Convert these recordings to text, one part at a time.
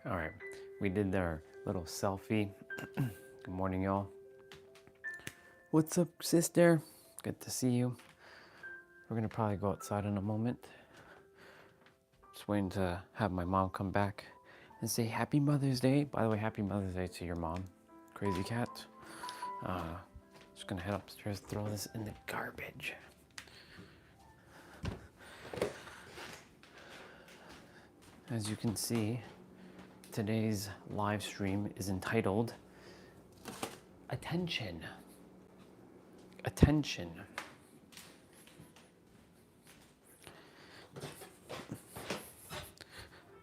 All right, we did our little selfie. Good morning, y'all. What's up, sister? Good to see you. We're gonna probably go outside in a moment. Just waiting to have my mom come back and say Happy Mother's Day. By the way, Happy Mother's Day to your mom, Crazy Cat. Just gonna head upstairs, throw this in the garbage. As you can see, today's live stream is entitled Attention. Attention.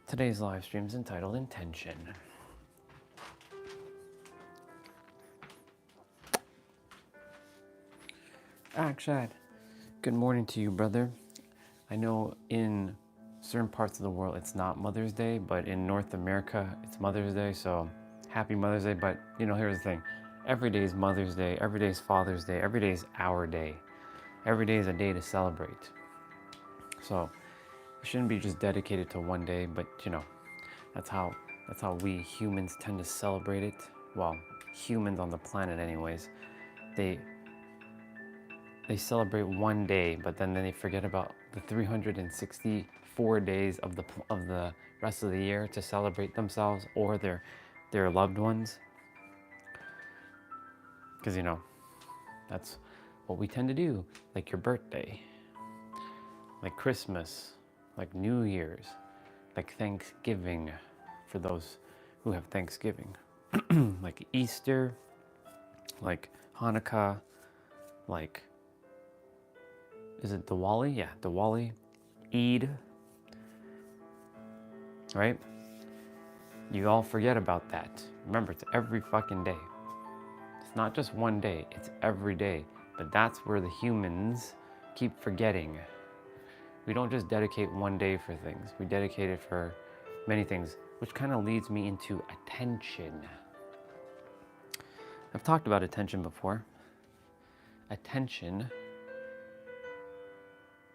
Today's live stream is entitled Intention. Akshat, good morning to you, brother. I know in certain parts of the world it's not Mother's Day, but in North America it's Mother's Day, so happy Mother's Day. But you know, here's the thing. Every day is Mother's Day, every day is Father's Day, every day is our day. Every day is a day to celebrate. So it shouldn't be just dedicated to one day, but you know, that's how we humans tend to celebrate it. Well, humans on the planet anyways. They celebrate one day, but then they forget about the 364 days of the rest of the year to celebrate themselves or their loved ones. Because you know, that's what we tend to do, like your birthday, like Christmas, like New Year's, like Thanksgiving, for those who have Thanksgiving, like Easter, like Hanukkah, like, is it Diwali? Yeah, Diwali, Eid, right? You all forget about that. Remember, it's every fucking day. It's not just one day, it's every day. But that's where the humans keep forgetting. We don't just dedicate one day for things. We dedicate it for many things, which kind of leads me into attention. I've talked about attention before. Attention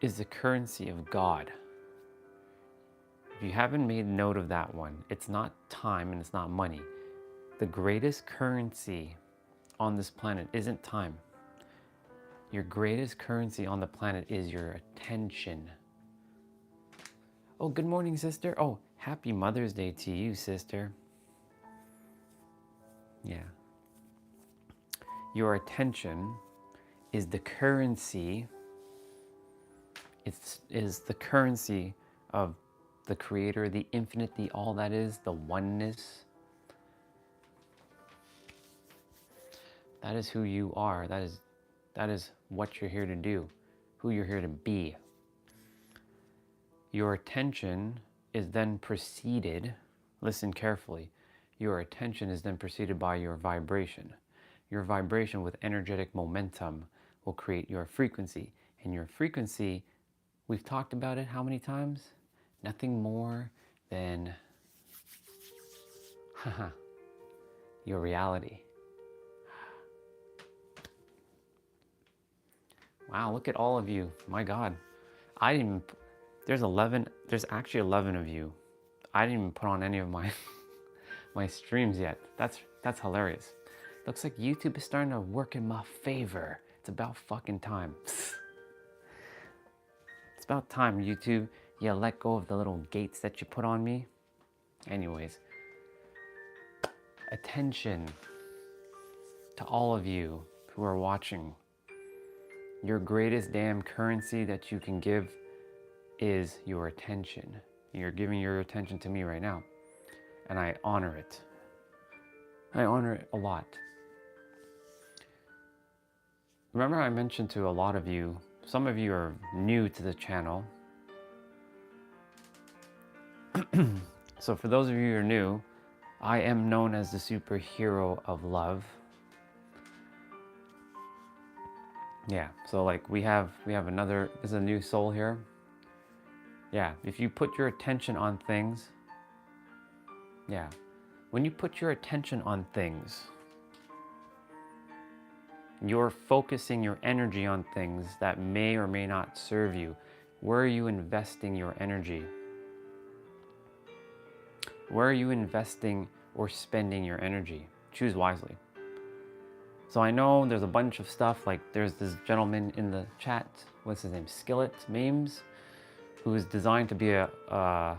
is the currency of God. If you haven't made note of that one, it's not time and it's not money. The greatest currency on this planet isn't time. Your greatest currency on the planet is your attention. Oh, good morning, sister. Oh, happy Mother's Day to you, sister. Yeah. Your attention is the currency. Is the currency of the Creator, the infinite, the all that is, the oneness. That is who you are. That is what you're here to do, who you're here to be. Your attention is then preceded, listen carefully, your attention is then preceded by your vibration. Your vibration with energetic momentum will create your frequency. And your frequency, we've talked about it how many times? Nothing more than your reality. Wow, look at all of you. My God. I didn't even, there's actually 11 of you. I didn't even put on any of my my streams yet. That's hilarious. Looks like YouTube is starting to work in my favor. It's about fucking time. It's about time, YouTube. You let go of the little gates that you put on me. Anyways, attention to all of you who are watching. Your greatest damn currency that you can give is your attention. You're giving your attention to me right now, and I honor it. I honor it a lot. Remember, I mentioned to a lot of you, some of you are new to the channel. So for those of you who are new, I am known as the superhero of love. Yeah, so like we have another, there's a new soul here. Yeah, if you put your attention on things, yeah, when you put your attention on things, you're focusing your energy on things that may or may not serve you. Where are you investing your energy? Where are you investing or spending your energy? Choose wisely. So I know there's a bunch of stuff, like there's this gentleman in the chat, what's his name, Skillet Memes, who is designed to be a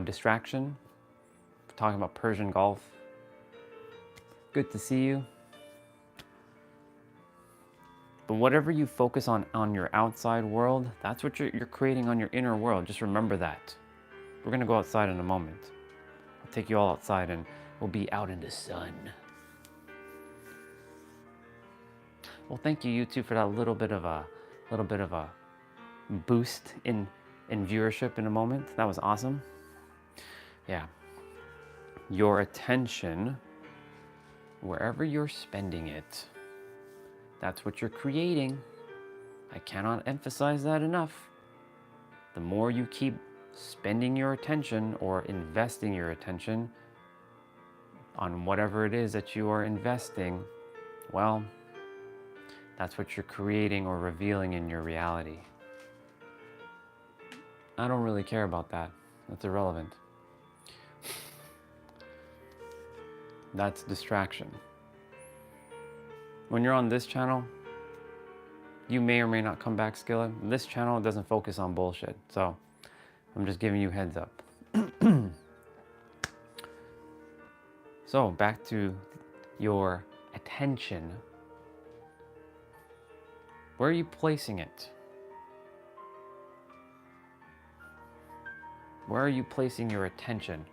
distraction, talking about Persian Gulf. Good to see you. But whatever you focus on your outside world, that's what you're creating on your inner world. Just remember that. We're gonna go outside in a moment. I'll take you all outside and we'll be out in the sun. Well, thank you two for that little bit of a boost in viewership in a moment. That was awesome. Yeah. Your attention, wherever you're spending it, that's what you're creating. I cannot emphasize that enough. The more you keep spending your attention or investing your attention on whatever it is that you are investing, well, that's what you're creating or revealing in your reality. I don't really care about that. That's irrelevant. That's distraction. When you're on this channel, you may or may not come back, Skillet. This channel doesn't focus on bullshit, so I'm just giving you heads up. So back to your attention. Where are you placing it? Where are you placing your attention?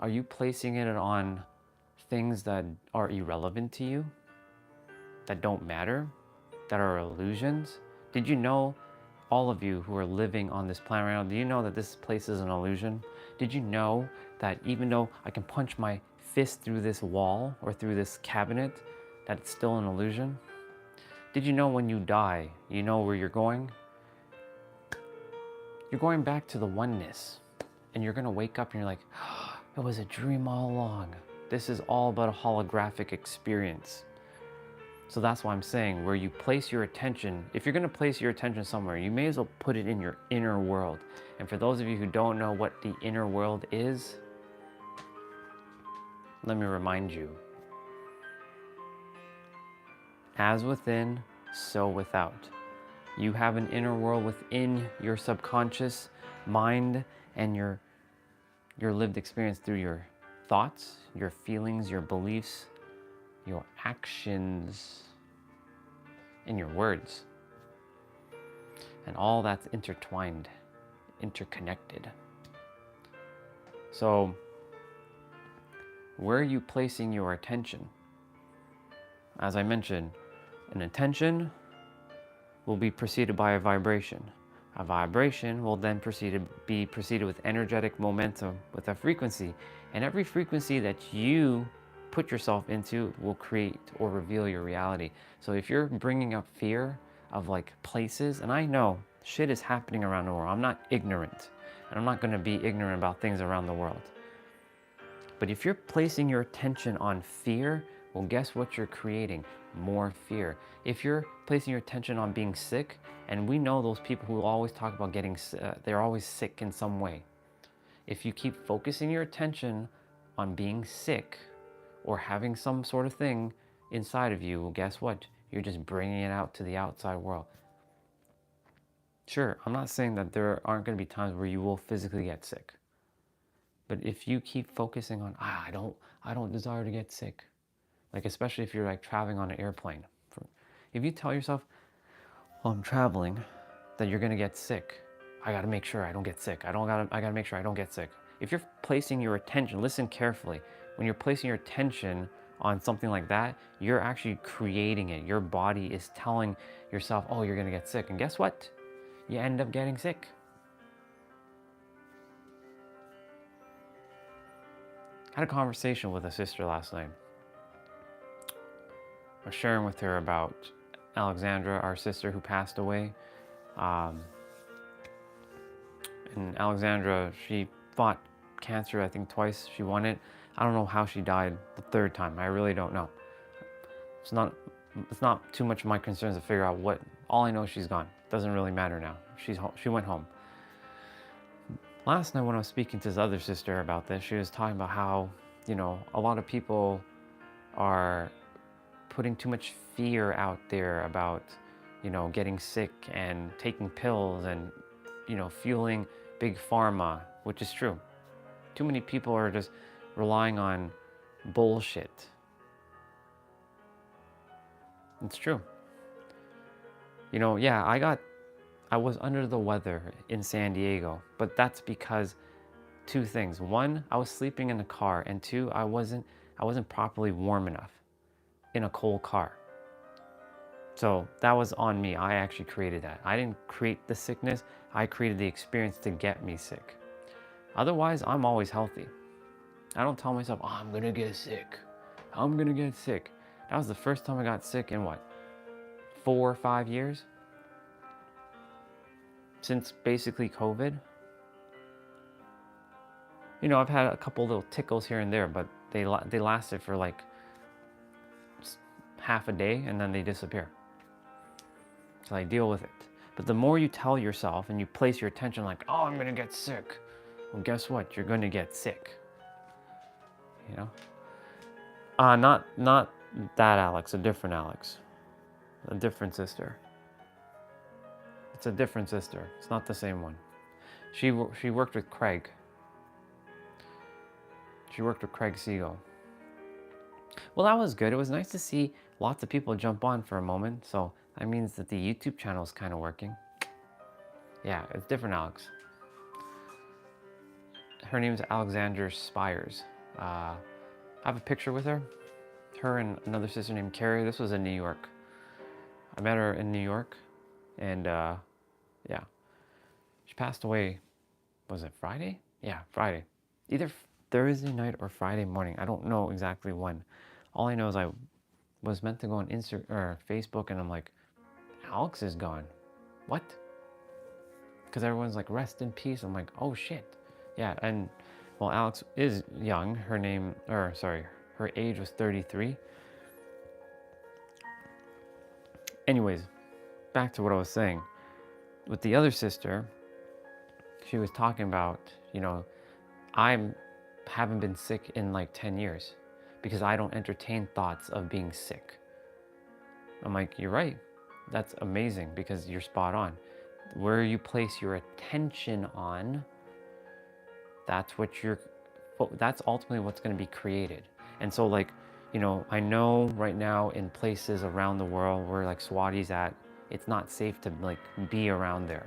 Are you placing it on things that are irrelevant to you? That don't matter? That are illusions? Did you know, all of you who are living on this planet right now, do you know that this place is an illusion? Did you know that even though I can punch my fist through this wall or through this cabinet, that it's still an illusion? Did you know when you die, you know where you're going? You're going back to the oneness, and you're gonna wake up and you're like, oh, it was a dream all along. This is all but a holographic experience. So that's why I'm saying, where you place your attention, if you're gonna place your attention somewhere, you may as well put it in your inner world. And for those of you who don't know what the inner world is, let me remind you. As within, so without. You have an inner world within your subconscious mind and your lived experience through your thoughts, your feelings, your beliefs, your actions, and your words. And all that's intertwined, interconnected. So, where are you placing your attention? As I mentioned, an intention will be preceded by a vibration. A vibration will then be preceded with energetic momentum, with a frequency. And every frequency that you put yourself into will create or reveal your reality. So if you're bringing up fear of like places, and I know shit is happening around the world. I'm not ignorant, and I'm not going to be ignorant about things around the world. But if you're placing your attention on fear, well, guess what you're creating? More fear. If you're placing your attention on being sick, and we know those people who always talk about getting, they're always sick in some way. If you keep focusing your attention on being sick or having some sort of thing inside of you, well, guess what? You're just bringing it out to the outside world. Sure, I'm not saying that there aren't going to be times where you will physically get sick. But if you keep focusing on, I don't desire to get sick. Like, especially if you're like traveling on an airplane. If you tell yourself, while I'm traveling, that you're gonna get sick, I gotta make sure I don't get sick. I gotta make sure I don't get sick. If you're placing your attention, listen carefully, when you're placing your attention on something like that, you're actually creating it. Your body is telling yourself, oh, you're gonna get sick. And guess what? You end up getting sick. I had a conversation with a sister last night. I was sharing with her about Alexandra, our sister who passed away. And Alexandra, she fought cancer, I think twice. She won it. I don't know how she died the third time. I really don't know. It's not too much of my concerns to figure out what. All I know is she's gone. Doesn't really matter now. She went home. last night when I was speaking to this other sister about this, she was talking about how, a lot of people are putting too much fear out there about, getting sick and taking pills and, fueling big pharma, which is true. Too many people are just relying on bullshit. It's true. Yeah, I was under the weather in San Diego, but that's because two things. One, I was sleeping in the car, and two, I wasn't properly warm enough in a cold car. So that was on me. I actually created that. I didn't create the sickness. I created the experience to get me sick. Otherwise, I'm always healthy. I don't tell myself, oh, I'm gonna get sick. I'm gonna get sick. That was the first time I got sick in what, 4 or 5 years? Since basically COVID. I've had a couple little tickles here and there, but they lasted for like half a day and then they disappear. So I deal with it. But the more you tell yourself and you place your attention like, oh, I'm gonna get sick. Well, guess what? You're gonna get sick. Not that Alex, a different Alex. A different sister. It's a different sister. It's not the same one. She worked with Craig. She worked with Craig Siegel. Well, that was good. It was nice to see lots of people jump on for a moment. So that means that the YouTube channel is kind of working. Yeah, it's different Alex. Her name is Alexandra Spires. I have a picture with her. Her and another sister named Carrie. This was in New York. I met her in New York. And yeah. She passed away, was it Friday? Yeah, Friday. Either Thursday night or Friday morning. I don't know exactly when. All I know is I was meant to go on Facebook and I'm like, Alex is gone. What? Because everyone's like, rest in peace. I'm like, oh shit. Yeah, and well, Alex is young. Her age was 33. Anyways, back to what I was saying. With the other sister, she was talking about, I haven't been sick in like 10 years because I don't entertain thoughts of being sick. I'm like, you're right. That's amazing because you're spot on. Where you place your attention on, that's ultimately what's going to be created. And so like, I know right now in places around the world where like Swati's at, it's not safe to like be around there,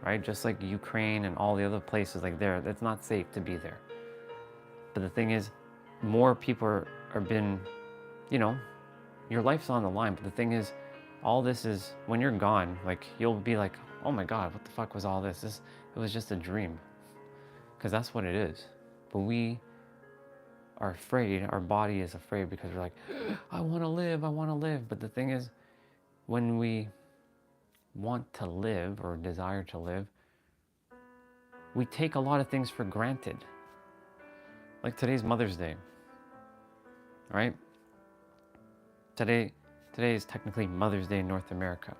right? Just like Ukraine and all the other places like there, it's not safe to be there. But the thing is, more people are been, your life's on the line. But the thing is, all this is, when you're gone, like you'll be like, oh my God, what the fuck was all this? It was just a dream. Because that's what it is. But we are afraid, our body is afraid because we're like, I want to live, I want to live. But the thing is, when we want to live or desire to live, we take a lot of things for granted. Like today's Mother's Day, right? Today is technically Mother's Day in North America.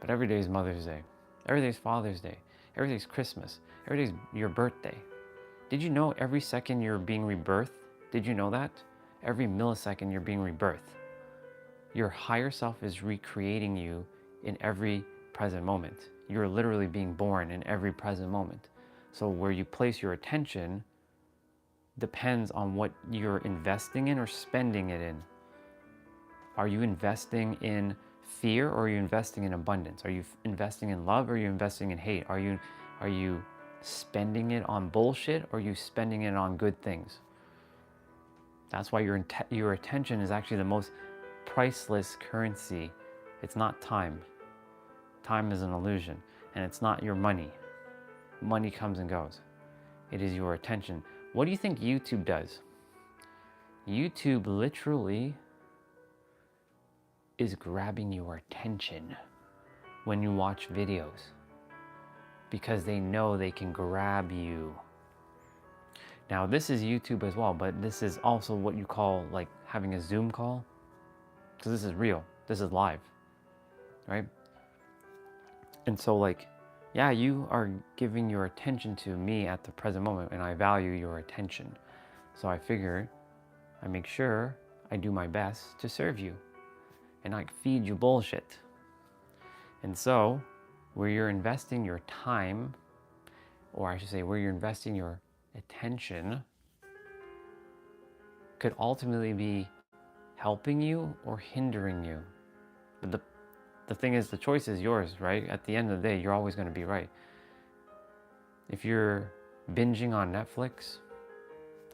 But every day is Mother's Day. Every day is Father's Day. Every day is Christmas. Every day is your birthday. Did you know every second you're being rebirthed? Did you know that? Every millisecond you're being rebirthed. Your higher self is recreating you in every present moment. You're literally being born in every present moment. So where you place your attention depends on what you're investing in or spending it in. Are you investing in fear or are you investing in abundance? Are you investing in love or are you investing in hate? Are you spending it on bullshit or are you spending it on good things? That's why your attention is actually the most priceless currency. It's not time. Time is an illusion, and it's not your money. Money comes and goes. It is your attention. What do you think YouTube does? YouTube literally is grabbing your attention when you watch videos because they know they can grab you. Now this is YouTube as well, but this is also what you call like having a Zoom call. So this is real, this is live, right? And so like Yeah, you are giving your attention to me at the present moment, and I value your attention. So I figured I make sure I do my best to serve you and not feed you bullshit. And so, where you're investing your time, or I should say, where you're investing your attention, could ultimately be helping you or hindering you. But the thing is, the choice is yours, right? At the end of the day, you're always going to be right. If you're binging on Netflix,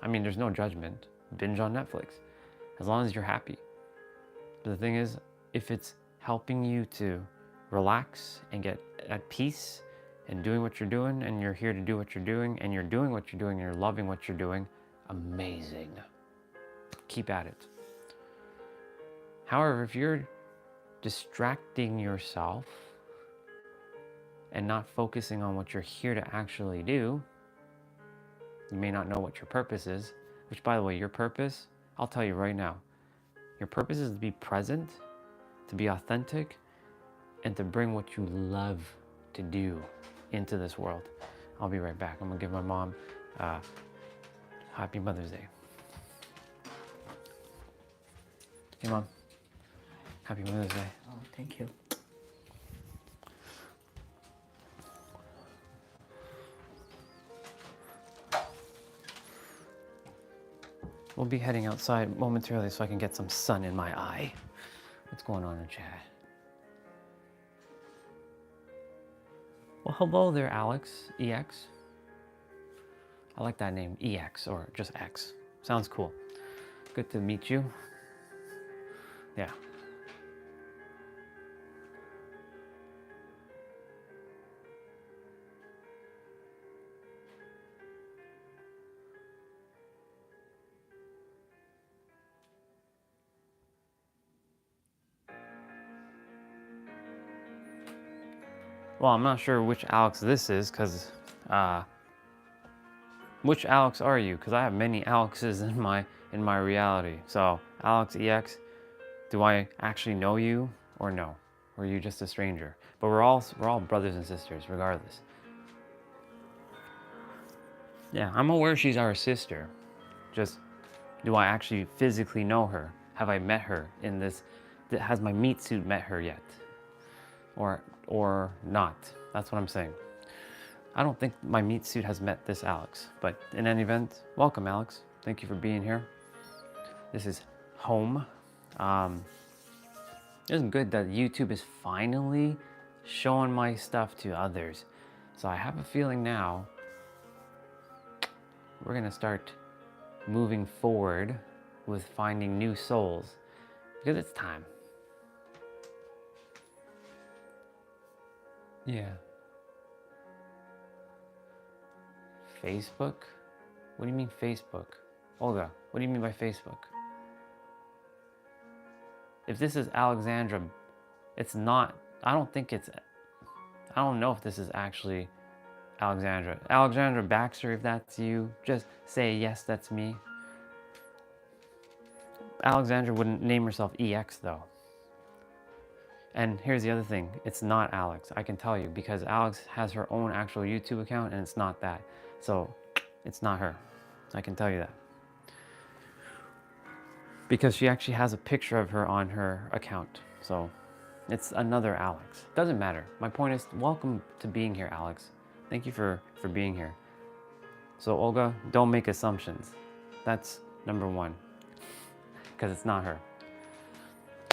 I mean, there's no judgment. Binge on Netflix, as long as you're happy. But the thing is, if it's helping you to relax and get at peace and doing what you're doing, and you're here to do what you're doing, and you're doing what you're doing, and you're loving what you're doing, amazing. Keep at it. However, if you're distracting yourself and not focusing on what you're here to actually do, you may not know what your purpose is, which, by the way, your purpose, I'll tell you right now, your purpose is to be present, to be authentic, and to bring what you love to do into this world. I'll be right back. I'm gonna give my mom Happy Mother's Day. Hey, Mom. Happy Mother's Day. Oh, thank you. We'll be heading outside momentarily so I can get some sun in my eye. What's going on in chat? Well, hello there, Alex, EX. I like that name, EX, or just X. Sounds cool. Good to meet you. Yeah. Well, I'm not sure which Alex this is, because, which Alex are you? Because I have many Alexes in my reality. So, Alex EX, do I actually know you or no? Or are you just a stranger? But we're all brothers and sisters, regardless. Yeah, I'm aware she's our sister. Just, do I actually physically know her? Have I met her in this? Has my meat suit met her yet? Or not? That's what I'm saying. I don't think my meat suit has met this Alex, but in any event, welcome, Alex. Thank you for being here. This is home. It's good that YouTube is finally showing my stuff to others. So I have a feeling now we're gonna start moving forward with finding new souls, because it's time. Yeah. Facebook? What do you mean Facebook? Olga, what do you mean by Facebook? If this is Alexandra, it's not, I don't know if this is actually Alexandra. Alexandra Baxter, if that's you, just say yes, that's me. Alexandra wouldn't name herself EX though. And here's the other thing, it's not Alex, I can tell you, because Alex has her own actual YouTube account and it's not that. So it's not her, I can tell you that. Because she actually has a picture of her on her account. So it's another Alex. Doesn't matter. My point is, welcome to being here, Alex. Thank you for being here. So Olga, don't make assumptions. That's number one. Because it's not her.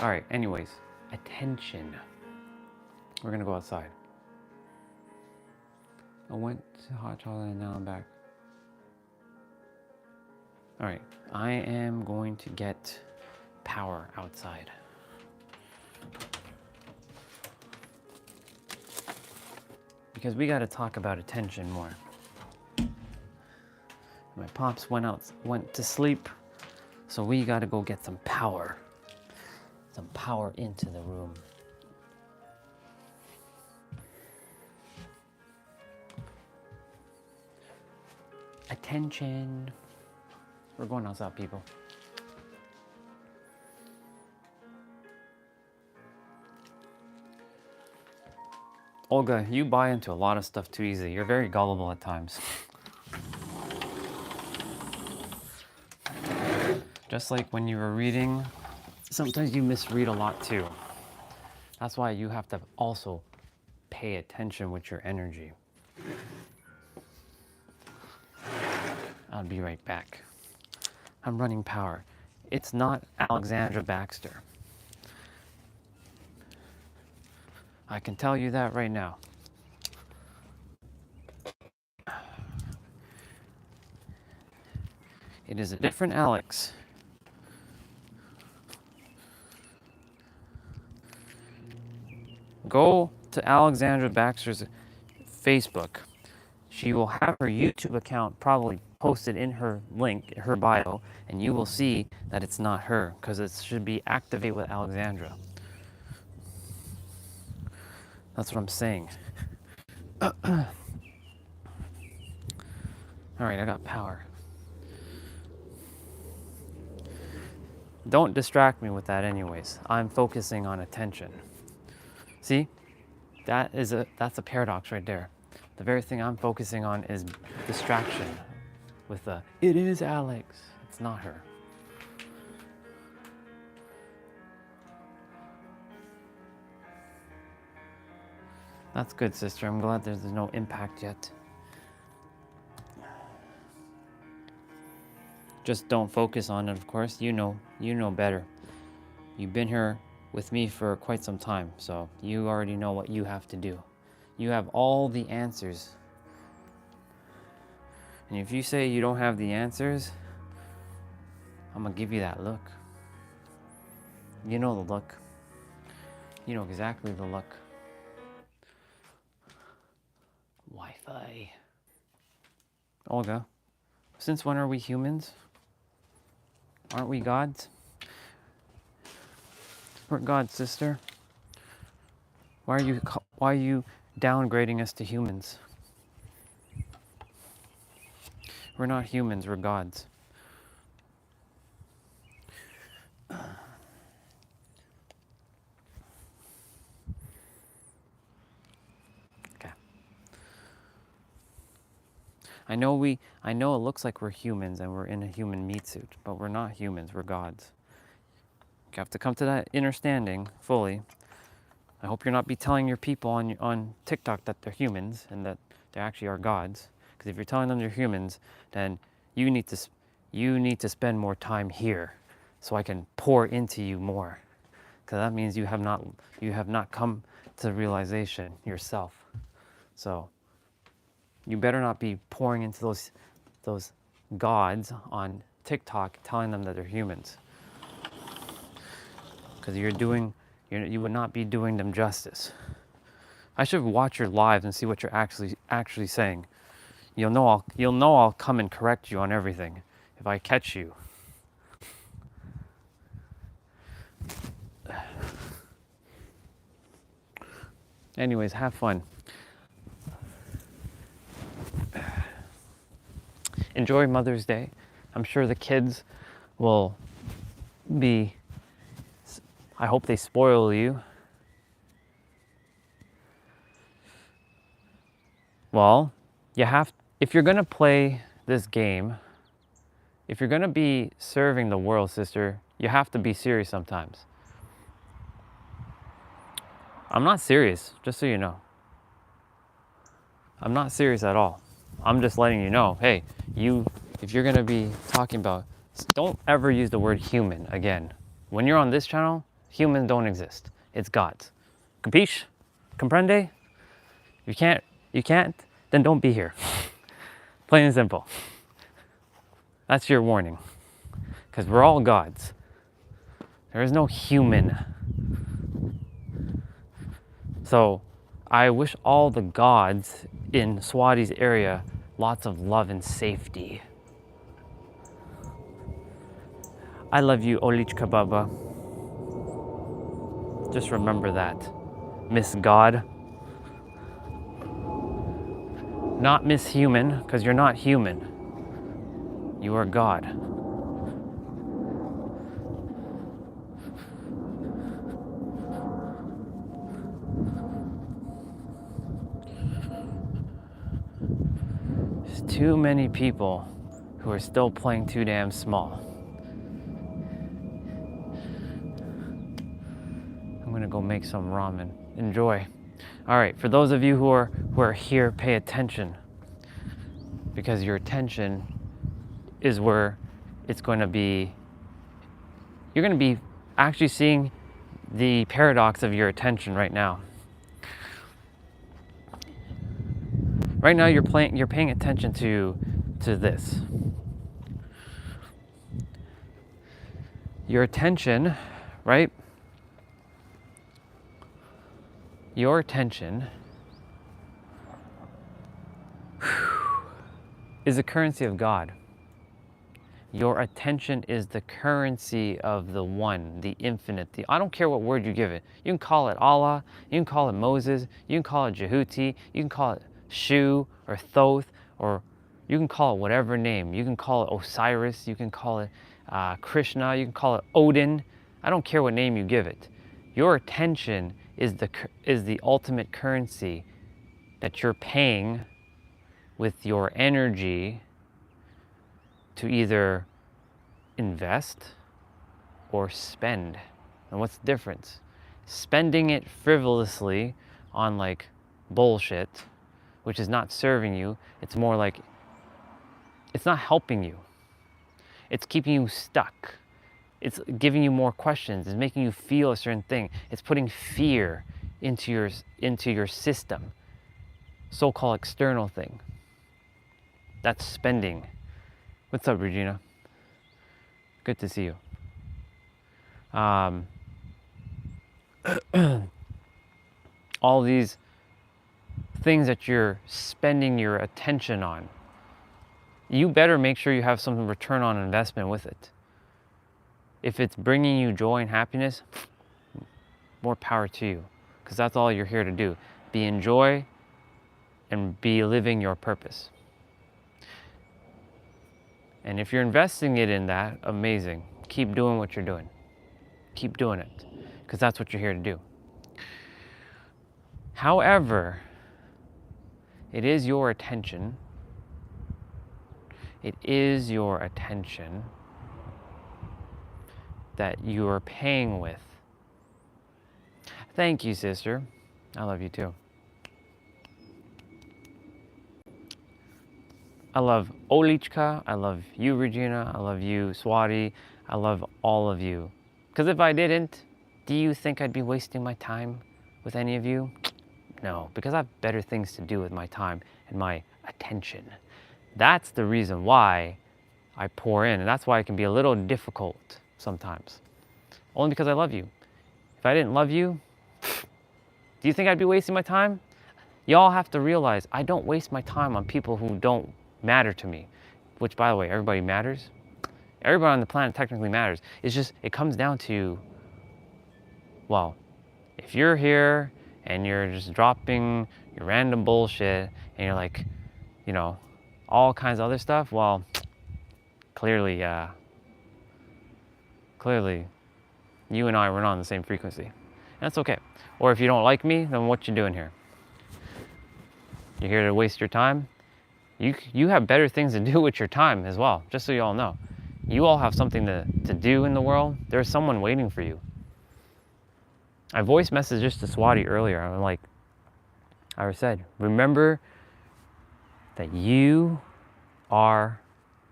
All right, anyways, attention. We're gonna go outside. I went to hot chocolate and now I'm back. All right, I am going to get power outside. Because we gotta talk about attention more. My pops went to sleep, so we gotta go get some power. Some power into the room. Attention. We're going outside, people. Olga, you buy into a lot of stuff too easily. You're very gullible at times. Just like when you were reading, sometimes you misread a lot too. That's why you have to also pay attention with your energy. I'll be right back. I'm running power. It's not Alexandra Baxter. I can tell you that right now. It is a different Alex. Go to Alexandra Baxter's Facebook. She will have her YouTube account probably posted in her link, her bio, and you will see that it's not her, because it should be Activate with Alexandra. That's what I'm saying. All right, I got power. Don't distract me with that anyways. I'm focusing on attention. See? That's a paradox right there. The very thing I'm focusing on is distraction with the, it is Alex. It's not her. That's good, sister. I'm glad there's no impact yet. Just don't focus on it, of course. You know better. You've been here with me for quite some time, so you already know what you have to do. You have all the answers. And if you say you don't have the answers, I'm gonna give you that look. You know the look. You know exactly the look. Wi-Fi. Olga, since when are we humans? Aren't we gods? We're gods, sister. Why are you downgrading us to humans? We're not humans, we're gods. Okay. I know it looks like we're humans and we're in a human meat suit, but we're not humans, we're gods. You have to come to that understanding fully. I hope you're not be telling your people on TikTok that they're humans and that they actually are gods. Because if you're telling them they're humans, then you need to spend more time here, so I can pour into you more. Because that means you have not come to realization yourself. So you better not be pouring into those gods on TikTok, telling them that they're humans. Because you would not be doing them justice. I should watch your lives and see what you're actually saying. You'll know I'll come and correct you on everything if I catch you. Anyways, have fun. Enjoy Mother's Day. I'm sure the kids will be, I hope they spoil you. Well, if you're gonna play this game, if you're gonna be serving the world, sister, you have to be serious sometimes. I'm not serious, just so you know. I'm not serious at all. I'm just letting you know, hey, if you're gonna be talking about, don't ever use the word human again. When you're on this channel, humans don't exist. It's gods. Capiche? Comprende? You can't, then don't be here. Plain and simple. That's your warning. Because we're all gods. There is no human. So I wish all the gods in Swati's area lots of love and safety. I love you, Olichka Baba. Just remember that. Miss God. Not Miss Human, because you're not human. You are God. too many people who are still playing too damn small. I'm gonna go make some ramen. Enjoy. All right, for those of you who are here, pay attention, because your attention is where it's going to be. You're going to be actually seeing the paradox of your attention right now. Right now, you're paying attention to this. Your attention, right? Your attention is the currency of God. Your attention is the currency of the One, the Infinite. I don't care what word you give it. You can call it Allah, you can call it Moses, you can call it Jehuti, you can call it Shu or Thoth, or you can call it whatever name. You can call it Osiris, you can call it Krishna, you can call it Odin. I don't care what name you give it. Your attention is the ultimate currency that you're paying with your energy to either invest or spend. And what's the difference? Spending it frivolously on like bullshit, which is not serving you. It's more like, it's not helping you. It's keeping you stuck. It's giving you more questions. It's making you feel a certain thing. It's putting fear into your system. So-called external thing. That's spending. What's up, Regina? Good to see you. All these things that you're spending your attention on, you better make sure you have some return on investment with it. If it's bringing you joy and happiness, more power to you, because that's all you're here to do. Be in joy and be living your purpose. And if you're investing it in that, amazing. Keep doing what you're doing. Keep doing it, because that's what you're here to do. However, it is your attention. It is your attention that you are paying with. Thank you, sister. I love you too. I love Olichka, I love you, Regina, I love you, Swati, I love all of you. Because if I didn't, do you think I'd be wasting my time with any of you? No, because I have better things to do with my time and my attention. That's the reason why I pour in, and that's why it can be a little difficult sometimes. Only because I love you. If I didn't love you, do you think I'd be wasting my time? Y'all have to realize I don't waste my time on people who don't matter to me, which, by the way, everybody matters. Everybody on the planet technically matters. It's just, it comes down to, well, if you're here and you're just dropping your random bullshit and you're like, you know, all kinds of other stuff, well, clearly you and I were not on the same frequency. And that's okay. Or if you don't like me, then what you doing here? You're here to waste your time? You have better things to do with your time as well, just so you all know. You all have something to do in the world. There's someone waiting for you. I voice messaged just to Swati earlier. I'm like, I said, remember that you are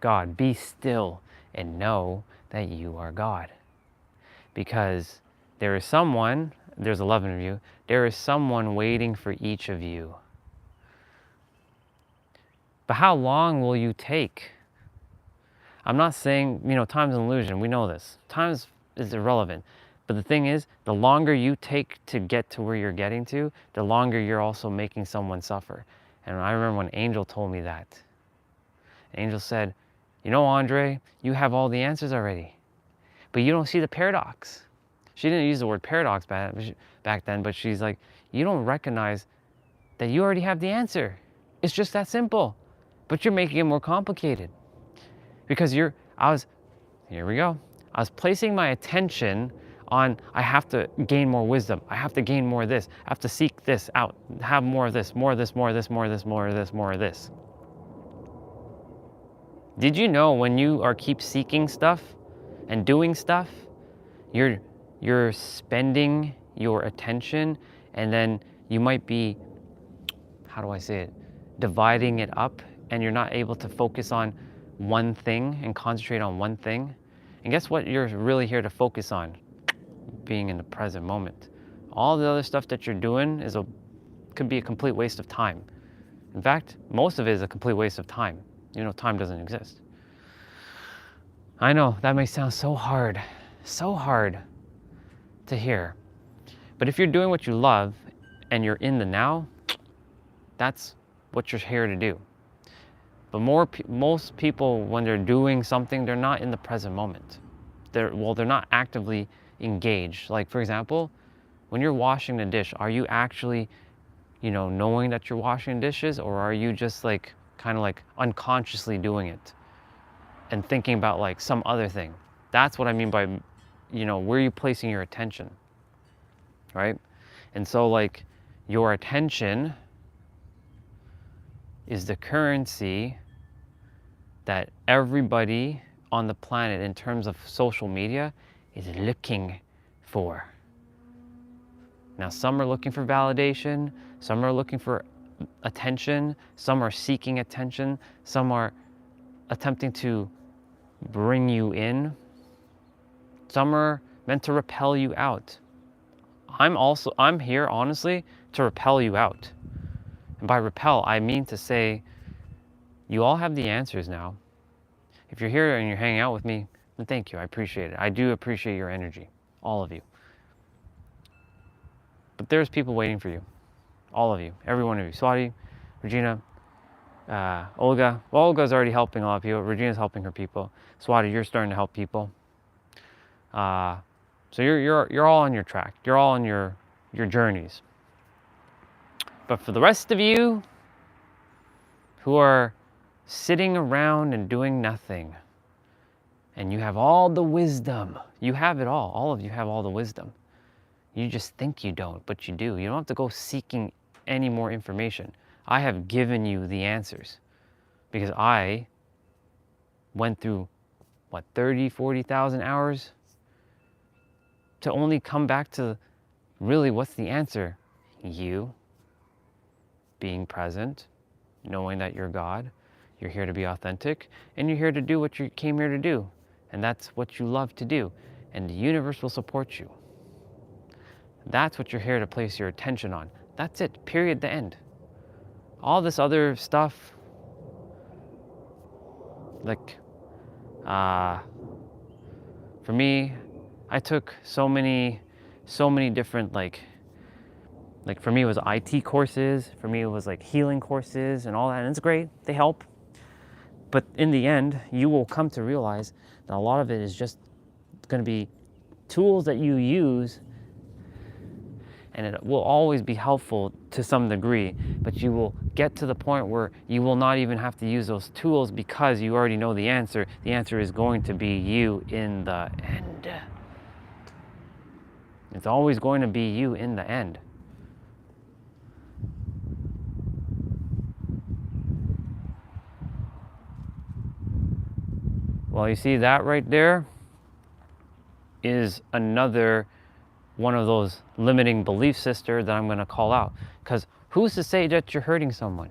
God. Be still and know that you are God. Because there is someone, there's 11 of you, there is someone waiting for each of you. But how long will you take? I'm not saying, you know, time's an illusion. We know this. Time is irrelevant. But the thing is, the longer you take to get to where you're getting to, the longer you're also making someone suffer. And I remember when Angel told me that. Angel said, you know, Andre, you have all the answers already, but you don't see the paradox. She didn't use the word paradox back then, but she's like, you don't recognize that you already have the answer. It's just that simple. But you're making it more complicated. Because here we go. I was placing my attention on, I have to gain more wisdom. I have to gain more of this. I have to seek this out, have more of this, more of this, more of this, more of this, more of this, more of this. Did you know when you keep seeking stuff and doing stuff, you're spending your attention, and then you might be, how do I say it, dividing it up, and you're not able to focus on one thing and concentrate on one thing. And guess what you're really here to focus on? Being in the present moment. All the other stuff that you're doing could be a complete waste of time. In fact, most of it is a complete waste of time. You know, time doesn't exist. I know that may sound so hard to hear. But if you're doing what you love and you're in the now, that's what you're here to do. But most people, when they're doing something, they're not in the present moment. They're not actively engaged. Like, for example, when you're washing the dish, are you actually, knowing that you're washing dishes, or are you just like kind of like unconsciously doing it and thinking about like some other thing? That's what I mean by, where are you placing your attention, right? And so like your attention is the currency that everybody on the planet in terms of social media is looking for. Now, some are looking for validation, some are looking for attention, some are seeking attention, some are attempting to bring you in, some are meant to repel you out. I'm here, honestly, to repel you out. And by repel, I mean to say, you all have the answers now. If you're here and you're hanging out with me, then thank you, I appreciate it. I do appreciate your energy, all of you. But there's people waiting for you, all of you, every one of you. Swati, Regina, Olga. Well, Olga's already helping a lot of people. Regina's helping her people. Swati, you're starting to help people. So you're all on your track. You're all on your journeys. But for the rest of you who are sitting around and doing nothing, and you have all the wisdom, you have it all of you have all the wisdom. You just think you don't, but you do. You don't have to go seeking any more information. I have given you the answers because I went through, 40,000 hours to only come back to really what's the answer? You being present, knowing that you're God, you're here to be authentic, and you're here to do what you came here to do. And that's what you love to do. And the universe will support you. That's what you're here to place your attention on. That's it, period, the end. All this other stuff, like, for me, I took so many different, like for me it was IT courses, for me it was like healing courses and all that, and it's great, they help. But in the end, you will come to realize that a lot of it is just gonna be tools that you use, and it will always be helpful to some degree, but you will get to the point where you will not even have to use those tools because you already know the answer. The answer is going to be you in the end. It's always going to be you in the end. Well, you see that right there is another one of those limiting belief systems that I'm going to call out. Because who's to say that you're hurting someone?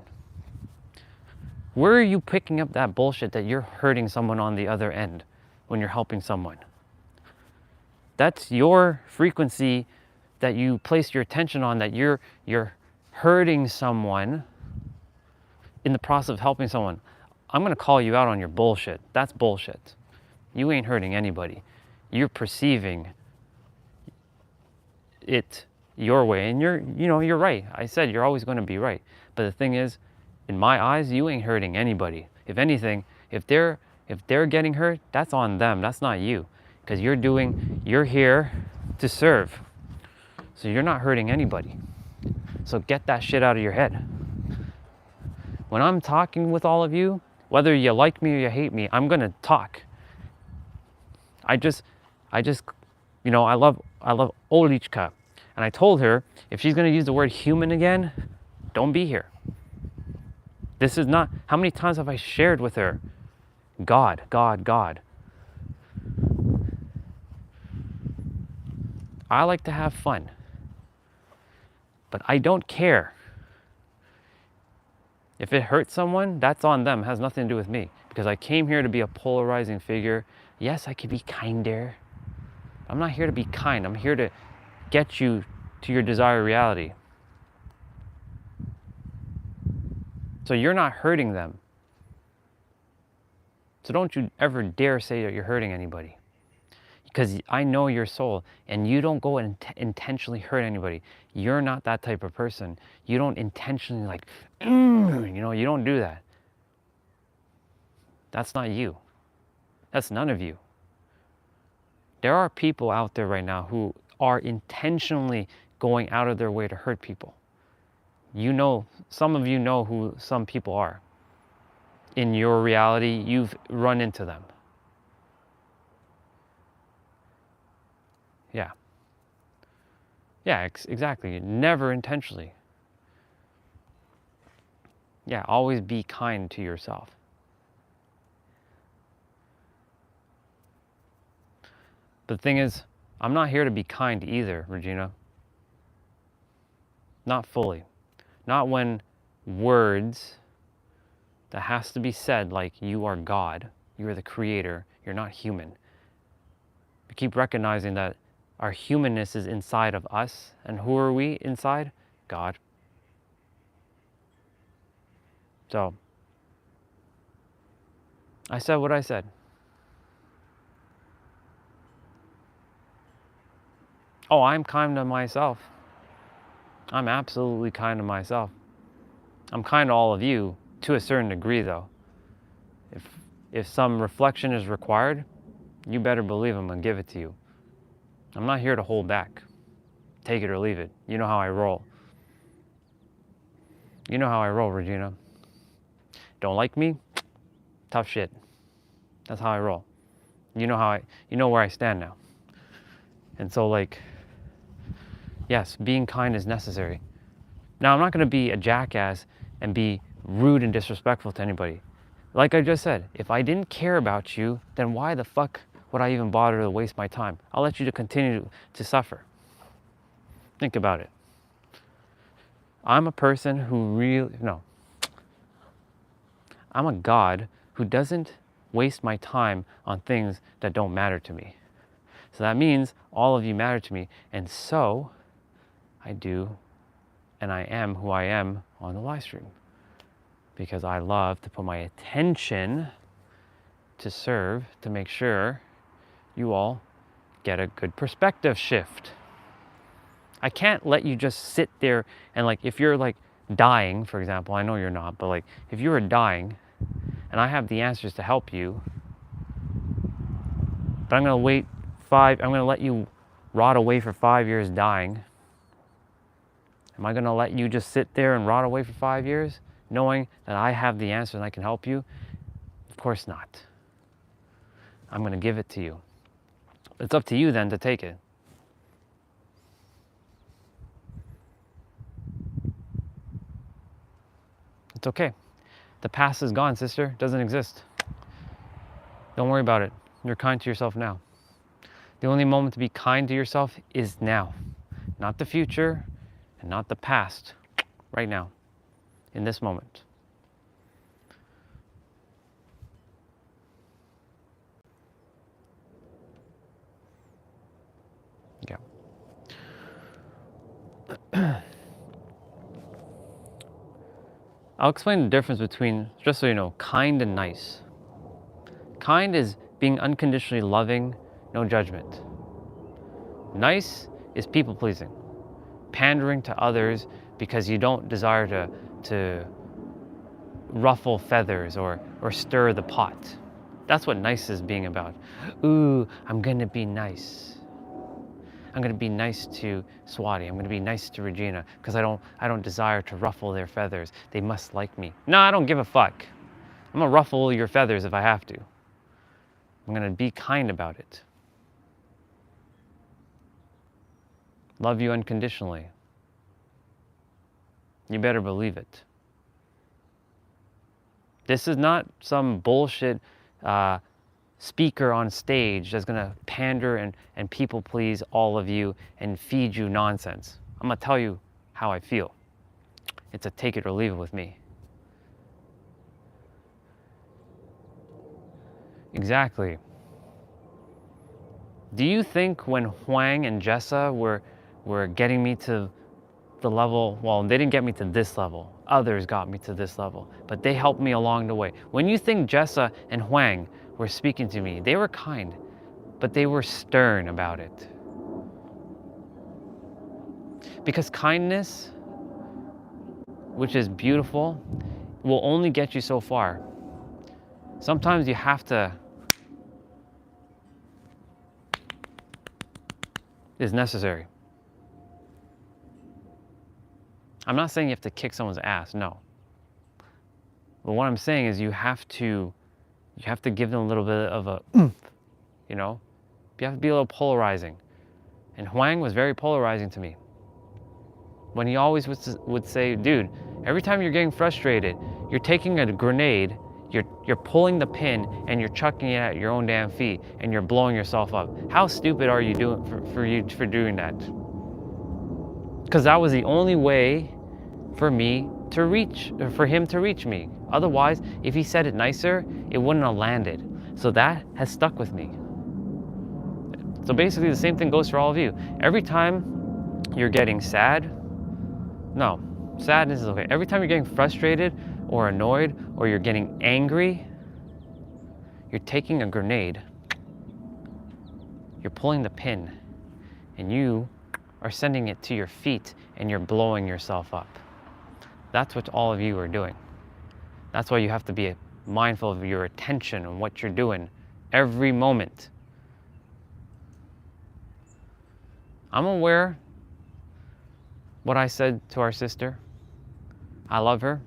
Where are you picking up that bullshit that you're hurting someone on the other end when you're helping someone? That's your frequency that you place your attention on, that you're hurting someone in the process of helping someone. I'm going to call you out on your bullshit. That's bullshit. You ain't hurting anybody. You're perceiving it your way, and you're right. I said you're always going to be right. But the thing is, in my eyes, you ain't hurting anybody. If anything, if they're getting hurt, that's on them. That's not you, because you're here to serve. So you're not hurting anybody. So get that shit out of your head. When I'm talking with all of you, whether you like me or you hate me, I'm gonna talk. I love Olichka. And I told her, if she's gonna use the word human again, don't be here. This is not, how many times have I shared with her? God, God, God. I like to have fun, but I don't care. If it hurts someone, that's on them. It has nothing to do with me, because I came here to be a polarizing figure. Yes, I could be kinder. I'm not here to be kind. I'm here to get you to your desired reality. So you're not hurting them. So don't you ever dare say that you're hurting anybody. Because I know your soul, and you don't go and intentionally hurt anybody. You're not that type of person. You don't intentionally like, you don't do that. That's not you. That's none of you. There are people out there right now who are intentionally going out of their way to hurt people. You know, some of you know who some people are. In your reality, you've run into them. Yeah. Yeah, exactly. Never intentionally. Yeah, always be kind to yourself. The thing is, I'm not here to be kind either, Regina. Not fully. Not when words that has to be said, like you are God, you are the creator, you're not human. We keep recognizing that our humanness is inside of us, and who are we inside? God. So, I said what I said. Oh, I'm kind to myself. I'm absolutely kind to myself. I'm kind to all of you to a certain degree, though. If some reflection is required, you better believe I'm gonna give it to you. I'm not here to hold back. Take it or leave it. You know how I roll. You know how I roll, Regina. Don't like me? Tough shit. That's how I roll. You know where I stand now. And so, like, yes, being kind is necessary. Now, I'm not gonna be a jackass and be rude and disrespectful to anybody. Like I just said, if I didn't care about you, then why the fuck would I even bother to waste my time? I'll let you to continue to suffer. Think about it. I'm a person who I'm a God who doesn't waste my time on things that don't matter to me. So that means all of you matter to me. And so I do, and I am who I am on the live stream. Because I love to put my attention to serve, to make sure you all get a good perspective shift. I can't let you just sit there and, like, if you're like dying, for example, I know you're not, but like if you were dying and I have the answers to help you, but I'm gonna let you rot away for 5 years dying. Am I gonna let you just sit there and rot away for 5 years knowing that I have the answer and I can help you? Of course not. I'm gonna give it to you. It's up to you then to take it. It's okay. The past is gone, sister. It doesn't exist. Don't worry about it. You're kind to yourself now. The only moment to be kind to yourself is now. Not the future and not the past. Right now. In this moment. Yeah. I'll explain the difference between, just so you know, kind and nice. Kind is being unconditionally loving, no judgment. Nice is people pleasing, pandering to others because you don't desire to ruffle feathers or stir the pot. That's what nice is being about. Ooh, I'm gonna be nice. I'm gonna be nice to Swati. I'm gonna be nice to Regina because I don't desire to ruffle their feathers. They must like me. No, I don't give a fuck. I'm gonna ruffle your feathers if I have to. I'm gonna be kind about it. Love you unconditionally. You better believe it. This is not some bullshit speaker on stage that's gonna pander and people please all of you and feed you nonsense. I'm gonna tell you how I feel. It's a take it or leave it with me. Exactly. Do you think when Huang and Jessa were getting me to the level, well, they didn't get me to this level. Others got me to this level, but they helped me along the way. When you think Jessa and Huang were speaking to me, they were kind, but they were stern about it. Because kindness, which is beautiful, will only get you so far. Sometimes you have to, is necessary. I'm not saying you have to kick someone's ass, no. But what I'm saying is you have to give them a little bit of a oomph, you know? You have to be a little polarizing. And Huang was very polarizing to me. When he always would say, dude, every time you're getting frustrated, you're taking a grenade, you're pulling the pin and you're chucking it at your own damn feet and you're blowing yourself up. How stupid are you doing for doing that? Because that was the only way for him to reach me. Otherwise, if he said it nicer, it wouldn't have landed. So that has stuck with me. So basically the same thing goes for all of you. Every time you're getting sad, no, sadness is okay. Every time you're getting frustrated or annoyed or you're getting angry, you're taking a grenade, you're pulling the pin, and you are sending it to your feet and you're blowing yourself up. That's what all of you are doing. That's why you have to be mindful of your attention and what you're doing every moment. I'm aware what I said to our sister. I love her.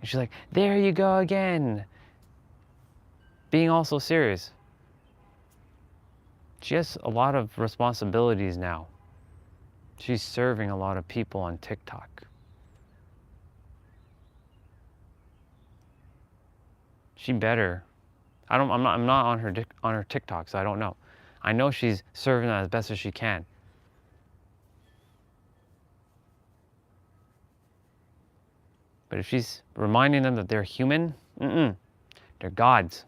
And she's like, there you go again. Being also serious. She has a lot of responsibilities now. She's serving a lot of people on TikTok. She better. I'm not on her TikTok, so I don't know. I know she's serving that as best as she can. But if she's reminding them that they're human, they're gods.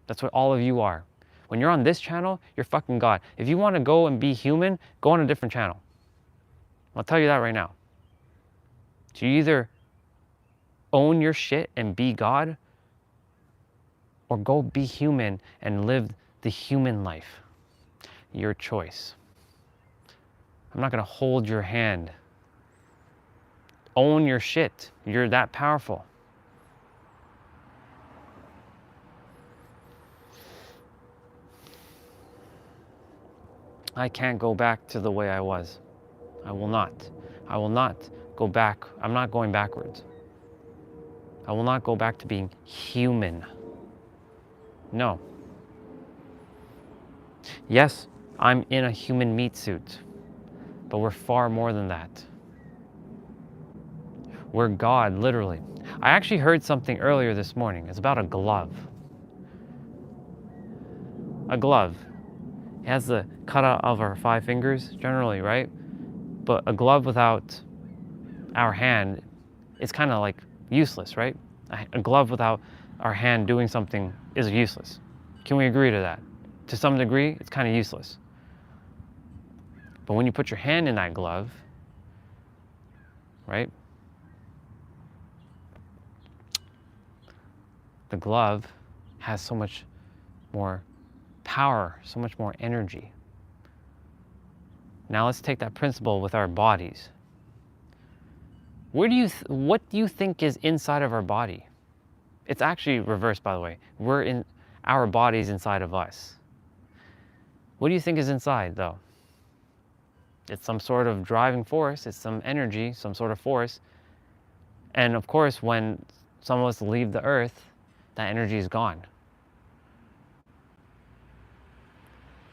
That's what all of you are. When you're on this channel, you're fucking God. If you want to go and be human, go on a different channel. I'll tell you that right now. So you either own your shit and be God, or go be human and live the human life. Your choice. I'm not gonna hold your hand. Own your shit. You're that powerful. I can't go back to the way I was. I will not. I will not go back. I'm not going backwards. I will not go back to being human. No. Yes, I'm in a human meat suit, but we're far more than that. We're God, literally. I actually heard something earlier this morning. It's about a glove. A glove. It has the cutout of our 5 fingers, generally, right? But a glove without our hand is kind of like useless, right? A glove without our hand doing something is useless. Can we agree to that? To some degree, it's kind of useless. But when you put your hand in that glove, right? The glove has so much more power, so much more energy. Now let's take that principle with our bodies. What do you think is inside of our body? It's actually reversed, by the way. We're in our bodies inside of us. What do you think is inside, though? It's some sort of driving force. It's some energy, some sort of force. And of course, when some of us leave the earth, that energy is gone.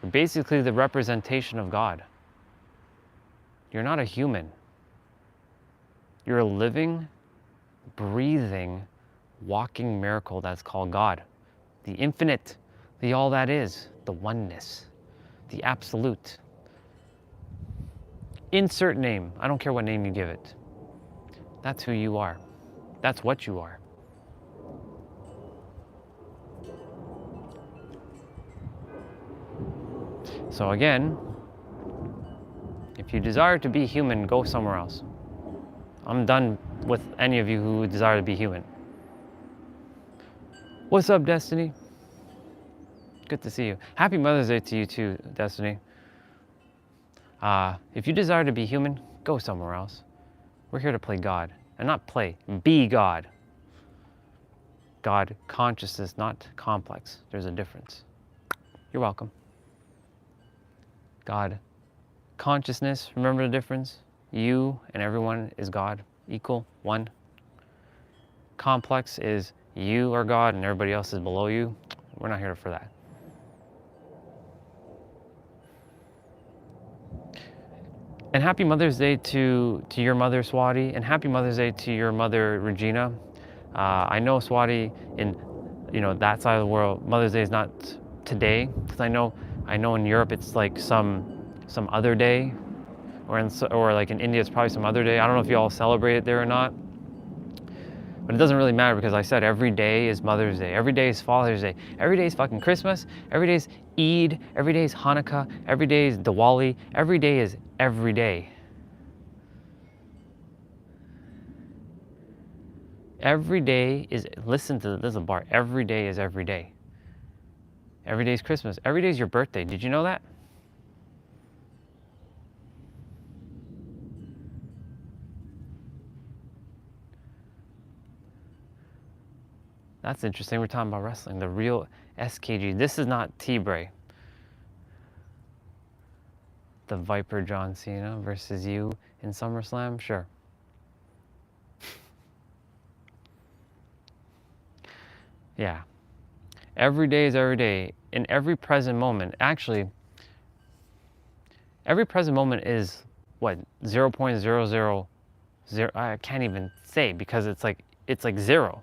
You're basically the representation of God. You're not a human. You're a living, breathing, walking miracle that's called God. the infinite, the all that is, the oneness, the absolute. Insert name. I don't care what name you give it. That's who you are. That's what you are. So again, if you desire to be human, go somewhere else. I'm done with any of you who desire to be human. What's up, Destiny? Good to see you. Happy Mother's Day to you too, Destiny. If you desire to be human, go somewhere else. We're here to play God. And not play, be God. God consciousness, not complex. There's a difference. You're welcome. God consciousness, remember the difference? You and everyone is God, equal, one. Complex is you are God and everybody else is below you. We're not here for that. And happy Mother's Day to your mother, Swati, and happy Mother's Day to your mother, Regina. I know, Swati, in that side of the world, Mother's Day is not today, because I know in Europe it's like some other day, or like in India it's probably some other day. I don't know if you all celebrate it there or not, but it doesn't really matter, because I said every day is Mother's Day, every day is Father's Day, every day is fucking Christmas, every day is Eid, every day is Hanukkah, every day is Diwali, every day is every day. Every day is, listen to this bar, every day is every day. Every day is Christmas. Every day is your birthday. Did you know that? That's interesting. We're talking about wrestling. The real SKG. This is not T-Bray. The Viper John Cena versus you in SummerSlam? Sure. Yeah. Every day is every day. In every present moment. Actually, every present moment is what? 0.000. I can't even say, because it's like zero.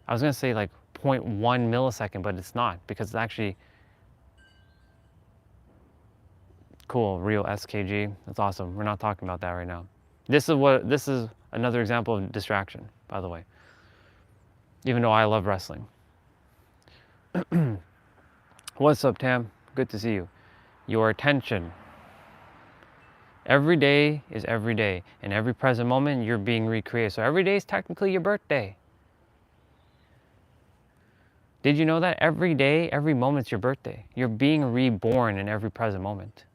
I was gonna say like 0.1 millisecond, but it's not, because it's actually cool, real SKG. That's awesome. We're not talking about that right now. This is another example of distraction, by the way. Even though I love wrestling. What's up, Tam? Good to see you. Your attention. Every day is every day. In every present moment, you're being recreated. So every day is technically your birthday. Did you know that? Every day, every moment's your birthday. You're being reborn in every present moment.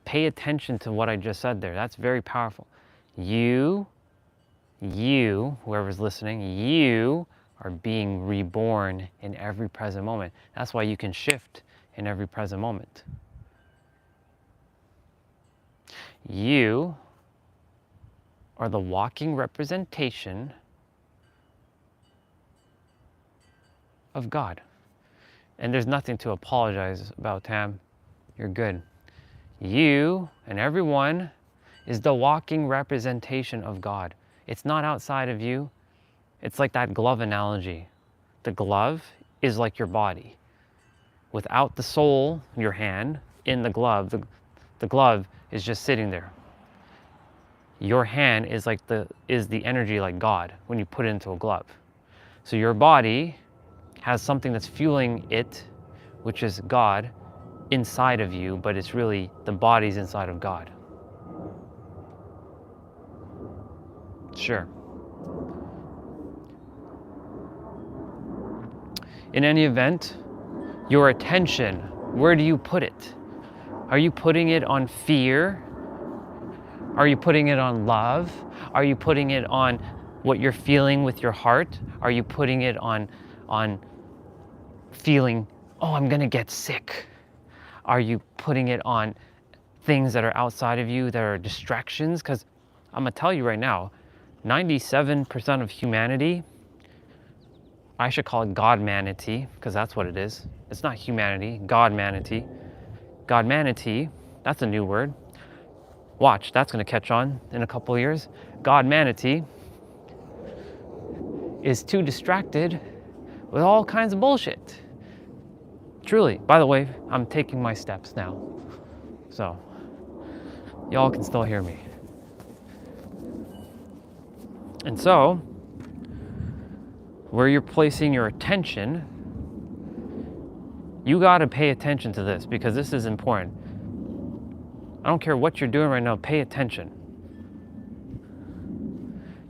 Pay attention to what I just said there. That's very powerful. You, whoever's listening, you are being reborn in every present moment. That's why you can shift in every present moment. You are the walking representation of God. And there's nothing to apologize about, Tam. You're good. You and everyone is the walking representation of God. It's not outside of you. It's like that glove analogy. The glove is like your body. Without the soul, your hand, in the glove, the glove is just sitting there. Your hand is the energy like God when you put it into a glove. So your body has something that's fueling it, which is God, inside of you, but it's really the body's inside of God. Sure. In any event, your attention, where do you put it? Are you putting it on fear? Are you putting it on love? Are you putting it on what you're feeling with your heart? Are you putting it on feeling, oh, I'm gonna get sick? Are you putting it on things that are outside of you that are distractions? Because I'm gonna tell you right now, 97% of humanity, I should call it God-manity, because that's what it is. It's not humanity, God-manity. God-manity, that's a new word. Watch, that's gonna catch on in a couple of years. God-manity is too distracted with all kinds of bullshit. Truly, by the way, I'm taking my steps now. So, y'all can still hear me. And so, where you're placing your attention, you gotta pay attention to this because this is important. I don't care what you're doing right now, pay attention.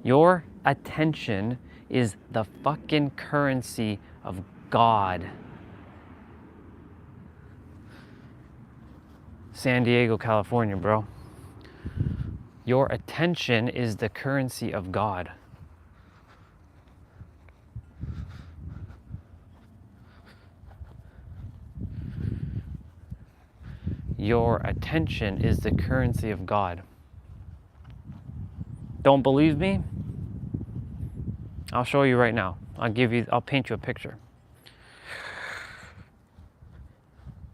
Your attention is the fucking currency of God. San Diego, California, bro. Your attention is the currency of God. Your attention is the currency of God. Don't believe me? I'll show you right now. I'll paint you a picture.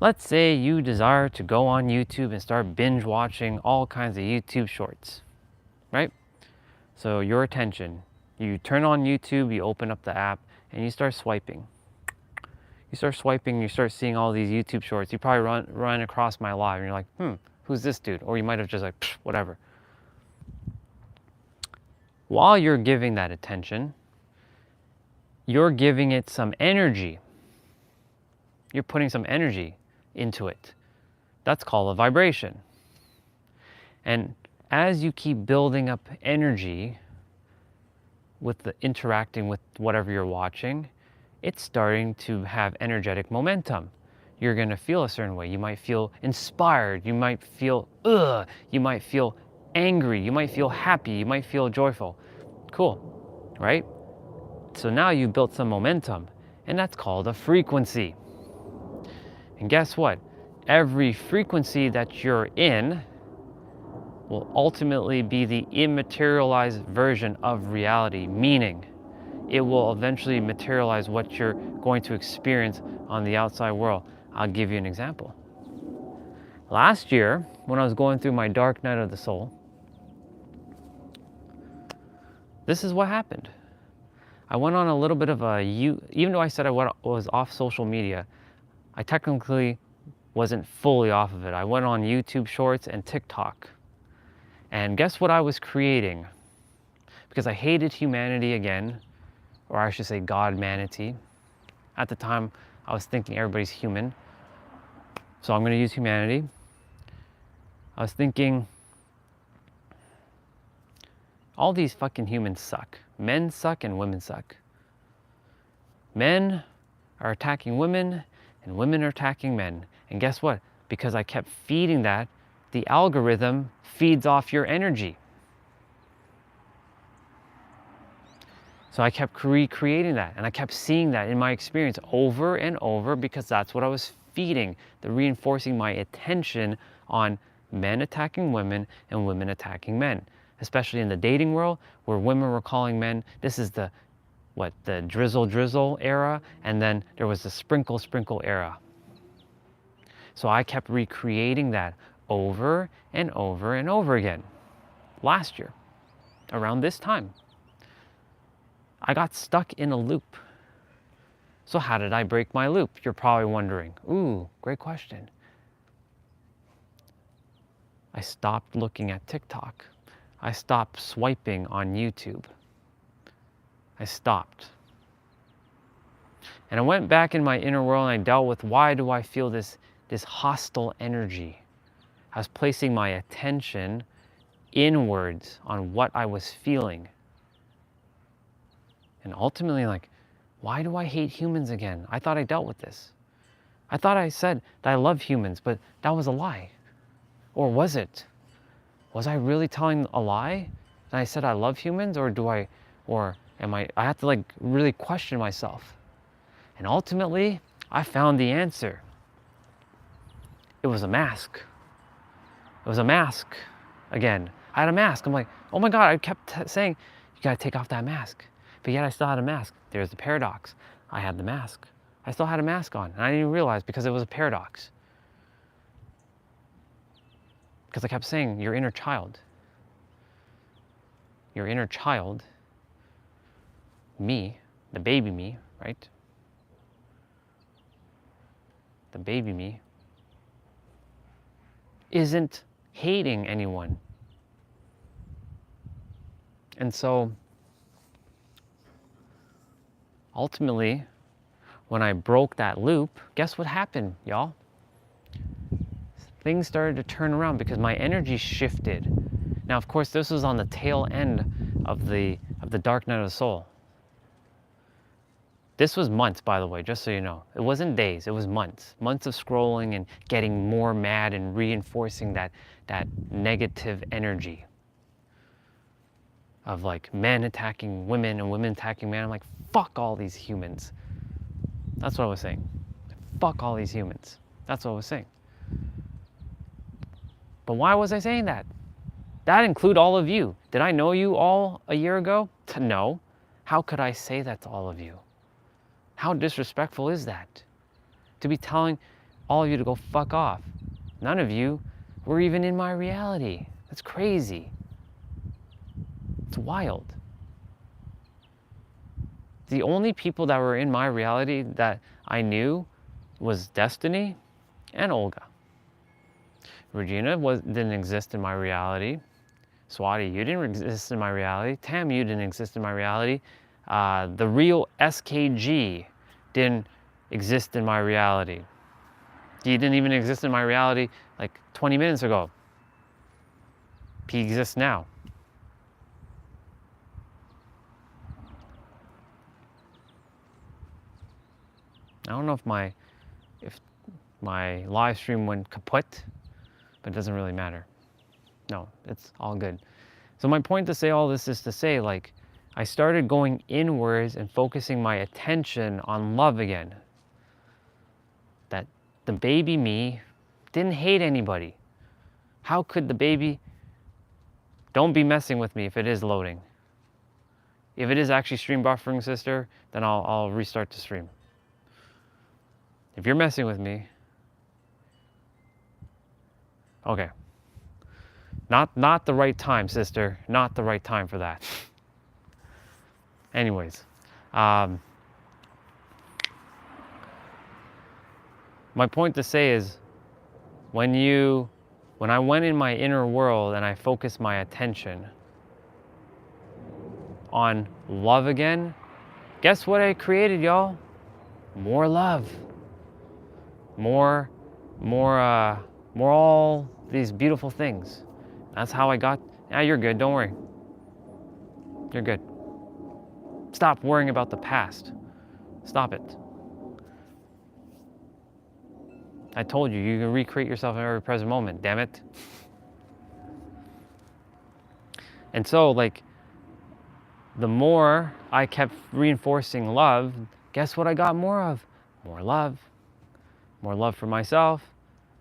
Let's say you desire to go on YouTube and start binge watching all kinds of YouTube shorts, right? So your attention, you turn on YouTube, you open up the app, and you start swiping. You start swiping, you start seeing all these YouTube shorts. You probably run across my live, and you're like, who's this dude? Or you might have just like, whatever. While you're giving that attention, you're giving it some energy. You're putting some energy into it. That's called a vibration. And as you keep building up energy with the interacting with whatever you're watching, it's starting to have energetic momentum. You're gonna feel a certain way. You might feel inspired. You might feel you might feel angry. You might feel happy. You might feel joyful. Cool, right? So now you've built some momentum, and that's called a frequency. And guess what? Every frequency that you're in will ultimately be the immaterialized version of reality, meaning it will eventually materialize what you're going to experience on the outside world. I'll give you an example. Last year, when I was going through my dark night of the soul, this is what happened. I went on a little bit of even though I said I was off social media, I technically wasn't fully off of it. I went on YouTube Shorts and TikTok. And guess what I was creating? Because I hated humanity again, or I should say God-manity. At the time, I was thinking everybody's human. So I'm gonna use humanity. I was thinking, all these fucking humans suck. Men suck and women suck. Men are attacking women and women are attacking men. And guess what? Because I kept feeding that, the algorithm feeds off your energy. So I kept recreating that, and I kept seeing that in my experience over and over because that's what I was feeding, reinforcing my attention on men attacking women and women attacking men. Especially in the dating world where women were calling men, this is the drizzle era, and then there was the sprinkle era. So I kept recreating that over and over and over again. Last year, around this time, I got stuck in a loop. So how did I break my loop? You're probably wondering. Ooh, great question. I stopped looking at TikTok. I stopped swiping on YouTube. I stopped. And I went back in my inner world and I dealt with, why do I feel this hostile energy? I was placing my attention inwards on what I was feeling. And ultimately, like, why do I hate humans again? I thought I dealt with this. I thought I said that I love humans, but that was a lie. Or was it? Was I really telling a lie? That I said I love humans, or am I have to like really question myself. And ultimately, I found the answer. It was a mask. It was a mask. Again, I had a mask. I'm like, oh my God, I kept saying, you gotta take off that mask. But yet I still had a mask. There's the paradox. I had the mask. I still had a mask on, and I didn't even realize because it was a paradox. Because I kept saying, your inner child, me, the baby me, right? the baby me, isn't hating anyone. And so ultimately, when I broke that loop, guess what happened, y'all? Things started to turn around because my energy shifted. Now, of course, this was on the tail end of the dark night of the soul. This was months, by the way, just so you know. It wasn't days, it was months. Months of scrolling and getting more mad and reinforcing that negative energy of like men attacking women and women attacking men. I'm like, fuck all these humans. That's what I was saying. Fuck all these humans. That's what I was saying. But why was I saying that? That include all of you. Did I know you all a year ago? No. How could I say that to all of you? How disrespectful is that? To be telling all of you to go fuck off. None of you were even in my reality. That's crazy. It's wild. The only people that were in my reality that I knew was Destiny and Olga. Regina didn't exist in my reality. Swati, you didn't exist in my reality. Tam, you didn't exist in my reality. The real SKG didn't exist in my reality. He didn't even exist in my reality like 20 minutes ago. He exists now. I don't know if my live stream went kaput, but it doesn't really matter. No, it's all good. So my point to say all this is to say, like, I started going inwards and focusing my attention on love again. That the baby me didn't hate anybody. How could the baby... Don't be messing with me if it is loading. If it is actually stream buffering, sister, then I'll restart the stream. If you're messing with me... Okay. Not the right time, sister. Not the right time for that. Anyways. My point to say is, when I went in my inner world and I focused my attention on love again, guess what I created, y'all? More love. More all these beautiful things. That's how I got... you're good, don't worry. You're good. Stop worrying about the past. Stop it. I told you, you can recreate yourself in every present moment, damn it. And so, like, the more I kept reinforcing love, guess what I got more of? More love. More love for myself,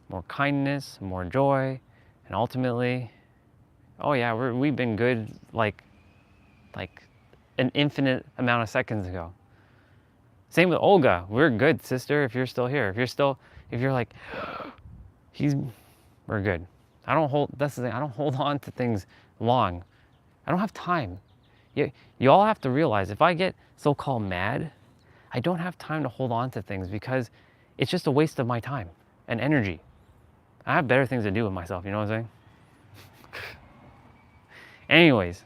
more kindness, more joy, and ultimately, oh yeah, we've been good like an infinite amount of seconds ago. Same with Olga. We're good, sister, if you're still here. If you're like, we're good. That's the thing, I don't hold on to things long. I don't have time. You all have to realize, if I get so-called mad, I don't have time to hold on to things because it's just a waste of my time and energy. I have better things to do with myself, you know what I'm saying? Anyways.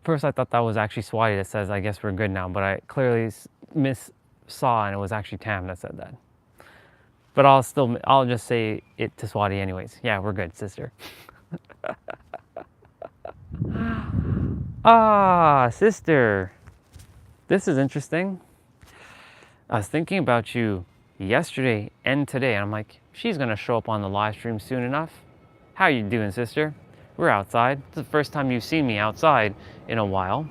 First I thought that was actually Swati that says, I guess we're good now, but I clearly saw and it was actually Tam that said that. But I'll just say it to Swati anyways. Yeah, we're good, sister. Sister. This is interesting. I was thinking about you yesterday and today, and I'm like, she's gonna show up on the live stream soon enough. How you doing, sister? We're outside. It's the first time you've seen me outside in a while.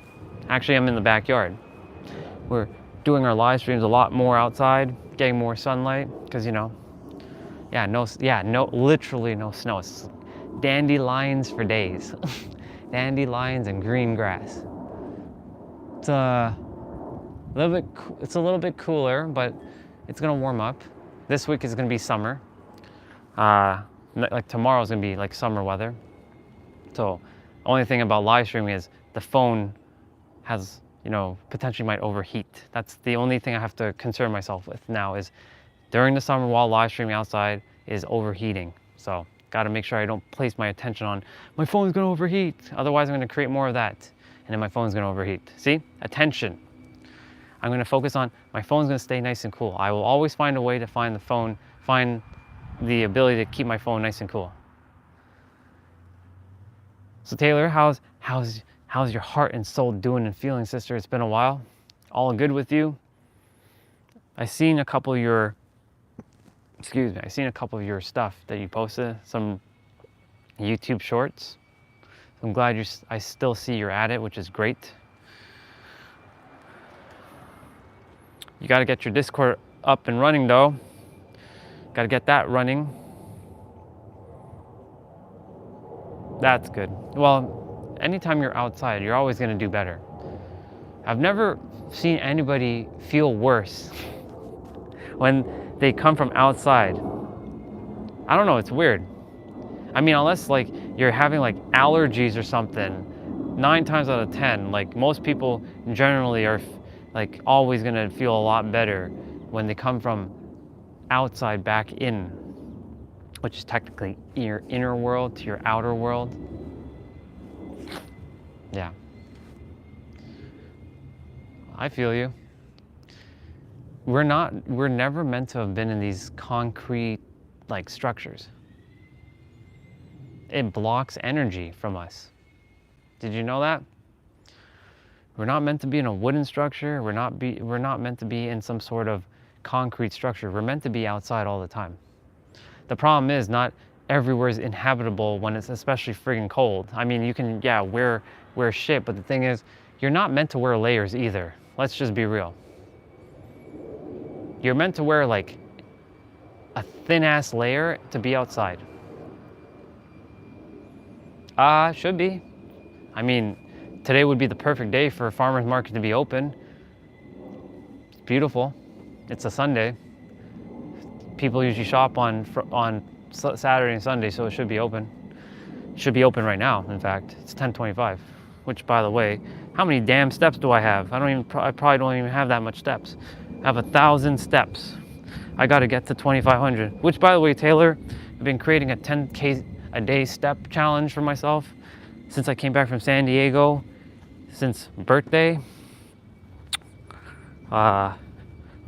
Actually, I'm in the backyard. We're doing our live streams a lot more outside, getting more sunlight, because literally no snow. It's dandelions for days. Dandelions and green grass. It's a little bit cooler, but it's gonna warm up. This week is gonna be summer. Like tomorrow's gonna be like summer weather. So only thing about live streaming is the phone has potentially might overheat. That's the only thing I have to concern myself with now is during the summer while live streaming outside is overheating. So got to make sure I don't place my attention on my phone's going to overheat. Otherwise, I'm going to create more of that. And then my phone's going to overheat. See? Attention. I'm going to focus on my phone's going to stay nice and cool. I will always find a way to find the ability to keep my phone nice and cool. So Taylor, how's your heart and soul doing and feeling, sister? It's been a while. All good with you? I seen a couple of your stuff that you posted, some YouTube shorts. I'm glad I still see you're at it, which is great. You got to get your Discord up and running though. Got to get that running. That's good. Well, anytime you're outside, you're always going to do better. I've never seen anybody feel worse when they come from outside. I don't know, it's weird. I mean, unless like you're having like allergies or something, 9 times out of 10, like most people generally are like always gonna feel a lot better when they come from outside back in, which is technically your inner world to your outer world. Yeah. I feel you. We're never meant to have been in these concrete like structures. It blocks energy from us. Did you know that? We're not meant to be in a wooden structure. We're not meant to be in some sort of concrete structure. We're meant to be outside all the time. The problem is not everywhere is inhabitable when it's especially friggin' cold. I mean, you can, yeah, wear shit, but the thing is, you're not meant to wear layers either. Let's just be real. You're meant to wear like a thin ass layer to be outside. Should be. I mean, today would be the perfect day for a farmer's market to be open. It's beautiful. It's a Sunday. People usually shop on Saturday and Sunday, so it should be open. It should be open right now, in fact. It's 10:25, which, by the way, how many damn steps do I have? I probably don't even have that much steps. I have 1,000 steps. I got to get to 2,500, which, by the way, Taylor, I've been creating a 10K a day step challenge for myself since I came back from San Diego, since birthday. We're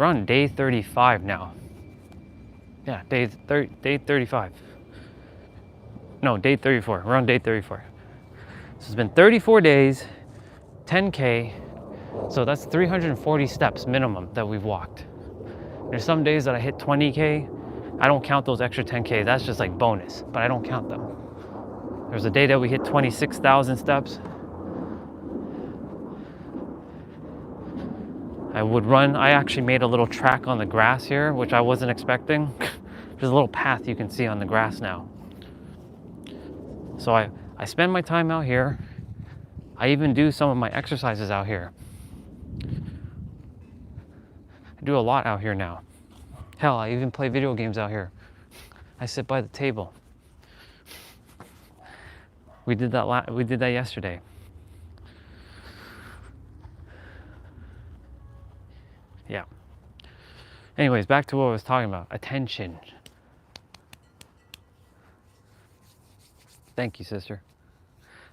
on day 35 now. Yeah, day 35. No, day 34. We're on day 34. So it's been 34 days, 10K. So that's 340 steps minimum that we've walked. There's some days that I hit 20K. I don't count those extra 10K. That's just like bonus, but I don't count them. There was a day that we hit 26,000 steps. I actually made a little track on the grass here, which I wasn't expecting. There's a little path you can see on the grass now. So I spend my time out here. I even do some of my exercises out here. I do a lot out here now. Hell, I even play video games out here. I sit by the table. We did that yesterday. Yeah. Anyways, back to what I was talking about. Attention. Thank you, sister.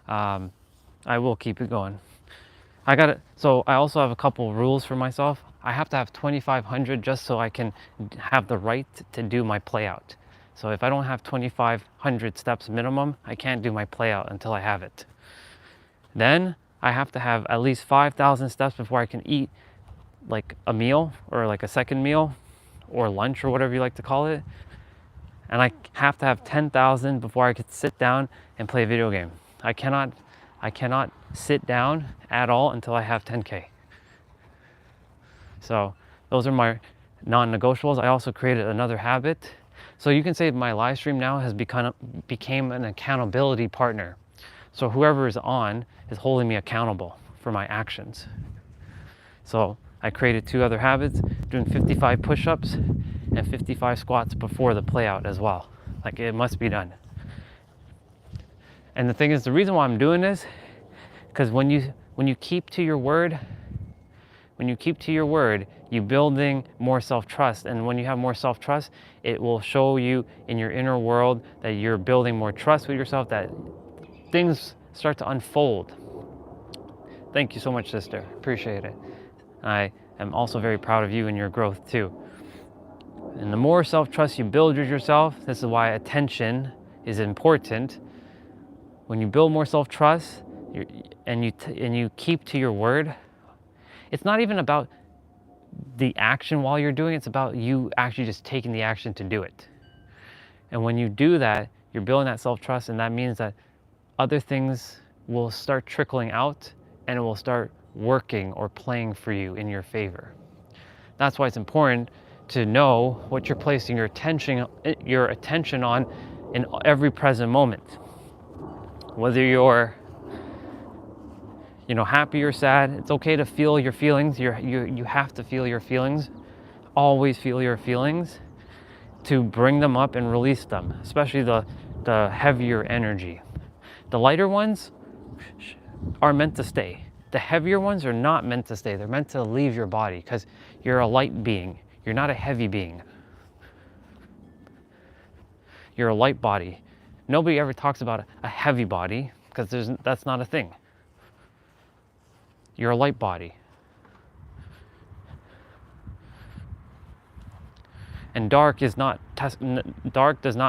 I will keep it going. So I also have a couple rules for myself. I have to have 2,500 just so I can have the right to do my play out. So if I don't have 2,500 steps minimum, I can't do my play out until I have it. Then I have to have at least 5,000 steps before I can eat like a meal or like a second meal or lunch or whatever you like to call it. And I have to have 10,000 before I could sit down and play a video game. I cannot sit down at all until I have 10K. So those are my non-negotiables. I also created another habit. So you can say my live stream now has became an accountability partner. So whoever is on is holding me accountable for my actions. So I created 2 other habits, doing 55 push-ups and 55 squats before the play out as well. Like, it must be done. And the thing is, the reason why I'm doing this, because when you keep to your word, When you keep to your word, you're building more self-trust. And when you have more self-trust, it will show you in your inner world that you're building more trust with yourself, that things start to unfold. Thank you so much, sister. Appreciate it. I am also very proud of you and your growth too. And the more self-trust you build with yourself, this is why attention is important. When you build more self-trust and you keep to your word, it's not even about the action while you're doing it, it's about you actually just taking the action to do it. And when you do that, you're building that self-trust, and that means that other things will start trickling out and it will start working or playing for you in your favor. That's why it's important to know what you're placing your attention on in every present moment. Whether you're happy or sad, it's okay to feel your feelings. You have to feel your feelings. Always feel your feelings to bring them up and release them, especially the heavier energy. The lighter ones are meant to stay. The heavier ones are not meant to stay. They're meant to leave your body because you're a light being. You're not a heavy being. You're a light body. Nobody ever talks about a heavy body because that's not a thing. You're a light body. And dark does not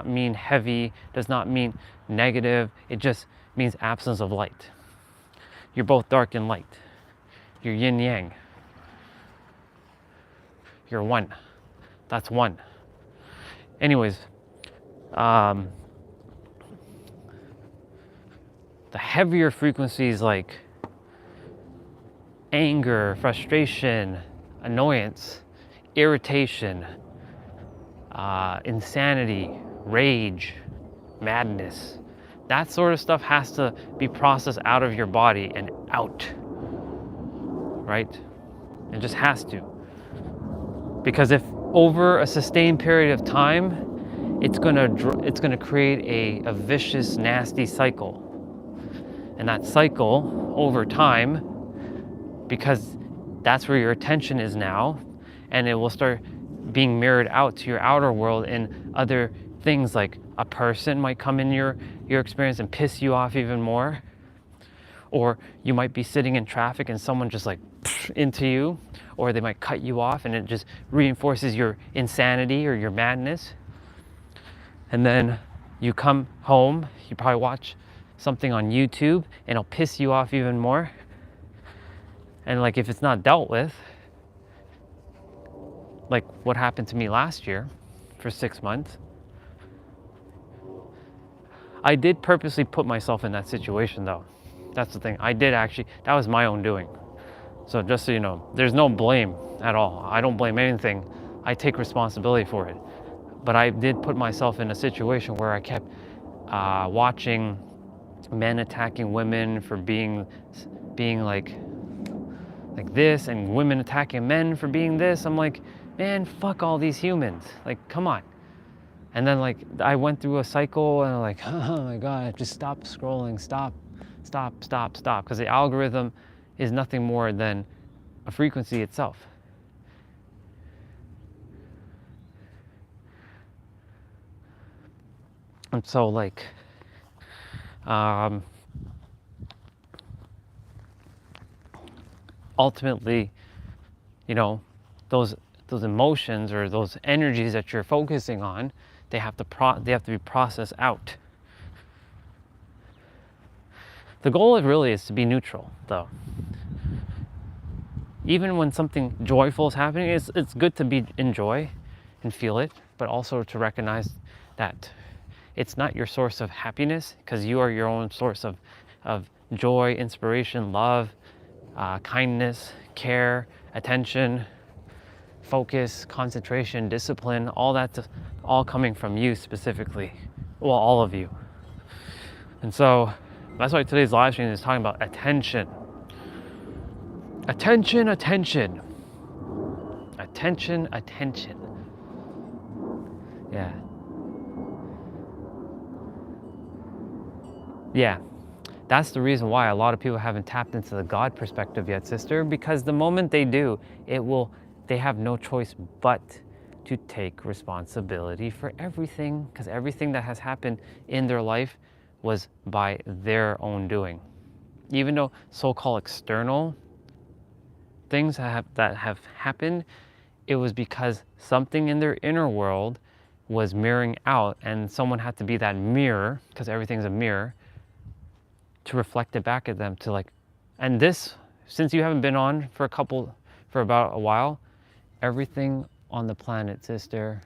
mean heavy, does not mean negative. It just means absence of light. You're both dark and light. You're yin yang. You're one. That's one. Anyways, the heavier frequencies like anger, frustration, annoyance, irritation, insanity, rage, madness, that sort of stuff has to be processed out of your body and out, right? It just has to. Because if over a sustained period of time, it's gonna create a vicious, nasty cycle. And that cycle over time, because that's where your attention is now, and it will start being mirrored out to your outer world in other things, like a person might come in your experience and piss you off even more, or you might be sitting in traffic and someone just like into you, or they might cut you off and it just reinforces your insanity or your madness. And then you come home, you probably watch something on YouTube and it'll piss you off even more. And like if it's not dealt with, like what happened to me last year for 6 months, I did purposely put myself in that situation though. That's the thing. I did actually, that was my own doing. So just so you know, there's no blame at all. I don't blame anything. I take responsibility for it. But I did put myself in a situation where I kept watching men attacking women for being like this, and women attacking men for being this. I'm like, man, fuck all these humans. Like, come on. And then like I went through a cycle and I'm like, oh my God, just stop scrolling, stop. Because the algorithm is nothing more than a frequency itself. And so like, ultimately, those emotions or those energies that you're focusing on, they have to be processed out. The goal really is to be neutral, though. Even when something joyful is happening, it's good to be in joy and feel it, but also to recognize that it's not your source of happiness, because you are your own source of joy, inspiration, love, kindness, care, attention, focus, concentration, discipline, all that's all coming from you specifically. Well, all of you. And so that's why today's live stream is talking about attention. Attention, attention. Attention, attention. Yeah. That's the reason why a lot of people haven't tapped into the God perspective yet, sister, because the moment they do, they have no choice but to take responsibility for everything, because everything that has happened in their life was by their own doing. Even though so-called external things that have happened, it was because something in their inner world was mirroring out, and someone had to be that mirror, because everything's a mirror, to reflect it back at them, to like, and this, since you haven't been on for about a while, everything on the planet, sister,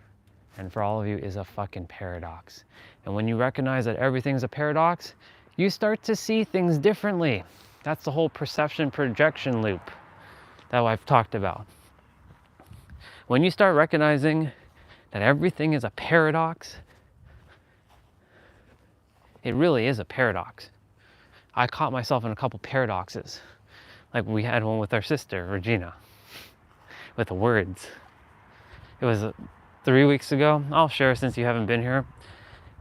and for all of you, is a fucking paradox. And when you recognize that everything's a paradox, you start to see things differently. That's the whole perception projection loop that I've talked about. When you start recognizing that everything is a paradox, it really is a paradox. I caught myself in a couple paradoxes. Like we had one with our sister, Regina, with the words. It was 3 weeks ago. I'll share since you haven't been here.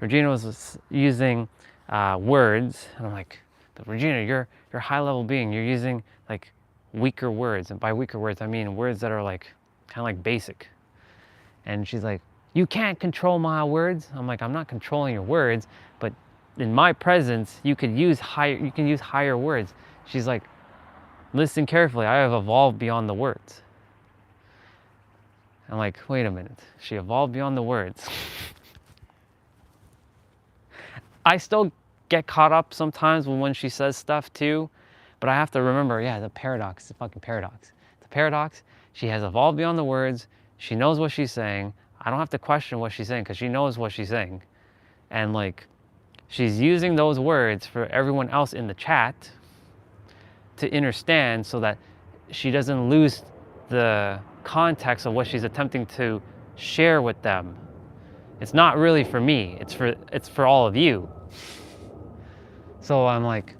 Regina was using words, and I'm like, but Regina, you're a high level being. You're using like weaker words. And by weaker words, I mean words that are like kind of like basic. And she's like, you can't control my words. I'm like, I'm not controlling your words, but in my presence, you can use higher words. She's like, listen carefully. I have evolved beyond the words. I'm like, wait a minute. She evolved beyond the words. I still get caught up sometimes when she says stuff too, but I have to remember, yeah, the paradox, it's a fucking paradox. The paradox, she has evolved beyond the words. She knows what she's saying. I don't have to question what she's saying because she knows what she's saying. And like, she's using those words for everyone else in the chat to understand so that she doesn't lose the context of what she's attempting to share with them. It's not really for me, it's for all of you. So I'm like,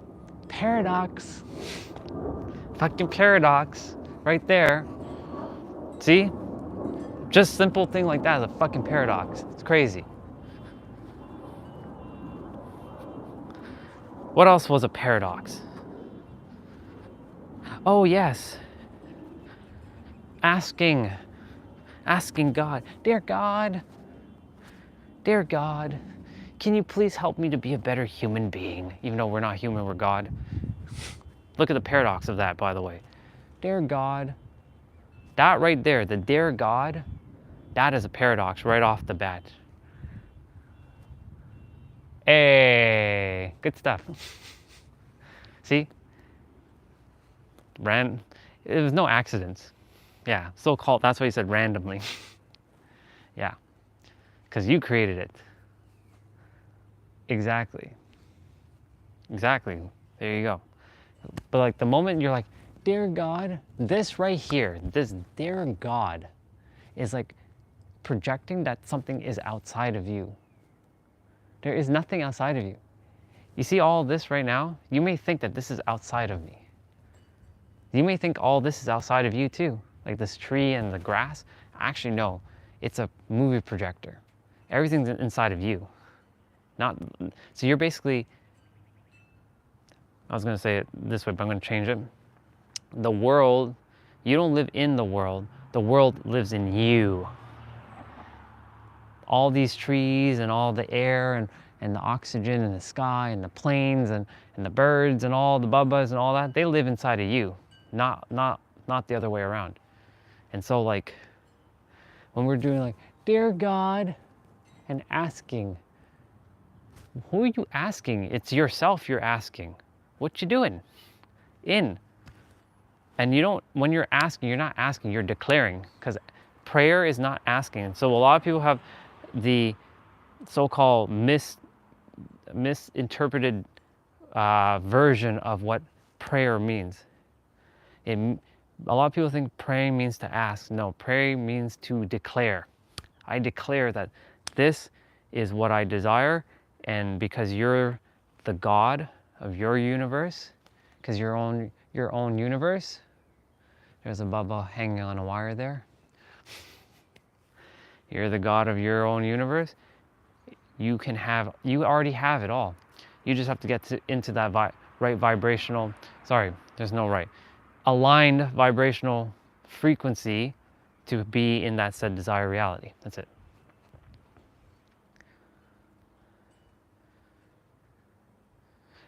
paradox. Fucking paradox right there. See? Just simple thing like that is a fucking paradox. It's crazy. What else was a paradox? Oh yes. Asking God, dear God, can you please help me to be a better human being? Even though we're not human, we're God. Look at the paradox of that, by the way. Dear God, that right there, the dear God, that is a paradox right off the bat. Hey, good stuff. See? It was no accidents. Yeah, so-called, that's why he said randomly. Yeah, because you created it. Exactly. Exactly, there you go. But like the moment you're like, dear God, this right here, this dear God is like projecting that something is outside of you. There is nothing outside of you. You see all this right now? You may think that this is outside of me. You may think all this is outside of you too, like this tree and the grass. Actually, no, it's a movie projector. Everything's inside of you. So you're basically, I was gonna say it this way, but I'm gonna change it. The world, you don't live in the world lives in you. All these trees and all the air and the oxygen and the sky and the planes and the birds and all the bubbas and all that, they live inside of you, not the other way around. And so like, when we're doing like, dear God, and asking, who are you asking? It's yourself you're asking. What you doing? And you don't, when you're asking, you're not asking, you're declaring, because prayer is not asking. So a lot of people have the so-called misinterpreted version of what prayer means. A lot of people think praying means to ask. No, praying means to declare. I declare that this is what I desire, and because you're the God of your universe, because your own universe, there's a bubble hanging on a wire there. You're the God of your own universe. You already have it all. You just have to get into that right vibrational, sorry, there's no right, aligned vibrational frequency to be in that said desired reality. That's it.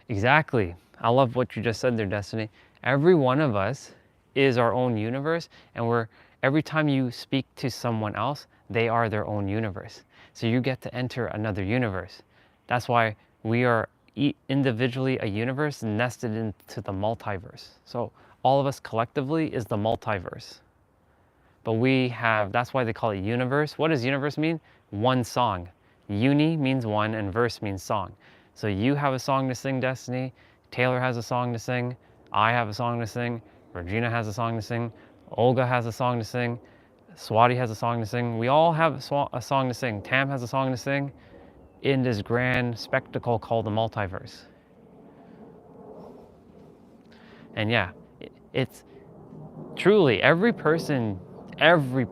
Exactly. I love what you just said there, Destiny. Every one of us is our own universe, and every time you speak to someone else, they are their own universe. So you get to enter another universe. That's why we are individually a universe nested into the multiverse. So all of us collectively is the multiverse. But that's why they call it universe. What does universe mean? One song. Uni means one and verse means song. So you have a song to sing, Destiny. Taylor has a song to sing. I have a song to sing. Regina has a song to sing. Olga has a song to sing. Swati has a song to sing. We all have a song to sing. Tam has a song to sing in this grand spectacle called the multiverse. And yeah, it's truly every person, every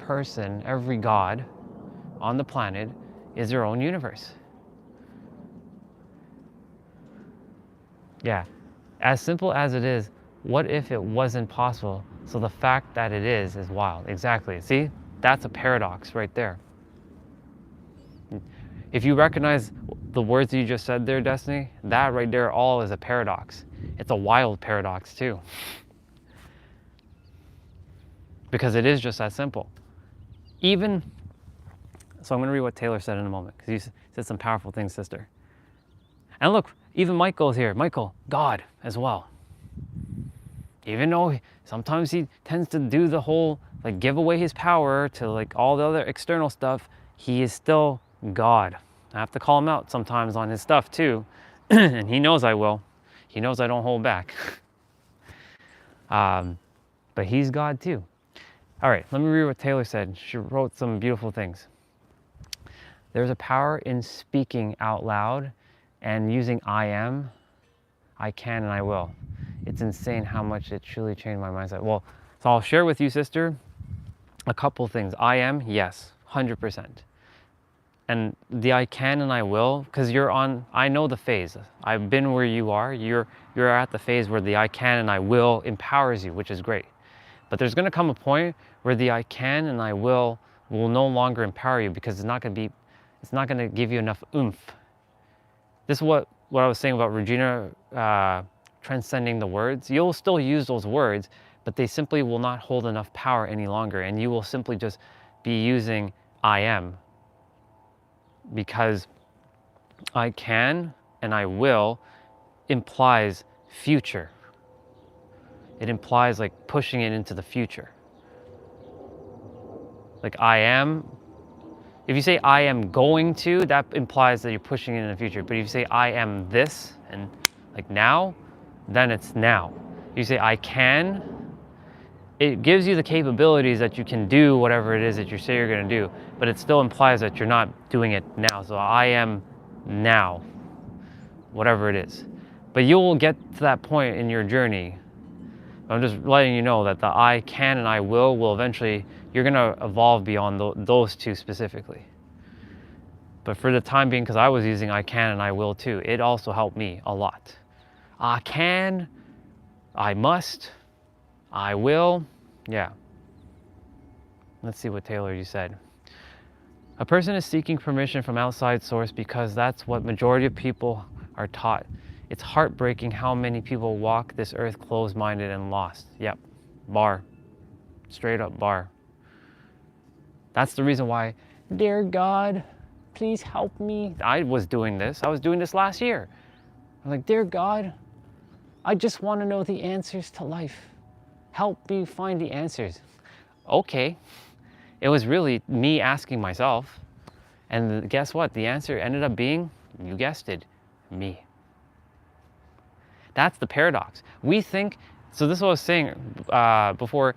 God on the planet is their own universe. Yeah, as simple as it is, what if it wasn't possible? So the fact that it is wild. Exactly. See, that's a paradox right there. If you recognize the words you just said there, Destiny, that right there all is a paradox. It's a wild paradox too. Because it is just that simple. So I'm going to read what Taylor said in a moment, because you said some powerful things, sister. And look, even Michael's here. Michael, God as well. Even though sometimes he tends to do the whole, like, give away his power to like all the other external stuff, he is still God. I have to call him out sometimes on his stuff too. And he knows I will. He knows I don't hold back. But he's God too. All right, let me read what Taylor said. She wrote some beautiful things. There's a power in speaking out loud and using I am, I can, and I will. It's insane how much it truly changed my mindset. Well, so I'll share with you, sister, a couple things. I am, yes, 100%. And the I can and I will, because I know the phase. I've been where you are. You're at the phase where the I can and I will empowers you, which is great. But there's gonna come a point where the I can and I will no longer empower you, because it's not gonna give you enough oomph. This is what I was saying about Regina transcending the words. You'll still use those words, but they simply will not hold enough power any longer, and you will simply just be using I am. Because I can and I will implies future. It implies like pushing it into the future. Like I am, if you say I am going to, that implies that you're pushing it in the future. But if you say I am this and like now, then it's now. If you say I can, it gives you the capabilities that you can do whatever it is that you say you're gonna do, but it still implies that you're not doing it now. So I am now, whatever it is. But you will get to that point in your journey. I'm just letting you know that the I can and I will eventually, you're gonna evolve beyond those two specifically. But for the time being, because I was using I can and I will too, it also helped me a lot. I can, I must, I will, yeah. Let's see what Taylor, you said. A person is seeking permission from outside source because that's what majority of people are taught. It's heartbreaking how many people walk this earth closed-minded and lost. Yep, bar, straight up bar. That's the reason why, dear God, please help me. I was doing this last year. I'm like, dear God, I just want to know the answers to life. Help me find the answers. Okay, it was really me asking myself. And guess what? The answer ended up being, you guessed it, me. That's the paradox. We think, so this is what I was saying before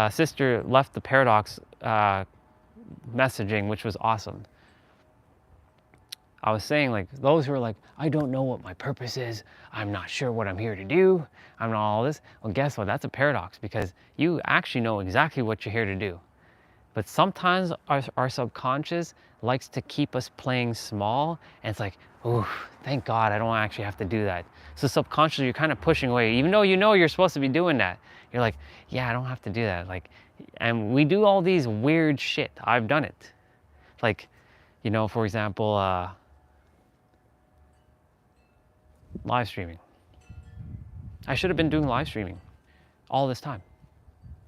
sister left the paradox messaging, which was awesome. I was saying, like, those who are like, I don't know what my purpose is, I'm not sure what I'm here to do, I'm not all this. Well, guess what? That's a paradox, because you actually know exactly what you're here to do. But sometimes our subconscious likes to keep us playing small, and it's like, oh, thank God I don't actually have to do that. So subconsciously you're kind of pushing away, even though you know you're supposed to be doing that. You're like, yeah, I don't have to do that. Like, and we do all these weird shit. I've done it. Like, you know, for example, live streaming. I should have been doing live streaming all this time.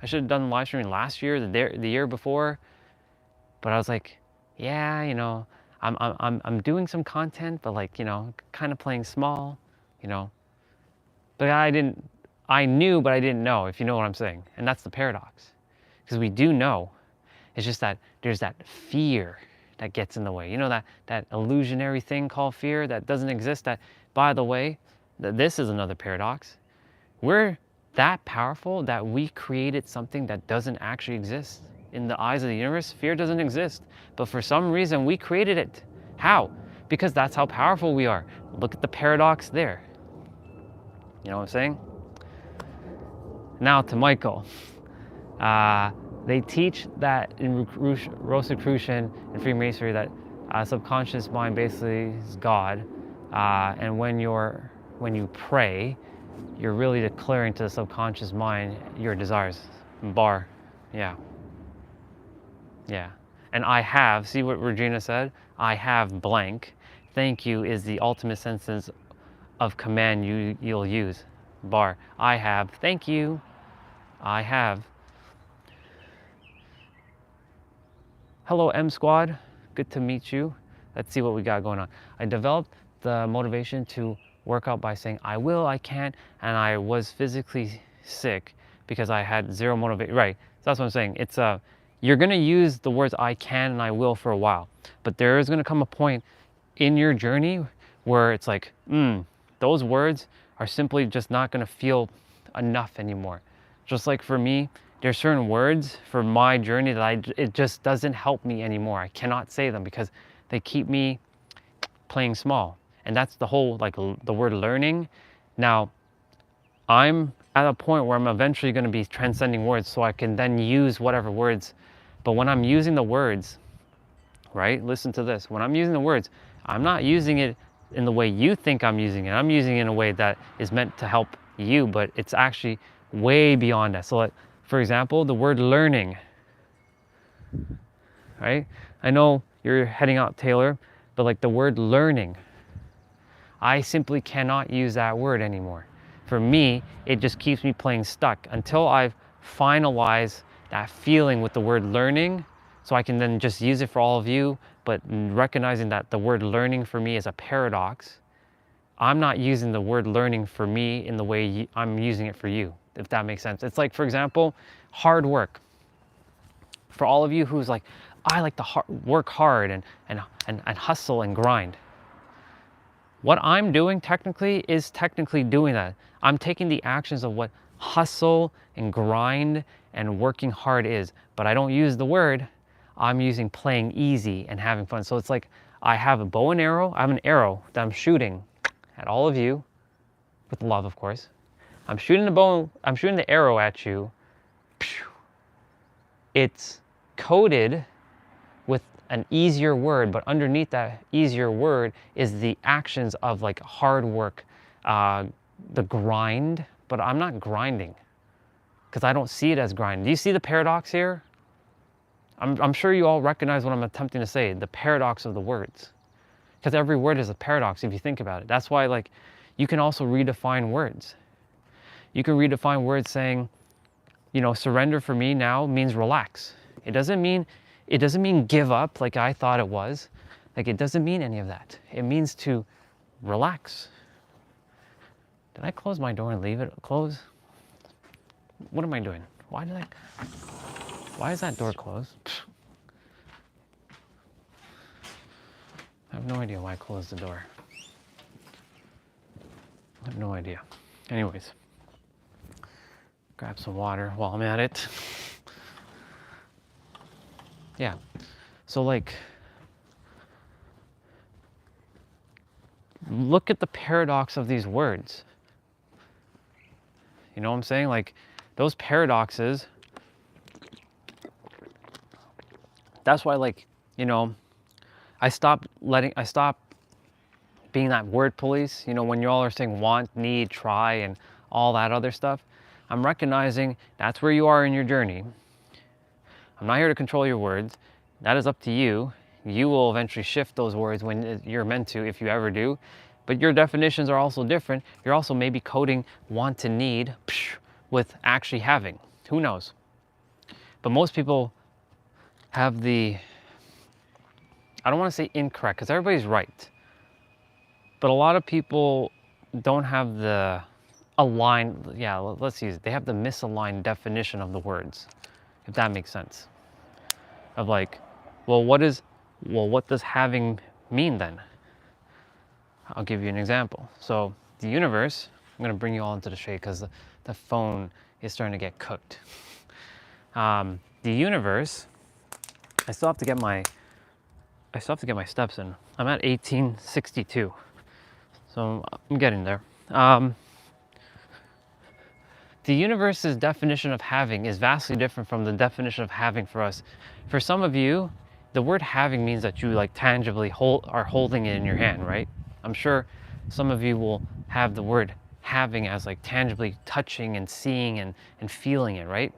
I should have done live streaming last year, the year before. But I was like, yeah, you know, I'm doing some content, but like, you know, kind of playing small, you know. But I knew, but I didn't know, if you know what I'm saying. And that's the paradox. Because we do know. It's just that there's that fear that gets in the way. You know, that illusionary thing called fear that doesn't exist. That, by the way, this is another paradox. We're that powerful that we created something that doesn't actually exist. In the eyes of the universe, fear doesn't exist. But for some reason, we created it. How? Because that's how powerful we are. Look at the paradox there. You know what I'm saying? Now to Michael. They teach that in Rosicrucian and Freemasonry that subconscious mind basically is God. And when you pray, you're really declaring to the subconscious mind your desires. Bar. Yeah. Yeah. And I have, see what Regina said? I have blank. Thank you is the ultimate sentence of command you'll use. Bar. I have. Thank you. I have. Hello, M Squad. Good to meet you. Let's see what we got going on. I developed the motivation to work out by saying, I will, I can, and I was physically sick because I had zero motivation. Right, so that's what I'm saying. It's you're gonna use the words I can and I will for a while, but there is gonna come a point in your journey where it's like, those words are simply just not gonna feel enough anymore. Just like for me, there's certain words for my journey that it just doesn't help me anymore. I cannot say them because they keep me playing small. And that's the whole, like the word learning. Now, I'm at a point where I'm eventually going to be transcending words so I can then use whatever words. But when I'm using the words, right? Listen to this. When I'm using the words, I'm not using it in the way you think I'm using it. I'm using it in a way that is meant to help you, but it's actually way beyond that. So like, for example, the word learning, right? I know you're heading out, Taylor, but like the word learning, I simply cannot use that word anymore. For me, it just keeps me playing stuck until I've finalized that feeling with the word learning, so I can then just use it for all of you, but recognizing that the word learning for me is a paradox. I'm not using the word learning for me in the way I'm using it for you, if that makes sense. It's like, for example, hard work. For all of you who's like, I like to work hard and hustle and grind. What I'm doing technically is technically doing that. I'm taking the actions of what hustle and grind and working hard is, but I don't use the word. I'm using playing easy and having fun. So it's like I have a bow and arrow. I have an arrow that I'm shooting at all of you with love, of course. I'm shooting the arrow at you. It's coded with an easier word, but underneath that easier word is the actions of like hard work, the grind, but I'm not grinding because I don't see it as grind. Do you see the paradox here? I'm sure you all recognize what I'm attempting to say, the paradox of the words, because every word is a paradox if you think about it. That's why like you can also redefine words. You can redefine words saying, you know, surrender for me now means relax. It doesn't mean give up like I thought it was. Like it doesn't mean any of that. It means to relax. Did I close my door and leave it closed? What am I doing? Why is that door closed? I have no idea why I closed the door. I have no idea. Anyways, grab some water while I'm at it. Yeah, so like, look at the paradox of these words. You know what I'm saying? Like, those paradoxes That's why, like, you know, I stopped being that word police. You know, when you all are saying want, need, try, and all that other stuff, I'm recognizing that's where you are in your journey. I'm not here to control your words. That is up to you. You will eventually shift those words when you're meant to, if you ever do. But your definitions are also different. You're also maybe coding want to need with actually having. Who knows? But most people have the, I don't want to say incorrect, because everybody's right. But a lot of people don't have the aligned, yeah, let's use it. They have the misaligned definition of the words, if that makes sense. Of like, well, what does having mean then? I'll give you an example. So the universe, I'm gonna bring you all into the shade because the phone is starting to get cooked. The universe, I still have to get my steps in. I'm at 1862, so I'm getting there. The universe's definition of having is vastly different from the definition of having for us. For some of you, the word having means that you like tangibly are holding it in your hand, right? I'm sure some of you will have the word having as like tangibly touching and seeing and feeling it, right?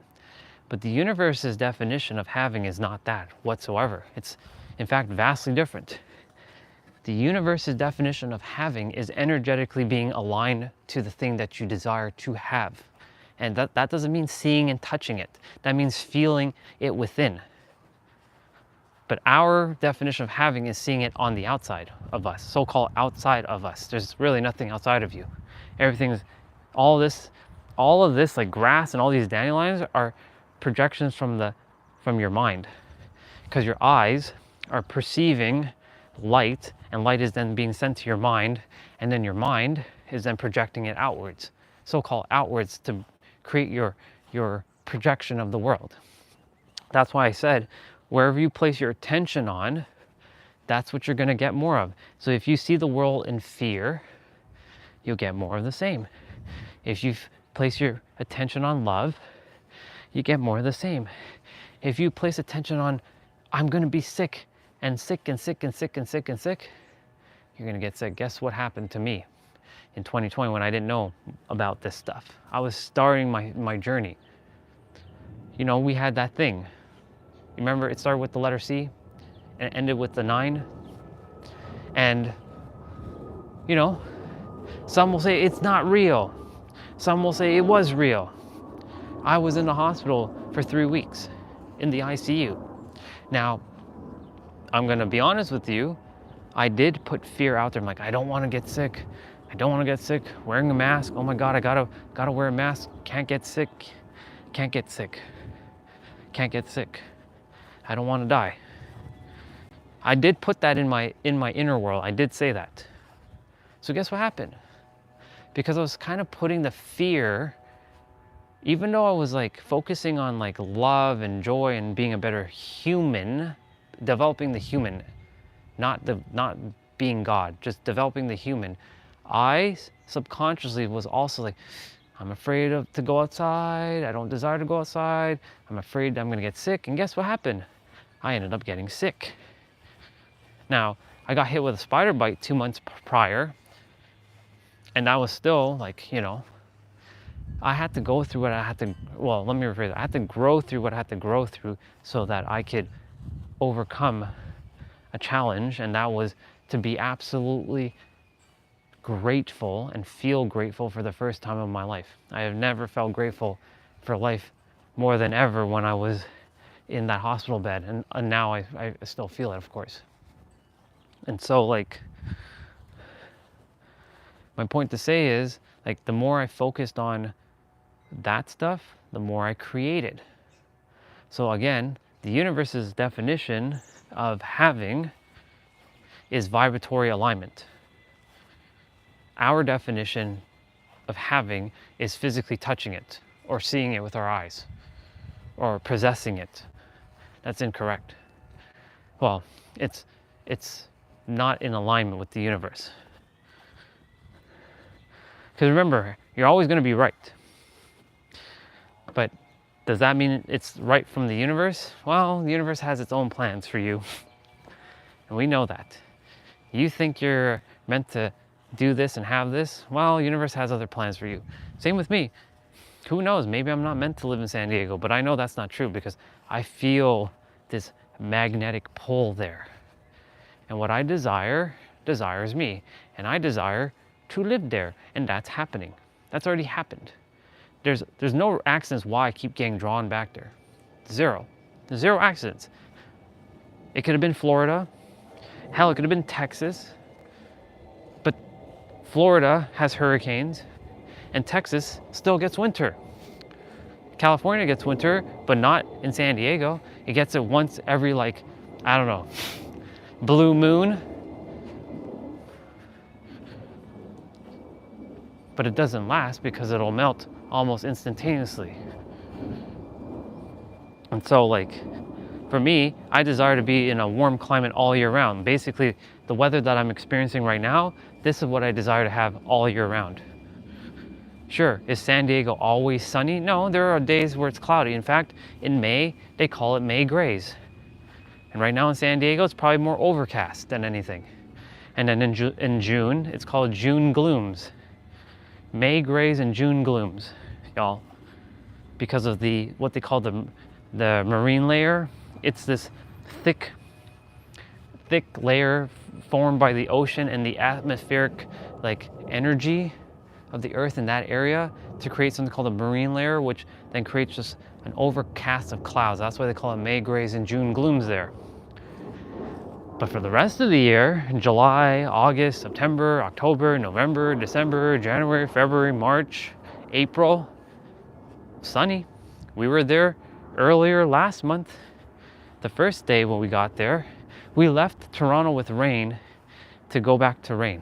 But the universe's definition of having is not that whatsoever. It's in fact vastly different. The universe's definition of having is energetically being aligned to the thing that you desire to have. And that doesn't mean seeing and touching it. That means feeling it within. But our definition of having is seeing it on the outside of us, so-called outside of us. There's really nothing outside of you. Everything's, all of this like grass and all these dandelions are projections from your mind. Because your eyes are perceiving light, and light is then being sent to your mind, and then your mind is then projecting it outwards, so-called outwards, to create your projection of the world. That's why I said, wherever you place your attention on, that's what you're going to get more of. So if you see the world in fear, you'll get more of the same. If you place your attention on love, you get more of the same. If you place attention on, I'm going to be sick and sick and sick and sick and sick and sick, you're going to get sick. Guess what happened to me in 2020 when I didn't know about this stuff? I was starting my journey. You know, we had that thing. You remember it started with the letter C and ended with the 9. And, you know, some will say it's not real. Some will say it was real. I was in the hospital for 3 weeks in the ICU. Now, I'm gonna be honest with you, I did put fear out there. I'm like, I don't wanna get sick. I don't wanna get sick. Wearing a mask, oh my God, I gotta wear a mask. Can't get sick, can't get sick, can't get sick. I don't wanna die. I did put that in my inner world. I did say that. So guess what happened? Because I was kind of putting the fear, even though I was like focusing on like love and joy and being a better human, developing the human, not being God, just developing the human, I subconsciously was also like, I'm afraid to go outside. I don't desire to go outside. I'm afraid I'm gonna get sick. And guess what happened? I ended up getting sick. Now, I got hit with a spider bite 2 months prior, and that was still like, you know, I had to go through what I had to, well, let me rephrase it. I had to grow through what I had to grow through so that I could overcome a challenge, and that was to be absolutely grateful and feel grateful for the first time in my life. I have never felt grateful for life more than ever when I was in that hospital bed, and now I still feel it, of course. And so, like, my point to say is, like, the more I focused on that stuff, the more I created. So again, the universe's definition of having is vibratory alignment. Our definition of having is physically touching it or seeing it with our eyes or possessing it. That's incorrect. Well, it's not in alignment with the universe. Because remember, you're always going to be right. But Does that mean it's right from the universe? Well, the universe has its own plans for you. And we know that. You think you're meant to do this and have this? Well, the universe has other plans for you. Same with me. Who knows? Maybe I'm not meant to live in San Diego, but I know that's not true because I feel this magnetic pull there. And what I desire desires me. And I desire to live there. And that's happening. That's already happened. There's no accidents why I keep getting drawn back there. Zero. Zero accidents. It could have been Florida. Hell, it could have been Texas. But Florida has hurricanes and Texas still gets winter. California gets winter, but not in San Diego. It gets it once every, like, I don't know, blue moon. But it doesn't last because it'll melt almost instantaneously. And so, like, for me, I desire to be in a warm climate all year round. Basically, the weather that I'm experiencing right now, this is what I desire to have all year round. Sure, is San Diego always sunny? No, there are days where it's cloudy. In fact, in May, they call it May grays. And right now in San Diego, it's probably more overcast than anything. And then in June, it's called June glooms. May grays and June glooms, y'all. Because of what they call the marine layer. It's this thick layer formed by the ocean and the atmospheric, like, energy of the earth in that area to create something called a marine layer, which then creates just an overcast of clouds. That's why they call it May grays and June glooms there. But for the rest of the year, in July, August, September, October, November, December, January, February, March, April, sunny. We were there earlier last month. The first day when we got there, we left Toronto with rain to go back to rain.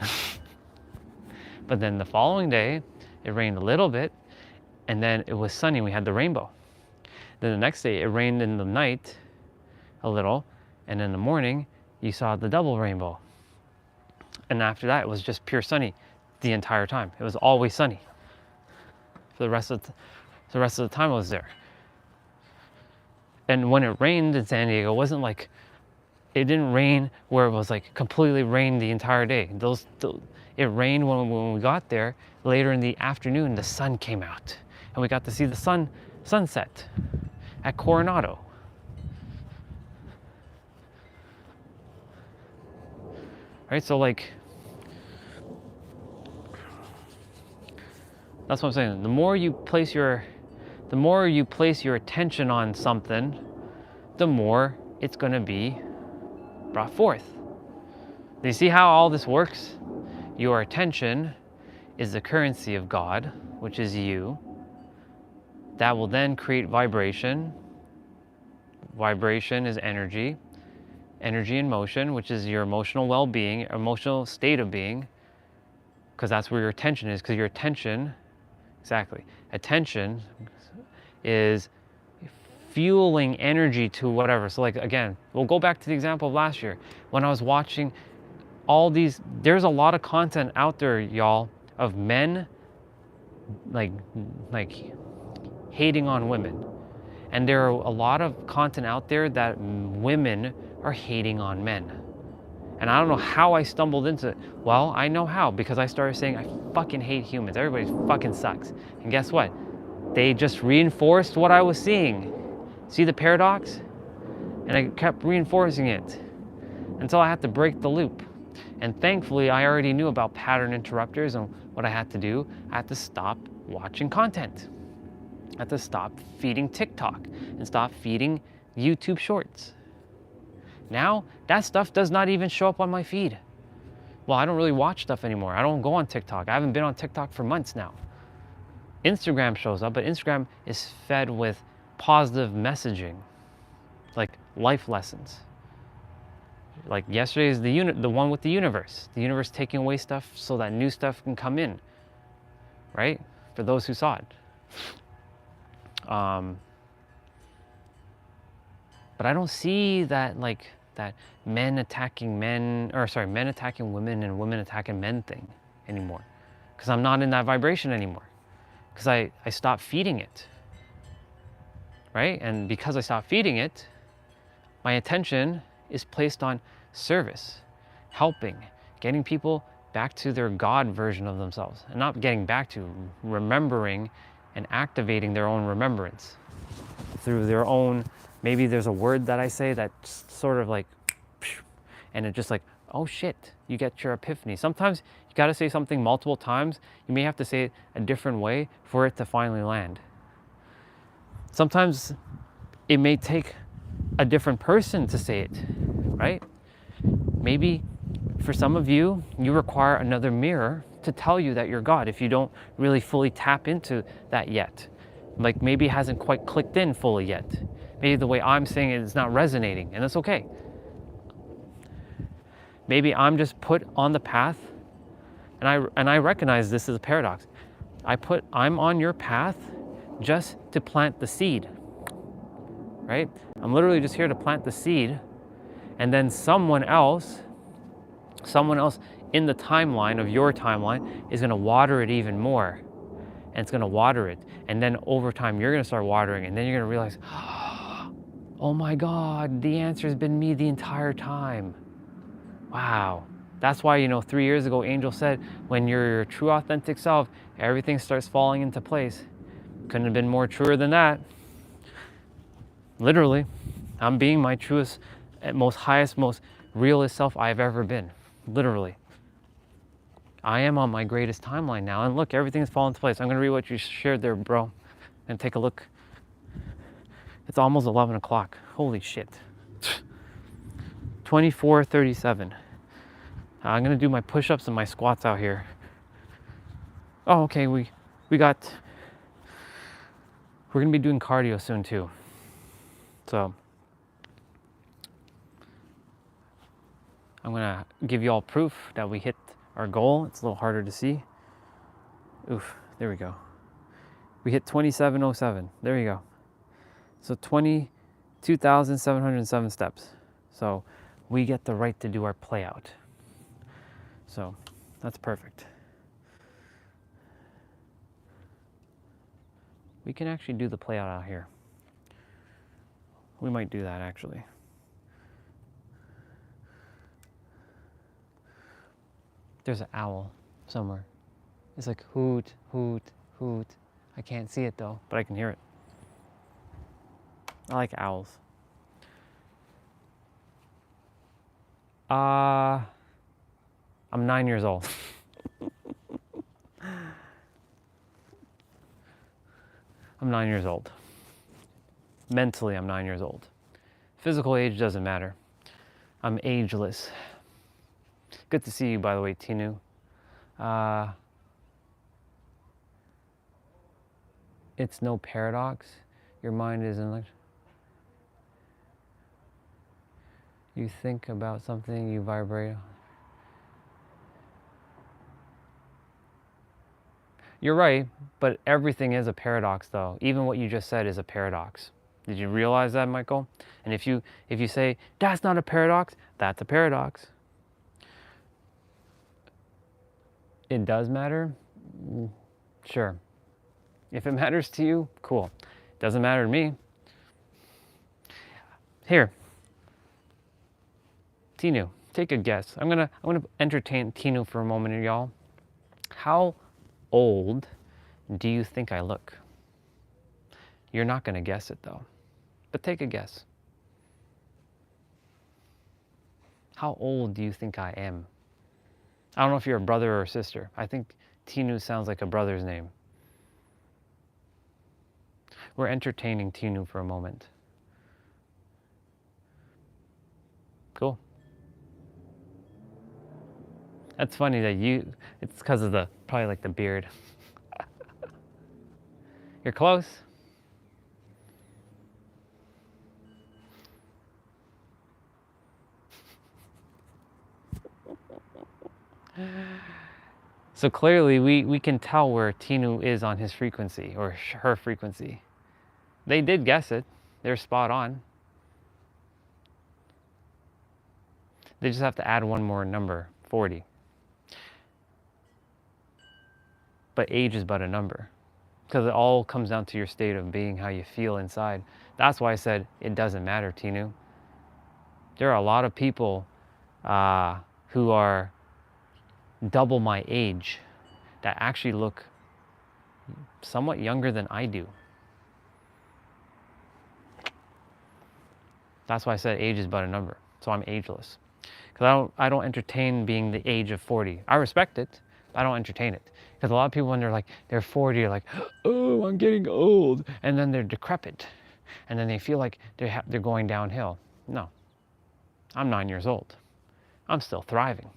But then the following day, it rained a little bit, and then it was sunny. We had the rainbow. Then the next day, it rained in the night a little, and in the morning, you saw the double rainbow. And after that, it was just pure sunny the entire time. It was always sunny for the rest of the time I was there. And when it rained in San Diego, it wasn't like, it didn't rain where it was like completely rained the entire day. It rained when we got there. Later in the afternoon, the sun came out and we got to see the sunset at Coronado. Right, so like, that's what I'm saying. The more you place your attention on something, the more it's going to be brought forth. Do you see how all this works? Your attention is the currency of God, which is you. That will then create vibration. Vibration is energy. Energy in motion, which is your emotional well-being, emotional state of being, because that's where your attention is, because your attention is fueling energy to whatever. So like, again, we'll go back to the example of last year when I was watching all these, there's a lot of content out there, y'all, of men like hating on women. And there are a lot of content out there that women are hating on men. And I don't know how I stumbled into it. Well, I know how, because I started saying I fucking hate humans. Everybody fucking sucks. And guess what? They just reinforced what I was seeing. See the paradox? And I kept reinforcing it until I had to break the loop. And thankfully, I already knew about pattern interrupters, and what I had to do, I had to stop watching content. I had to stop feeding TikTok and stop feeding YouTube shorts. Now, that stuff does not even show up on my feed. Well, I don't really watch stuff anymore. I don't go on TikTok. I haven't been on TikTok for months now. Instagram shows up, but Instagram is fed with positive messaging, like life lessons. Like yesterday is the one with the universe taking away stuff so that new stuff can come in, right? For those who saw it. But I don't see that, like, that men attacking women and women attacking men thing anymore, because I'm not in that vibration anymore, because I stopped feeding it. right? And because I stopped feeding it, my attention is placed on service, helping, getting people back to their God version of themselves, and not getting back to, remembering and activating their own remembrance through their own, maybe there's a word that I say that sort of like, and it just like, oh shit, you get your epiphany. Sometimes you got to say something multiple times. You may have to say it a different way for it to finally land. Sometimes it may take a different person to say it, right? Maybe for some of you, you require another mirror to tell you that you're God if you don't really fully tap into that yet. Like maybe it hasn't quite clicked in fully yet. Maybe the way I'm saying it is not resonating, and that's okay. Maybe I'm just put on the path, and I recognize this is a paradox. I'm on your path just to plant the seed, right? I'm literally just here to plant the seed, and then someone else in the timeline of your timeline is going to water it even more, and it's going to water it, and then over time you're going to start watering, and then you're going to realize, oh my God, the answer has been me the entire time. Wow. That's why, 3 years ago, Angel said, when you're your true authentic self, everything starts falling into place. Couldn't have been more truer than that. Literally, I'm being my truest, most highest, most realest self I've ever been. Literally. I am on my greatest timeline now. And look, everything's fallen into place. I'm going to read what you shared there, bro. And take a look. It's almost 11 o'clock. Holy shit. 24:37. I'm going to do my push-ups and my squats out here. Oh, okay. We're going to be doing cardio soon too. So I'm going to give you all proof that we hit our goal. It's a little harder to see. Oof, there we go. We hit 2707. There you go. So 22,707 steps. So we get the right to do our play out. So that's perfect. We can actually do the play out here. We might do that actually. There's an owl somewhere. It's like hoot, hoot, hoot. I can't see it though, but I can hear it. I like owls. I'm 9 years old. I'm 9 years old. Mentally, I'm 9 years old. Physical age doesn't matter. I'm ageless. Good to see you, by the way, Tinu. It's no paradox. Your mind isn't like... You think about something, you vibrate. You're right, but everything is a paradox though. Even what you just said is a paradox. Did you realize that, Michael? And if you say, that's not a paradox, that's a paradox. It does matter? Sure. If it matters to you, cool. Doesn't matter to me. Here. Tinu, take a guess. I'm gonna entertain Tinu for a moment, y'all. How old do you think I look? You're not gonna guess it though, but take a guess. How old do you think I am? I don't know if you're a brother or a sister. I think Tinu sounds like a brother's name. We're entertaining Tinu for a moment. Cool. That's funny that it's because of probably like the beard. You're close. So clearly we can tell where Tinu is on his frequency or her frequency. They did guess it. They're spot on. They just have to add one more number, 40. But age is but a number. because it all comes down to your state of being, how you feel inside. That's why I said it doesn't matter, Tinu. There are a lot of people who are double my age that actually look somewhat younger than I do. That's why I said age is but a number. So I'm ageless. Because I don't entertain being the age of 40. I respect it, but I don't entertain it. Because a lot of people, when they're 40, are like, oh, I'm getting old. And then they're decrepit. And then they feel like they're going downhill. No, I'm 9 years old. I'm still thriving.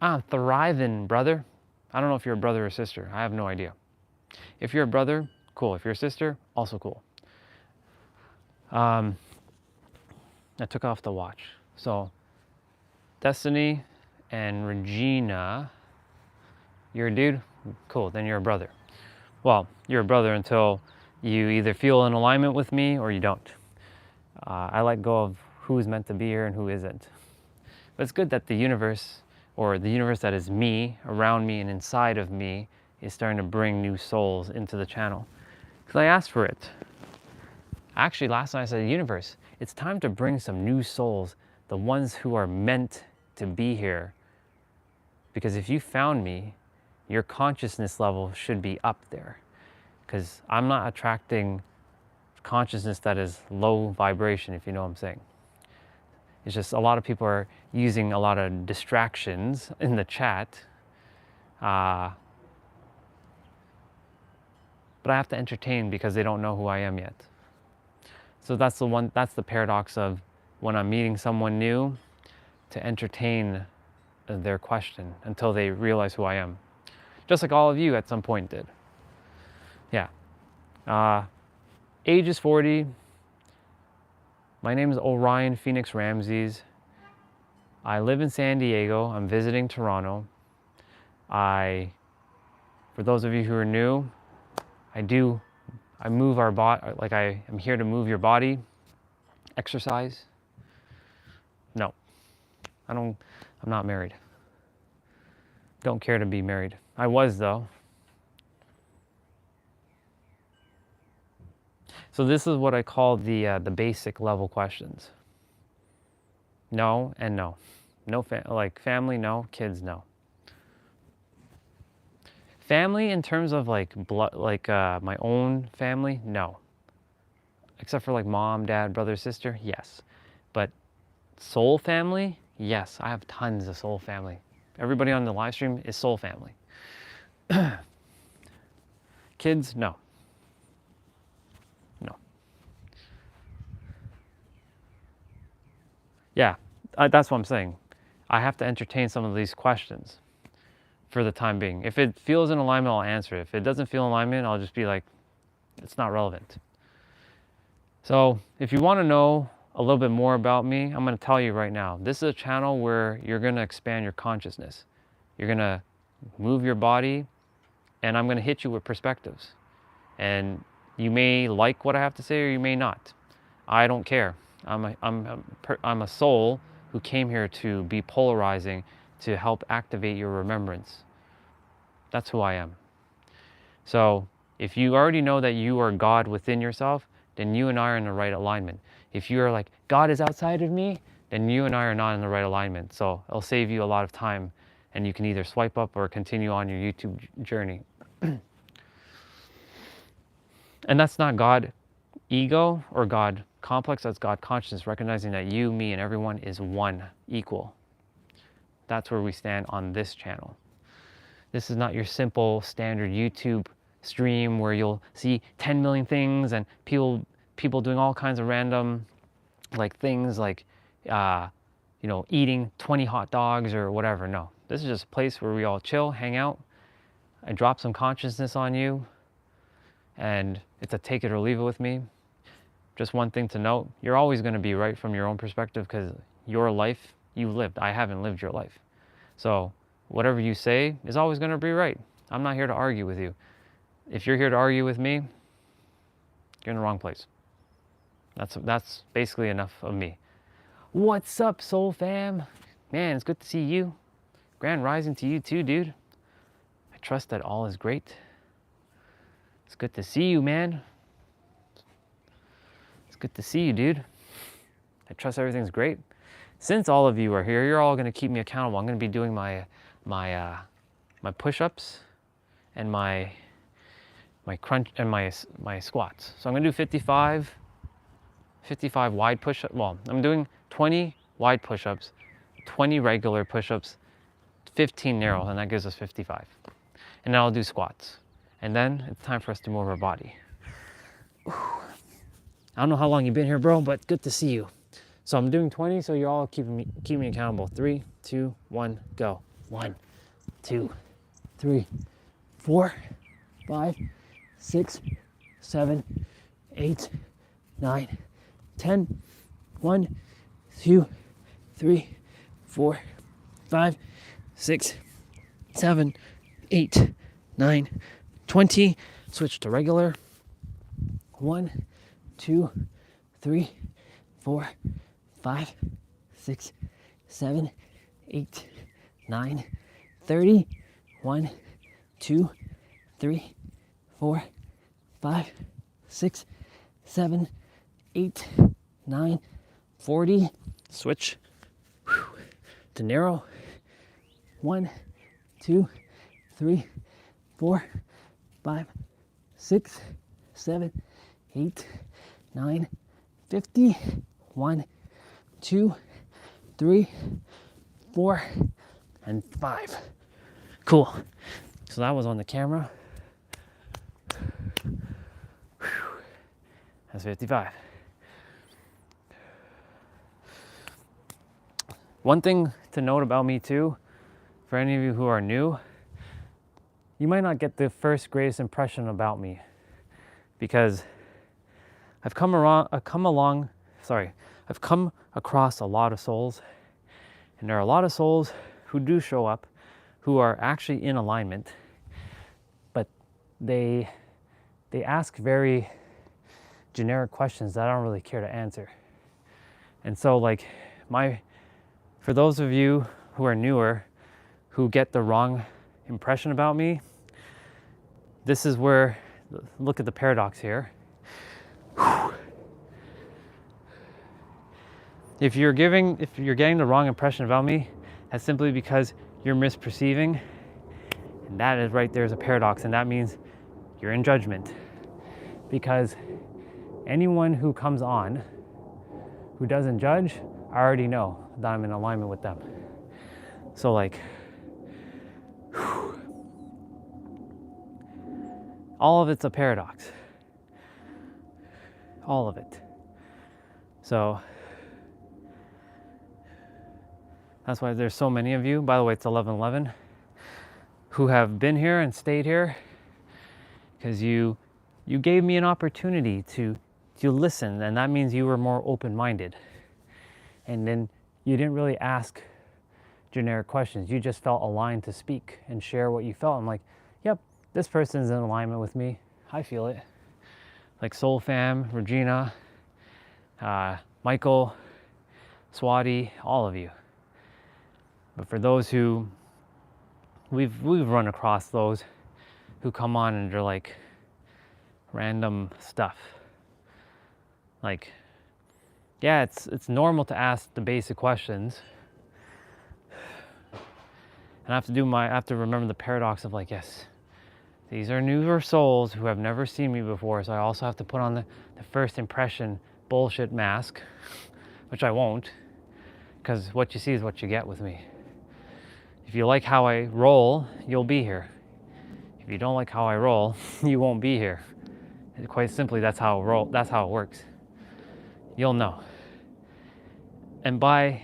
I'm thriving, brother. I don't know if you're a brother or sister. I have no idea. If you're a brother, cool. If you're a sister, also cool. I took off the watch. So Destiny and Regina, you're a dude? Cool, then you're a brother. Well, you're a brother until you either feel in alignment with me or you don't. I let go of who's meant to be here and who isn't. But it's good that the universe, or the universe that is me, around me and inside of me, is starting to bring new souls into the channel. Because I asked for it. Actually, last night I said, universe, it's time to bring some new souls, the ones who are meant to be here. Because if you found me, your consciousness level should be up there. Because I'm not attracting consciousness that is low vibration, if you know what I'm saying. It's just a lot of people are using a lot of distractions in the chat. But I have to entertain because they don't know who I am yet. So that's the paradox of when I'm meeting someone new, to entertain their question until they realize who I am. Just like all of you at some point did. Yeah. Age is 40. My name is Orion Phoenix Ramses. I live in San Diego. I'm visiting Toronto. For those of you who are new, I move our body, like I am here to move your body. Exercise. No, I'm not married. Don't care to be married. I was though. So this is what I call the basic level questions. No and no. No, like family, no. Kids, no. Family in terms of like blood, like my own family, no. Except for like mom, dad, brother, sister, yes. But soul family, yes. I have tons of soul family. Everybody on the live stream is soul family. Kids, no. No. Yeah, that's what I'm saying. I have to entertain some of these questions for the time being. If it feels in alignment, I'll answer it. If it doesn't feel in alignment, I'll just be like, it's not relevant. So if you want to know a little bit more about me, I'm going to tell you right now. This is a channel where you're going to expand your consciousness. You're going to move your body, and I'm going to hit you with perspectives. And you may like what I have to say or you may not. I don't care. I'm a soul who came here to be polarizing, to help activate your remembrance. That's who I am. So if you already know that you are God within yourself, then you and I are in the right alignment. If you are like, God is outside of me, then you and I are not in the right alignment. So it'll save you a lot of time, and you can either swipe up or continue on your YouTube journey. And that's not God ego or God complex, that's God consciousness, recognizing that you, me, and everyone is one, equal. That's where we stand on this channel. This is not your simple standard YouTube stream where you'll see 10 million things and people doing all kinds of random like things like eating 20 hot dogs or whatever. No, this is just a place where we all chill, hang out. I drop some consciousness on you, and it's a take it or leave it with me. Just one thing to note, you're always going to be right from your own perspective because your life you've lived. I haven't lived your life. So whatever you say is always going to be right. I'm not here to argue with you. If you're here to argue with me, you're in the wrong place. That's basically enough of me. What's up, soul fam? Man, it's good to see you. Grand rising to you too, dude. I trust that all is great. It's good to see you, man. It's good to see you, dude. I trust everything's great. Since all of you are here, you're all gonna keep me accountable. I'm gonna be doing my push-ups and my crunch and my squats. So I'm gonna do 55 wide push-ups. Well, I'm doing 20 wide push-ups, 20 regular push-ups, 15 narrow, and that gives us 55. And then I'll do squats. And then it's time for us to move our body. Whew. I don't know how long you've been here, bro, but good to see you. So I'm doing 20, so you're all keeping me accountable. 3, 2, 1, go. 1, 2, 3, 4, 5, 6, 7, 8, 9, 10. 1, 2, 3, 4, 5, 6, 7, 8, 9, 20. Switch to regular. 1, 2, 3, 4, 5, 6, 7, 8, 9, 30. 1, 2, 3, 4, 5, 6, 7, 8, 9, 40. Switch to narrow. 1, 2, 3, 4, 5, 6, 7, 8, 9, 50. 1, 2, 3, 4, and 5. Cool. So that was on the camera. That's 55. One thing to note about me too, for any of you who are new, you might not get the first greatest impression about me because I've come across a lot of souls, and there are a lot of souls who do show up who are actually in alignment, but they ask very generic questions that I don't really care to answer. And so for those of you who are newer, who get the wrong impression about me, this is where, look at the paradox here. If you're getting the wrong impression about me, that's simply because you're misperceiving. And that is right there is a paradox, and that means you're in judgment. Because anyone who comes on who doesn't judge, I already know that I'm in alignment with them. So all of it's a paradox. All of it. So that's why there's so many of you. By the way, it's 11:11 who have been here and stayed here because you gave me an opportunity to listen, and that means you were more open-minded. And then you didn't really ask generic questions. You just felt aligned to speak and share what you felt. I'm like, yep, this person's in alignment with me. I feel it. Like Soul Fam, Regina, Michael, Swati, all of you. But for those who, we've run across those who come on and they're like random stuff. Like, yeah, it's normal to ask the basic questions. And I have to remember the paradox of like, yes, these are newer souls who have never seen me before, so I also have to put on the first impression bullshit mask, which I won't, because what you see is what you get with me. If you like how I roll, you'll be here. If you don't like how I roll, you won't be here. Quite simply, that's how it works. You'll know. And by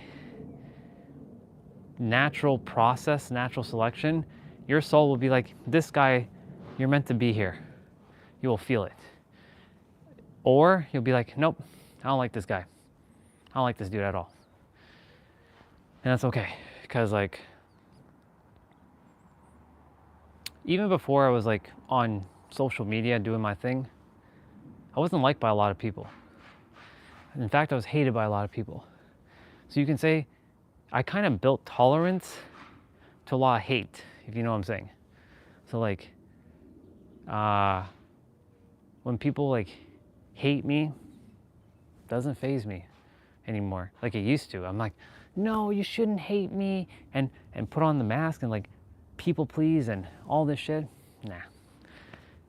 natural process, natural selection, your soul will be like, this guy, you're meant to be here. You will feel it. Or you'll be like, nope, I don't like this guy. I don't like this dude at all. And that's okay, because like, even before I was like on social media doing my thing, I wasn't liked by a lot of people. In fact, I was hated by a lot of people. So you can say I kind of built tolerance to a lot of hate, if you know what I'm saying. So like, when people like hate me, doesn't faze me anymore like it used to. I'm like, no, you shouldn't hate me, and put on the mask and like people please and all this shit. Nah,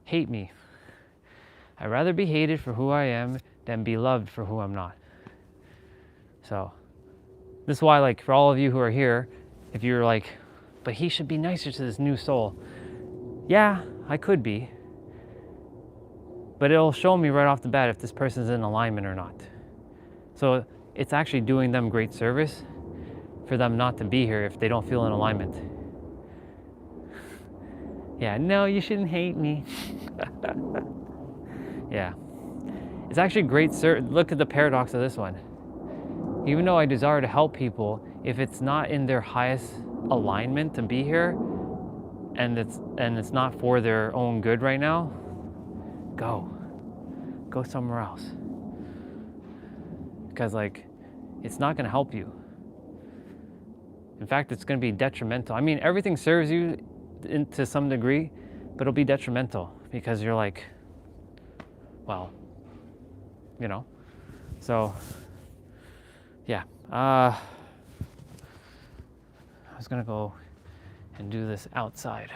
hate me. I'd rather be hated for who I am than be loved for who I'm not. So this is why, like, for all of you who are here, if you're like, but he should be nicer to this new soul. Yeah, I could be, but it'll show me right off the bat if this person's in alignment or not. So it's actually doing them great service for them not to be here if they don't feel in alignment. Yeah, no, you shouldn't hate me. Yeah, it's actually great look at the paradox of this one. Even though I desire to help people, if it's not in their highest alignment to be here, and it's not for their own good right now, go somewhere else. Because like, it's not going to help you. In fact, it's going to be detrimental. I mean, everything serves you to some degree, but it'll be detrimental because you're like, well, you know. So yeah, I was gonna go and do this outside.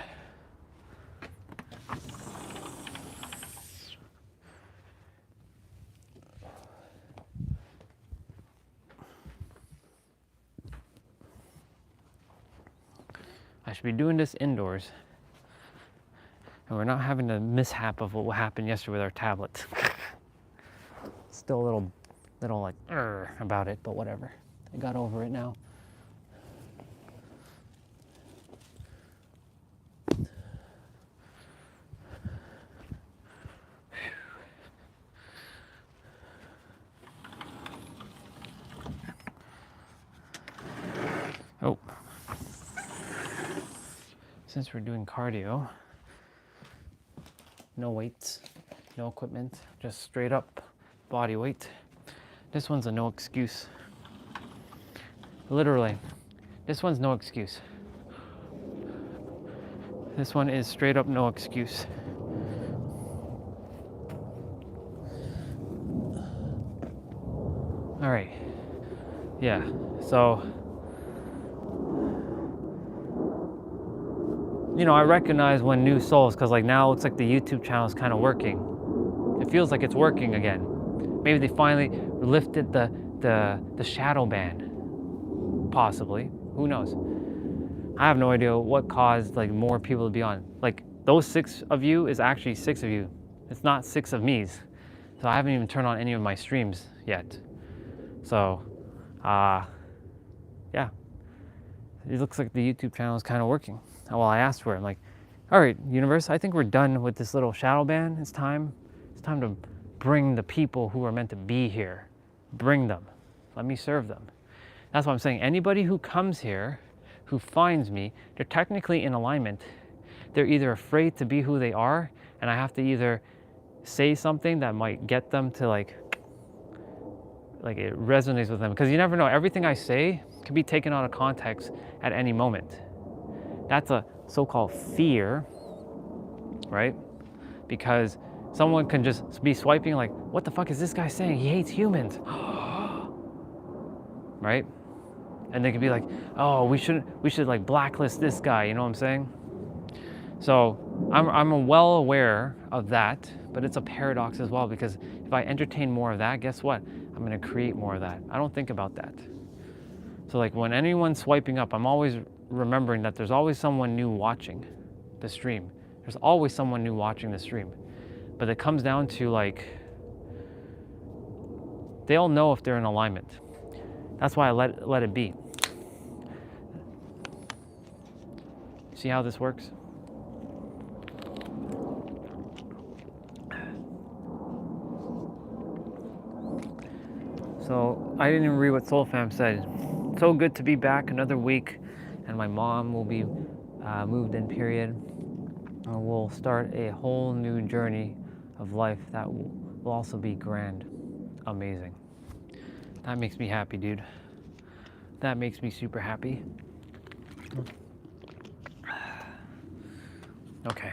I should be doing this indoors, and we're not having the mishap of what happened yesterday with our tablet. Still a little like about it, but whatever. I got over it now. Oh, since we're doing cardio, no weights, no equipment, just straight up body weight. This one's a no excuse. Literally, this one's no excuse. This one is straight up no excuse. All right, yeah, so, you know, I recognize when new souls, because like now it looks like the YouTube channel is kind of working. It feels like it's working again. Maybe they finally lifted the shadow ban, possibly, who knows. I have no idea what caused like more people to be on. Like those 6 of you is actually 6 of you. It's not 6 of me's. So I haven't even turned on any of my streams yet. So, yeah, it looks like the YouTube channel is kind of working. Well, I asked for it. I'm like, all right, universe, I think we're done with this little shadow ban. It's time to bring the people who are meant to be here. Bring them. Let me serve them. That's what I'm saying. Anybody who comes here, who finds me, they're technically in alignment. They're either afraid to be who they are, and I have to either say something that might get them to like it resonates with them. Because you never know, everything I say can be taken out of context at any moment. That's a so-called fear, right? Because someone can just be swiping like, what the fuck is this guy saying? He hates humans. Right? And they could be like, oh, we should like blacklist this guy, you know what I'm saying? So I'm well aware of that, but it's a paradox as well, because if I entertain more of that, guess what? I'm gonna create more of that. I don't think about that. So like when anyone's swiping up, I'm always remembering that there's always someone new watching the stream. There's always someone new watching the stream. But it comes down to like, they'll know if they're in alignment. That's why I let it be. See how this works? So I didn't even read what Soul Fam said. So good to be back another week, and my mom will be moved in, period. And we'll start a whole new journey of life that will also be grand, amazing. That makes me happy, dude. That makes me super happy. Okay.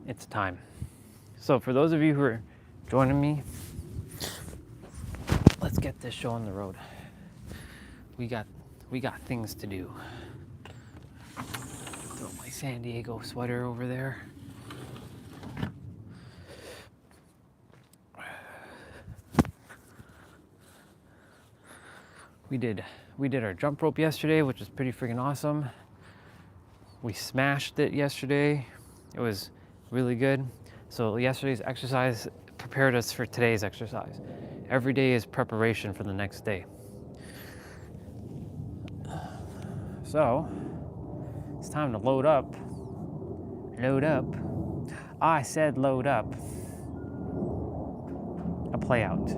it's time. So for those of you who are joining me, let's get this show on the road. We got things to do. Throw my San Diego sweater over there. We did our jump rope yesterday, which was pretty freaking awesome. We smashed it yesterday. It was really good. So yesterday's exercise prepared us for today's exercise. Every day is preparation for the next day. So it's time to load up. Load up. I said load up. A play out.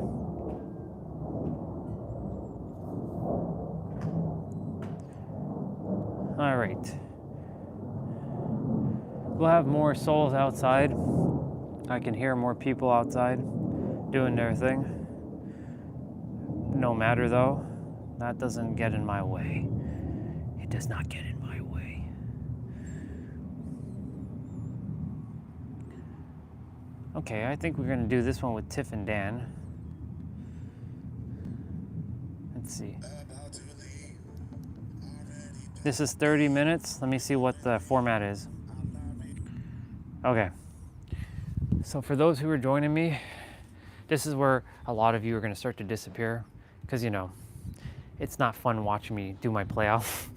All right. We'll have more souls outside. I can hear more people outside doing their thing. No matter though, that doesn't get in my way. It does not get in my way. Okay, I think we're gonna do this one with Tiff and Dan. Let's see. This is 30 minutes. Let me see what the format is. Okay. So for those who are joining me, this is where a lot of you are going to start to disappear because, you know, it's not fun watching me do my play off.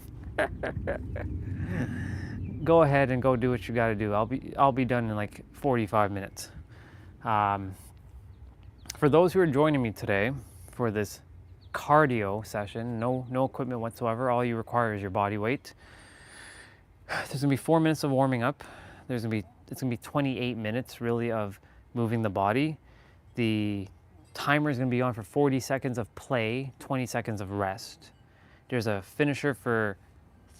Go ahead and go do what you got to do. I'll be done in like 45 minutes. For those who are joining me today for this cardio session, no equipment whatsoever. All you require is your body weight. There's gonna be 4 minutes of warming up. It's gonna be 28 minutes really of moving the body. The timer is gonna be on for 40 seconds of play, 20 seconds of rest. There's a finisher for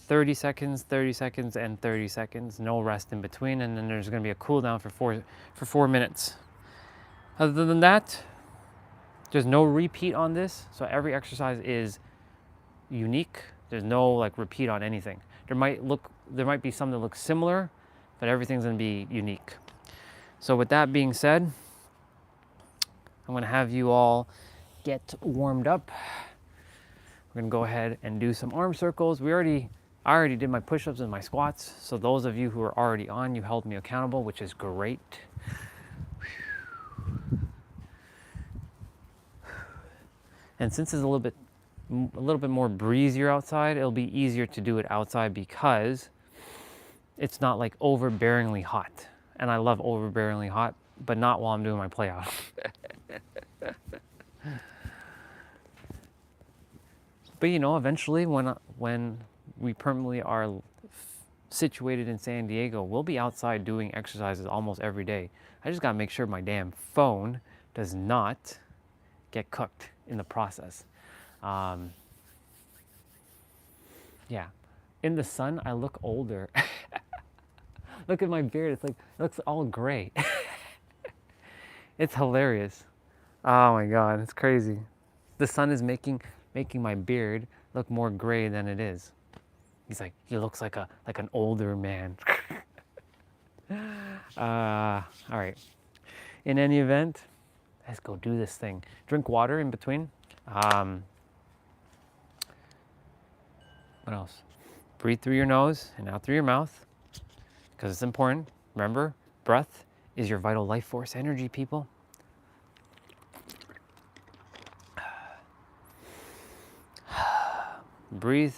30 seconds, 30 seconds, and 30 seconds. No rest in between, and then there's gonna be a cool down for 4 minutes. Other than that, there's no repeat on this, so every exercise is unique. There's no like repeat on anything. There might be some that look similar, but everything's gonna be unique. So with that being said, I'm gonna have you all get warmed up. We're gonna go ahead and do some arm circles. I already did my push-ups and my squats, so those of you who are already on, you held me accountable, which is great. And since it's a little bit more breezier outside, it'll be easier to do it outside because it's not like overbearingly hot. And I love overbearingly hot, but not while I'm doing my play out. But you know, eventually when we permanently are situated in San Diego, we'll be outside doing exercises almost every day. I just gotta make sure my damn phone does not get cooked in the process. Yeah, in the sun I look older. Look at my beard, it looks all gray. It's hilarious. Oh my god, it's crazy. The sun is making my beard look more gray than it is. He looks like an older man. All right. In any event, let's go do this thing. Drink water in between. What else? Breathe through your nose and out through your mouth, because it's important. Remember, breath is your vital life force energy, people. Breathe.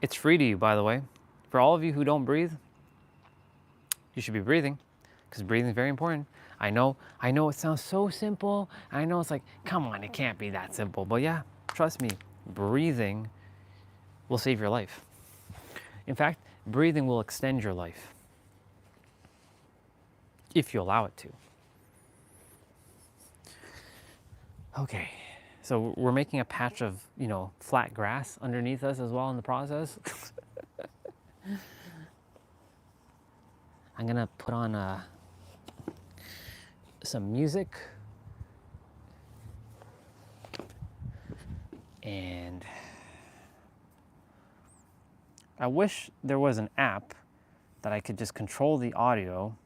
It's free to you, by the way. For all of you who don't breathe, you should be breathing, because breathing is very important. I know it sounds so simple. I know it's like, come on, it can't be that simple. But yeah, trust me, breathing will save your life. In fact, breathing will extend your life if you allow it to. Okay, so we're making a patch of, flat grass underneath us as well in the process. I'm gonna put on some music, and I wish there was an app that I could just control the audio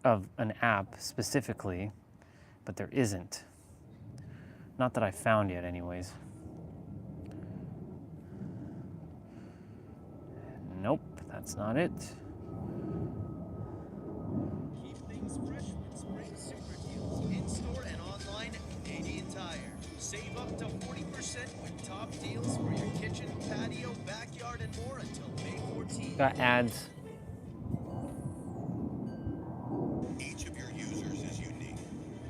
of an app specifically, but there isn't. Not that I found yet anyways. Nope, that's not it. Keep things fresh with spring super deals. In-store and online, Canadian Tire. Save up to 40% with top deals for your kitchen, patio, backyard, and more until May 14th. Got ads. Each of your users is unique.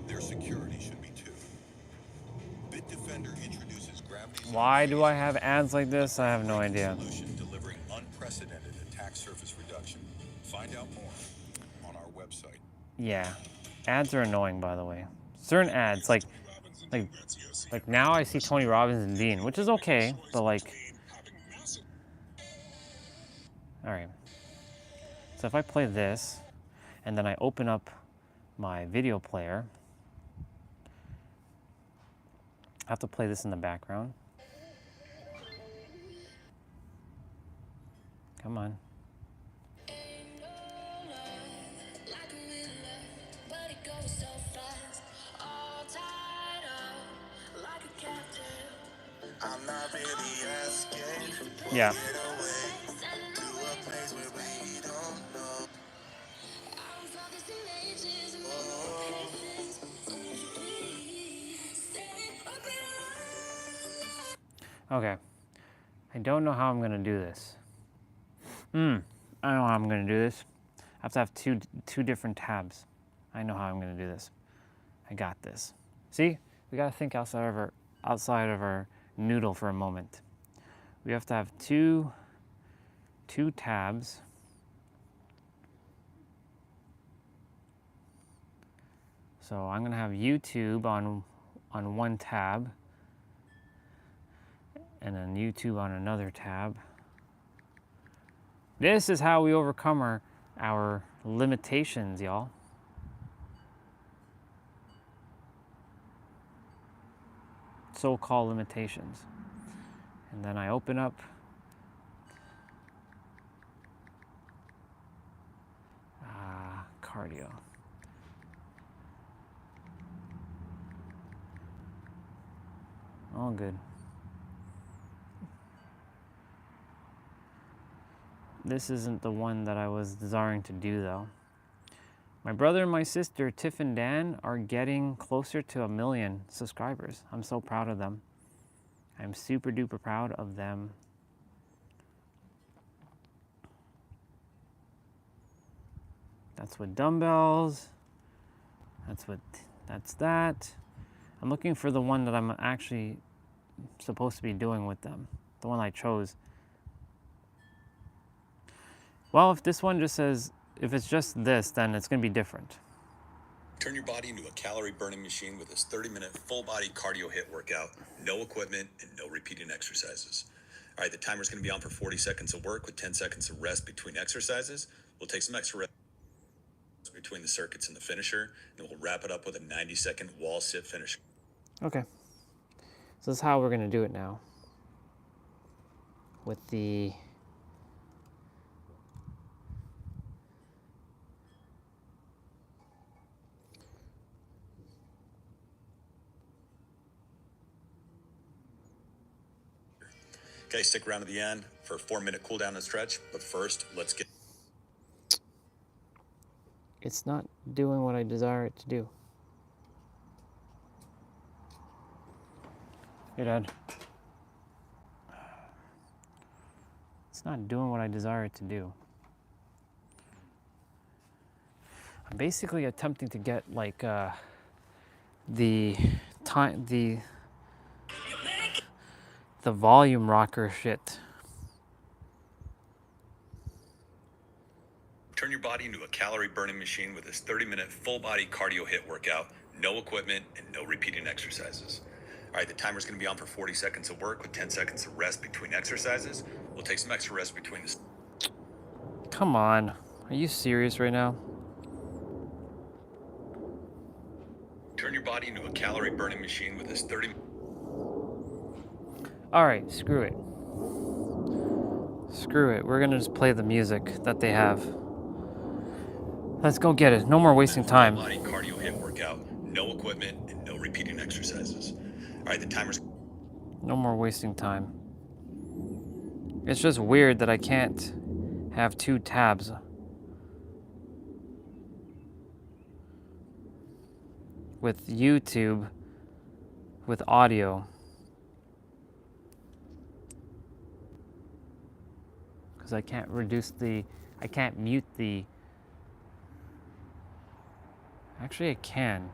Their security should be too. Bitdefender introduces gravity. Why do I have ads like this? I have no idea. Solution delivering unprecedented attack surface reduction. Find out more on our website. Yeah, ads are annoying, by the way. Certain ads, like now I see Tony Robbins and Dean, which is okay, but like, all right. So if I play this, and then I open up my video player, I have to play this in the background. Come on. I'm not really asking. Yeah. Okay. I don't know how I'm gonna do this. I don't know how I'm gonna do this. I have to have two different tabs. I know how I'm gonna do this. I got this. See, we gotta think outside of our noodle for a moment. We have to have two tabs. So I'm gonna have YouTube on one tab, and then YouTube on another tab. This is how we overcome our limitations, y'all. So-called limitations. And then I open up cardio. All good. This isn't the one that I was desiring to do though. My brother and my sister, Tiff and Dan, are getting closer to 1 million subscribers. I'm so proud of them. I'm super duper proud of them. That's with dumbbells. That's that. I'm looking for the one that I'm actually supposed to be doing with them. The one I chose. Well, if this one just says, if it's just this, then it's gonna be different. Turn your body into a calorie burning machine with this 30-minute full body cardio HIIT workout. No equipment and no repeating exercises. All right, the timer's gonna be on for 40 seconds of work with 10 seconds of rest between exercises. We'll take some extra rest between the circuits and the finisher, and we'll wrap it up with a 90-second wall sit finisher. Okay. So this is how we're gonna do it now. With the Okay, stick around to the end for a 4-minute cool down and stretch, but first, let's get... It's not doing what I desire it to do. Hey, Dad. It's not doing what I desire it to do. I'm basically attempting to get like the volume rocker shit. Turn your body into a calorie burning machine with this 30-minute full body cardio HIIT workout. No equipment and no repeating exercises. All right, the timer's gonna be on for 40 seconds of work with 10 seconds of rest between exercises. We'll take some extra rest between the... Come on, are you serious right now? Turn your body into a calorie burning machine with this 30... All right, screw it. Screw it. We're gonna just play the music that they have. Let's go get it. No more wasting time. Full body cardio HIIT workout, no equipment and no repeating exercises. All right, the timer's. No more wasting time. It's just weird that I can't have 2 tabs. With YouTube, with audio. Because I can't I can't mute the, actually I can.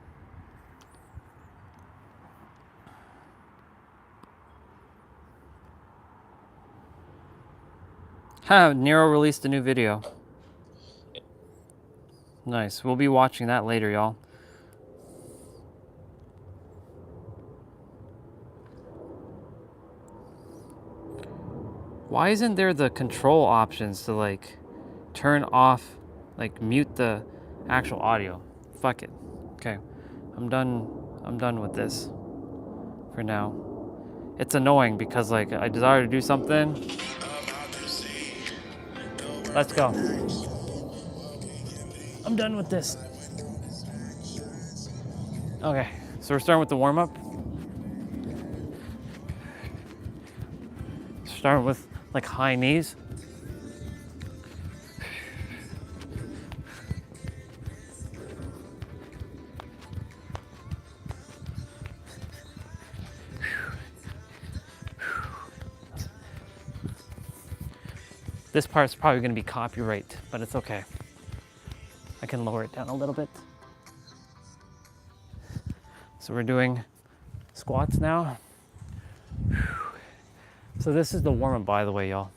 Ha, Nero released a new video. Nice, we'll be watching that later, y'all. Why isn't there the control options to like turn off, like mute the actual audio? Fuck it. Okay, I'm done with this for now. It's annoying because like I desire to do something. Let's go. I'm done with this. Okay, so we're starting with the warm-up. Starting with like high knees. This part's probably going to be copyright, but it's okay. I can lower it down a little bit. So we're doing squats now. So this is the warm-up, by the way, y'all.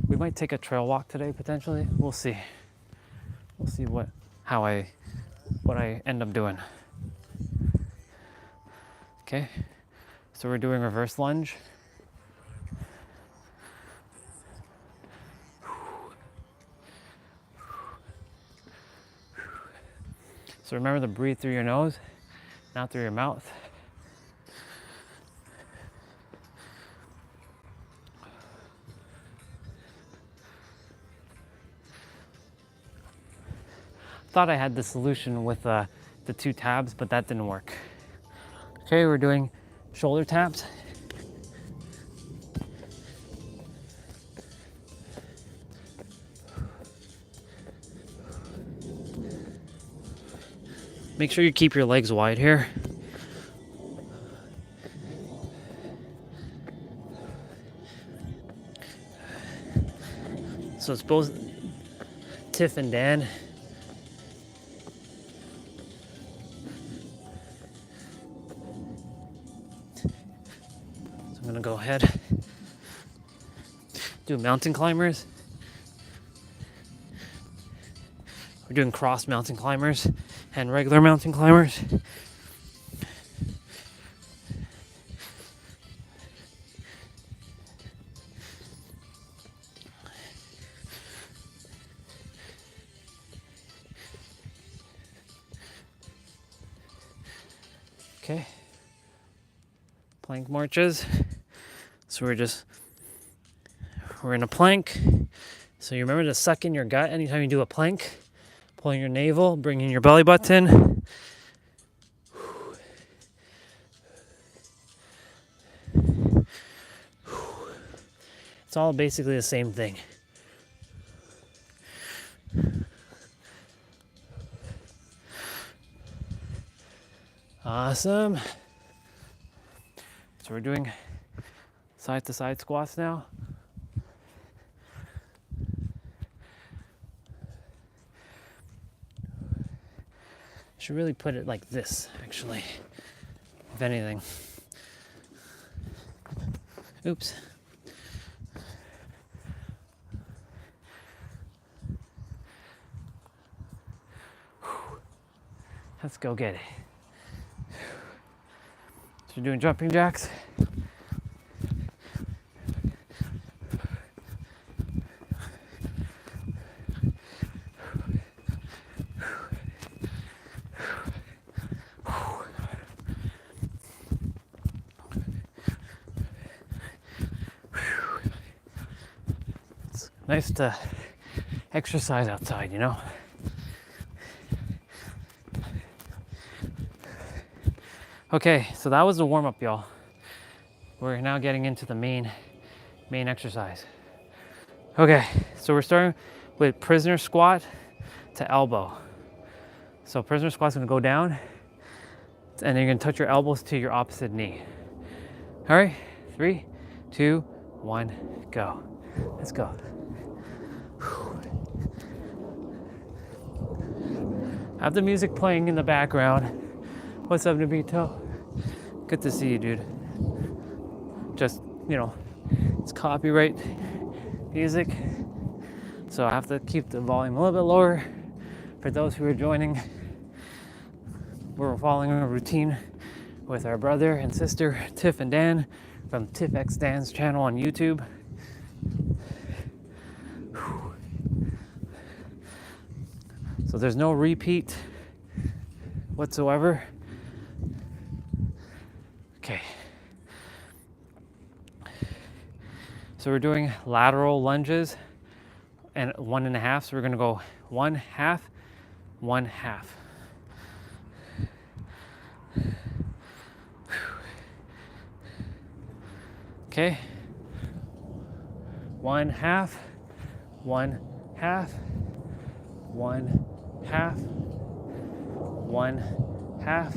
We might take a trail walk today, potentially. We'll see. We'll see what I end up doing. Okay, so we're doing reverse lunge. So remember to breathe through your nose, not through your mouth. Thought I had the solution with the 2 tabs, but that didn't work. Okay, we're doing shoulder taps. Make sure you keep your legs wide here. So it's both Tiff and Dan. So I'm gonna go ahead, do mountain climbers. We're doing cross mountain climbers and regular mountain climbers. Okay. Plank marches. So we're in a plank. So you remember to suck in your gut anytime you do a plank. Pulling your navel, bringing your belly button. It's all basically the same thing. Awesome. So we're doing side to side squats now. Should really put it like this, actually, if anything. Oops. Let's go get it. So we're doing jumping jacks. Nice to exercise outside, you know? Okay, so that was the warm-up, y'all. We're now getting into the main exercise. Okay, so we're starting with prisoner squat to elbow. So prisoner squat's gonna go down, and then you're gonna touch your elbows to your opposite knee. All right, 3, 2, 1, go. Let's go. I have the music playing in the background. What's up, Nabito? Good to see you, dude. Just, you know, it's copyright music, so I have to keep the volume a little bit lower for those who are joining. We're following a routine with our brother and sister, Tiff and Dan, from Tiff X Dan's channel on YouTube. So there's no repeat whatsoever. Okay. So we're doing lateral lunges and 1.5. So we're gonna go 1/2, 1/2. Okay. 1/2, 1/2, 1/2, 1/2,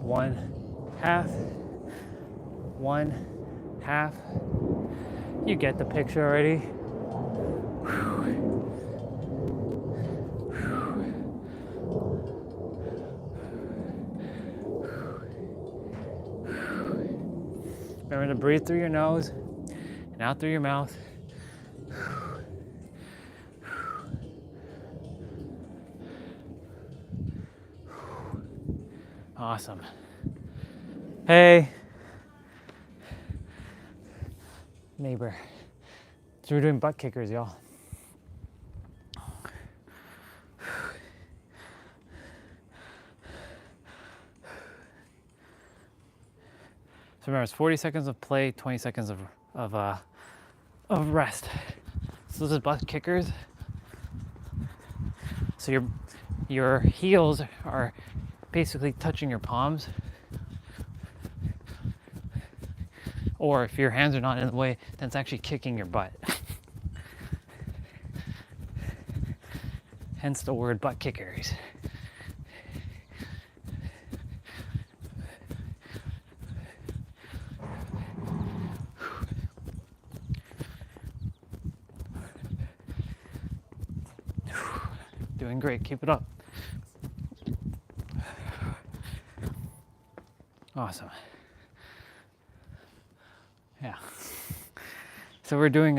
1/2, 1/2. You get the picture already. Remember to breathe through your nose and out through your mouth. Awesome. Hey, neighbor. So we're doing butt kickers, y'all. So remember, it's 40 seconds of play, 20 seconds of rest. So this is butt kickers. So your heels are basically touching your palms. Or if your hands are not in the way, then it's actually kicking your butt. Hence the word butt kickers. Doing great, keep it up. Awesome. Yeah. So we're doing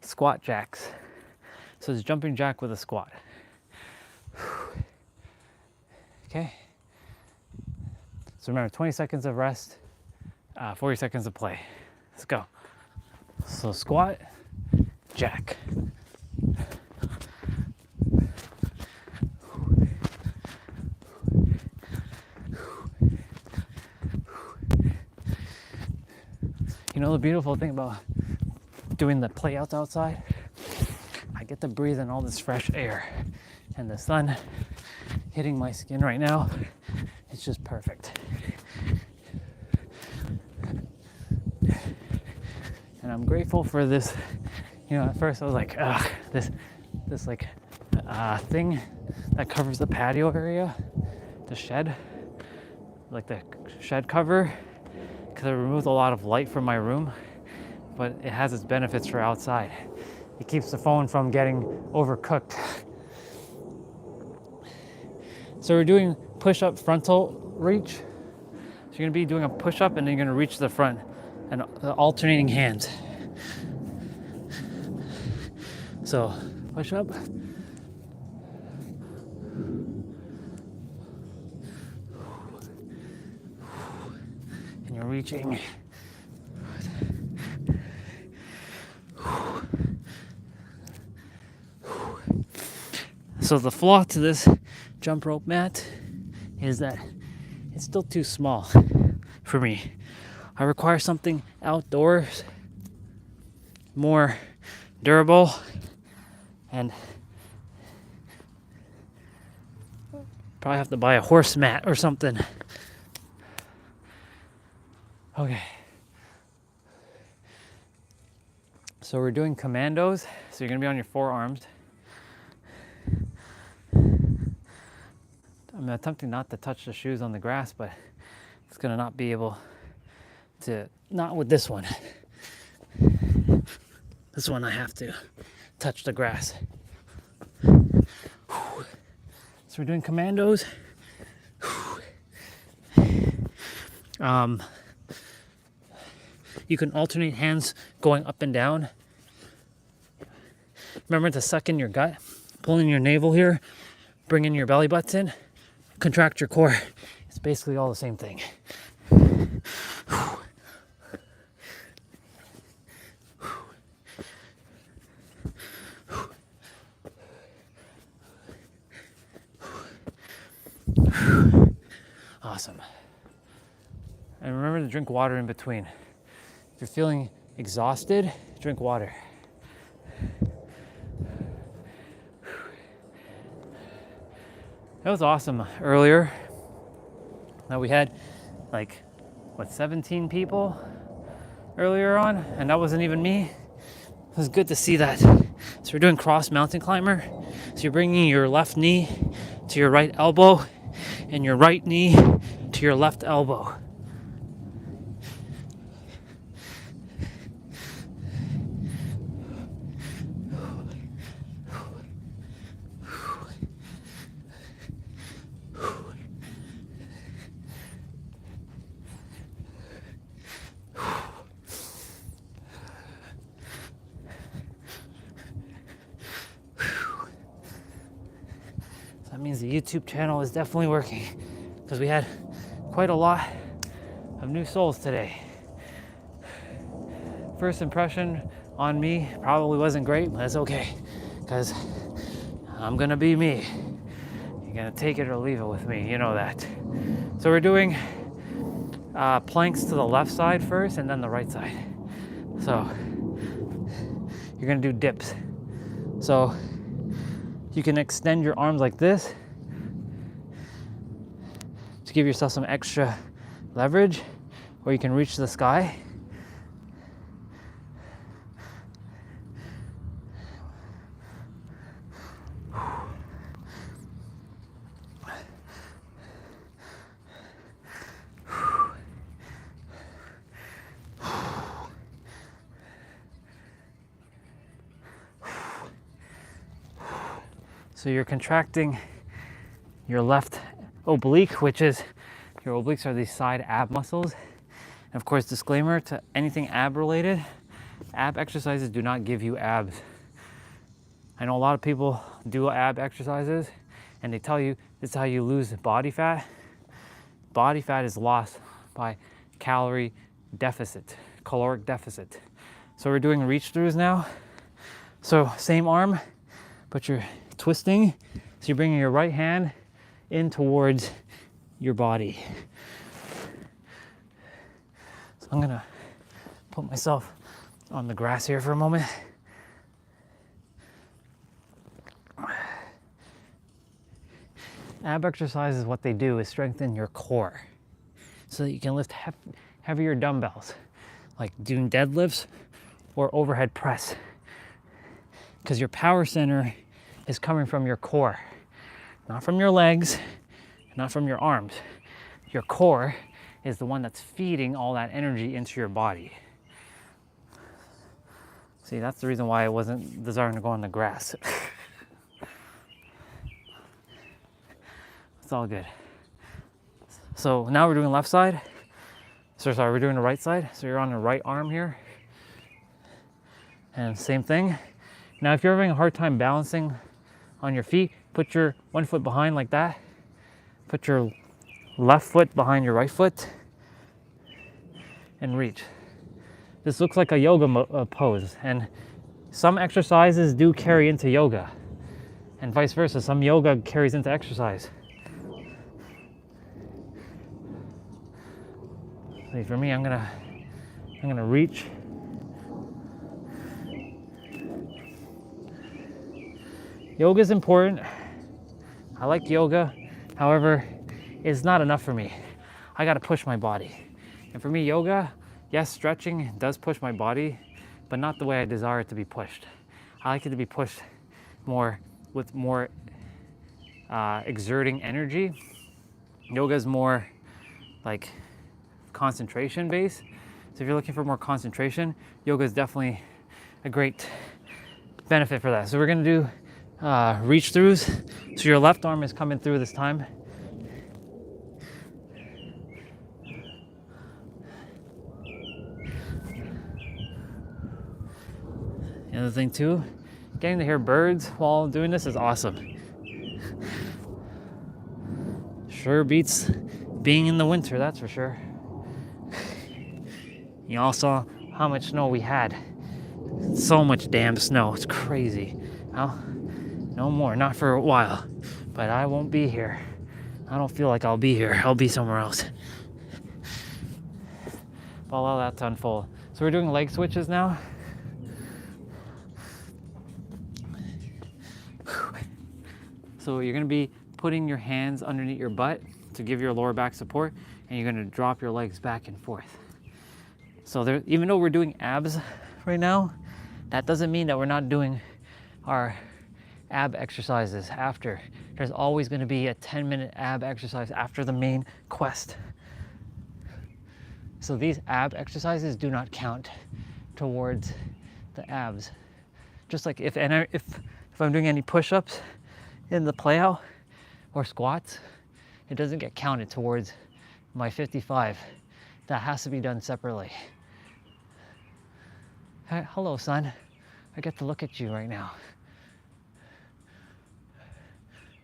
squat jacks. So it's jumping jack with a squat. Okay. So remember, 20 seconds of rest, 40 seconds of play. Let's go. So squat, jack. You know the beautiful thing about doing the playouts outside? I get to breathe in all this fresh air, and the sun hitting my skin right now, it's just perfect. And I'm grateful for this. You know, at first I was like, ugh, this like thing that covers the patio area, the shed, like the shed cover, because it removes a lot of light from my room, but it has its benefits for outside. It keeps the phone from getting overcooked. So we're doing push-up frontal reach. So you're gonna be doing a push-up and then you're gonna reach to the front and alternating hands. So push-up. And you're reaching. So the flaw to this jump rope mat is that it's still too small for me. I require something outdoors, more durable, and probably have to buy a horse mat or something. Okay. So we're doing commandos. So you're gonna be on your forearms. I'm attempting not to touch the shoes on the grass, but it's gonna not be able to, not with this one. This one I have to touch the grass. So we're doing commandos. You can alternate hands going up and down. Remember to suck in your gut, pull in your navel here, bring in your belly butts in, contract your core. It's basically all the same thing. Awesome. And remember to drink water in between. If you're feeling exhausted, drink water. It was awesome earlier. Now we had like, 17 people earlier on, and that wasn't even me. It was good to see that. So we're doing cross mountain climber. So you're bringing your left knee to your right elbow and your right knee to your left elbow. That means the YouTube channel is definitely working, because we had quite a lot of new souls today. First impression on me probably wasn't great, but that's okay, because I'm gonna be me. You're gonna take it or leave it with me, you know that. So we're doing planks to the left side first and then the right side. So you're gonna do dips. So you can extend your arms like this to give yourself some extra leverage, or you can reach the sky. So you're contracting your left oblique, which is, your obliques are these side ab muscles. And of course, disclaimer to anything ab related, ab exercises do not give you abs. I know a lot of people do ab exercises and they tell you this is how you lose body fat. Body fat is lost by calorie deficit, caloric deficit. So we're doing reach throughs now. So same arm, but you're twisting. So you're bringing your right hand in towards your body. So I'm gonna put myself on the grass here for a moment. Ab exercises, what they do is strengthen your core so that you can lift heavier dumbbells, like doing deadlifts or overhead press, because your power center is coming from your core, not from your legs, not from your arms. Your core is the one that's feeding all that energy into your body. See, that's the reason why I wasn't desiring to go on the grass. It's all good. So now we're doing left side. Sorry, we're doing the right side. So you're on the right arm here. And same thing. Now, if you're having a hard time balancing on your feet, put your one foot behind like that. Put your left foot behind your right foot and reach. This looks like a yoga pose, and some exercises do carry into yoga, and vice versa. Some yoga carries into exercise. See, for me, I'm gonna reach. Yoga is important. I like yoga. However, it's not enough for me. I gotta push my body. And for me, yoga, yes, stretching does push my body, but not the way I desire it to be pushed. I like it to be pushed more with more exerting energy. Yoga is more like concentration based. So if you're looking for more concentration, yoga is definitely a great benefit for that. So we're gonna do reach throughs. So your left arm is coming through this time. The other thing too, getting to hear birds while doing this is awesome. Sure beats being in the winter, that's for sure. You all saw how much snow we had. So much damn snow, it's crazy. Well, no more, not for a while. But I won't be here. I don't feel like I'll be here. I'll be somewhere else. But I'll allow that to unfold. So we're doing leg switches now. So you're gonna be putting your hands underneath your butt to give your lower back support, and you're gonna drop your legs back and forth. So there, even though we're doing abs right now, that doesn't mean that we're not doing our ab exercises after. There's always gonna be a 10-minute ab exercise after the main quest. So these ab exercises do not count towards the abs. Just like if I'm doing any push-ups in the play out or squats, it doesn't get counted towards my 55. That has to be done separately. Hey, hello, son. I get to look at you right now.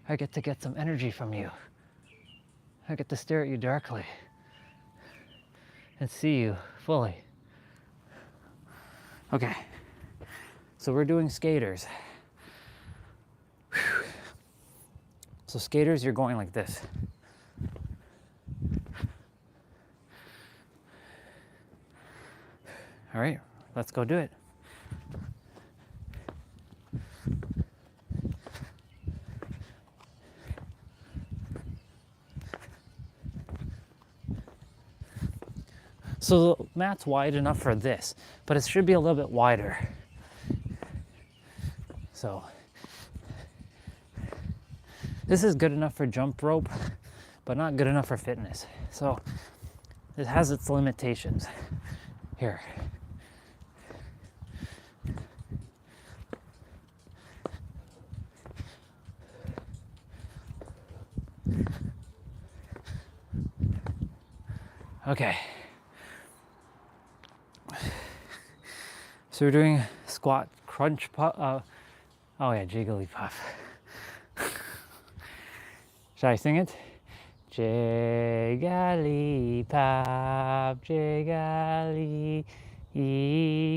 I get to get some energy from you. I get to stare at you darkly and see you fully. Okay, so we're doing skaters. Whew. So skaters, you're going like this. All right, let's go do it. So the mat's wide enough for this, but it should be a little bit wider. So this is good enough for jump rope, but not good enough for fitness. So it has its limitations here. Okay. So we're doing squat crunch puff. Oh yeah, Jigglypuff. Should I sing it? Jigglypuff,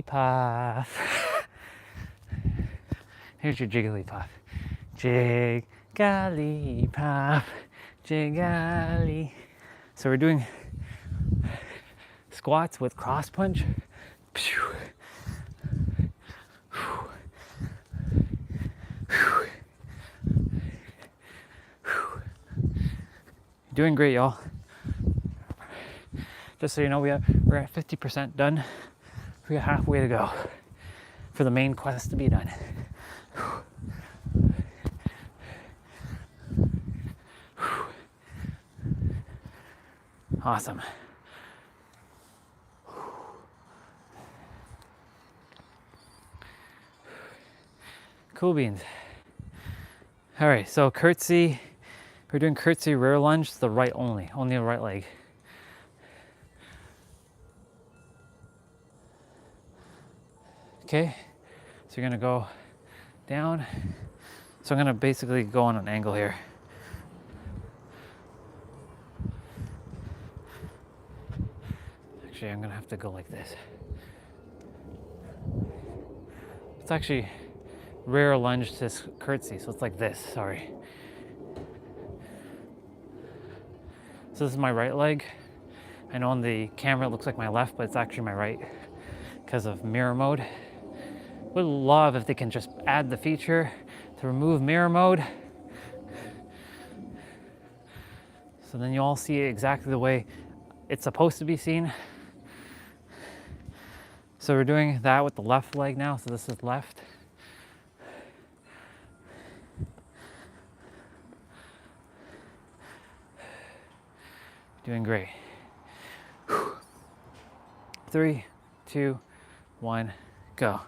Jigglypuff. Here's your Jigglypuff. Jigglypuff, Jiggly. So we're doing squats with cross punch. Doing great, y'all. Just so you know, we're at 50% done. We got halfway to go for the main quest to be done. Awesome. Cool beans. All right, so curtsy. We're doing curtsy rear lunge, the right only the right leg. Okay, so you're gonna go down. So I'm gonna basically go on an angle here. Actually, I'm gonna have to go like this. It's actually rear lunge to curtsy, so it's like this, sorry. So this is my right leg. I know on the camera it looks like my left, but it's actually my right because of mirror mode. Would love if they can just add the feature to remove mirror mode. So then you all see it exactly the way it's supposed to be seen. So we're doing that with the left leg now. So this is left. Doing great. 3, 2, 1, go.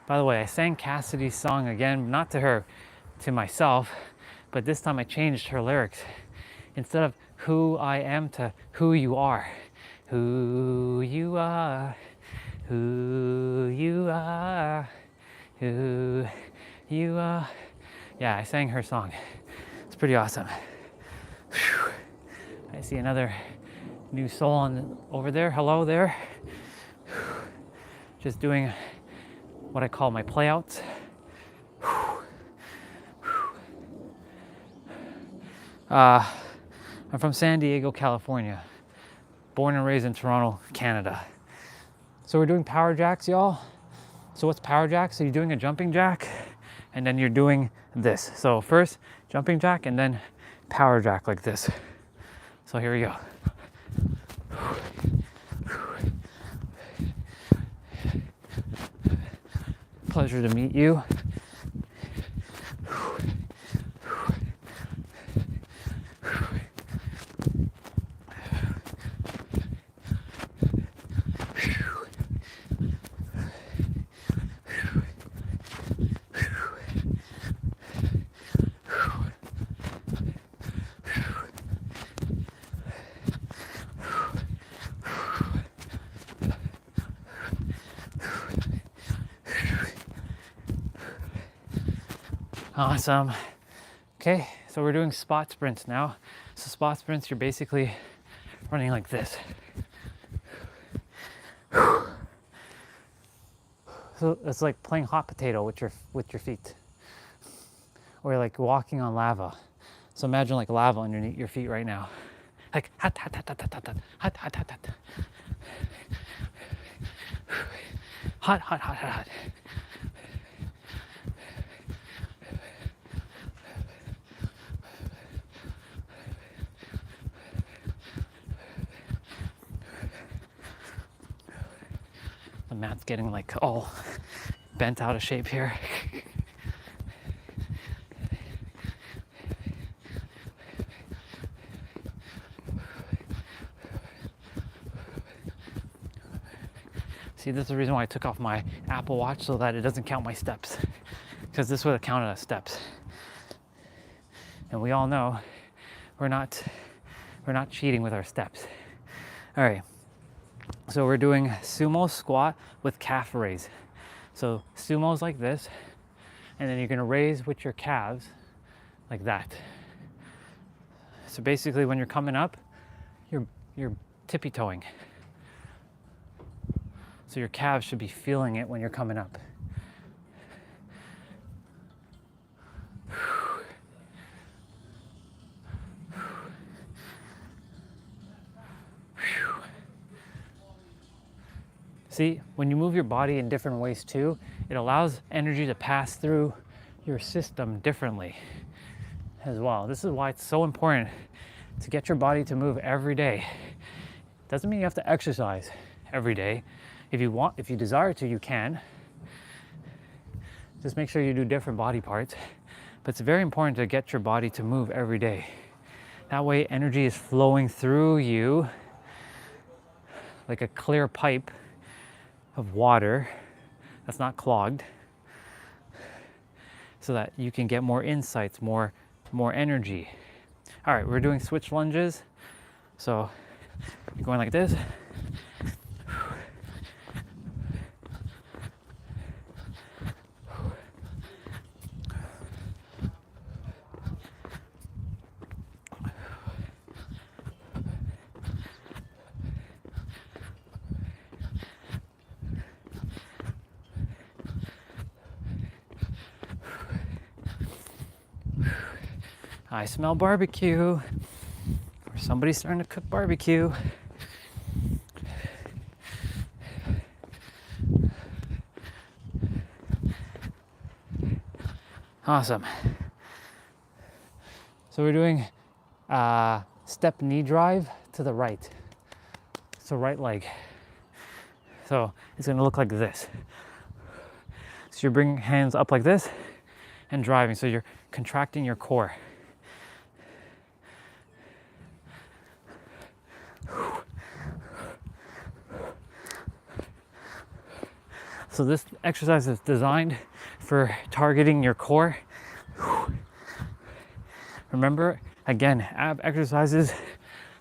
By the way, I sang Cassidy's song again, not to her, to myself, but this time I changed her lyrics. Instead of who I am to who you are. Who you are, who you are, who you are. Yeah, I sang her song. It's pretty awesome. Whew. I see another new soul over there. Hello there. Whew. Just doing what I call my playouts. I'm from San Diego, California. Born and raised in Toronto, Canada. So we're doing power jacks, y'all. So what's power jacks? So you're doing a jumping jack, and then you're doing this. So first, jumping jack, and then power jack like this. So here we go. Pleasure to meet you. Awesome. Okay, so we're doing spot sprints now. So spot sprints, you're basically running like this. So it's like playing hot potato with your feet, or like walking on lava. So imagine like lava underneath your feet right now, like hot, hot, hot, hot, hot, hot, hot, hot, hot, hot, hot, hot, hot, hot. The mat's getting like all bent out of shape here. See, this is the reason why I took off my Apple Watch, so that it doesn't count my steps, because this would have counted as steps. And we all know we're not cheating with our steps. All right. So we're doing sumo squat with calf raise. So sumo's like this, and then you're gonna raise with your calves like that. So basically when you're coming up, you're tippy-toeing. So your calves should be feeling it when you're coming up. See, when you move your body in different ways too, it allows energy to pass through your system differently as well. This is why it's so important to get your body to move every day. Doesn't mean you have to exercise every day. If you desire to, you can. Just make sure you do different body parts. But it's very important to get your body to move every day. That way energy is flowing through you like a clear pipe of water that's not clogged, so that you can get more insights, more energy. All right, we're doing switch lunges. So you're going like this. I smell barbecue, or somebody's starting to cook barbecue. Awesome. So we're doing step knee drive to the right. So right leg. So it's gonna look like this. So you're bringing hands up like this and driving. So you're contracting your core. So this exercise is designed for targeting your core. Remember, again, ab exercises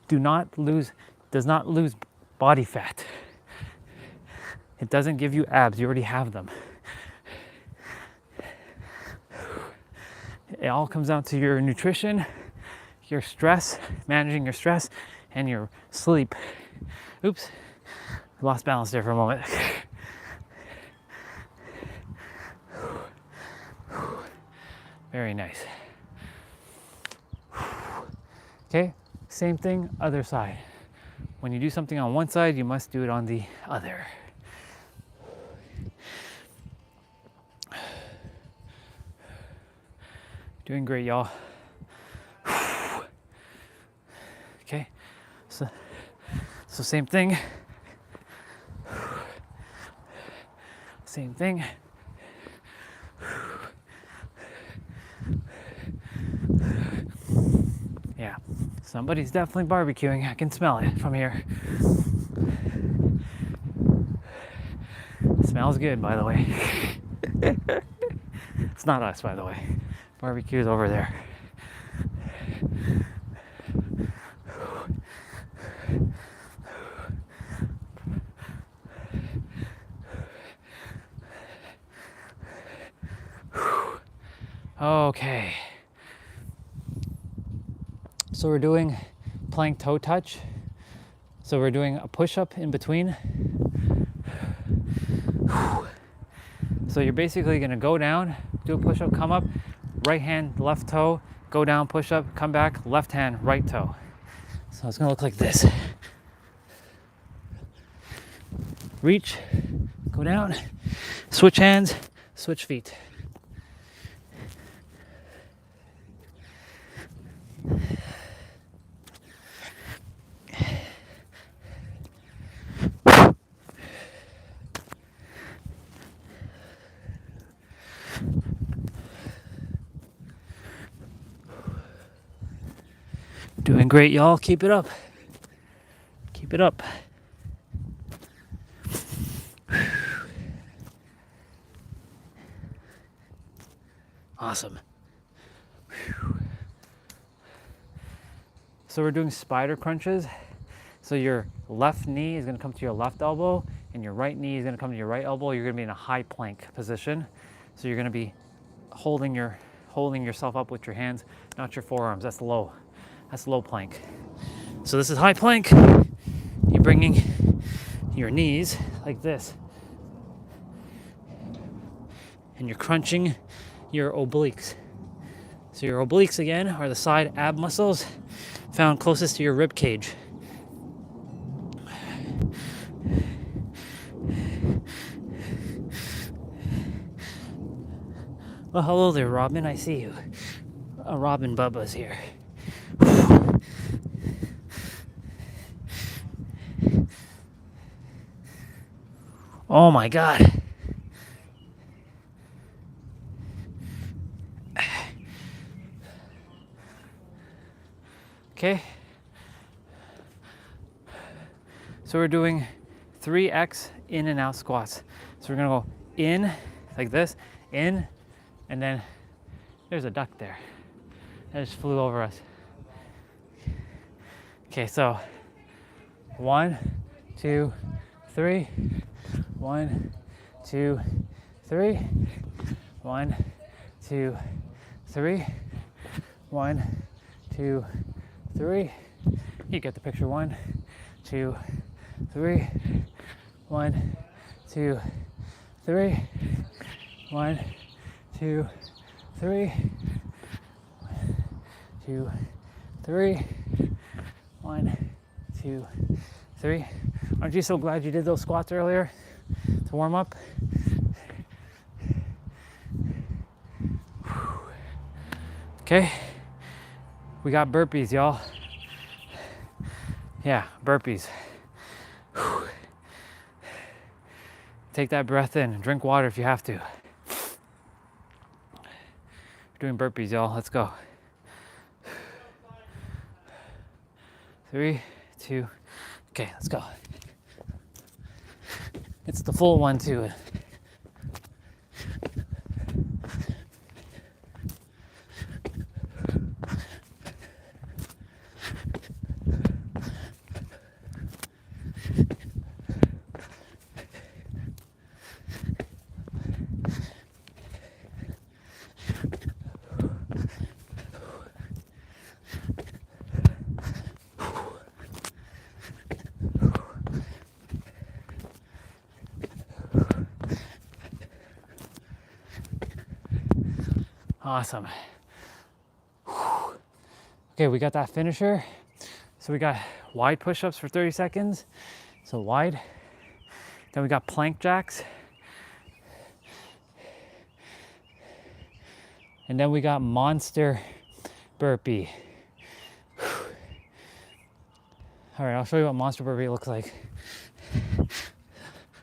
does not lose body fat. It doesn't give you abs, you already have them. It all comes down to your nutrition, your stress, managing your stress, and your sleep. Oops, lost balance there for a moment. Very nice. Okay, same thing, other side. When you do something on one side, you must do it on the other. Doing great, y'all. Okay, so same thing. Same thing. Yeah, somebody's definitely barbecuing. I can smell it from here. It smells good, by the way. It's not us, by the way. Barbecue's over there. Okay. So we're doing plank toe touch. So we're doing a push-up in between. So you're basically gonna go down, do a push-up, come up, right hand, left toe, go down, push up, come back, left hand, right toe. So it's gonna look like this. Reach, go down, switch hands, switch feet. Doing great, y'all. Keep it up. Keep it up. Awesome. So we're doing spider crunches. So your left knee is going to come to your left elbow and your right knee is going to come to your right elbow. You're going to be in a high plank position. So you're going to be holding yourself up with your hands, not your forearms. That's low. That's low plank. So this is high plank. You're bringing your knees like this. And you're crunching your obliques. So your obliques, again, are the side ab muscles found closest to your rib cage. Well, hello there, Robin. I see you. Robin Bubba's here. Oh my God. Okay. So we're doing 3x in and out squats. So we're gonna go in like this, in, and then there's a duck there that just flew over us. Okay, so 1, 2, 3. 1, 2, 3. 1, 2, 3. 1, 2, 3. You get the picture. 1, 2, 3. 1, 2, 3. 1, 2, 3. 2, 3. 1, 2, 3. Aren't you so glad you did those squats earlier to warm up? Okay, we got burpees, y'all. Yeah, burpees. Whew. Take that breath in. Drink water if you have to. We're doing burpees, y'all. Let's go. 3, 2, okay, let's go. It's the full one too. Awesome. Okay, we got that finisher. So we got wide push-ups for 30 seconds. So wide. Then we got plank jacks. And then we got monster burpee. All right, I'll show you what monster burpee looks like.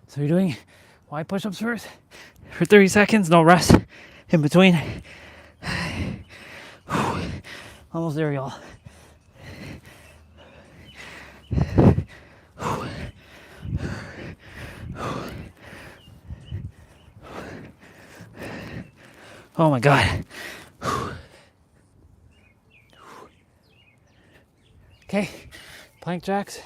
So you're doing wide push-ups first for 30 seconds, no rest in between. Almost there, y'all. Oh my God. Okay, plank jacks.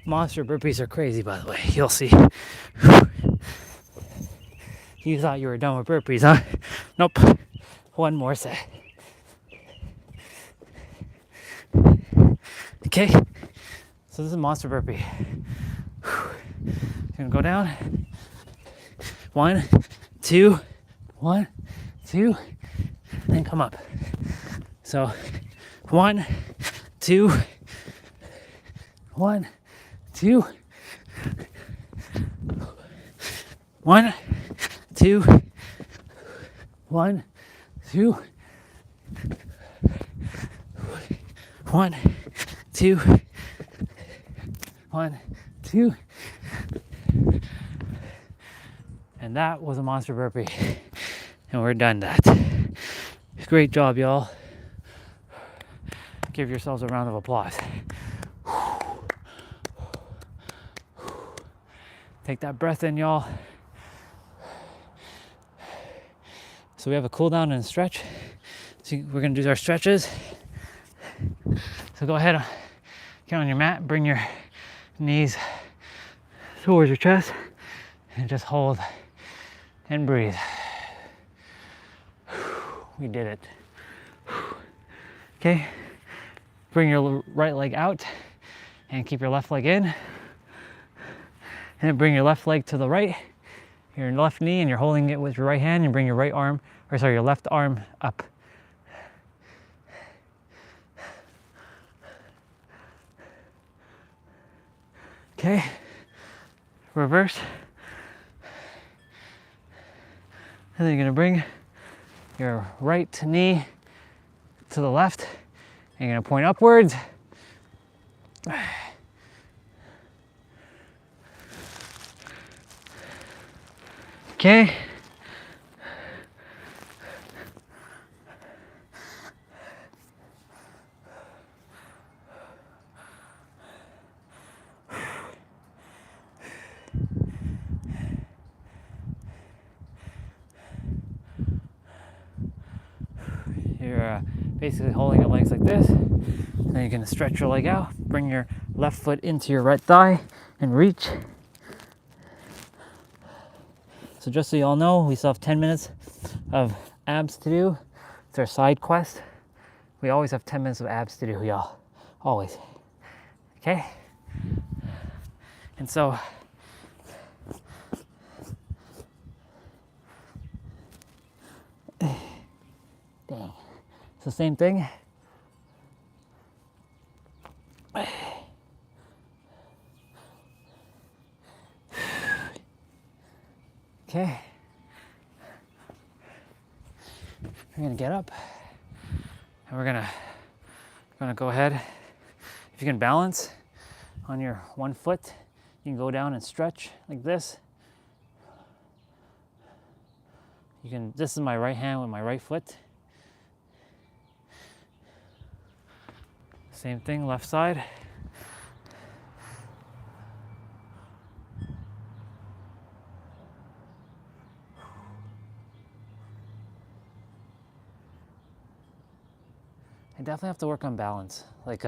Monster burpees are crazy, by the way. You'll see. You thought you were done with burpees, huh? Nope. One more set. Okay. So this is a monster burpee. Gonna go down. 1, 2, 1, 2, then come up. So 1, 2, 1, 2, 1, 2, 1, 2, 1, 2, 1, 2. And that was a monster burpee. And we're done that. Great job, y'all. Give yourselves a round of applause. Take that breath in, y'all. So we have a cool down and a stretch. So we're gonna do our stretches. So go ahead, get on your mat, bring your knees towards your chest, and just hold and breathe. We did it. Okay, bring your right leg out and keep your left leg in. And then bring your left leg to the right, your left knee, and you're holding it with your right hand, and bring your right arm, or sorry, your left arm up. Okay, reverse. And then you're gonna bring your right knee to the left, and you're gonna point upwards. Okay. You're basically holding your legs like this. Then you're gonna stretch your leg out, bring your left foot into your right thigh, and reach. So just so you all know, we still have 10 minutes of abs to do. It's our side quest. We always have 10 minutes of abs to do, y'all. Always. Okay? And so, dang. So same thing. Okay. We're gonna get up and we're gonna go ahead. If you can balance on your one foot, you can go down and stretch like this. You can, this is my right hand with my right foot. Same thing, left side. I definitely have to work on balance, like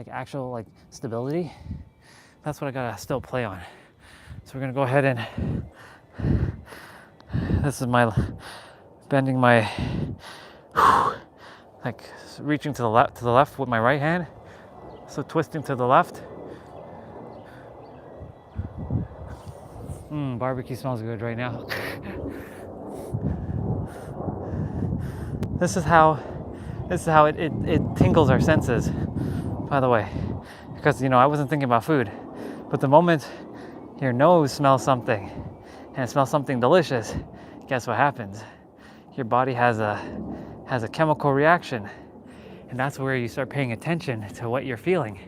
actual like stability. That's what I gotta still play on. So we're gonna go ahead and this is my bending my like reaching to the left with my right hand. So twisting to the left. Barbecue smells good right now. This is how it tingles our senses, by the way, because you know I wasn't thinking about food, but the moment your nose smells something and it smells something delicious, guess what happens? Your body has a chemical reaction, and that's where you start paying attention to what you're feeling,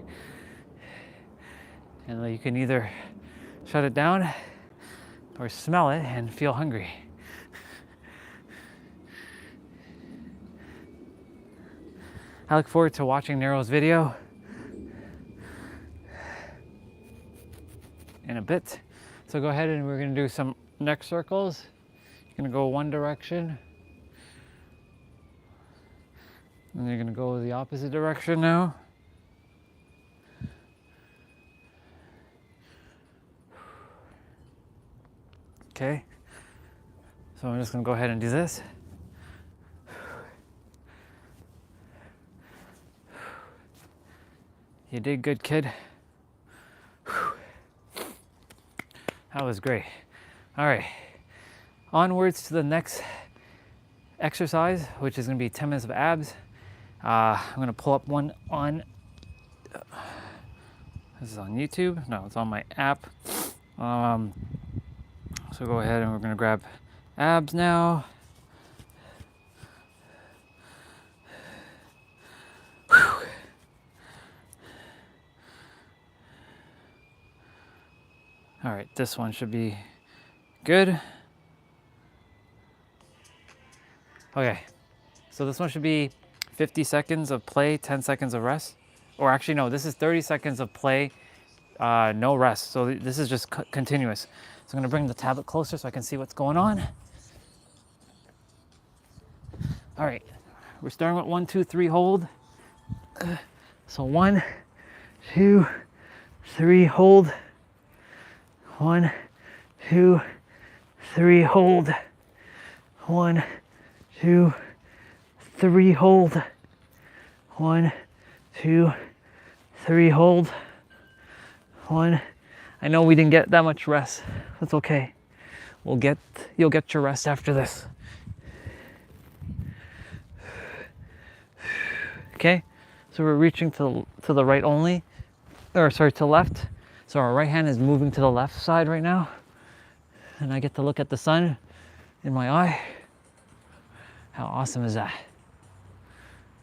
and you can either shut it down or smell it and feel hungry. I look forward to watching Nero's video in a bit. So go ahead and we're gonna do some neck circles. You're gonna go one direction. And you're gonna go the opposite direction now. Okay. So I'm just gonna go ahead and do this. You did good, kid. That was great. All right, onwards to the next exercise, which is gonna be 10 minutes of abs. I'm gonna pull up one on, this is on YouTube. No, it's on my app. So go ahead and we're gonna grab abs now. All right, this one should be good. Okay, so this one should be 50 seconds of play, 10 seconds of rest. Or actually, no, this is 30 seconds of play, no rest. So this is just continuous. So I'm gonna bring the tablet closer so I can see what's going on. All right, we're starting with 1, 2, 3, hold. So 1, 2, 3, hold. 1, 2, 3, hold. 1, 2, 3, hold. 1, 2, 3, hold. 1. I know we didn't get that much rest. That's okay. You'll get your rest after this. Okay, so we're reaching to the right only, or sorry, to left. So our right hand is moving to the left side right now. And I get to look at the sun in my eye. How awesome is that?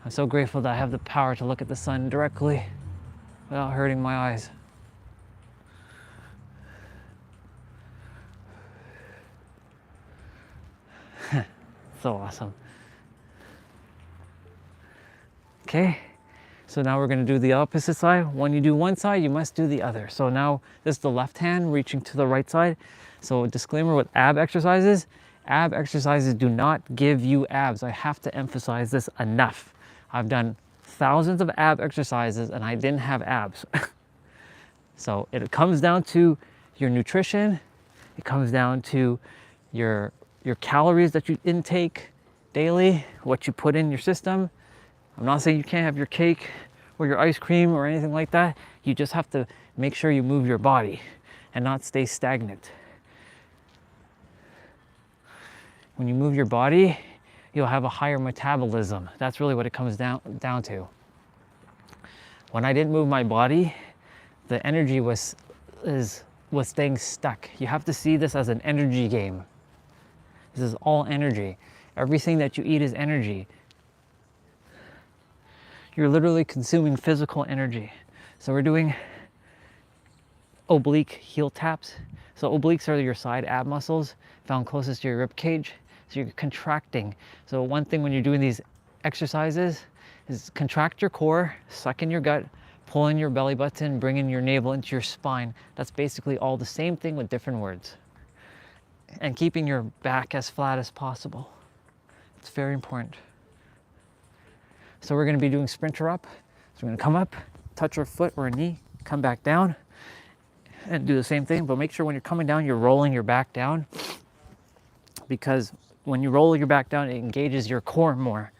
I'm so grateful that I have the power to look at the sun directly without hurting my eyes. So awesome. Okay. So now we're gonna do the opposite side. When you do one side, you must do the other. So now this is the left hand reaching to the right side. So disclaimer with ab exercises do not give you abs. I have to emphasize this enough. I've done thousands of ab exercises and I didn't have abs. So it comes down to your nutrition. It comes down to your calories that you intake daily, what you put in your system. I'm not saying you can't have your cake or your ice cream or anything like that. You just have to make sure you move your body and not stay stagnant. When you move your body, you'll have a higher metabolism. That's really what it comes down to. When I didn't move my body, the energy was staying stuck. You have to see this as an energy game. This is all energy. Everything that you eat is energy. You're literally consuming physical energy. So we're doing oblique heel taps. So obliques are your side ab muscles found closest to your rib cage. So you're contracting. So one thing when you're doing these exercises is contract your core, suck in your gut, pull in your belly button, bring in your navel into your spine. That's basically all the same thing with different words. And keeping your back as flat as possible. It's very important. So we're going to be doing sprinter up. So we're going to come up, touch our foot or a knee, come back down, and do the same thing. But make sure when you're coming down, you're rolling your back down, because when you roll your back down, it engages your core more.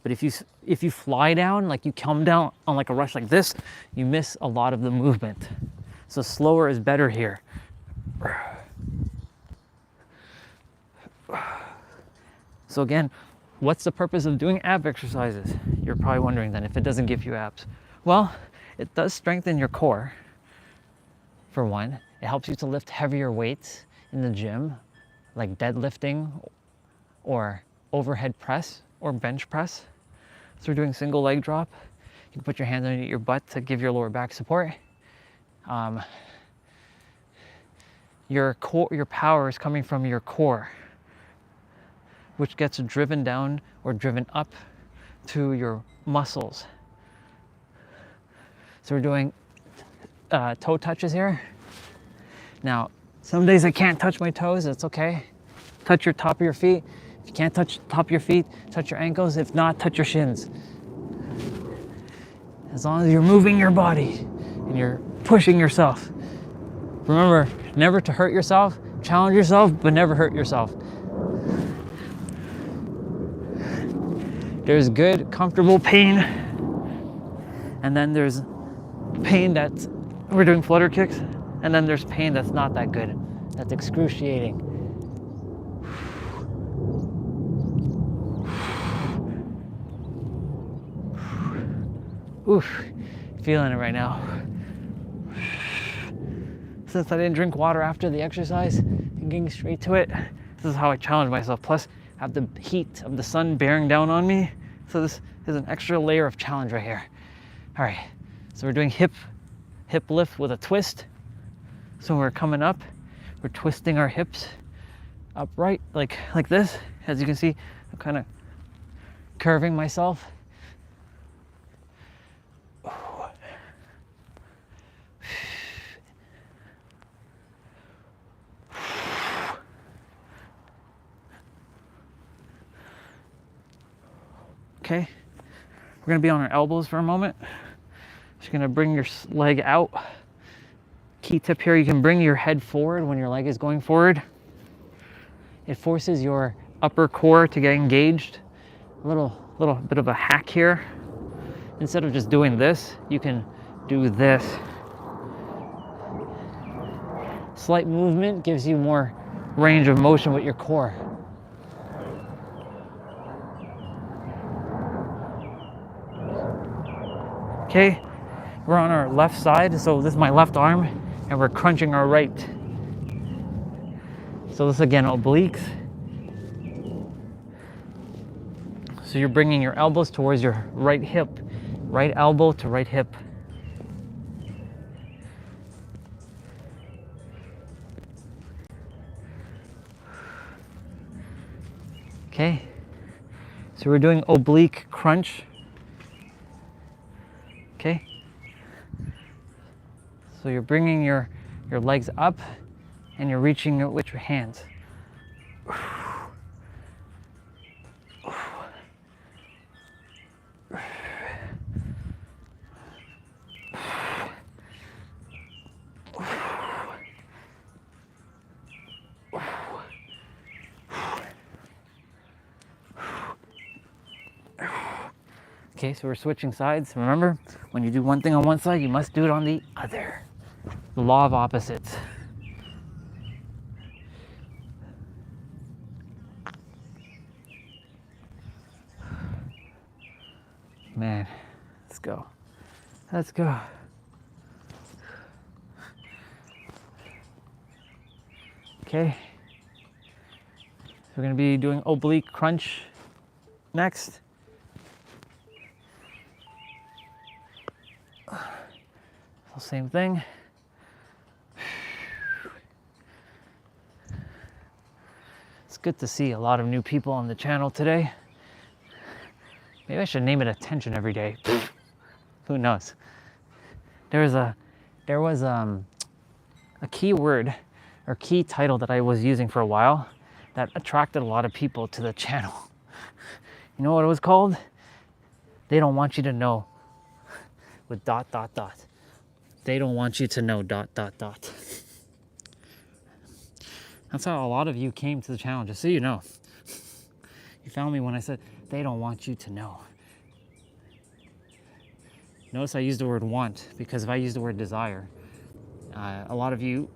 But if you fly down, like you come down on like a rush like this, you miss a lot of the movement. So slower is better here. So again, what's the purpose of doing ab exercises? You're probably wondering then, if it doesn't give you abs. Well, it does strengthen your core, for one. It helps you to lift heavier weights in the gym, like deadlifting or overhead press or bench press. So we're doing single leg drop. You can put your hands underneath your butt to give your lower back support. Your power is coming from your core, which gets driven down or driven up to your muscles. So we're doing toe touches here. Now, some days I can't touch my toes, it's okay. Touch your top of your feet. If you can't touch the top of your feet, touch your ankles. If not, touch your shins. As long as you're moving your body and you're pushing yourself. Remember, never to hurt yourself. Challenge yourself, but never hurt yourself. There's good, comfortable pain. And then there's pain that's, we're doing flutter kicks. And then there's pain that's not that good. That's excruciating. Oof, feeling it right now. Since I didn't drink water after the exercise and getting straight to it, this is how I challenge myself. Plus, I have the heat of the sun bearing down on me. So this is an extra layer of challenge right here. All right, so we're doing hip lift with a twist. So we're coming up, we're twisting our hips upright like this. As you can see, I'm kind of curving myself. Okay, we're gonna be on our elbows for a moment. Just gonna bring your leg out. Key tip here, you can bring your head forward when your leg is going forward. It forces your upper core to get engaged. A little bit of a hack here. Instead of just doing this, you can do this. Slight movement gives you more range of motion with your core. Okay, we're on our left side, so this is my left arm, and we're crunching our right. So this again, obliques. So you're bringing your elbows towards your right hip, right elbow to right hip. Okay, so we're doing oblique crunch. Okay, so you're bringing your legs up and you're reaching it with your hands. Okay, so we're switching sides. Remember, when you do one thing on one side, you must do it on the other. The law of opposites. Man, let's go. Let's go. Okay. We're gonna be doing oblique crunch next. So same thing. It's good to see a lot of new people on the channel today. Maybe I should name it attention every day. Who knows? There was a key word or key title that I was using for a while that attracted a lot of people to the channel. You know what it was called? They don't want you to know. With ... They don't want you to know ... That's how a lot of you came to the channel, just so you know. You found me when I said, they don't want you to know. Notice I used the word want, because if I use the word desire, a lot of you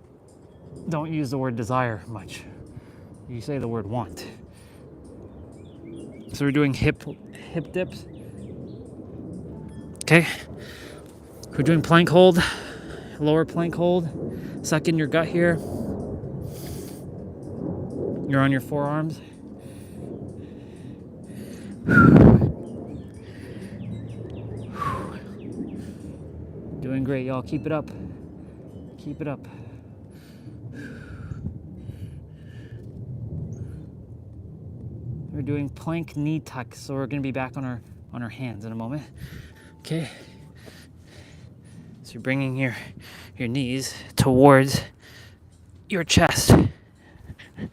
don't use the word desire much. You say the word want. So we're doing hip dips. Okay. We're doing plank hold, lower plank hold. Suck in your gut here. You're on your forearms. Doing great, y'all. Keep it up. Keep it up. We're doing plank knee tuck, so we're gonna be back on our hands in a moment. Okay. So you're bringing your knees towards your chest. You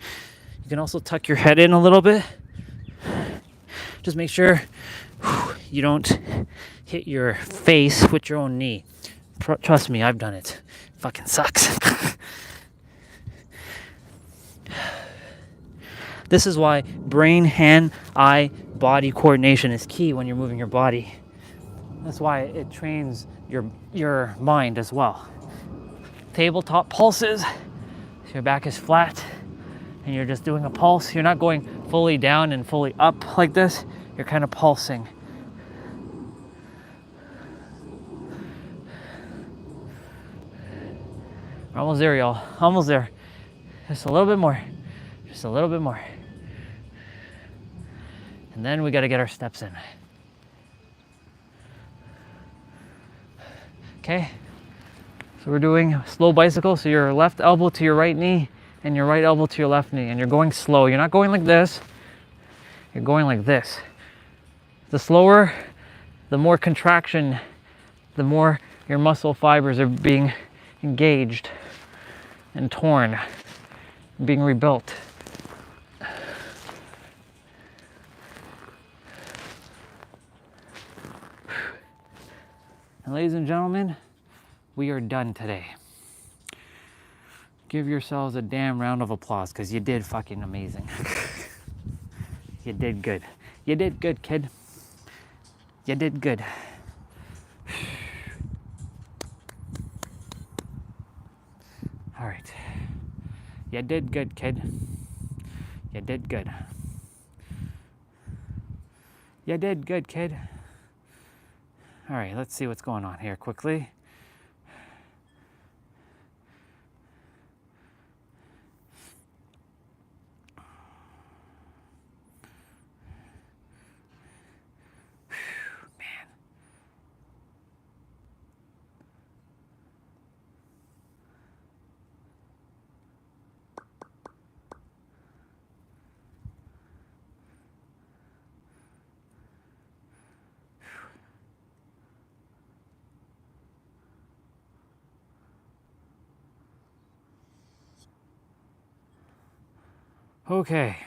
can also tuck your head in a little bit. Just make sure you don't hit your face with your own knee. Trust me, I've done it. Fucking sucks. This is why brain, hand, eye, body coordination is key when you're moving your body. That's why it trains your mind as well. Tabletop pulses. So your back is flat and you're just doing a pulse. You're not going fully down and fully up like this. You're kind of pulsing. We're almost there, y'all. Almost there. Just a little bit more. Just a little bit more. And then we got to get our steps in. Okay. So we're doing slow bicycle. So your left elbow to your right knee and your right elbow to your left knee. And you're going slow. You're not going like this. You're going like this. The slower, the more contraction, the more your muscle fibers are being engaged and torn, being rebuilt. And ladies and gentlemen, we are done today. Give yourselves a damn round of applause because you did fucking amazing. You did good. You did good, kid. You did good. All right. You did good, kid. You did good. You did good, kid. All right, let's see what's going on here quickly. Man. Okay.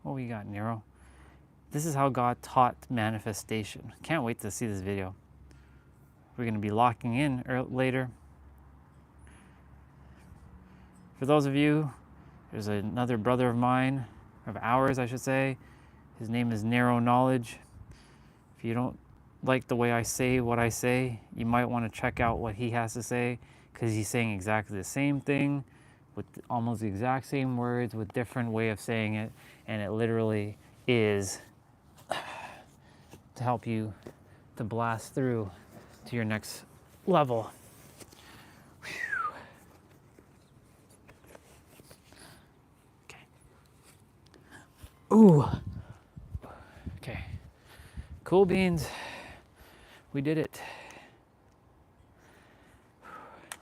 What we got, Nero? This is how God taught manifestation. Can't wait to see this video. We're going to be locking in later. For those of you, there's another brother of mine, of ours, I should say. His name is Narrow Knowledge. If you don't like the way I say what I say, you might want to check out what he has to say, because he's saying exactly the same thing with almost the exact same words with different way of saying it, and it literally is to help you to blast through to your next level. Ooh. Okay. Cool beans. We did it.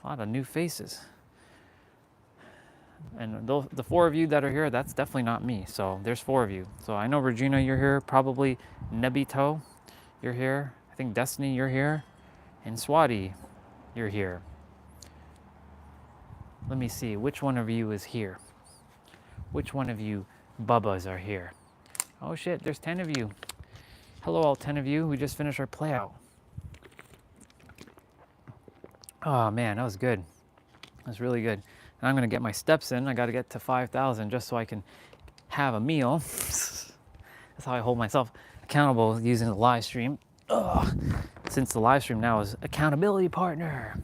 A lot of new faces. And the 4 of you that are here, that's definitely not me. So there's 4 of you. So I know Regina, you're here. Probably Nebito, you're here. I think Destiny, you're here. And Swati, you're here. Let me see, which one of you is here? Which one of you Bubbas are here? Oh shit, there's 10 of you. Hello all 10 of you. We just finished our play out. Oh man, that was good. That's really good. And I'm gonna get my steps in. I gotta get to 5,000 just so I can have a meal. That's how I hold myself accountable using the live stream. Ugh. Since the live stream now is accountability partner.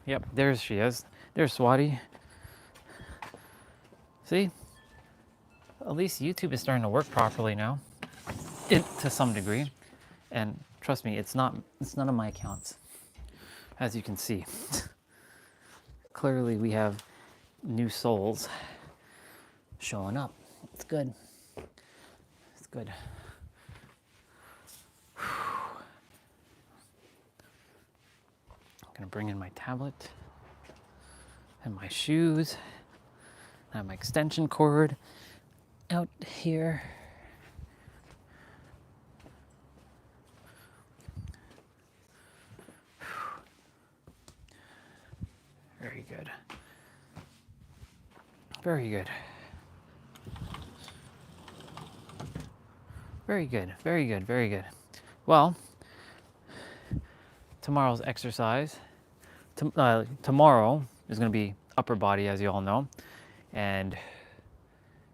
Yep, there she is. There's Swati. See? At least YouTube is starting to work properly now. To some degree. And trust me, it's none of my accounts. As you can see. Clearly we have new souls showing up. It's good. It's good. I'm gonna bring in my tablet and my shoes. I have my extension cord out here. Very good. Very good. Very good, very good, very good. Well, tomorrow's exercise, tomorrow is going to be upper body, as you all know, and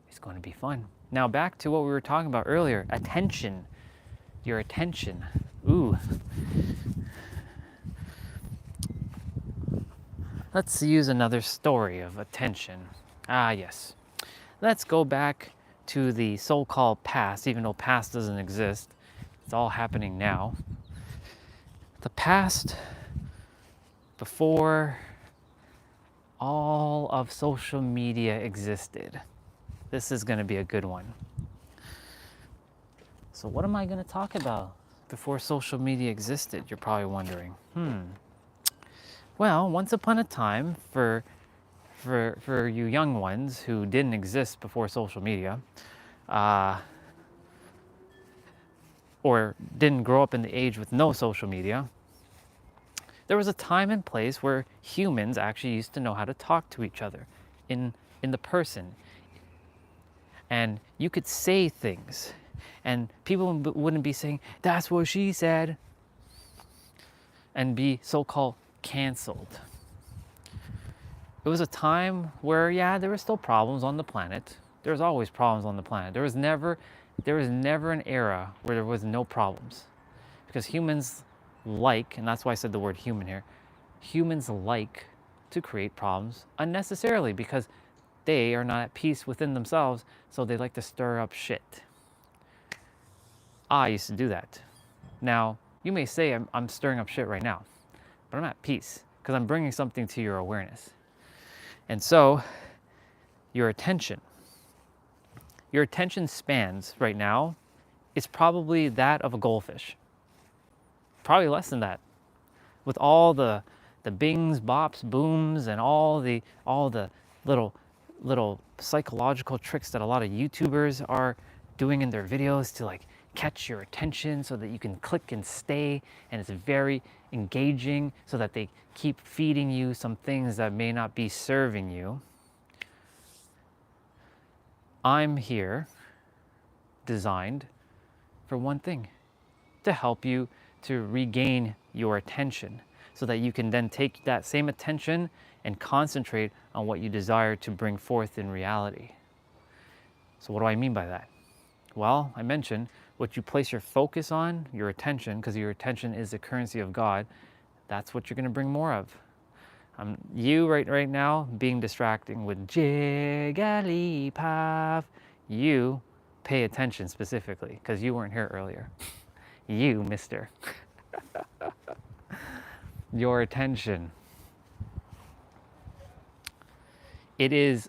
it's going to be fun. Now back to what we were talking about earlier, attention, your attention. Ooh. Let's use another story of attention. Ah, yes. Let's go back to the so-called past, even though past doesn't exist. It's all happening now. The past before all of social media existed. This is going to be a good one. So what am I going to talk about before social media existed? You're probably wondering. Well, once upon a time, for you young ones who didn't exist before social media, or didn't grow up in the age with no social media, there was a time and place where humans actually used to know how to talk to each other in the person. And you could say things, and people wouldn't be saying, "That's what she said," and be so-called canceled. It was a time where, yeah, there were still problems on the planet. There's always problems on the planet. There was never an era where there was no problems. Because humans like, and that's why I said the word human here, humans like to create problems unnecessarily because they are not at peace within themselves, so they like to stir up shit. I used to do that. Now, you may say I'm stirring up shit right now, but I'm at peace because I'm bringing something to your awareness. And so, your attention spans right now is probably that of a goldfish. Probably less than that. With all the bings, bops, booms, and all the little psychological tricks that a lot of YouTubers are doing in their videos to like catch your attention so that you can click and stay, and it's very engaging so that they keep feeding you some things that may not be serving you. I'm here designed for one thing, to help you to regain your attention so that you can then take that same attention and concentrate on what you desire to bring forth in reality. So what do I mean by that? Well, I mentioned what you place your focus on, your attention, because your attention is the currency of God, that's what you're going to bring more of. You right now being distracting with Jigglypuff, you pay attention specifically because you weren't here earlier. You, mister. Your attention. It is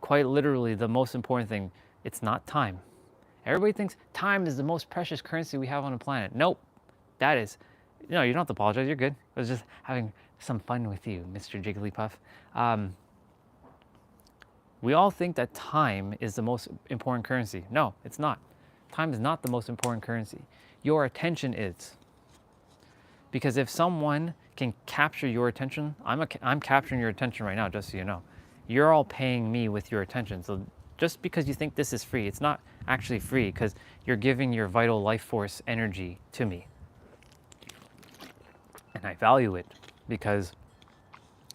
quite literally the most important thing. It's not time. Everybody thinks time is the most precious currency we have on the planet. Nope, that is, no, you don't have to apologize, you're good. I was just having some fun with you, Mr. Jigglypuff. We all think that time is the most important currency. No, it's not. Time is not the most important currency. Your attention is. Because if someone can capture your attention, I'm capturing your attention right now, just so you know. You're all paying me with your attention. So just because you think this is free, it's not actually free, because you're giving your vital life force energy to me. And I value it because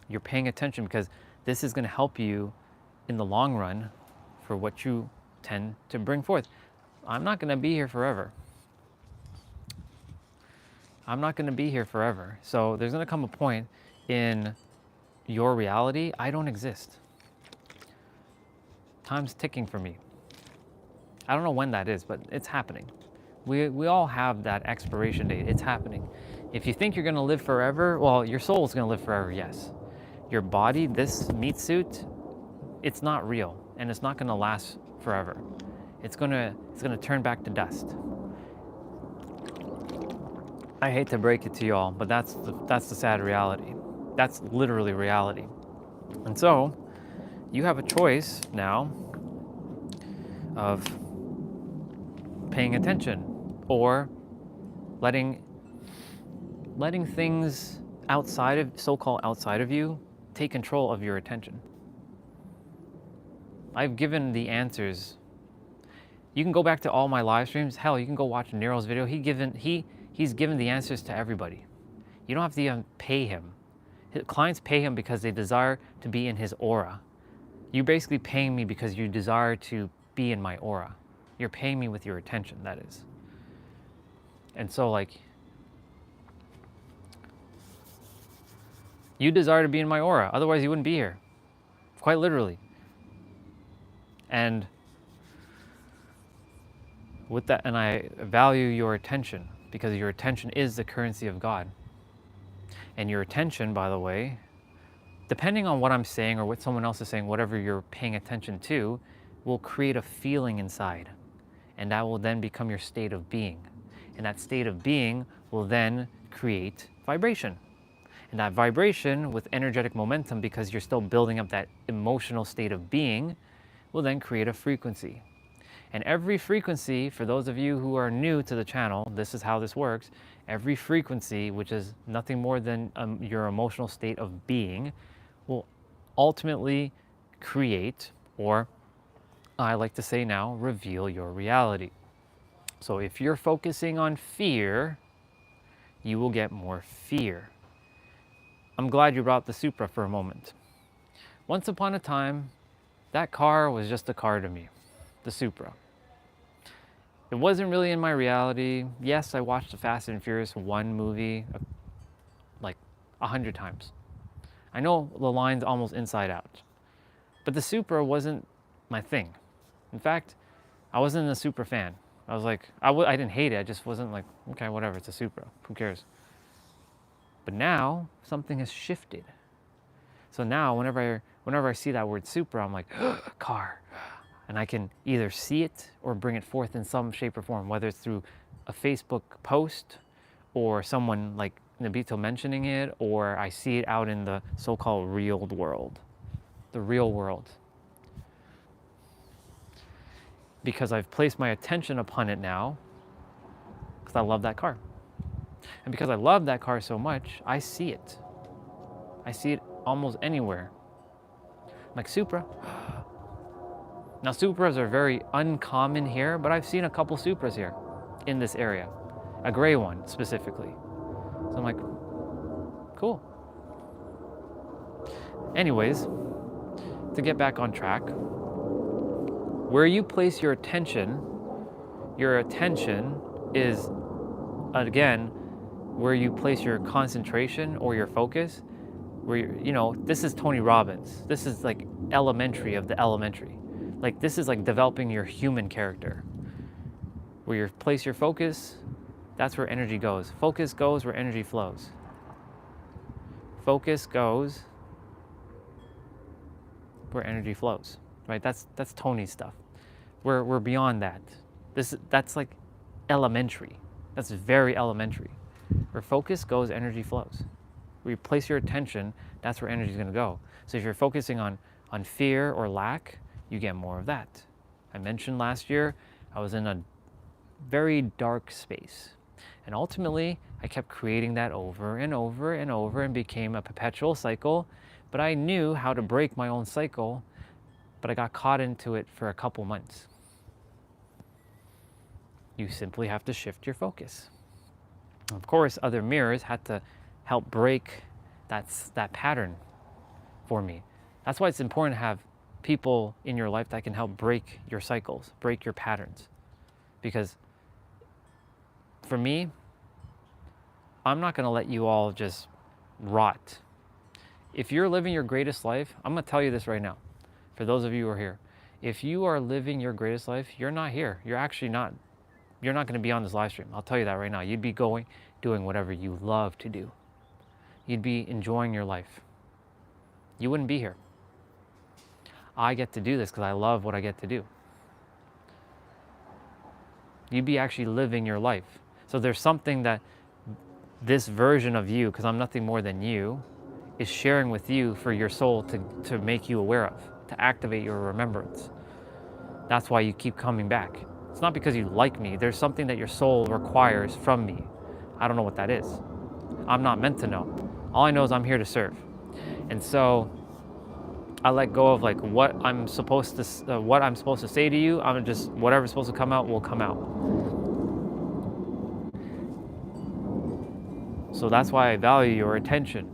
you're paying attention, because this is going to help you in the long run for what you tend to bring forth. I'm not going to be here forever. I'm not going to be here forever. So there's going to come a point in your reality, I don't exist. Time's ticking for me. I don't know when that is, but it's happening. We all have that expiration date. It's happening. If you think you're going to live forever, well, your soul is going to live forever, yes. Your body, this meat suit, it's not real, and it's not going to last forever. It's going to turn back to dust. I hate to break it to y'all, but that's the sad reality. That's literally reality. And so, you have a choice now of paying attention or letting things outside of, so-called outside of you, take control of your attention. I've given the answers. You can go back to all my live streams. Hell, you can go watch Nero's video. He's given the answers to everybody. You don't have to even pay him. His clients pay him because they desire to be in his aura. You're basically paying me because you desire to be in my aura. You're paying me with your attention, that is. And so, like, you desire to be in my aura, otherwise you wouldn't be here. Quite literally. And with that, and I value your attention, because your attention is the currency of God. And your attention, by the way, depending on what I'm saying or what someone else is saying, whatever you're paying attention to, will create a feeling inside. And that will then become your state of being. And that state of being will then create vibration. And that vibration with energetic momentum, because you're still building up that emotional state of being, will then create a frequency. And every frequency, for those of you who are new to the channel, this is how this works. Every frequency, which is nothing more than your emotional state of being, will ultimately create, or I like to say now, reveal your reality. So if you're focusing on fear, you will get more fear. I'm glad you brought up the Supra for a moment. Once upon a time, that car was just a car to me, the Supra. It wasn't really in my reality. Yes, I watched the Fast and Furious 1 movie like 100 times. I know the lines almost inside out. But the Supra wasn't my thing. In fact, I wasn't a Supra fan. I was like, I didn't hate it, I just wasn't like, okay, whatever, it's a Supra, who cares? But now, something has shifted. So now, whenever I see that word Supra, I'm like, car. And I can either see it or bring it forth in some shape or form, whether it's through a Facebook post or someone like Nabito mentioning it, or I see it out in the so-called real world. The real world. Because I've placed my attention upon it now, because I love that car. And because I love that car so much, I see it. I see it almost anywhere. Like Supra. Now Supras are very uncommon here, but I've seen a couple Supras here in this area. A gray one specifically. So I'm like, cool. Anyways, to get back on track, where you place your attention is, again, where you place your concentration or your focus, where this is Tony Robbins. This is like elementary of the elementary. Like, this is like developing your human character. Where you place your focus, that's where energy goes. Focus goes where energy flows. Focus goes where energy flows, right? That's Tony's stuff. We're beyond that. That's like elementary. That's very elementary. Where focus goes, energy flows. Where you place your attention, that's where energy is going to go. So if you're focusing on fear or lack, you get more of that. I mentioned last year I was in a very dark space. And ultimately, I kept creating that over and over and over and became a perpetual cycle. But I knew how to break my own cycle, but I got caught into it for a couple months. You simply have to shift your focus. Of course, other mirrors had to help break that pattern for me. That's why it's important to have people in your life that can help break your cycles, break your patterns. Because for me, I'm not going to let you all just rot. If you're living your greatest life, I'm going to tell you this right now. For those of you who are here, if you are living your greatest life, you're not here. You're actually not. You're not going to be on this live stream. I'll tell you that right now. You'd be doing whatever you love to do. You'd be enjoying your life. You wouldn't be here. I get to do this because I love what I get to do. You'd be actually living your life. So there's something that this version of you, because I'm nothing more than you, is sharing with you for your soul to make you aware of, to activate your remembrance. That's why you keep coming back. It's not because you like me. There's something that your soul requires from me. I don't know what that is. I'm not meant to know. All I know is I'm here to serve. And so I let go of like what I'm supposed to say to you. I'm just, whatever's supposed to come out will come out. So that's why I value your attention.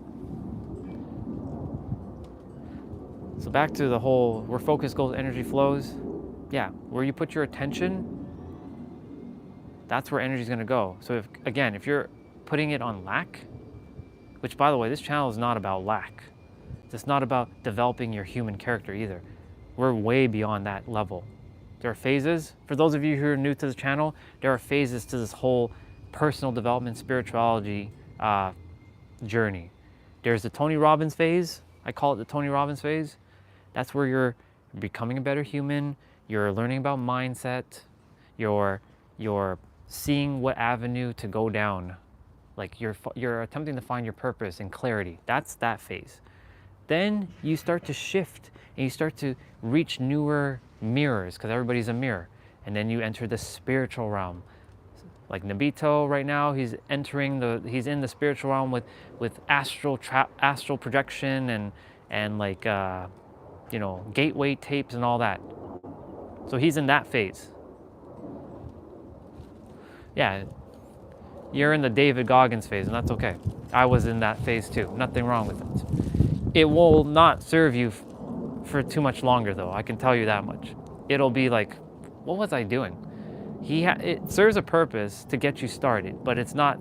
So back to the whole, where focus goes, energy flows. Yeah, where you put your attention, that's where energy is going to go. So if you're putting it on lack, which by the way, this channel is not about lack. It's not about developing your human character either. We're way beyond that level. There are phases. For those of you who are new to the channel, there are phases to this whole personal development, spirituality journey. There's the Tony Robbins phase. I call it the Tony Robbins phase. That's where you're becoming a better human. You're learning about mindset. You're seeing what avenue to go down. Like you're attempting to find your purpose and clarity. That's that phase. Then you start to shift and you start to reach newer mirrors, because everybody's a mirror. And then you enter the spiritual realm. Like Nabito right now, he's in the spiritual realm with astral projection and like gateway tapes and all that. So he's in that phase. Yeah, you're in the David Goggins phase, and that's okay. I was in that phase too. Nothing wrong with it. It will not serve you for too much longer, though. I can tell you that much. It'll be like, what was I doing? It serves a purpose to get you started, but it's not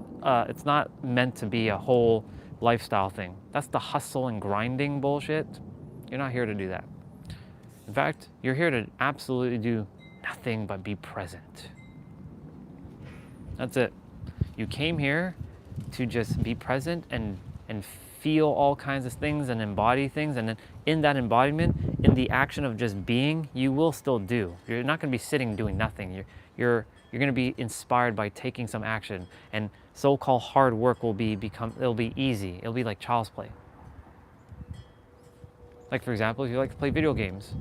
meant to be a whole lifestyle thing. That's the hustle and grinding bullshit. You're not here to do that. In fact, you're here to absolutely do nothing but be present. That's it. You came here to just be present and feel all kinds of things and embody things, and then in that embodiment, in the action of just being, you will still do. You're not going to be sitting doing nothing. You're going to be inspired by taking some action, and so-called hard work it'll be easy. It'll be like child's play. Like for example, if you like to play video games,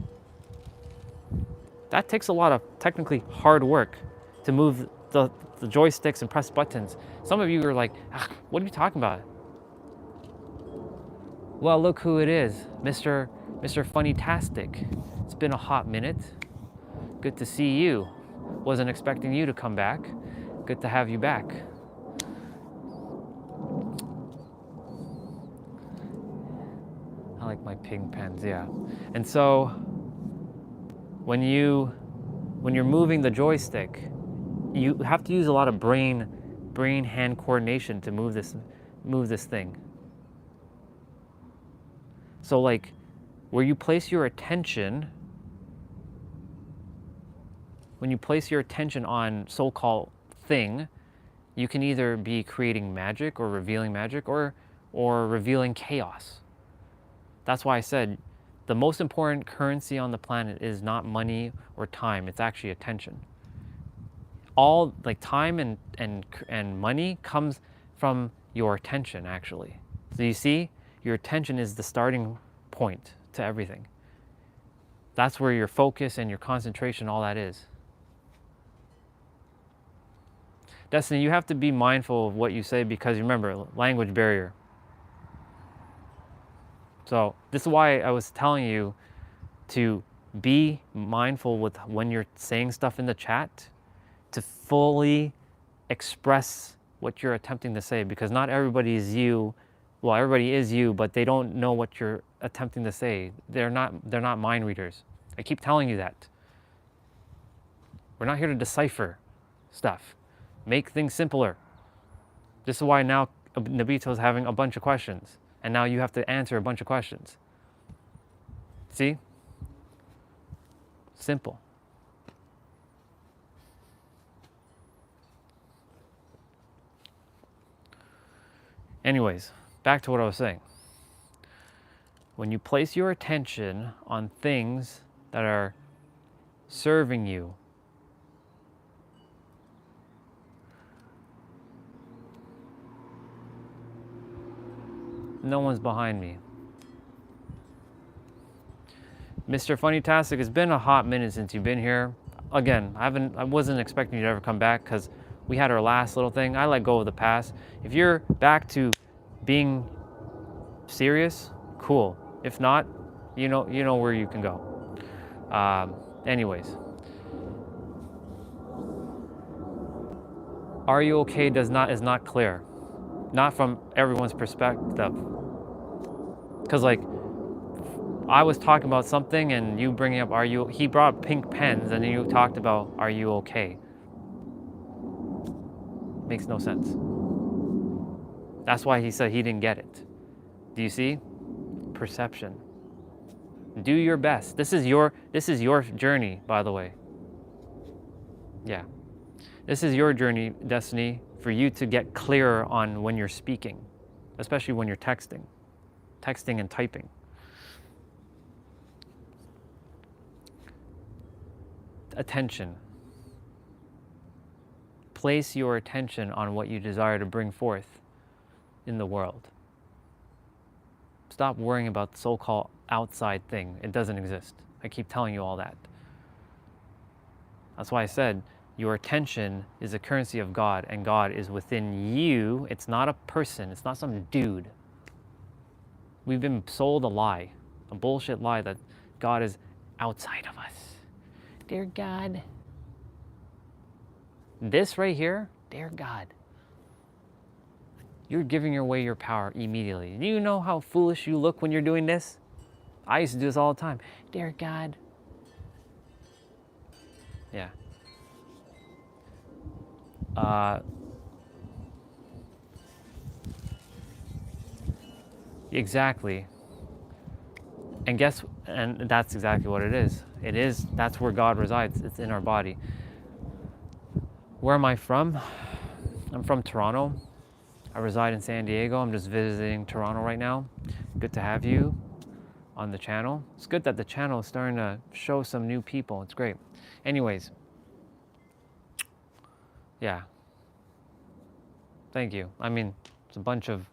that takes a lot of technically hard work to move the joysticks and press buttons. Some of you are like, what are you talking about? Well, look who it is, Mr. Funny-tastic. It's been a hot minute. Good to see you. Wasn't expecting you to come back. Good to have you back. I like my ping pens, yeah. And so when you're moving the joystick, you have to use a lot of brain-hand coordination to move this thing. So like where you place your attention, when you place your attention on so-called thing, you can either be creating magic or revealing chaos. That's why I said The most important currency on the planet is not money or time. It's actually attention. All like time and money comes from your attention, actually. So you see, your attention is the starting point to everything. That's where your focus and your concentration, all that is. Destiny, you have to be mindful of what you say because remember, language barrier. So this is why I was telling you to be mindful with when you're saying stuff in the chat, to fully express what you're attempting to say, because not everybody is you. Well, everybody is you, but they don't know what you're attempting to say. They're not mind readers. I keep telling you that. We're not here to decipher stuff. Make things simpler. This is why now Nabito is having a bunch of questions, and now you have to answer a bunch of questions. See? Simple. Anyways, back to what I was saying. When you place your attention on things that are serving you, no one's behind me. Mr. Funny-tastic, it's been a hot minute since you've been here. Again, I wasn't expecting you to ever come back because we had our last little thing. I let go of the past. If you're back to being serious, cool. If not, you know where you can go. Anyways. Are you okay is not clear. Not from everyone's perspective. Because like, I was talking about something and you bringing up, he brought pink pens and then you talked about, are you okay? Makes no sense. That's why he said he didn't get it. Do you see? Perception. Do your best. This is your journey, by the way. Yeah. This is your journey, Destiny, for you to get clearer on when you're speaking, especially when you're texting and typing. Attention. Place your attention on what you desire to bring forth in the world. Stop worrying about the so-called outside thing. It doesn't exist. I keep telling you all that. That's why I said your attention is a currency of God, and God is within you. It's not a person. It's not some dude. We've been sold a lie, a bullshit lie that God is outside of us. Dear God. This right here, dear God. You're giving away your power immediately. Do you know how foolish you look when you're doing this? I used to do this all the time. Dear God. Yeah. Exactly. And that's exactly what it is. That's where God resides. It's in our body. Where am I from? I'm from Toronto. I reside in San Diego. I'm just visiting Toronto right now. Good to have you on the channel. It's good that the channel is starting to show some new people. It's great. Anyways. Yeah. Thank you. I mean, it's a bunch of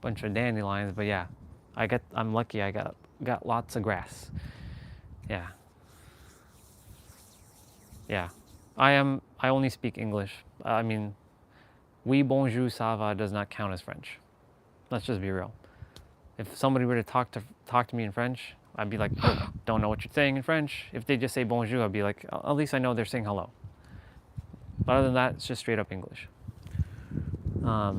dandelions, but yeah. I'm lucky I got lots of grass. Yeah. Yeah. I only speak English. I mean, oui, bonjour, ça va does not count as French. Let's just be real. If somebody were to talk to me in French, I'd be like, don't know what you're saying in French. If they just say bonjour, I'd be like, at least I know they're saying hello. But other than that, it's just straight up English. Yeah.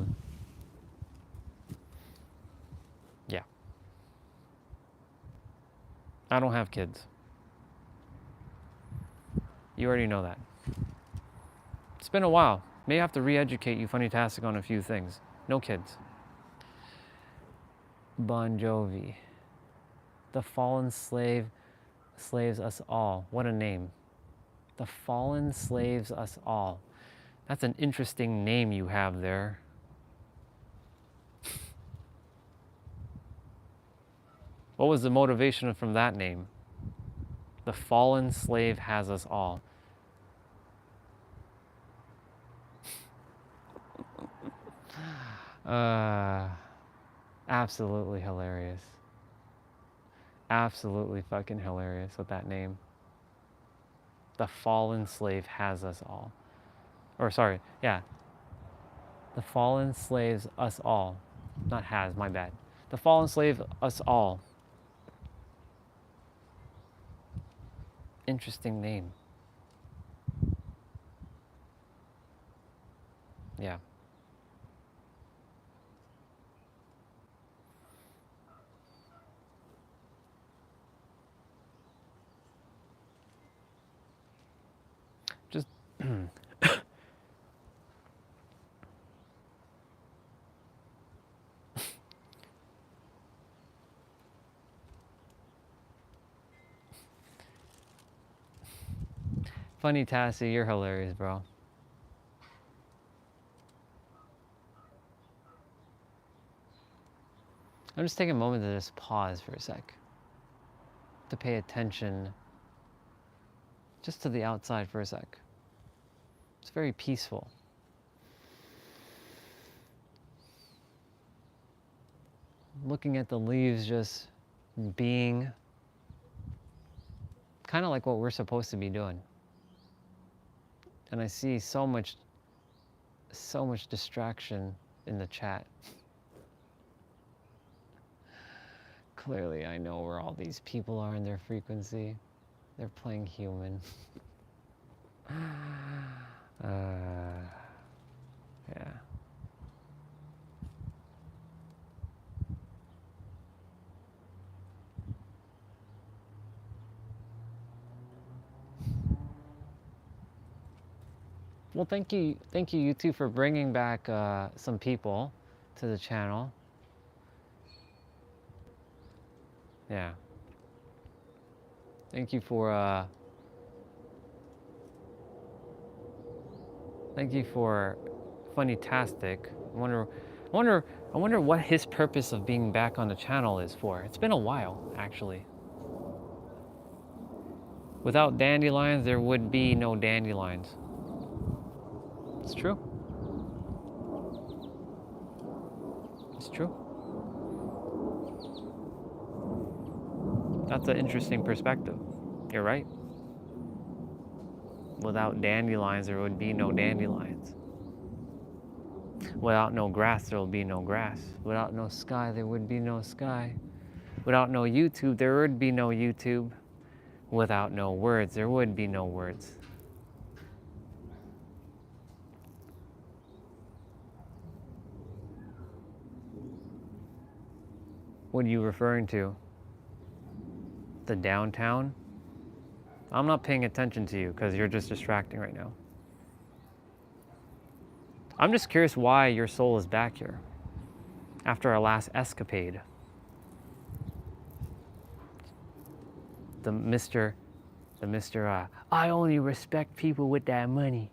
I don't have kids. You already know that. It's been a while. May have to re-educate you Funny-tastic on a few things. No kids. Bon Jovi. The fallen slave slaves us all. What a name. The fallen slaves us all. That's an interesting name you have there. What was the motivation from that name? The fallen slave has us all. Absolutely hilarious. Absolutely fucking hilarious with that name. The fallen slave has us all. Or sorry, yeah. The fallen slaves us all. Not has, my bad. The fallen slave us all. Interesting name. Yeah. Just funny, Tassie, you're hilarious, bro. I'm just taking a moment to just pause for a sec. To pay attention just to the outside for a sec. It's very peaceful. Looking at the leaves just being kind of like what we're supposed to be doing. And I see so much distraction in the chat. Clearly, I know where all these people are in their frequency. They're playing human. Yeah. Well, thank you YouTube, for bringing back some people to the channel. Yeah. Thank you for Funny-tastic. I wonder what his purpose of being back on the channel is for. It's been a while, actually. Without dandelions, there would be no dandelions. It's true. It's true. That's an interesting perspective. You're right. Without dandelions, there would be no dandelions. Without no grass, there will be no grass. Without no sky, there would be no sky. Without no YouTube, there would be no YouTube. Without no words, there would be no words. What are you referring to? The downtown? I'm not paying attention to you because you're just distracting right now. I'm just curious why your soul is back here after our last escapade. The Mr. I only respect people with that money.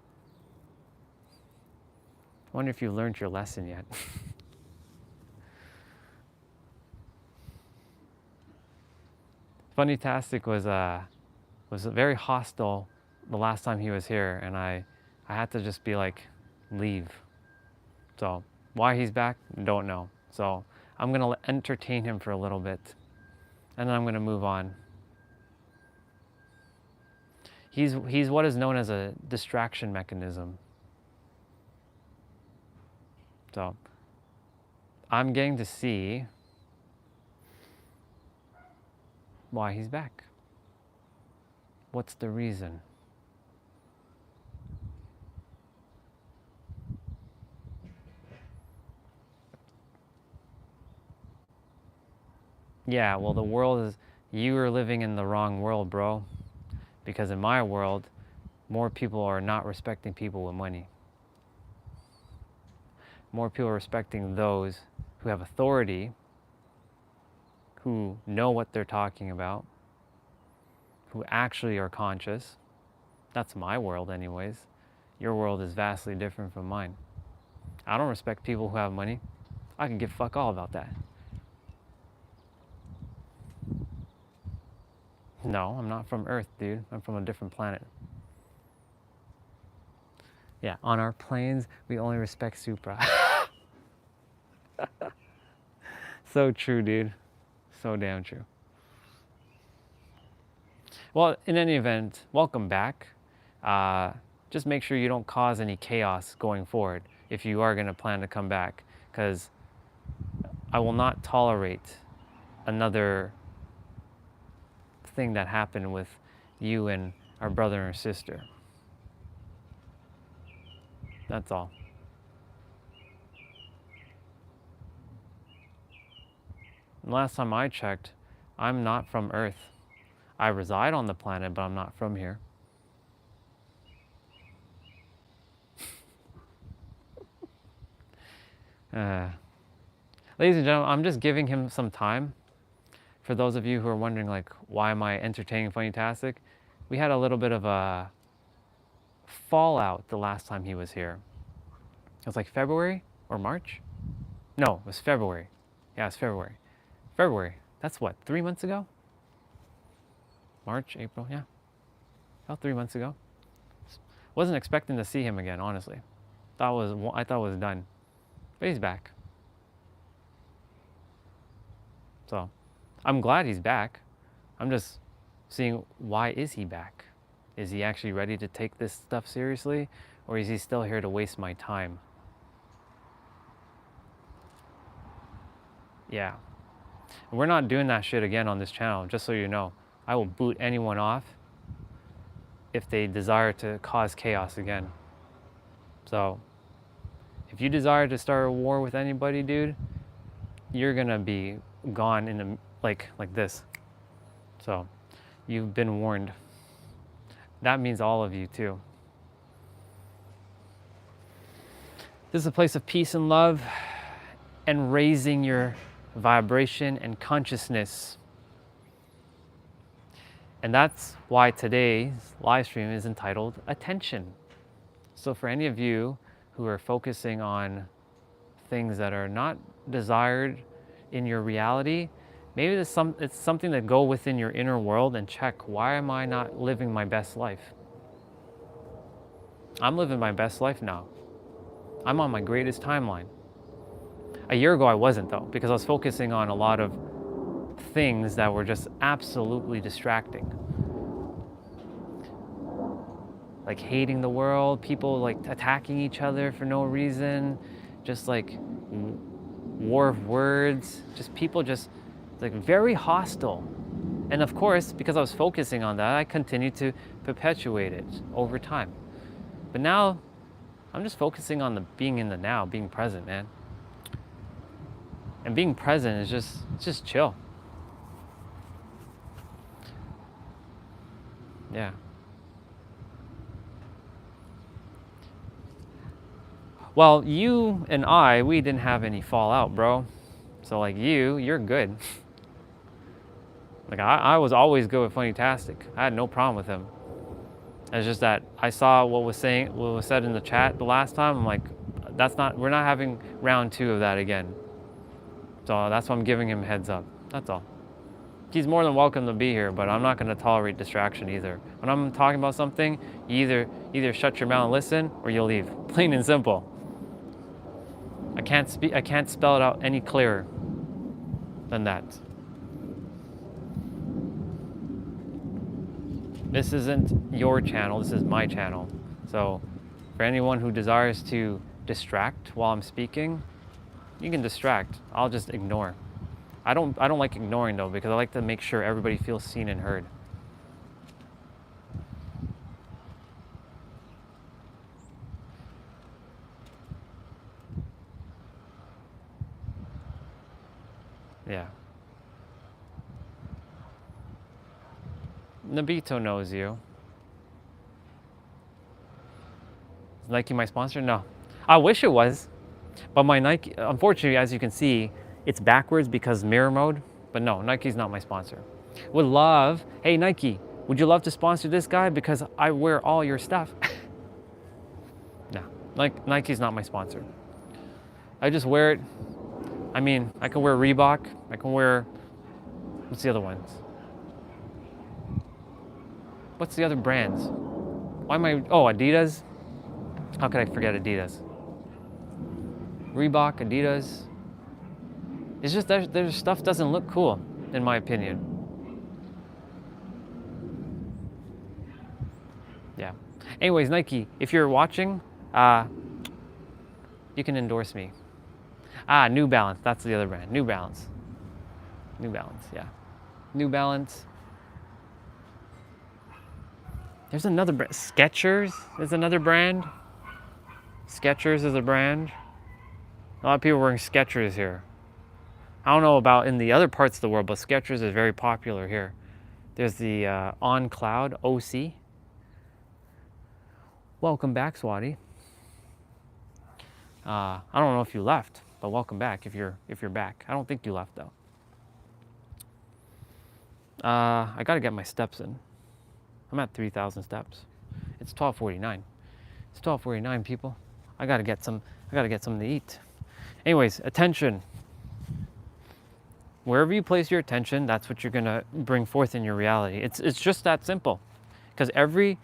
I wonder if you learned your lesson yet. Funny-tastic was very hostile the last time he was here, and I had to just be like, leave. So why he's back, don't know. So I'm gonna entertain him for a little bit, and then I'm gonna move on. He's what is known as a distraction mechanism. So I'm getting to see why he's back. What's the reason? Yeah, well, the world is, you are living in the wrong world, bro. Because in my world, more people are not respecting people with money. More people are respecting those who have authority, who know what they're talking about, who actually are conscious. That's my world anyways. Your world is vastly different from mine. I don't respect people who have money. I can give fuck all about that. No, I'm not from Earth, dude. I'm from a different planet. Yeah, on our planes, we only respect Supra. So true, dude. So damn true. Well, in any event, welcome back. Just make sure you don't cause any chaos going forward if you are going to plan to come back, because I will not tolerate another thing that happened with you and our brother or sister. That's all. And last time I checked, I'm not from Earth. I reside on the planet, but I'm not from here. Ladies and gentlemen, I'm just giving him some time. For those of you who are wondering, like, why am I entertaining Funny-tastic? We had a little bit of a fallout the last time he was here. It was like February or March? No, it was February. Yeah, it's February. February. That's what, 3 months ago? March, April, yeah. About 3 months ago. Wasn't expecting to see him again, honestly. I thought it was done. But he's back. So, I'm glad he's back. I'm just seeing, why is he back? Is he actually ready to take this stuff seriously? Or is he still here to waste my time? Yeah. We're not doing that shit again on this channel, just so you know. I will boot anyone off if they desire to cause chaos again. So, if you desire to start a war with anybody, dude, you're gonna be gone in the, like this. So, you've been warned. That means all of you too. This is a place of peace and love and raising your vibration and consciousness. And that's why today's live stream is entitled Attention. So for any of you who are focusing on things that are not desired in your reality, maybe it's something to go within your inner world and check, why am I not living my best life? I'm living my best life now. I'm on my greatest timeline. A year ago I wasn't, though, because I was focusing on a lot of things that were just absolutely distracting. Like hating the world, people like attacking each other for no reason, just like war of words, just people just like very hostile. And of course, because I was focusing on that, I continued to perpetuate it over time. But now I'm just focusing on being in the now, being present, man. And being present is just chill. Yeah. Well, you and we didn't have any fallout, bro. So like you're good. Like I was always good with Funny-tastic. I had no problem with him. It's just that I saw what was said in the chat the last time. I'm like, we're not having round 2 of that again. So that's why I'm giving him a heads up. That's all. He's more than welcome to be here, but I'm not going to tolerate distraction either. When I'm talking about something, you either shut your mouth and listen, or you'll leave. Plain and simple. I can't spell it out any clearer than that. This isn't your channel, this is my channel. So for anyone who desires to distract while I'm speaking, you can distract. I'll just ignore. I don't like ignoring though, because I like to make sure everybody feels seen and heard. Yeah. Nabito knows you. Is Nike my sponsor? No. I wish it was. But my Nike, unfortunately, as you can see, it's backwards because mirror mode. But no, Nike's not my sponsor. Would love, hey Nike, would you love to sponsor this guy because I wear all your stuff? No, Nike's not my sponsor. I just wear it. I mean, I can wear Reebok. I can wear, what's the other ones? What's the other brands? Why am I, oh, Adidas. How could I forget Adidas? Reebok, Adidas. It's just their stuff doesn't look cool, in my opinion. Yeah. Anyways, Nike, if you're watching, you can endorse me. New Balance, that's the other brand. New Balance. New Balance, yeah. New Balance. There's another brand. Skechers is another brand. Skechers is a brand. A lot of people are wearing Skechers here. I don't know about in the other parts of the world, but Skechers is very popular here. There's the On Cloud OC. Welcome back, Swati. I don't know if you left, but welcome back if you're back. I don't think you left though. I gotta get my steps in. I'm at 3,000 steps. It's 12:49. It's 12:49, people. I gotta get something to eat. Anyways, attention. Wherever you place your attention, that's what you're gonna bring forth in your reality. It's just that simple. Because every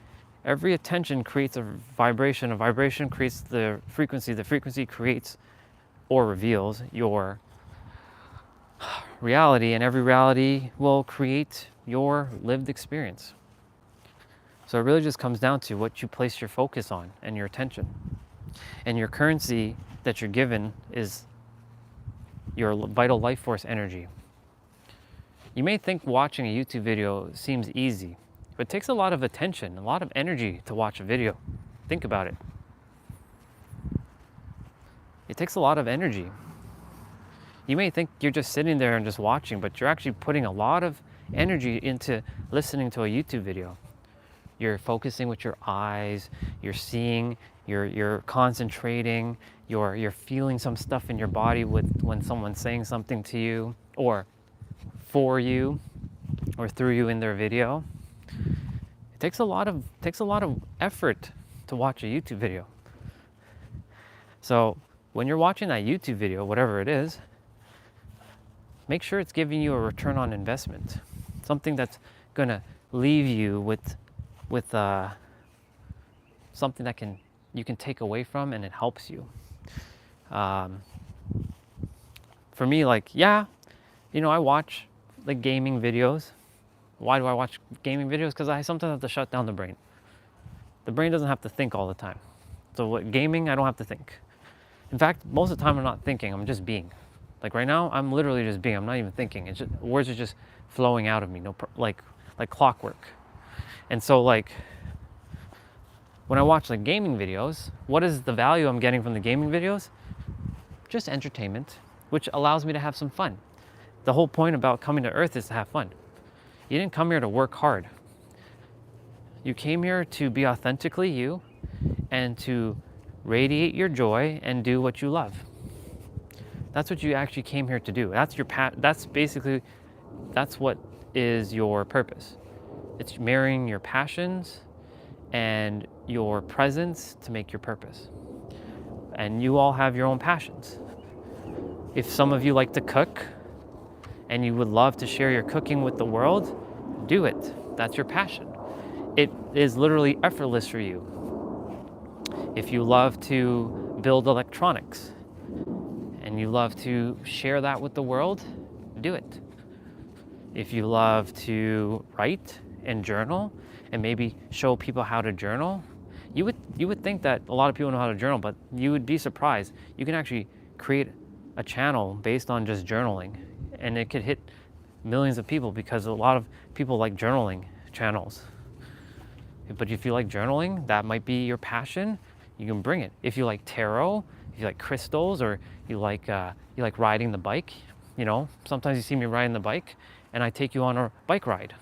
attention creates a vibration creates the frequency creates or reveals your reality, and every reality will create your lived experience. So it really just comes down to what you place your focus on and your attention. And your currency that you're given is your vital life force energy. You may think watching a YouTube video seems easy, but it takes a lot of attention, a lot of energy to watch a video. Think about it. It takes a lot of energy. You may think you're just sitting there and just watching, but you're actually putting a lot of energy into listening to a YouTube video. You're focusing with your eyes, you're seeing, you're concentrating, you're feeling some stuff in your body when someone's saying something to you, or for you, or through you in their video. It takes a lot of effort to watch a YouTube video. So when you're watching that YouTube video, whatever it is, make sure it's giving you a return on investment, something that's gonna leave you with something that you can take away from and it helps you. For me, like, yeah, I watch like gaming videos. Why do I watch gaming videos? Because I sometimes have to shut down the brain. The brain doesn't have to think all the time. So gaming, I don't have to think. In fact, most of the time I'm not thinking, I'm just being. Like right now, I'm literally just being, I'm not even thinking. It's just, words are just flowing out of me, like clockwork. And so like, when I watch like gaming videos, what is the value I'm getting from the gaming videos? Just entertainment, which allows me to have some fun. The whole point about coming to Earth is to have fun. You didn't come here to work hard. You came here to be authentically you and to radiate your joy and do what you love. That's what you actually came here to do. That's what is your purpose. It's marrying your passions and your presence to make your purpose. And you all have your own passions. If some of you like to cook and you would love to share your cooking with the world, do it. That's your passion. It is literally effortless for you. If you love to build electronics and you love to share that with the world, do it. If you love to write and journal and maybe show people how to journal, you would think that a lot of people know how to journal, but you would be surprised. You can actually create a channel based on just journaling, and it could hit millions of people because a lot of people like journaling channels. But if you like journaling, that might be your passion, you can bring it. If you like tarot, if you like crystals, or you like riding the bike, sometimes you see me riding the bike and I take you on a bike ride.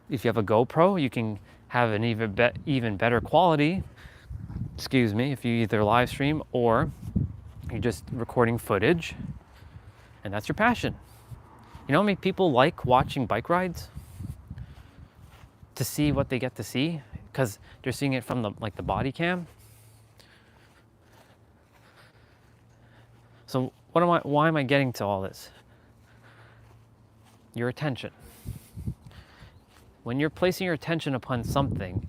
If you have a GoPro, you can have an even better quality, if you either live stream or you're just recording footage, and that's your passion. You know how many people like watching bike rides? To see what they get to see, because they're seeing it from the body cam. So why am I getting to all this? Your attention. When you're placing your attention upon something,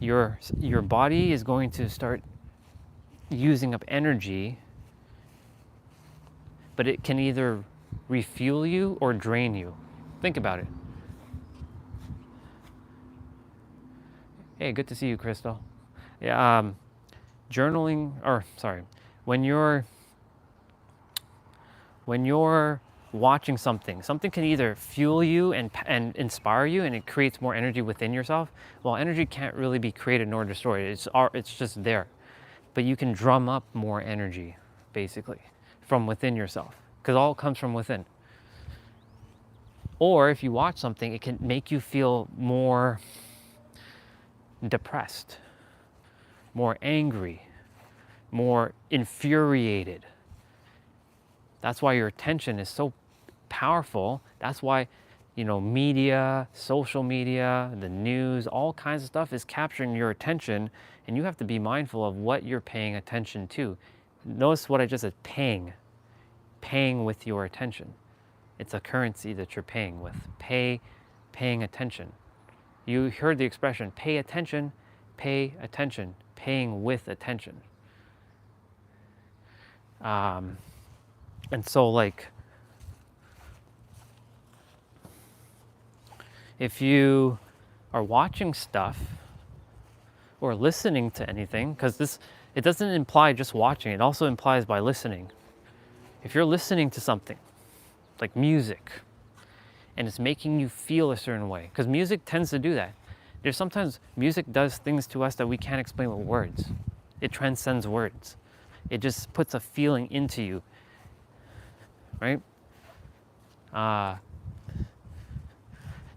your body is going to start using up energy, but it can either refuel you or drain you. Think about it. Hey, good to see you, Crystal. Yeah, journaling, or sorry, when you're watching something can either fuel you and inspire you, and it creates more energy within yourself. Well, energy can't really be created nor destroyed. It's just there. But you can drum up more energy, basically, from within yourself, because all comes from within. Or if you watch something, it can make you feel more depressed, more angry, more infuriated. That's why your attention is so powerful. That's why, media, social media, the news, all kinds of stuff is capturing your attention, and you have to be mindful of what you're paying attention to. Notice what I just said, paying with your attention. It's a currency that you're paying with. Paying attention. You heard the expression, pay attention, paying with attention. And so, like, if you are watching stuff or listening to anything, because it doesn't imply just watching, it also implies by listening. If you're listening to something, like music, and it's making you feel a certain way, because music tends to do that. There's sometimes music does things to us that we can't explain with words. It transcends words. It just puts a feeling into you, right?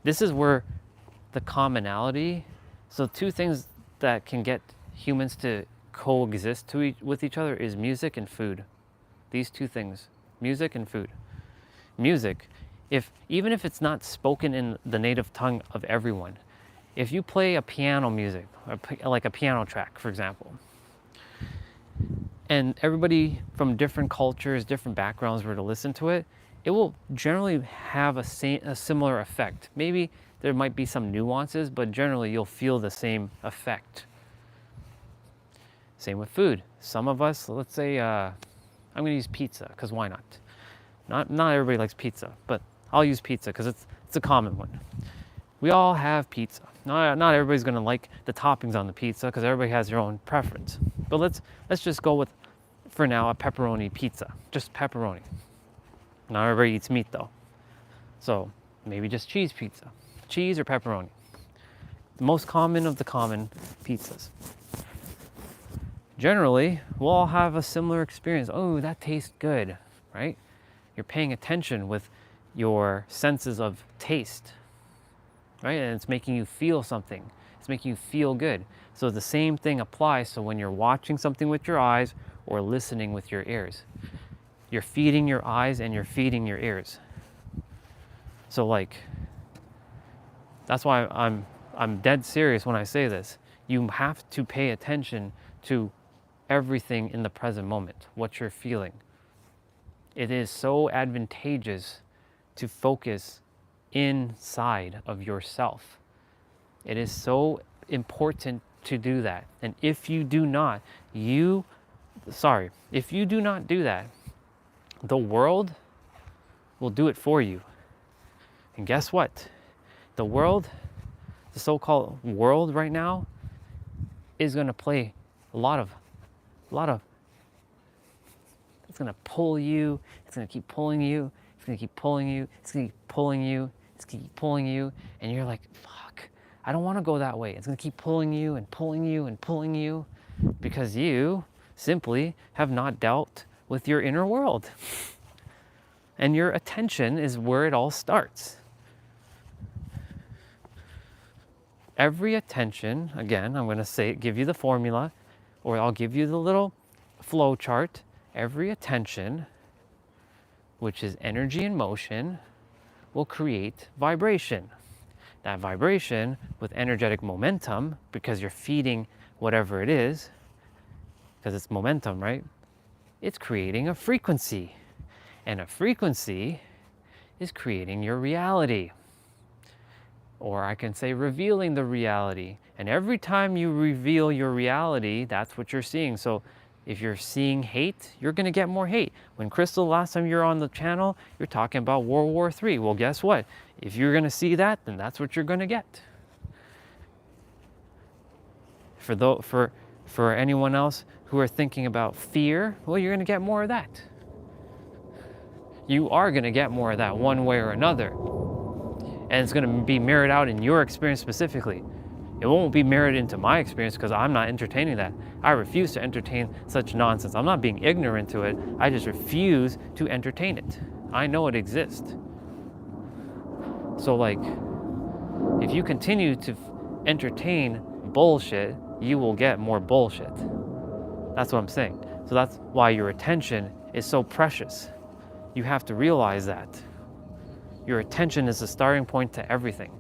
This is where the commonality, so two things that can get humans to coexist with each other is music and food. These two things, music and food. Music, even if it's not spoken in the native tongue of everyone, if you play a piano music, like a piano track, for example, and everybody from different cultures, different backgrounds were to listen to it, it will generally have a similar effect. Maybe there might be some nuances, but generally you'll feel the same effect. Same with food. Some of us, let's say, I'm gonna use pizza, because why not? Not everybody likes pizza, but I'll use pizza because it's a common one. We all have pizza. Not everybody's gonna like the toppings on the pizza because everybody has their own preference. But let's just go with, for now, a pepperoni pizza. Just pepperoni. Not everybody eats meat though. So maybe just cheese pizza. Cheese or pepperoni. The most common of the common pizzas. Generally, we'll all have a similar experience. Oh, that tastes good, right? You're paying attention with your senses of taste, right? And it's making you feel something. It's making you feel good. So the same thing applies. So when you're watching something with your eyes or listening with your ears, you're feeding your eyes and you're feeding your ears. So like, that's why I'm dead serious when I say this. You have to pay attention to everything in the present moment, what you're feeling. It is so advantageous to focus inside of yourself. It is so important to do that. And if you do not do that, the world will do it for you. And guess what? The world, the so-called world right now, is going to play a lot of, it's going to pull you, it's going to keep pulling you, it's going to keep pulling you, it's going to keep pulling you, it's going to keep pulling you, and you're like, fuck, I don't want to go that way. It's going to keep pulling you and pulling you and pulling you because you simply have not dealt with your inner world. And your attention is where it all starts. Every attention, again, I'm going to give you the formula, or I'll give you the little flow chart. Every attention, which is energy in motion, will create vibration. That vibration with energetic momentum, because you're feeding whatever it is, because it's momentum, right? It's creating a frequency. And a frequency is creating your reality. Or I can say revealing the reality. And every time you reveal your reality, that's what you're seeing. So if you're seeing hate, you're going to get more hate. When Crystal, last time you're on the channel, you're talking about World War III. Well, guess what? If you're going to see that, then that's what you're going to get. For anyone else who are thinking about fear, well, you're going to get more of that. You are going to get more of that one way or another. And it's going to be mirrored out in your experience specifically. It won't be mirrored into my experience because I'm not entertaining that. I refuse to entertain such nonsense. I'm not being ignorant to it. I just refuse to entertain it. I know it exists. So like, if you continue to entertain bullshit, you will get more bullshit. That's what I'm saying. So that's why your attention is so precious. You have to realize that. Your attention is the starting point to everything.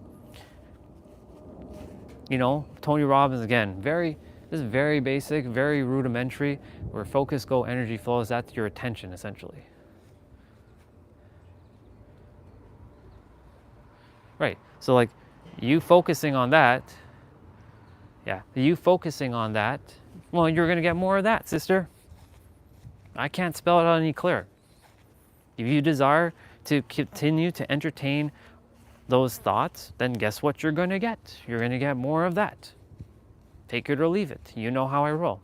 You know, Tony Robbins, again, this is very basic, very rudimentary. Where focus, go, energy flows, that's your attention, essentially. Right, so like, you focusing on that, well, you're gonna get more of that, sister. I can't spell it out any clearer. If you desire to continue to entertain those thoughts, then guess what you're going to get? You're going to get more of that. Take it or leave it. You know how I roll.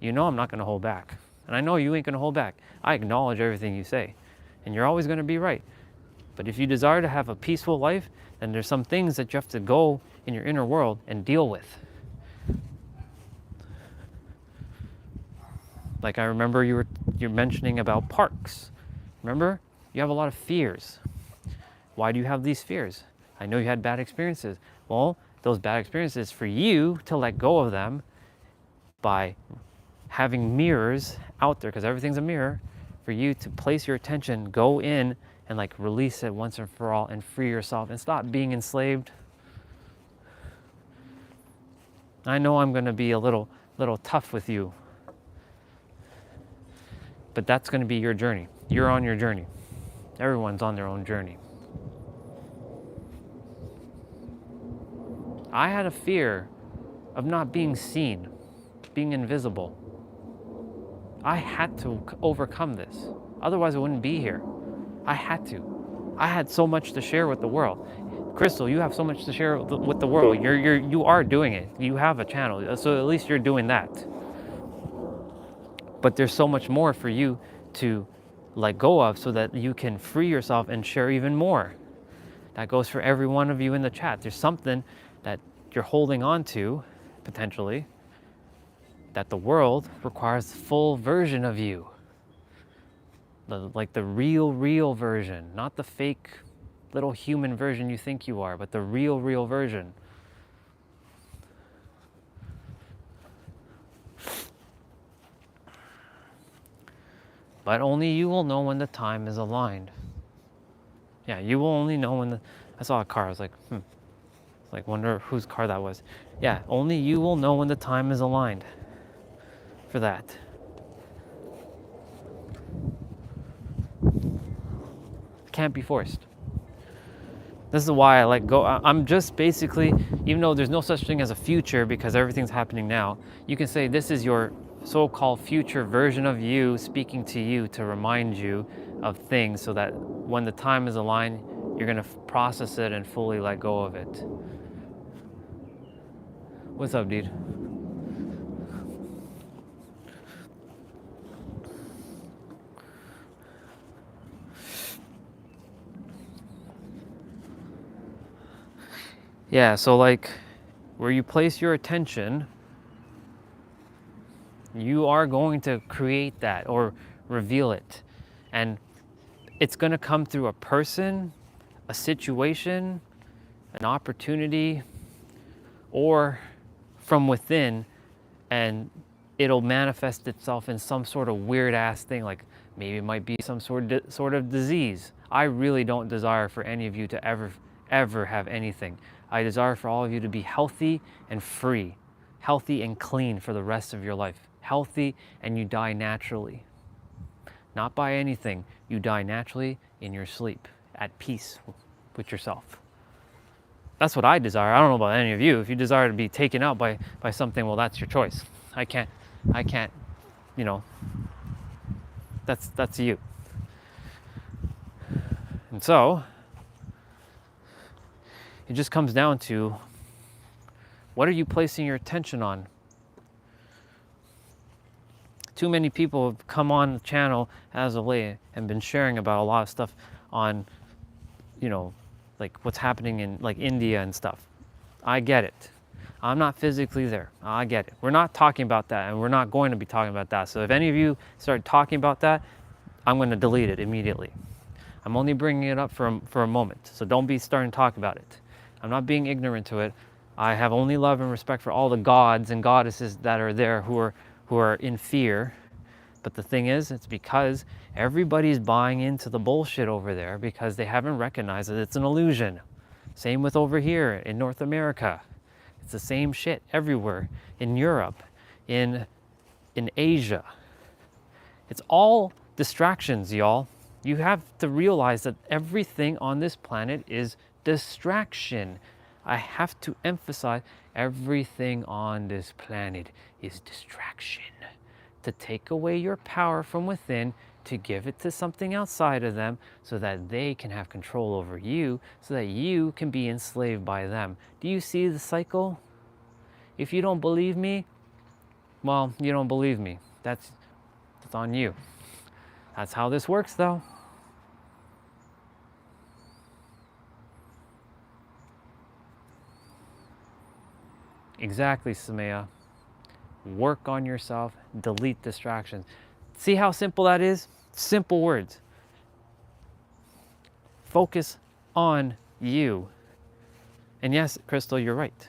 You know I'm not going to hold back. And I know you ain't going to hold back. I acknowledge everything you say. And you're always going to be right. But if you desire to have a peaceful life, then there's some things that you have to go in your inner world and deal with. Like I remember you're mentioning about parks. Remember? You have a lot of fears. Why do you have these fears? I know you had bad experiences. Well, those bad experiences, for you to let go of them by having mirrors out there, because everything's a mirror, for you to place your attention, go in and like release it once and for all and free yourself and stop being enslaved. I know I'm going to be a little tough with you, but that's going to be your journey. You're on your journey. Everyone's on their own journey. I had a fear of not being seen, being invisible. I had to overcome this. Otherwise, I wouldn't be here. I had to. I had so much to share with the world. Crystal, you have so much to share with the world. You are doing it. You have a channel, so at least you're doing that. But there's so much more for you to let go of so that you can free yourself and share even more. That goes for every one of you in the chat. There's something that you're holding on to, potentially, that the world requires full version of you. Like the real version, not the fake little human version you think you are, but the real version. But only you will know when the time is aligned. Yeah, you will only know when I saw a car, I was like, Like, wonder whose car that was. Yeah, only you will know when the time is aligned for that. It can't be forced. This is why I let go. I'm just basically, even though there's no such thing as a future because everything's happening now, you can say this is your so-called future version of you speaking to you to remind you of things so that when the time is aligned, you're going to process it and fully let go of it. What's up, dude? Yeah, so like where you place your attention, you are going to create that or reveal it. And it's going to come through a person, a situation, an opportunity, or from within, and it'll manifest itself in some sort of weird ass thing, like maybe it might be some sort of disease. I really don't desire for any of you to ever have anything. I desire for all of you to be healthy and free, healthy and clean for the rest of your life, healthy, and you die naturally. Not by anything, you die naturally in your sleep, at peace with yourself. That's what I desire. I don't know about any of you. If you desire to be taken out by something, well, that's your choice. I can't, you know, that's you. And so it just comes down to, what are you placing your attention on? Too many people have come on the channel as of late and been sharing about a lot of stuff on, you know, like what's happening in like India and stuff. I get it. I'm not physically there. I get it. We're not talking about that, and we're not going to be talking about that. So if any of you start talking about that, I'm going to delete it immediately. I'm only bringing it up for a moment. So don't be starting to talk about it. I'm not being ignorant to it. I have only love and respect for all the gods and goddesses that are there who are in fear. But the thing is, it's because everybody's buying into the bullshit over there because they haven't recognized that it's an illusion. Same with over here in North America. It's the same shit everywhere. In Europe, in Asia. It's all distractions, y'all. You have to realize that everything on this planet is distraction. I have to emphasize, everything on this planet is distraction. To take away your power from within, to give it to something outside of them so that they can have control over you, so that you can be enslaved by them. Do you see the cycle? If you don't believe me, well, you don't believe me. That's on you. That's how this works, though. Exactly, Samaya. Work on yourself, delete distractions. See how simple that is? Simple words. Focus on you. And yes, Crystal, you're right.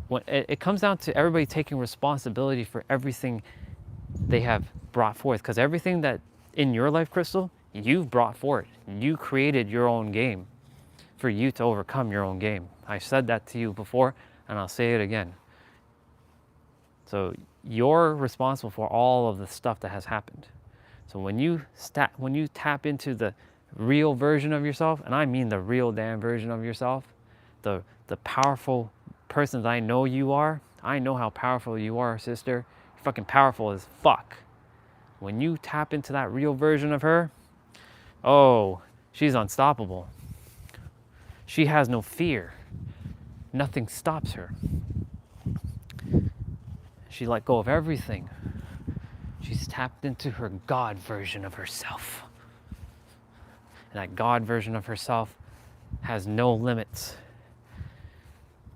When it comes down to everybody taking responsibility for everything they have brought forth, because everything that in your life, Crystal, you've brought forth. You created your own game for you to overcome your own game. I said that to you before, and I'll say it again. So you're responsible for all of the stuff that has happened. So when you tap into the real version of yourself, and I mean the real damn version of yourself, the powerful person that I know you are, I know how powerful you are, sister. You're fucking powerful as fuck. When you tap into that real version of her, oh, she's unstoppable. She has no fear. Nothing stops her. She let go of everything. She's tapped into her God version of herself. And that God version of herself has no limits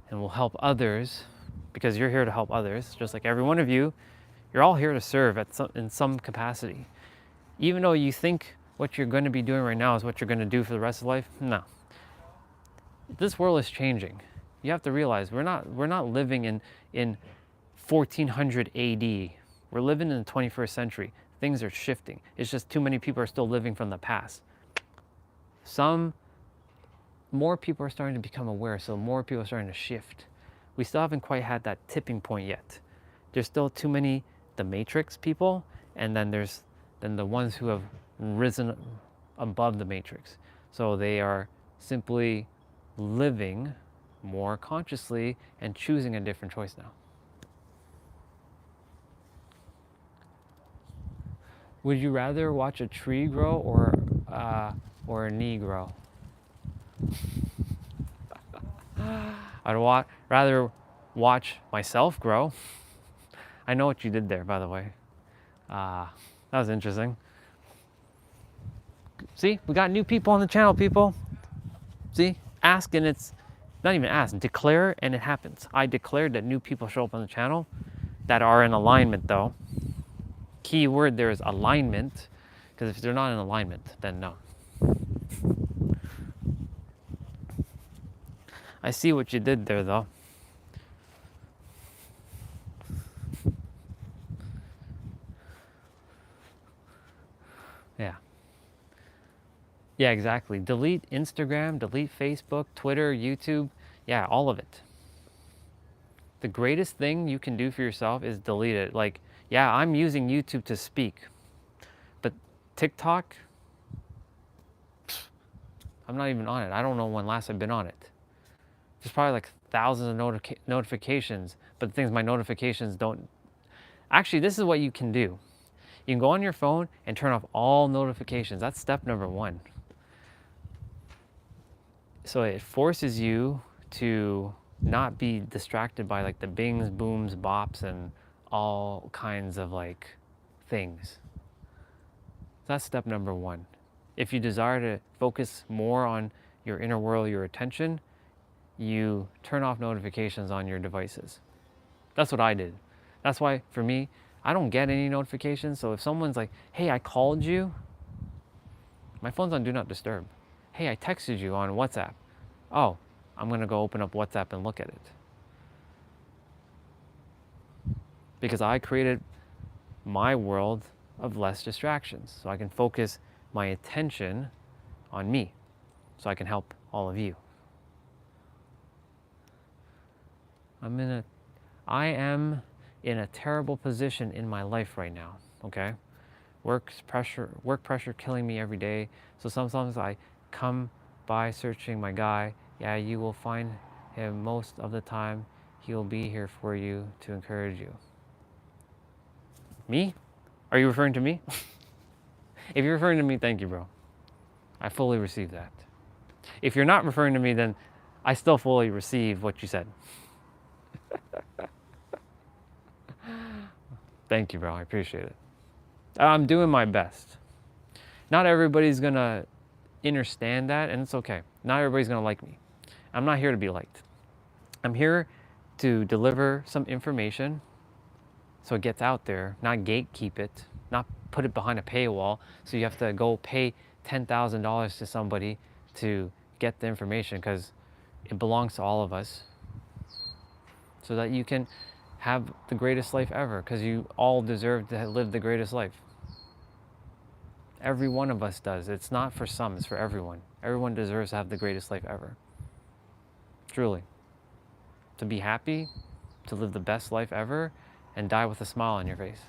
and will help others, because you're here to help others, just like every one of you. You're all here to serve in some capacity. Even though you think what you're going to be doing right now is what you're going to do for the rest of life, no. This world is changing. You have to realize we're not living in 1400 AD. We're living in the 21st century. Things are shifting. It's just too many people are still living from the past. More people are starting to become aware, so more people are starting to shift. We still haven't quite had that tipping point yet. There's still too many the matrix people, and then there's the ones who have risen above the matrix. So they are simply living more consciously and choosing a different choice now. Would you rather watch a tree grow or a knee grow? I'd rather watch myself grow. I know what you did there, by the way. That was interesting. See, we got new people on the channel, people. See, ask and it's not even ask, declare and it happens. I declared that new people show up on the channel that are in alignment, though. Key word there is alignment, because if they're not in alignment, then no. I see what you did there, though. Yeah. Yeah, exactly. Delete Instagram, delete Facebook, Twitter, YouTube. Yeah, all of it. The greatest thing you can do for yourself is delete it. Like, yeah, I'm using YouTube to speak, but TikTok, I'm not even on it. I don't know when last I've been on it. There's probably like thousands of notifications, but the thing is my notifications don't. Actually, this is what you can do. You can go on your phone and turn off all notifications. That's step number one. So it forces you to not be distracted by like the bings, booms, bops, and all kinds of like things. That's step number one. If you desire to focus more on your inner world, your attention, you turn off notifications on your devices. That's what I did. That's why for me, I don't get any notifications. So if someone's like, hey, I called you, my phone's on do not disturb. Hey, I texted you on WhatsApp. Oh, I'm gonna go open up WhatsApp and look at it. Because I created my world of less distractions. So I can focus my attention on me. So I can help all of you. I am in a terrible position in my life right now, okay? Work pressure killing me every day. So sometimes I come by searching my guy. Yeah, you will find him most of the time. He will be here for you to encourage you. Me? Are you referring to me? If you're referring to me, thank you, bro. I fully receive that. If you're not referring to me, then I still fully receive what you said. Thank you, bro. I appreciate it. I'm doing my best. Not everybody's gonna understand that, and it's okay. Not everybody's gonna like me. I'm not here to be liked. I'm here to deliver some information so it gets out there, not gatekeep it, not put it behind a paywall so you have to go pay $10,000 to somebody to get the information, because it belongs to all of us, so that you can have the greatest life ever, because you all deserve to live the greatest life. Every one of us does. It's not for some, it's for everyone. Everyone deserves to have the greatest life ever. Truly. To be happy, to live the best life ever, and die with a smile on your face.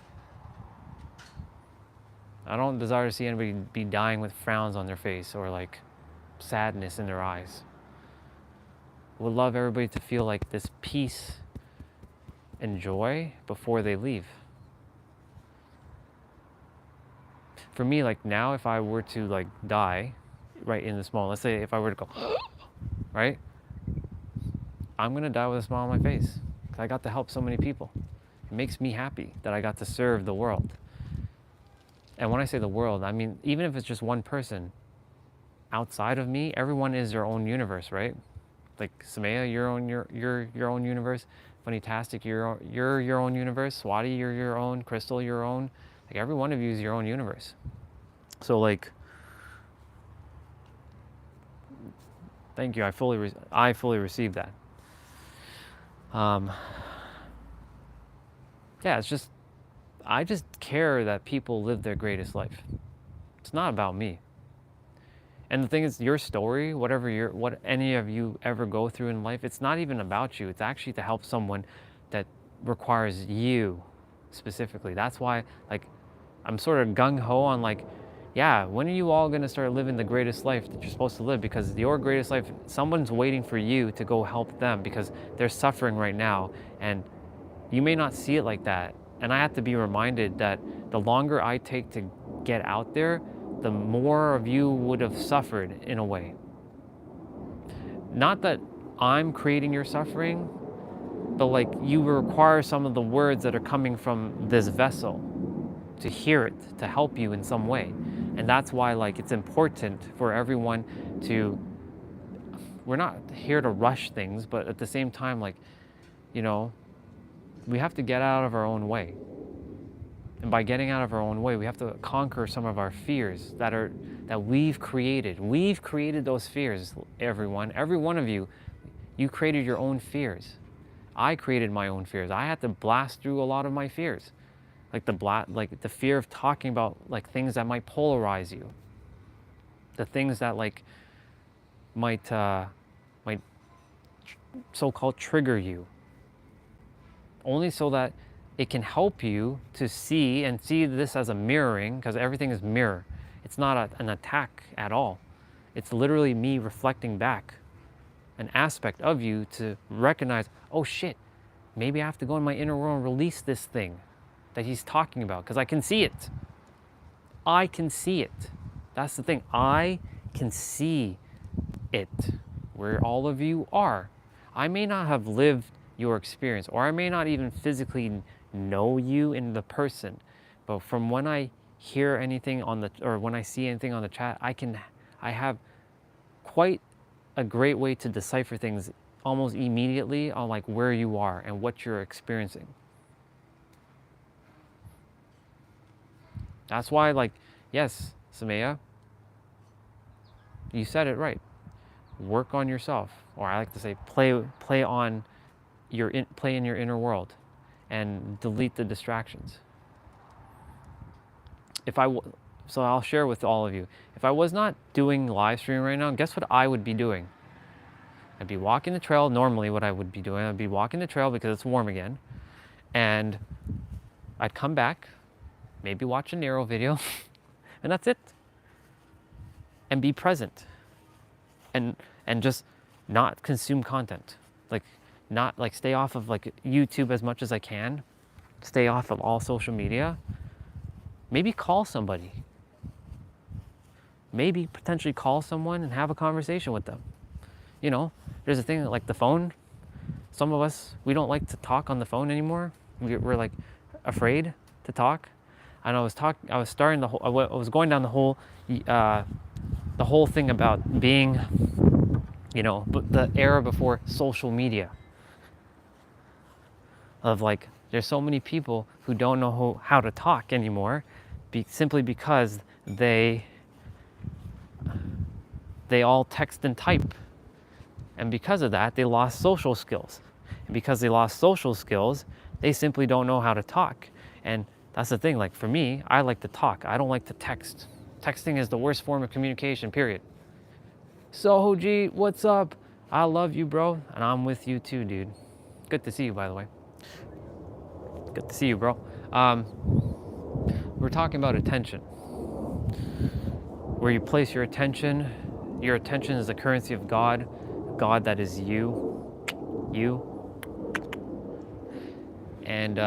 I don't desire to see anybody be dying with frowns on their face or like sadness in their eyes. I would love everybody to feel like this peace and joy before they leave. For me, like now, if I were to like die right in this moment, let's say if I were to go, right? I'm gonna die with a smile on my face because I got to help so many people. It makes me happy that I got to serve the world. And when I say the world, I mean, even if it's just one person outside of me, everyone is their own universe, right? Like Samaya, you're your own universe. Funnytastic, you're your own universe. Swati, you're your own. Crystal, your own. Like every one of you is your own universe. So like, thank you. I fully receive that. Yeah, it's just, I just care that people live their greatest life. It's not about me. And the thing is, your story, what any of you ever go through in life, it's not even about you. It's actually to help someone that requires you specifically. That's why, like, I'm sort of gung-ho on like, yeah, when are you all gonna start living the greatest life that you're supposed to live? Because your greatest life, someone's waiting for you to go help them because they're suffering right now. And you may not see it like that. And I have to be reminded that the longer I take to get out there, the more of you would have suffered in a way. Not that I'm creating your suffering, but like you require some of the words that are coming from this vessel to hear it, to help you in some way. And that's why like it's important for everyone to, we're not here to rush things, but at the same time, like, you know, we have to get out of our own way. And by getting out of our own way, we have to conquer some of our fears that we've created. We've created those fears, everyone. Every one of you, you created your own fears. I created my own fears. I had to blast through a lot of my fears. Like the fear of talking about like things that might polarize you. The things that like might so-called trigger you. Only so that it can help you to see this as a mirroring, because everything is mirror. It's not an attack at all. It's literally me reflecting back. an aspect of you to recognize, oh shit, maybe I have to go in my inner world and release this thing that he's talking about, because I can see it. I can see it. That's the thing. I can see it, where all of you are. I may not have lived your experience, or I may not even physically know you in the person, but from when I hear anything on the, or when I see anything on the chat, I have quite a great way to decipher things almost immediately on like where you are and what you're experiencing. That's why, like, yes, Samaya, you said it right. Work on yourself, or I like to say, play in your inner world, and delete the distractions. So I'll share with all of you. If I was not doing live stream right now, guess what I would be doing? I'd be walking the trail. Normally, what I would be doing, I'd be walking the trail because it's warm again, and I'd come back, maybe watch a Nero video, and that's it. And be present, and just not consume content, like not like stay off of like YouTube as much as I can, stay off of all social media. Maybe call somebody. Maybe potentially call someone and have a conversation with them. You know, there's a thing like the phone. Some of us, we don't like to talk on the phone anymore. We're like afraid to talk. And I was going down the whole thing about being, you know, the era before social media. Of like, there's so many people who don't know how to talk anymore, simply because they all text and type. And because of that, they lost social skills. And because they lost social skills, they simply don't know how to talk. And that's the thing, like for me, I like to talk. I don't like to text. Texting is the worst form of communication, period. So, G, what's up? I love you, bro. And I'm with you too, dude. Good to see you, by the way. Good to see you, bro. We're talking about attention. Where you place your attention is the currency of God. God that is you. And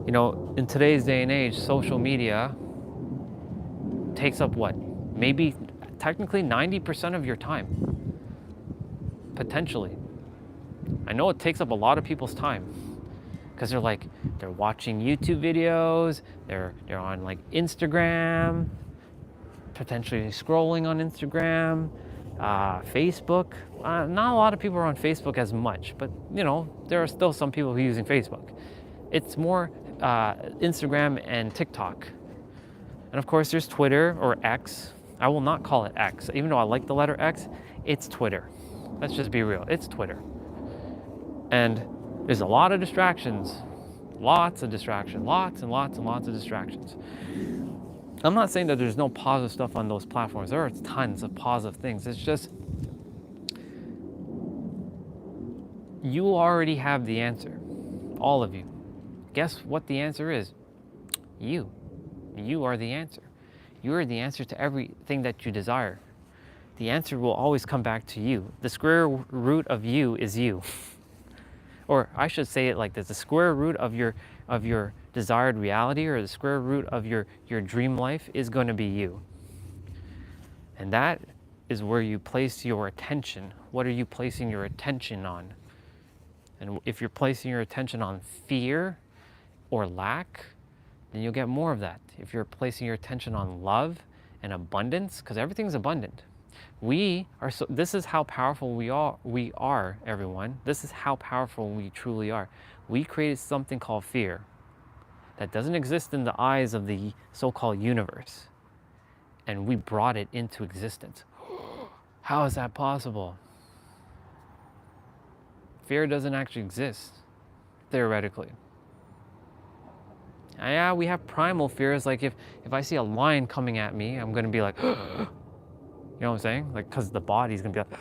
you know, in today's day and age, social media takes up what? Maybe technically 90% of your time. Potentially. I know it takes up a lot of people's time, because they're watching YouTube videos, they're on like Instagram, potentially scrolling on Instagram, Facebook. Not a lot of people are on Facebook as much, but you know, there are still some people who are using Facebook. It's more Instagram and TikTok. And of course there's Twitter, or X. I will not call it X. Even though I like the letter X, it's Twitter. Let's just be real, it's Twitter. And there's a lot of distractions, lots and lots of distractions. I'm not saying that there's no positive stuff on those platforms. There are tons of positive things. It's just, you already have the answer, all of you. Guess what the answer is? You. You are the answer. You are the answer to everything that you desire. The answer will always come back to you. The square root of you is you. Or I should say it like this: the square root of your desired reality, or the square root of your dream life, is going to be you. And that is where you place your attention. What are you placing your attention on? And if you're placing your attention on fear or lack, then you'll get more of that. If you're placing your attention on love and abundance, because everything's abundant. This is how powerful we are, everyone. This is how powerful we truly are. We created something called fear that doesn't exist in the eyes of the so-called universe. And we brought it into existence. How is that possible? Fear doesn't actually exist, theoretically. Yeah, we have primal fears. Like if I see a lion coming at me, I'm gonna be like, you know what I'm saying? Like, because the body's gonna be like,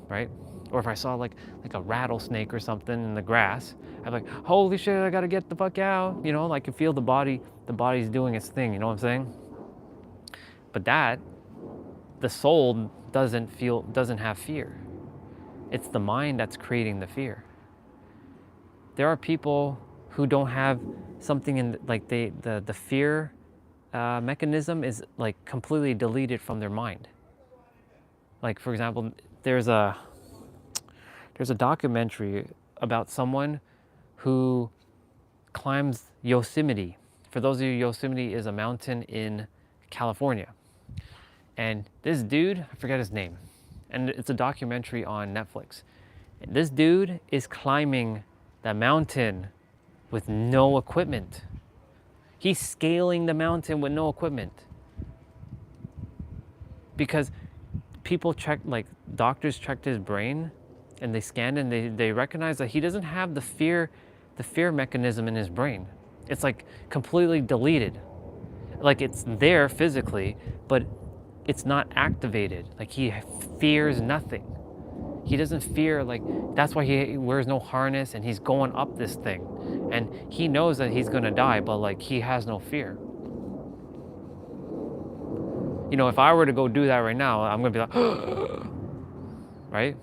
right? Or if I saw like a rattlesnake or something in the grass, I'm like, holy shit, I gotta get the fuck out. You know, I can feel the body's doing its thing, you know what I'm saying? But that the soul doesn't have fear. It's the mind that's creating the fear. There are people who don't have something in, like the fear mechanism is like completely deleted from their mind. Like, for example, there's a documentary about someone who climbs Yosemite. For those of you, Yosemite is a mountain in California. And this dude, I forget his name, and it's a documentary on Netflix. And this dude is climbing the mountain with no equipment. He's scaling the mountain with no equipment. Because people checked, like doctors checked his brain and they scanned and they recognized that he doesn't have the fear mechanism in his brain. It's like completely deleted. Like it's there physically, but it's not activated. Like he fears nothing. He doesn't fear, like that's why he wears no harness and he's going up this thing. And he knows that he's gonna die, but like he has no fear. You know, if I were to go do that right now, I'm gonna be like, right?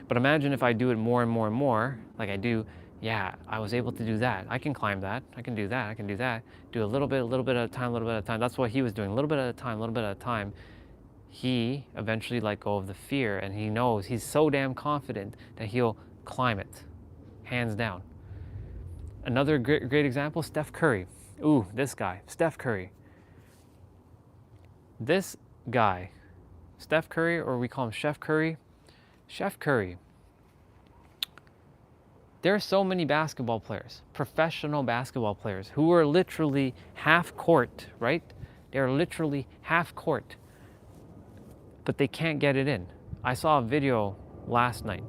But imagine if I do it more and more and more, like I do, yeah, I was able to do that. I can climb that, I can do that, I can do that. Do a little bit at a time, a little bit at a time. That's what he was doing, a little bit at a time, a little bit at a time. He eventually let go of the fear and he knows, he's so damn confident that he'll climb it, hands down. Another great example, Steph Curry. Ooh, this guy, Steph Curry. This guy, Steph Curry, or we call him Chef Curry. Chef Curry. There are so many basketball players, professional basketball players, who are literally half court, right? They're literally half court, but they can't get it in. I saw a video last night.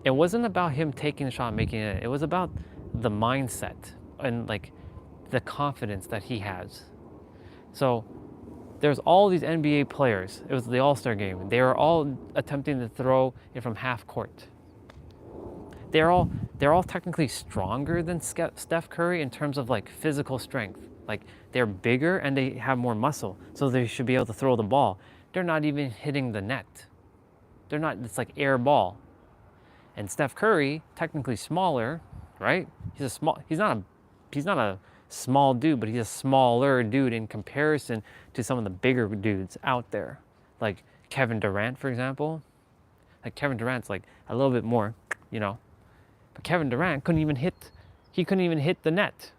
It wasn't about him taking the shot and making it in. It was about the mindset and like the confidence that he has. So there's all these NBA players. It was the All-Star game. They were all attempting to throw it from half court. They're all technically stronger than Steph Curry in terms of like physical strength. Like they're bigger and they have more muscle, so they should be able to throw the ball. They're not even hitting the net. They're not, it's like air ball. And Steph Curry, technically smaller, right? He's not a small dude, but he's a smaller dude in comparison to some of the bigger dudes out there. Like Kevin Durant, for example. Like Kevin Durant's like a little bit more, you know. But Kevin Durant couldn't even hit the net.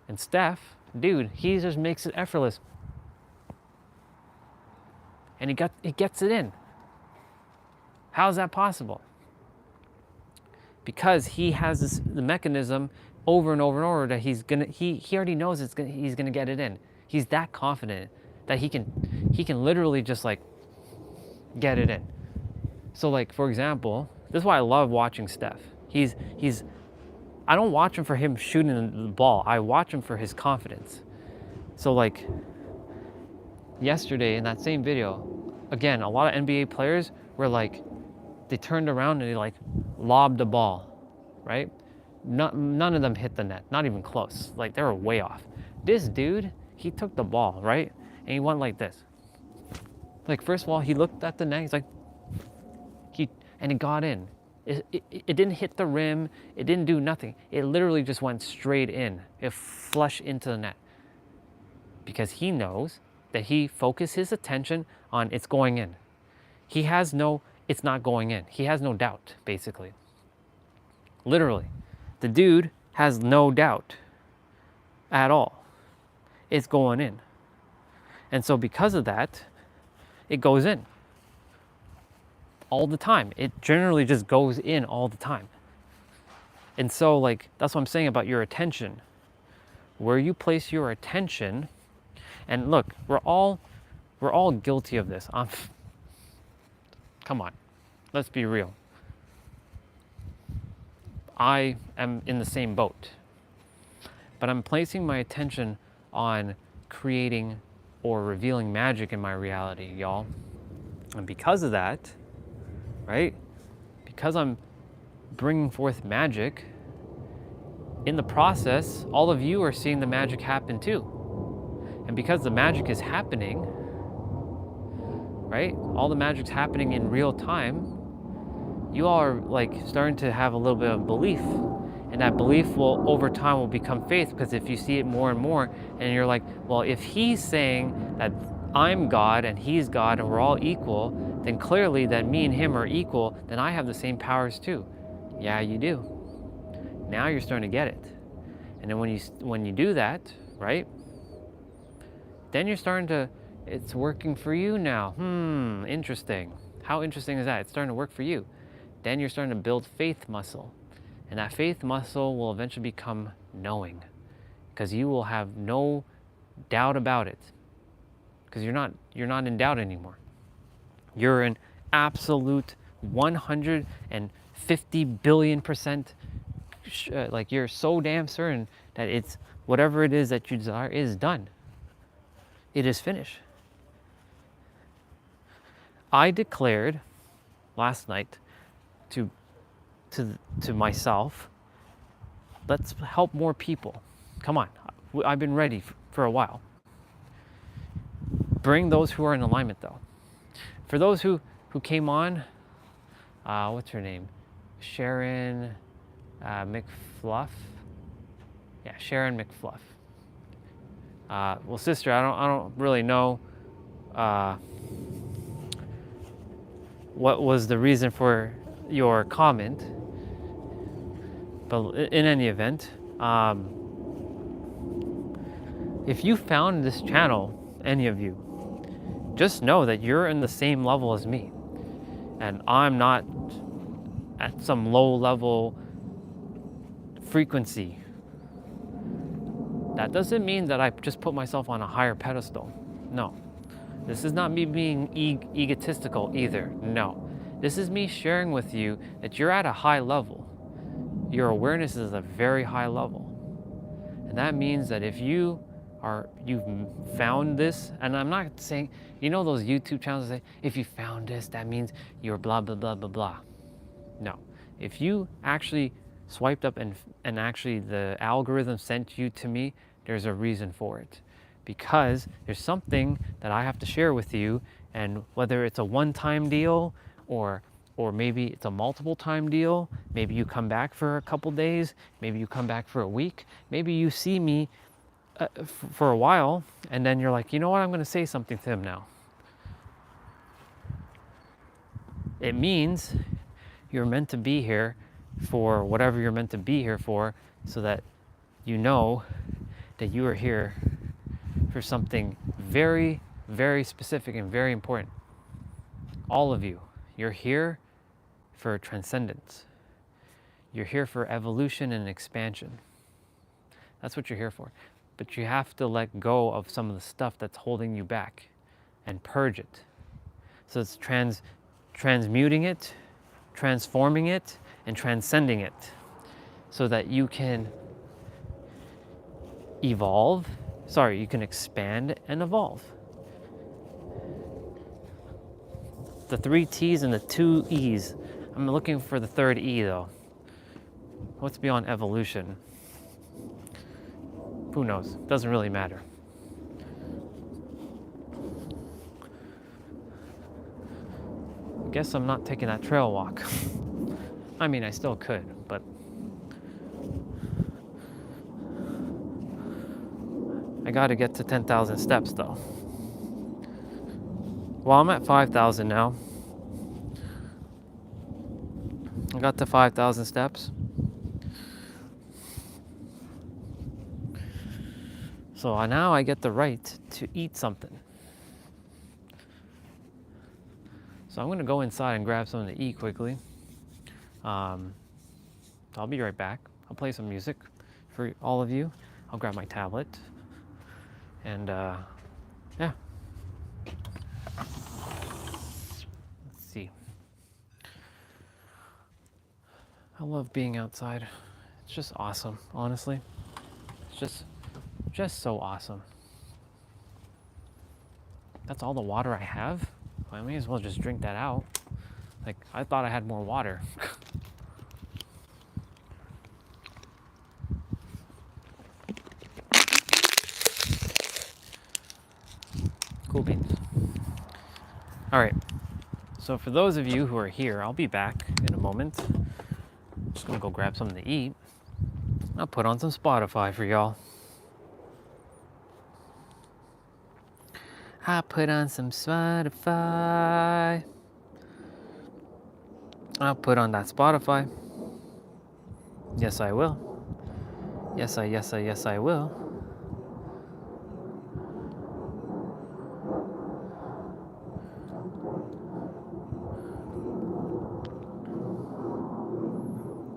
And Steph, dude, he just makes it effortless. And he gets it in. How is that possible? Because he has the mechanism over and over and over that he already knows he's gonna get it in. He's that confident that he can literally just like get it in. So like, for example, this is why I love watching Steph. I don't watch him for him shooting the ball. I watch him for his confidence. So like yesterday in that same video, again, a lot of NBA players were like, they turned around and they like lobbed the ball, right? None of them hit the net, not even close. Like they were way off. This dude, he took the ball, right? And he went like this. Like first of all, he looked at the net, he's like, and it got in. It didn't hit the rim, it didn't do nothing. It literally just went straight in. It flushed into the net. Because he knows that he focused his attention on it's going in. It's not going in. He has no doubt, basically. Literally. The dude has no doubt at all. It's going in. And so because of that, it goes in. All the time. It generally just goes in all the time. And so like, that's what I'm saying about your attention. Where you place your attention, and look, we're all guilty of this. Come on, let's be real. I am in the same boat, but I'm placing my attention on creating or revealing magic in my reality, y'all. And because of that, right? Because I'm bringing forth magic, in the process, all of you are seeing the magic happen too. And because the magic is happening, right? All the magic's happening in real time. You all are like starting to have a little bit of belief. And that belief will, over time, will become faith, because if you see it more and more, and you're like, well, if he's saying that I'm God and he's God and we're all equal, then clearly that me and him are equal, then I have the same powers too. Yeah, you do. Now you're starting to get it. And then when you do that, right? Then you're starting to, it's working for you now. Interesting. How interesting is that? It's starting to work for you. Then you're starting to build faith muscle. And that faith muscle will eventually become knowing, because you will have no doubt about it, because you're not in doubt anymore. You're in absolute 150 billion%, like you're so damn certain that it's whatever it is that you desire is done. It is finished. I declared last night to myself, let's help more people. Come on, I've been ready for a while. Bring those who are in alignment though. For those who came on, what's her name? Sharon McFluff? Yeah, Sharon McFluff. Well, sister, I don't really know what was the reason for your comment, but in any event, if you found this channel, any of you, just know that you're in the same level as me, and I'm not at some low level frequency. That doesn't mean that I just put myself on a higher pedestal. No. This is not me being egotistical either. No. This is me sharing with you that you're at a high level. Your awareness is a very high level. And that means that if you've found this, and I'm not saying, you know those YouTube channels that say, if you found this, that means you're blah, blah, blah, blah, blah. No. If you actually swiped up and actually the algorithm sent you to me, there's a reason for it. Because there's something that I have to share with you, and whether it's a one-time deal or maybe it's a multiple time deal, maybe you come back for a couple days, maybe you come back for a week, maybe you see me for a while, and then you're like, you know what, I'm going to say something to him now. It means you're meant to be here for whatever you're meant to be here for, so that you know that you are here for something very, very specific and very important. All of you, you're here for transcendence. You're here for evolution and expansion. That's what you're here for. But you have to let go of some of the stuff that's holding you back and purge it. So it's transmuting it, transforming it, and transcending it, so that you can you can expand and evolve. The 3 T's and the 2 E's. I'm looking for the 3rd E though. What's beyond evolution? Who knows? Doesn't really matter. I guess I'm not taking that trail walk. I mean, I still could, but I gotta get to 10,000 steps though. Well, I'm at 5,000 now. I got to 5,000 steps. So now I get the right to eat something. So I'm gonna go inside and grab something to eat quickly. So I'll be right back. I'll play some music for all of you. I'll grab my tablet. And yeah. Let's see. I love being outside. It's just awesome, honestly. It's just so awesome. That's all the water I have. I may as well just drink that out. Like, I thought I had more water. Cool beans. All right. So for those of you who are here, I'll be back in a moment. Just gonna go grab something to eat. I'll put on some Spotify for y'all. I put on some Spotify. I'll put on that Spotify. Yes, I will. Yes, I will.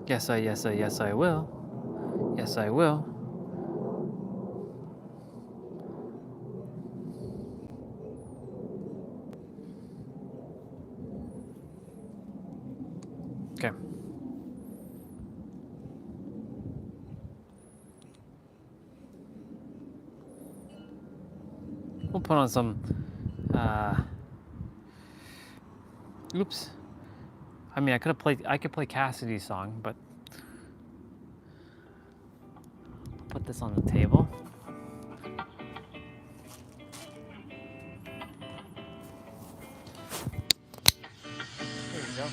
Yes, I will. Yes, I will. Okay. We'll put on some, oops. I mean, I could play Cassidy's song, but I'll put this on the table. There you go.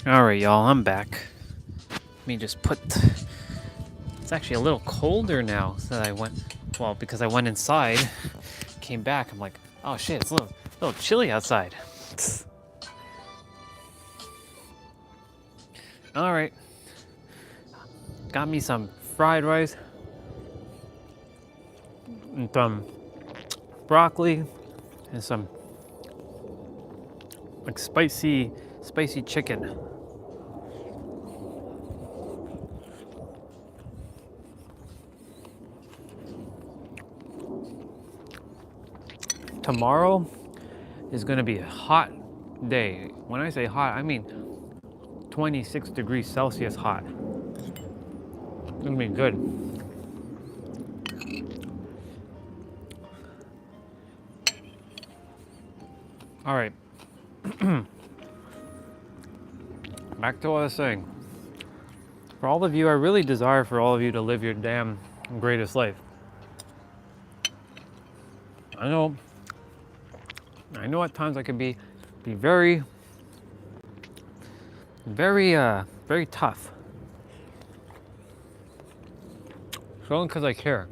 All right, y'all, I'm back. Let me just put. It's actually a little colder now. So I went, well, because I went inside, came back. I'm like, oh shit, it's a little chilly outside. All right, got me some fried rice and some broccoli and some like spicy chicken. Tomorrow is gonna be a hot day. When I say hot, I mean 26 degrees Celsius hot. It's gonna be good. All right. Back to what I was saying. For all of you, I really desire for all of you to live your damn greatest life. I know at times I can be very tough. It's only because I care.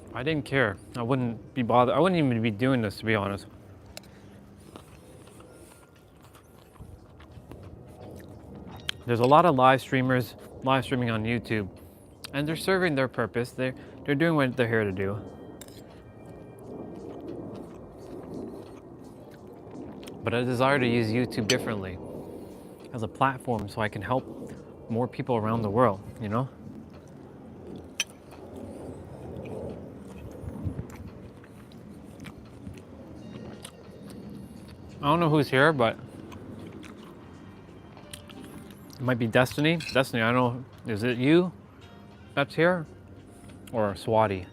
If I didn't care, I wouldn't be bothered. I wouldn't even be doing this, to be honest. There's a lot of live streaming on YouTube, and they're serving their purpose. They're doing what they're here to do. But I desire to use YouTube differently as a platform so I can help more people around the world, you know? I don't know who's here, but it might be Destiny. Destiny, I don't know, is it you that's here? Or Swati?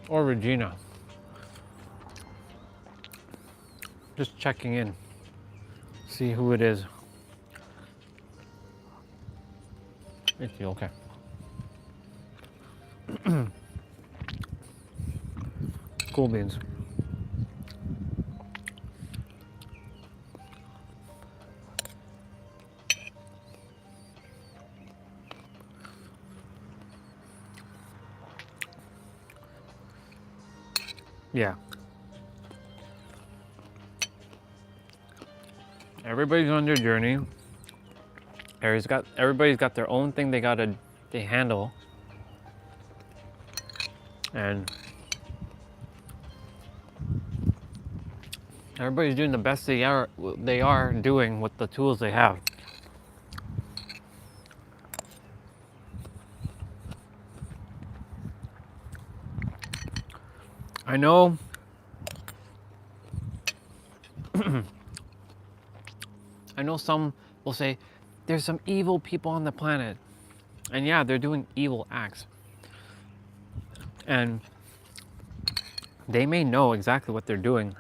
Or Regina? Just checking in. See who it is. It's you, okay. Cool beans. Yeah. Everybody's on their journey. Everybody's got their own thing they handle. And everybody's doing the best they are doing with the tools they have. I know some will say there's some evil people on the planet. And yeah, they're doing evil acts. And they may know exactly what they're doing.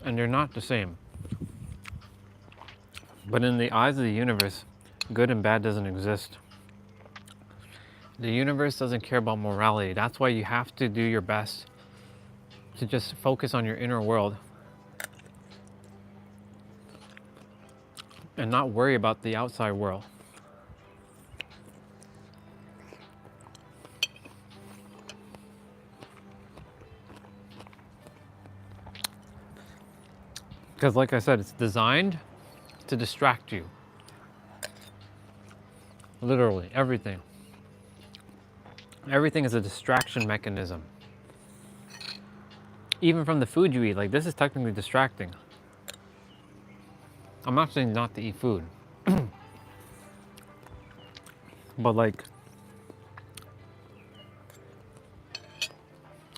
And they're not the same. But in the eyes of the universe, good and bad doesn't exist. The universe doesn't care about morality. That's why you have to do your best to just focus on your inner world and not worry about the outside world. Because like I said, it's designed to distract you. Literally, everything. Everything is a distraction mechanism. Even from the food you eat, like this is technically distracting. I'm not saying not to eat food. But like,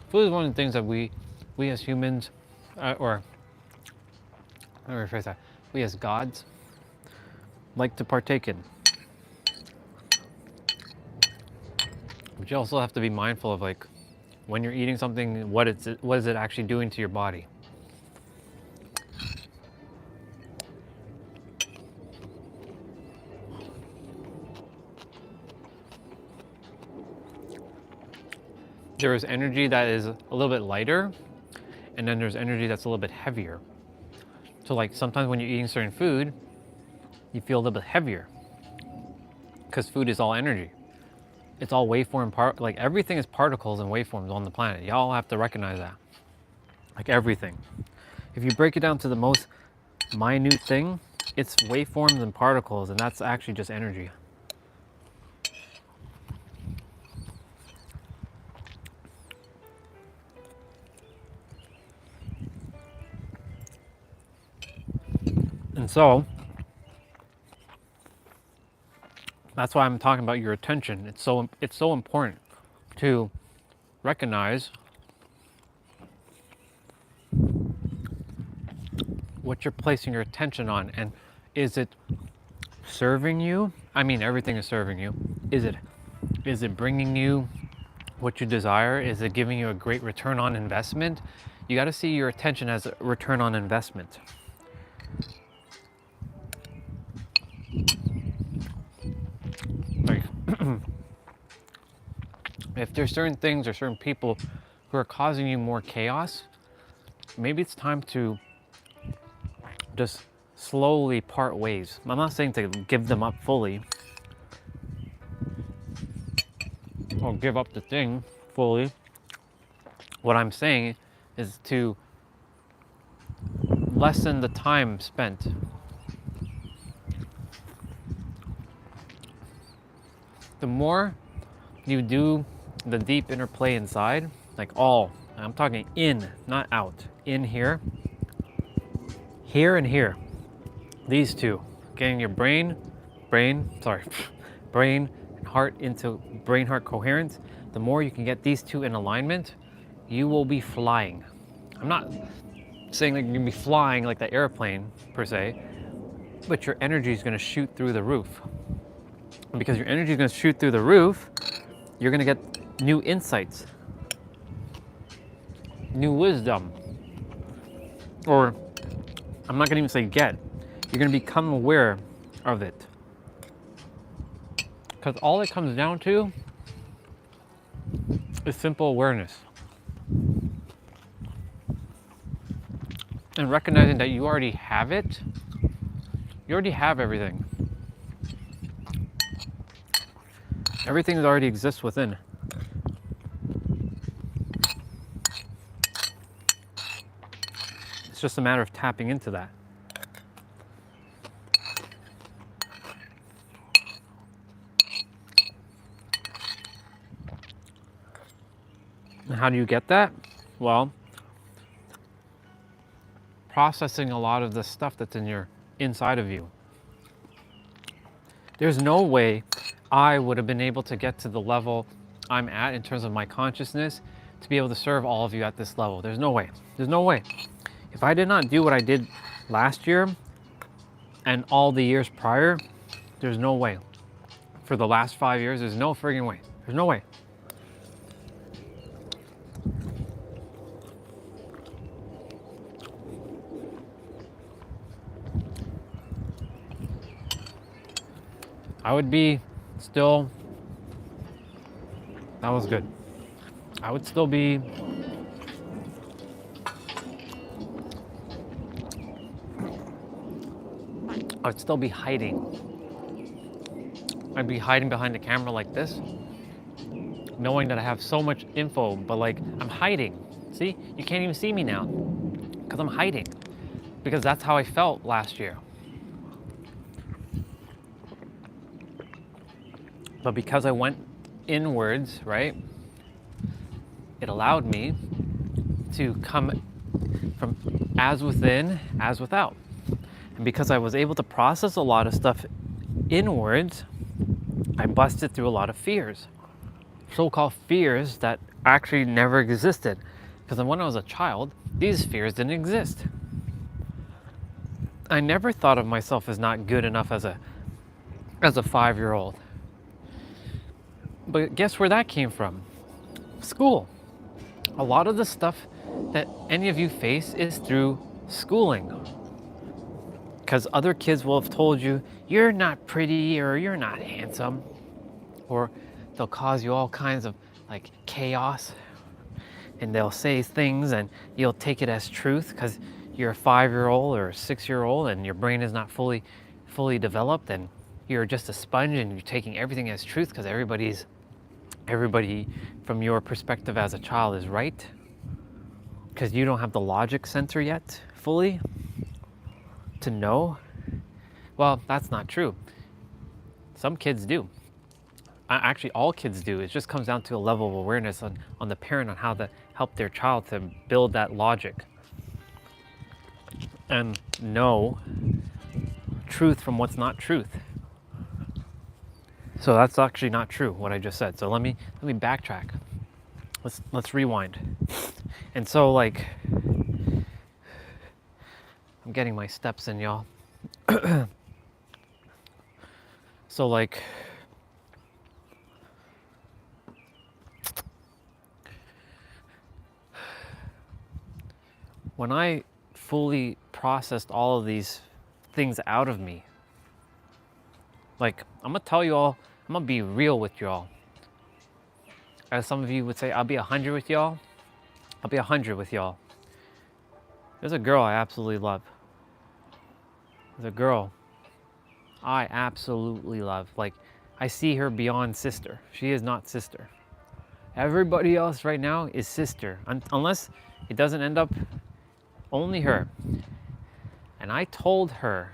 food is one of the things that we as humans, or let me rephrase that, we as gods like to partake in. But you also have to be mindful of like, when you're eating something, what is it actually doing to your body? There is energy that is a little bit lighter, and then there's energy that's a little bit heavier. So like sometimes when you're eating certain food, you feel a little bit heavier because food is all energy. It's all waveform like everything is particles and waveforms on the planet. Y'all have to recognize that. Like everything. If you break it down to the most minute thing, it's waveforms and particles, and that's actually just energy. And so, that's why I'm talking about your attention. It's so important to recognize what you're placing your attention on, and is it serving you? I mean, everything is serving you. Is it bringing you what you desire? Is it giving you a great return on investment? You got to see your attention as a return on investment. Like, if there's certain things or certain people who are causing you more chaos, maybe it's time to just slowly part ways. I'm not saying to give them up fully or give up the thing fully. What I'm saying is to lessen the time spent. The more you do the deep interplay inside, like I'm talking in, not out, in here and here, these two, getting your brain and heart into brain-heart coherence, the more you can get these two in alignment, you will be flying. I'm not saying that you're gonna be flying like the airplane per se, but your energy is gonna shoot through the roof. And because your energy is gonna shoot through the roof, you're gonna get new insights, new wisdom, or I'm not gonna even say get, you're gonna become aware of it. Because all it comes down to is simple awareness. And recognizing that you already have it, you already have everything. Everything already exists within. It's just a matter of tapping into that. And how do you get that? Well, processing a lot of the stuff that's in your inside of you. There's no way I would have been able to get to the level I'm at in terms of my consciousness to be able to serve all of you at this level. There's no way. There's no way. If I did not do what I did last year and all the years prior, there's no way. For the last 5 years, there's no friggin' way. There's no way. I would be still, that was good. I would still be, hiding. I'd be hiding behind the camera like this, knowing that I have so much info, but like I'm hiding. See, you can't even see me now because I'm hiding, because that's how I felt last year. But because I went inwards, right, it allowed me to come from as within, as without. And because I was able to process a lot of stuff inwards, I busted through a lot of fears. So-called fears that actually never existed. Because when I was a child, these fears didn't exist. I never thought of myself as not good enough as a 5-year-old. But guess where that came from? School. A lot of the stuff that any of you face is through schooling. Because other kids will have told you, you're not pretty or you're not handsome. Or they'll cause you all kinds of like chaos. and they'll say things and you'll take it as truth because you're a 5-year-old or a 6-year-old and your brain is not fully developed, and you're just a sponge and you're taking everything as truth because everybody from your perspective as a child is right because you don't have the logic center yet fully to know. Well, that's not true. Some kids do. Actually, all kids do. It just comes down to a level of awareness on the parent on how to help their child to build that logic and know truth from what's not truth. So that's actually not true what I just said. So let me backtrack. Let's rewind. And so, like, I'm getting my steps in, y'all. So, like, when I fully processed all of these things out of me, like, I'm gonna tell you all, I'm gonna be real with y'all. As some of you would say, I'll be 100 with y'all. I'll be 100 with y'all. There's a girl I absolutely love. There's a girl I absolutely love. Like, I see her beyond sister. She is not sister. Everybody else right now is sister, unless it doesn't end up only her. And I told her,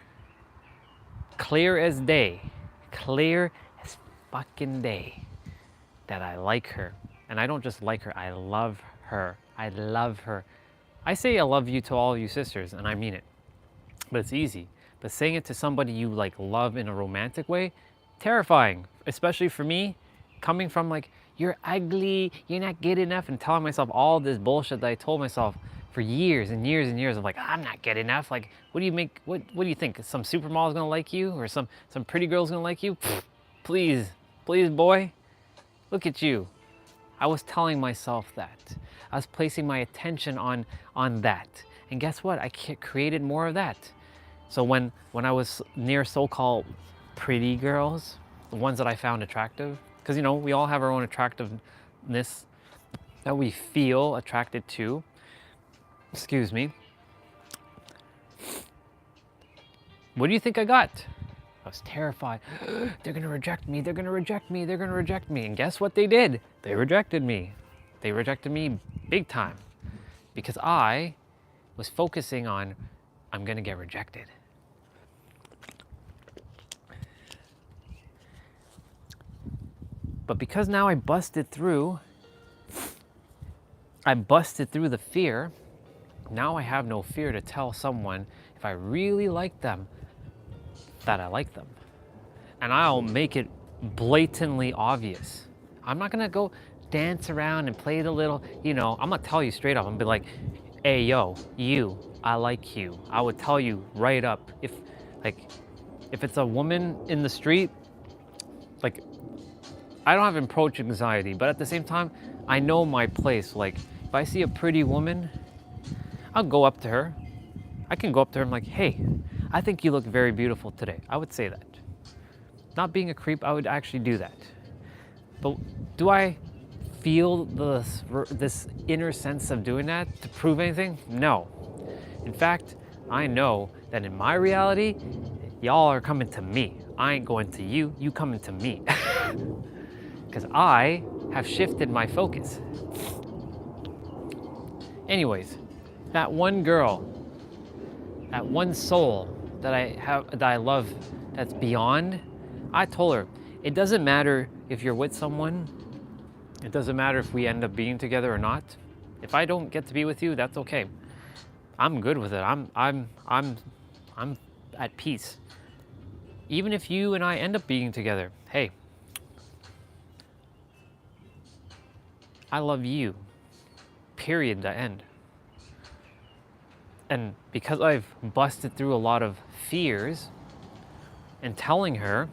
clear as day, clear as fucking day, that I like her. And I don't just like her, I love her. I love her. I say I love you to all you sisters, and I mean it. But it's easy. But saying it to somebody you like love in a romantic way, terrifying. Especially for me, coming from like, you're ugly, you're not good enough, and telling myself all this bullshit that I told myself for years and years and years of like, I'm not good enough. Like, what do you think? Some supermodel's gonna like you, or some pretty girl's gonna like you? Pfft, please, boy, look at you. I was telling myself that. I was placing my attention on that. And guess what? I created more of that. So when I was near so-called pretty girls, the ones that I found attractive, because you know, we all have our own attractiveness that we feel attracted to. Excuse me. What do you think I got? I was terrified. They're gonna reject me, they're gonna reject me, they're gonna reject me. And guess what they did? They rejected me. They rejected me big time. Because I was focusing on, I'm gonna get rejected. But because now I busted through the fear, now I have no fear to tell someone, if I really like them, that I like them. And I'll make it blatantly obvious. I'm not gonna go dance around and play the little, you know, I'm gonna tell you straight up. I'm gonna be like, hey, yo, you, I like you. I would tell you right up. If it's a woman in the street, like, I don't have approach anxiety, but at the same time, I know my place. Like, if I see a pretty woman, I'll go up to her. I can go up to her and I'm like, hey, I think you look very beautiful today. I would say that. Not being a creep, I would actually do that. But do I feel this inner sense of doing that to prove anything? No. In fact, I know that in my reality, y'all are coming to me. I ain't going to you, you coming to me. Because I have shifted my focus. Anyways, that one girl, that one soul that I love, that's beyond, I told her, it doesn't matter if you're with someone, it doesn't matter if we end up being together or not. If I don't get to be with you, that's okay. I'm good with it. I'm at peace. Even if you and I end up being together, hey, I love you, period, the end. And because I've busted through a lot of fears and telling her,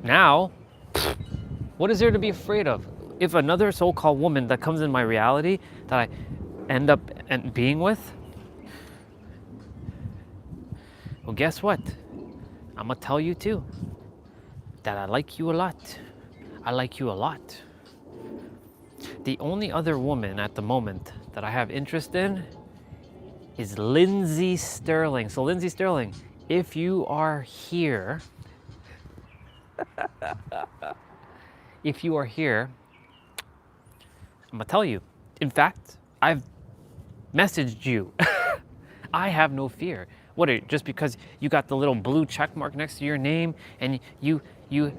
now, what is there to be afraid of? If another so-called woman that comes in my reality that I end up being with, well, guess what? I'm gonna tell you too, that I like you a lot. I like you a lot. The only other woman at the moment that I have interest in is Lindsay Sterling. So Lindsay Sterling, if you are here, if you are here, I'm gonna tell you. In fact, I've messaged you. I have no fear. What, just because you got the little blue check mark next to your name and you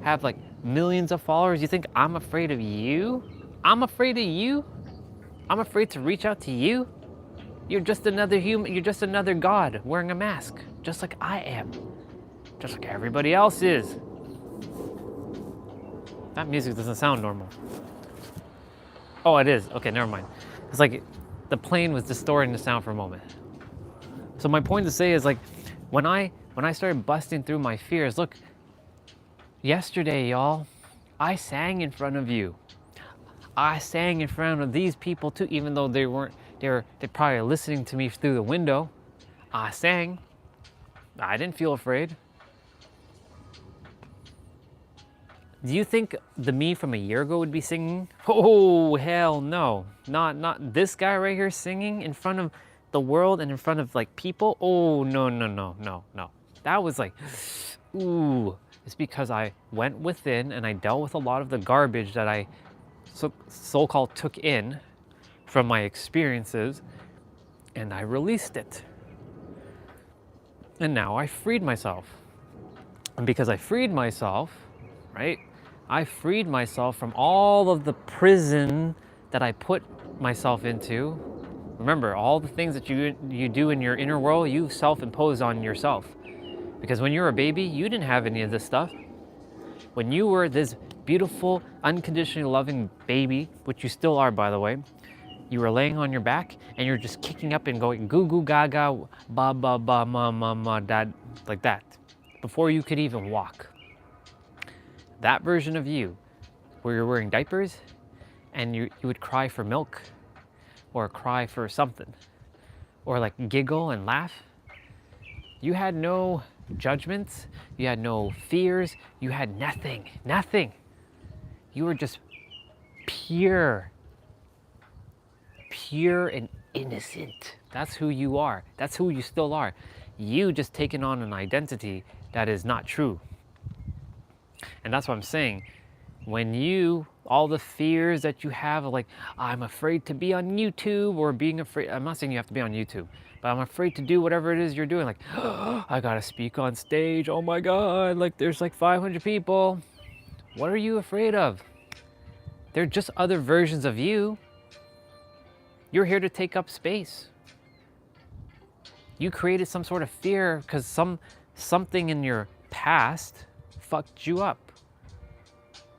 have like millions of followers, you think I'm afraid of you? I'm afraid of you? I'm afraid to reach out to you? You're just another human, you're just another god wearing a mask, just like I am. Just like everybody else is. That music doesn't sound normal. Oh, it is. Okay, never mind. It's like the plane was distorting the sound for a moment. So my point to say is, like, when I started busting through my fears, look, yesterday, y'all, I sang in front of you. I sang in front of these people too, even though they're probably listening to me through the window. I sang. I didn't feel afraid. Do you think the me from a year ago would be singing? Oh, hell no. Not this guy right here singing in front of the world and in front of like people. Oh, no. That was like, ooh. It's because I went within and I dealt with a lot of the garbage that I so-called took in from my experiences, and I released it. And now I freed myself. And because I freed myself, right? I freed myself from all of the prison that I put myself into. Remember, all the things that you do in your inner world, you self-impose on yourself. Because when you were a baby, you didn't have any of this stuff. When you were this beautiful, unconditionally loving baby, which you still are, by the way, you were laying on your back and you're just kicking up and going goo goo gaga, ba ba ba ma ma ma dad, like that, before you could even walk. That version of you, where you're wearing diapers and you would cry for milk or cry for something, or like giggle and laugh. You had no judgments, you had no fears, you had nothing. You were just pure and innocent. That's who you are. That's who you still are. You just taken on an identity that is not true. And that's what I'm saying. When all the fears that you have, like, I'm afraid to be on YouTube, or being afraid, I'm not saying you have to be on YouTube, but I'm afraid to do whatever it is you're doing. Like, oh, I gotta speak on stage. Oh my God, like there's like 500 people. What are you afraid of? They're just other versions of you. You're here to take up space. You created some sort of fear because something in your past fucked you up.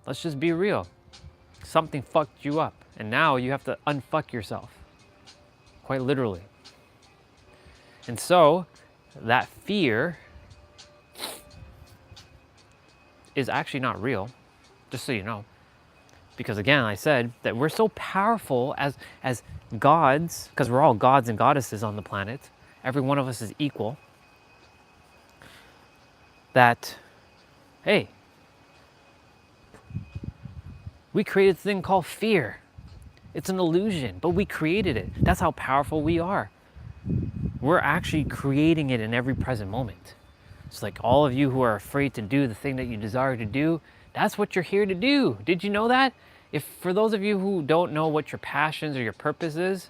Let's just be real. Something fucked you up, and now you have to unfuck yourself, quite literally. And so that fear is actually not real, just so you know. Because again, I said that we're so powerful as gods, because we're all gods and goddesses on the planet. Every one of us is equal. That, hey, we created a thing called fear. It's an illusion, but we created it. That's how powerful we are. We're actually creating it in every present moment. It's like all of you who are afraid to do the thing that you desire to do, that's what you're here to do. Did you know that? If for those of you who don't know what your passions or your purpose is,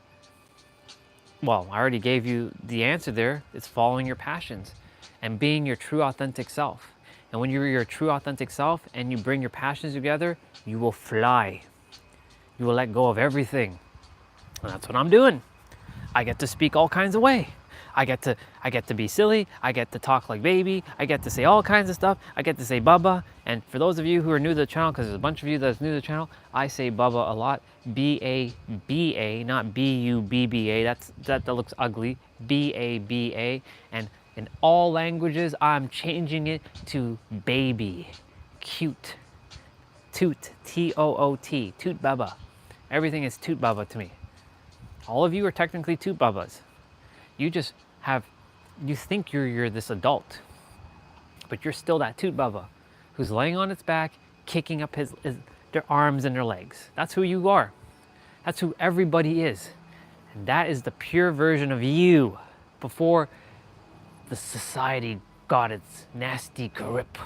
well, I already gave you the answer there. It's following your passions and being your true authentic self. And when you're your true authentic self and you bring your passions together, you will fly. You will let go of everything. And that's what I'm doing. I get to speak all kinds of ways. I get to be silly. I get to talk like baby. I get to say all kinds of stuff. I get to say baba. And for those of you who are new to the channel, because there's a bunch of you that's new to the channel, I say baba a lot. B-A-B-A, not B-U-B-B-A. That looks ugly. B-A-B-A. And in all languages, I'm changing it to baby. Cute. Toot. T-O-O-T. Toot baba. Everything is toot baba to me. All of you are technically toot babas. You just you think you're this adult, but you're still that toot baba who's laying on its back, kicking up their arms and their legs. That's who you are. That's who everybody is. And that is the pure version of you before the society got its nasty grip.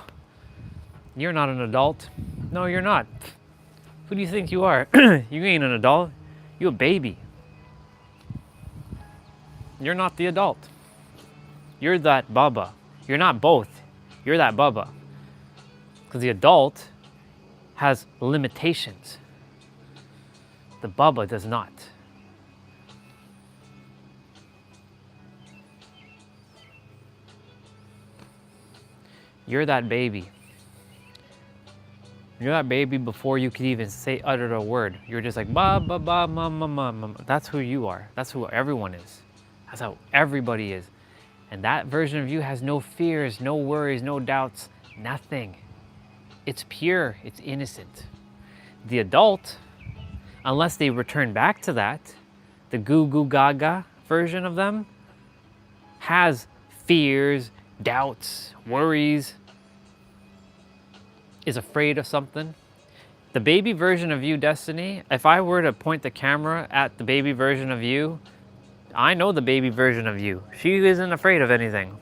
You're not an adult. No, you're not. Who do you think you are? You ain't an adult. You a baby. You're not the adult. You're that Bubba. You're not both. You're that Bubba. Because the adult has limitations. The Bubba does not. You're that baby. You're that baby before you could even utter a word. You're just like, ba, ba, ba, ma, ma, ma, ma. That's who you are. That's who everyone is. That's how everybody is. And that version of you has no fears, no worries, no doubts, nothing. It's pure, it's innocent. The adult, unless they return back to that, the goo goo gaga version of them has fears, doubts, worries, is afraid of something. The baby version of you, Destiny, if I were to point the camera at the baby version of you, I know the baby version of you. She isn't afraid of anything.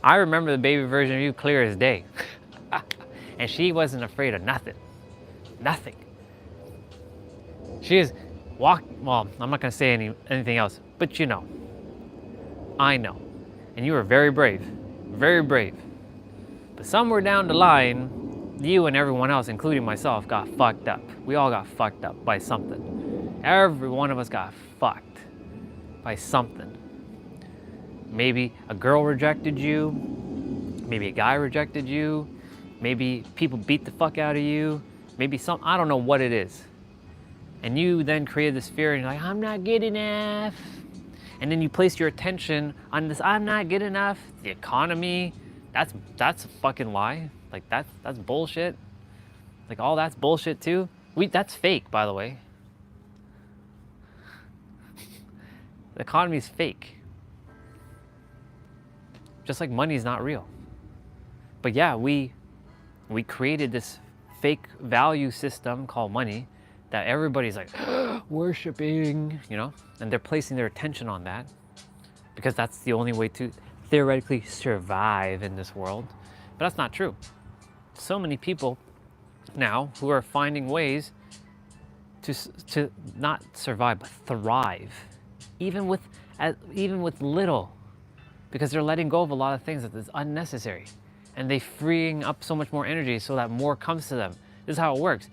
I remember the baby version of you clear as day. And she wasn't afraid of nothing. Nothing. She is well, I'm not gonna say anything else, but you know. I know. And you were very brave. Very brave. But somewhere down the line, you and everyone else, including myself, got fucked up. We all got fucked up by something. Every one of us got fucked by something. Maybe a girl rejected you. Maybe a guy rejected you. Maybe people beat the fuck out of you. Maybe I don't know what it is. And you then created this fear and you're like, I'm not good enough. And then you place your attention on this, I'm not good enough. The economy, that's a fucking lie. Like that's bullshit. Like all that's bullshit too. That's fake, by the way. The economy's fake. Just like money's not real. But yeah, we created this fake value system called money that everybody's like worshiping, you know, and they're placing their attention on that because that's the only way to theoretically survive in this world. But that's not true. So many people now who are finding ways to not survive but thrive, even with little, because they're letting go of a lot of things that is unnecessary, and they freeing up so much more energy so that more comes to them. This is how it works.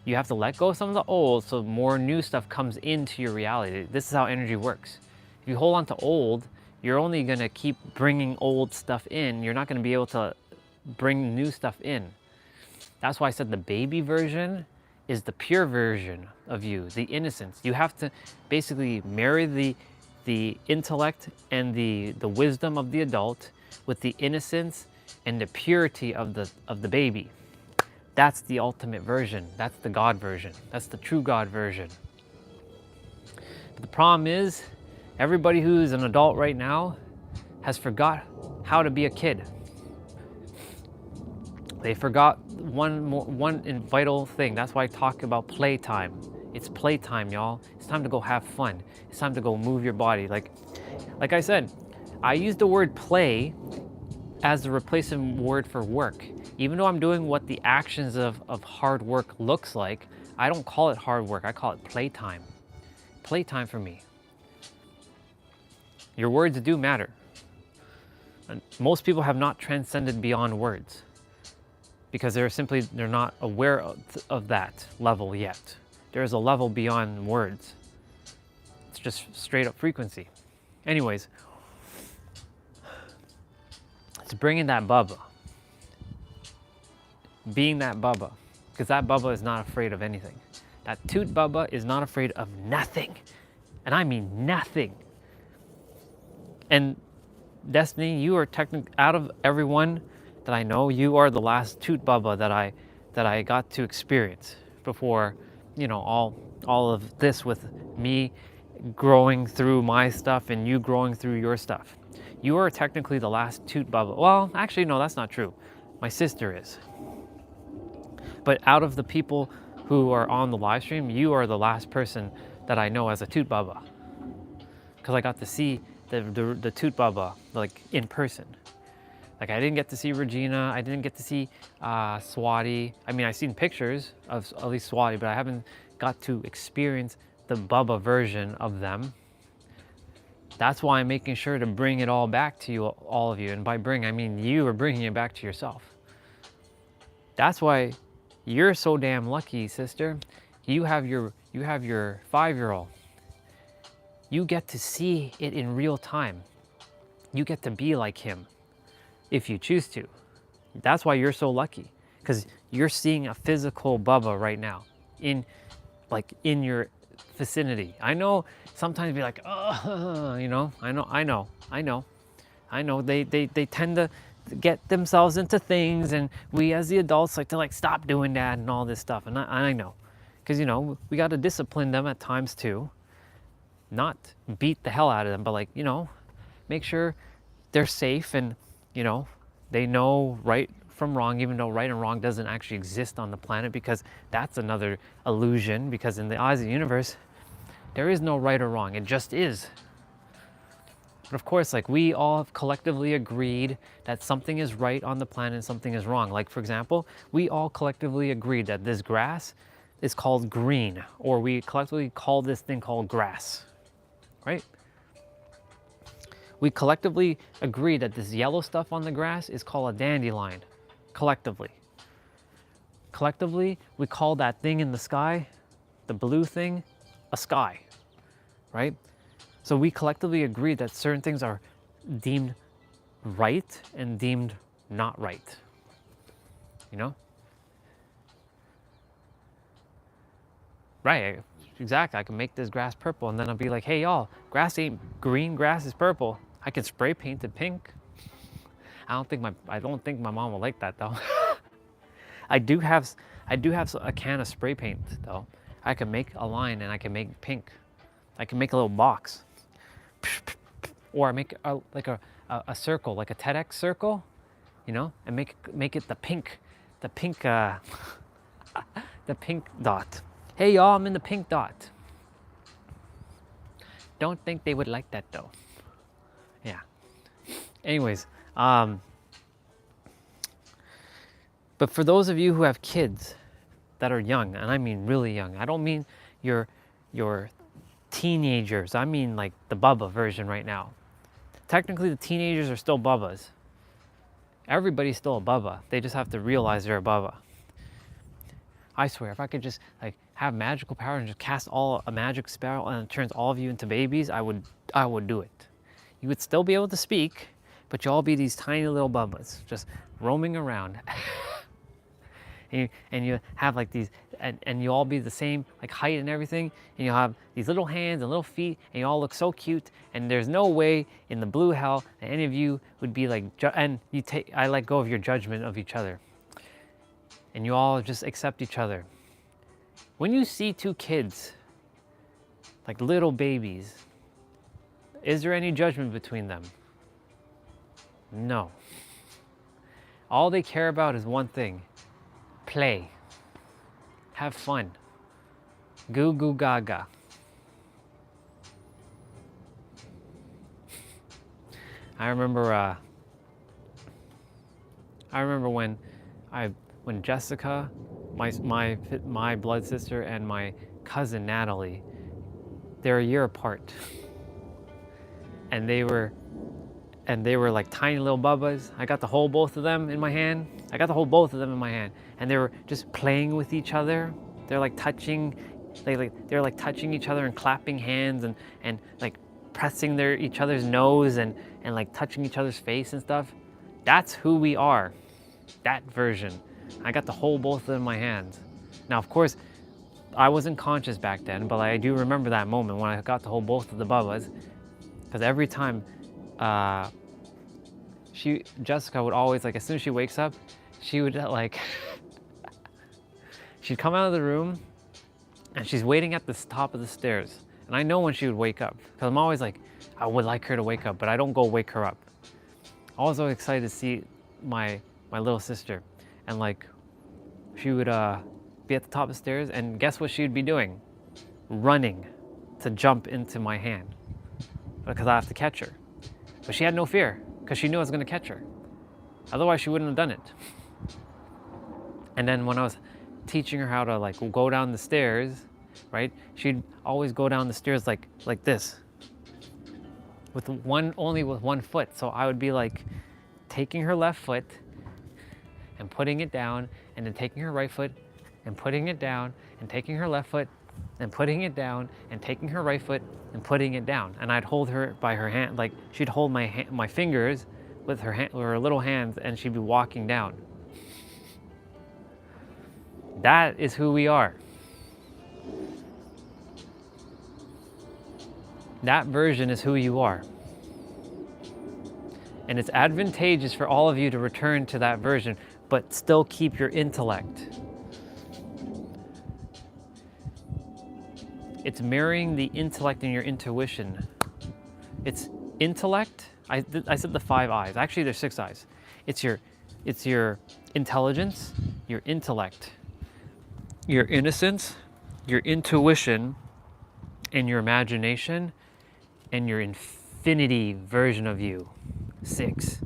You have to let go of some of the old so more new stuff comes into your reality. This is how energy works. If you hold on to old, you're only gonna keep bringing old stuff in. You're not gonna be able to bring new stuff in. That's why I said the baby version is the pure version of you, the innocence. You have to basically marry the intellect and the wisdom of the adult with the innocence and the purity of the baby. That's the ultimate version. That's the God version. That's the true God version. But the problem is, everybody who's an adult right now has forgot how to be a kid. They forgot one vital thing. That's why I talk about playtime. It's playtime, y'all. It's time to go have fun. It's time to go move your body. Like I said, I use the word play as the replacement word for work. Even though I'm doing what the actions of hard work looks like, I don't call it hard work. I call it playtime. Playtime for me. Your words do matter. And most people have not transcended beyond words because they're not aware of that level yet. There is a level beyond words. It's just straight up frequency. Anyways, it's bringing that Bubba. Being that Bubba. Because that Bubba is not afraid of anything. That toot Bubba is not afraid of nothing. And I mean nothing. And Destiny, you are technically, out of everyone that I know, you are the last toot Bubba that I got to experience before, you know, all of this with me growing through my stuff and you growing through your stuff. You are technically the last toot Bubba. Well, actually, no, that's not true. My sister is. But out of the people who are on the live stream, you are the last person that I know as a Toot Baba, because I got to see the Toot Baba like in person. Like I didn't get to see Regina, I didn't get to see Swati. I mean, I've seen pictures of at least Swati, but I haven't got to experience the Baba version of them. That's why I'm making sure to bring it all back to you, all of you. And by bring, I mean you are bringing it back to yourself. That's why you're so damn lucky, sister. You have your 5-year-old. You get to see it in real time. You get to be like him if you choose to. That's why you're so lucky, because you're seeing a physical Bubba right now in your vicinity. I know sometimes be like, oh, you know, I know. They tend to get themselves into things, and we as the adults like to like stop doing that and all this stuff. And I know, because you know we got to discipline them at times too, not beat the hell out of them, but like, you know, make sure they're safe and, you know, they know right from wrong, even though right and wrong doesn't actually exist on the planet, because that's another illusion, because in the eyes of the universe, there is no right or wrong, it just is. But of course, like we all have collectively agreed that something is right on the planet and something is wrong. Like for example, we all collectively agreed that this grass is called green, or we collectively call this thing called grass, right? We collectively agree that this yellow stuff on the grass is called a dandelion, collectively. Collectively, we call that thing in the sky, the blue thing, a sky, right? So we collectively agree that certain things are deemed right and deemed not right, you know? Right, exactly. I can make this grass purple, and then I'll be like, hey y'all, grass ain't green, grass is purple. I can spray paint it pink. I don't think my mom will like that though. I do have a can of spray paint though. I can make a line and I can make pink. I can make a little box, or I make a circle, like a TEDx circle, you know, and make it the pink the pink dot. Hey y'all, I'm in the pink dot. Don't think they would like that though. Yeah. Anyways, but for those of you who have kids that are young, and I mean really young, I don't mean your teenagers, I mean like the Bubba version right now. Technically the teenagers are still Bubbas. Everybody's still a Bubba. They just have to realize they're a Bubba. I swear, if I could just like have magical power and just cast a magic spell and it turns all of you into babies, I would do it. You would still be able to speak, but you'll all be these tiny little Bubbas just roaming around. and you have like these, and you all be the same like height and everything, and you'll have these little hands and little feet, and you all look so cute, and there's no way in the blue hell that any of you would be like, I let go of your judgment of each other. And you all just accept each other. When you see two kids, like little babies, is there any judgment between them? No. All they care about is one thing: play, have fun, goo goo gaga. I remember when Jessica, my blood sister, and my cousin Natalie, they're a year apart, and they were like tiny little Bubbas. I got to hold both of them in my hand. And they were just playing with each other. They're like touching, they're like touching each other and clapping hands and like pressing each other's nose and like touching each other's face and stuff. That's who we are, that version. I got to hold both of them in my hands. Now, of course, I wasn't conscious back then, but I do remember that moment when I got to hold both of the Bubbas, because every time Jessica would always, like, as soon as she wakes up, she would like, she'd come out of the room and she's waiting at the top of the stairs. And I know when she would wake up, because I'm always like, I would like her to wake up, but I don't go wake her up. I was always excited to see my little sister. And like, she would be at the top of the stairs, and guess what she'd be doing? Running to jump into my hand because I have to catch her. But she had no fear because she knew I was going to catch her. Otherwise, she wouldn't have done it. And then when I was teaching her how to like go down the stairs, right? She'd always go down the stairs like this, only with one foot. So I would be like taking her left foot and putting it down, and then taking her right foot and putting it down, and taking her left foot and putting it down, and taking her right foot and putting it down. And I'd hold her by her hand, like she'd hold my fingers with her little hands, and she'd be walking down. That is who we are. That version is who you are. And it's advantageous for all of you to return to that version, but still keep your intellect. It's marrying the intellect and your intuition. It's intellect. I said the 5 eyes. Actually, there's 6 eyes. It's your intelligence, your intellect, your innocence, your intuition, and your imagination, and your infinity version of you. 6.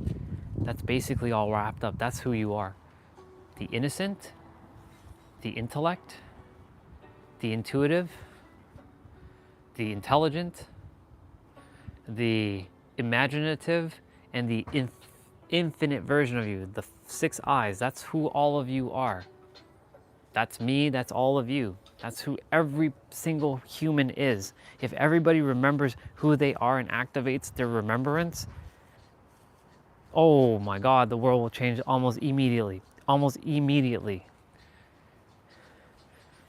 That's basically all wrapped up. That's who you are. The innocent, the intellect, the intuitive, the intelligent, the imaginative, and the infinite version of you. The 6 eyes. That's who all of you are. That's me. That's all of you. That's who every single human is. If everybody remembers who they are and activates their remembrance, oh my God, the world will change almost immediately. Almost immediately.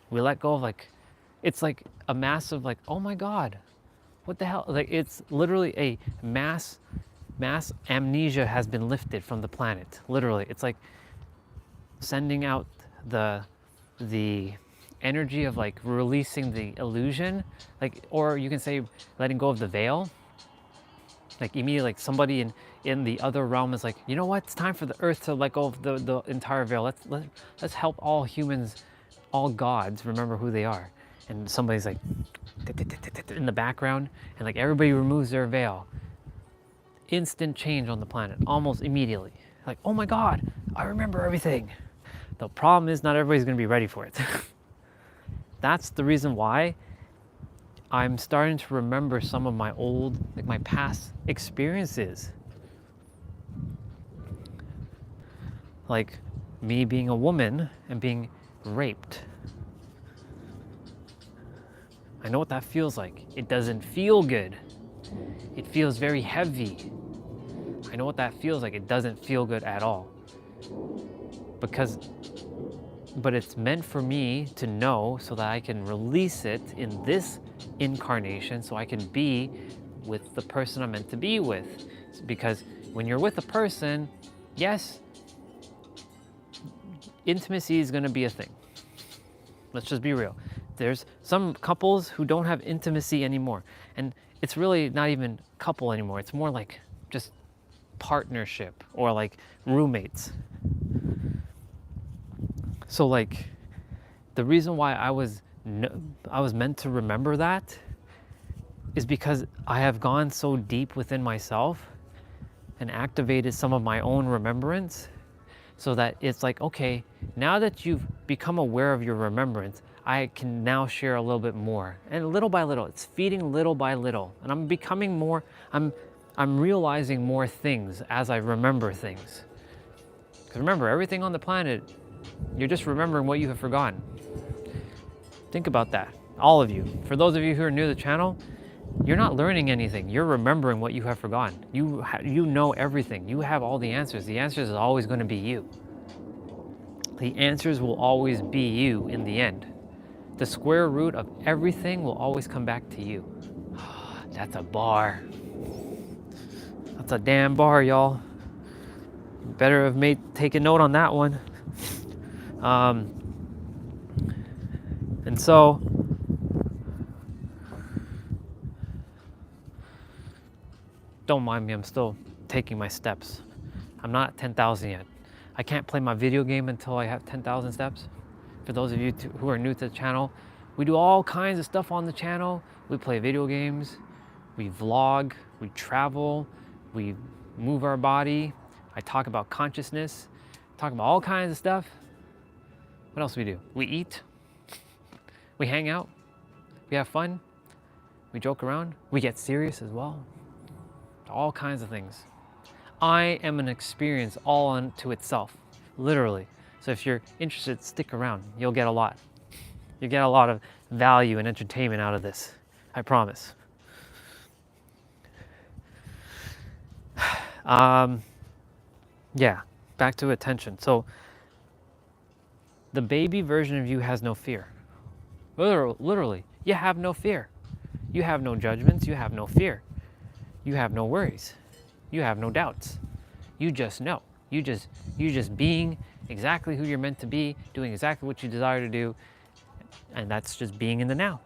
We let go of it's like a massive oh my God, what the hell? Like it's literally a mass amnesia has been lifted from the planet. Literally, it's like sending out the energy of releasing the illusion, or you can say letting go of the veil. Immediately, somebody in the other realm is like, you know what? It's time for the earth to let go of the entire veil. Let's help all humans, all gods remember who they are. And somebody's like in the background, and everybody removes their veil. Instant change on the planet, almost immediately. Oh my God, I remember everything. The problem is not everybody's gonna be ready for it. That's the reason why I'm starting to remember some of my old, my past experiences. Like me being a woman and being raped. I know what that feels like. It doesn't feel good. It feels very heavy. I know what that feels like. It doesn't feel good at all. But it's meant for me to know so that I can release it in this incarnation so I can be with the person I'm meant to be with. Because when you're with a person, yes, intimacy is going to be a thing. Let's just be real. There's some couples who don't have intimacy anymore. And it's really not even couple anymore. It's more like just partnership or roommates. So the reason why I was meant to remember that is because I have gone so deep within myself and activated some of my own remembrance, so that it's okay, now that you've become aware of your remembrance, I can now share a little bit more. And little by little, it's feeding little by little. And I'm becoming more, I'm realizing more things as I remember things. Because remember, everything on the planet, you're just remembering what you have forgotten. Think about that, all of you. For those of you who are new to the channel, you're not learning anything. You're remembering what you have forgotten. You know everything. You have all the answers. The answers is always going to be you. The answers will always be you in the end. The square root of everything will always come back to you. That's a bar. That's a damn bar, y'all. Better have taken note on that one. And so, don't mind me, I'm still taking my steps. I'm not at 10,000 yet. I can't play my video game until I have 10,000 steps. For those of you who are new to the channel, we do all kinds of stuff on the channel. We play video games, we vlog, we travel, we move our body. I talk about consciousness, talk about all kinds of stuff. What else do we do? We eat, we hang out, we have fun, we joke around, we get serious as well. All kinds of things. I am an experience all unto itself, literally. So if you're interested, stick around. You'll get a lot. You'll get a lot of value and entertainment out of this. I promise. Yeah, back to attention. So the baby version of you has no fear. Literally, you have no fear. You have no judgments. You have no fear. You have no worries. You have no doubts. You just know. You just being exactly who you're meant to be, doing exactly what you desire to do, and that's just being in the now.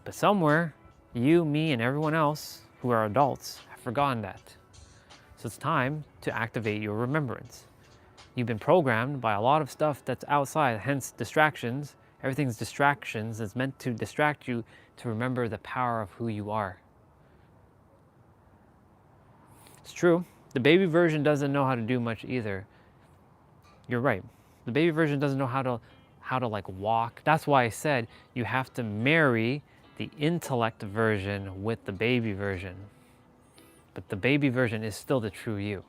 But somewhere, you, me, and everyone else who are adults have forgotten that. So it's time to activate your remembrance. You've been programmed by a lot of stuff that's outside, hence distractions. Everything's distractions. It's meant to distract you to remember the power of who you are. It's true. The baby version doesn't know how to do much either. You're right. The baby version doesn't know how to like walk. That's why I said you have to marry the intellect version with the baby version. But the baby version is still the true you.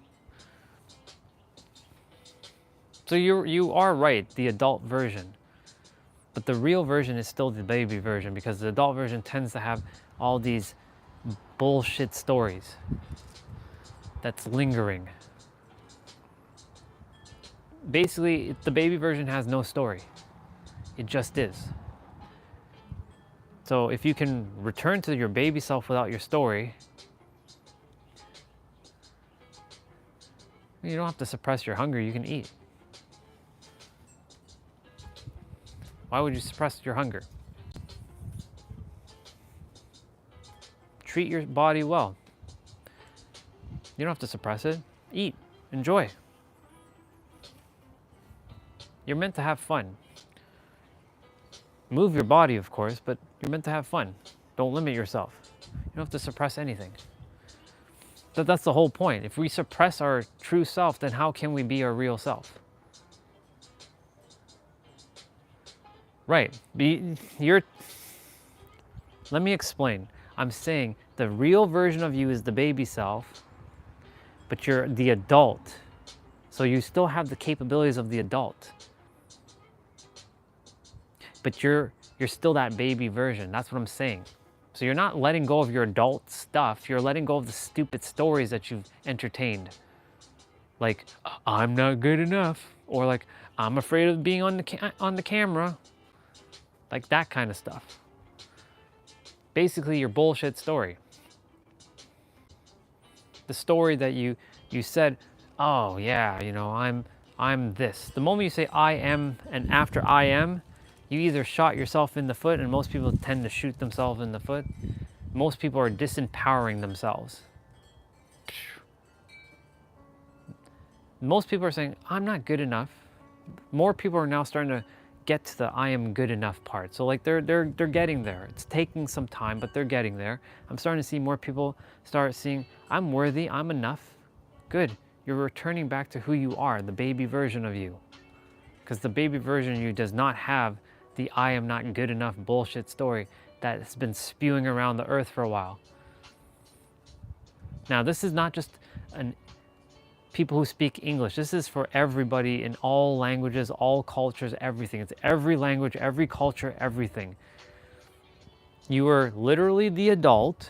So you are right, the adult version. But the real version is still the baby version, because the adult version tends to have all these bullshit stories that's lingering. Basically, the baby version has no story. It just is. So if you can return to your baby self without your story, you don't have to suppress your hunger, you can eat. Why would you suppress your hunger? Treat your body well. You don't have to suppress it. Eat, enjoy. You're meant to have fun. Move your body, of course, but you're meant to have fun. Don't limit yourself. You don't have to suppress anything. That's the whole point. If we suppress our true self, then how can we be our real self? Right. Let me explain. I'm saying the real version of you is the baby self, but you're the adult. So you still have the capabilities of the adult. But you're still that baby version. That's what I'm saying. So you're not letting go of your adult stuff. You're letting go of the stupid stories that you've entertained. Like, I'm not good enough. Or like, I'm afraid of being on the camera. Like that kind of stuff. Basically your bullshit story. The story that you said, oh yeah, you know, I'm this. The moment you say I am and after I am, you either shot yourself in the foot, and most people tend to shoot themselves in the foot. Most people are disempowering themselves. Most people are saying, I'm not good enough. More people are now starting to get to the I am good enough part. So like they're getting there. It's taking some time, but they're getting there. I'm starting to see more people start seeing, I'm worthy, I'm enough. Good. You're returning back to who you are, the baby version of you. Because the baby version of you does not have the I am not good enough bullshit story that has been spewing around the earth for a while. Now, this is not just people who speak English. This is for everybody in all languages, all cultures, everything. It's every language, every culture, everything. You are literally the adult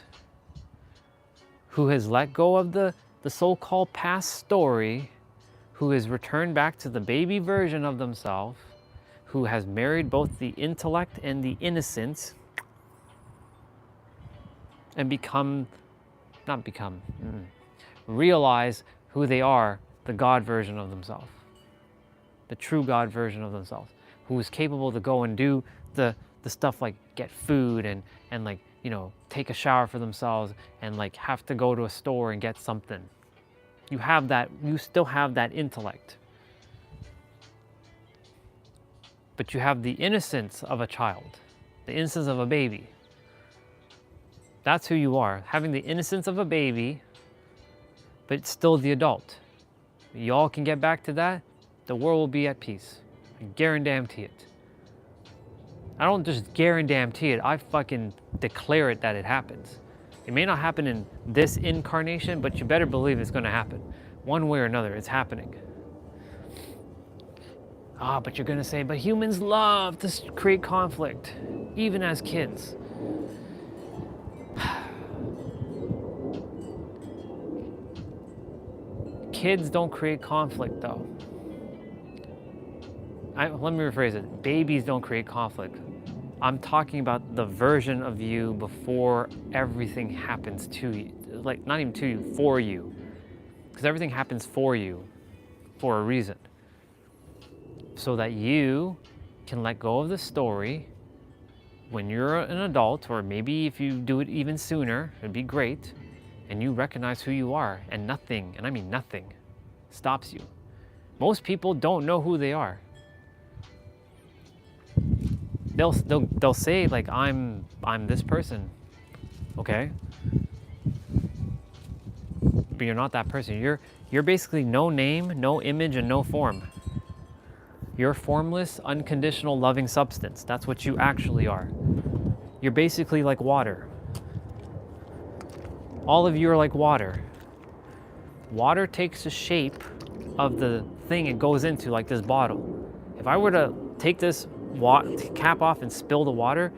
who has let go of the so-called past story, who has returned back to the baby version of themselves, who has married both the intellect and the innocence, and realize who they are, the God version of themselves, the true God version of themselves, who is capable to go and do the stuff like get food and like, you know, take a shower for themselves and like have to go to a store and get something. You still have that intellect. but you have the innocence of a child, the innocence of a baby. That's who you are, having the innocence of a baby, but still the adult. Y'all can get back to that, the world will be at peace. I guarantee it. I don't just guarantee it, I fucking declare it that it happens. It may not happen in this incarnation, but you better believe it's gonna happen. One way or another, it's happening. But you're gonna say, but humans love to create conflict, even as kids. Kids don't create conflict though. Let me rephrase it. Babies don't create conflict. I'm talking about the version of you before everything happens to you. Like, not even to you, for you. Because everything happens for you, for a reason. So that you can let go of the story when you're an adult, or maybe if you do it even sooner, it'd be great, and you recognize who you are, and nothing, and I mean nothing, stops you. Most people don't know who they are. They'll say like, I'm this person, okay? But you're not that person. You're basically no name, no image, and no form. You're formless, unconditional, loving substance. That's what you actually are. You're basically like water. All of you are like water. Water takes the shape of the thing it goes into, like this bottle. If I were to take this cap off and spill the water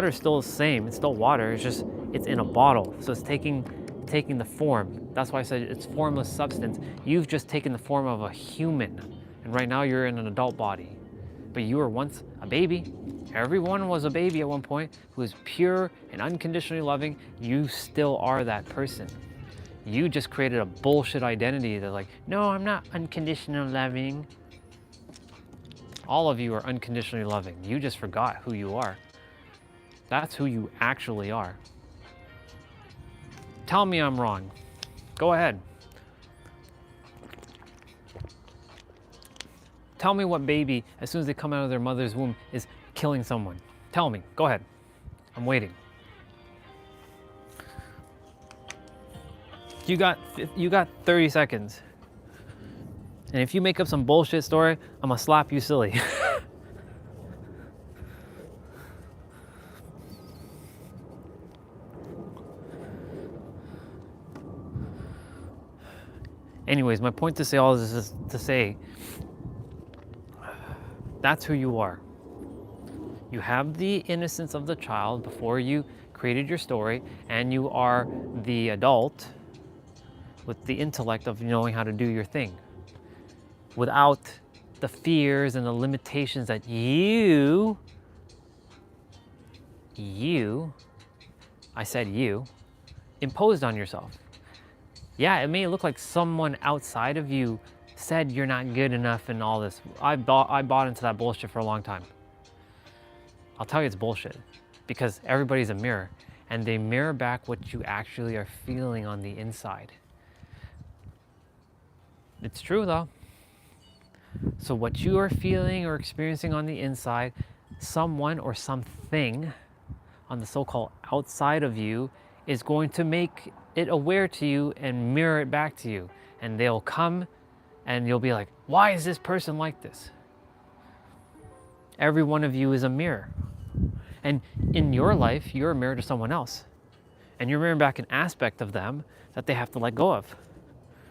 is still the same. It's still water. It's in a bottle. So it's taking the form. That's why I said it's formless substance. You've just taken the form of a human. And right now you're in an adult body. But you were once a baby. Everyone was a baby at one point who was pure and unconditionally loving. You still are that person. You just created a bullshit identity that like, no, I'm not unconditionally loving. All of you are unconditionally loving. You just forgot who you are. That's who you actually are. Tell me I'm wrong. Go ahead. Tell me what baby, as soon as they come out of their mother's womb, is killing someone. Tell me. Go ahead. I'm waiting. You got 30 seconds. And if you make up some bullshit story, I'm gonna slap you silly. Anyways, my point to say all this is to say, that's who you are. You have the innocence of the child before you created your story, and you are the adult with the intellect of knowing how to do your thing without the fears and the limitations that you, I said you, imposed on yourself. Yeah, it may look like someone outside of you said you're not good enough and all this. I bought into that bullshit for a long time. I'll tell you it's bullshit, because everybody's a mirror, and they mirror back what you actually are feeling on the inside. It's true though. So what you are feeling or experiencing on the inside, someone or something on the so-called outside of you is going to make it aware to you and mirror it back to you. And they'll come and you'll be like, why is this person like this? Every one of you is a mirror. And in your life, you're a mirror to someone else. And you're mirroring back an aspect of them that they have to let go of,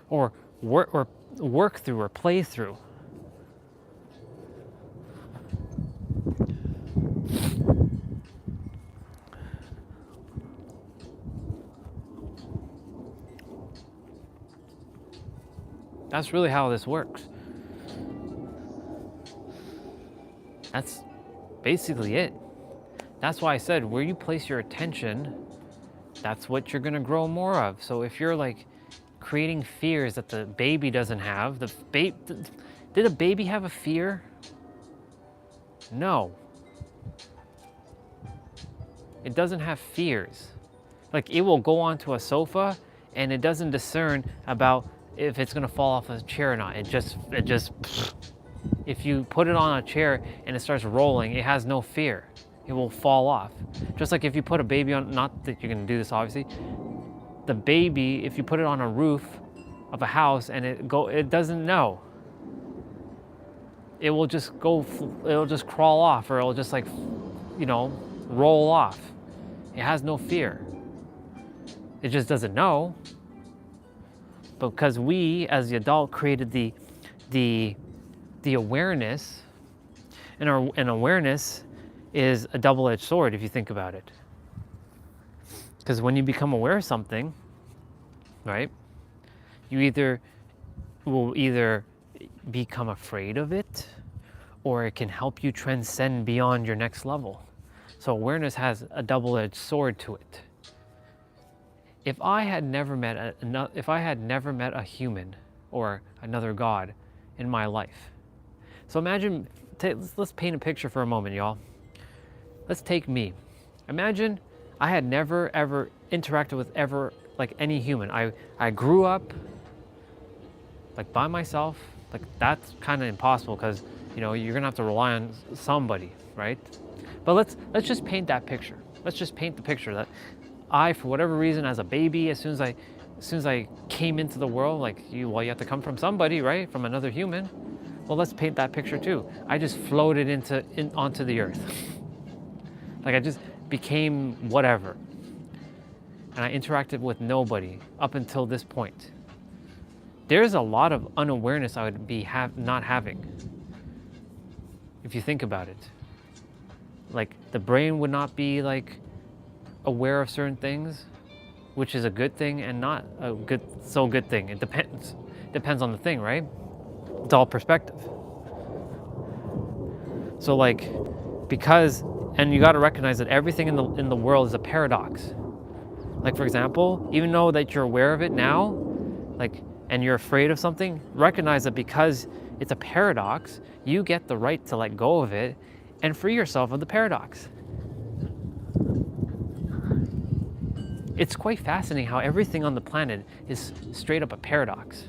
or work through, or play through. That's really how this works. That's basically it. That's why I said where you place your attention, that's what you're gonna grow more of. So if you're like creating fears that the baby doesn't have, did a baby have a fear? No. It doesn't have fears. Like, it will go onto a sofa and it doesn't discern about if it's gonna fall off a chair or not. It if you put it on a chair and it starts rolling, it has no fear. It will fall off. Just like if you put a baby on, not that you're gonna do this obviously, the baby, if you put it on a roof of a house and it doesn't know. It will just it'll just crawl off, or it'll just like, you know, roll off. It has no fear. It just doesn't know. Because we, as the adult, created the awareness, and awareness is a double-edged sword if you think about it. Because when you become aware of something, right, you will either become afraid of it, or it can help you transcend beyond your next level. So awareness has a double-edged sword to it. If I had never met a human or another God in my life, so imagine, let's paint a picture for a moment, y'all. Let's take me. Imagine I had never ever interacted with like any human. I grew up like by myself. Like that's kind of impossible, because you know you're gonna have to rely on somebody, right? But let's just paint that picture. Let's just paint the picture that I, for whatever reason, as a baby, as soon as I came into the world, like you have to come from somebody, right? From another human. Well, let's paint that picture too. I just floated onto the earth. Like I just became whatever. And I interacted with nobody up until this point. There's a lot of unawareness I would be not having, if you think about it. Like the brain would not be like aware of certain things, which is a good thing and not a good thing. It depends on the thing, right? It's all perspective. So like, and you got to recognize that everything in the world is a paradox. Like for example, even though that you're aware of it now, like, and you're afraid of something, recognize that because it's a paradox, you get the right to let go of it and free yourself of the paradox. It's quite fascinating how everything on the planet is straight up a paradox.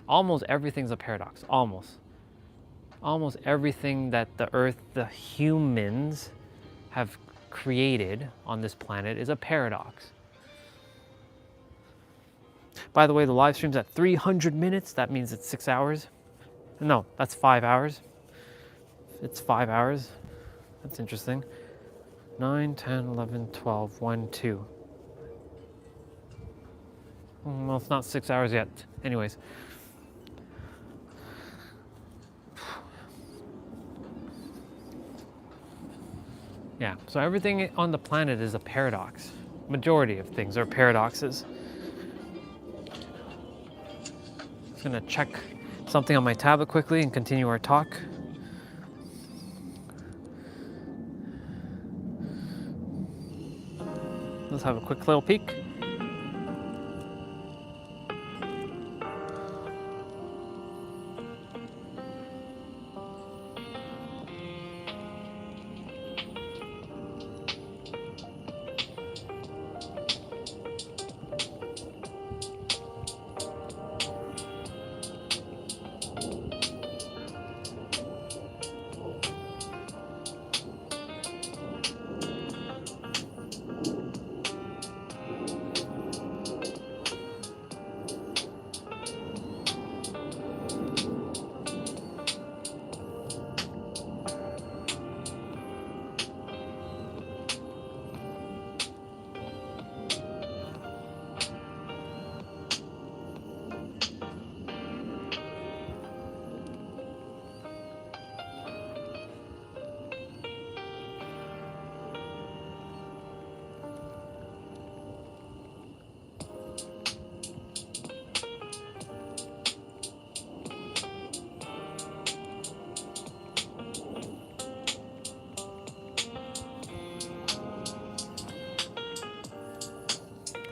Almost everything's a paradox, almost. Almost everything that the humans have created on this planet is a paradox. By the way, the live stream's at 300 minutes. That means it's 6 hours. No, that's 5 hours. It's 5 hours. That's interesting. 9, 10, 11, 12, 1, 2. Well, it's not 6 hours yet. Anyways. Yeah, so everything on the planet is a paradox. Majority of things are paradoxes. Just gonna check something on my tablet quickly and continue our talk. Let's have a quick little peek.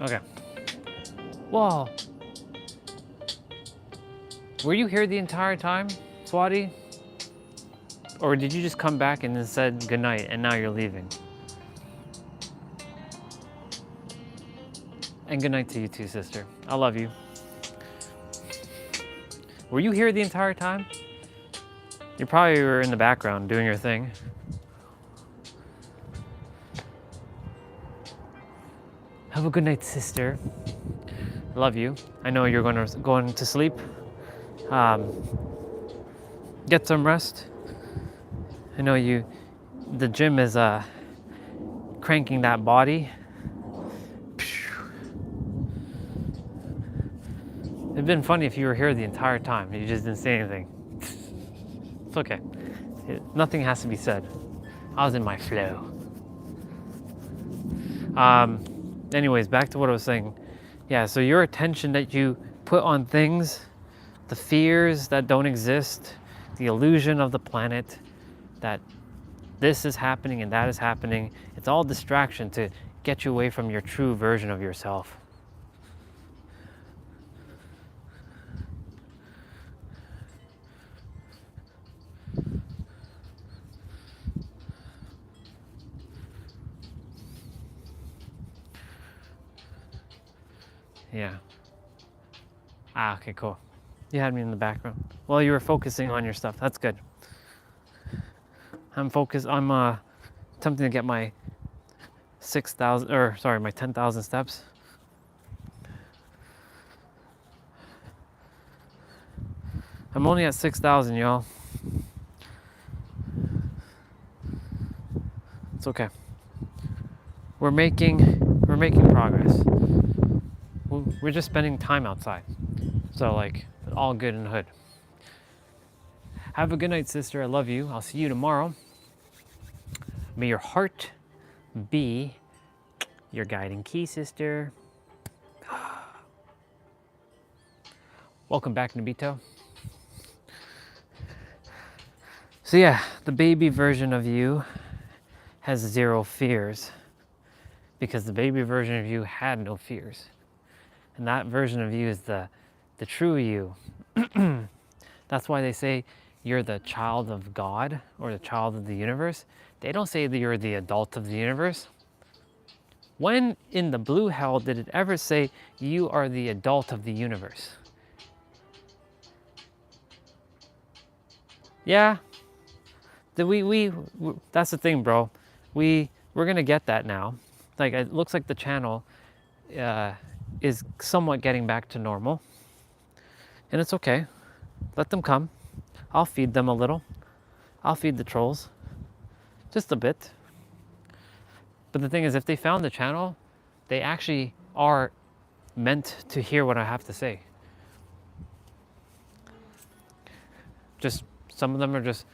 Okay. Whoa. Were you here the entire time, Swati? Or did you just come back and then said goodnight and now you're leaving? And good night to you too, sister. I love you. Were you here the entire time? You probably were in the background doing your thing. Have a good night, sister. Love you. I know you're going to sleep. Get some rest. I know the gym is cranking that body. It'd been funny if you were here the entire time and you just didn't say anything. It's okay. Nothing has to be said. I was in my flow. Anyways, back to what I was saying. Yeah, so your attention that you put on things, the fears that don't exist, the illusion of the planet, that this is happening and that is happening, it's all distraction to get you away from your true version of yourself. Yeah. Okay, cool. You had me in the background. Well, you were focusing on your stuff. That's good. I'm attempting to get my 10,000 steps. I'm only at 6,000, y'all. It's okay. We're making progress. We're just spending time outside. So like, all good in the hood. Have a good night, sister. I love you. I'll see you tomorrow. May your heart be your guiding key, sister. Welcome back, Nabito. So yeah, the baby version of you has 0 fears because the baby version of you had no fears. And that version of you is the true you. That's why they say you're the child of God or the child of the universe. They don't say that you're the adult of the universe. When in the blue hell did it ever say you are the adult of the universe? Yeah. That's the thing, bro. We're gonna get that now. Like, it looks like the channel is somewhat getting back to normal. And it's okay. Let them come. I'll feed them a little. I'll feed the trolls. Just a bit. But the thing is, if they found the channel, they actually are meant to hear what I have to say. Just, some of them are just,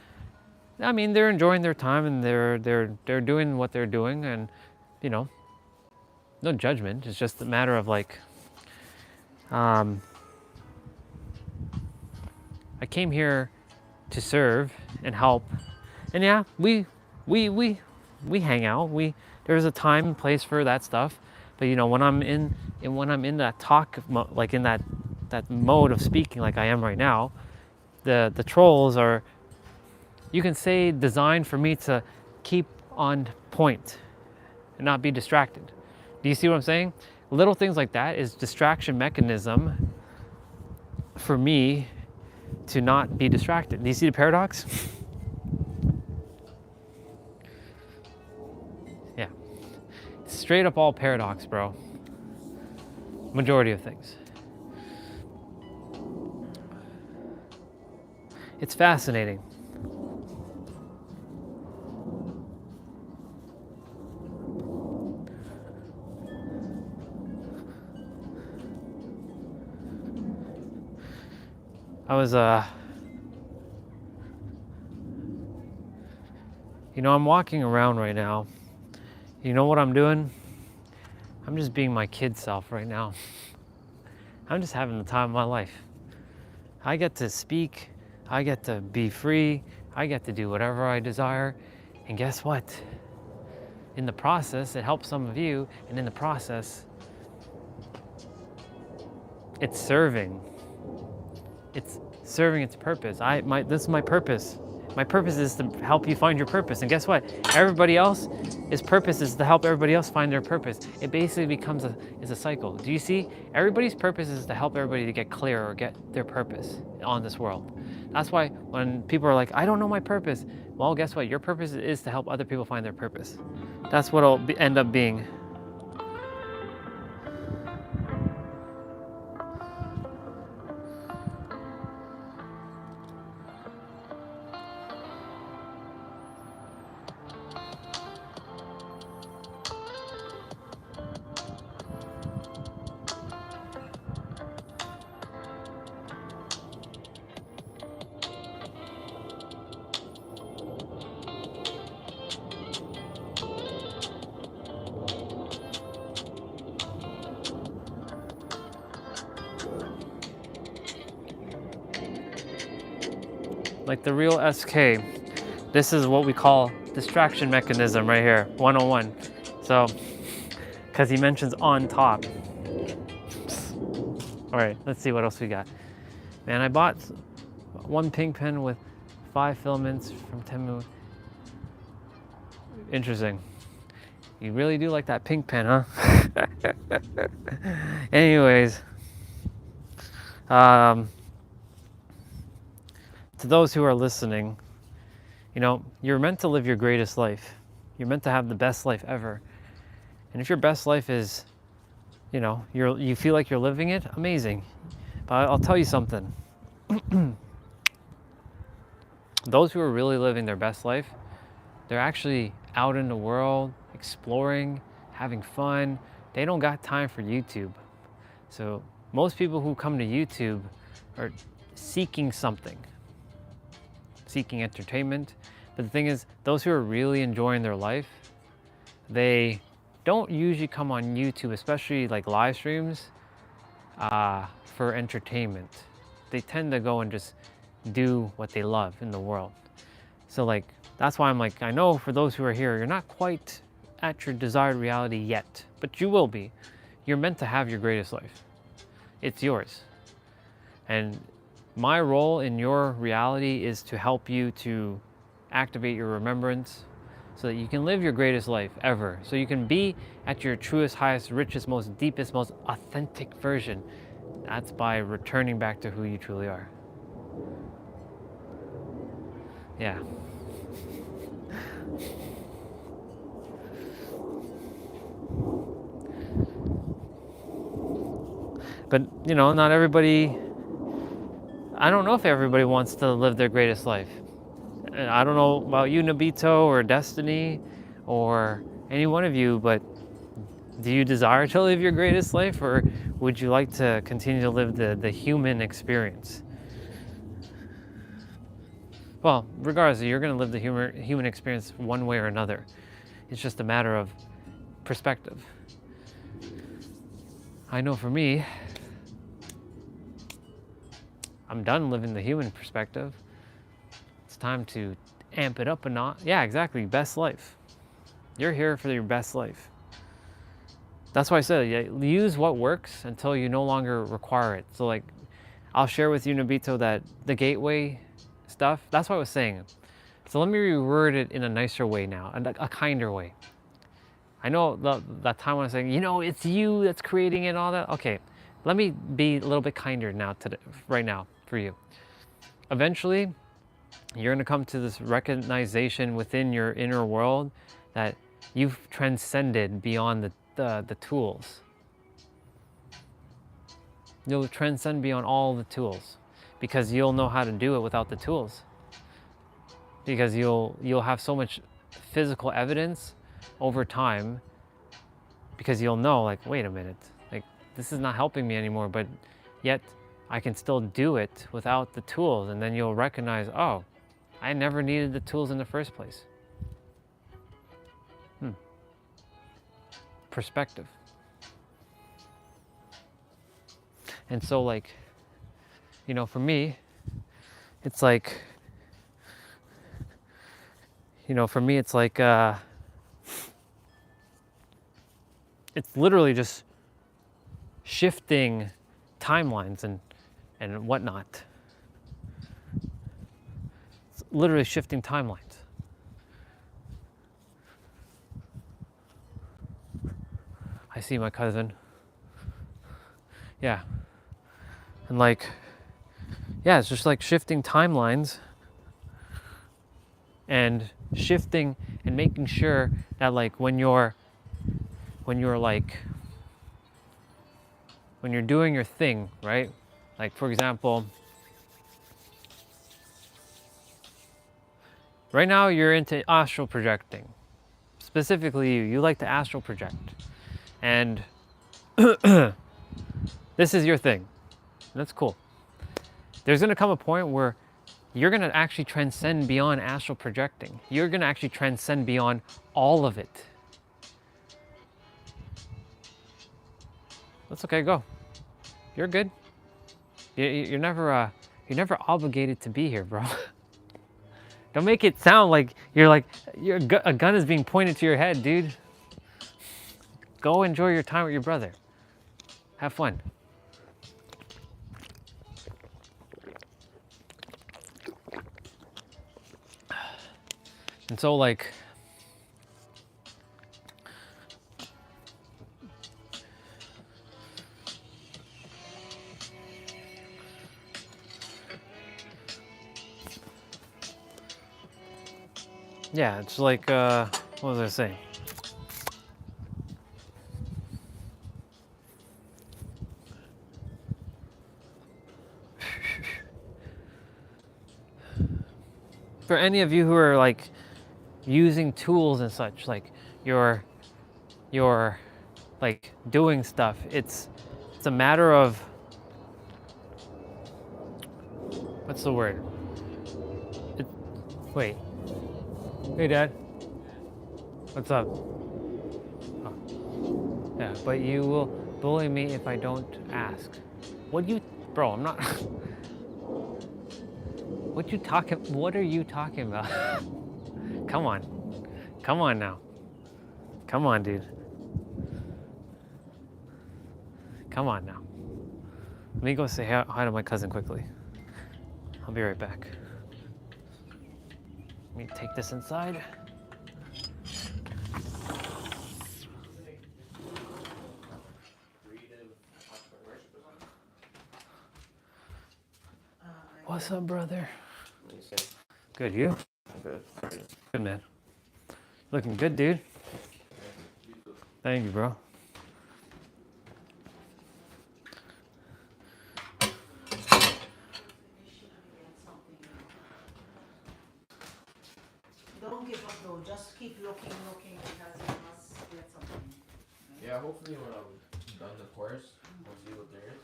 I mean, they're enjoying their time and they're doing what they're doing, and, you know, no judgment. It's just a matter of like, I came here to serve and help, and yeah, we hang out. There's a time and place for that stuff, but you know, when I'm in that talk, like in that mode of speaking, like I am right now, the trolls are, you can say, designed for me to keep on point and not be distracted. Do you see what I'm saying? Little things like that is distraction mechanism for me to not be distracted. Do you see the paradox? Yeah. Straight up all paradox, bro. Majority of things. It's fascinating. I was, I'm walking around right now. You know what I'm doing? I'm just being my kid self right now. I'm just having the time of my life. I get to speak. I get to be free. I get to do whatever I desire. And guess what? In the process, it helps some of you. And in the process, it's serving. It's serving its purpose. This is my purpose. My purpose is to help you find your purpose. And guess what? Everybody else his purpose is to help everybody else find their purpose. It basically becomes a cycle. Do you see? Everybody's purpose is to help everybody to get clear or get their purpose on this world. That's why when people are like, I don't know my purpose. Well, guess what? Your purpose is to help other people find their purpose. That's what it'll end up being. Like the real SK, this is what we call distraction mechanism right here, 101. So, because he mentions on top. All right, let's see what else we got. Man, I bought one pink pen with 5 filaments from Temu. Interesting. You really do like that pink pen, huh? Anyways, to those who are listening, you know, you're meant to live your greatest life. You're meant to have the best life ever. And if your best life is, you know, you feel like you're living it, amazing. But I'll tell you something. Those who are really living their best life, they're actually out in the world, exploring, having fun. They don't got time for YouTube. So most people who come to YouTube are seeking something, seeking entertainment. But the thing is, those who are really enjoying their life, they don't usually come on YouTube, especially like live streams, for entertainment. They tend to go and just do what they love in the world. So like, that's why I'm like, I know for those who are here, you're not quite at your desired reality yet, but you will be. You're meant to have your greatest life. It's yours. And my role in your reality is to help you to activate your remembrance so that you can live your greatest life ever. So you can be at your truest, highest, richest, most deepest, most authentic version. That's by returning back to who you truly are. Yeah. But, you know, not everybody, I don't know if everybody wants to live their greatest life. I don't know about you, Nobito, or Destiny, or any one of you, but do you desire to live your greatest life, or would you like to continue to live the human experience? Well, regardless, you're going to live the human experience one way or another. It's just a matter of perspective. I know for me, I'm done living the human perspective. It's time to amp it up a notch. Yeah, exactly. Best life. You're here for your best life. That's why I said, yeah, use what works until you no longer require it. So like, I'll share with you, Nobito, that the gateway stuff, that's what I was saying. So let me reword it in a nicer way now, a kinder way. I know that time when I was saying, you know, it's you that's creating it and all that. Okay, let me be a little bit kinder now, right now for you. Eventually, you're gonna come to this recognition within your inner world that you've transcended beyond the tools. You'll transcend beyond all the tools because you'll know how to do it without the tools. Because you'll have so much physical evidence over time, because you'll know, like, wait a minute, like, this is not helping me anymore, but yet I can still do it without the tools. And then you'll recognize, oh, I never needed the tools in the first place. Perspective. And so, like, you know, for me, it's like, it's literally just shifting timelines and whatnot. It's literally shifting timelines. see my cousin. Yeah. And like, yeah, it's just like shifting timelines and shifting and making sure that like when you're doing your thing, right? Like for example, right now you're into astral projecting. Specifically you like to astral project. And this is your thing. That's cool. There's gonna come a point where you're gonna actually transcend beyond astral projecting. You're gonna actually transcend beyond all of it. That's okay, go. You're good. You're never obligated to be here, bro. Don't make it sound like a gun is being pointed to your head, dude. Go enjoy your time with your brother. Have fun. And so like, yeah, it's like, what was I saying? For any of you who are like using tools and such, like you're like doing stuff, it's a matter of, what's the word? Wait. Hey, Dad. What's up? Oh. Yeah, but you will bully me if I don't ask. What you, bro? I'm not. What are you talking about? Come on now. Come on, dude. Come on now. Let me go say hi to my cousin quickly. I'll be right back. Let me take this inside. What's up, brother? Good, you? Good. Good, man. Looking good, dude. Thank you, bro. Don't give up though, just keep looking because you must get something. Yeah, hopefully when I'm done the course, we'll see what there is.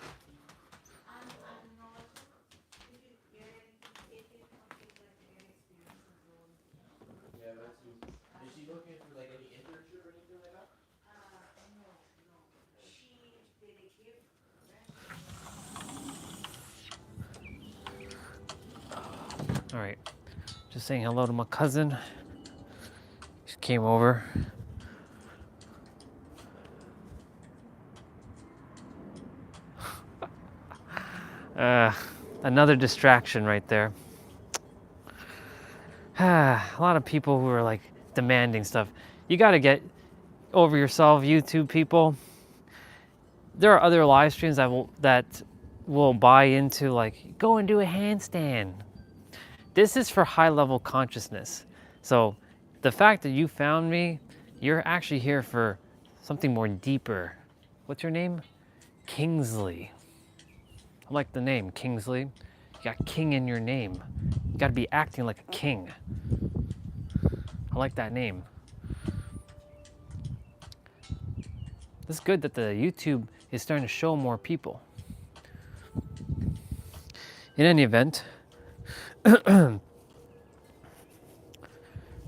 Yeah, that's true. Is she looking for like any internship or anything like that? No. She did a gift. All right. Just saying hello to my cousin. She came over. Another distraction right there. A lot of people who are like demanding stuff. You got to get over yourself, YouTube people. There are other live streams that will buy into like, go and do a handstand. This is for high level consciousness. So the fact that you found me, you're actually here for something more deeper. What's your name? Kingsley. I like the name, Kingsley. You got king in your name. You gotta be acting like a king. I like that name. It's good that the YouTube is starting to show more people. In any event,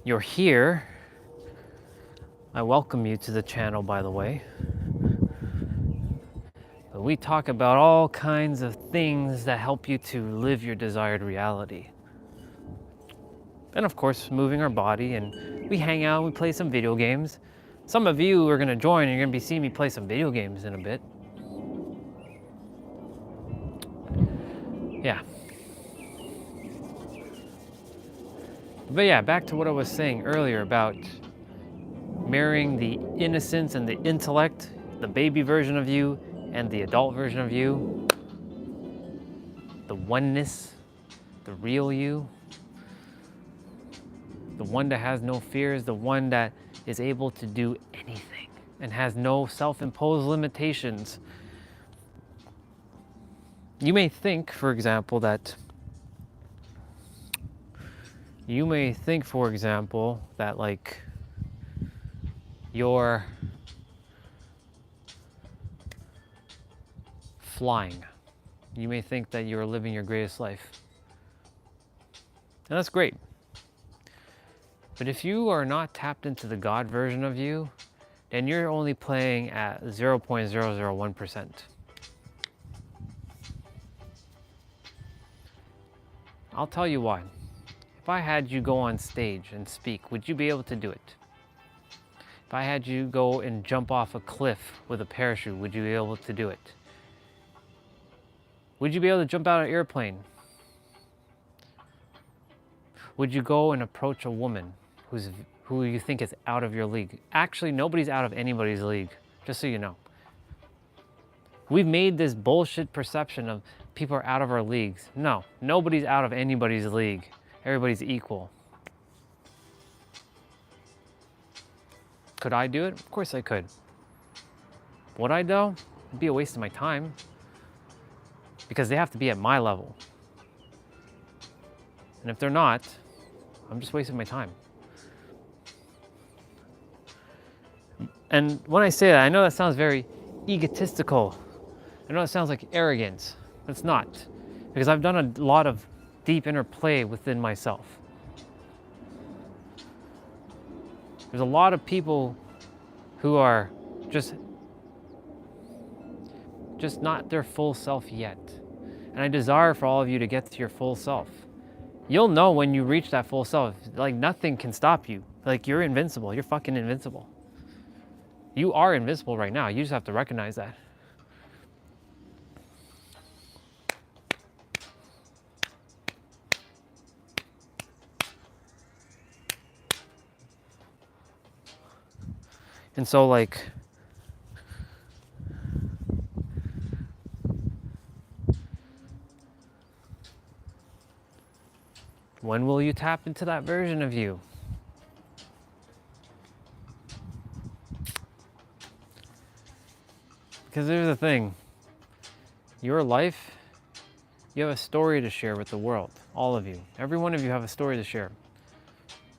you're here. I welcome you to the channel, by the way. But we talk about all kinds of things that help you to live your desired reality. And of course, moving our body, and we hang out, we play some video games. Some of you are gonna join and you're gonna be seeing me play some video games in a bit. Yeah. But yeah, back to what I was saying earlier about marrying the innocence and the intellect the baby version of you and the adult version of you, the oneness, the real you, the one that has no fears, the one that is able to do anything and has no self-imposed limitations. You may think, for example, that like you're flying. You may think that you're living your greatest life. And that's great. But if you are not tapped into the God version of you, then you're only playing at 0.001%. I'll tell you why. If I had you go on stage and speak, would you be able to do it? If I had you go and jump off a cliff with a parachute, would you be able to do it? Would you be able to jump out of an airplane? Would you go and approach a woman who you think is out of your league? Actually, nobody's out of anybody's league, just so you know. We've made this bullshit perception of people are out of our leagues. No, nobody's out of anybody's league. Everybody's equal. Could I do it? Of course I could. Would I though? It'd be a waste of my time because they have to be at my level. And if they're not, I'm just wasting my time. And when I say that, I know that sounds very egotistical. I know it sounds like arrogance, but it's not. Because I've done a lot of deep interplay within myself. There's a lot of people who are just not their full self yet. And I desire for all of you to get to your full self. You'll know when you reach that full self, like nothing can stop you. Like you're invincible, you're fucking invincible. You are invincible right now, you just have to recognize that. And so like, when will you tap into that version of you? Because here's the thing, your life, you have a story to share with the world, all of you. Every one of you have a story to share.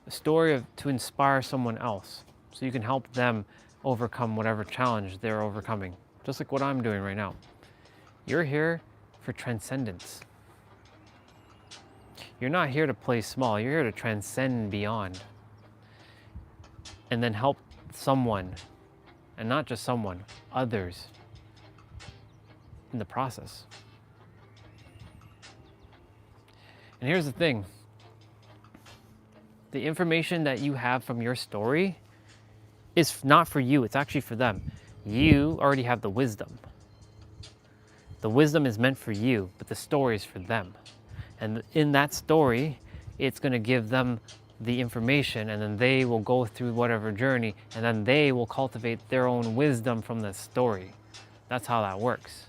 A story to inspire someone else so you can help them overcome whatever challenge they're overcoming. Just like what I'm doing right now. You're here for transcendence. You're not here to play small, you're here to transcend beyond. And then help someone, and not just someone, others in the process. And here's the thing. The information that you have from your story is not for you, it's actually for them. You already have the wisdom. The wisdom is meant for you, but the story is for them. And in that story, it's going to give them the information, and then they will go through whatever journey, and then they will cultivate their own wisdom from the story. That's how that works.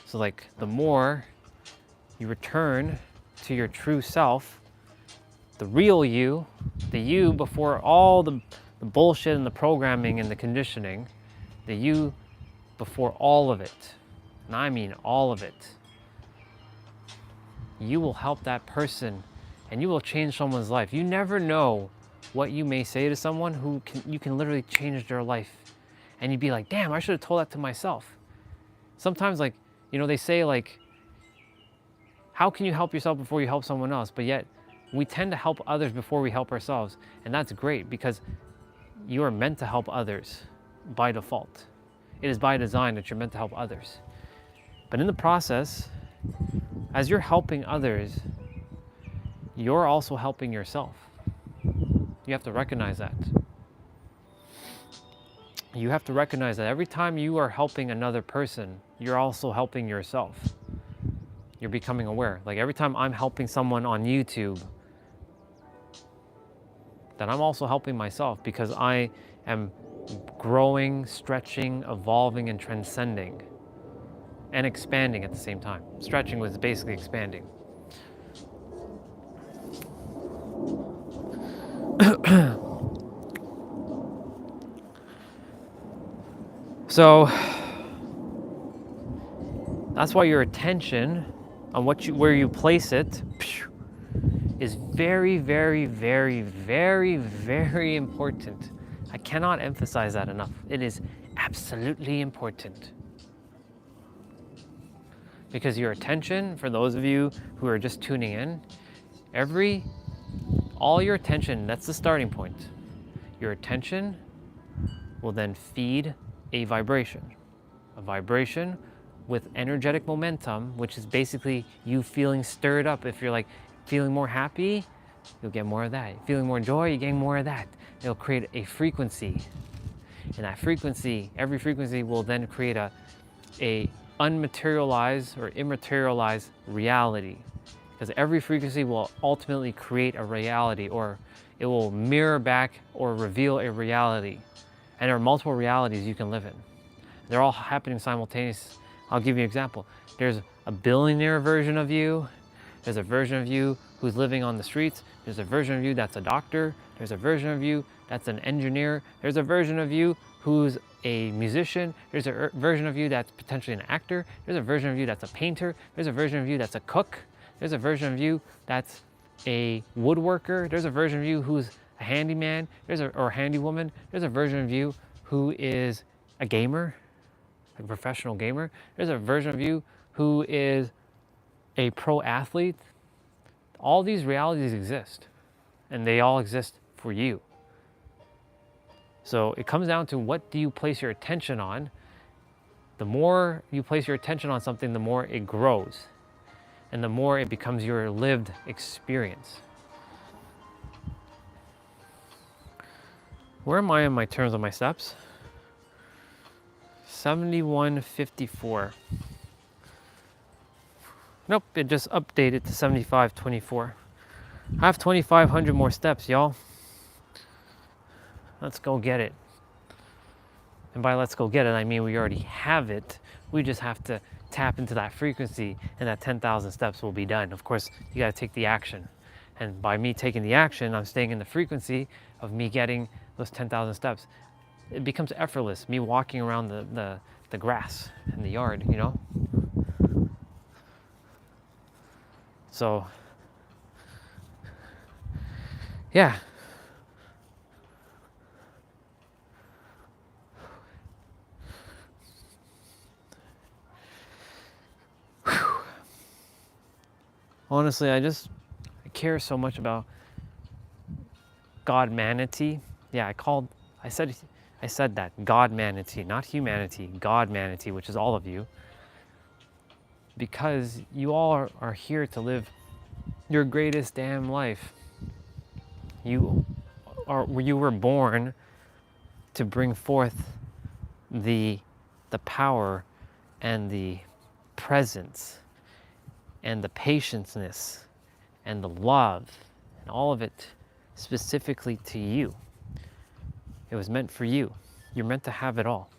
So like, the more you return to your true self, the real you, the you before all the bullshit and the programming and the conditioning, the you before all of it, and I mean all of it, you will help that person and you will change someone's life. You never know what you may say to someone who you can literally change their life. And you'd be like, damn, I should have told that to myself. Sometimes like, you know, they say like, how can you help yourself before you help someone else? But yet we tend to help others before we help ourselves. And that's great because you are meant to help others by default. It is by design that you're meant to help others. But in the process, as you're helping others, you're also helping yourself. You have to recognize that. You have to recognize that every time you are helping another person, you're also helping yourself. You're becoming aware. Like every time I'm helping someone on YouTube, then I'm also helping myself because I am growing, stretching, evolving, and transcending, and expanding at the same time. Stretching was basically expanding. So that's why your attention on where you place it is very, very, very, very, very important. I cannot emphasize that enough. It is absolutely important. Because your attention, for those of you who are just tuning in, all your attention, that's the starting point. Your attention will then feed a vibration with energetic momentum, which is basically you feeling stirred up. If you're like feeling more happy, you'll get more of that. Feeling more joy, you gain more of that. It'll create a frequency. And that frequency, every frequency will then create a unmaterialized or immaterialized reality. Because every frequency will ultimately create a reality, or it will mirror back or reveal a reality. And there are multiple realities you can live in. They're all happening simultaneously. I'll give you an example. There's a billionaire version of you. There's a version of you who's living on the streets. There's a version of you that's a doctor. There's a version of you that's an engineer. There's a version of you who's a musician. There's a version of you that's potentially an actor. There's a version of you that's a painter. There's a version of you that's a cook. There's a version of you that's a woodworker. There's a version of you who's a handyman. Or a handywoman. There's a version of you who is a gamer, a professional gamer. There's a version of you who is a pro athlete. All these realities exist, and they all exist for you. So it comes down to, what do you place your attention on? The more you place your attention on something, the more it grows, and the more it becomes your lived experience. Where am I in my terms of my steps? 7154. Nope, it just updated to 7524. I have 2,500 more steps, y'all. Let's go get it. And by let's go get it, I mean we already have it. We just have to tap into that frequency, and that 10,000 steps will be done. Of course, you gotta take the action. And by me taking the action, I'm staying in the frequency of me getting those 10,000 steps. It becomes effortless, me walking around the grass in the yard, you know? So, yeah. Honestly, I care so much about God-manity. Yeah, I said that, God-manity, not humanity, God-manity, which is all of you. Because you all are here to live your greatest damn life. You were born to bring forth the power and the presence and the patience and the love and all of it specifically to you. It was meant for you. You're meant to have it all.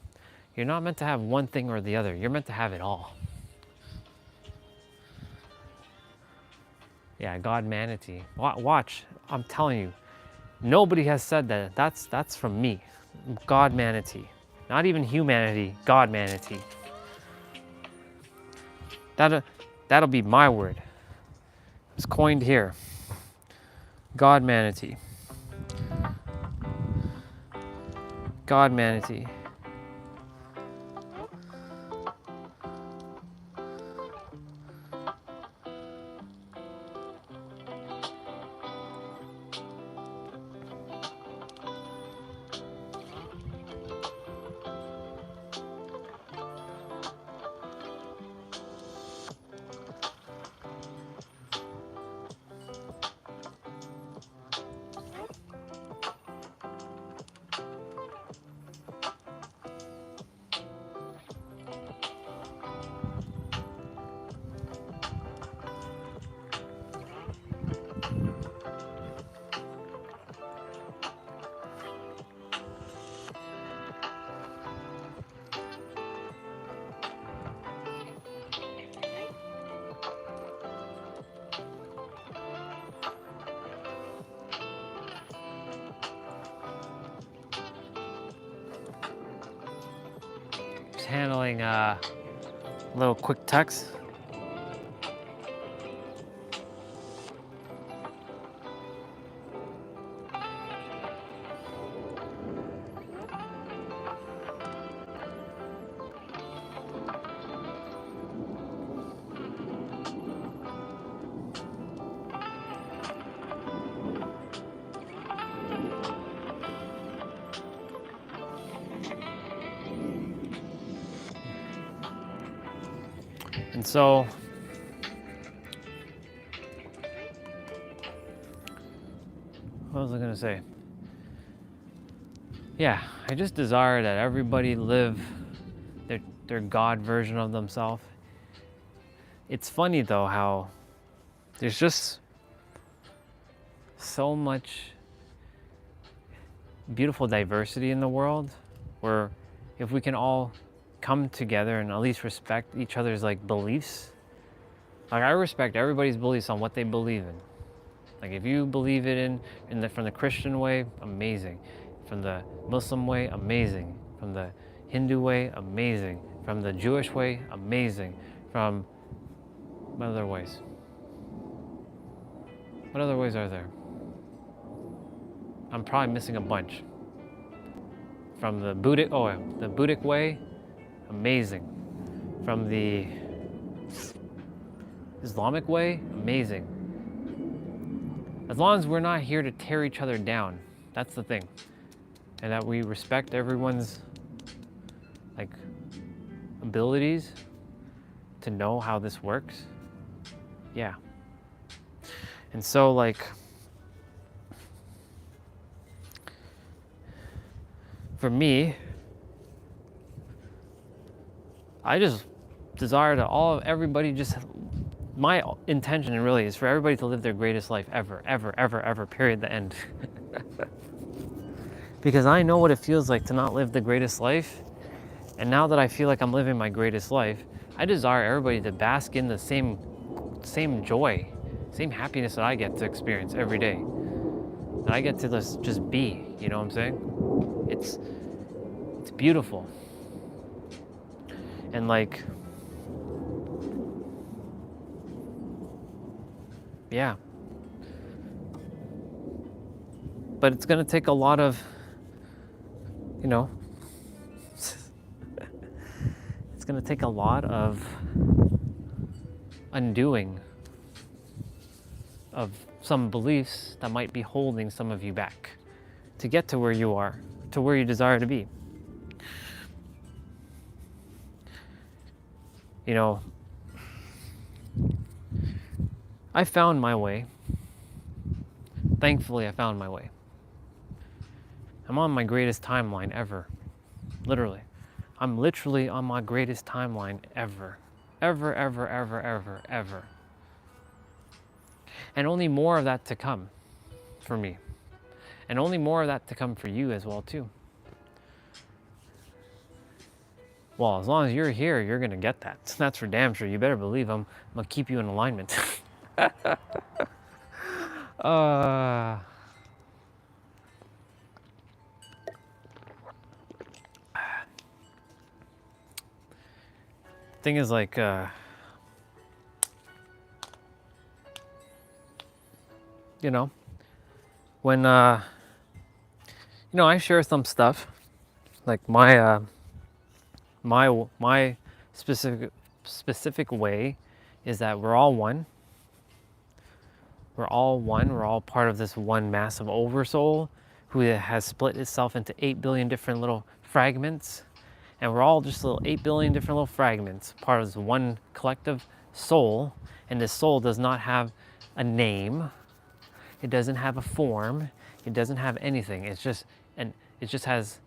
You're not meant to have one thing or the other. You're meant to have it all. Yeah, God-manity. Watch, I'm telling you, nobody has said that. That's from me. God-manity. Not even humanity, God-manity. That'll be my word. It's coined here. God-manity. God-manity. Just handling a little quick text. And so, what was I gonna say? Yeah, I just desire that everybody live their God version of themselves. It's funny though how there's just so much beautiful diversity in the world, where if we can all come together and at least respect each other's like beliefs. Like I respect everybody's beliefs on what they believe in. Like if you believe it from the Christian way, amazing. From the Muslim way, amazing. From the Hindu way, amazing. From the Jewish way, amazing. From what other ways? What other ways are there? I'm probably missing a bunch. From the Buddhic way, amazing. From the Islamic way, amazing. As long as we're not here to tear each other down, that's the thing. And that we respect everyone's like abilities to know how this works. Yeah. And so like for me, I just desire to everybody just, my intention really is for everybody to live their greatest life ever, ever, ever, ever, period, the end. Because I know what it feels like to not live the greatest life. And now that I feel like I'm living my greatest life, I desire everybody to bask in the same joy, same happiness that I get to experience every day. And I get to just be, you know what I'm saying? It's beautiful. And like, yeah. But it's gonna take a lot of, you know, it's gonna take a lot of undoing of some beliefs that might be holding some of you back to get to where you are, to where you desire to be. You know, I found my way. Thankfully, I found my way. I'm on my greatest timeline ever. Literally. I'm literally on my greatest timeline ever. Ever, ever, ever, ever, ever. And only more of that to come for me. And only more of that to come for you as well, too. Well, as long as you're here, you're gonna get that. That's for damn sure. You better believe I'm gonna keep you in alignment. Thing is like, you know, when, you know, I share some stuff, like my specific way is that we're all one. We're all one. We're all part of this one massive oversoul who has split itself into 8 billion different little fragments. And we're all just little 8 billion different little fragments, part of this one collective soul. And this soul does not have a name. It doesn't have a form. It doesn't have anything. It's just, and it just has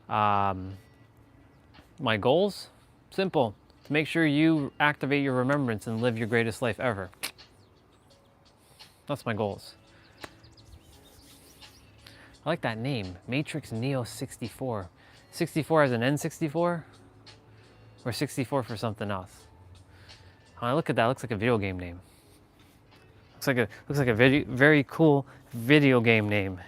my goals, simple, to make sure you activate your remembrance and live your greatest life ever. That's my goals. I like that name, Matrix Neo 64. 64 as an N64? Or 64 for something else? When I look at that, it looks like a video game name. Looks like a very cool video game name.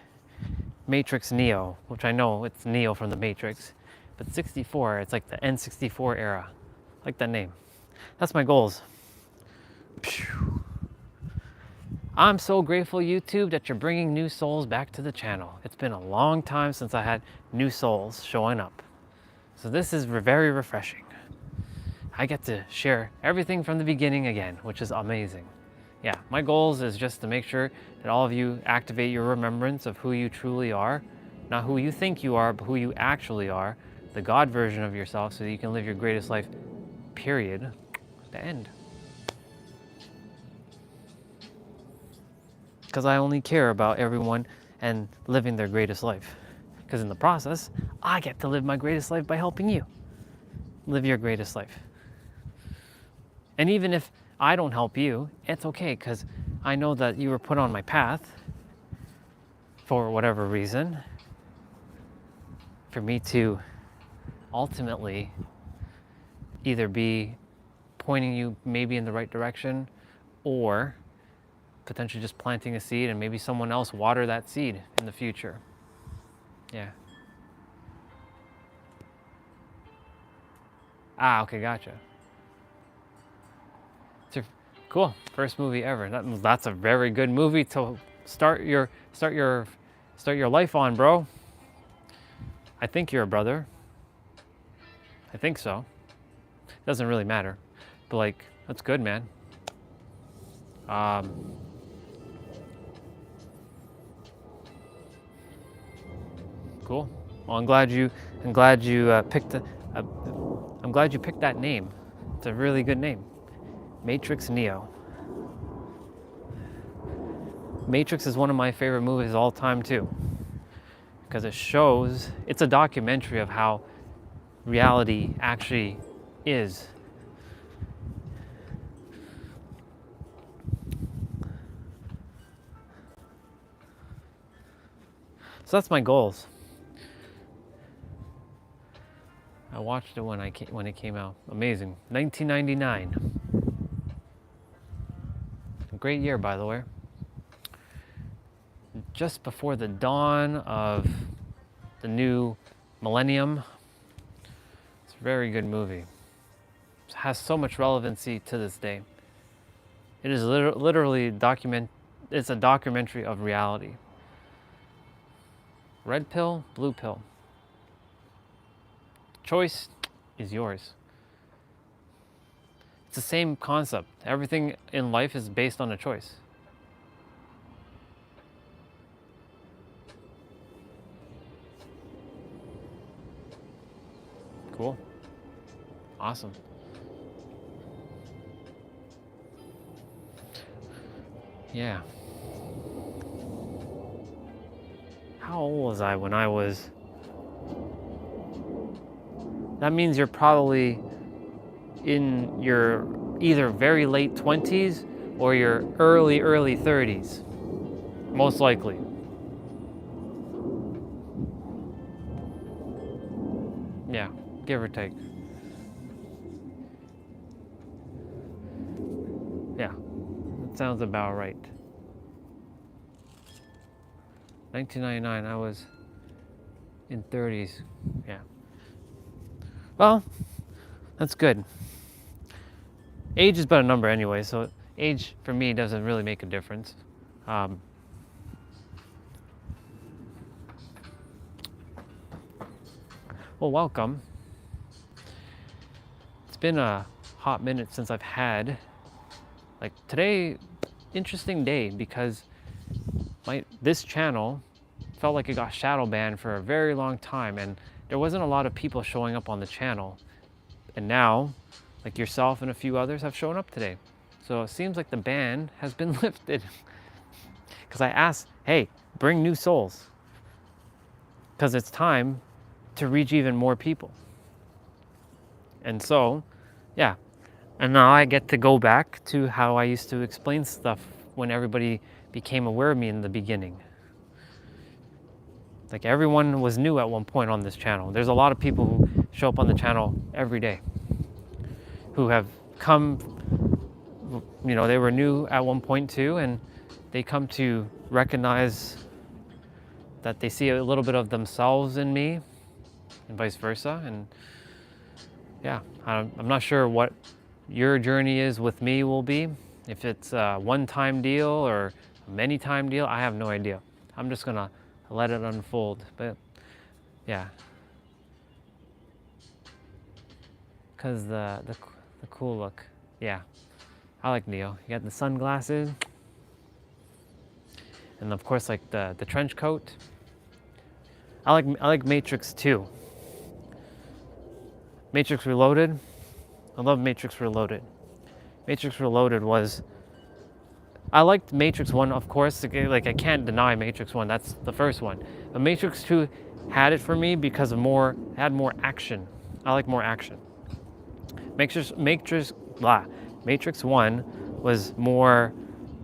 Matrix Neo, which I know it's Neo from the Matrix. But 64, it's like the N64 era. I like that name. That's my goals. Phew. I'm so grateful, YouTube, that you're bringing new souls back to the channel. It's been a long time since I had new souls showing up. So this is very refreshing. I get to share everything from the beginning again, which is amazing. Yeah, my goals is just to make sure that all of you activate your remembrance of who you truly are, not who you think you are, but who you actually are, the God version of yourself, so that you can live your greatest life, period. The end. Because I only care about everyone and living their greatest life. Because in the process, I get to live my greatest life by helping you live your greatest life. And even if I don't help you, it's okay, because I know that you were put on my path for whatever reason, for me to ultimately either be pointing you maybe in the right direction, or potentially just planting a seed and maybe someone else water that seed in the future. Yeah. Ah, okay, gotcha. Cool, first movie ever. That's a very good movie to start your life on, bro. I think you're a brother. I think so. Doesn't really matter, but like, that's good, man. Cool. Well, I'm glad you picked that name. It's a really good name. Matrix Neo. Matrix is one of my favorite movies of all time too, because it's a documentary of how reality actually is. So that's my goals. I watched it when it came out. Amazing. 1999. A great year, by the way. Just before the dawn of the new millennium. It's a very good movie. It has so much relevancy to this day. It is literally it's a documentary of reality. Red pill, blue pill. Choice is yours. It's the same concept. Everything in life is based on a choice. Cool. Awesome. Yeah. How old was I when I was... That means you're probably in your either very late 20s or your early 30s. Most likely. Yeah, give or take. Yeah, that sounds about right. 1999, I was in 30s. Yeah. Well, that's good. Age is but a number anyway, so age for me doesn't really make a difference. Well, welcome. It's been a hot minute since I've had, like today, interesting day, because this channel felt like it got shadow banned for a very long time, and there wasn't a lot of people showing up on the channel. And now, like yourself and a few others have shown up today. So it seems like the ban has been lifted. Because I asked, hey, bring new souls. Because it's time to reach even more people. And so, yeah. And now I get to go back to how I used to explain stuff when everybody became aware of me in the beginning. Like everyone was new at one point on this channel. There's a lot of people who show up on the channel every day who have come, you know, they were new at one point too, and they come to recognize that they see a little bit of themselves in me and vice versa. And yeah, I'm not sure what your journey is with me will be. If it's a one-time deal or a many-time deal, I have no idea. I'm just gonna let it unfold. But yeah, because the cool look. Yeah, I like Neo. You got the sunglasses, and of course like the trench coat. I like Matrix 2. Matrix Reloaded. I love Matrix Reloaded. Matrix Reloaded was, I liked Matrix 1, of course, like I can't deny Matrix 1, that's the first one. But Matrix 2 had it for me because of had more action. I like more action. Matrix 1 was more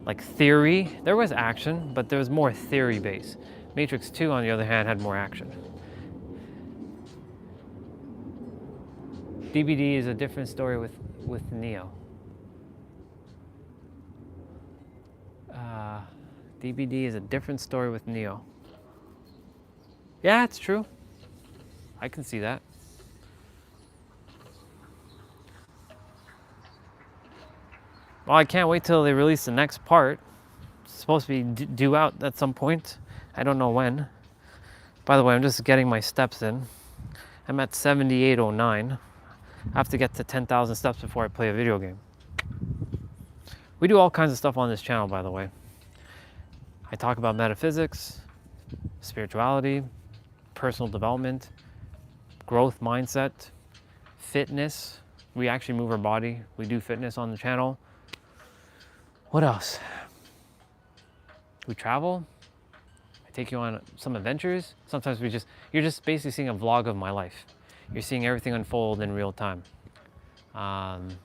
like theory. There was action, but there was more theory based. Matrix 2, on the other hand, had more action. DBD is a different story with Neo. DBD is a different story with Neo. Yeah, it's true. I can see that. Well, I can't wait till they release the next part. It's supposed to be due out at some point. I don't know when. By the way, I'm just getting my steps in. I'm at 7809. I have to get to 10,000 steps before I play a video game. We do all kinds of stuff on this channel, by the way. I talk about metaphysics, spirituality, personal development, growth mindset, fitness. We actually move our body. We do fitness on the channel. What else? We travel. I take you on some adventures. Sometimes you're just basically seeing a vlog of my life. You're seeing everything unfold in real time. And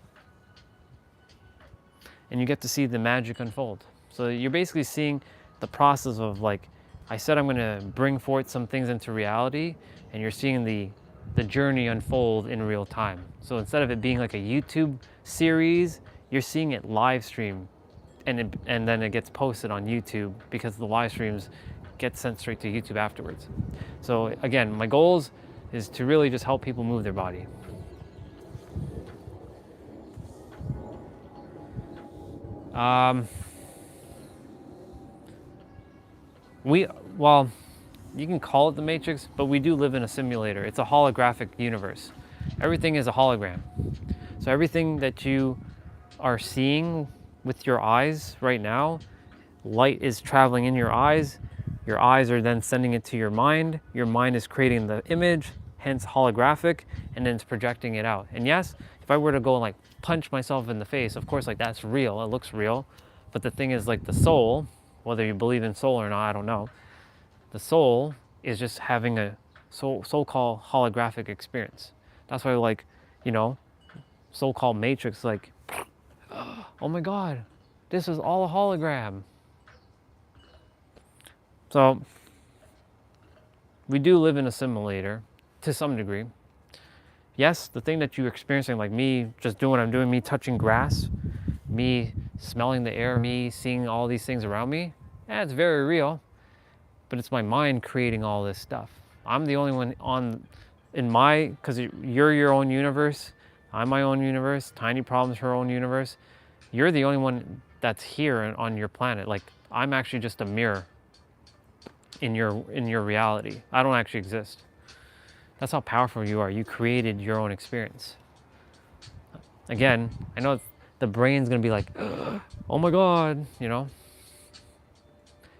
you get to see the magic unfold. So you're basically seeing the process of, like, I said I'm gonna bring forth some things into reality, and you're seeing the journey unfold in real time. So instead of it being like a YouTube series, you're seeing it live stream, and then it gets posted on YouTube because the live streams get sent straight to YouTube afterwards. So again, my goals is to really just help people move their body. Well, you can call it the Matrix, but we do live in a simulator. It's a holographic universe. Everything is a hologram. So everything that you are seeing with your eyes right now, light is traveling in your eyes are then sending it to your mind is creating the image, hence holographic, and then it's projecting it out. And yes, if I were to go and like punch myself in the face, of course, like that's real, it looks real. But the thing is, like, the soul, whether you believe in soul or not, I don't know, the soul is just having a so-called holographic experience. That's why, like, you know, so-called Matrix, like, oh my God, this is all a hologram. So we do live in a simulator to some degree. Yes, the thing that you're experiencing, like me just doing what I'm doing, me touching grass, me smelling the air, me seeing all these things around me, yeah, it's very real. But it's my mind creating all this stuff. I'm the only one because you're your own universe, I'm my own universe, Tiny Problem's her own universe. You're the only one that's here on your planet. Like, I'm actually just a mirror in your reality. I don't actually exist. That's how powerful you are. You created your own experience. Again, I know the brain's gonna be like, oh my God, you know?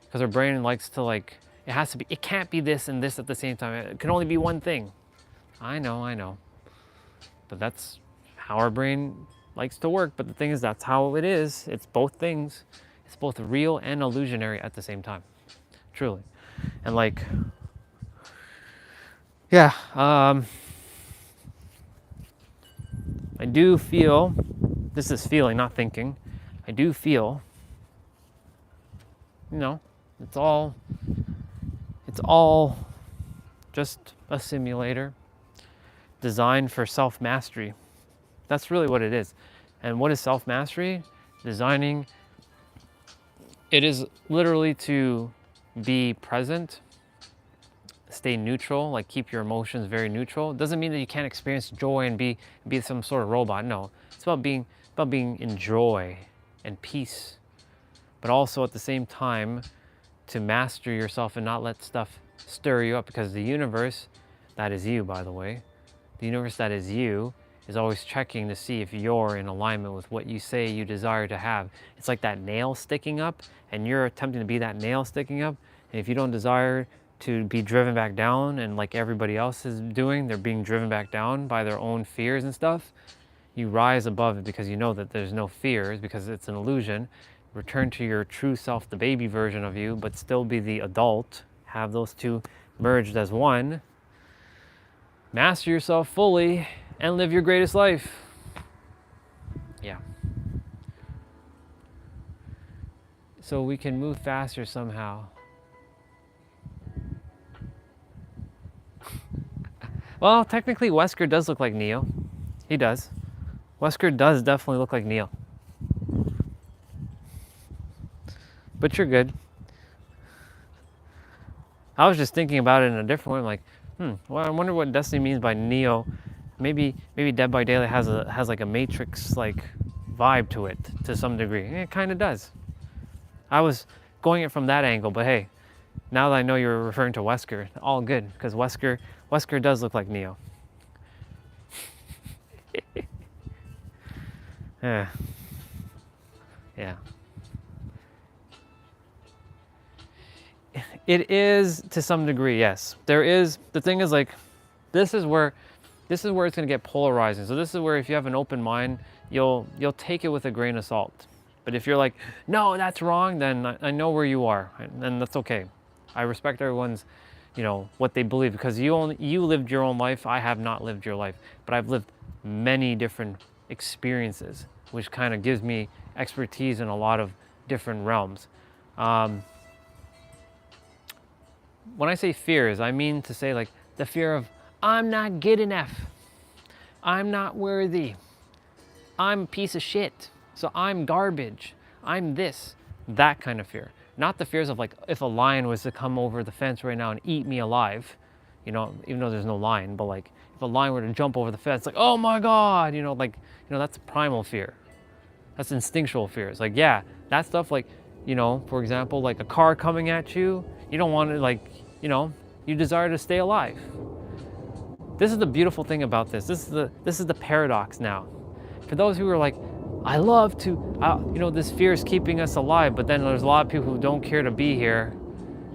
Because our brain likes to, like, it can't be this and this at the same time. It can only be one thing. I know. But that's how our brain likes to work. But the thing is, that's how it is. It's both things. It's both real and illusionary at the same time. Truly. And like, yeah, I do feel, this is feeling, not thinking. I do feel, you know, it's all just a simulator designed for self-mastery. That's really what it is. And what is self-mastery? Designing, it is literally to be present, stay neutral, like keep your emotions very neutral. It doesn't mean that you can't experience joy and be some sort of robot. No, it's about being in joy and peace, but also at the same time to master yourself and not let stuff stir you up, because the universe, that is you, by the way, the universe that is you is always checking to see if you're in alignment with what you say you desire to have. It's like that nail sticking up, and you're attempting to be that nail sticking up, and if you don't desire to be driven back down, and like everybody else is doing, they're being driven back down by their own fears and stuff, you rise above it because you know that there's no fears, because it's an illusion. Return to your true self, the baby version of you, but still be the adult. Have those two merged as one. Master yourself fully and live your greatest life. Yeah. So we can move faster somehow. Well, technically Wesker does look like Neo. He does. Wesker does definitely look like Neo. But you're good. I was just thinking about it in a different way. I'm like, well, I wonder what Destiny means by Neo. Maybe Dead by Daylight has like a Matrix like vibe to it to some degree. It kind of does. I was going it from that angle, but hey, now that I know you're referring to Wesker, all good, because Wesker does look like Neo. Yeah. Yeah. It is to some degree, yes. There is, the thing is like, this is where it's going to get polarizing. So this is where if you have an open mind, you'll take it with a grain of salt. But if you're like, no, that's wrong, then I know where you are, and that's okay. I respect everyone's, what they believe, because you lived your own life. I have not lived your life, but I've lived many different experiences, which kind of gives me expertise in a lot of different realms. When I say fears, I mean to say like the fear of I'm not good enough, I'm not worthy, I'm a piece of shit, so I'm garbage, I'm this, that kind of fear. Not the fears of like if a lion was to come over the fence right now and eat me alive, even though there's no lion, but like if a lion were to jump over the fence, like, oh my God, that's primal fear. That's instinctual fears. Like, yeah, that stuff, like, for example, like a car coming at you, you don't want to, like, you desire to stay alive. This is the beautiful thing about this. This is the paradox now. For those who are like, I love to, this fear is keeping us alive, but then there's a lot of people who don't care to be here.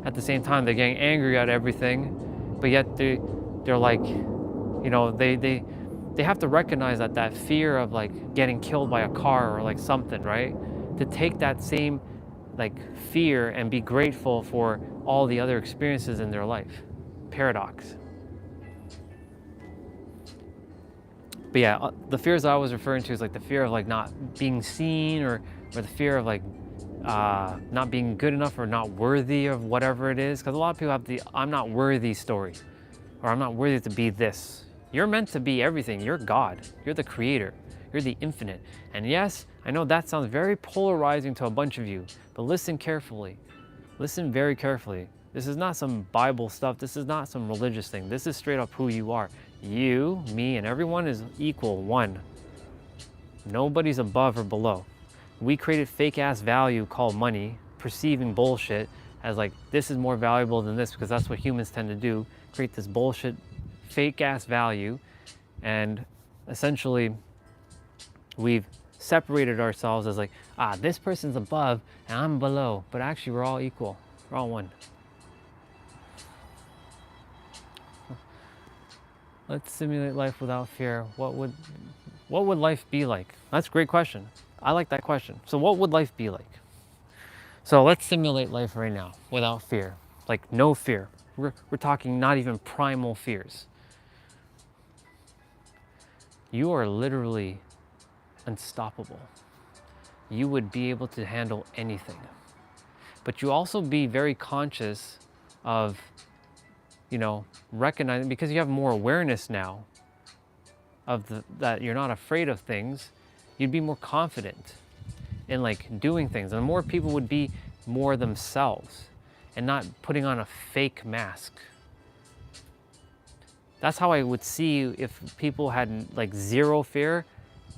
At the same time, they're getting angry at everything, but yet they're like, they have to recognize that fear of like getting killed by a car or like something, right? To take that same like fear and be grateful for all the other experiences in their life. Paradox. But yeah, the fears I was referring to is like the fear of like not being seen, or the fear of like not being good enough or not worthy of whatever it is. Because a lot of people have the I'm not worthy story, or I'm not worthy to be this. You're meant to be everything. You're God. You're the creator. You're the infinite. And yes, I know that sounds very polarizing to a bunch of you, but listen carefully. Listen very carefully. This is not some Bible stuff. This is not some religious thing. This is straight up who you are. You, me, and everyone is equal, one. Nobody's above or below. We created fake ass value called money, perceiving bullshit as like, this is more valuable than this, because that's what humans tend to do. Create this bullshit, fake ass value. And essentially, we've separated ourselves as like, this person's above and I'm below, but actually we're all equal. We're all one. Let's simulate life without fear. What would life be like? That's a great question. I like that question. So what would life be like? So let's simulate life right now without fear. Like no fear. We're talking not even primal fears. You are literally unstoppable. You would be able to handle anything. But you also be very conscious of, recognizing, because you have more awareness now of that you're not afraid of things, you'd be more confident in like doing things. And more people would be more themselves and not putting on a fake mask. That's how I would see if people had like zero fear,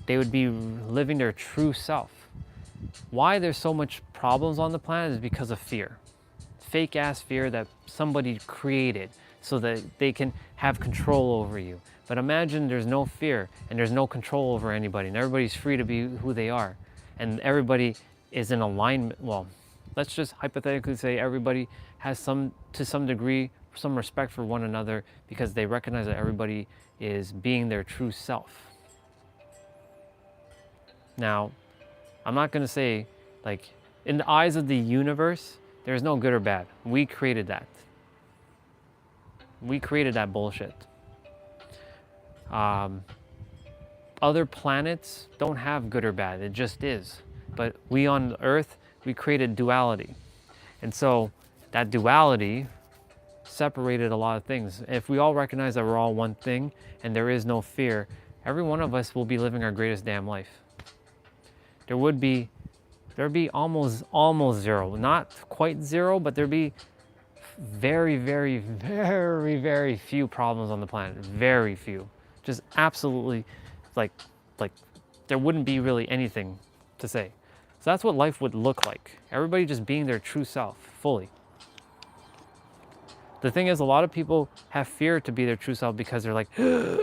they would be living their true self. Why there's so much problems on the planet is because of fear. Fake ass fear that somebody created so that they can have control over you. But imagine there's no fear and there's no control over anybody and everybody's free to be who they are. And everybody is in alignment. Well, let's just hypothetically say everybody has to some degree, some respect for one another because they recognize that everybody is being their true self. Now, I'm not gonna say, like, in the eyes of the universe, there's no good or bad. We created that. We created that bullshit. Other planets don't have good or bad, it just is. But we on Earth, we created duality. And so that duality separated a lot of things. If we all recognize that we're all one thing and there is no fear, every one of us will be living our greatest damn life. There'd be almost zero, not quite zero, but there'd be very, very, very, very few problems on the planet. Very few. Just absolutely, like there wouldn't be really anything to say. So that's what life would look like. Everybody just being their true self, fully. The thing is, a lot of people have fear to be their true self because they're like, because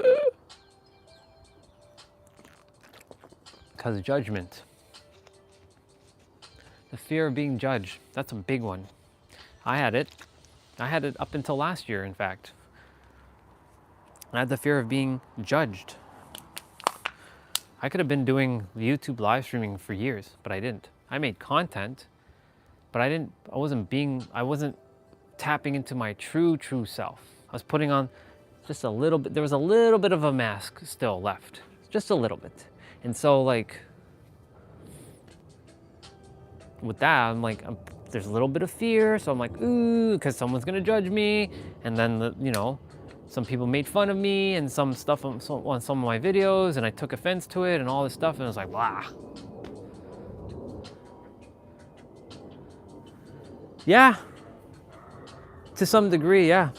of judgment. The fear of being judged, that's a big one. I had it up until last year, in fact. I had the fear of being judged. I could have been doing YouTube live streaming for years, but I didn't. I made content, but I wasn't tapping into my true self. I was putting on just a little bit, there was a little bit of a mask still left, just a little bit. And so like, with that, I'm like, there's a little bit of fear. So I'm like, ooh, because someone's gonna judge me. And then, some people made fun of me and some stuff on some of my videos, and I took offense to it and all this stuff. And I was like, blah. Yeah, to some degree, yeah.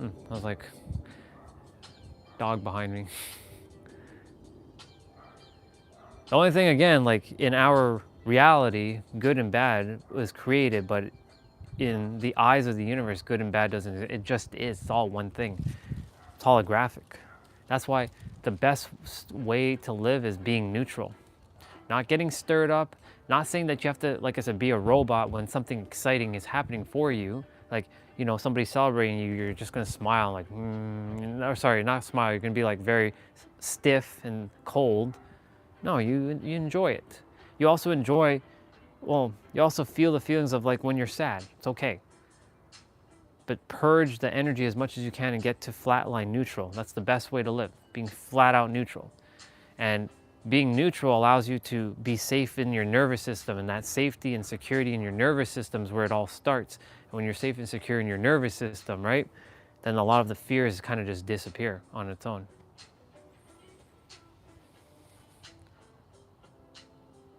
I was like, dog behind me. The only thing, again, like in our reality, good and bad was created, but in the eyes of the universe, good and bad doesn't, it just is, it's all one thing. It's holographic. That's why the best way to live is being neutral. Not getting stirred up, not saying that you have to, like I said, be a robot when something exciting is happening for you. Like, somebody's celebrating you, you're just gonna smile like, or sorry, not smile, you're gonna be like very stiff and cold. No, you enjoy it. You also enjoy, you also feel the feelings of like when you're sad, it's okay. But purge the energy as much as you can and get to flatline neutral. That's the best way to live, being flat out neutral. And being neutral allows you to be safe in your nervous system, and that safety and security in your nervous system is where it all starts. And when you're safe and secure in your nervous system, right, then a lot of the fears kind of just disappear on its own.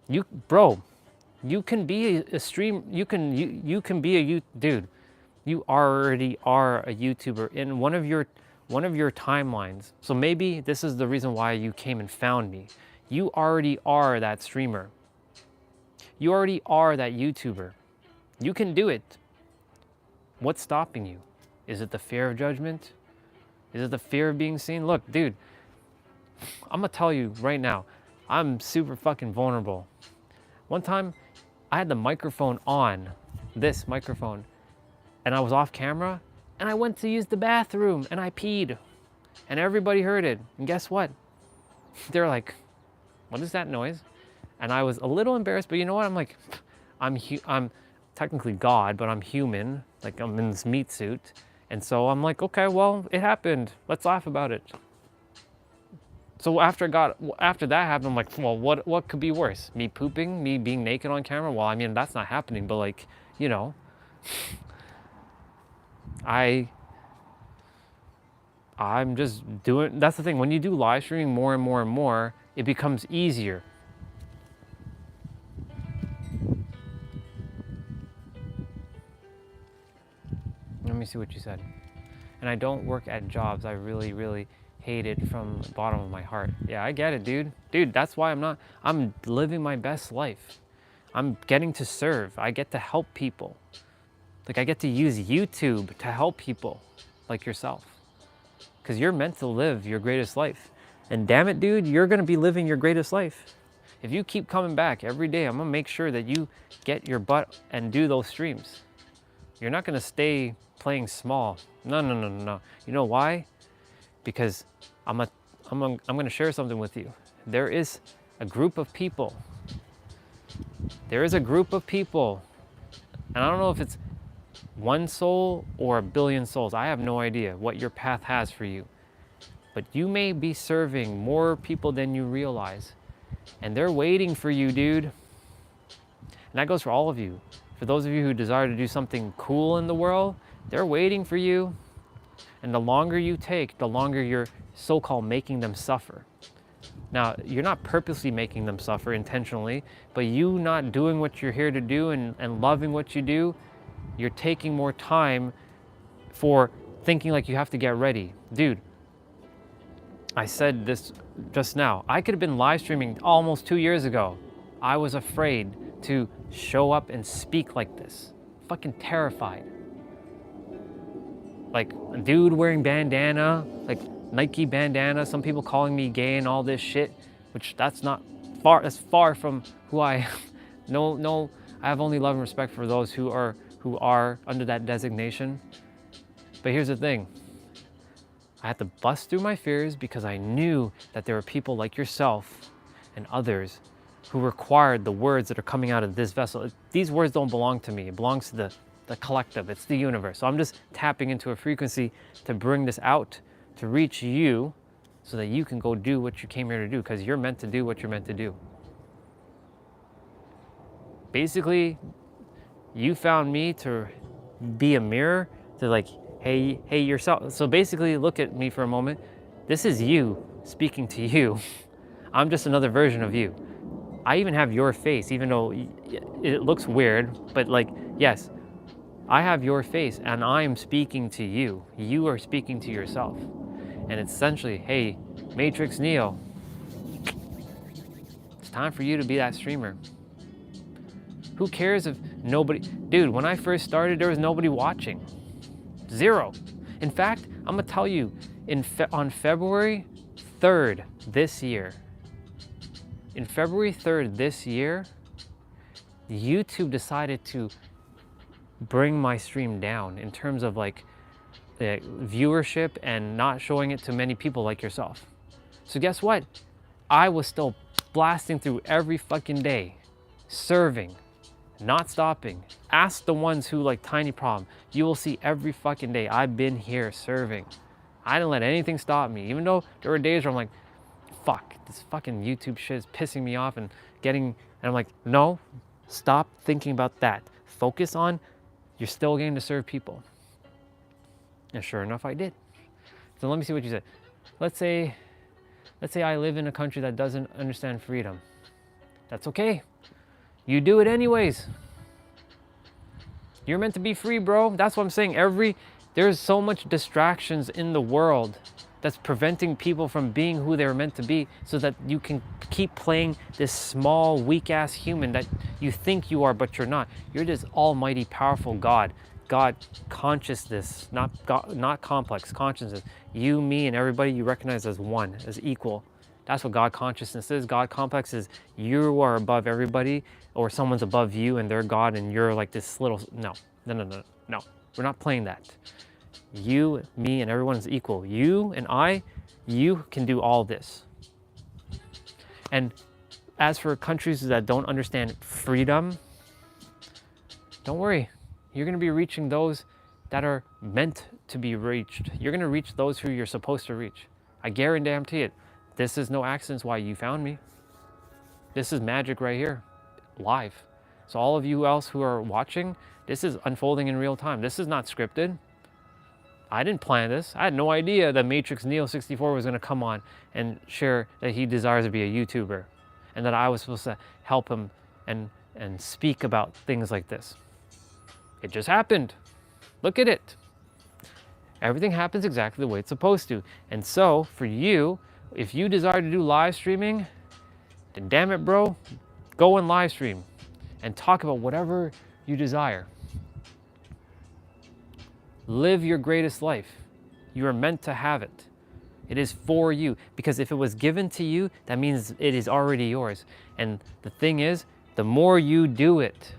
You can be a stream, you can be a dude. You already are a YouTuber in one of your timelines. So maybe this is the reason why you came and found me. You already are that streamer. You already are that YouTuber. You can do it. What's stopping you? Is it the fear of judgment? Is it the fear of being seen? Look, dude, I'm gonna tell you right now, I'm super fucking vulnerable. One time, I had the microphone on, this microphone, and I was off camera, and I went to use the bathroom, and I peed, and everybody heard it. And guess what? They're like, what is that noise? And I was a little embarrassed, but you know what? I'm like, I'm technically God, but I'm human. Like, I'm in this meat suit. And so I'm like, okay, well, it happened. Let's laugh about it. So after that happened, I'm like, well, what could be worse? Me pooping, me being naked on camera? Well, I mean, that's not happening, but like, I'm just doing, that's the thing. When you do live streaming more and more and more, it becomes easier. me see what you said. And I don't work at jobs I really, really hate it from the bottom of my heart. Yeah, I get it, dude. Dude, that's why I'm living my best life. I'm getting to serve. I get to help people. Like, I get to use YouTube to help people like yourself. Because you're meant to live your greatest life. And damn it, dude, you're gonna be living your greatest life. If you keep coming back every day, I'm gonna make sure that you get your butt and do those streams. You're not gonna stay playing small. No, no, no, no, no. You know why? Because I'm gonna share something with you. There is a group of people. There is a group of people, and I don't know if it's one soul or a billion souls. I have no idea what your path has for you. But you may be serving more people than you realize. And they're waiting for you, dude. And that goes for all of you. For those of you who desire to do something cool in the world, they're waiting for you. And the longer you take, the longer you're so-called making them suffer. Now, you're not purposely making them suffer intentionally, but you not doing what you're here to do and loving what you do, you're taking more time for thinking like you have to get ready. Dude, I said this just now. I could have been live streaming almost 2 years ago. I was afraid to show up and speak like this. Fucking terrified. Like a dude wearing bandana, like Nike bandana, some people calling me gay and all this shit, which that's far from who I am. No, I have only love and respect for those who are under that designation. But here's the thing. I had to bust through my fears because I knew that there were people like yourself and others who required the words that are coming out of this vessel. These words don't belong to me. It belongs to the collective. It's the universe. So I'm just tapping into a frequency to bring this out, to reach you so that you can go do what you came here to do, because you're meant to do what you're meant to do. Basically, you found me to be a mirror to like, hey yourself. So basically, look at me for a moment. This is you speaking to you. I'm just another version of you. I even have your face, even though it looks weird, but like, yes, I have your face and I'm speaking to you. You are speaking to yourself. And it's essentially, hey, Matrix Neo, it's time for you to be that streamer. Who cares if nobody, dude, when I first started, there was nobody watching. Zero. In fact, I'm gonna tell you, on February 3rd this year, YouTube decided to bring my stream down in terms of like the viewership and not showing it to many people like yourself. So guess what? I was still blasting through every fucking day, serving, not stopping. Ask the ones who like Tiny Problem. You will see every fucking day I've been here serving. I didn't let anything stop me, even though there were days where I'm like, fuck, this fucking YouTube shit is pissing me off and I'm like, no, stop thinking about that. Focus on, you're still getting to serve people. And sure enough, I did. So let me see what you said. Let's say I live in a country that doesn't understand freedom. That's okay. You do it anyways. You're meant to be free, bro. That's what I'm saying. There's so much distractions in the world that's preventing people from being who they're meant to be, so that you can keep playing this small, weak-ass human that you think you are, but you're not. You're this almighty, powerful God. God consciousness, not complex consciousness. You, me, and everybody you recognize as one, as equal. That's what God consciousness is. God complex is you are above everybody, or someone's above you and they're God and you're like this little, no. We're not playing that. You, me, and everyone is equal. You and I, you can do all this. And as for countries that don't understand freedom, don't worry. You're going to be reaching those that are meant to be reached. You're going to reach those who you're supposed to reach. I guarantee it. This is no accident why you found me. This is magic right here, live. So all of you else who are watching, this is unfolding in real time. This is not scripted. I didn't plan this. I had no idea that Matrix Neo 64 was going to come on and share that he desires to be a YouTuber, and that I was supposed to help him and speak about things like this. It just happened. Look at it. Everything happens exactly the way it's supposed to. And so for you, if you desire to do live streaming, then damn it, bro, go and live stream and talk about whatever you desire. Live your greatest life. You are meant to have it. It is for you, because if it was given to you, that means it is already yours. And the thing is, the more you do it,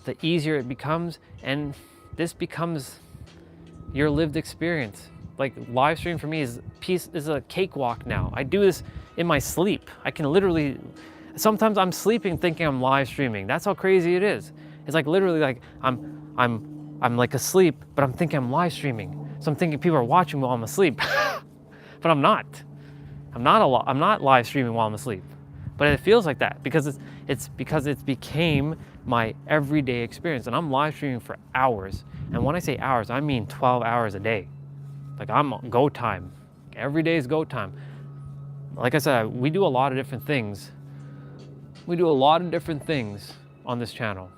the easier it becomes, and this becomes your lived experience. Like live stream for me is a cakewalk now. I do this in my sleep. I can literally, sometimes I'm sleeping thinking I'm live streaming. That's how crazy it is. It's like literally like I'm like asleep, but I'm thinking I'm live streaming. So I'm thinking people are watching while I'm asleep, but I'm not. I'm not live streaming while I'm asleep, but it feels like that because it's became my everyday experience, and I'm live streaming for hours. And when I say hours, I mean 12 hours a day. Like I'm on go time. Every day is go time. Like I said, we do a lot of different things. We do a lot of different things on this channel.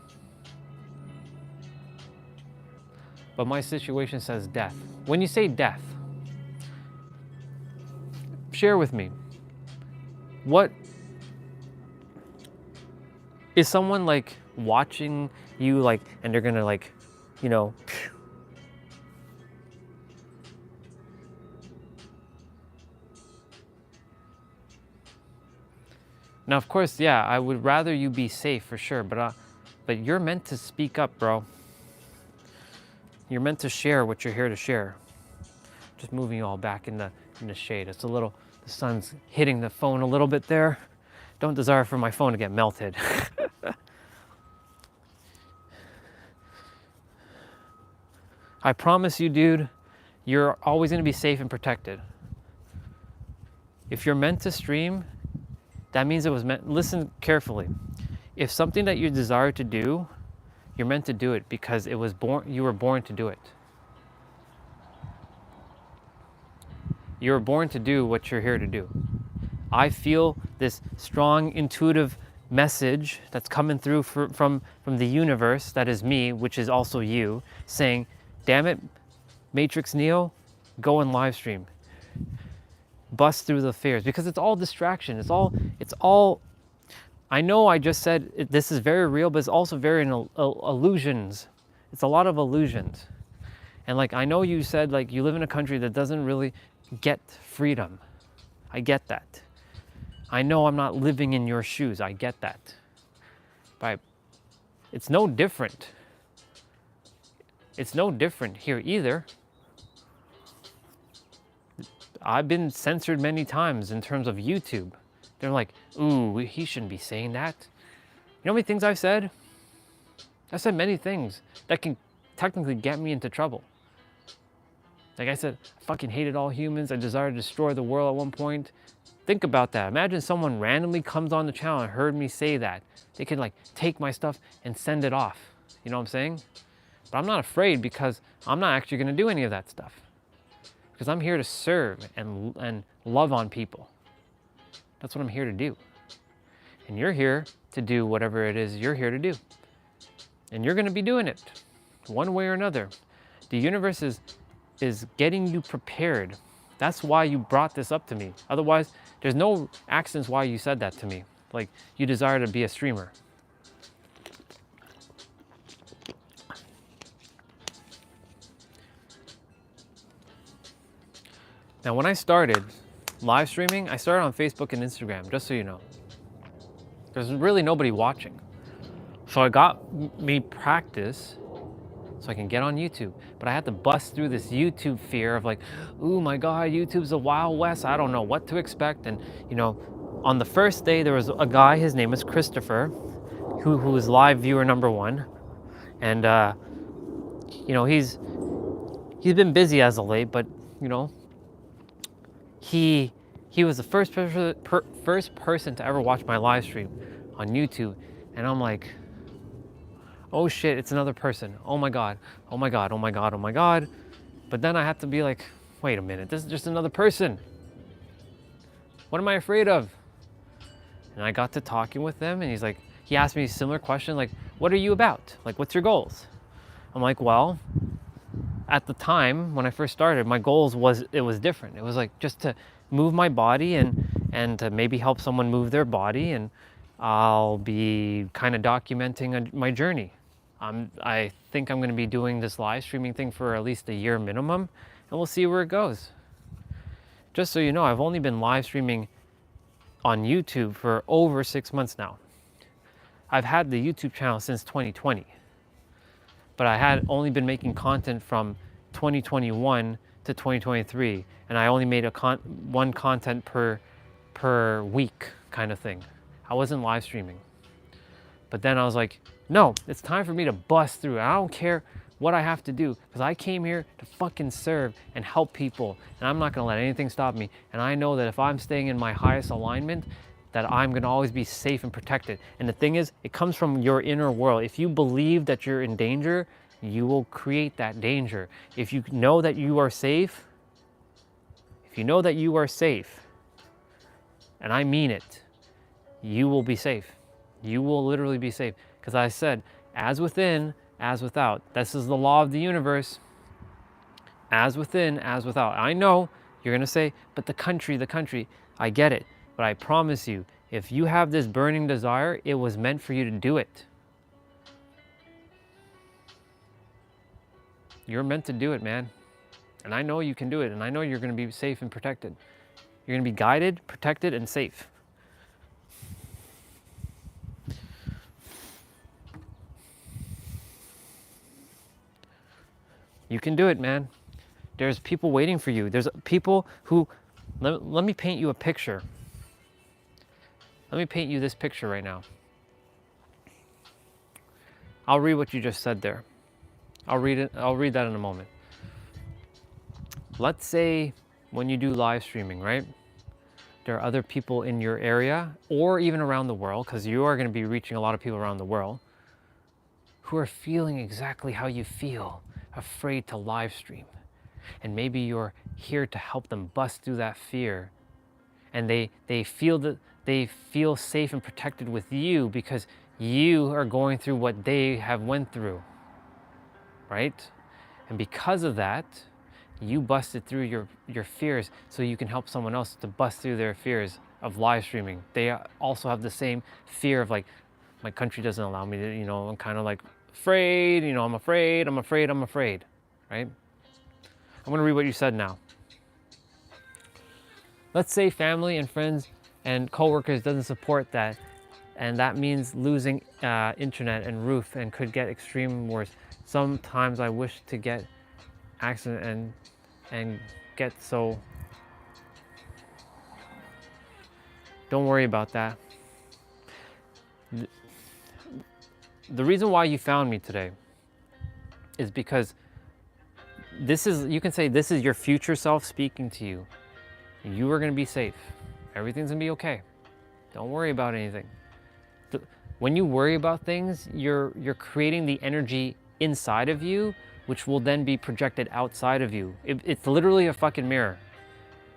But my situation says death. When you say death, share with me. What is someone like watching you like, and they're gonna like, you know, now of course, yeah, I would rather you be safe for sure, but you're meant to speak up, bro. You're meant to share what you're here to share. Just moving you all back in the shade. It's a little, the sun's hitting the phone a little bit there. Don't desire for my phone to get melted. I promise you, dude, you're always gonna be safe and protected. If you're meant to stream, that means it was meant, listen carefully. If something that you desire to do, you're meant to do it because it was born, you were born to do it. You were born to do what you're here to do. I feel this strong intuitive message that's coming through from the universe, that is me, which is also you, saying, damn it, Matrix Neo, go and live stream. Bust through the fears, because it's all distraction. It's all, I know I just said this is very real, but it's also very illusions. It's a lot of illusions. And like, I know you said like you live in a country that doesn't really get freedom. I get that. I know I'm not living in your shoes. I get that. But it's no different. It's no different here either. I've been censored many times in terms of YouTube. They're like, ooh, he shouldn't be saying that. You know how many things I've said? I've said many things that can technically get me into trouble. Like I said, I fucking hated all humans. I desired to destroy the world at one point. Think about that. Imagine someone randomly comes on the channel and heard me say that. They could like take my stuff and send it off. You know what I'm saying? But I'm not afraid because I'm not actually gonna do any of that stuff. Because I'm here to serve and love on people. That's what I'm here to do. And you're here to do whatever it is you're here to do. And you're gonna be doing it one way or another. The universe is getting you prepared. That's why you brought this up to me. Otherwise, there's no accidents why you said that to me. Like, you desire to be a streamer. Now, when I started live streaming, I started on Facebook and Instagram, just so you know. There's really nobody watching. So I got me practice so I can get on YouTube. But I had to bust through this YouTube fear of like, oh my God, YouTube's a Wild West. I don't know what to expect. And you know, on the first day, there was a guy, his name is Christopher, who was live viewer #1. And you know, he's been busy as of late, but you know, he was the first person to ever watch my live stream on YouTube. And I'm like, oh shit, it's another person. Oh my God, oh my God, oh my God, oh my God. But then I have to be like, wait a minute, this is just another person. What am I afraid of? And I got to talking with them, and he asked me a similar question, like, what are you about? Like, what's your goals? I'm like, well, at the time when I first started, my goals was, it was different. It was like just to move my body and to maybe help someone move their body, and I'll be kind of documenting my journey. I think I'm going to be doing this live streaming thing for at least a year minimum, and we'll see where it goes. Just so you know, I've only been live streaming on YouTube for over 6 months now. I've had the YouTube channel since 2020, but I had only been making content from 2021 to 2023, and I only made one content per week kind of thing. I wasn't live streaming. But then I was like, no, it's time for me to bust through. I don't care what I have to do, because I came here to fucking serve and help people, and I'm not gonna let anything stop me. And I know that if I'm staying in my highest alignment, that I'm gonna always be safe and protected. And the thing is, it comes from your inner world. If you believe that you're in danger, you will create that danger. If you know that you are safe, and I mean it, you will be safe. You will literally be safe. Because I said, as within, as without. This is the law of the universe. As within, as without. I know you're going to say, but the country, I get it. But I promise you, if you have this burning desire, it was meant for you to do it. You're meant to do it, man. And I know you can do it. And I know you're going to be safe and protected. You're going to be guided, protected, and safe. You can do it, man. There's people waiting for you. There's people who, let me paint you a picture. Let me paint you this picture right now. I'll read what you just said there. I'll read that in a moment. Let's say when you do live streaming, right? There are other people in your area or even around the world, because you are going to be reaching a lot of people around the world, who are feeling exactly how you feel, afraid to live stream. And maybe you're here to help them bust through that fear. And they feel safe and protected with you because you are going through what they have went through, right? And because of that, you busted through your fears so you can help someone else to bust through their fears of live streaming. They also have the same fear of like, my country doesn't allow me to, I'm kind of like afraid, I'm afraid, right? I'm gonna read what you said now. Let's say family and friends and coworkers doesn't support that, and that means losing internet and roof and could get extreme worse. Sometimes I wish to get accident and get so. Don't worry about that. The reason why you found me today is because you can say this is your future self speaking to you. You are going to be safe. Everything's going to be okay. Don't worry about anything. When you worry about things, you're creating the energy inside of you, which will then be projected outside of you. It's literally a fucking mirror.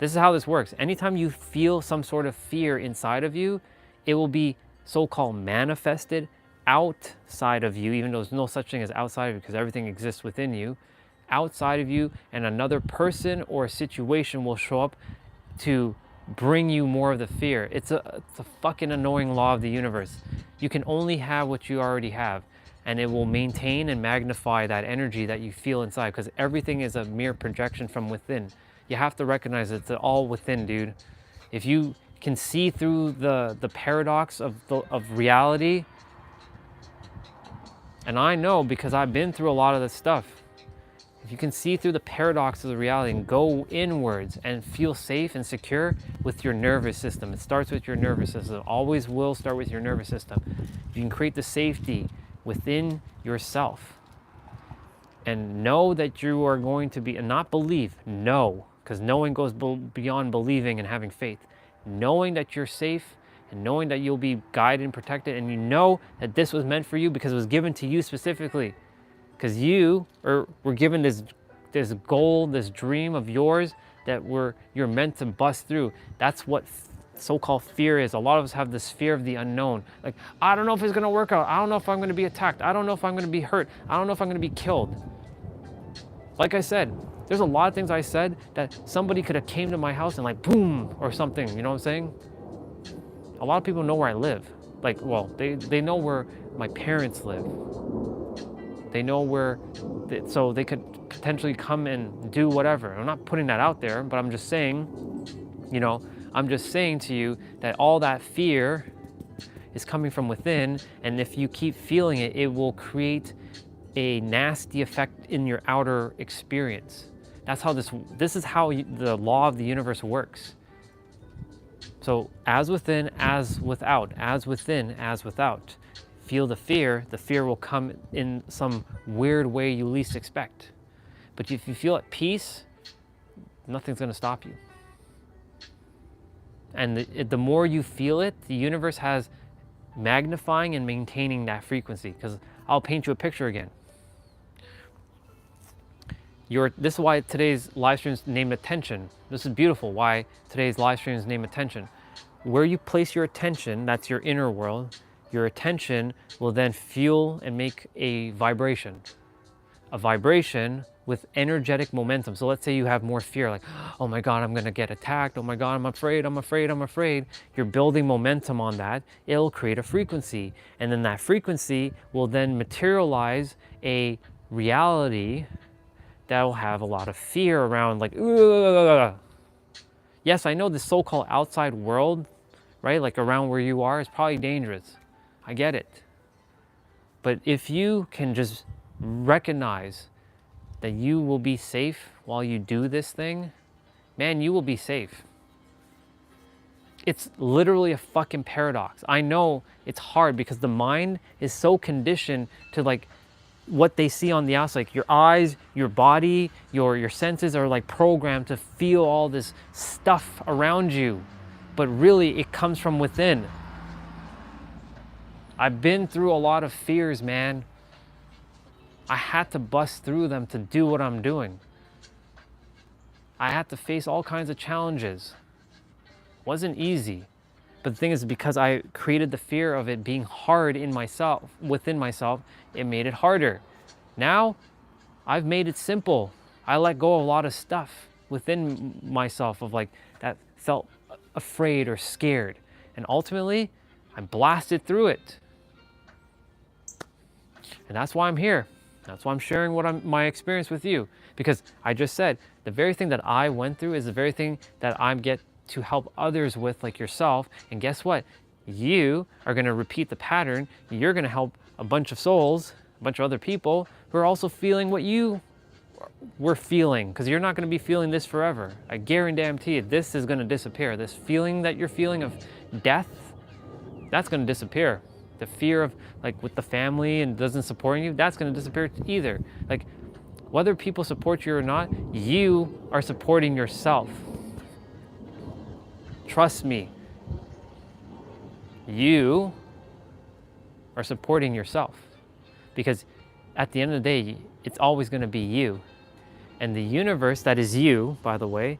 This is how this works. Anytime you feel some sort of fear inside of you, it will be so-called manifested outside of you, even though there's no such thing as outside of you because everything exists within you. Outside of you, and another person or a situation will show up to bring you more of the fear. It's a fucking annoying law of the universe. You can only have what you already have, and it will maintain and magnify that energy that you feel inside, because everything is a mere projection from within. You have to recognize it's all within, dude. If you can see through the paradox of reality, and I know because I've been through a lot of this stuff, if you can see through the paradox of the reality and go inwards and feel safe and secure with your nervous system. It starts with your nervous system. Always will start with your nervous system. You can create the safety within yourself and know that you are going to be, and not believe, know, because knowing goes beyond believing and having faith. Knowing that you're safe and knowing that you'll be guided and protected, and you know that this was meant for you because it was given to you specifically. Because you were given this goal, this dream of yours that you're meant to bust through. That's what so-called fear is. A lot of us have this fear of the unknown. Like, I don't know if it's gonna work out. I don't know if I'm gonna be attacked. I don't know if I'm gonna be hurt. I don't know if I'm gonna be killed. Like I said, there's a lot of things I said that somebody could have came to my house and like boom or something, you know what I'm saying? A lot of people know where I live. Like, well, they know where my parents live. They know where, so they could potentially come and do whatever. I'm not putting that out there, but I'm just saying, you know, I'm just saying to you that all that fear is coming from within, and if you keep feeling it, it will create a nasty effect in your outer experience. That's how this is how the law of the universe works. So as within, as without, as within, as without. Feel the fear will come in some weird way you least expect. But if you feel at peace, nothing's gonna stop you. And the more you feel it, the universe has magnifying and maintaining that frequency. Because I'll paint you a picture again. This is why today's live stream is named Attention. This is beautiful, why today's live stream is named Attention. Where you place your attention, that's your inner world, your attention will then fuel and make a vibration with energetic momentum. So let's say you have more fear, like, oh my God, I'm gonna get attacked. Oh my God, I'm afraid, I'm afraid, I'm afraid. You're building momentum on that. It'll create a frequency. And then that frequency will then materialize a reality that will have a lot of fear around, like, ugh. Yes, I know the so-called outside world, right? Like around where you are is probably dangerous. I get it. But if you can just recognize that you will be safe while you do this thing, man, you will be safe. It's literally a fucking paradox. I know it's hard because the mind is so conditioned to like what they see on the outside. Like your eyes, your body, your senses are like programmed to feel all this stuff around you. But really it comes from within. I've been through a lot of fears, man. I had to bust through them to do what I'm doing. I had to face all kinds of challenges. Wasn't easy. But the thing is, because I created the fear of it being hard in myself, within myself, it made it harder. Now, I've made it simple. I let go of a lot of stuff within myself of like that felt afraid or scared. And ultimately, I blasted through it. And that's why I'm here. That's why I'm sharing my experience with you. Because I just said, the very thing that I went through is the very thing that I get to help others with, like yourself. And guess what? You are going to repeat the pattern. You're going to help a bunch of souls, a bunch of other people who are also feeling what you were feeling, because you're not going to be feeling this forever. I guarantee you, this is going to disappear. This feeling that you're feeling of death, that's going to disappear. The fear of like with the family and doesn't supporting you, that's going to disappear either. Like whether people support you or not, you are supporting yourself. Trust me. You are supporting yourself, because at the end of the day, it's always going to be you. And the universe that is you, by the way,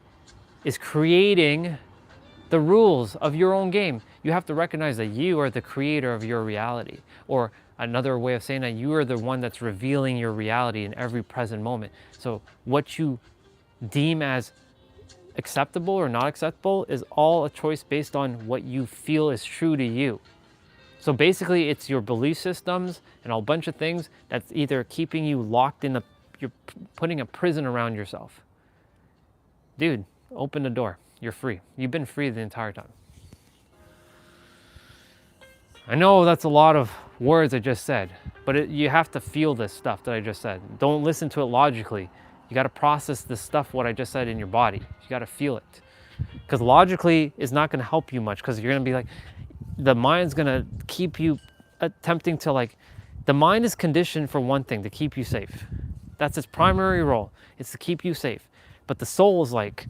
is creating the rules of your own game. You have to recognize that you are the creator of your reality. Or another way of saying that, you are the one that's revealing your reality in every present moment. So what you deem as acceptable or not acceptable is all a choice based on what you feel is true to you. So basically it's your belief systems and a bunch of things that's either keeping you locked in you're putting a prison around yourself. Dude, open the door. You're free. You've been free the entire time. I know that's a lot of words I just said, but you have to feel this stuff that I just said. Don't listen to it logically. You got to process this stuff, what I just said, in your body. You got to feel it. Because logically is not going to help you much, because you're going to be like, the mind's going to keep you attempting to like, the mind is conditioned for one thing, to keep you safe. That's its primary role. It's to keep you safe. But the soul is like,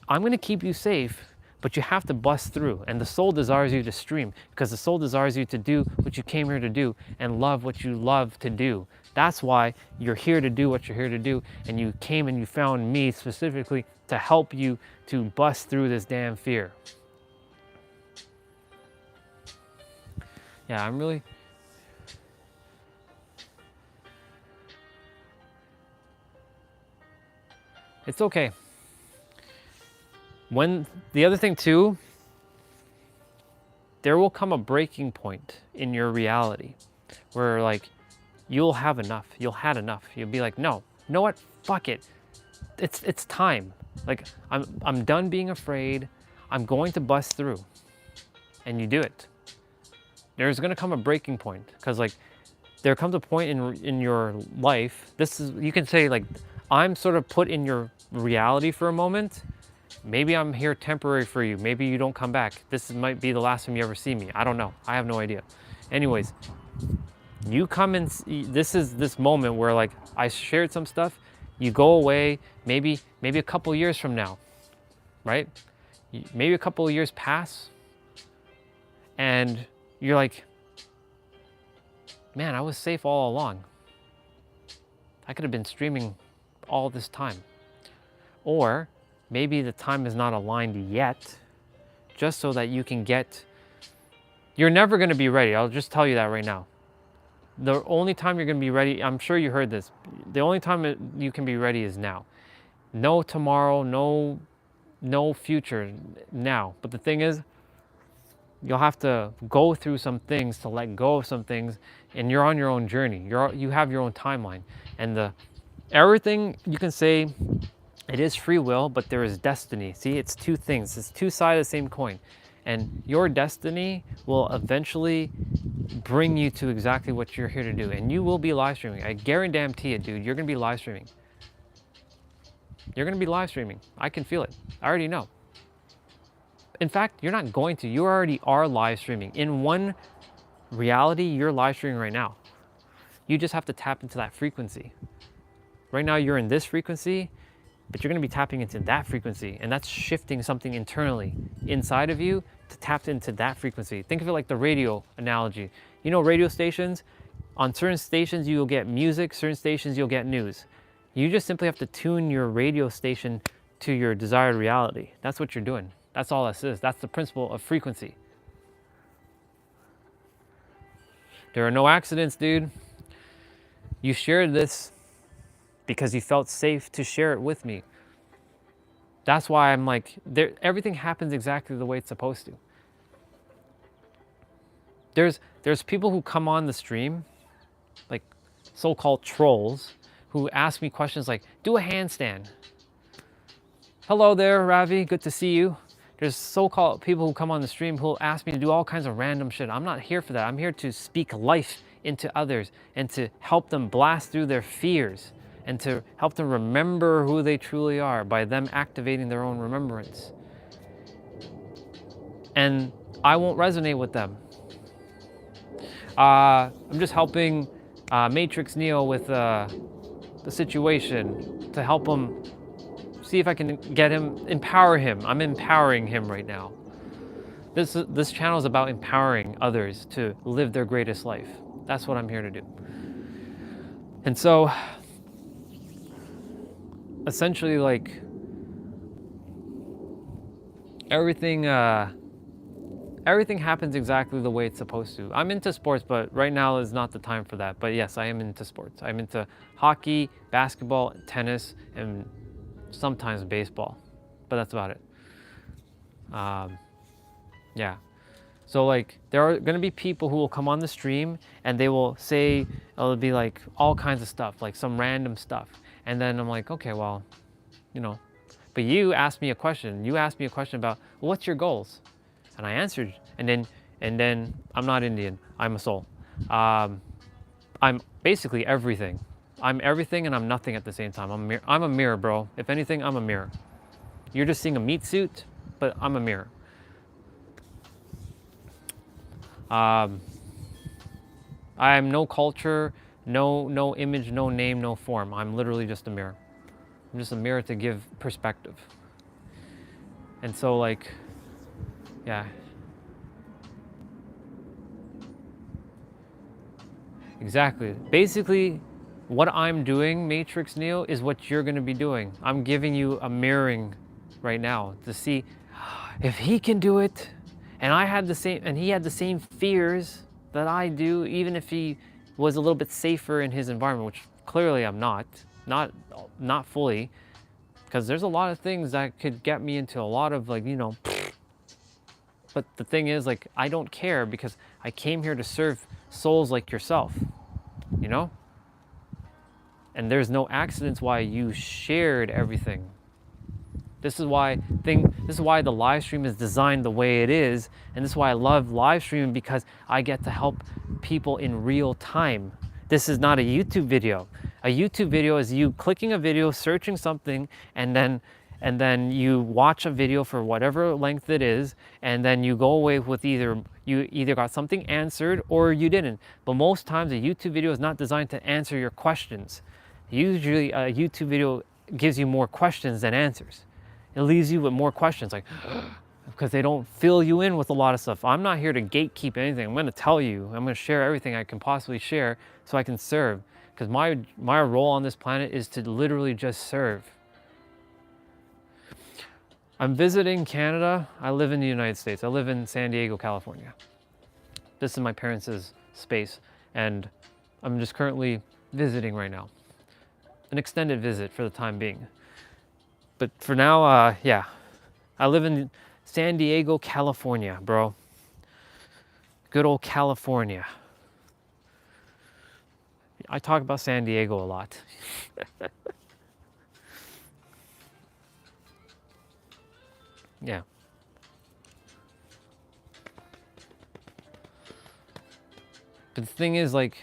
I'm going to keep you safe, but you have to bust through. And the soul desires you to stream, because the soul desires you to do what you came here to do and love what you love to do. That's why you're here to do what you're here to do. And you came and you found me specifically to help you to bust through this damn fear. Yeah, I'm really... It's okay. When the other thing too, there will come a breaking point in your reality where like you'll have enough. You'll had enough. You'll be like, no, you know what? Fuck it. It's time. Like I'm done being afraid. I'm going to bust through. And you do it. There's gonna come a breaking point because like there comes a point in your life. This is, you can say like, I'm sort of put in your reality for a moment. Maybe I'm here temporary for you. Maybe you don't come back. This might be the last time you ever see me. I don't know. I have no idea. Anyways, you come and this is this moment where like I shared some stuff. You go away. Maybe a couple years from now, right? Maybe a couple of years pass, and you're like, man, I was safe all along. I could have been streaming all this time. Or maybe the time is not aligned yet, just so that you can get, you're never gonna be ready. I'll just tell you that right now. The only time you're gonna be ready, I'm sure you heard this, the only time you can be ready is now. No tomorrow, no future, now. But the thing is, you'll have to go through some things to let go of some things, and you're on your own journey. You have your own timeline, and everything you can say, it is free will, but there is destiny. See, it's two things. It's two sides of the same coin, and your destiny will eventually bring you to exactly what you're here to do, and you will be live streaming. I guarantee it, dude. You're gonna be live streaming. You're gonna be live streaming. I can feel it. I already know. In fact, you're not going to. You already are live streaming. In one reality, you're live streaming right now. You just have to tap into that frequency. Right now, you're in this frequency, but you're going to be tapping into that frequency, and that's shifting something internally inside of you to tap into that frequency. Think of it like the radio analogy. You know, radio stations, on certain stations, you'll get music, certain stations, you'll get news. You just simply have to tune your radio station to your desired reality. That's what you're doing. That's all this is. That's the principle of frequency. There are no accidents, dude. You shared this because you felt safe to share it with me. That's why I'm like, everything happens exactly the way it's supposed to. There's people who come on the stream, like so-called trolls, who ask me questions like, do a handstand. Hello there, Ravi, good to see you. There's so-called people who come on the stream who will ask me to do all kinds of random shit. I'm not here for that. I'm here to speak life into others and to help them blast through their fears and to help them remember who they truly are by them activating their own remembrance. And I won't resonate with them. I'm just helping Matrix Neo with the situation to help him, see if I can get him, empower him. I'm empowering him right now. This channel is about empowering others to live their greatest life. That's what I'm here to do. And so, essentially, like, everything happens exactly the way it's supposed to. I'm into sports, but right now is not the time for that. But yes, I am into sports. I'm into hockey, basketball, tennis, and sometimes baseball, but that's about it. Yeah. So like, there are gonna be people who will come on the stream and they will say, it'll be like all kinds of stuff, like some random stuff. And then I'm like, okay, well, you know, but you asked me a question. You asked me a question about, well, what's your goals? And I answered, and then I'm not Indian, I'm a soul. I'm basically everything. I'm everything and I'm nothing at the same time. I'm a mirror, bro. If anything, I'm a mirror. You're just seeing a meat suit, but I'm a mirror. I am no culture, no image, no name, no form. I'm literally just a mirror. I'm just a mirror to give perspective. And so like, yeah. Exactly. Basically, what I'm doing, Matrix Neo, is what you're gonna be doing. I'm giving you a mirroring right now to see if he can do it, and he had the same fears that I do, even if he was a little bit safer in his environment, which clearly I'm not fully. because there's a lot of things that could get me into a lot of like, you know, but the thing is, like, I don't care because I came here to serve souls like yourself, you know? And there's no accidents why you shared everything. This is why the live stream is designed the way it is, and this is why I love live streaming, because I get to help people in real time. This is not a YouTube video. A YouTube video is you clicking a video, searching something, and then you watch a video for whatever length it is, and then you go away with you either got something answered or you didn't. But most times a YouTube video is not designed to answer your questions. Usually a YouTube video gives you more questions than answers. It leaves you with more questions, like, because they don't fill you in with a lot of stuff. I'm not here to gatekeep anything. I'm going to tell you. I'm going to share everything I can possibly share so I can serve. Because my role on this planet is to literally just serve. I'm visiting Canada. I live in the United States. I live in San Diego, California. This is my parents' space, and I'm just currently visiting right now. An extended visit for the time being. But for now, yeah, I live in San Diego, California, bro. Good old California. I talk about San Diego a lot. Yeah. But the thing is, like,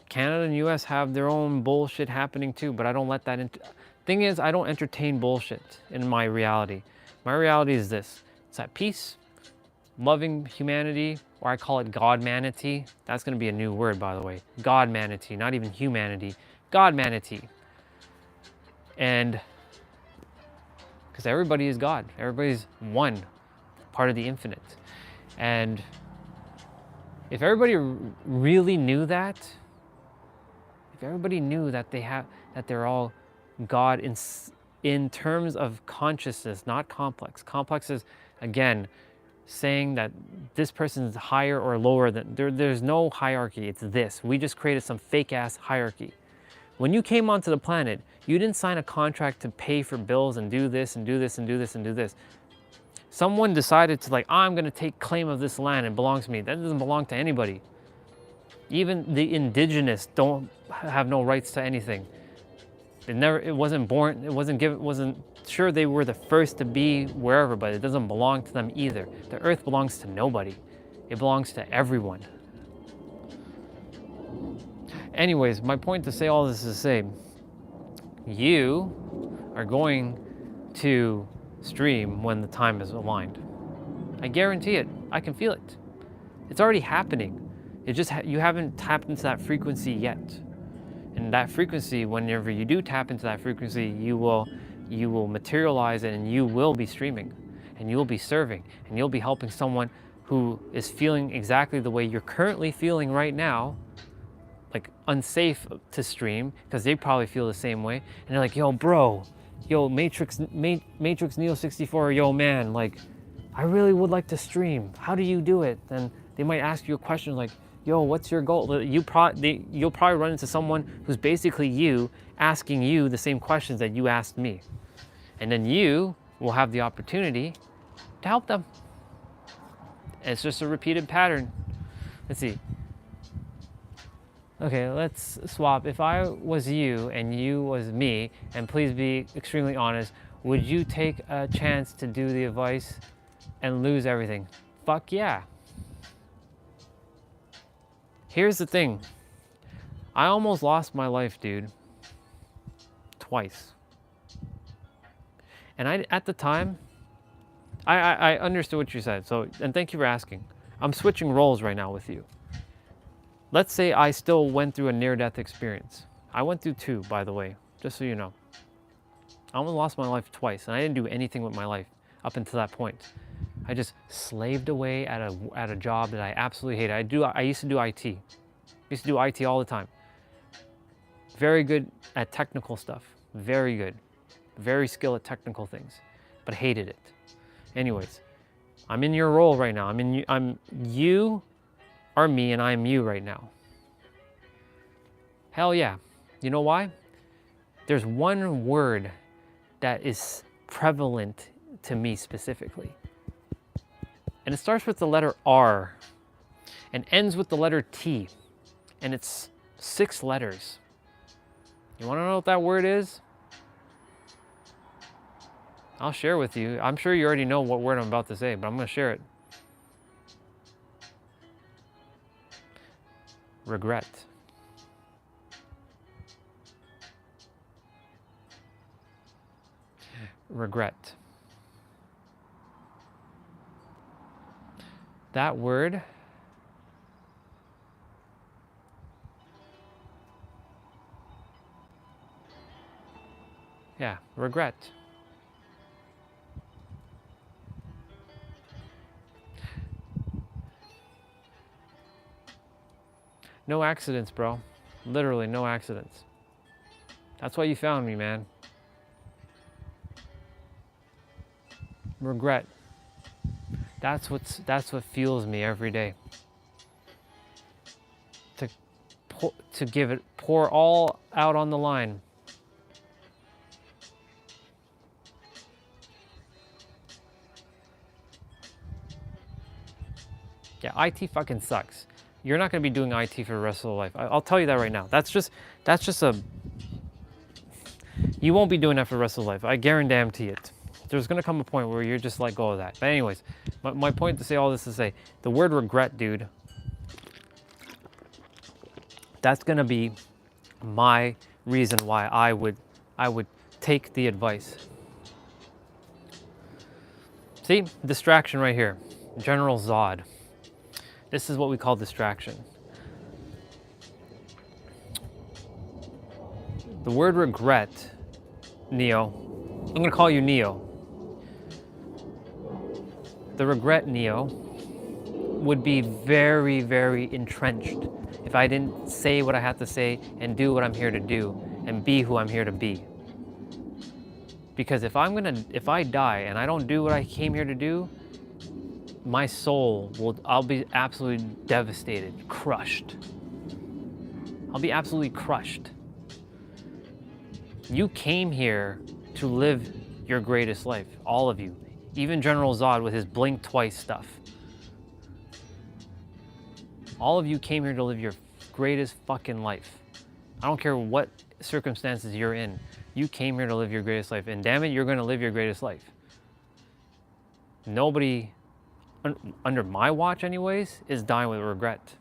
Canada and US have their own bullshit happening too, but I don't let that into... Thing is, I don't entertain bullshit in my reality. My reality is this. It's at peace, loving humanity, or I call it God-manity. That's going to be a new word, by the way. God-manity, not even humanity. God-manity. And because everybody is God. Everybody's one, part of the infinite. And if everybody really knew that, if everybody knew that they're all God in terms of consciousness, not complex. Complex is, again, saying that this person is higher or lower than, there's no hierarchy, it's this. We just created some fake ass hierarchy. When you came onto the planet, you didn't sign a contract to pay for bills and do this and do this and do this and do this. Someone decided to, like, I'm gonna take claim of this land, it belongs to me. That doesn't belong to anybody. Even the indigenous don't have no rights to anything. It wasn't born, it wasn't sure they were the first to be wherever, but it doesn't belong to them either. The earth belongs to nobody. It belongs to everyone. Anyways, my point to say all this is to say, you are going to stream when the time is aligned. I guarantee it. I can feel it. It's already happening. It just you haven't tapped into that frequency yet. And that frequency, whenever you do tap into that frequency, you will materialize it, and you will be streaming, and you will be serving, and you'll be helping someone who is feeling exactly the way you're currently feeling right now, like unsafe to stream, because they probably feel the same way. And they're like, yo, bro, yo, Matrix Neo 64, yo, man, like, I really would like to stream. How do you do it? And they might ask you a question like, yo, what's your goal? You'll probably run into someone who's basically you asking you the same questions that you asked me. And then you will have the opportunity to help them. It's just a repeated pattern. Let's see. Okay, let's swap. If I was you and you was me, and please be extremely honest, would you take a chance to do the advice and lose everything? Fuck yeah. Here's the thing. I almost lost my life, dude. Twice. And at the time, I understood what you said. So, and thank you for asking. I'm switching roles right now with you. Let's say I still went through a near-death experience. I went through two, by the way, just so you know. I almost lost my life twice, and I didn't do anything with my life up until that point. I just slaved away at a job that I absolutely hated. I used to do IT. I used to do IT all the time. Very good at technical stuff. Very good. Very skilled at technical things, but hated it. Anyways, I'm in your role right now. You are me, and I'm you right now. Hell yeah. You know why? There's one word that is prevalent to me specifically. And it starts with the letter R and ends with the letter T. And it's 6 letters. You want to know what that word is? I'll share with you. I'm sure you already know what word I'm about to say, but I'm going to share it. Regret. Regret. That word regret. No accidents, bro. Literally no accidents. That's why you found me, man. Regret. That's what fuels me every day. To pour all out on the line. Yeah, IT fucking sucks. You're not going to be doing IT for the rest of the life. I'll tell you that right now. That's just you won't be doing that for the rest of the life. I guarantee it. There's going to come a point where you're just let go of that. But anyways, my point to say all this is to say, the word regret, dude, that's going to be my reason why I would take the advice. See, distraction right here. General Zod. This is what we call distraction. The word regret, Neo, I'm going to call you Neo. The regret, Neo, would be very, very entrenched if I didn't say what I have to say and do what I'm here to do and be who I'm here to be. Because if I die and I don't do what I came here to do, my soul I'll be absolutely devastated, crushed. I'll be absolutely crushed. You came here to live your greatest life, all of you. Even General Zod with his blink twice stuff. All of you came here to live your greatest fucking life. I don't care what circumstances you're in. You came here to live your greatest life. And damn it, you're gonna live your greatest life. Nobody, under my watch anyways, is dying with regret.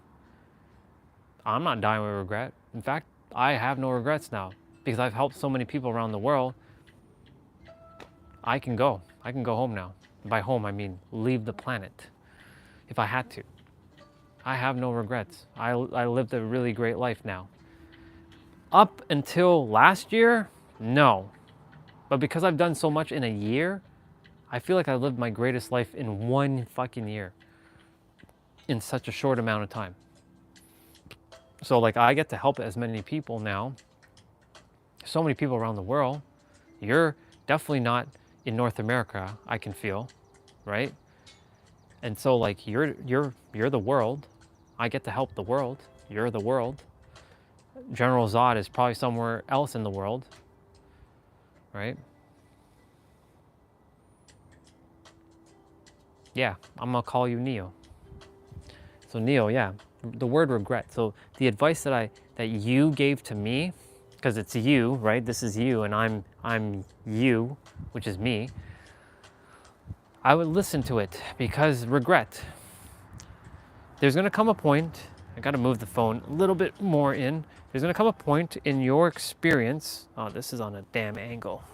I'm not dying with regret. In fact, I have no regrets now because I've helped so many people around the world. I can go home now. By home, I mean leave the planet if I had to. I have no regrets. I lived a really great life now. Up until last year, no. But because I've done so much in a year, I feel like I lived my greatest life in one fucking year. In such a short amount of time. So like I get to help as many people now. So many people around the world. You're definitely not in North America, I can feel, right? And so like you're the world. I get to help the world. You're the world. General Zod is probably somewhere else in the world, right? Yeah, I'm gonna call you Neo. So Neo, yeah, the word regret. So the advice that you gave to me, because it's you, right? This is you, and I'm you, which is me. I would listen to it because regret. There's gonna come a point. I gotta move the phone a little bit more in. There's gonna come a point in your experience. Oh, this is on a damn angle.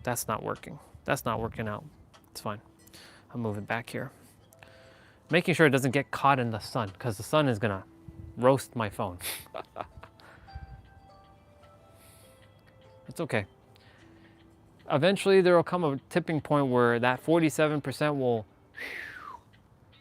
That's not working. That's not working out. It's fine. I'll move it back here. Making sure it doesn't get caught in the sun because the sun is gonna roast my phone. It's okay. Eventually there will come a tipping point where that 47% will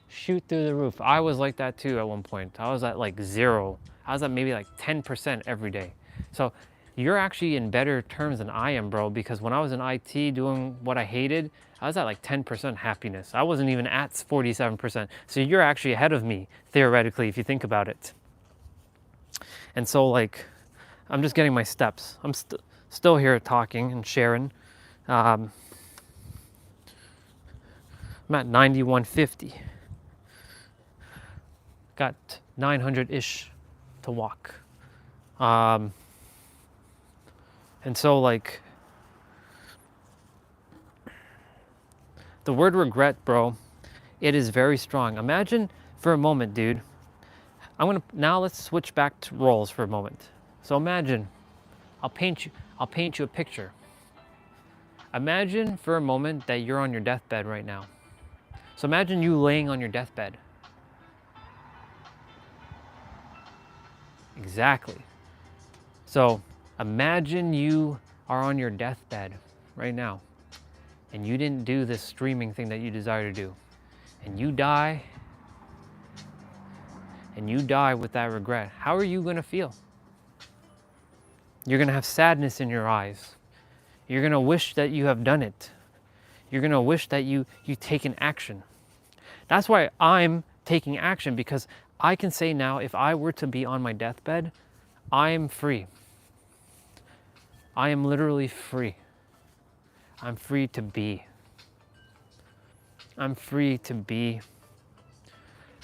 shoot through the roof. I was like that too at one point. I was at like 0. I was at maybe like 10% every day. So you're actually in better terms than I am, bro, because when I was in IT doing what I hated, I was at like 10% happiness. I wasn't even at 47%. So you're actually ahead of me, theoretically, if you think about it. And so like, I'm just getting my steps. I'm still here talking and sharing. I'm at 9150. Got 900-ish to walk. And so like, the word regret, bro, it is very strong. Imagine for a moment, dude. Now let's switch back to roles for a moment. So imagine, I'll paint you a picture. Imagine for a moment that you're on your deathbed right now. So imagine you laying on your deathbed. Exactly. So imagine you are on your deathbed right now and you didn't do this streaming thing that you desire to do. And you die with that regret. How are you going to feel? You're going to have sadness in your eyes. You're going to wish that you have done it. You're going to wish that you taken action. That's why I'm taking action, because I can say now, if I were to be on my deathbed, I am free. I am literally free. I'm free to be. I'm free to be.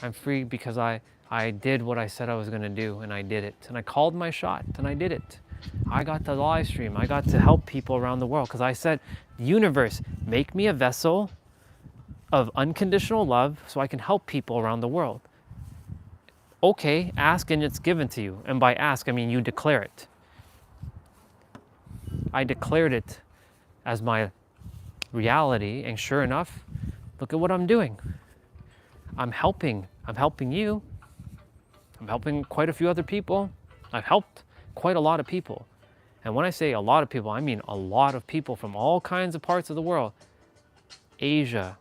I'm free because I did what I said I was going to do, and I did it. And I called my shot, and I did it. I got to live stream. I got to help people around the world because I said, universe, make me a vessel of unconditional love so I can help people around the world. Okay, ask and it's given to you. And by ask, I mean you declare it. I declared it as my reality, and sure enough, look at what I'm doing. I'm helping you. I'm helping quite a few other people. I've helped quite a lot of people. And when I say a lot of people, I mean a lot of people from all kinds of parts of the world. Asia,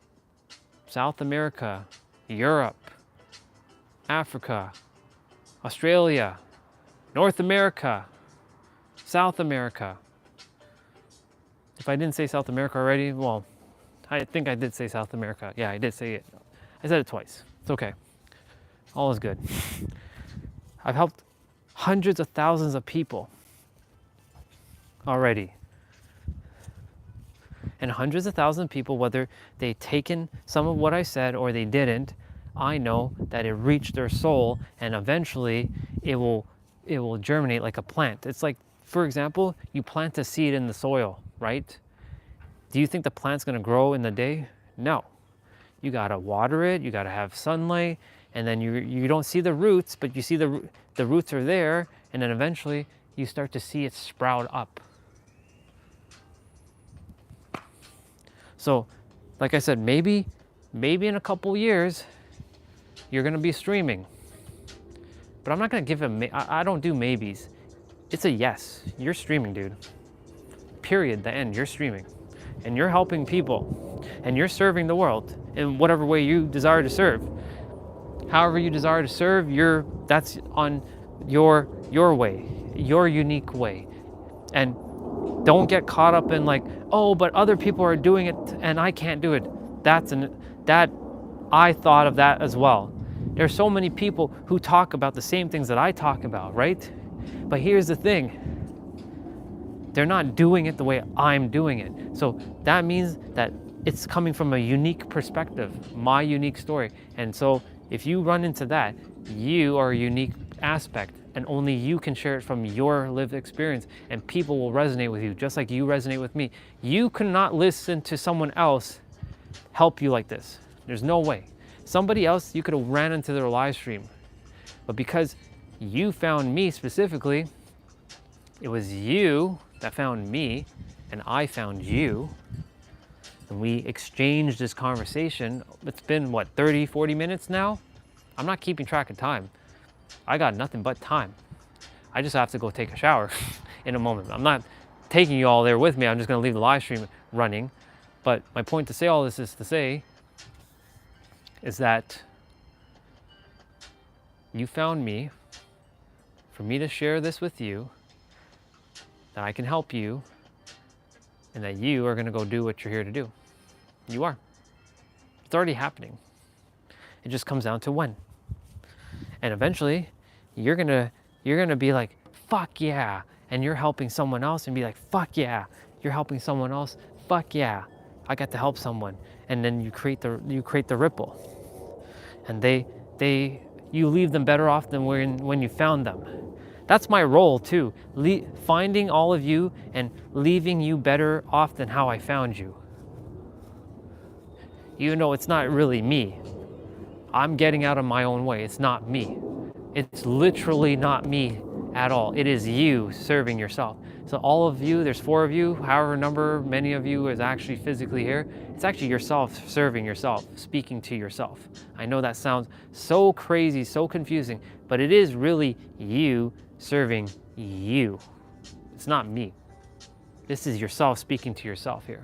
South America, Europe, Africa, Australia, North America, South America. If I didn't say South America already, well, I think I did say South America. Yeah, I did say it. I said it twice. It's okay. All is good. I've helped hundreds of thousands of people already. And hundreds of thousands of people, whether they've taken some of what I said or they didn't, I know that it reached their soul, and eventually it will germinate like a plant. It's like, for example, you plant a seed in the soil, right? Do you think the plant's gonna grow in the day? No. You gotta water it, you gotta have sunlight, and then you don't see the roots, but you see the roots are there, and then eventually you start to see it sprout up. So, like I said, maybe in a couple years, you're gonna be streaming. But I'm not gonna give I don't do maybes. It's a yes, you're streaming, dude. Period, the end, you're streaming. And you're helping people, and you're serving the world in whatever way you desire to serve. However you desire to serve, that's on your way, your unique way. And don't get caught up in like, oh, but other people are doing it and I can't do it. That I thought of that as well. There's so many people who talk about the same things that I talk about, right? But here's the thing. They're not doing it the way I'm doing it. So that means that it's coming from a unique perspective, my unique story. And so if you run into that, you are a unique aspect, and only you can share it from your lived experience, and people will resonate with you just like you resonate with me. You cannot listen to someone else help you like this. There's no way. Somebody else, you could have ran into their live stream, but because you found me specifically, it was you that found me, and I found you, and we exchanged this conversation. It's been, what, 30, 40 minutes now? I'm not keeping track of time. I got nothing but time. I just have to go take a shower in a moment. I'm not taking you all there with me. I'm just gonna leave the live stream running. But my point to say all this is to say is that you found me for me to share this with you, that I can help you, and that you are gonna go do what you're here to do. You are. It's already happening. It just comes down to when. And eventually, you're gonna be like, fuck yeah, and you're helping someone else and be like, fuck yeah, you're helping someone else, fuck yeah, I got to help someone. And then you create the ripple, and you leave them better off than when you found them. That's my role too, finding all of you and leaving you better off than how I found you. Even though it's not really me. I'm getting out of my own way. It's not me. It's literally not me at all. It is you serving yourself. So all of you, there's 4 of you, however many of you is actually physically here, it's actually yourself serving yourself, speaking to yourself. I know that sounds so crazy, so confusing, but it is really you serving you. It's not me. This is yourself speaking to yourself here.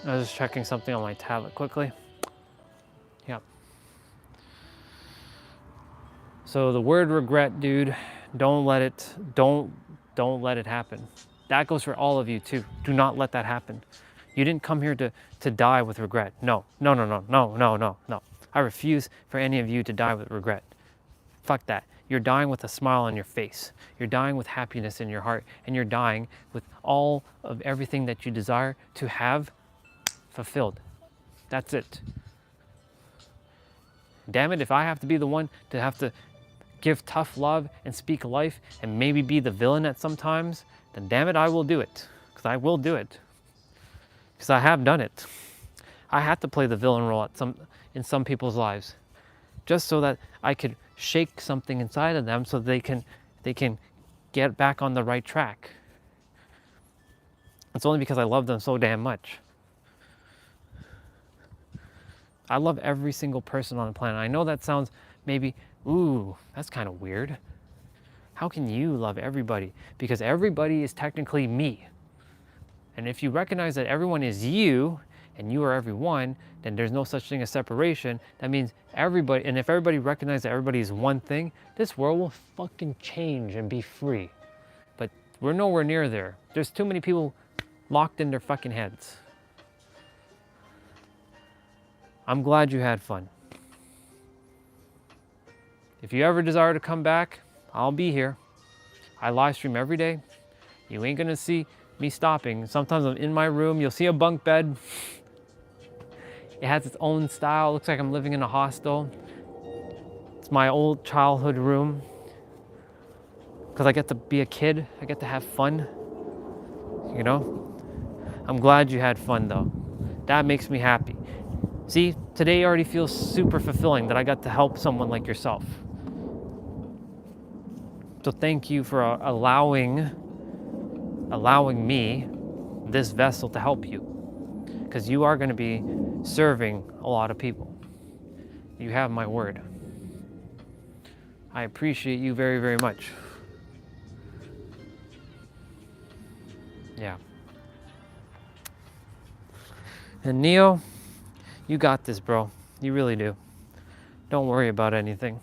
I was just checking something on my tablet quickly. Yep. So the word regret, dude, don't let it happen. That goes for all of you too. Do not let that happen. You didn't come here to die with regret. No. I refuse for any of you to die with regret. Fuck that. You're dying with a smile on your face. You're dying with happiness in your heart, and you're dying with all of everything that you desire to have fulfilled. That's it. Damn it, if I have to be the one to have to give tough love and speak life and maybe be the villain at some times, then damn it, I will do it. Because I will do it. Because I have done it. I had to play the villain role in some people's lives, just so that I could shake something inside of them so they can get back on the right track. It's only because I love them so damn much. I love every single person on the planet. I know that sounds maybe, ooh, that's kind of weird. How can you love everybody? Because everybody is technically me. And if you recognize that everyone is you, and you are everyone, then there's no such thing as separation. That means everybody, and if everybody recognizes that everybody is one thing, this world will fucking change and be free. But we're nowhere near there. There's too many people locked in their fucking heads. I'm glad you had fun. If you ever desire to come back, I'll be here. I live stream every day. You ain't gonna see me stopping. Sometimes I'm in my room. You'll see a bunk bed. It has its own style. It looks like I'm living in a hostel. It's my old childhood room. Because I get to be a kid. I get to have fun. You know? I'm glad you had fun though. That makes me happy. See, today already feels super fulfilling that I got to help someone like yourself. So thank you for allowing me, this vessel, to help you. Because you are going to be serving a lot of people. You have my word. I appreciate you very, very much. Yeah. And Neo, you got this, bro. You really do. Don't worry about anything.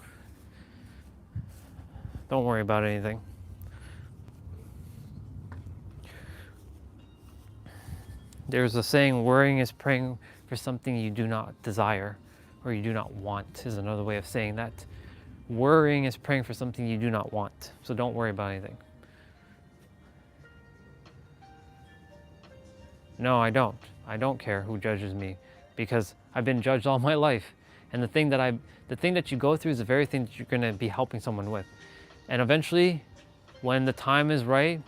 Don't worry about anything. There's a saying, worrying is praying for something you do not desire or you do not want, is another way of saying that. Worrying is praying for something you do not want. So don't worry about anything. No, I don't. I don't care who judges me, because I've been judged all my life. And the thing that you go through is the very thing that you're going to be helping someone with. And eventually, when the time is right,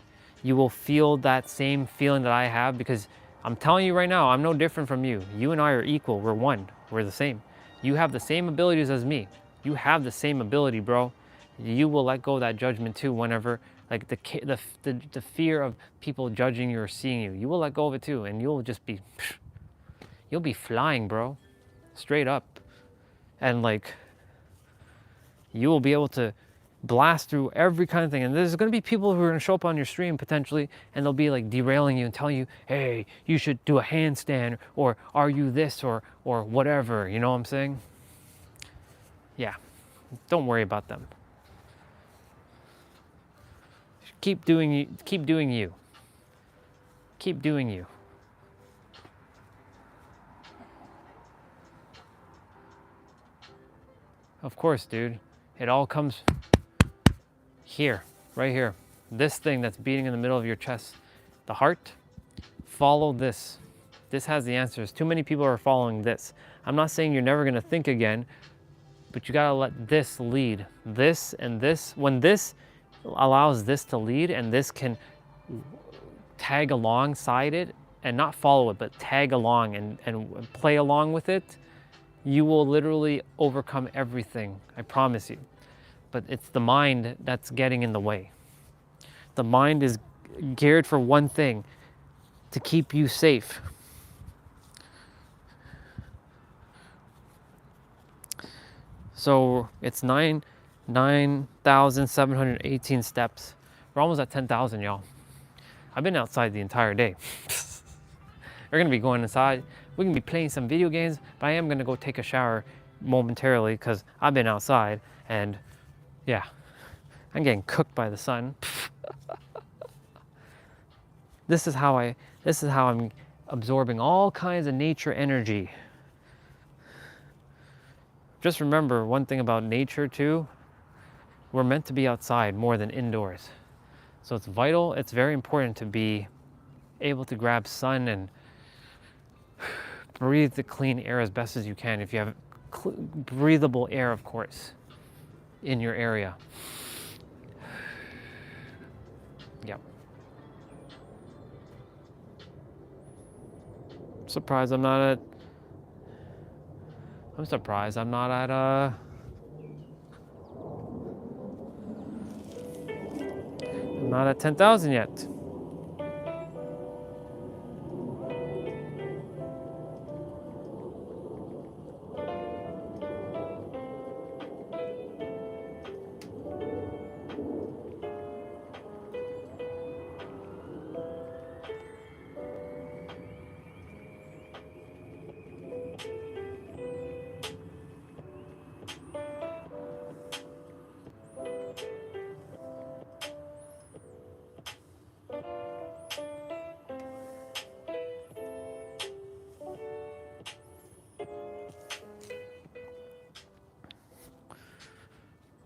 you will feel that same feeling that I have, because I'm telling you right now, I'm no different from you. You and I are equal. We're one. We're the same. You have the same abilities as me. You have the same ability, bro. You will let go of that judgment too whenever, like the fear of people judging you or seeing you. You will let go of it too, and you'll just be, you'll be flying, bro. Straight up. And like, you will be able to blast through every kind of thing. And there's going to be people who are going to show up on your stream potentially, and they'll be like derailing you and telling you, hey, you should do a handstand, or are you this, or whatever. You know what I'm saying? Yeah, don't worry about them. Keep doing you. Keep doing you. Keep doing you. Of course, dude. It all comes here, right here. This thing that's beating in the middle of your chest, the heart. Follow this. This has the answers. Too many people are following this. I'm not saying you're never gonna think again, but you gotta let this lead. This and this. When this allows this to lead and this can tag alongside it and not follow it, but tag along and play along with it, you will literally overcome everything, I promise you. But it's the mind that's getting in the way. The mind is geared for one thing, to keep you safe. So it's 9,718 steps. We're almost at 10,000, y'all. I've been outside the entire day. We're gonna be going inside. We're gonna be playing some video games, but I am gonna go take a shower momentarily because I've been outside and yeah, I'm getting cooked by the sun. This is how I'm absorbing all kinds of nature energy. Just remember one thing about nature too, we're meant to be outside more than indoors. So it's vital, it's very important to be able to grab sun and breathe the clean air as best as you can, if you have breathable air, of course, in your area. Yep. I'm surprised I'm not at 10,000 yet.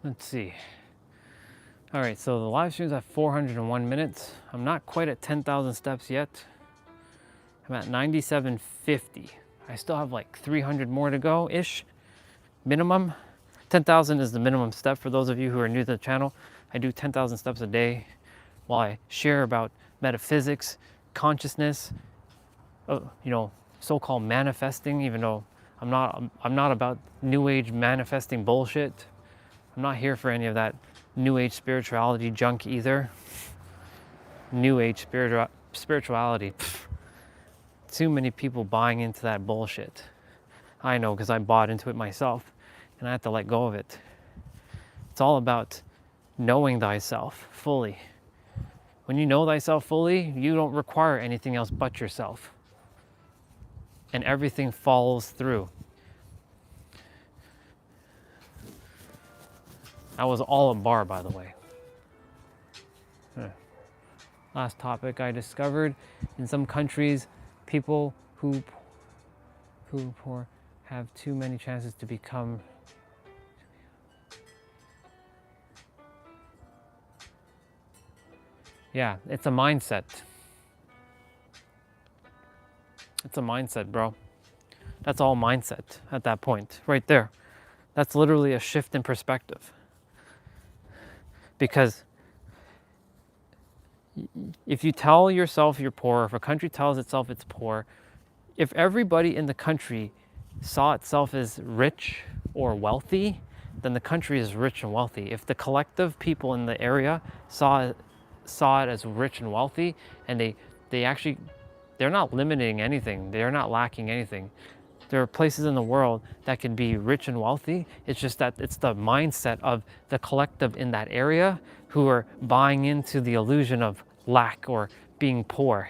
Let's see. All right, so the live stream's at 401 minutes. I'm not quite at 10,000 steps yet. I'm at 9,750. I still have like 300 more to go-ish, minimum. 10,000 is the minimum step for those of you who are new to the channel. I do 10,000 steps a day while I share about metaphysics, consciousness, so-called manifesting, even though I'm not about new age manifesting bullshit. I'm not here for any of that new age spirituality junk either. New age spirituality. Pfft. Too many people buying into that bullshit. I know, because I bought into it myself and I had to let go of it. It's all about knowing thyself fully. When you know thyself fully, you don't require anything else but yourself. And everything follows through. That was all a bar, by the way. Last topic I discovered, in some countries, people who poor have too many chances to become. Yeah, it's a mindset. It's a mindset, bro. That's all mindset at that point, right there. That's literally a shift in perspective. Because if you tell yourself you're poor, if a country tells itself it's poor, if everybody in the country saw itself as rich or wealthy, then the country is rich and wealthy. If the collective people in the area saw it as rich and wealthy, and they're not limiting anything, they're not lacking anything, There are places in the world that can be rich and wealthy. It's just that it's the mindset of the collective in that area who are buying into the illusion of lack or being poor.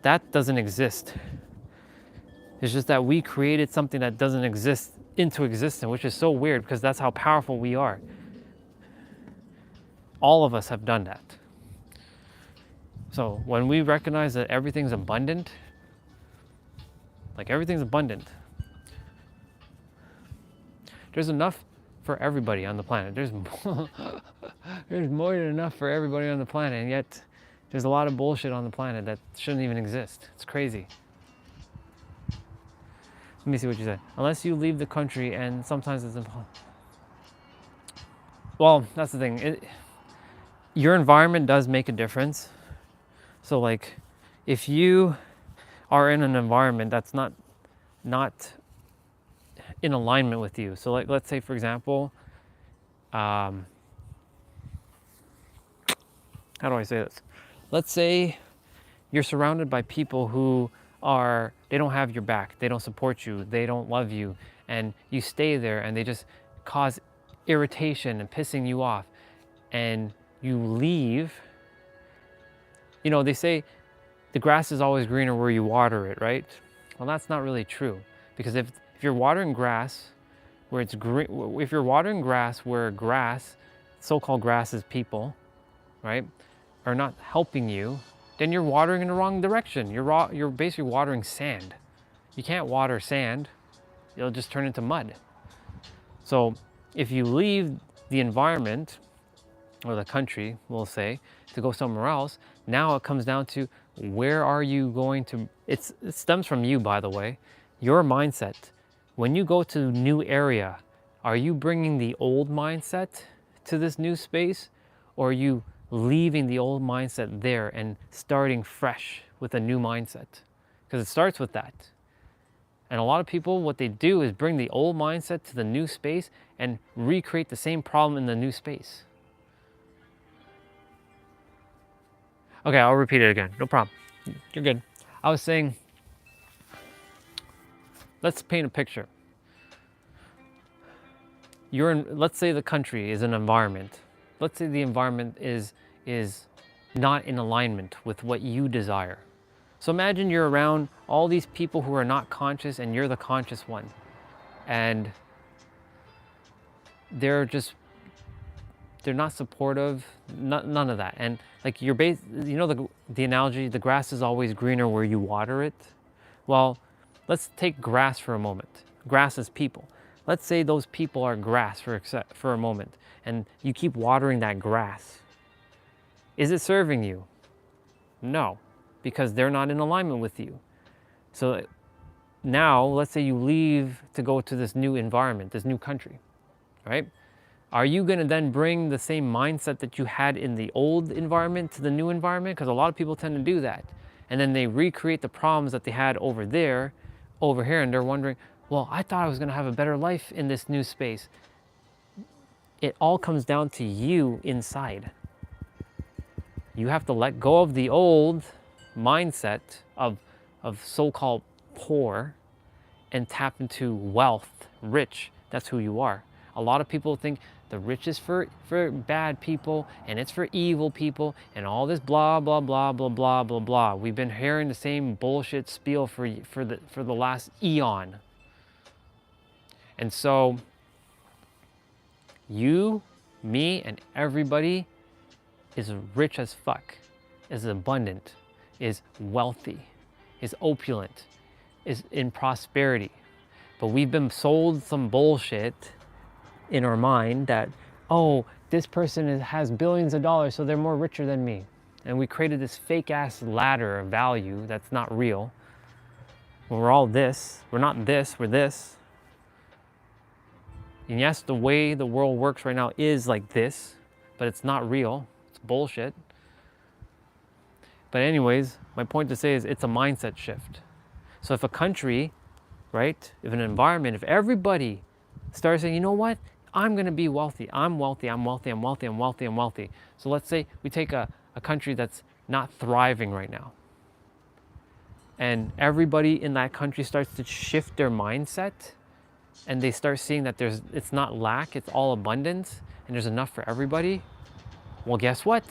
That doesn't exist. It's just that we created something that doesn't exist into existence, which is so weird because that's how powerful we are. All of us have done that. So when we recognize that everything's abundant, like everything's abundant, there's enough for everybody on the planet. There's more than enough for everybody on the planet, and yet there's a lot of bullshit on the planet that shouldn't even exist. It's crazy. Let me see what you said. Unless you leave the country, and sometimes it's impossible. Well, that's the thing. Your environment does make a difference. So like, if you are in an environment that's not in alignment with you. So like, let's say for example, how do I say this? Let's say you're surrounded by people who they don't have your back, they don't support you, they don't love you, and you stay there and they just cause irritation and pissing you off, and you leave. You know, they say the grass is always greener where you water it, right? Well, that's not really true, because if you're watering grass where it's green, if you're watering grass where so-called grass is people, right, are not helping you, then you're watering in the wrong direction. You're basically watering sand. You can't water sand, it'll just turn into mud. So if you leave the environment, or the country, we'll say, to go somewhere else, now it comes down to where are you going to, it stems from you, by the way, your mindset. When you go to a new area, are you bringing the old mindset to this new space, or are you leaving the old mindset there and starting fresh with a new mindset? Because it starts with that. And a lot of people, what they do is bring the old mindset to the new space and recreate the same problem in the new space. Okay, I'll repeat it again, no problem. You're good. I was saying, let's paint a picture. Let's say the country is an environment. Let's say the environment is not in alignment with what you desire. So imagine you're around all these people who are not conscious and you're the conscious one. And they're not supportive, none of that. And like you know the analogy, the grass is always greener where you water it. Well, let's take grass for a moment. Grass is people. Let's say those people are grass for a moment, and you keep watering that grass. Is it serving you? No, because they're not in alignment with you. So now, let's say you leave to go to this new environment, this new country, right? Are you going to then bring the same mindset that you had in the old environment to the new environment? Because a lot of people tend to do that. And then they recreate the problems that they had over here, and they're wondering, well, I thought I was going to have a better life in this new space. It all comes down to you inside. You have to let go of the old mindset of so-called poor and tap into wealth, rich. That's who you are. A lot of people think the rich is for bad people and it's for evil people and all this blah, blah, blah, blah, blah, blah, blah. We've been hearing the same bullshit spiel for the last eon. And so you, me, and everybody is rich as fuck, is abundant, is wealthy, is opulent, is in prosperity. But we've been sold some bullshit in our mind that, oh, this person has billions of dollars, so they're more richer than me. And we created this fake ass ladder of value that's not real. When we're all this, we're not this, we're this. And yes, the way the world works right now is like this, but it's not real. It's bullshit. But anyways, my point to say is it's a mindset shift. So if a country, right, if an environment, if everybody starts saying, you know what, I'm going to be wealthy. I'm wealthy, I'm wealthy, I'm wealthy, I'm wealthy, I'm wealthy. So let's say we take a country that's not thriving right now. and everybody in that country starts to shift their mindset, and they start seeing that it's not lack, it's all abundance, and there's enough for everybody, well, guess what?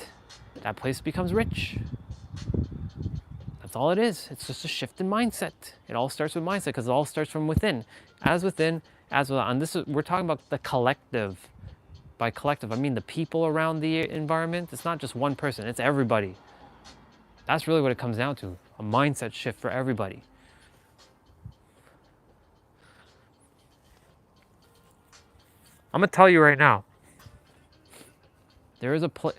That place becomes rich. That's all it is. It's just a shift in mindset. It all starts with mindset because it all starts from within. As within, as without. And we're talking about the collective. By collective, I mean the people around the environment. It's not just one person, it's everybody. That's really what it comes down to, a mindset shift for everybody. I'm gonna tell you right now, there is a place,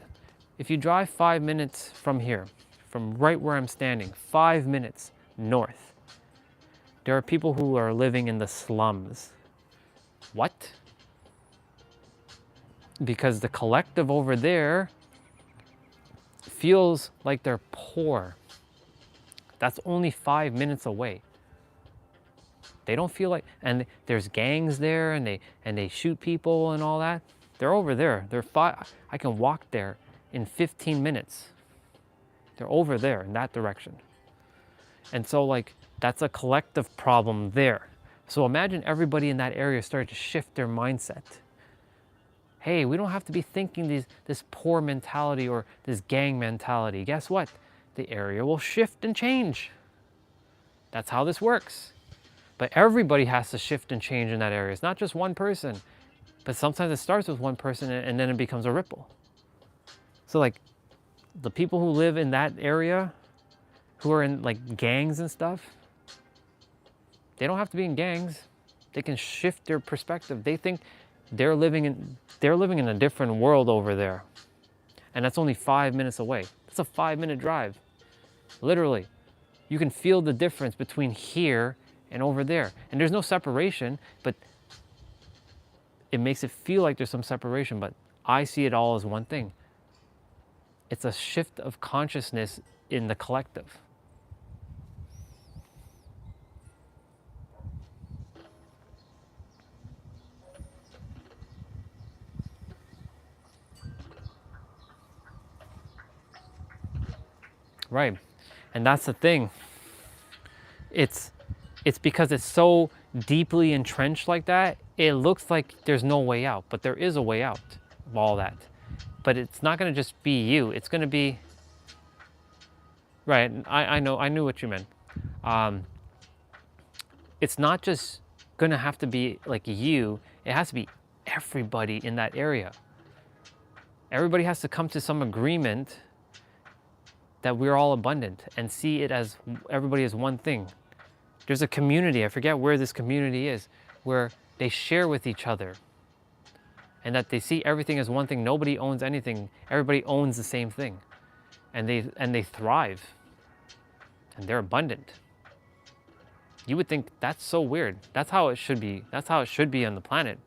if you drive 5 minutes from here, from right where I'm standing, 5 minutes north, there are people who are living in the slums. What? Because the collective over there feels like they're poor. That's only 5 minutes away. They don't feel like, and there's gangs there, and they shoot people and all that. They're over there. I can walk there in 15 minutes. They're over there in that direction. And so like, that's a collective problem there. So imagine everybody in that area started to shift their mindset. Hey, we don't have to be thinking this poor mentality or this gang mentality. Guess what? The area will shift and change. That's how this works. But everybody has to shift and change in that area. It's not just one person. But sometimes it starts with one person and then it becomes a ripple. So like, the people who live in that area, who are in like gangs and stuff, they don't have to be in gangs. They can shift their perspective. They think they're living in a different world over there. And that's only 5 minutes away. It's a 5-minute drive. Literally. You can feel the difference between here and over there. And there's no separation, but it makes it feel like there's some separation, but I see it all as one thing. It's a shift of consciousness in the collective. Right. And that's the thing. It's because it's so deeply entrenched like that, it looks like there's no way out, but there is a way out of all that. But it's not going to just be you. It's going to be, right, I knew what you meant. It's not just going to have to be like you. It has to be everybody in that area. Everybody has to come to some agreement that we're all abundant and see it as everybody as one thing. There's a community, I forget where this community is, where they share with each other and that they see everything as one thing. Nobody owns anything. Everybody owns the same thing. And they thrive and they're abundant. You would think that's so weird. That's how it should be. That's how it should be on the planet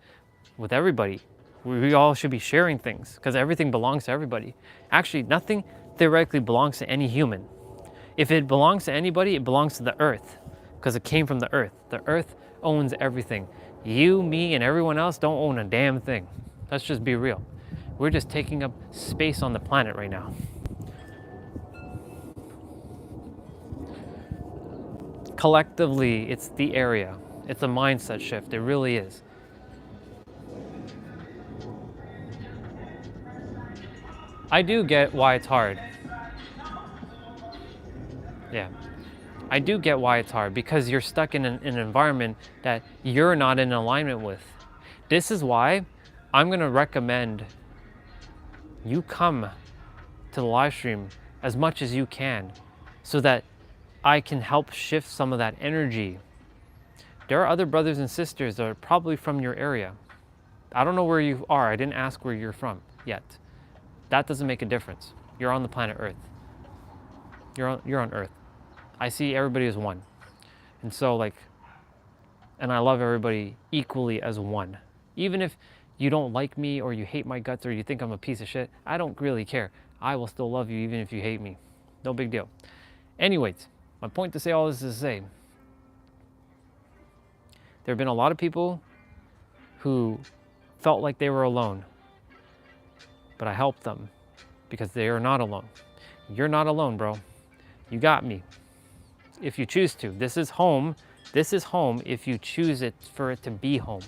with everybody. We all should be sharing things because everything belongs to everybody. Actually, nothing theoretically belongs to any human. If it belongs to anybody, it belongs to the earth because it came from the earth. The earth owns everything. You, me, and everyone else don't own a damn thing. Let's just be real. We're just taking up space on the planet right now. Collectively, it's the area. It's a mindset shift. It really is. I do get why it's hard. Yeah. I do get why it's hard because you're stuck in an environment that you're not in alignment with. This is why I'm going to recommend you come to the live stream as much as you can so that I can help shift some of that energy. There are other brothers and sisters that are probably from your area. I don't know where you are. I didn't ask where you're from yet. That doesn't make a difference. You're on the planet Earth. You're on Earth. I see everybody as one. And so like, and I love everybody equally as one. Even if you don't like me or you hate my guts or you think I'm a piece of shit, I don't really care. I will still love you even if you hate me. No big deal. Anyways, my point to say all this is to say, there have been a lot of people who felt like they were alone, but I helped them because they are not alone. You're not alone, bro. You got me. if you choose to. This is home. This is home if you choose it for it to be home.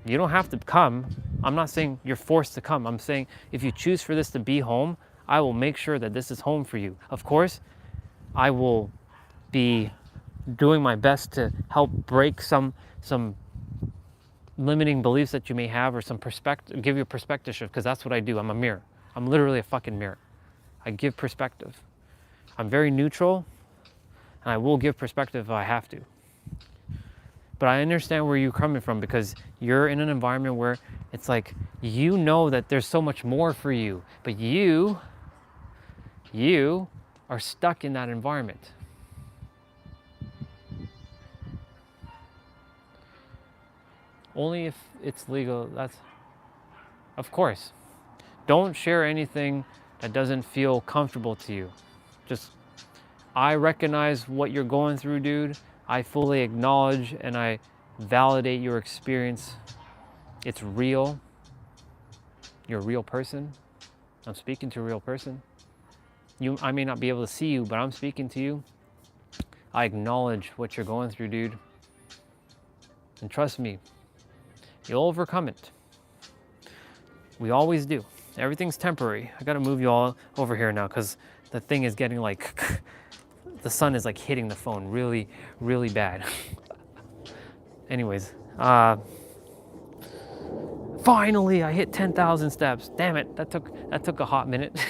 You don't have to come. I'm not saying you're forced to come. I'm saying if you choose for this to be home, I will make sure that this is home for you. Of course, I will be doing my best to help break some limiting beliefs that you may have, or some perspective, give you a perspective shift, because that's what I do. I'm a mirror. I'm literally a fucking mirror. I give perspective. I'm very neutral, and I will give perspective if I have to. But I understand where you're coming from, because you're in an environment where it's like, you know that there's so much more for you, but you are stuck in that environment. Only if it's legal, that's, of course. Don't share anything that doesn't feel comfortable to you. Just, I recognize what you're going through, dude. I fully acknowledge and I validate your experience. It's real. You're a real person. I'm speaking to a real person. I may not be able to see you, but I'm speaking to you. I acknowledge what you're going through, dude. And trust me, you'll overcome it. We always do. Everything's temporary. I gotta move you all over here now, because the thing is getting like, the sun is like hitting the phone really, really bad. Anyways, finally I hit 10,000 steps. Damn it, that took a hot minute.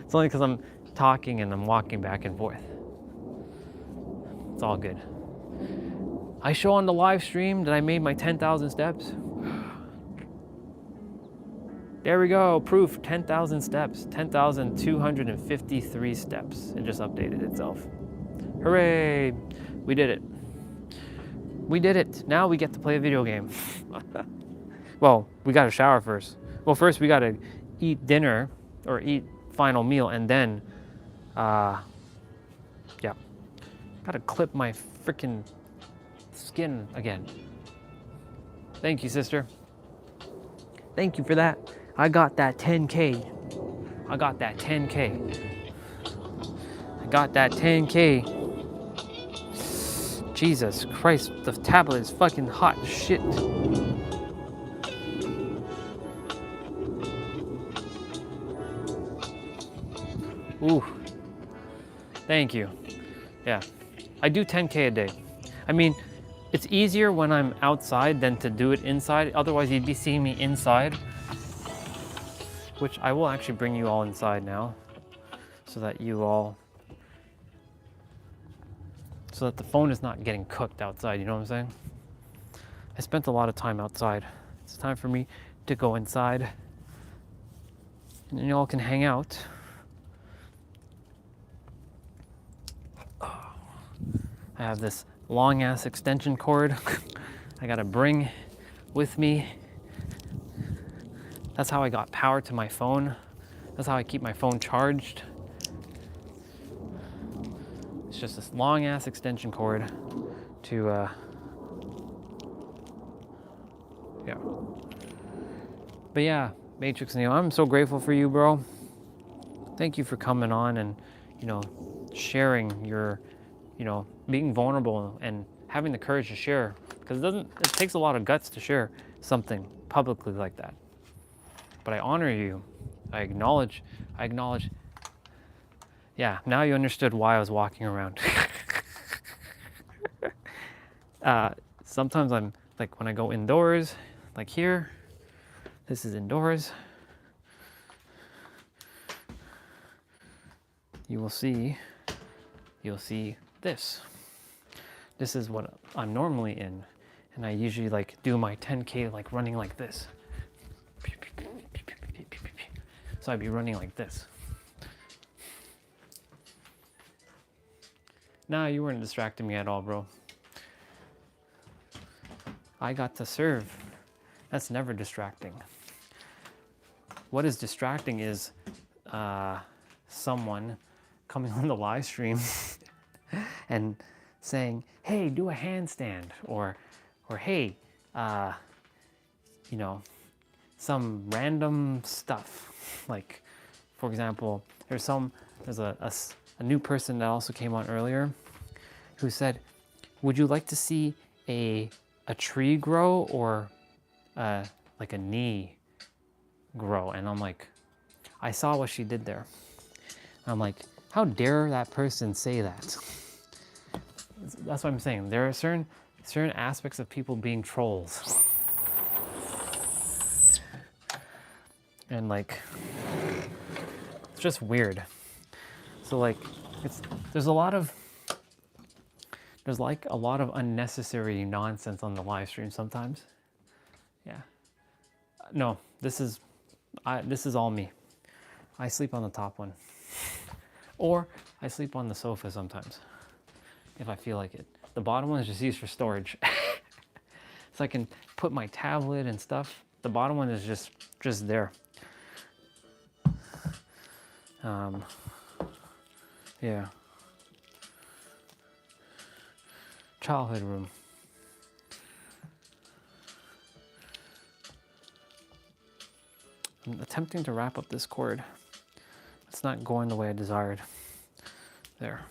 It's only because I'm talking and I'm walking back and forth. It's all good. I show on the live stream that I made my 10,000 steps. There we go, proof, 10,000 steps, 10,253 steps. It just updated itself. Hooray, we did it. We did it. Now we get to play a video game. Well, we gotta shower first. Well, first we gotta eat dinner, or eat final meal, and then, yeah. Gotta clip my freaking skin again. Thank you, sister. Thank you for that. I got that 10K. I got that 10K. I got that 10K. Jesus Christ, the tablet is fucking hot as shit. Ooh. Thank you. Yeah. I do 10K a day. I mean, it's easier when I'm outside than to do it inside. Otherwise, you'd be seeing me inside. Which I will actually bring you all inside now, so that so that the phone is not getting cooked outside, you know what I'm saying? I spent a lot of time outside. It's time for me to go inside, and then y'all can hang out. I have this long ass extension cord I gotta bring with me. That's how I got power to my phone. That's how I keep my phone charged. It's just this long ass extension cord to, yeah. But yeah, Matrix Neo, I'm so grateful for you, bro. Thank you for coming on and, sharing your, being vulnerable and having the courage to share. Because it takes a lot of guts to share something publicly like that. But I honor you. I acknowledge. Yeah, now you understood why I was walking around. Sometimes I'm like, when I go indoors, like here, this is indoors. You'll see this. This is what I'm normally in. And I usually like do my 10K like running like this. So I'd be running like this. Nah, you weren't distracting me at all, bro. I got to serve. That's never distracting. What is distracting is someone coming on the live stream and saying, hey, do a handstand, or hey, some random stuff. Like, for example, there's a a new person that also came on earlier who said, would you like to see a tree grow or like a knee grow? And I'm like, I saw what she did there. I'm like, how dare that person say that? That's what I'm saying. There are certain aspects of people being trolls. And like, it's just weird. So like, there's like a lot of unnecessary nonsense on the live stream sometimes. Yeah. No, this is all me. I sleep on the top one. Or I sleep on the sofa sometimes, if I feel like it. The bottom one is just used for storage. So I can put my tablet and stuff. The bottom one is just there. Yeah. Childhood room. I'm attempting to wrap up this cord. It's not going the way I desired. There.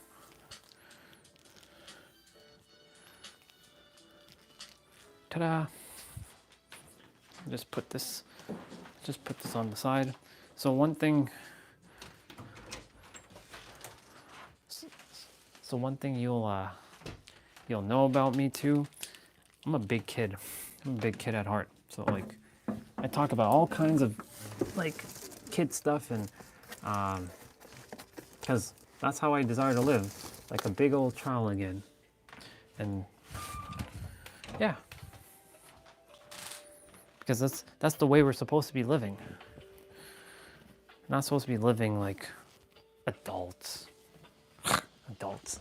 Ta-da! Just put this on the side. So one thing you'll know about me too, I'm a big kid. I'm a big kid at heart. So like, I talk about all kinds of like kid stuff, and because that's how I desire to live, like a big old child again. And yeah, because that's the way we're supposed to be living. We're not supposed to be living like adults. Adults.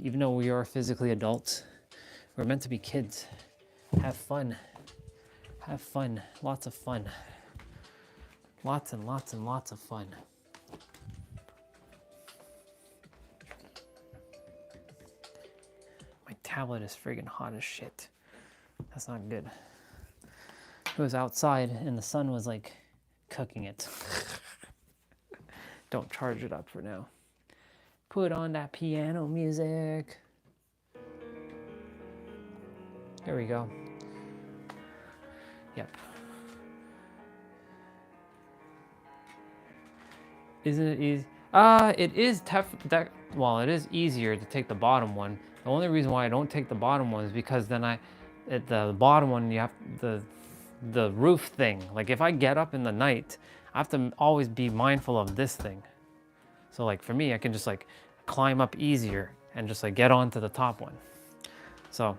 Even though we are physically adults, we're meant to be kids. Have fun. Have fun. Lots of fun. Lots and lots and lots of fun. My tablet is friggin' hot as shit. That's not good. It was outside and the sun was like cooking it. Don't charge it up for now. Put on that piano music. Here we go. Yep. Isn't it easy? It is well, it is easier to take the bottom one. The only reason why I don't take the bottom one is because then at the bottom one you have the roof thing. Like if I get up in the night, I have to always be mindful of this thing. So like for me, I can just like climb up easier and just like get onto the top one. So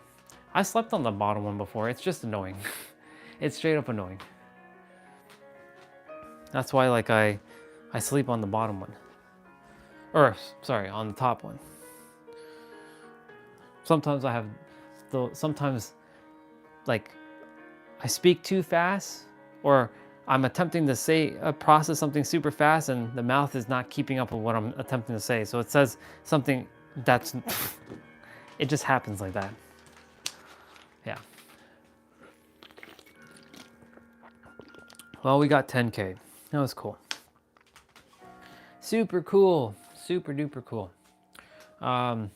I slept on the bottom one before. It's just annoying. It's straight up annoying. That's why like I sleep on the bottom one. Or sorry, on the top one. Sometimes sometimes like I speak too fast, or I'm attempting to say, process something super fast and the mouth is not keeping up with what I'm attempting to say. So it says something that's, it just happens like that. Yeah. Well, we got 10K. That was cool. Super cool. Super duper cool. I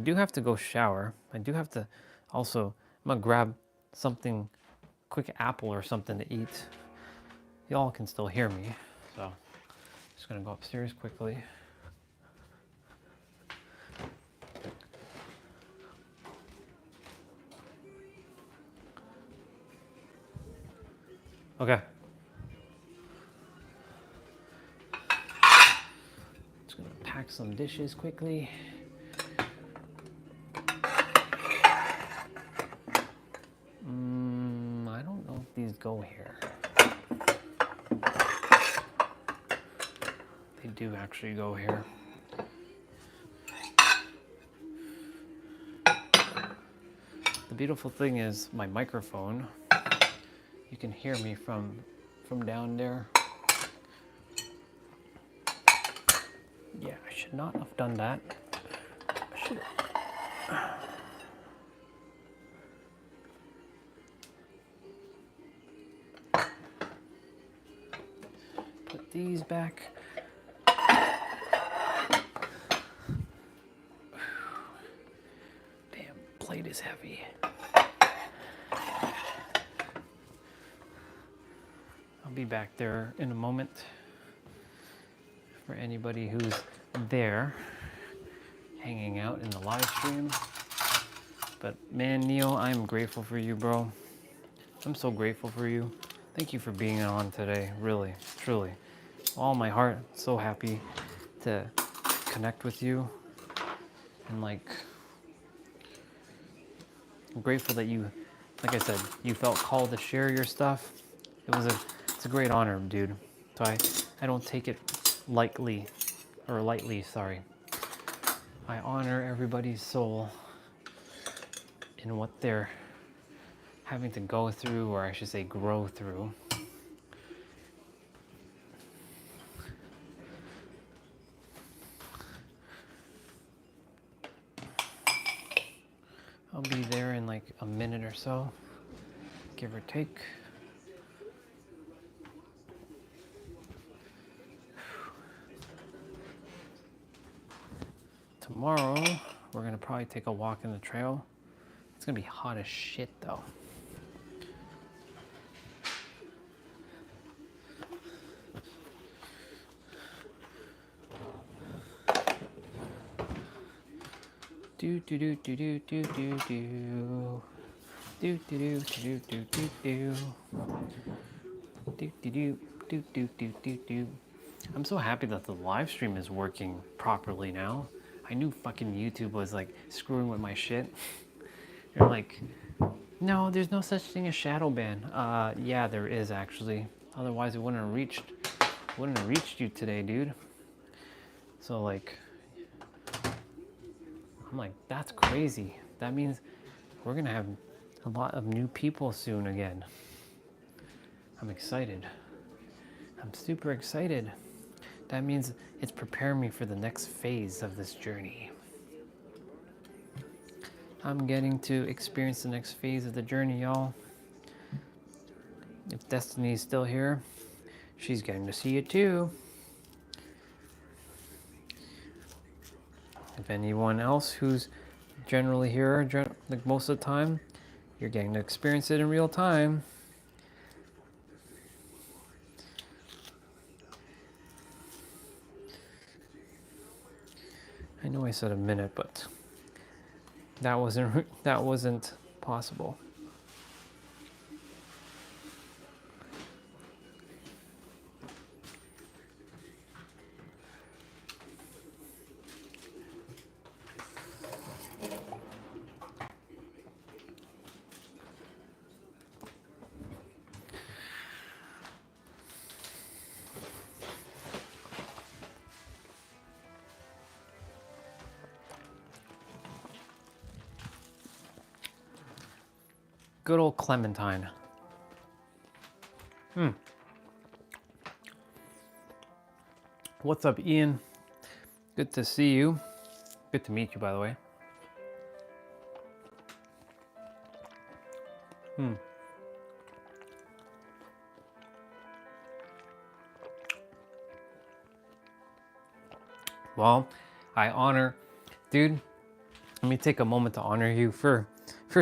do have to go shower. I do have to also, I'm gonna grab something, quick apple or something to eat. Y'all can still hear me, so just gonna go upstairs quickly. Okay. Just gonna pack some dishes quickly. I don't know if these go here. They do actually go here. The beautiful thing is my microphone. You can hear me from down there. Yeah, I should not have done that. I should have. these back. Damn, plate is heavy. I'll be back there in a moment for anybody who's there hanging out in the live stream. But man, Neil, I'm grateful for you, bro. I'm so grateful for you. Thank you for being on today, really, truly. All my heart, so happy to connect with you. And like, I'm grateful that you, like I said, you felt called to share your stuff. It's a great honor, dude. So I don't take it lightly, sorry. I honor everybody's soul in what they're having to go through, or I should say grow through. I'll be there in like a minute or so, give or take. Tomorrow, we're gonna probably take a walk in the trail. It's gonna be hot as shit though. Do do do do do do do do. Do do do do do do do. Do do do do do do do do. I'm so happy that the live stream is working properly now. I knew fucking YouTube was like screwing with my shit. They're like, no, there's no such thing as shadow ban. Yeah, there is actually. Otherwise, it wouldn't have reached you today, dude. So like, I'm like, that's crazy. That means we're gonna have a lot of new people soon again. I'm excited. I'm super excited. That means it's preparing me for the next phase of this journey. I'm getting to experience the next phase of the journey, y'all. If Destiny's still here, she's getting to see it too. If anyone else who's generally here, like most of the time, you're getting to experience it in real time. I know I said a minute, but that wasn't possible. Good old Clementine. What's up, Ian? Good to see you. Good to meet you, by the way. Well, I honor, dude, let me take a moment to honor you for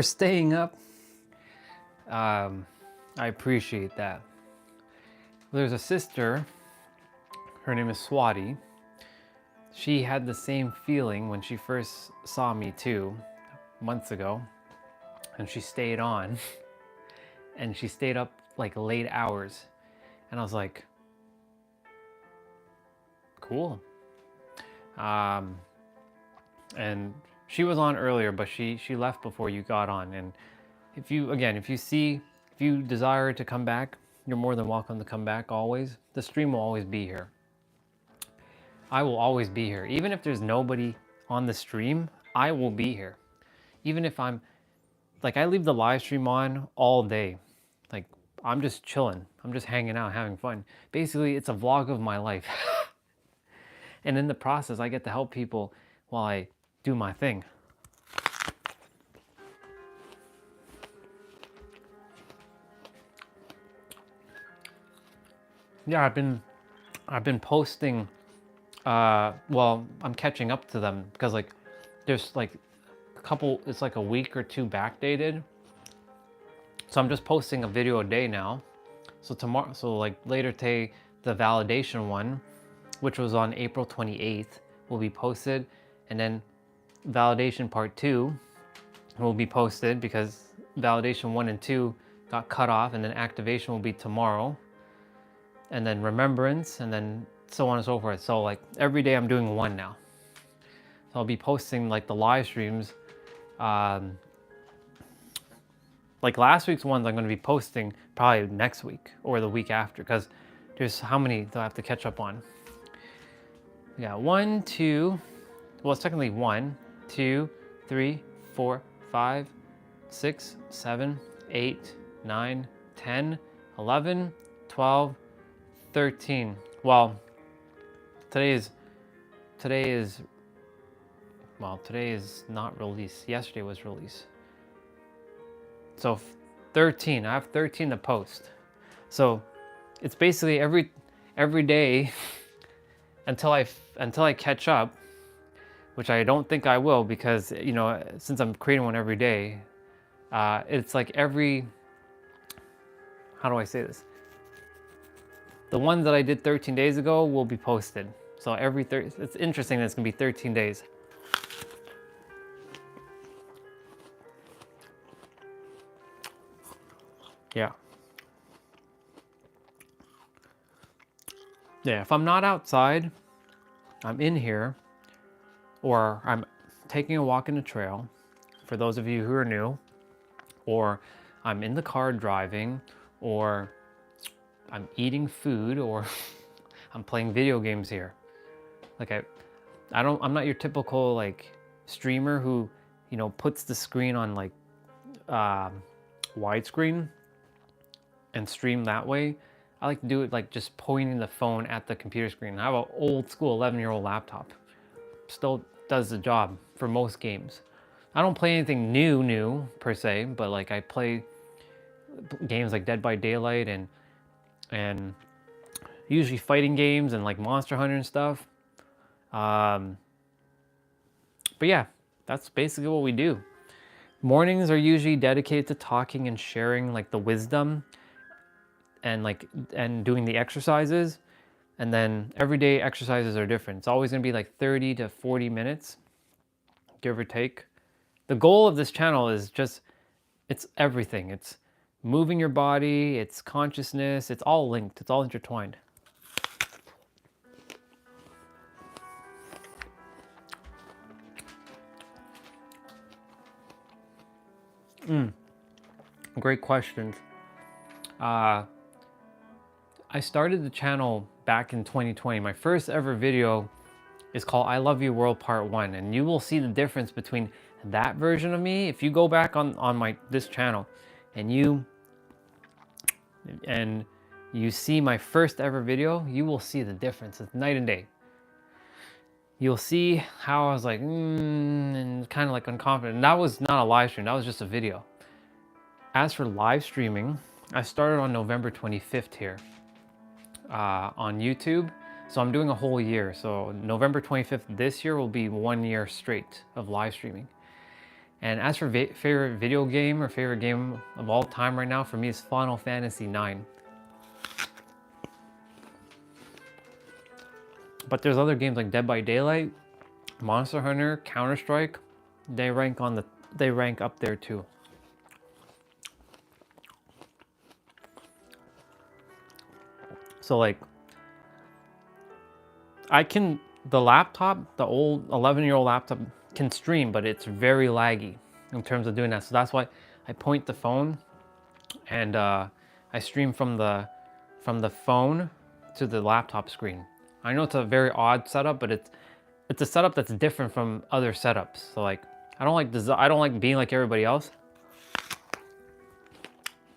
staying up. I appreciate that. There's a sister, her name is Swati. She had the same feeling when she first saw me too, months ago, and she stayed on, and she stayed up like late hours, and I was like, cool. And she was on earlier, but she left before you got on. And if you desire to come back, you're more than welcome to come back always. The stream will always be here. I will always be here. Even if there's nobody on the stream, I will be here. Even if I'm, like, I leave the live stream on all day. Like, I'm just chilling. I'm just hanging out, having fun. Basically, it's a vlog of my life. And in the process, I get to help people while I do my thing. Yeah, I've been posting, well, I'm catching up to them because like there's like a couple, it's like a week or two backdated. So I'm just posting a video a day now. So tomorrow, so like later today, the validation one, which was on April 28th, will be posted. And then validation part 2 will be posted because validation 1 and 2 got cut off, and then activation will be tomorrow. And then remembrance, and then so on and so forth. So like every day I'm doing one now. So I'll be posting like the live streams. Like last week's ones I'm going to be posting probably next week or the week after, because there's how many do I have to catch up on? We got 1, 2, well, it's technically 1, 2, 3, 4, 5, 6, 7, 8, 9, 10, 11, 12, 13. Well, today is not release. Yesterday was release. So 13, I have 13 to post. So it's basically every day until I catch up, which I don't think I will, because you know, since I'm creating one every day, it's like every, how do I say this? The one that I did 13 days ago will be posted. So it's interesting that it's gonna be 13 days. Yeah. Yeah, if I'm not outside, I'm in here, or I'm taking a walk in the trail, for those of you who are new, or I'm in the car driving, or I'm eating food, or I'm playing video games here. Like I'm not your typical like streamer who, you know, puts the screen on like widescreen and stream that way. I like to do it like just pointing the phone at the computer screen. I have an old school 11-year-old laptop. Still does the job for most games. I don't play anything new per se, but like I play games like Dead by Daylight and usually fighting games and like Monster Hunter and stuff. But yeah, that's basically what we do. Mornings are usually dedicated to talking and sharing like the wisdom and doing the exercises. And then everyday exercises are different. It's always gonna be like 30 to 40 minutes, give or take. The goal of this channel is just, it's everything. It's moving your body, it's consciousness, it's all linked, it's all intertwined. Great questions. I started the channel back in 2020. My first ever video is called I Love You World Part 1, and you will see the difference between that version of me. If you go back on this channel and you see my first ever video, you will see the difference. It's night and day. You'll see how I was like, and kind of like unconfident. And that was not a live stream, that was just a video. As for live streaming, I started on November 25th here on YouTube. So I'm doing a whole year. So November 25th this year will be 1 year straight of live streaming. And as for favorite video game or favorite game of all time right now, for me is Final Fantasy IX. But there's other games like Dead by Daylight, Monster Hunter, Counter-Strike. They rank up there too. So like, the laptop, the old 11-year-old laptop can stream, but it's very laggy in terms of doing that. So that's why I point the phone and I stream from the phone to the laptop screen. I know it's a very odd setup, but it's a setup that's different from other setups. So like, I don't like being like everybody else.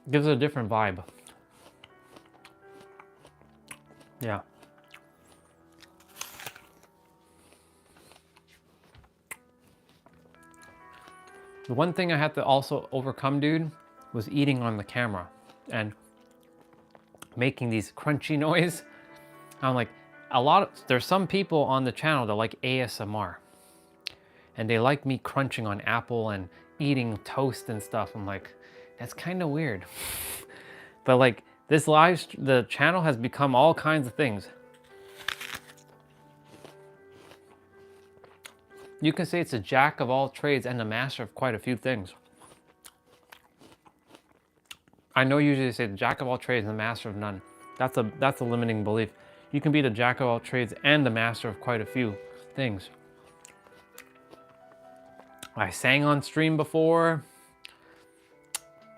It gives it a different vibe. Yeah. The one thing I had to also overcome, dude, was eating on the camera and making these crunchy noise. I'm like, there's some people on the channel that like ASMR. And they like me crunching on apple and eating toast and stuff. I'm like, that's kind of weird. But like the channel has become all kinds of things. You can say it's a jack of all trades and a master of quite a few things. I know usually they say the jack of all trades and the master of none. That's a limiting belief. You can be the jack of all trades and the master of quite a few things. I sang on stream before.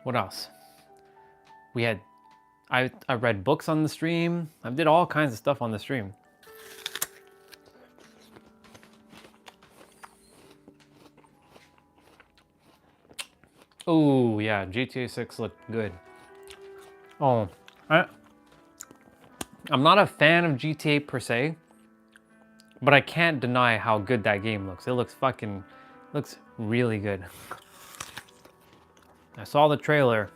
What else? I read books on the stream. I did all kinds of stuff on the stream. Oh yeah, GTA 6 looked good. Oh, I'm not a fan of GTA per se, but I can't deny how good that game looks. It looks really good. I saw the trailer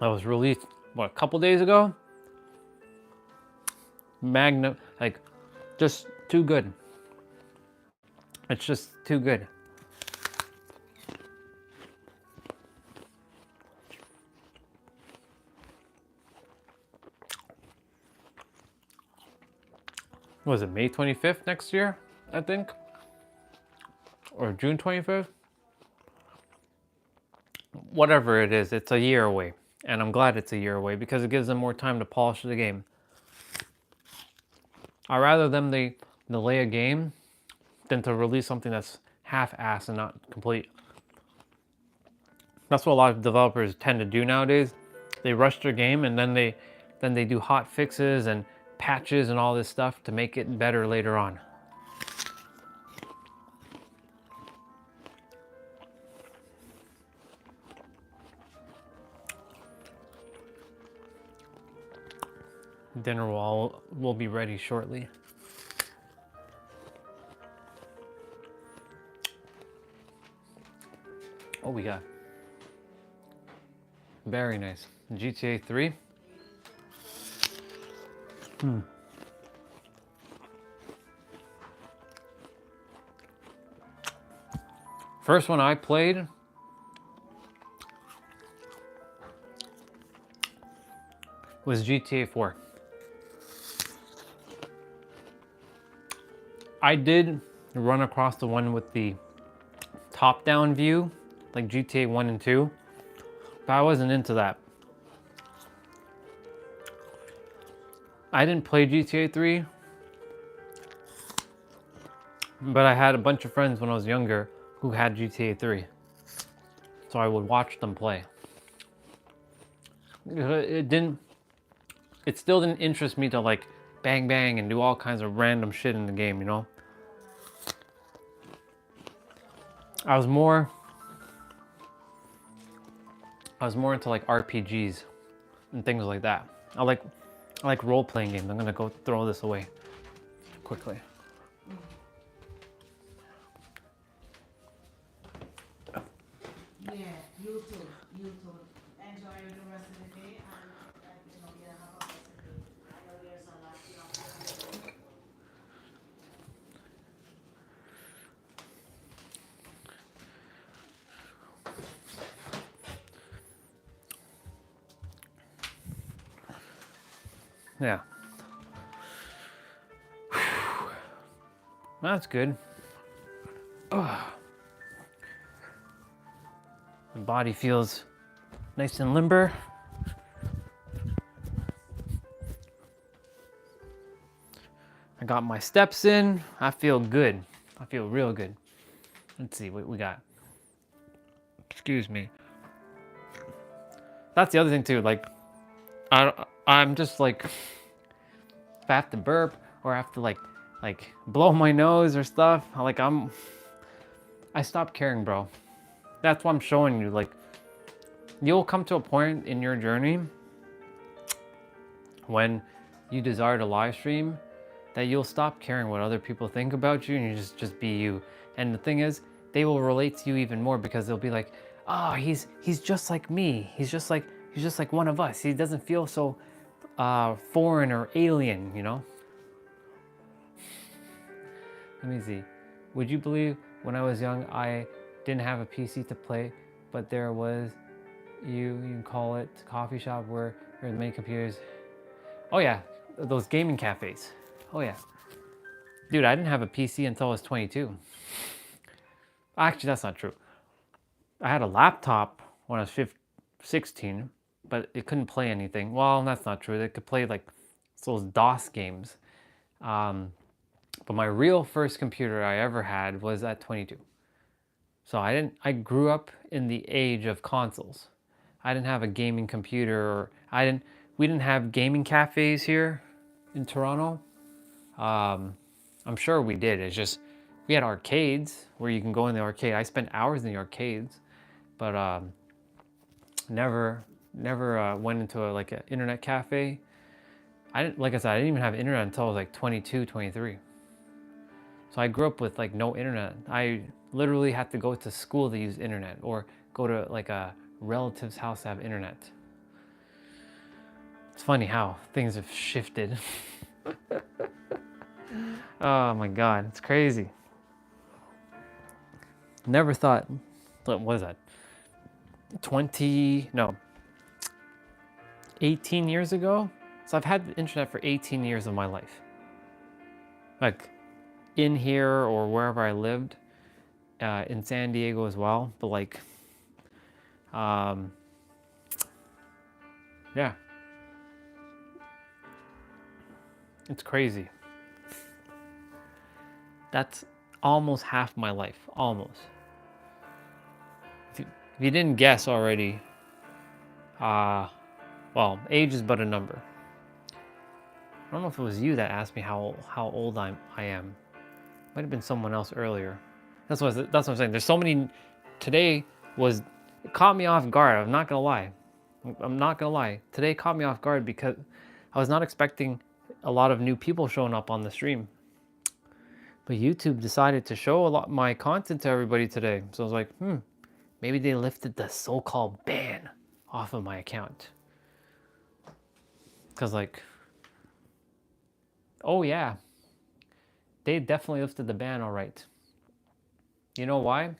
that was released, what, a couple days ago? Like, just too good. It's just too good. Was it May 25th next year, I think? Or June 25th? Whatever it is, it's a year away. And I'm glad it's a year away because it gives them more time to polish the game. I'd rather them they delay a game than to release something that's half-assed and not complete. That's what a lot of developers tend to do nowadays. They rush their game and then they do hot fixes and patches and all this stuff to make it better later on. Dinner will be ready shortly. Oh, we got very nice GTA 3. First one I played was GTA 4. I did run across the one with the top-down view, like GTA 1 and 2, but I wasn't into that. I didn't play GTA 3, but I had a bunch of friends when I was younger who had GTA 3, so I would watch them play. It still didn't interest me to like bang bang and do all kinds of random shit in the game, you know? I was more into like RPGs and things like that. I like role-playing games. I'm gonna go throw this away quickly. Yeah, you too. You too. Enjoy the rest of the day and you know, have a blessed day. I know there's a lot you have to do. Yeah. That's good. Ugh. The body feels nice and limber. I got my steps in. I feel good. I feel real good. Let's see what we got. Excuse me. That's the other thing too. Like, I'm just like, if I have to burp or I have to like blow my nose or stuff, I stopped caring, bro. That's what I'm showing you. Like, you'll come to a point in your journey when you desire to live stream that you'll stop caring what other people think about you and you just be you. And the thing is, they will relate to you even more because they'll be like, oh, he's just like me. He's just like one of us. He doesn't feel so foreign or alien, you know? Let me see. Would you believe when I was young, I didn't have a PC to play, but there was, you can call it, coffee shop where there's many computers. Oh yeah, those gaming cafes. Oh yeah. Dude, I didn't have a PC until I was 22. Actually, that's not true. I had a laptop when I was 16, but it couldn't play anything. Well, that's not true. It could play like those DOS games. But my real first computer I ever had was at 22. So I grew up in the age of consoles. I didn't have a gaming computer, or we didn't have gaming cafes here in Toronto. I'm sure we did. It's just, we had arcades where you can go in the arcade. I spent hours in the arcades, but never went into like an internet cafe. Like I said, I didn't even have internet until I was like 22, 23. So I grew up with like no internet. I literally had to go to school to use internet, or go to like a relative's house to have internet. It's funny how things have shifted. Oh my God, it's crazy. Never thought, what was that? 18 years ago? So I've had the internet for 18 years of my life. Like in here or wherever I lived, in San Diego as well. But like, yeah. It's crazy. That's almost half my life, almost. If you didn't guess already, well, age is but a number. I don't know if it was you that asked me how old I am. Might have been someone else earlier. That's what I'm saying. There's so many. Today it caught me off guard. I'm not gonna lie. Today caught me off guard because I was not expecting a lot of new people showing up on the stream. But YouTube decided to show a lot my content to everybody today. So I was like, maybe they lifted the so-called ban off of my account. Because like, oh yeah, they definitely lifted the ban, all right. You know why?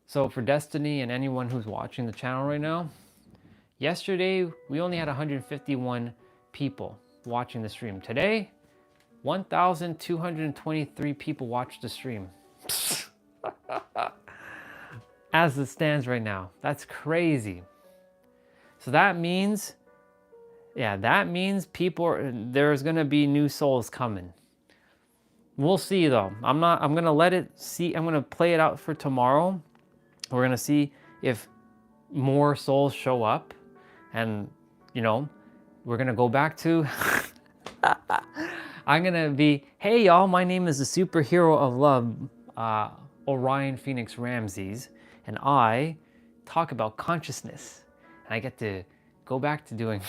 So for Destiny and anyone who's watching the channel right now, yesterday we only had 151 people watching the stream. Today, 1,223 people watched the stream. As it stands right now. That's crazy. So that means, there's gonna be new souls coming. We'll see though. I'm gonna let it see. I'm gonna play it out for tomorrow. We're gonna see if more souls show up, and you know, we're gonna go back to I'm gonna be, hey y'all, my name is the superhero of love, Orion Phoenix Ramses, and I talk about consciousness. And I get to go back to doing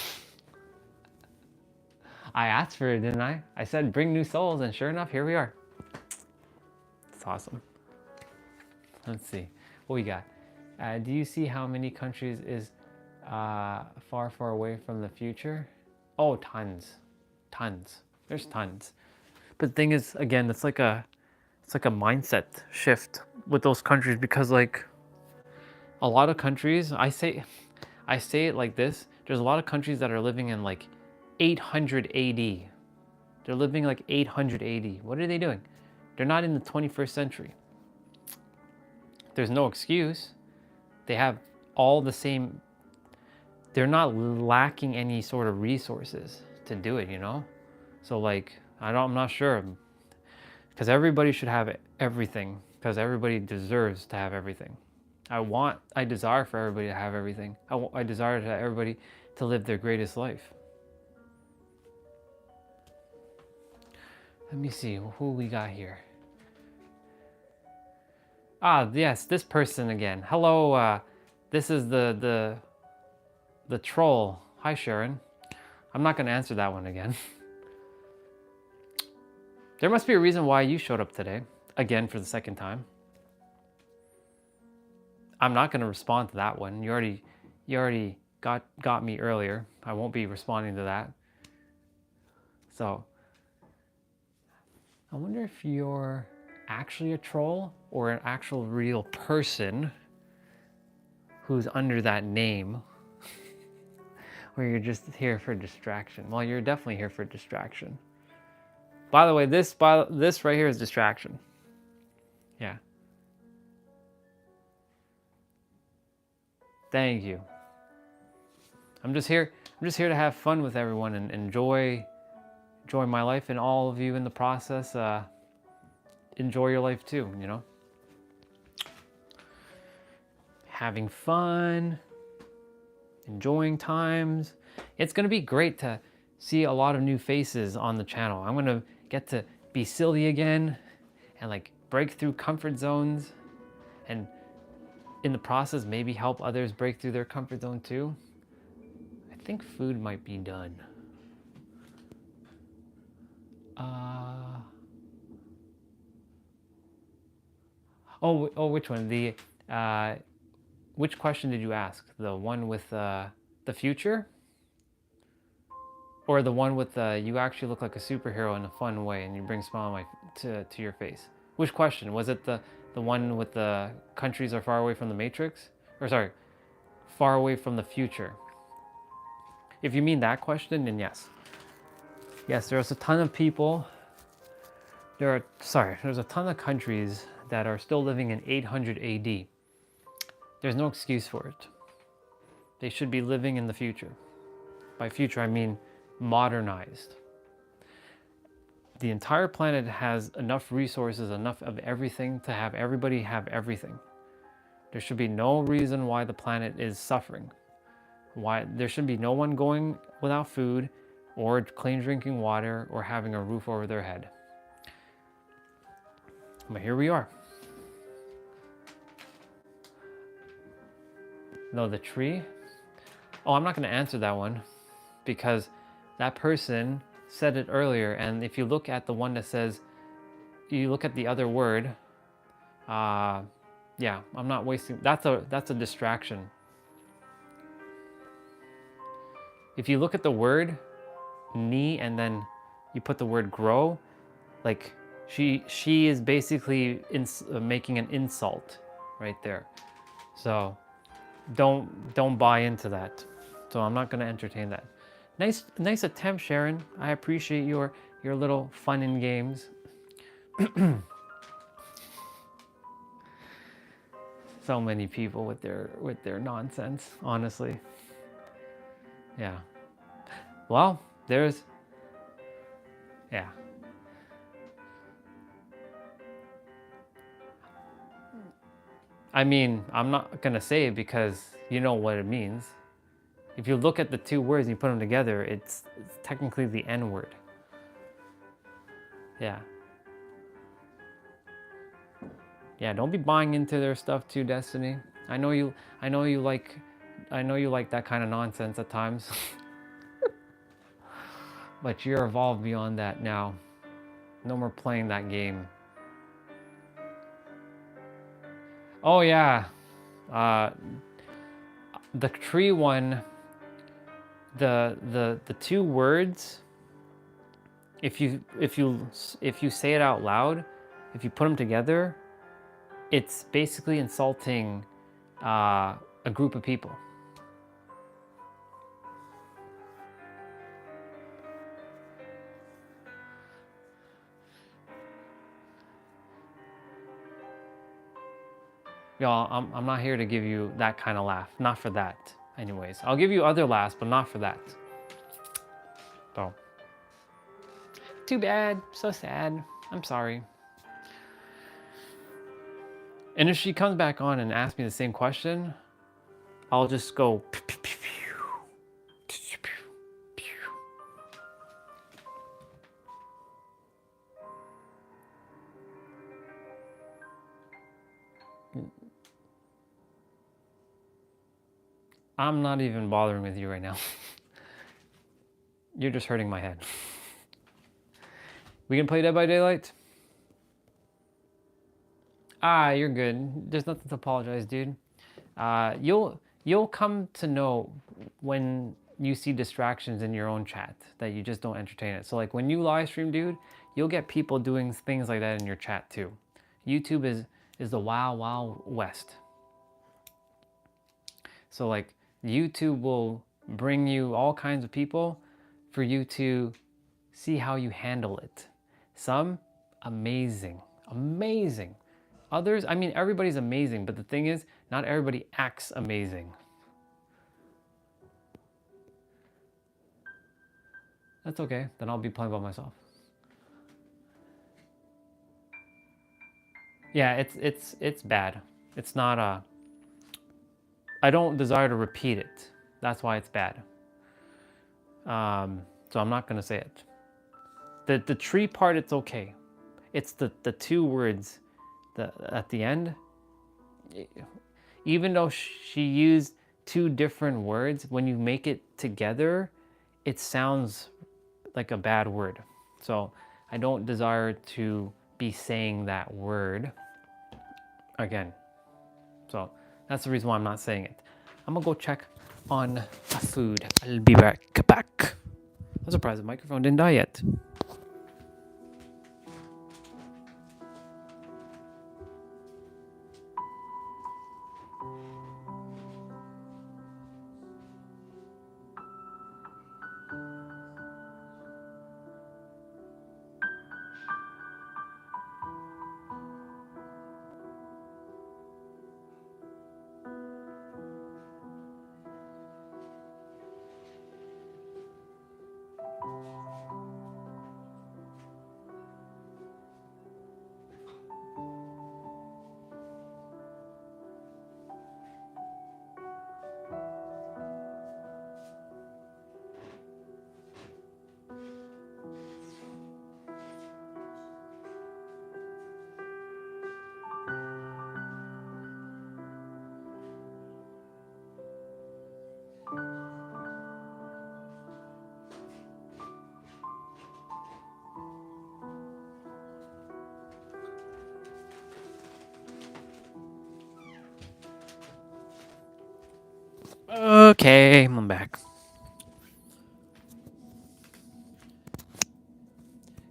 I asked for it, didn't I? I said bring new souls, and sure enough, here we are. It's awesome. Let's see what we got. Do you see how many countries is far away from the future? Oh, tons. There's tons. But the thing is, again, it's like a mindset shift with those countries, because like a lot of countries, I say it like this, there's a lot of countries that are living in like 800 AD. They're living like 800 AD. What are they doing? They're not in the 21st century. There's no excuse. They have all the same, they're not lacking any sort of resources to do it, you know? So like, I'm not sure, because everybody should have everything, because everybody deserves to have everything. I desire for everybody to have everything. I desire for everybody to live their greatest life. Let me see who we got here. Ah, yes, this person again. Hello, this is the troll. Hi, Sharon. I'm not gonna answer that one again. There must be a reason why you showed up today, again for the second time. I'm not gonna respond to that one. You already got me earlier. I won't be responding to that. So I wonder if you're actually a troll or an actual real person who's under that name, or you're just here for distraction. Well, you're definitely here for distraction. By the way, this right here is distraction. Yeah. Thank you. I'm just here to have fun with everyone and enjoy my life, and all of you in the process enjoy your life too, you know? Having fun, enjoying times. It's gonna be great to see a lot of new faces on the channel. I'm gonna get to be silly again and like break through comfort zones, and in the process maybe help others break through their comfort zone too. I think food might be done. Oh, which one? Which question did you ask? The one with the future? Or the one with you actually look like a superhero in a fun way and you bring a smile to your face? Which question? Was it the one with the countries are far away from the matrix? Or sorry, far away from the future? If you mean that question, then yes. Yes, there's a ton of people. There's a ton of countries that are still living in 800 AD. There's no excuse for it. They should be living in the future. By future, I mean modernized. The entire planet has enough resources, enough of everything to have everybody have everything. There should be no reason why the planet is suffering. Why there should be no one going without food or clean drinking water or having a roof over their head. But here we are. No, the tree? Oh, I'm not going to answer that one because that person said it earlier, and if you look at the one that says, you look at the other word, yeah, I'm not wasting, that's a distraction. If you look at the word knee and then you put the word grow, like she is basically making an insult right there. So don't buy into that. So I'm not going to entertain that. Nice attempt, Sharon. I appreciate your little fun and games. So many people with their nonsense, honestly. Yeah. Well, yeah. I mean, I'm not gonna say it because you know what it means. If you look at the two words and you put them together, it's technically the N word. Yeah. Yeah, don't be buying into their stuff too, Destiny. I know you like that kind of nonsense at times. But you're evolved beyond that now. No more playing that game. Oh yeah. The tree one, the two words, if you say it out loud, if you put them together, it's basically insulting a group of people. Y'all, I'm not here to give you that kind of laugh. Not for that. Anyways, I'll give you other laughs, but not for that. So, too bad. So sad. I'm sorry. And if she comes back on and asks me the same question, I'll just go. I'm not even bothering with you right now. You're just hurting my head. We can play Dead by Daylight? Ah, you're good. There's nothing to apologize, dude. you'll come to know when you see distractions in your own chat that you just don't entertain it. So like when you live stream, dude, you'll get people doing things like that in your chat too. YouTube is the wild west. So like YouTube will bring you all kinds of people for you to see how you handle it. Some amazing, amazing. Others, I mean, everybody's amazing, but the thing is, not everybody acts amazing. That's okay, then I'll be playing by myself. Yeah, it's bad. It's not I don't desire to repeat it. That's why it's bad. So I'm not gonna say it. The tree part, it's okay. It's the two words at the end. Even though she used two different words, when you make it together, it sounds like a bad word. So I don't desire to be saying that word again. So that's the reason why I'm not saying it. I'm gonna go check on food. I'll be right back. I'm surprised the microphone didn't die yet. Okay, I'm back.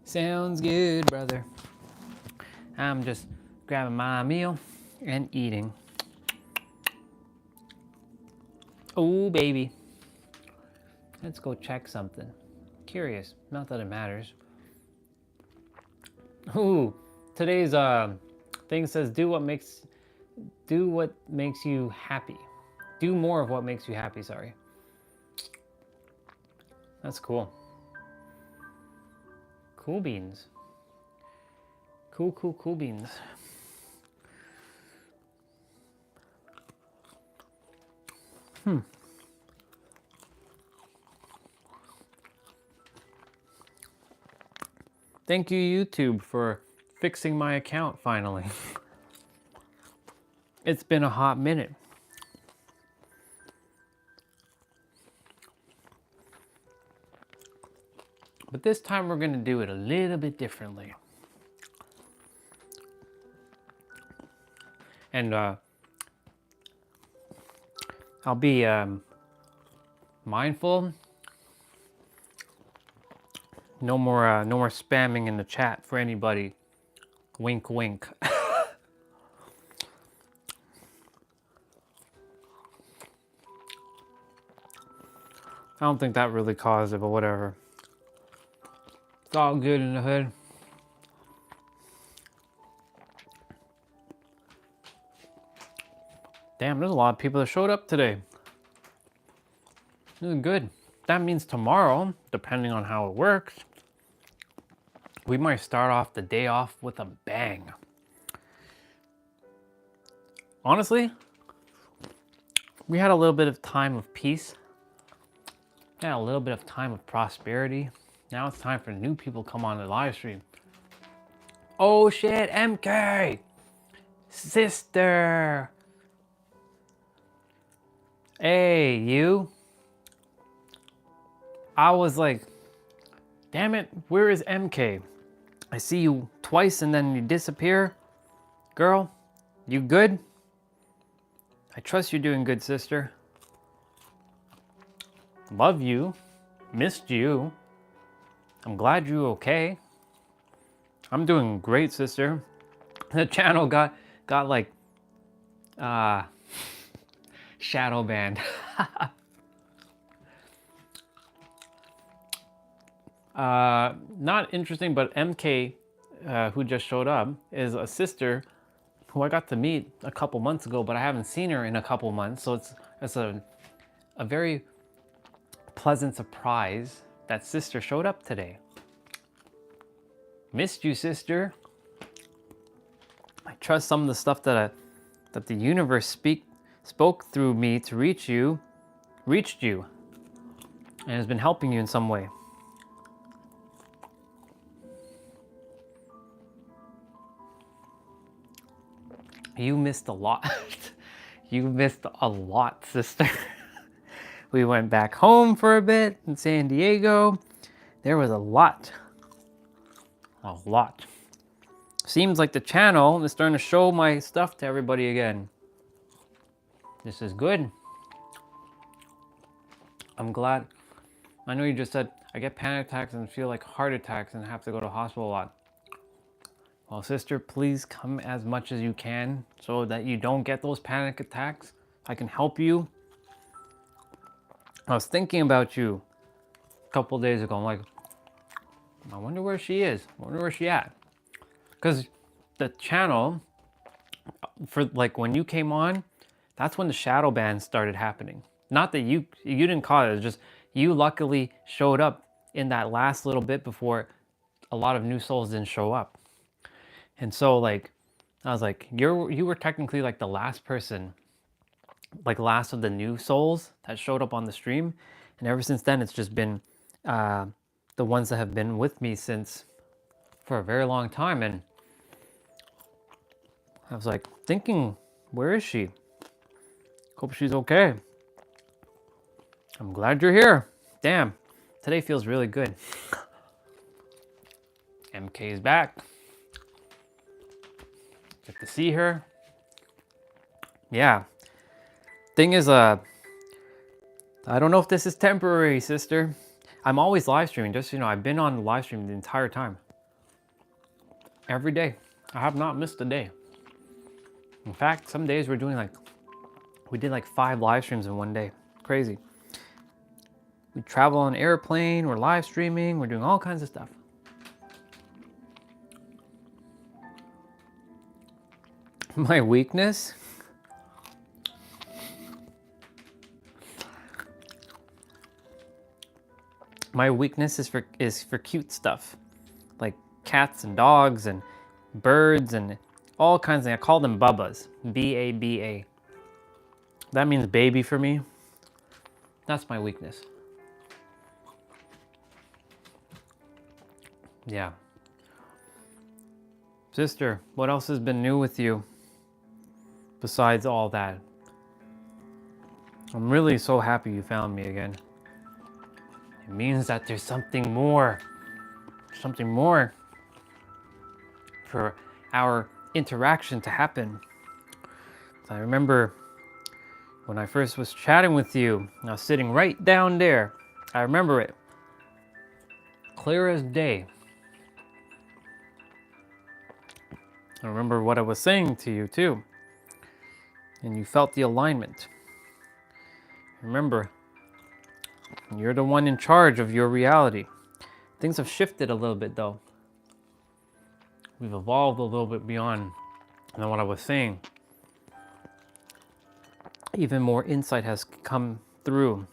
Sounds good, brother. I'm just grabbing my meal and eating. Oh, baby. Let's go check something. Curious, not that it matters. Ooh, today's thing says do what makes you happy. Do more of what makes you happy, sorry. That's cool. Cool beans. Cool beans. Thank you, YouTube, for fixing my account finally. It's been a hot minute. But this time we're gonna do it a little bit differently. And I'll be mindful. No more spamming in the chat for anybody. Wink, wink. I don't think that really caused it, but whatever. It's all good in the hood. Damn, there's a lot of people that showed up today. This is good. That means tomorrow, depending on how it works, we might start off the day off with a bang. Honestly, we had a little bit of time of peace. We had a little bit of time of prosperity. Now it's time for new people to come on the live stream. Oh shit, MK! Sister! Hey, you? I was like, damn it, where is MK? I see you twice and then you disappear. Girl, you good? I trust you're doing good, sister. Love you. Missed you. I'm glad you're okay. I'm doing great, sister. The channel got like shadow banned. Not interesting, but MK, who just showed up, is a sister who I got to meet a couple months ago, but I haven't seen her in a couple months. So it's a very pleasant surprise that sister showed up today. Missed you, sister. I trust some of the stuff that the universe spoke through me to reached you, and has been helping you in some way. You missed a lot. You missed a lot, sister. We went back home for a bit in San Diego. There was a lot. A lot. Seems like the channel is starting to show my stuff to everybody again. This is good. I'm glad. I know you just said, I get panic attacks and feel like heart attacks and have to go to the hospital a lot. Well, sister, please come as much as you can so that you don't get those panic attacks. I can help you. I was thinking about you a couple days ago. I'm like, I wonder where she is. I wonder where she at. Because the channel, for like when you came on, that's when the shadow ban started happening. Not that you didn't cause it, it's just you luckily showed up in that last little bit before a lot of new souls didn't show up. And so like, I was like, you were technically like the last person, like last of the new souls that showed up on the stream. And ever since then, it's just been the ones that have been with me since for a very long time. And I was like thinking, where is she? Hope she's okay. I'm glad you're here. Damn, today feels really good. MK is back. Get to see her. Yeah. Thing is, I don't know if this is temporary, sister. I'm always live streaming. Just so you know, I've been on live stream the entire time. Every day. I have not missed a day. In fact, some days we did like 5 live streams in one day. Crazy. We travel on an airplane, we're live streaming, we're doing all kinds of stuff. My weakness? My weakness is for cute stuff. Like cats and dogs and birds and all kinds of things. I call them bubbas. B-A-B-A. That means baby for me. That's my weakness. Yeah. Sister, what else has been new with you besides all that? I'm really so happy you found me again. It means that there's something more for our interaction to happen. I remember when I first was chatting with you, I was sitting right down there. I remember it. Clear as day. I remember what I was saying to you too. And you felt the alignment. Remember, you're the one in charge of your reality. Things have shifted a little bit though. We've evolved a little bit beyond than what I was saying. Even more insight has come through.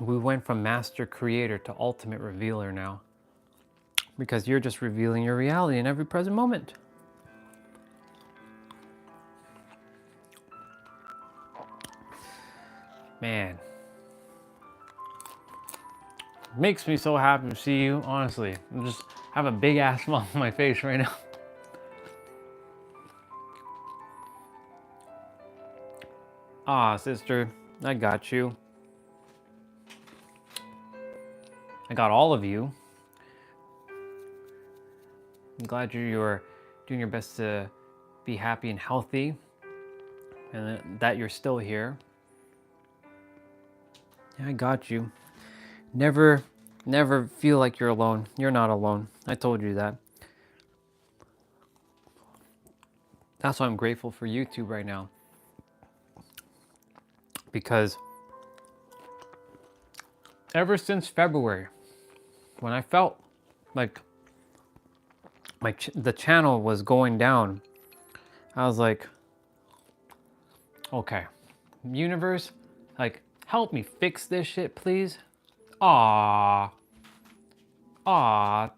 We went from master creator to ultimate revealer now. Because you're just revealing your reality in every present moment. Man. Makes me so happy to see you, honestly. I just have a big ass smile on my face right now. Ah, sister, I got you. I got all of you. I'm glad you're doing your best to be happy and healthy. and that you're still here. Yeah, I got you. Never feel like you're alone. You're not alone. I told you that. That's why I'm grateful for YouTube right now. Because ever since February, when I felt like the channel was going down, I was like, okay, universe, like, help me fix this shit, please. Aw,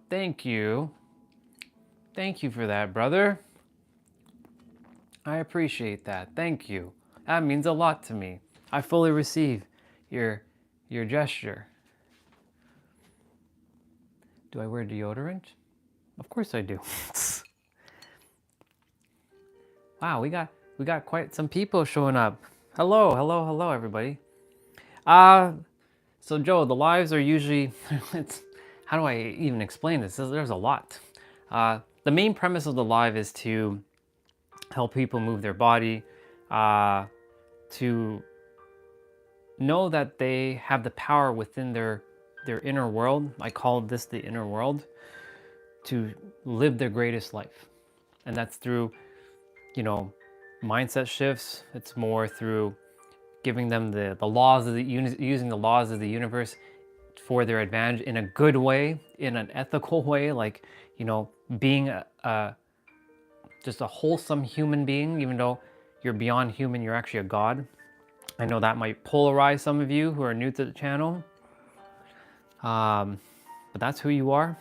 thank you. Thank you for that, brother. I appreciate that. Thank you. That means a lot to me. I fully receive your gesture. Do I wear deodorant? Of course I do. Wow, we got quite some people showing up. Hello, everybody. So Joe, the lives are usually, how do I even explain this? There's a lot. The main premise of the live is to help people move their body, to know that they have the power within their inner world. I call this the inner world, to live their greatest life. And that's through, mindset shifts. It's more through giving them the laws of using the laws of the universe for their advantage in a good way, in an ethical way, like, being just a wholesome human being. Even though you're beyond human, you're actually a god. I know that might polarize some of you who are new to the channel, but that's who you are.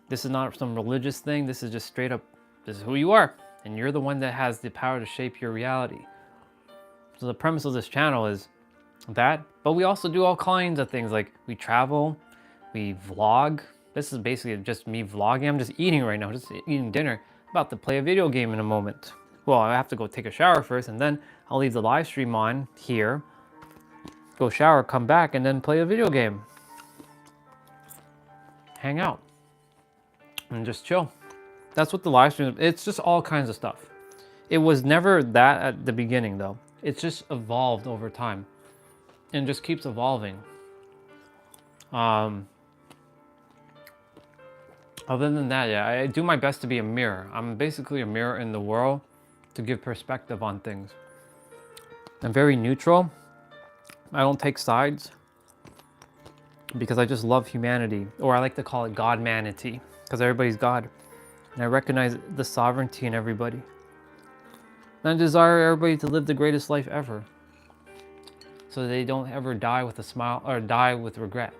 This is not some religious thing. This is just straight up, this is who you are, and you're the one that has the power to shape your reality. So the premise of this channel is that, but we also do all kinds of things, like we travel, we vlog. This is basically just me vlogging. I'm just eating right now, just eating dinner. About to play a video game in a moment. Well, I have to go take a shower first, and then I'll leave the live stream on here, go shower, come back, and then play a video game. Hang out and just chill. That's what the live stream is. It's just all kinds of stuff. It was never that at the beginning, though. It's just evolved over time and just keeps evolving. Other than that, yeah, I do my best to be a mirror. I'm basically a mirror in the world to give perspective on things. I'm very neutral. I don't take sides because I just love humanity, or I like to call it God-manity, because everybody's God. And I recognize the sovereignty in everybody. And I desire everybody to live the greatest life ever, so they don't ever die with a smile or die with regret.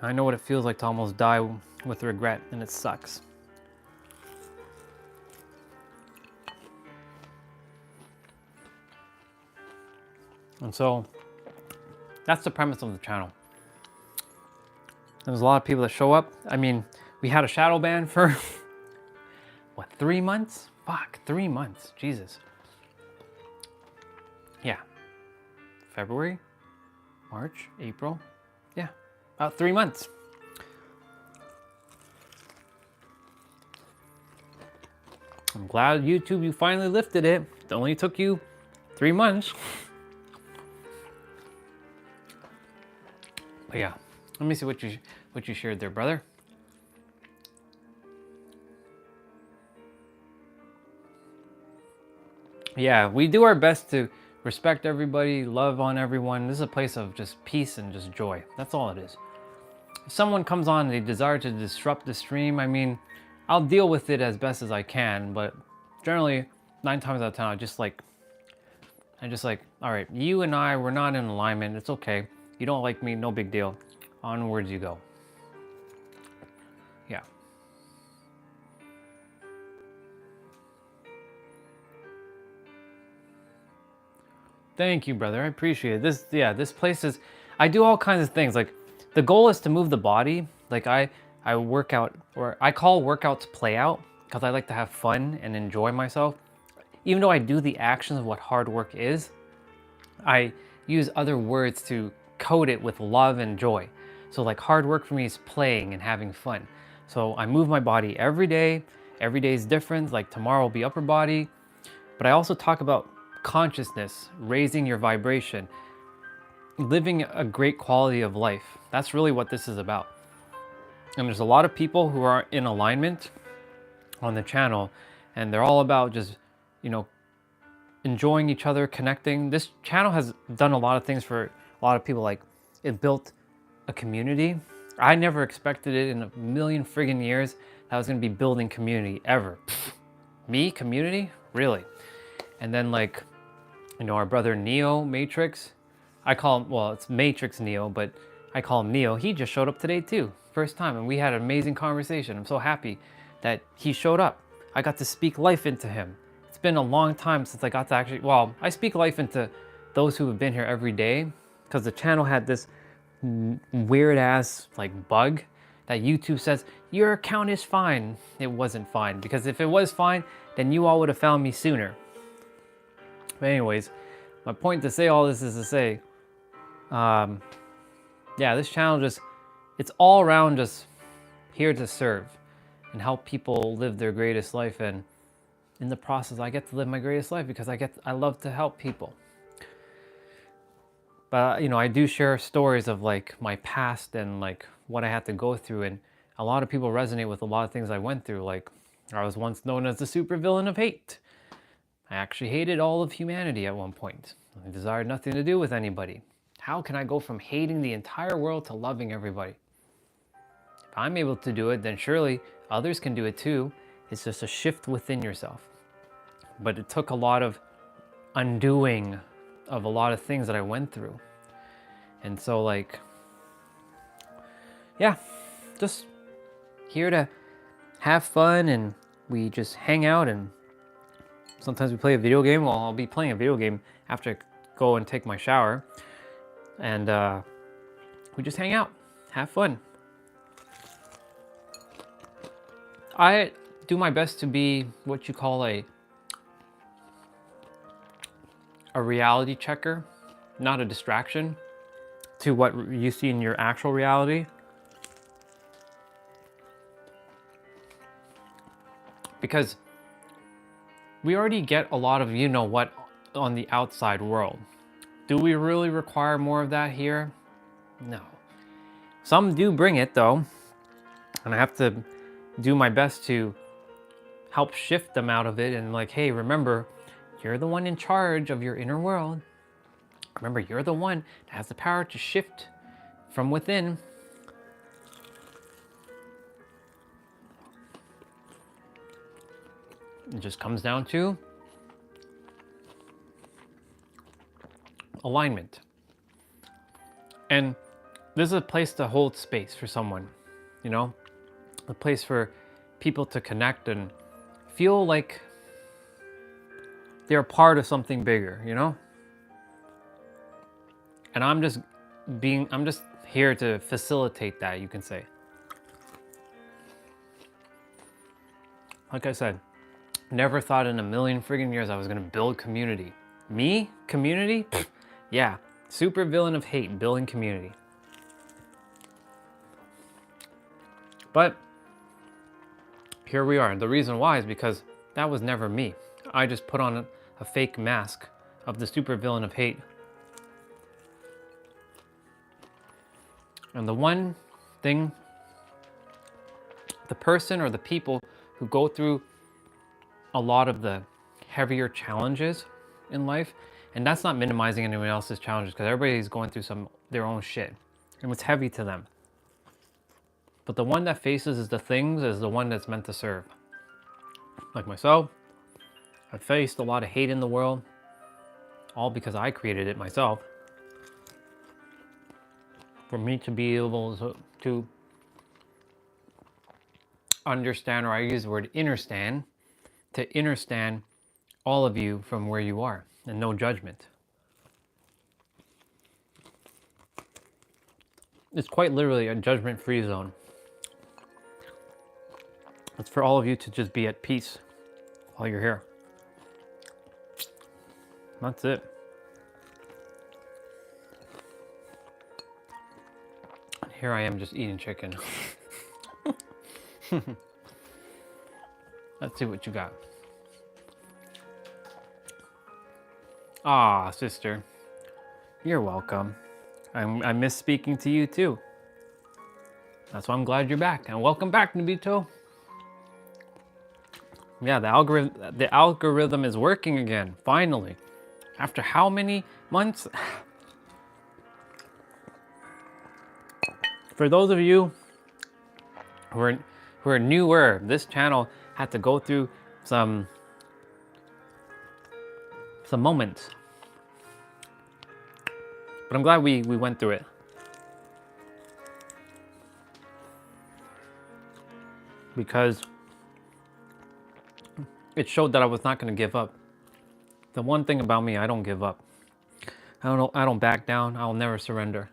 I know what it feels like to almost die with regret, and it sucks. And so that's the premise of the channel. There's a lot of people that show up. I mean, we had a shadow ban for what, 3 months? Fuck, 3 months, Jesus. Yeah, February, March, April, yeah, about 3 months. I'm glad YouTube, you finally lifted it. It only took you 3 months. But yeah, let me see what you shared there, brother. Yeah, we do our best to respect everybody, love on everyone. This is a place of just peace and just joy. That's all it is. If someone comes on and they desire to disrupt the stream, I mean, I'll deal with it as best as I can, but generally 9 times out of 10, I just like, all right, you and I, we're not in alignment. It's okay. You don't like me, no big deal. Onwards you go. Yeah. Thank you, brother. I appreciate it. This place is, I do all kinds of things. Like, the goal is to move the body. Like, I work out, or I call workouts play out, because I like to have fun and enjoy myself. Even though I do the actions of what hard work is, I use other words to code it with love and joy. So like, hard work for me is playing and having fun. So I move my body every day. Every day is different. Like, tomorrow will be upper body. But I also talk about consciousness, raising your vibration, living a great quality of life. That's really what this is about. And there's a lot of people who are in alignment on the channel, and they're all about just, you know, enjoying each other, connecting. This channel has done a lot of things for a lot of people. Like, it built a community. I never expected it in a million friggin' years that I was gonna be building community ever. Pfft. Me, community? Really? And then, like, you know, our brother Neo Matrix, I call him, well, it's Matrix Neo, but I call him Neo. He just showed up today too, first time, and we had an amazing conversation. I'm so happy that he showed up. I got to speak life into him. It's been a long time since I got to actually, well, I speak life into those who have been here every day, because the channel had this weird ass like bug that YouTube says, your account is fine. It wasn't fine, because if it was fine, then you all would have found me sooner. But anyways, my point to say all this is to say, yeah, this channel just, it's all around just here to serve and help people live their greatest life. And in the process, I get to live my greatest life because I love to help people. But, you know, I do share stories of like my past and like what I had to go through. And a lot of people resonate with a lot of things I went through. Like, I was once known as the supervillain of hate. I actually hated all of humanity at one point. I desired nothing to do with anybody. How can I go from hating the entire world to loving everybody? If I'm able to do it, then surely others can do it too. It's just a shift within yourself. But it took a lot of undoing of a lot of things that I went through. And so, like, yeah, just here to have fun, and we just hang out, and sometimes we play a video game. Well, I'll be playing a video game after I go and take my shower. And we just hang out, have fun. I do my best to be what you call a reality checker, not a distraction to what you see in your actual reality. Because we already get a lot of you know what on the outside world. Do we really require more of that here? No. Some do bring it though, and I have to do my best to help shift them out of it. And like, hey, remember, you're the one in charge of your inner world. Remember, you're the one that has the power to shift from within. It just comes down to alignment. And this is a place to hold space for someone, you know, a place for people to connect and feel like they're a part of something bigger, you know? And I'm just here to facilitate that, you can say. Like I said, never thought in a million friggin' years I was gonna build community. Me? Community? Pfft, yeah, super villain of hate, building community. But here we are. The reason why is because that was never me. I just put on a fake mask of the super villain of hate. And the one thing, the person or the people who go through a lot of the heavier challenges in life, and that's not minimizing anyone else's challenges, because everybody's going through their own shit and it's heavy to them. But the one that faces the things is the one that's meant to serve. Like myself, I've faced a lot of hate in the world, all because I created it myself. For me to be able to understand, or I use the word understand, to understand all of you from where you are, and no judgment. It's quite literally a judgment-free zone. It's for all of you to just be at peace while you're here. That's it. Here I am just eating chicken. Let's see what you got. Ah, sister. You're welcome. I miss speaking to you too. That's why I'm glad you're back. And welcome back, Nabito. Yeah, the algorithm is working again, finally. After how many months? For those of you who are newer, this channel had to go through some moments. But I'm glad we went through it. Because it showed that I was not going to give up. The one thing about me, I don't give up. I don't back down. I'll never surrender.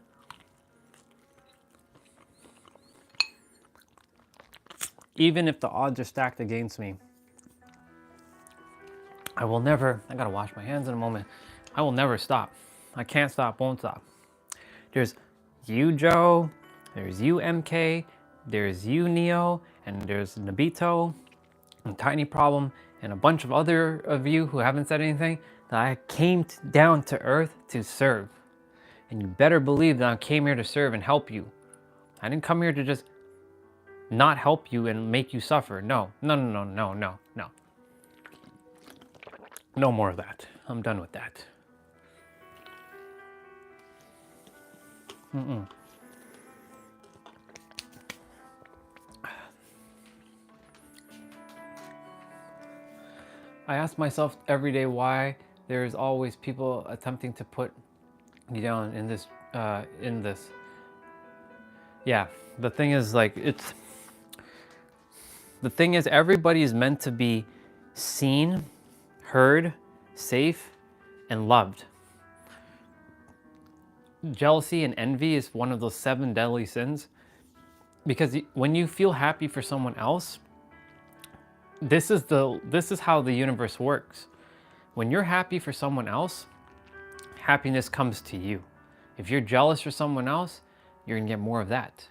Even if the odds are stacked against me, I will never, I gotta wash my hands in a moment. I will never stop. I can't stop, won't stop. There's you, Joe, there's you, MK, there's you, Neo, and there's Nabito, and Tiny Problem, and a bunch of other of you who haven't said anything, that I came down to earth to serve. And you better believe that I came here to serve and help you. I didn't come here to just not help you and make you suffer. No, no, no, no, no, no, no. No more of that. I'm done with that. I ask myself every day why there's always people attempting to put me down in this, Yeah, the thing is, like, the thing is, everybody is meant to be seen, heard, safe, and loved. Jealousy and envy is one of those 7 deadly sins. Because when you feel happy for someone else, this is how the universe works. When you're happy for someone else, happiness comes to you. If you're jealous for someone else, you're gonna get more of that.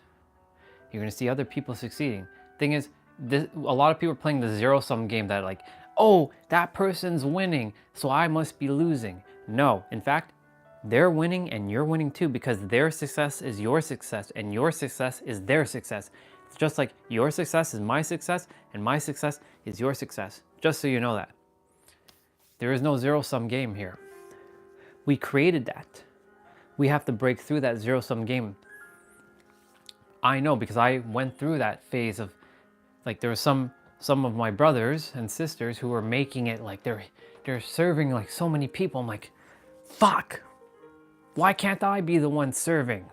You're gonna see other people succeeding. Thing is, a lot of people are playing the zero-sum game that, like, oh, that person's winning, so I must be losing. No, in fact, they're winning and you're winning too, because their success is your success and your success is their success. It's just like your success is my success and my success is your success. Just so you know that. There is no zero-sum game here. We created that. We have to break through that zero-sum game. I know, because I went through that phase of, like, there were some of my brothers and sisters who were making it like they're serving like so many people. I'm like, fuck. Why can't I be the one serving?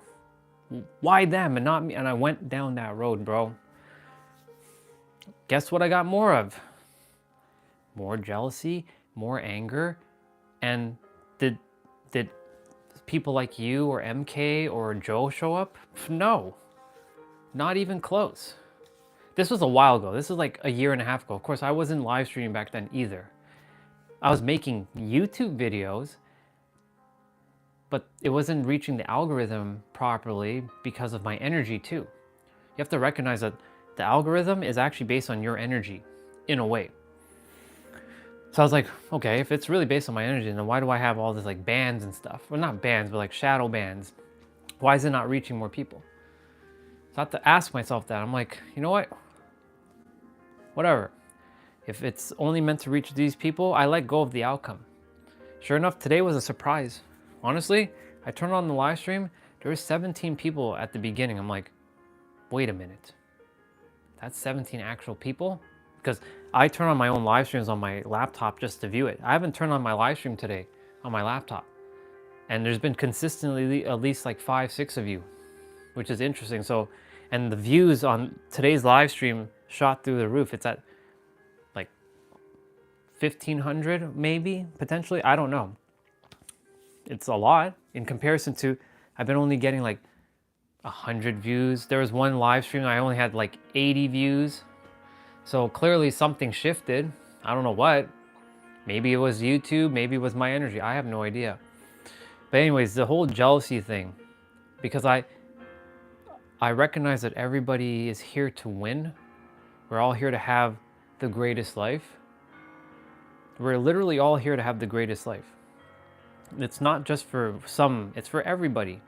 Why them and not me? And I went down that road, bro. Guess what I got more of? More jealousy, more anger. And did people like you or MK or Joe show up? No, not even close. This was a while ago. This was like a year and a half ago. Of course, I wasn't live streaming back then either. I was making YouTube videos, but it wasn't reaching the algorithm properly because of my energy too. You have to recognize that the algorithm is actually based on your energy, in a way. So I was like, okay, if it's really based on my energy, then why do I have all this like bands and stuff? Well, not bands, but like shadow bands. Why is it not reaching more people? So I have to ask myself that. I'm like, you know what? Whatever. If it's only meant to reach these people, I let go of the outcome. Sure enough, today was a surprise. Honestly, I turned on the live stream, there were 17 people at the beginning. I'm like, wait a minute. That's 17 actual people? Because I turn on my own live streams on my laptop just to view it. I haven't turned on my live stream today on my laptop. And there's been consistently at least like 5, 6 of you, which is interesting. So, and the views on today's live stream shot through the roof. It's at like 1,500 maybe, potentially. I don't know. It's a lot in comparison to, I've been only getting like 100 views. There was one live stream I only had like 80 views. So clearly something shifted. I don't know what. Maybe it was YouTube, maybe it was my energy. I have no idea. But anyways, the whole jealousy thing, because I recognize that everybody is here to win. We're all here to have the greatest life. We're literally all here to have the greatest life. It's not just for some, it's for everybody.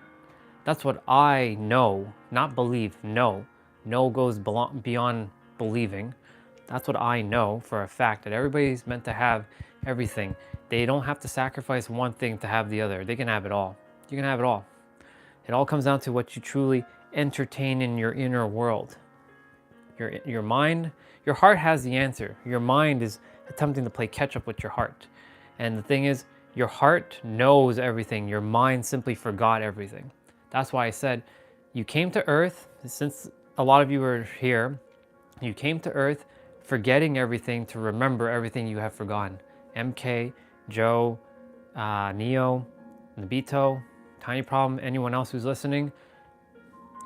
That's what I know, not believe, know. Know goes beyond believing. That's what I know for a fact, that everybody's meant to have everything. They don't have to sacrifice one thing to have the other. They can have it all. You can have it all. It all comes down to what you truly entertain in your inner world. Your mind, your heart has the answer. Your mind is attempting to play catch up with your heart. And the thing is, your heart knows everything. Your mind simply forgot everything. That's why I said, you came to Earth, since a lot of you are here, you came to Earth forgetting everything to remember everything you have forgotten. MK, Joe, Neo, Nabito, Tiny Problem, anyone else who's listening,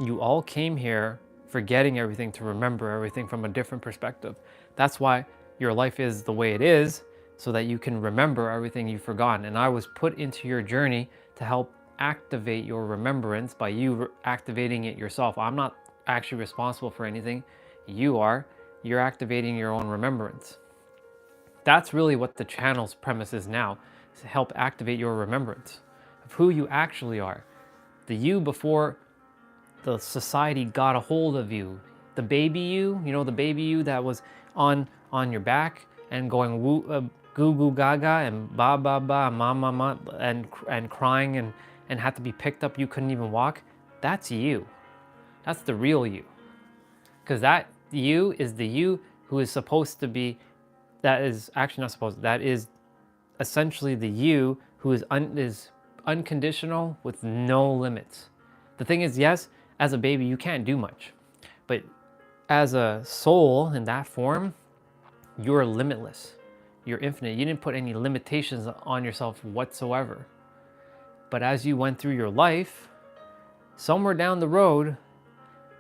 you all came here forgetting everything to remember everything from a different perspective. That's why your life is the way it is, so that you can remember everything you've forgotten. And I was put into your journey to help activate your remembrance by you activating it yourself. I'm not actually responsible for anything. You are. You're activating your own remembrance. That's really what the channel's premise is now, is to help activate your remembrance of who you actually are. The you before the society got a hold of you. The baby you know, the baby you that was on your back and going woo, goo goo gaga and ba ba ba, ma ma ma, and crying and had to be picked up. You couldn't even walk. That's you. That's the real you. Because that you is the you who is supposed to be, that is actually not supposed, that is essentially the you who is unconditional with no limits. The thing is, yes, as a baby, you can't do much. But as a soul in that form, you're limitless. You're infinite. You didn't put any limitations on yourself whatsoever. But as you went through your life, somewhere down the road,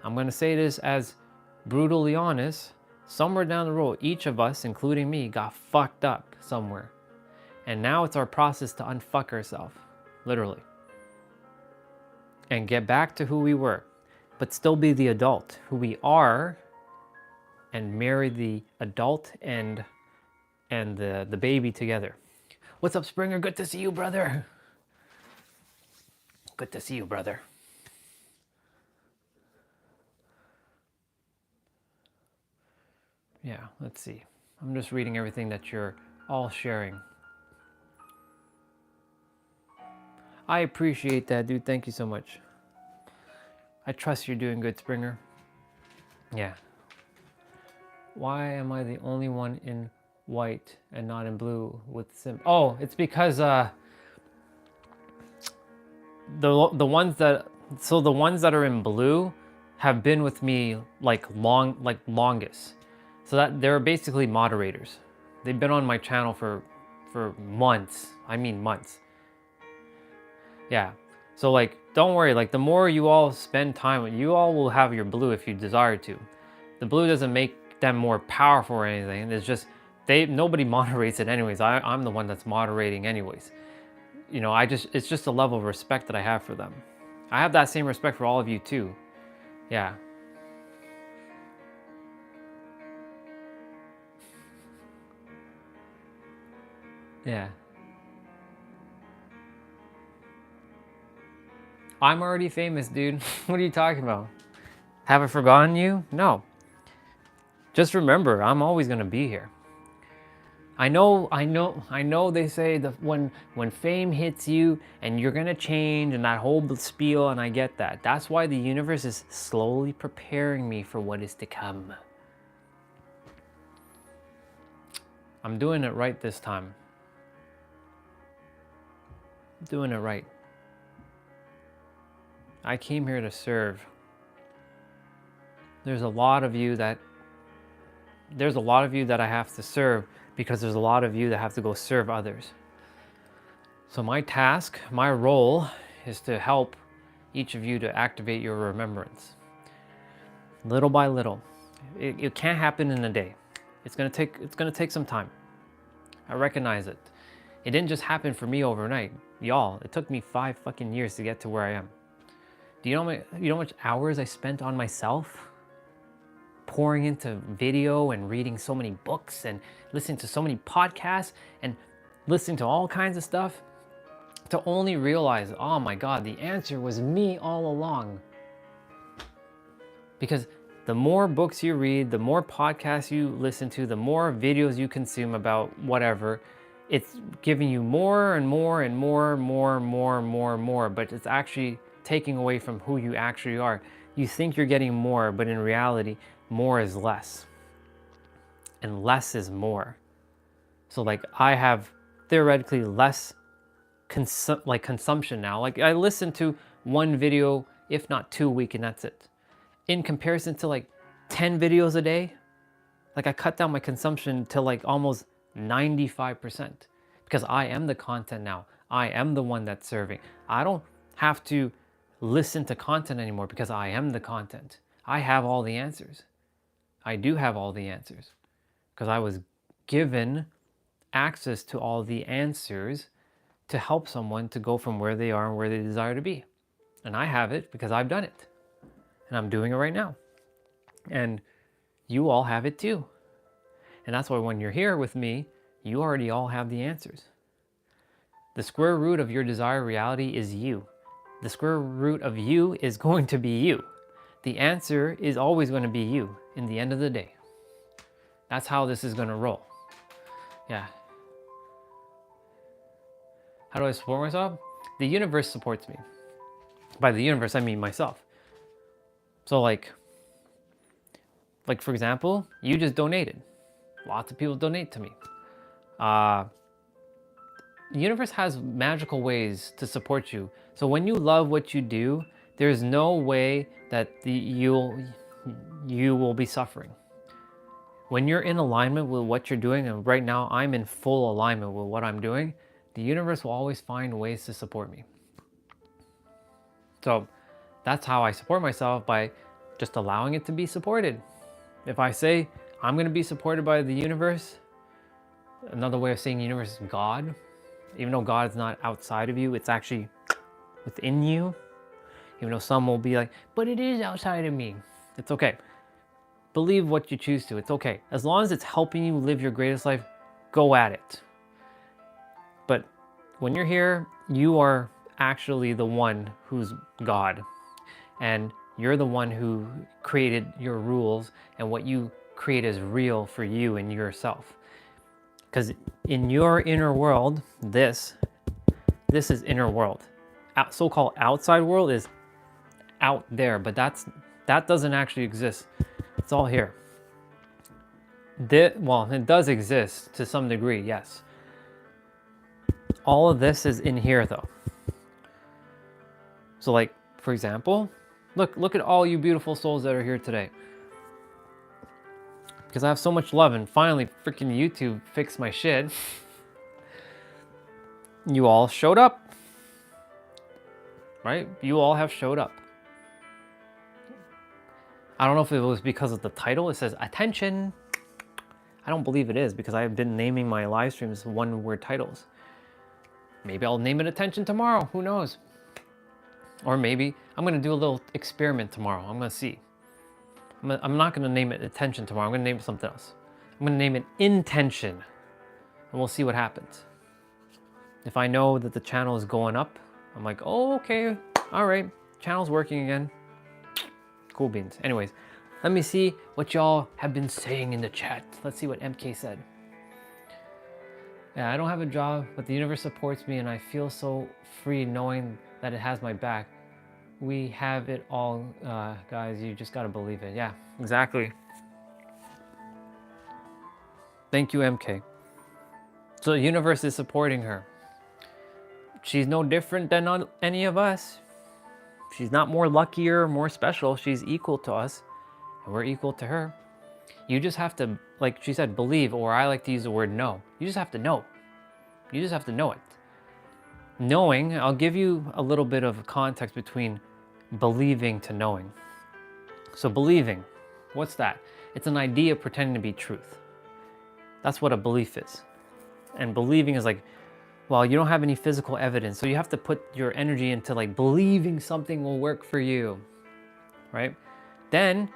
I'm going to say this as brutally honest, somewhere down the road, each of us, including me, got fucked up somewhere. And now it's our process to unfuck ourselves, literally. And get back to who we were, but still be the adult who we are, and marry the adult and the baby together. What's up, Springer? Good to see you, brother. Good to see you, brother. Yeah, let's see. I'm just reading everything that you're all sharing. I appreciate that, dude. Thank you so much. I trust you're doing good, Springer. Yeah. Why am I the only one in white and not in blue with sim? Oh, it's because the ones that are in blue have been with me longest. So that they're basically moderators. They've been on my channel for months. I mean months. Yeah. So like, don't worry, like the more you all spend time with, you all will have your blue if you desire to. The blue doesn't make them more powerful or anything. It's just, nobody moderates it anyways. I'm the one that's moderating anyways. You know, it's just a level of respect that I have for them. I have that same respect for all of you too. Yeah. Yeah. I'm already famous, dude. What are you talking about? Have I forgotten you? No. Just remember, I'm always gonna be here. I know they say that when fame hits you and you're gonna change and that whole spiel, and I get that. That's why the universe is slowly preparing me for what is to come. I'm doing it right this time. I'm doing it right. I came here to serve. There's a lot of you that I have to serve, because there's a lot of you that have to go serve others. So my task, my role, is to help each of you to activate your remembrance. Little by little. It can't happen in a day. It's gonna take some time. I recognize it. It didn't just happen for me overnight. Y'all, it took me 5 fucking years to get to where I am. Do you know how much hours I spent on myself? Pouring into video and reading so many books and listening to so many podcasts and listening to all kinds of stuff. to only realize, oh my God, the answer was me all along. Because the more books you read, the more podcasts you listen to, the more videos you consume about whatever, it's giving you more and more and more, but it's actually taking away from who you actually are. You think you're getting more, but in reality, more is less. And less is more. So like I have theoretically less consumption now. Like I listen to one video, if not 2 a week, and that's it. In comparison to like 10 videos a day, like I cut down my consumption to like almost 95% because I am the content now. I am the one that's serving. I don't have to listen to content anymore because I am the content. I have all the answers. I do have all the answers because I was given access to all the answers to help someone to go from where they are and where they desire to be. And I have it because I've done it. And I'm doing it right now. And you all have it too. And that's why when you're here with me, you already all have the answers. The square root of your desired reality is you. The square root of you is going to be you. The answer is always going to be you in the end of the day. That's how this is going to roll. Yeah. How do I support myself? The universe supports me. By the universe, I mean myself. So like for example, you just donated. Lots of people donate to me. The universe has magical ways to support you. So when you love what you do, there's no way that you will be suffering. When you're in alignment with what you're doing, and right now I'm in full alignment with what I'm doing, the universe will always find ways to support me. So that's how I support myself, by just allowing it to be supported. If I say I'm going to be supported by the universe, another way of saying universe is God. Even though God is not outside of you, it's actually within you. Even though some will be like, but it is outside of me. It's okay. Believe what you choose to. It's okay. As long as it's helping you live your greatest life, go at it. But when you're here, you are actually the one who's God. And you're the one who created your rules, and what you create is real for you and yourself. Because in your inner world, this is inner world. So-called outside world is out there, but that doesn't actually exist. It's all here. Well, it does exist to some degree, yes. All of this is in here though. So like, for example, look at all you beautiful souls that are here today. Because I have so much love, and finally freaking YouTube fixed my shit. You all showed up. Right? You all have showed up. I don't know if it was because of the title. It says attention. I don't believe it is, because I've been naming my live streams one-word titles. Maybe I'll name it attention tomorrow. Who knows? Or maybe I'm going to do a little experiment tomorrow. I'm going to see. I'm not going to name it attention tomorrow. I'm going to name it something else. I'm going to name it intention. And we'll see what happens. If I know that the channel is going up, I'm like, oh, okay. All right. Channel's working again. Cool beans. Anyways, let me see what y'all have been saying in the chat. Let's see what MK said. Yeah, I don't have a job, but the universe supports me, and I feel so free knowing that it has my back. We have it all, guys. You just gotta believe it. Yeah, exactly. Thank you, MK. So the universe is supporting her. She's no different than any of us. She's not more luckier, more special. She's equal to us, and we're equal to her. You just have to, like she said, believe, or I like to use the word know. You just have to know. You just have to know it. Knowing, I'll give you a little bit of context between believing to knowing. So believing, what's that? It's an idea pretending to be truth. That's what a belief is. And believing is like, well, you don't have any physical evidence, so you have to put your energy into like believing something will work for you, right? Then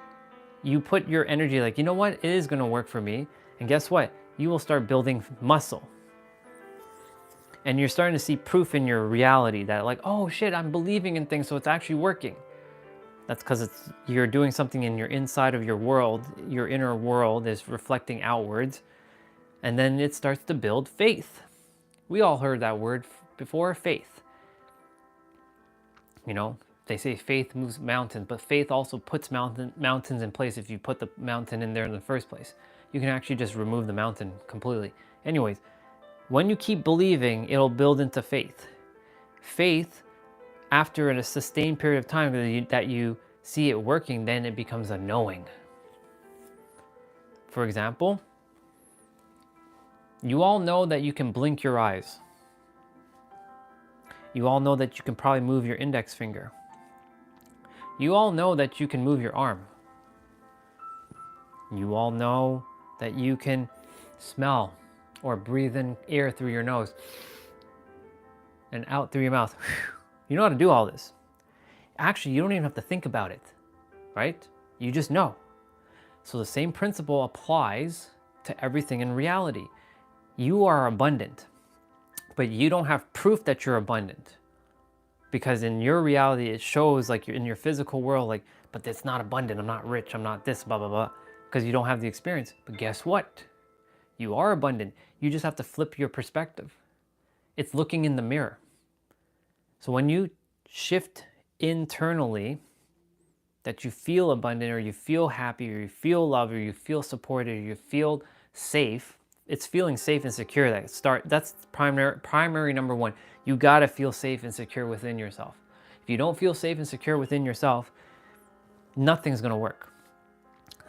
you put your energy like, you know what, it is gonna work for me. And guess what? You will start building muscle. And you're starting to see proof in your reality that like, oh shit, I'm believing in things, so it's actually working. That's because you're doing something in your inside of your world. Your inner world is reflecting outwards. And then it starts to build faith. We all heard that word before, faith. You know, they say faith moves mountains, but faith also puts mountains in place if you put the mountain in there in the first place. You can actually just remove the mountain completely. Anyways, when you keep believing, it'll build into faith. Faith, after a sustained period of time that you see it working, then it becomes a knowing. For example, you all know that you can blink your eyes. You all know that you can probably move your index finger. You all know that you can move your arm. You all know that you can smell or breathe in air through your nose and out through your mouth. You know how to do all this. Actually, you don't even have to think about it, right? You just know. So the same principle applies to everything in reality. You are abundant, but you don't have proof that you're abundant. Because in your reality, it shows like you're in your physical world, like, but it's not abundant, I'm not rich, I'm not this, blah, blah, blah. Because you don't have the experience. But guess what? You are abundant. You just have to flip your perspective. It's looking in the mirror. So when you shift internally, that you feel abundant or you feel happy or you feel loved or you feel supported or you feel safe, it's feeling safe and secure that's primary number one. You got to feel safe and secure within yourself. If you don't feel safe and secure within yourself, nothing's going to work.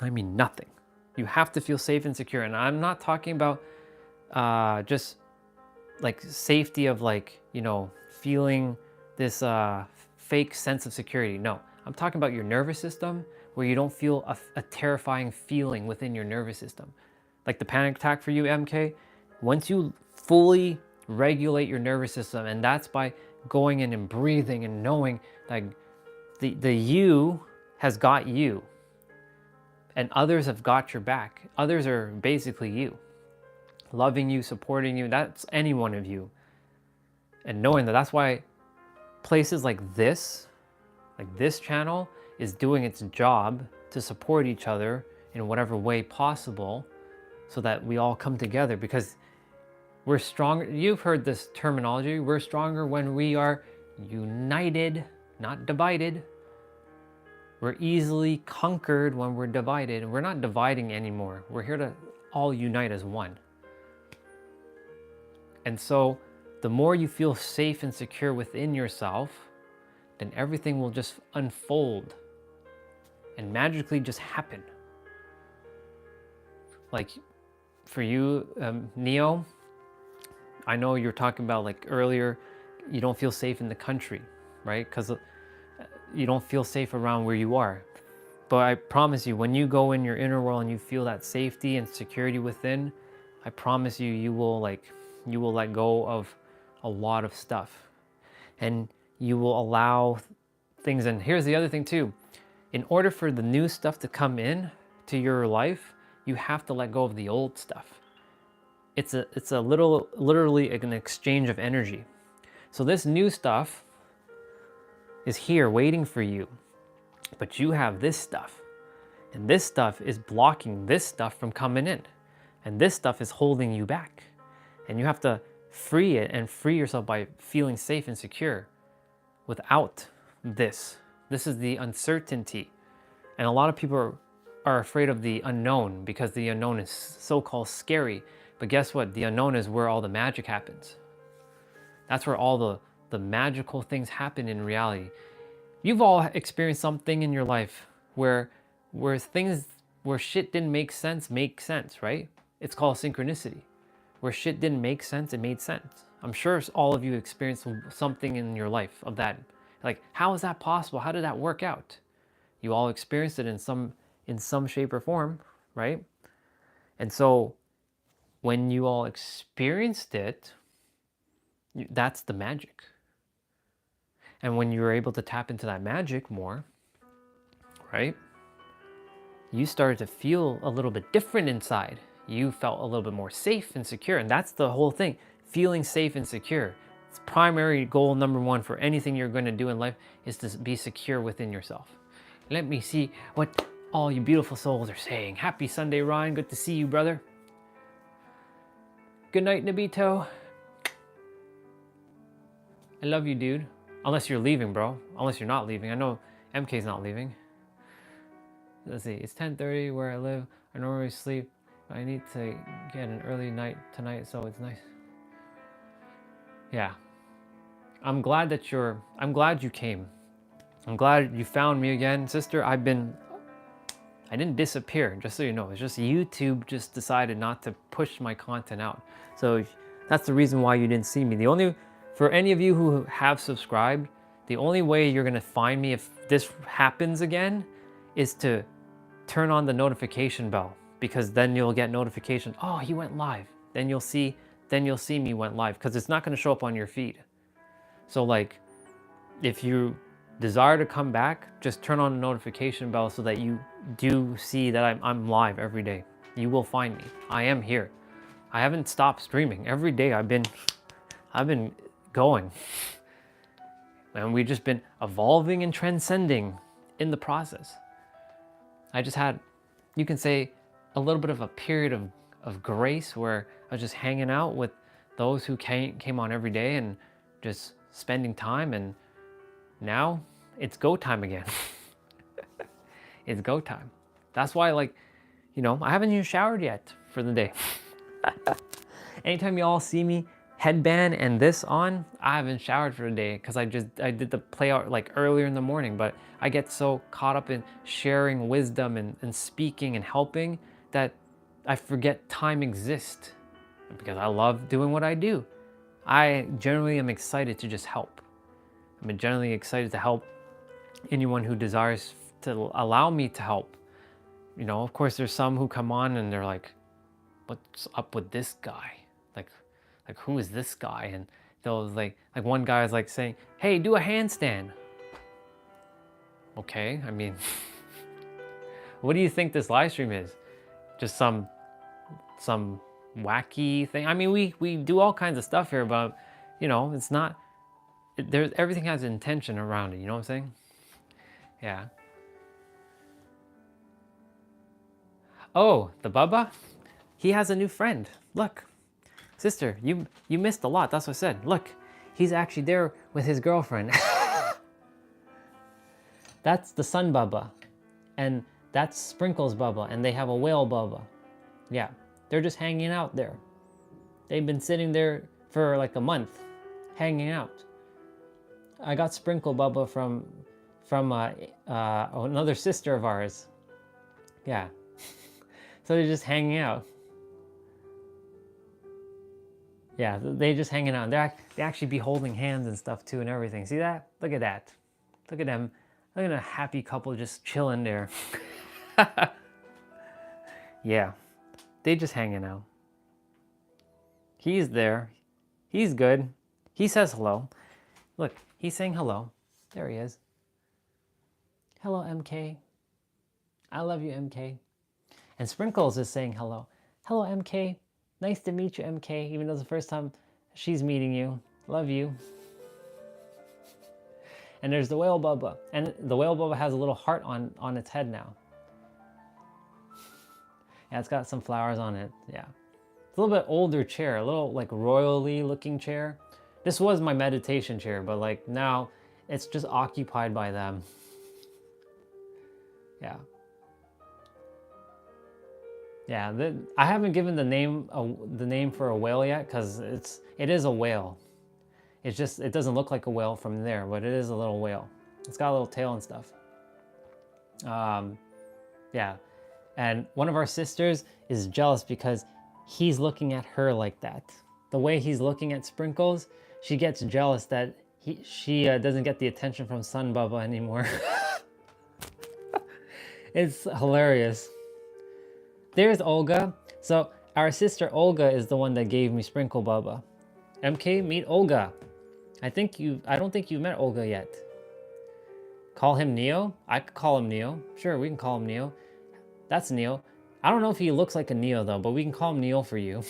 I mean nothing. You have to feel safe and secure. And I'm not talking about just like safety of like, you know, feeling this fake sense of security. No, I'm talking about your nervous system where you don't feel a terrifying feeling within your nervous system. Like the panic attack for you, MK, once you fully regulate your nervous system, and that's by going in and breathing and knowing like the you has got you and others have got your back. Others are basically you, loving you, supporting you. That's any one of you. And knowing that, that's why places like this channel is doing its job to support each other in whatever way possible so that we all come together, because we're stronger. You've heard this terminology. We're stronger when we are united, not divided. We're easily conquered when we're divided, and we're not dividing anymore. We're here to all unite as one. And so the more you feel safe and secure within yourself, then everything will just unfold and magically just happen. Like for you, Neo, I know you're talking about like earlier, you don't feel safe in the country, right? Because you don't feel safe around where you are. But I promise you, when you go in your inner world and you feel that safety and security within, I promise you, you will let go of a lot of stuff. And you will allow things. And here's the other thing too. In order for the new stuff to come in to your life, you have to let go of the old stuff. It's literally an exchange of energy. So this new stuff is here waiting for you, but you have this stuff, and this stuff is blocking this stuff from coming in, and this stuff is holding you back, and you have to free it and free yourself by feeling safe and secure without this. This is the uncertainty, and a lot of people are afraid of the unknown because the unknown is so-called scary. But guess what? The unknown is where all the magic happens. That's where all the magical things happen in reality. You've all experienced something in your life where shit didn't make sense, right? It's called synchronicity. Where shit didn't make sense, it made sense. I'm sure all of you experienced something in your life of that. Like, how is that possible? How did that work out? You all experienced it in some shape or form, right? And so when you all experienced it, that's the magic. And when you're able to tap into that magic more, right? You started to feel a little bit different inside. You felt a little bit more safe and secure. And that's the whole thing. feeling safe and secure. It's primary goal number one for anything you're going to do in life is to be secure within yourself. Let me see what all you beautiful souls are saying. Happy Sunday, Ryan. Good to see you, brother. Good night, Nabito. I love you, dude. Unless you're leaving, bro. Unless you're not leaving. I know MK's not leaving. Let's see. It's 10:30 where I live. I normally sleep. I need to get an early night tonight, so it's nice. Yeah. I'm glad you came. I'm glad you found me again, sister. I didn't disappear, just so you know. It's just YouTube just decided not to push my content out. So that's the reason why you didn't see me. For any of you who have subscribed, the only way you're gonna find me if this happens again is to turn on the notification bell, because then you'll get notification. Oh, he went live. Then you'll see me went live, because it's not gonna show up on your feed. So like, if you desire to come back, just turn on the notification bell so that you do see that I'm live every day. You will find me. I am here. I haven't stopped streaming. Every day I've been going. And we've just been evolving and transcending in the process. I just had, you can say, a little bit of a period of grace where I was just hanging out with those who came on every day and just spending time, and now it's go time again. It's go time. That's why, like, you know, I haven't even showered yet for the day. Anytime you all see me headband and this on, I haven't showered for the day because I did the play out like earlier in the morning, but I get so caught up in sharing wisdom and speaking and helping that I forget time exists, because I love doing what I do. I generally am excited to just help. I'm generally excited to help anyone who desires to allow me to help. You know, of course, there's some who come on and they're like, what's up with this guy? Like who is this guy? And they'll like one guy is like saying, hey, do a handstand. Okay, I mean, what do you think this live stream is? Just some wacky thing? I mean, we do all kinds of stuff here, but you know, it's not, everything has intention around it, you know what I'm saying? Yeah. Oh, the Bubba? He has a new friend. Look, sister, you missed a lot. That's what I said. Look, he's actually there with his girlfriend. That's the Sun Bubba. And that's Sprinkles Bubba. And they have a whale Bubba. Yeah, they're just hanging out there. They've been sitting there for like a month, hanging out. I got Sprinkle Bubba from another sister of ours. Yeah. So they're just hanging out. Yeah, they just hanging out. They actually be holding hands and stuff too and everything. See that? Look at that. Look at them. Look at a happy couple just chilling there. Yeah, they just hanging out. He's there. He's good. He says hello. Look, he's saying hello. There he is. Hello, MK. I love you, MK. And Sprinkles is saying hello. Hello, MK. Nice to meet you, MK, even though it's the first time she's meeting you. Love you. And there's the whale Bubba. And the whale Bubba has a little heart on its head now. Yeah, it's got some flowers on it. Yeah. It's a little bit older chair, a little like royally looking chair. This was my meditation chair, but like now it's just occupied by them. Yeah. Yeah, I haven't given the name for a whale yet, because it is a whale. It's just, it doesn't look like a whale from there, but it is a little whale. It's got a little tail and stuff. Yeah, and one of our sisters is jealous because he's looking at her like that. The way he's looking at Sprinkles, she gets jealous that she doesn't get the attention from Sun Bubba anymore. It's hilarious. There's Olga. So our sister Olga is the one that gave me Sprinkle Bubba. MK, meet Olga. I don't think you've met Olga yet. Call him Neo? I could call him Neo. Sure, we can call him Neo. That's Neo. I don't know if he looks like a Neo though, but we can call him Neo for you.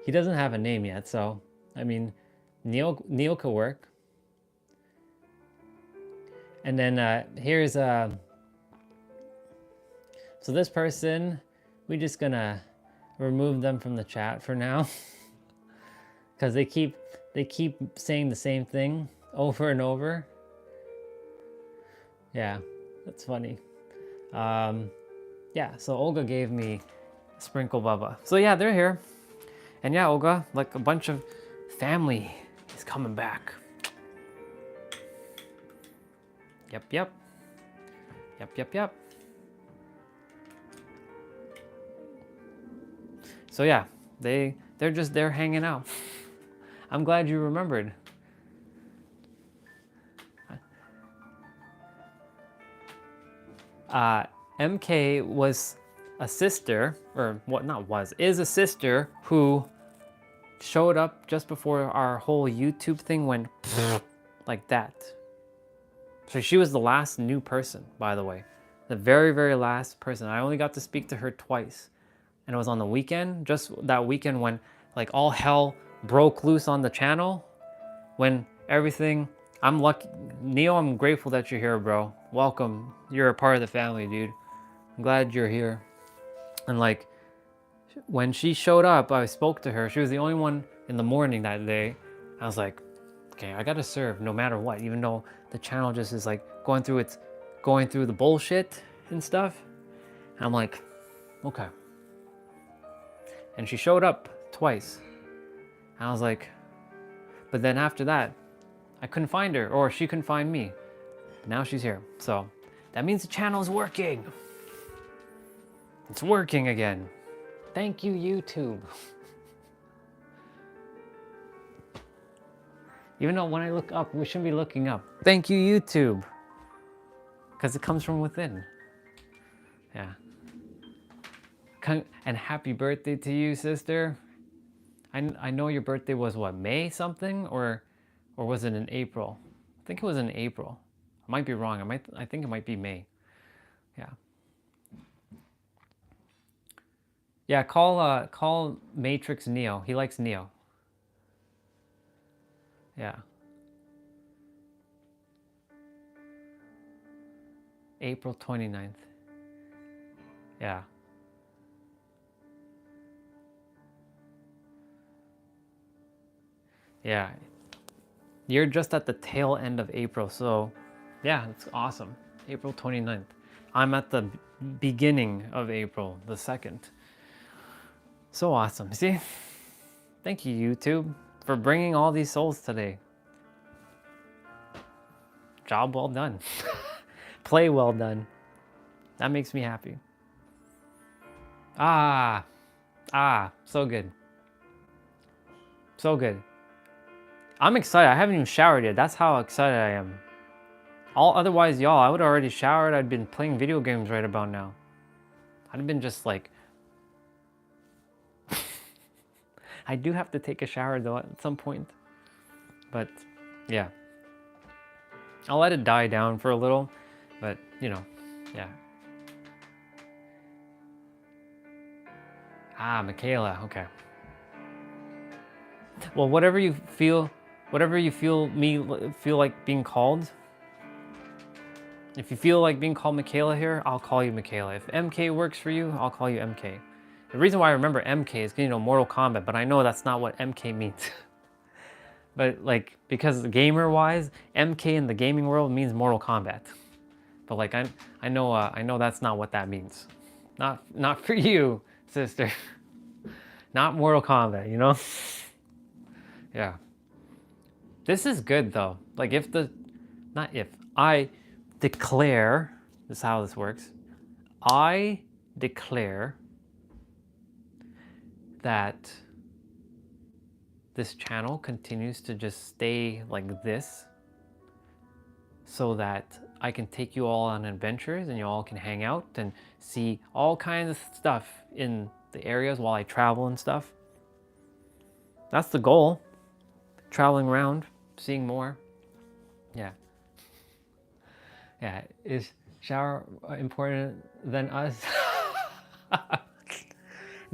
He doesn't have a name yet, so I mean, Neil could work. And then here's so this person, we just gonna remove them from the chat for now, because they keep saying the same thing over and over. Yeah, that's funny. Yeah, so Olga gave me Sprinkle Bubba. So yeah, they're here. And yeah, Olga, like a bunch of family is coming back. Yep, yep. Yep, yep, yep. So yeah, they're just there hanging out. I'm glad you remembered. MK was a sister, or what not was, is a sister who showed up just before our whole YouTube thing went like that. So she was the last new person, by the way. The very, very last person. I only got to speak to her twice. And it was on the weekend, just that weekend when like all hell broke loose on the channel. When everything, I'm lucky. Neo, I'm grateful that you're here, bro. Welcome. You're a part of the family, dude. I'm glad you're here. And like, when she showed up, I spoke to her. She was the only one in the morning that day. I was like, okay, I gotta serve no matter what, even though the channel just is like going through the bullshit and stuff. And I'm like, okay. And she showed up twice. And I was like, but then after that, I couldn't find her, or she couldn't find me. But now she's here. So that means the channel is working. It's working again. Thank you, YouTube. Even though when I look up, we shouldn't be looking up. Thank you, YouTube. Because it comes from within. Yeah. And happy birthday to you, sister. I know your birthday was what, May something, or was it in April? I think it was in April. I might be wrong. I think it might be May. Yeah. Yeah, call Matrix Neo. He likes Neo. Yeah. April 29th. Yeah. Yeah. You're just at the tail end of April, so yeah, it's awesome. April 29th. I'm at the beginning of April, the 2nd. So awesome. See? Thank you, YouTube, for bringing all these souls today. Job well done. Play well done. That makes me happy. So good. So good. I'm excited. I haven't even showered yet. That's how excited I am. Otherwise, y'all, I would have already showered. I'd been playing video games right about now. I'd have been just like... I do have to take a shower though at some point. But, yeah. I'll let it die down for a little. But, you know, yeah. Michaela, okay. Well, whatever you feel like being called. If you feel like being called Michaela here, I'll call you Michaela. If MK works for you, I'll call you MK. The reason why I remember MK is, you know, Mortal Kombat, but I know that's not what MK means. But like, because gamer-wise, MK in the gaming world means Mortal Kombat. But like, I know that's not what that means. Not for you, sister. Not Mortal Kombat, you know? Yeah. This is good though. Like I declare, this is how this works. I declare that this channel continues to just stay like this so that I can take you all on adventures and you all can hang out and see all kinds of stuff in the areas while I travel and stuff. That's the goal. Traveling around, seeing more. Yeah. Yeah, is shower important than us?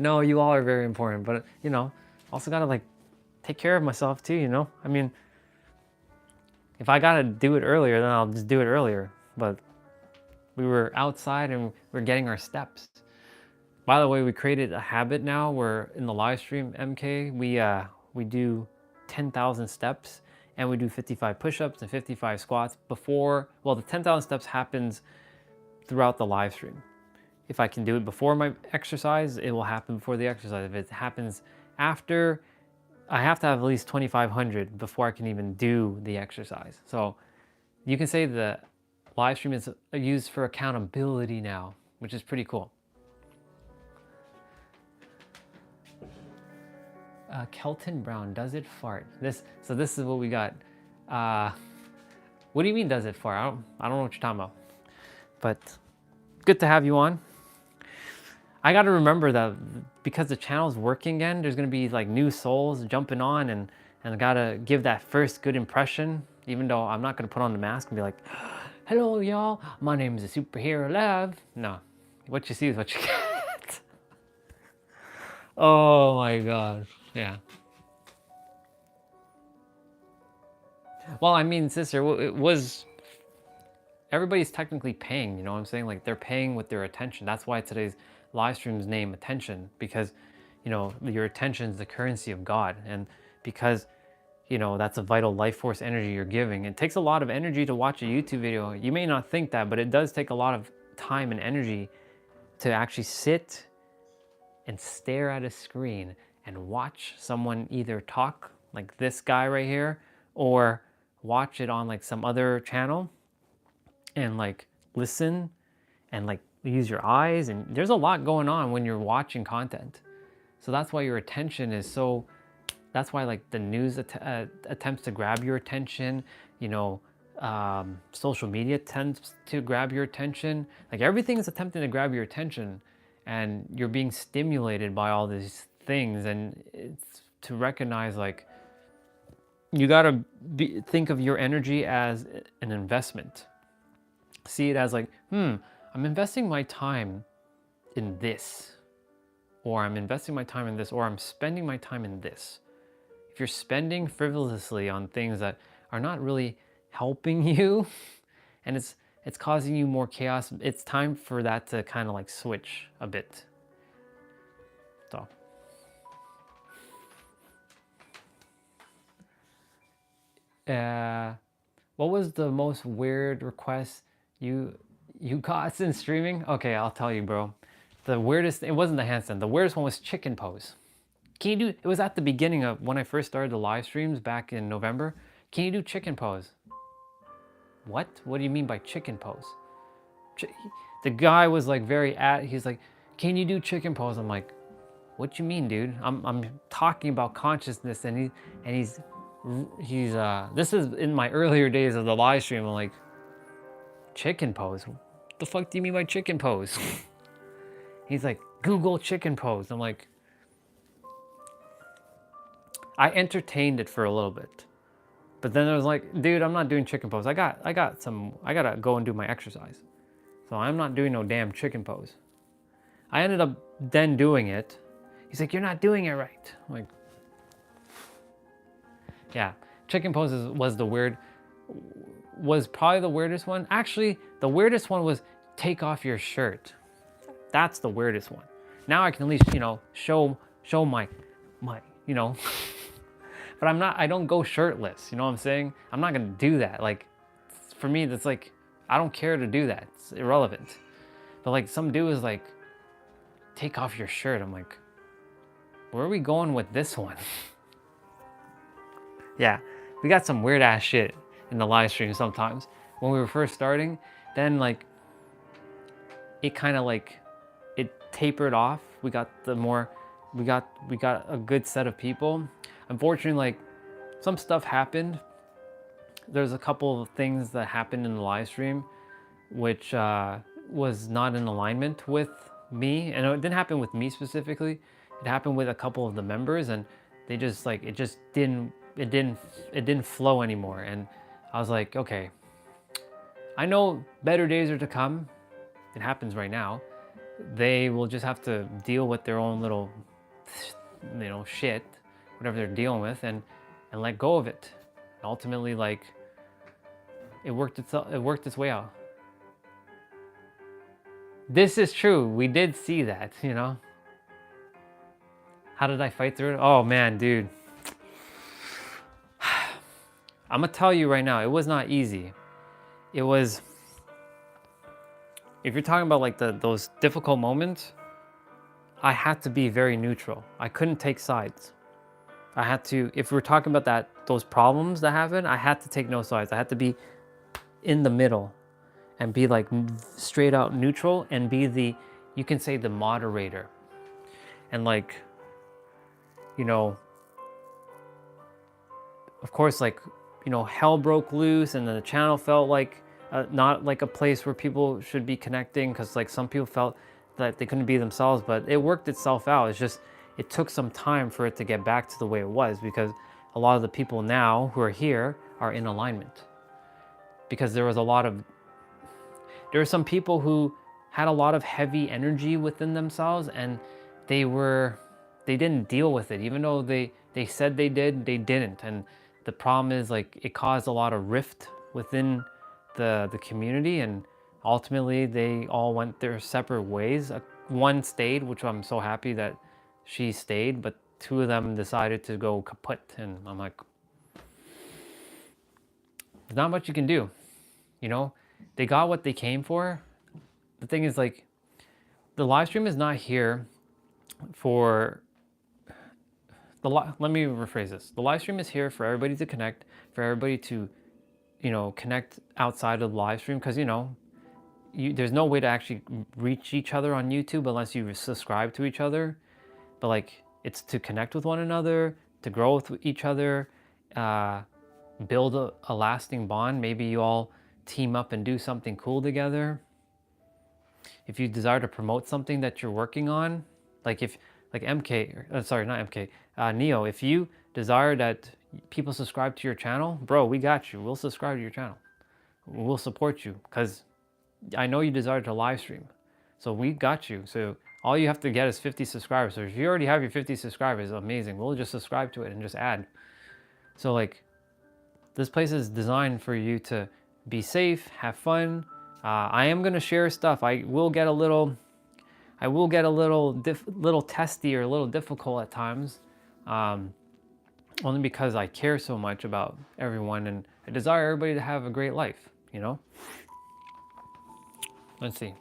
No, you all are very important, but you know, also gotta like take care of myself too, you know? I mean, if I gotta do it earlier, then I'll just do it earlier. But we were outside and we're getting our steps. By the way, we created a habit now where in the live stream, MK, we do 10,000 steps and we do 55 push-ups and 55 squats before, well, the 10,000 steps happens throughout the live stream. If I can do it before my exercise, it will happen before the exercise. If it happens after, I have to have at least 2,500 before I can even do the exercise. So you can say the live stream is used for accountability now, which is pretty cool. Kelton Brown, does it fart? So this is what we got. What do you mean, does it fart? I don't know what you're talking about. But good to have you on. I got to remember that because the channel's working again, there's going to be like new souls jumping on, and I got to give that first good impression, even though I'm not going to put on the mask and be like, hello, y'all. My name is a superhero love. No, what you see is what you get. Oh my gosh. Yeah. Well, I mean, sister, it was, everybody's technically paying, you know what I'm saying? Like they're paying with their attention. That's why today's live stream's name attention, because, you know, your attention is the currency of God. And because, you know, that's a vital life force energy you're giving. It takes a lot of energy to watch a YouTube video. You may not think that, but it does take a lot of time and energy to actually sit and stare at a screen and watch someone either talk like this guy right here, or watch it on like some other channel and like listen and like use your eyes. And there's a lot going on when you're watching content. So that's why your attention is so, that's why like the news attempts to grab your attention, you know, social media tends to grab your attention. Like everything is attempting to grab your attention, and you're being stimulated by all these things. And it's to recognize like, you gotta think of your energy as an investment. See it as like, I'm investing my time in this, or I'm investing my time in this, or I'm spending my time in this. If you're spending frivolously on things that are not really helping you, and it's causing you more chaos, it's time for that to kind of like switch a bit. So. What was the most weird request you got since streaming? Okay, I'll tell you, bro. The weirdest, it wasn't the handstand. The weirdest one was chicken pose. Can you do, it was at the beginning of when I first started the live streams back in November. Can you do chicken pose? What? What do you mean by chicken pose? The guy was like he's like, can you do chicken pose? I'm like, what you mean, dude? I'm talking about consciousness, and he's this is in my earlier days of the live stream. I'm like, chicken pose? What the fuck do you mean by chicken pose? He's like, Google chicken pose. I'm like, I entertained it for a little bit, but then I was like, dude, I'm not doing chicken pose. I gotta go and do my exercise. So I'm not doing no damn chicken pose. I ended up then doing it. He's like, you're not doing it right. I'm like, yeah, chicken poses was probably the weirdest one. Actually, the weirdest one was take off your shirt. That's the weirdest one. Now I can at least, you know, show my, you know, but I don't go shirtless. You know what I'm saying? I'm not gonna do that. Like, for me, that's like, I don't care to do that. It's irrelevant. But like some dude is like, take off your shirt. I'm like, where are we going with this one? Yeah, we got some weird ass shit in the live stream sometimes. When we were first starting, then like, it kind of like, it tapered off. We got a good set of people. Unfortunately, like, some stuff happened. There's a couple of things that happened in the live stream, which was not in alignment with me. And it didn't happen with me specifically. It happened with a couple of the members, and they just like, it didn't flow anymore. And I was like, okay, I know better days are to come. It happens right now. They will just have to deal with their own little, you know, shit. whatever they're dealing with, and let go of it. And ultimately, like, it worked its way out. This is true. We did see that, you know. How did I fight through it? Oh man, dude. I'm gonna tell you right now, it was not easy. It was, if you're talking about like those difficult moments, I had to be very neutral. I couldn't take sides. I had to, if we're talking about those problems that happened, I had to take no sides. I had to be in the middle and be like straight out neutral and be the, you can say, the moderator. And like, you know, of course, like, you know, hell broke loose and the channel felt like not like a place where people should be connecting, because like some people felt that they couldn't be themselves, but it worked itself out. It's just, it took some time for it to get back to the way it was, because a lot of the people now who are here are in alignment. Because there were some people who had a lot of heavy energy within themselves, and they didn't deal with it. Even though they said they did, they didn't. And the problem is, like, it caused a lot of rift within the community, and ultimately they all went their separate ways. One stayed, which I'm so happy that she stayed, but two of them decided to go kaput, and I'm like, there's not much you can do, you know? They got what they came for. The thing is, like, the live stream is not here for let me rephrase this. The live stream is here for everybody to connect, for everybody to, you know, connect outside of the live stream, because, you know, there's no way to actually reach each other on YouTube unless you subscribe to each other. But like, it's to connect with one another, to grow with each other, build a lasting bond. Maybe you all team up and do something cool together. If you desire to promote something that you're working on, like MK, sorry, not MK, Neo, if you desire that people subscribe to your channel, bro, we got you. We'll subscribe to your channel. We'll support you, because I know you desire to live stream. So we got you. So all you have to get is 50 subscribers. So if you already have your 50 subscribers, amazing. We'll just subscribe to it and just add. So like, this place is designed for you to be safe, have fun. I am gonna share stuff. I will get a little testy or a little difficult at times, only because I care so much about everyone and I desire everybody to have a great life, you know? Let's see.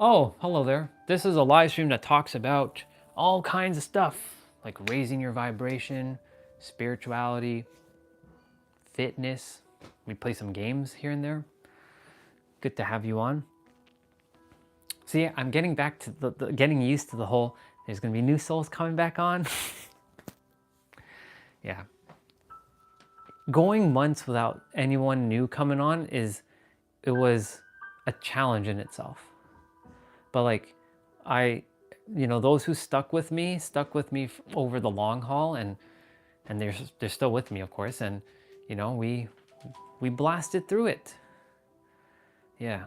Oh, hello there. This is a live stream that talks about all kinds of stuff, like raising your vibration, spirituality, fitness. We play some games here and there. Good to have you on. See, I'm getting back to getting used to the whole, there's gonna be new souls coming back on. Yeah. Going months without anyone new coming on it was a challenge in itself. But like, you know, those who stuck with me over the long haul, and they're still with me, of course. And, you know, we blasted through it. Yeah.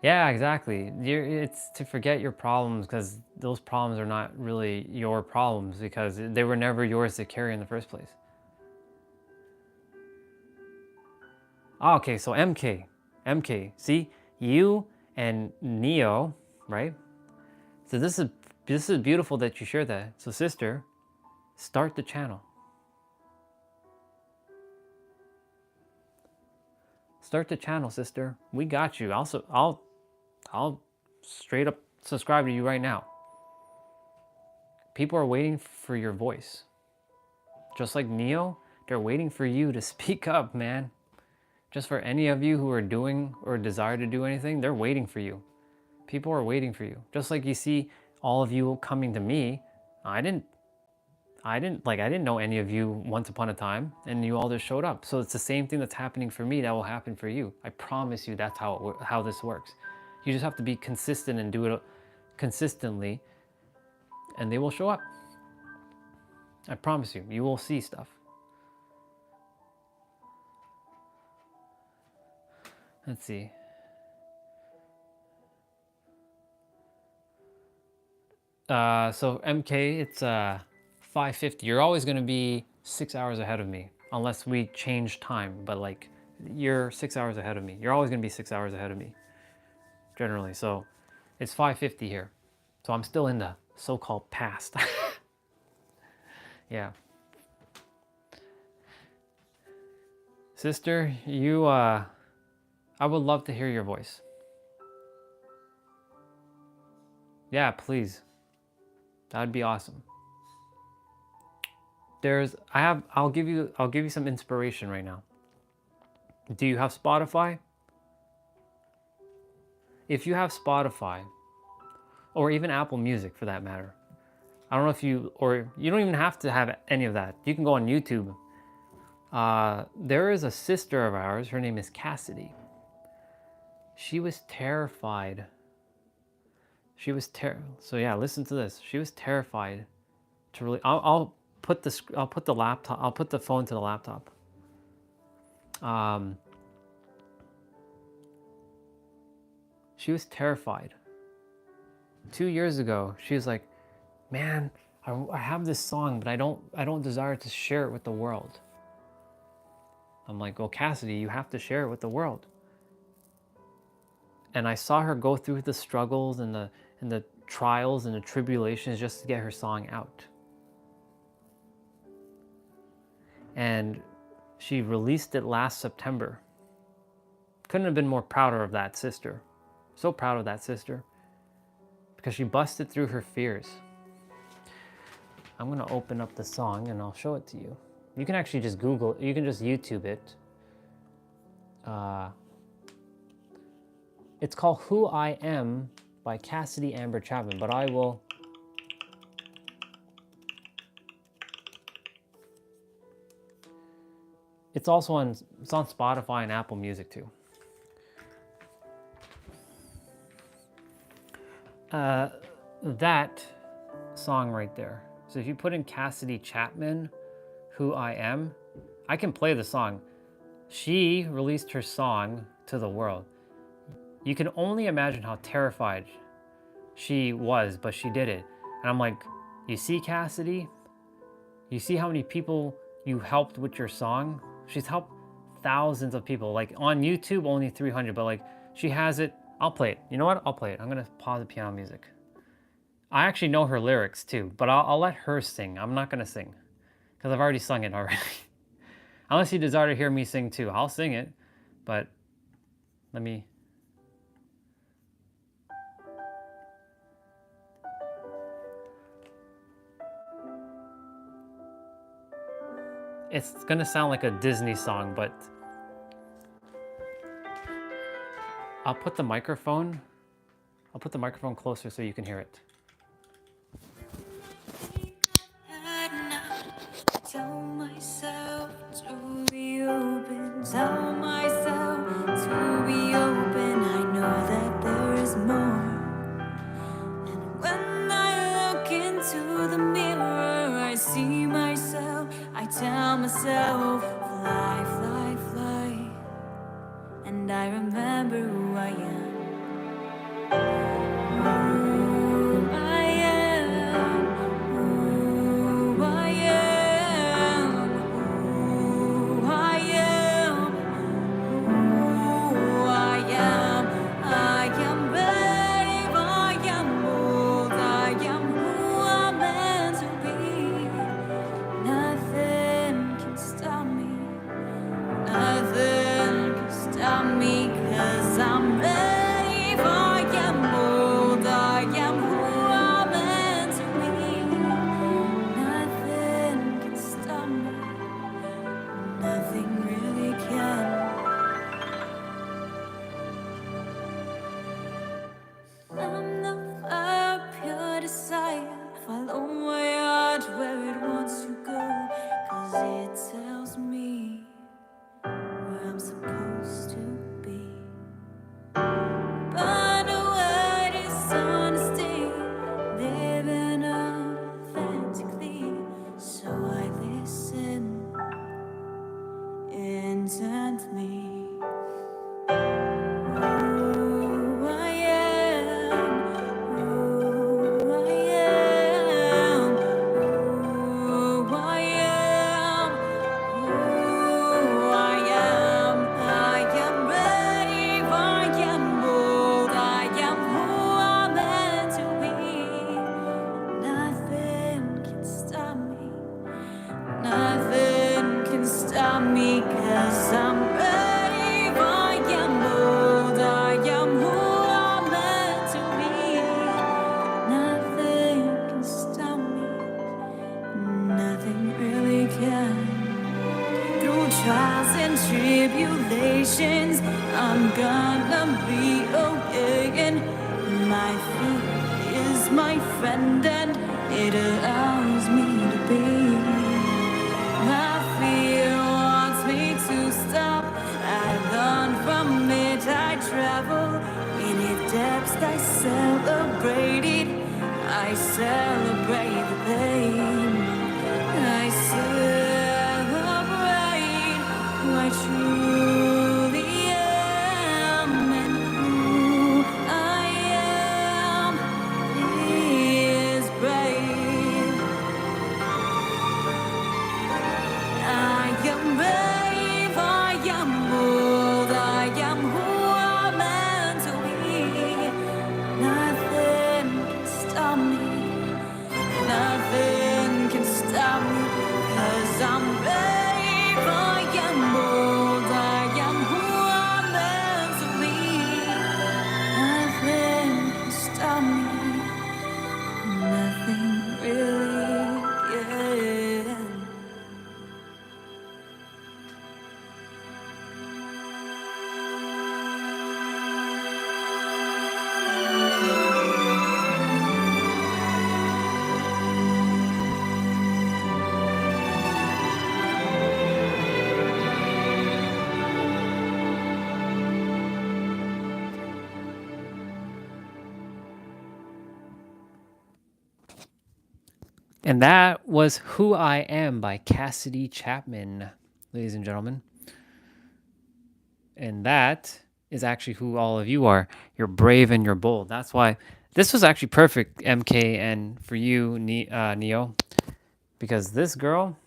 Yeah, exactly. It's to forget your problems, because those problems are not really your problems, because they were never yours to carry in the first place. Oh, okay, so MK. See, you and Neo, right? So this is beautiful that you share that. So sister, start the channel. Start the channel, sister. We got you. I'll straight up subscribe to you right now. People are waiting for your voice. Just like Neo, they're waiting for you to speak up, man. Just for any of you who are doing or desire to do anything, they're waiting for you. People are waiting for you. Just like you see all of you coming to me. I didn't know any of you once upon a time, and you all just showed up. So it's the same thing that's happening for me that will happen for you. I promise you that's how this works. You just have to be consistent and do it consistently, and they will show up. I promise you, you will see stuff. Let's see. So MK, it's 5:50. You're always going to be 6 hours ahead of me, unless we change time. But like, you're 6 hours ahead of me. You're always going to be 6 hours ahead of me, generally. So it's 5:50 here. So I'm still in the so-called past. Yeah. Sister, you, I would love to hear your voice. Yeah, please. That'd be awesome. I'll give you some inspiration right now. Do you have Spotify? If you have Spotify, or even Apple Music for that matter, I don't know if you, or you don't even have to have any of that. You can go on YouTube. There is a sister of ours, her name is Cassidy. She was terrified. So yeah, listen to this. She was terrified to really, I'll put the phone to the laptop. She was terrified. 2 years ago, she was like, man, I have this song, but I don't desire to share it with the world. I'm like, well, Cassidy, you have to share it with the world. And I saw her go through the struggles and the trials and the tribulations just to get her song out. And she released it last September. Couldn't have been more prouder of that sister. So proud of that sister. Because she busted through her fears. I'm gonna open up the song and I'll show it to you. You can actually just Google, you can just YouTube it. It's called Who I Am by Cassidy Amber Chapman, but I will... It's on Spotify and Apple Music too. That song right there. So if you put in Cassidy Chapman, Who I Am, I can play the song. She released her song to the world. You can only imagine how terrified she was, but she did it. And I'm like, you see, Cassidy? You see how many people you helped with your song? She's helped thousands of people. Like on YouTube, only 300, but like she has it. I'll play it. You know what? I'll play it. I'm gonna pause the piano music. I actually know her lyrics too, but I'll let her sing. I'm not gonna sing because I've already sung it already. Unless you desire to hear me sing too, I'll sing it, but let me... It's gonna sound like a Disney song, but I'll put the microphone closer so you can hear it. Tell myself to be open, tell myself to be open. I know that there is more. And when I look into the mirror, I see myself. I tell myself, fly, fly, fly. And I remember who I am. Who I am, who I am, who I am, who I am. I am brave, I am bold, I am who I'm meant to be. Nothing can stop me, nothing can stop me, 'cause I'm brave, I am bold, I am who I'm meant to be. Nothing can stop me, nothing really can. I'm the fire, pure desire. Follow my heart where it wants to go, 'cause it tells me where I'm supposed to be. But the word is honesty, living authentically. So I listen intently. Who I am, who I 'Cause I'm brave, I am bold, I am who I'm meant to be. Nothing can stop me, nothing really can. Through trials and tribulations, I'm gonna be okay. And my faith is my friend, and it allows me to be. My fear wants me to stop. I learn from it, I travel in its depths. I celebrate it, I celebrate the pain. I celebrate who I truly am, and who I am is brave. I am brave, I am bold, I am who I'm meant to be. Nothing can stop me, nothing can stop me. 'Cause I'm brave, I am bold, I am who I'm meant to be. Nothing can stop me, nothing really can. And that was Who I Am by Cassidy Chapman, ladies and gentlemen. And that is actually who all of you are. You're brave and you're bold. That's why this was actually perfect, MK, and for you, Neo, because this girl,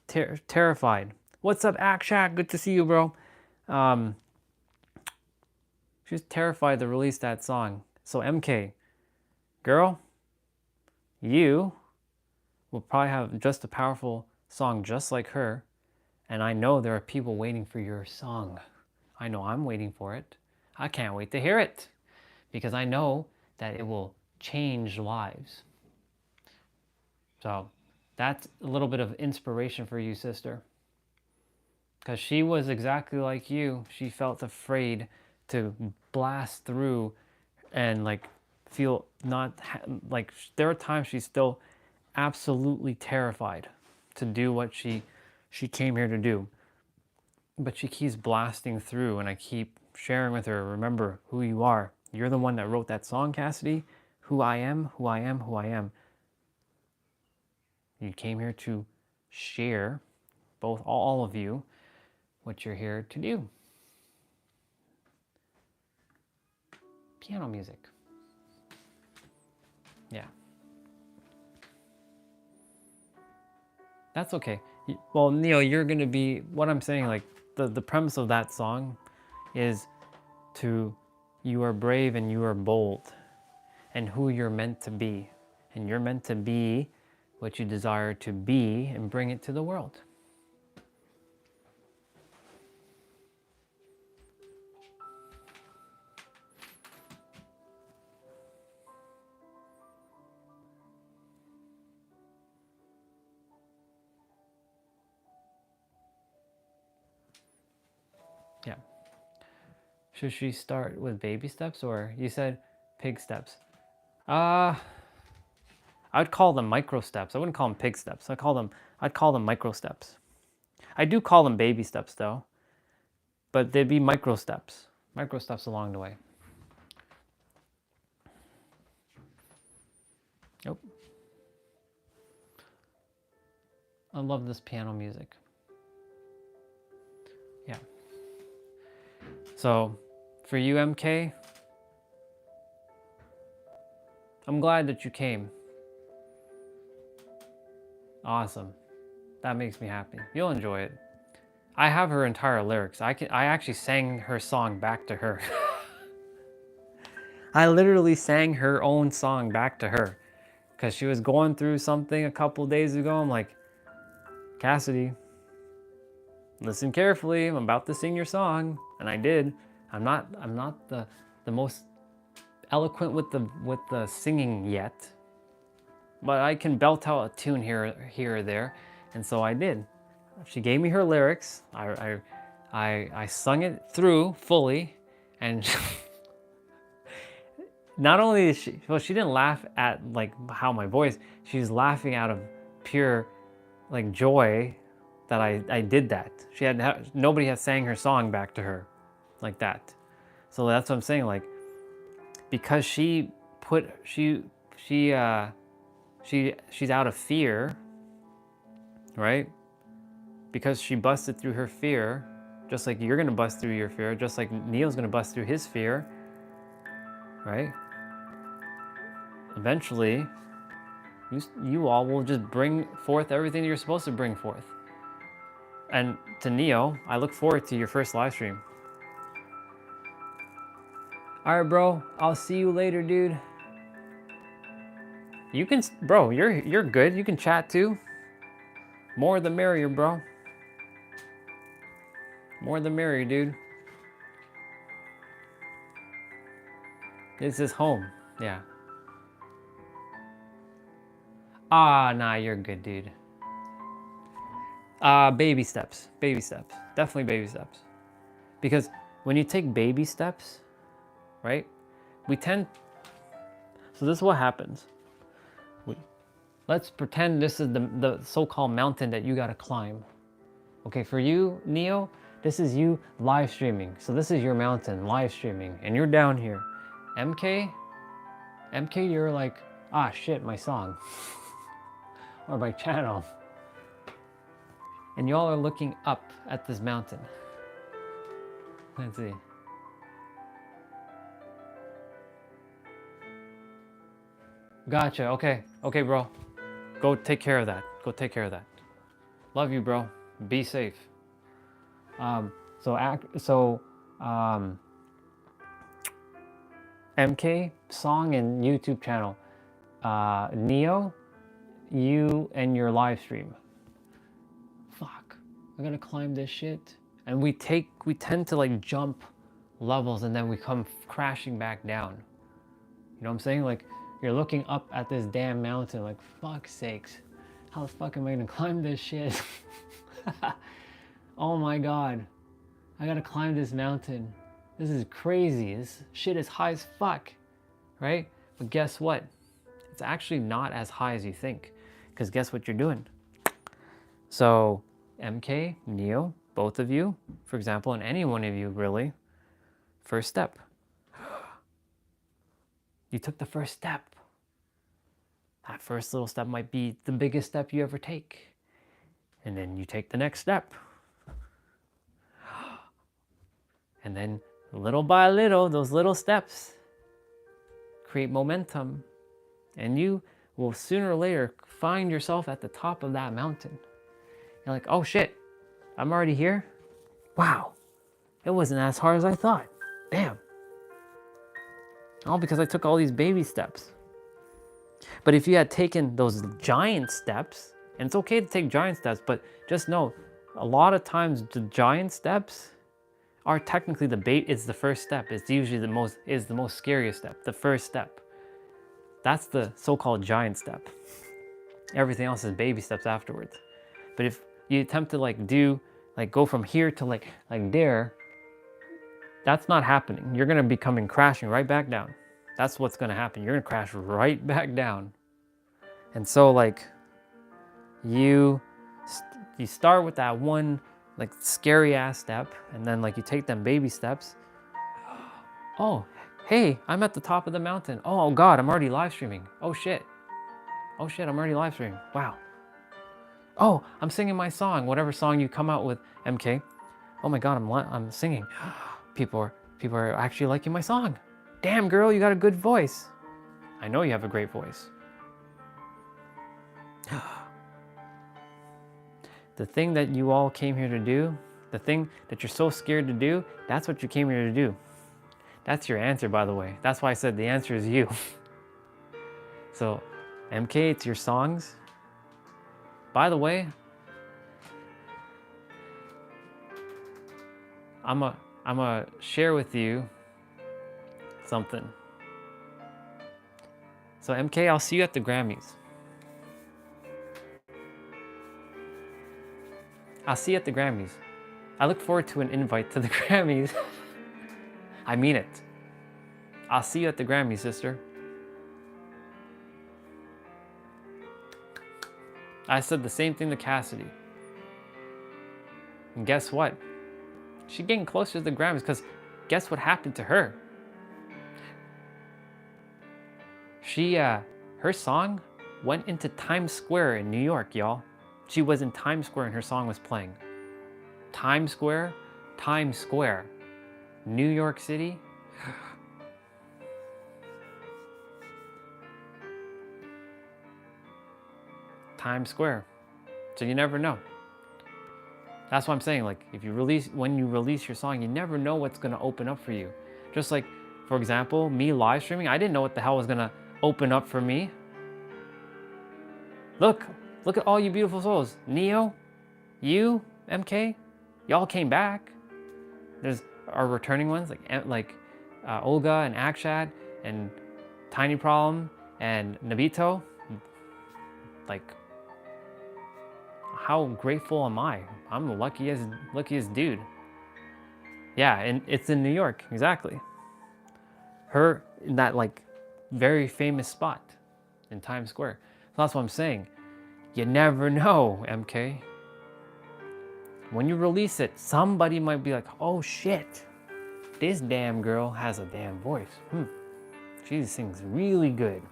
terrified. What's up, Akshat? Good to see you, bro. She was terrified to release that song. So MK, girl, you will probably have just a powerful song just like her. And I know there are people waiting for your song. I know I'm waiting for it. I can't wait to hear it because I know that it will change lives. So that's a little bit of inspiration for you, sister. Because she was exactly like you. She felt afraid to blast through and like feel not like there are times she's still absolutely terrified to do what she came here to do. But she keeps blasting through, and I keep sharing with her, remember who you are. You're the one that wrote that song, Cassidy. Who I am, who I am, who I am. You came here to share, both all of you, what you're here to do. Piano music. Yeah. That's okay. Well, Neo, you're going to be, what I'm saying, like, the premise of that song is you are brave and you are bold and who you're meant to be. And you're meant to be what you desire to be and bring it to the world. Yeah. Should she start with baby steps, or you said pig steps? I'd call them micro steps. I wouldn't call them pig steps. I'd call them micro steps. I do call them baby steps though, but they'd be micro steps along the way. Nope. I love this piano music. Yeah. So, for you, MK, I'm glad that you came. Awesome. That makes me happy. You'll enjoy it. I have her entire lyrics. I actually sang her song back to her. I literally sang her own song back to her because she was going through something a couple days ago. I'm like, Cassidy, listen carefully. I'm about to sing your song. And I did. I'm not the most eloquent with the singing yet, but I can belt out a tune here or there, and so I did. She gave me her lyrics. I sung it through fully, and not only is she, well, she didn't laugh at like how my voice, she was laughing out of pure like joy that I did that. She had nobody had sang her song back to her like that. So that's what I'm saying, like, because she's out of fear, right? Because she busted through her fear, just like you're gonna bust through your fear, just like Neil's gonna bust through his fear, right? Eventually, you all will just bring forth everything that you're supposed to bring forth. And to Neo, I look forward to your first live stream. All right, bro. I'll see you later, dude. You can, bro. You're good. You can chat too. More the merrier, bro. More the merrier, dude. This is home. Yeah. Nah, you're good, dude. Baby steps. Baby steps. Definitely baby steps. Because when you take baby steps, right? So this is what happens. Let's pretend this is the so-called mountain that you gotta climb. Okay, for you, Neo, this is you live streaming. So this is your mountain, live streaming, and you're down here. MK, you're like, shit, my song. Or my channel. And y'all are looking up at this mountain. Let's see. Gotcha, okay, bro. Go take care of that. Go take care of that. Love you, bro. Be safe. MK song and YouTube channel. Neo, you and your live stream. Fuck, I gotta climb this shit. And we tend to like jump levels and then we come crashing back down. You know what I'm saying? Like, you're looking up at this damn mountain like, fuck's sakes, how the fuck am I gonna climb this shit? Oh my god, I gotta climb this mountain. This is crazy. This shit is high as fuck, right? But guess what? It's actually not as high as you think, because guess what you're doing? So MK, Neo, both of you, for example, and any one of you really, first step. You took the first step. That first little step might be the biggest step you ever take. And then you take the next step. And then little by little, those little steps create momentum. And you will sooner or later find yourself at the top of that mountain. You're like, oh shit, I'm already here? Wow, it wasn't as hard as I thought. Damn. All because I took all these baby steps. But if you had taken those giant steps, and it's okay to take giant steps, but just know, a lot of times the giant steps are technically it's the first step. It's usually the most scariest step, the first step. That's the so-called giant step. Everything else is baby steps afterwards. But if you attempt to go from here to like there, that's not happening. You're gonna be crashing right back down. That's what's gonna happen. You're gonna crash right back down. And so like, you start with that one like scary ass step, and then like you take them baby steps. Oh, hey, I'm at the top of the mountain. Oh God, I'm already live streaming. Oh shit, I'm already live streaming. Wow. Oh, I'm singing my song, whatever song you come out with, MK. Oh my God, I'm singing. People are actually liking my song. Damn girl, you got a good voice. I know you have a great voice. The thing that you all came here to do, the thing that you're so scared to do, that's what you came here to do. That's your answer, by the way. That's why I said the answer is you. So, MK, it's your songs. By the way, I'm share with you something. So MK, I'll see you at the Grammys. I'll see you at the Grammys. I look forward to an invite to the Grammys. I mean it. I'll see you at the Grammys, sister. I said the same thing to Cassidy. And guess what? She's getting closer to the Grammys because guess what happened to her? Her song went into Times Square in New York, y'all. She was in Times Square and her song was playing. Times Square, New York City. Times Square. So you never know. That's what I'm saying. Like when you release your song, you never know what's gonna open up for you. Just like, for example, me live streaming, I didn't know what the hell was gonna open up for me. Look at all you beautiful souls. Neo, you, MK, y'all came back. There's our returning ones like Olga and Akshat and Tiny Problem and Nabito. Like, how grateful am I? I'm the luckiest dude. Yeah, and it's in New York, exactly. Her in that like very famous spot in Times Square. So that's what I'm saying. You never know, MK. When you release it, somebody might be like, oh shit, this damn girl has a damn voice. She sings really good.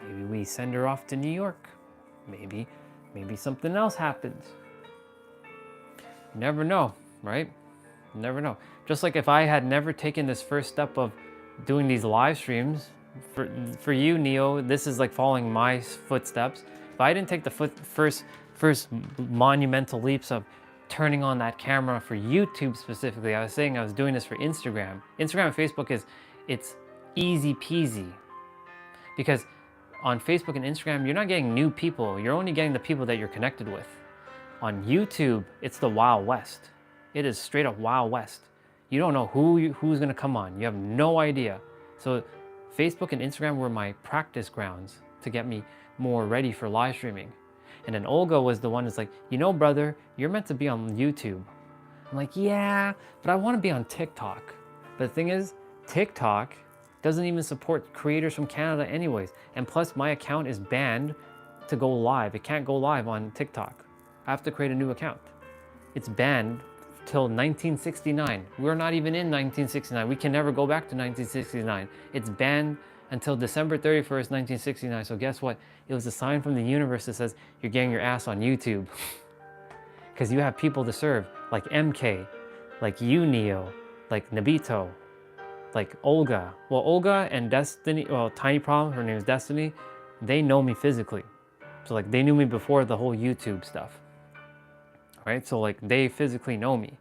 Maybe we send her off to New York. Maybe something else happens. You never know, right? You never know. Just like if I had never taken this first step of doing these live streams, for you, Neo, this is like following my footsteps. If I didn't take the first monumental leaps of turning on that camera for YouTube specifically, I was saying I was doing this for Instagram. Instagram and Facebook it's easy peasy. Because on Facebook and Instagram, you're not getting new people. You're only getting the people that you're connected with. On YouTube, it's the Wild West. It is straight up Wild West. You don't know who's gonna come on. You have no idea. So Facebook and Instagram were my practice grounds to get me more ready for live streaming. And then Olga was the one that's like, you know, brother, you're meant to be on YouTube. I'm like, yeah, but I want to be on TikTok. But the thing is, TikTok doesn't even support creators from Canada anyways. And plus my account is banned to go live. It can't go live on TikTok. I have to create a new account. It's banned till 1969. We're not even in 1969. We can never go back to 1969. It's banned until December 31st, 1969. So guess what? It was a sign from the universe that says you're getting your ass on YouTube. Because you have people to serve, like MK, like you, Neo, like Nabito, like Olga. Well, Olga and Destiny, well, Tiny Problem, her name is Destiny, they know me physically. So like they knew me before the whole YouTube stuff. Right? So like they physically know me.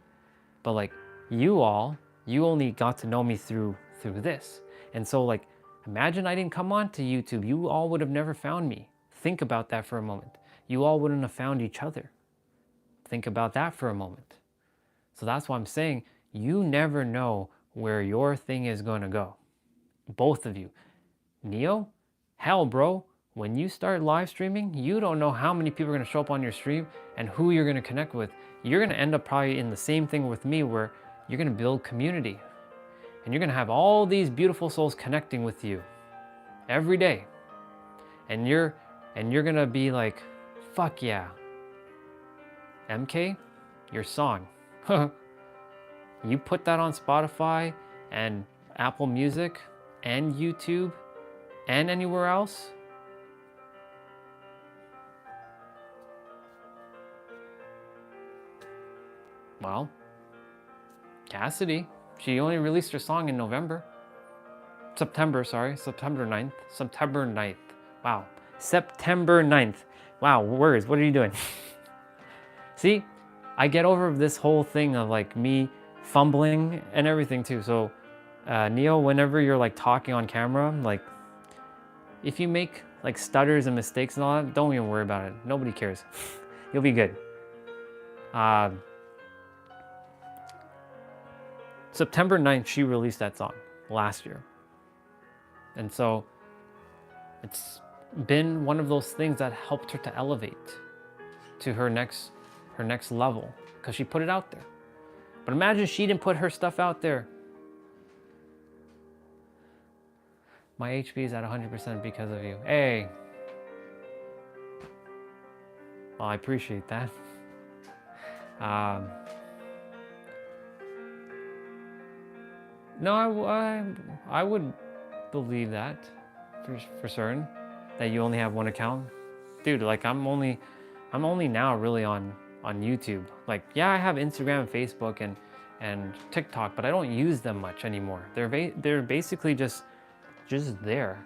But like you all, you only got to know me through this. And so like, imagine I didn't come on to YouTube. You all would have never found me. Think about that for a moment. You all wouldn't have found each other. Think about that for a moment. So that's why I'm saying you never know where your thing is going to go. Both of you. Neo, hell bro, when you start live streaming, you don't know how many people are going to show up on your stream and who you're going to connect with. You're going to end up probably in the same thing with me where you're going to build community. And you're going to have all these beautiful souls connecting with you every day. And you're going to be like, fuck yeah. MK, your song. You put that on Spotify and Apple Music and YouTube and anywhere else. Well, Cassidy, she only released her song in September 9th. September 9th. Wow. September 9th. Wow, words, what are you doing? See, I get over this whole thing of like me fumbling and everything too. So Neo, whenever you're like talking on camera, like if you make like stutters and mistakes and all that, don't even worry about it. Nobody cares. You'll be good. September 9th, she released that song last year. And so it's been one of those things that helped her to elevate to her next level, because she put it out there. But imagine she didn't put her stuff out there. My HP is at 100% because of you. Hey. Well, I appreciate that. No, I would believe that for certain, that you only have one account. Dude, like I'm only now really on YouTube. Like, yeah, I have Instagram and Facebook and TikTok, but I don't use them much anymore. They're basically just there.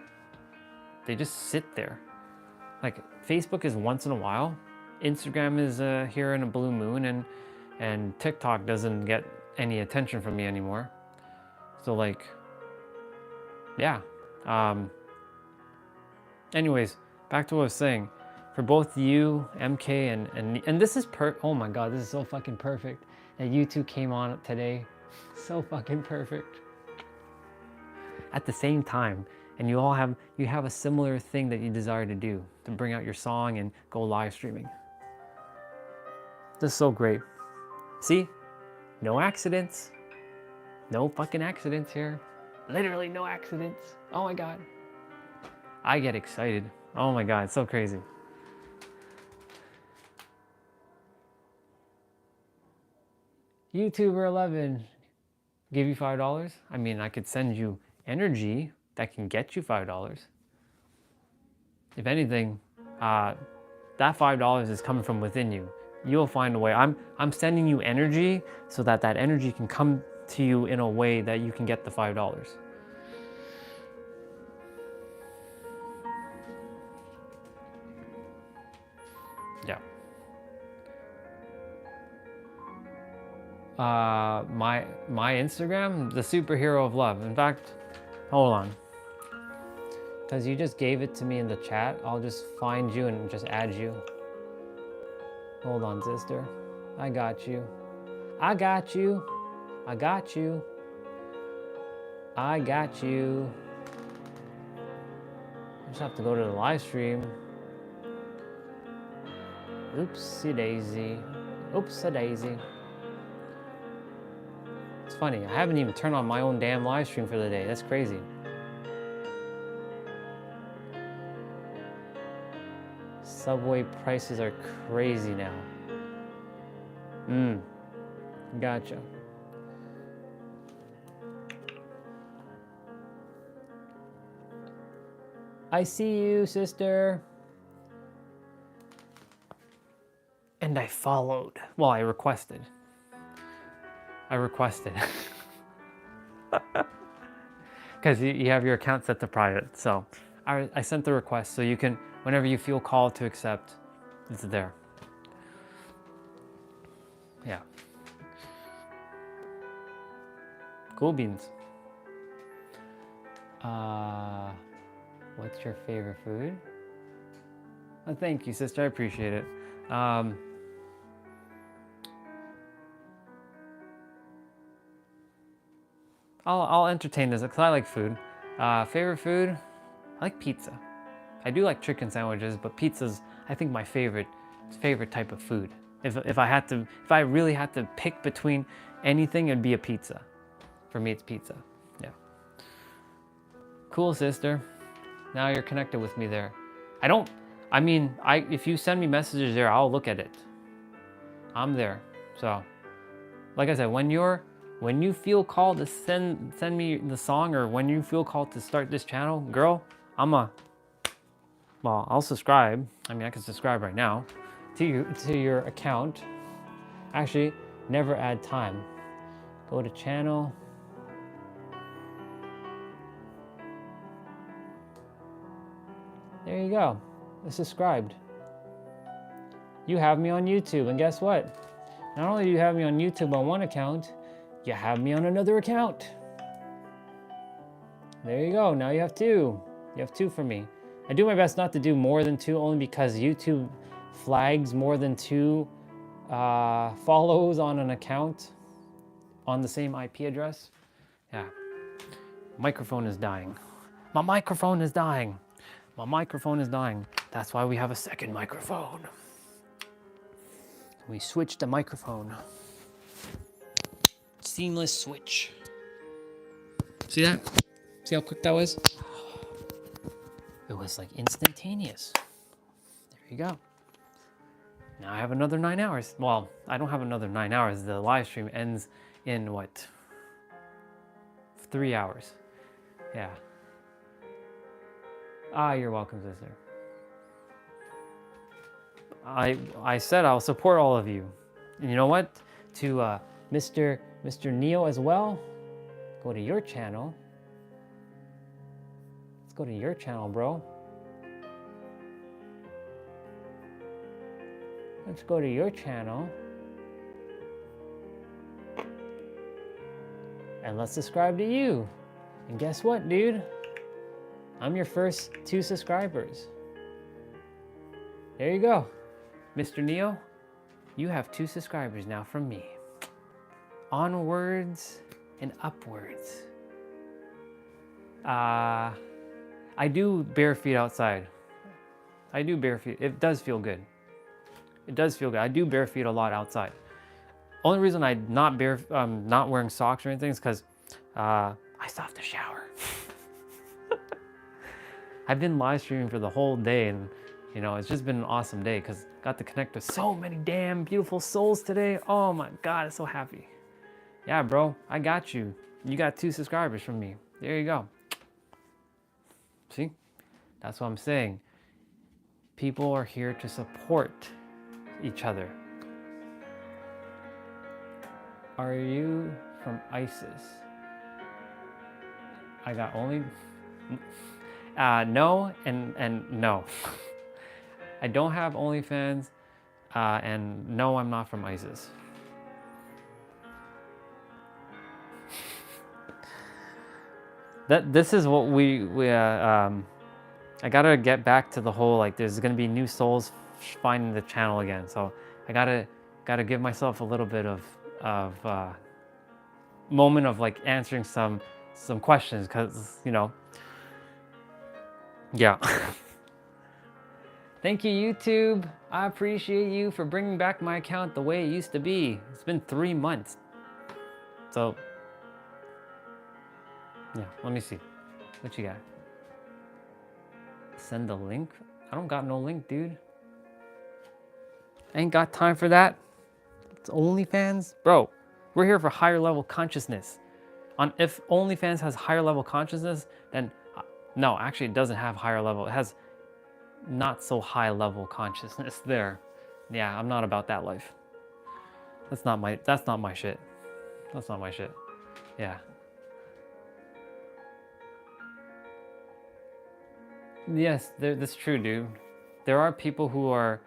They just sit there. Like, Facebook is once in a while. Instagram is here in a blue moon, and TikTok doesn't get any attention from me anymore. So like, yeah. Anyways, back to what I was saying. For both you, MK, and this is oh my God, this is so fucking perfect that you two came on today. So fucking perfect. At the same time, and you have a similar thing that you desire to do, to bring out your song and go live streaming. This is so great. See? No accidents. No fucking accidents here. Literally no accidents. Oh my God. I get excited. Oh my God, it's so crazy. YouTuber 11, give you $5? I mean, I could send you energy that can get you $5. If anything, that $5 is coming from within you. You'll find a way. I'm sending you energy so that energy can come to you in a way that you can get the $5. Yeah. My Instagram, the superhero of love. In fact, hold on. Because you just gave it to me in the chat, I'll just find you and just add you. Hold on, sister. I got you. I got you. I got you. I got you. I just have to go to the live stream. Oopsie daisy. Oopsie daisy. It's funny, I haven't even turned on my own damn live stream for the day. That's crazy. Subway prices are crazy now. Gotcha. I see you, sister. And I followed. Well, I requested. Because you have your account set to private. So I sent the request so you can, whenever you feel called to accept, it's there. Yeah. Cool beans. What's your favorite food? Oh, thank you, sister. I appreciate it. I'll entertain this because I like food. Favorite food? I like pizza. I do like chicken sandwiches, but pizza's, I think, my favorite type of food. If I really had to pick between anything, it'd be a pizza. For me, it's pizza. Yeah. Cool, sister. Now you're connected with me there. If you send me messages there, I'll look at it. I'm there. So, like I said, when you feel called to send me the song, or when you feel called to start this channel, girl, I'll subscribe. I mean, I can subscribe right now to your account. Actually, never add time. Go to channel. There you go. It's subscribed. You have me on YouTube, and guess what? Not only do you have me on YouTube on one account, you have me on another account. There you go. Now you have two. You have two for me. I do my best not to do more than two, only because YouTube flags more than two follows on an account on the same IP address. Yeah. Microphone is dying. My microphone is dying. My microphone is dying. That's why we have a second microphone. We switched the microphone. Seamless switch. See that? See how quick that was? It was like instantaneous. There you go. Now I have another 9 hours. Well, I don't have another 9 hours. The live stream ends in what? 3 hours. Yeah. Ah, you're welcome, sister. I said I'll support all of you. And you know what? To Mr. Neo as well, go to your channel. Let's go to your channel, bro. Let's go to your channel. And let's subscribe to you. And guess what, dude? I'm your first 2 subscribers. There you go. Mr. Neo, you have 2 subscribers now from me. Onwards and upwards. I do bare feet outside. I do bare feet. It does feel good. It does feel good. I do bare feet a lot outside. Only reason I'm not wearing socks or anything is because I still have to shower. I've been live streaming for the whole day, and you know, it's just been an awesome day because got to connect with so many damn beautiful souls today. Oh my God, I'm so happy. Yeah, bro, I got you. You got 2 subscribers from me. There you go. See? That's what I'm saying. People are here to support each other. Are you from ISIS? I got only... no and no. I don't have OnlyFans, and no, I'm not from ISIS. This is what I gotta get back to the whole, like, there's gonna be new souls finding the channel again. So I gotta give myself a little bit of moment of like answering some questions, because you know, yeah. Thank you, YouTube. I appreciate you for bringing back my account the way it used to be. It's been 3 months. So, yeah, let me see. What you got? Send a link? I don't got no link, dude. I ain't got time for that. It's OnlyFans? Bro, we're here for higher level consciousness. If OnlyFans has higher level consciousness, then no, actually it doesn't have higher level. It has not so high level consciousness there. Yeah, I'm not about that life. That's not my shit. That's not my shit. Yeah. Yes, that's true, dude. There are people who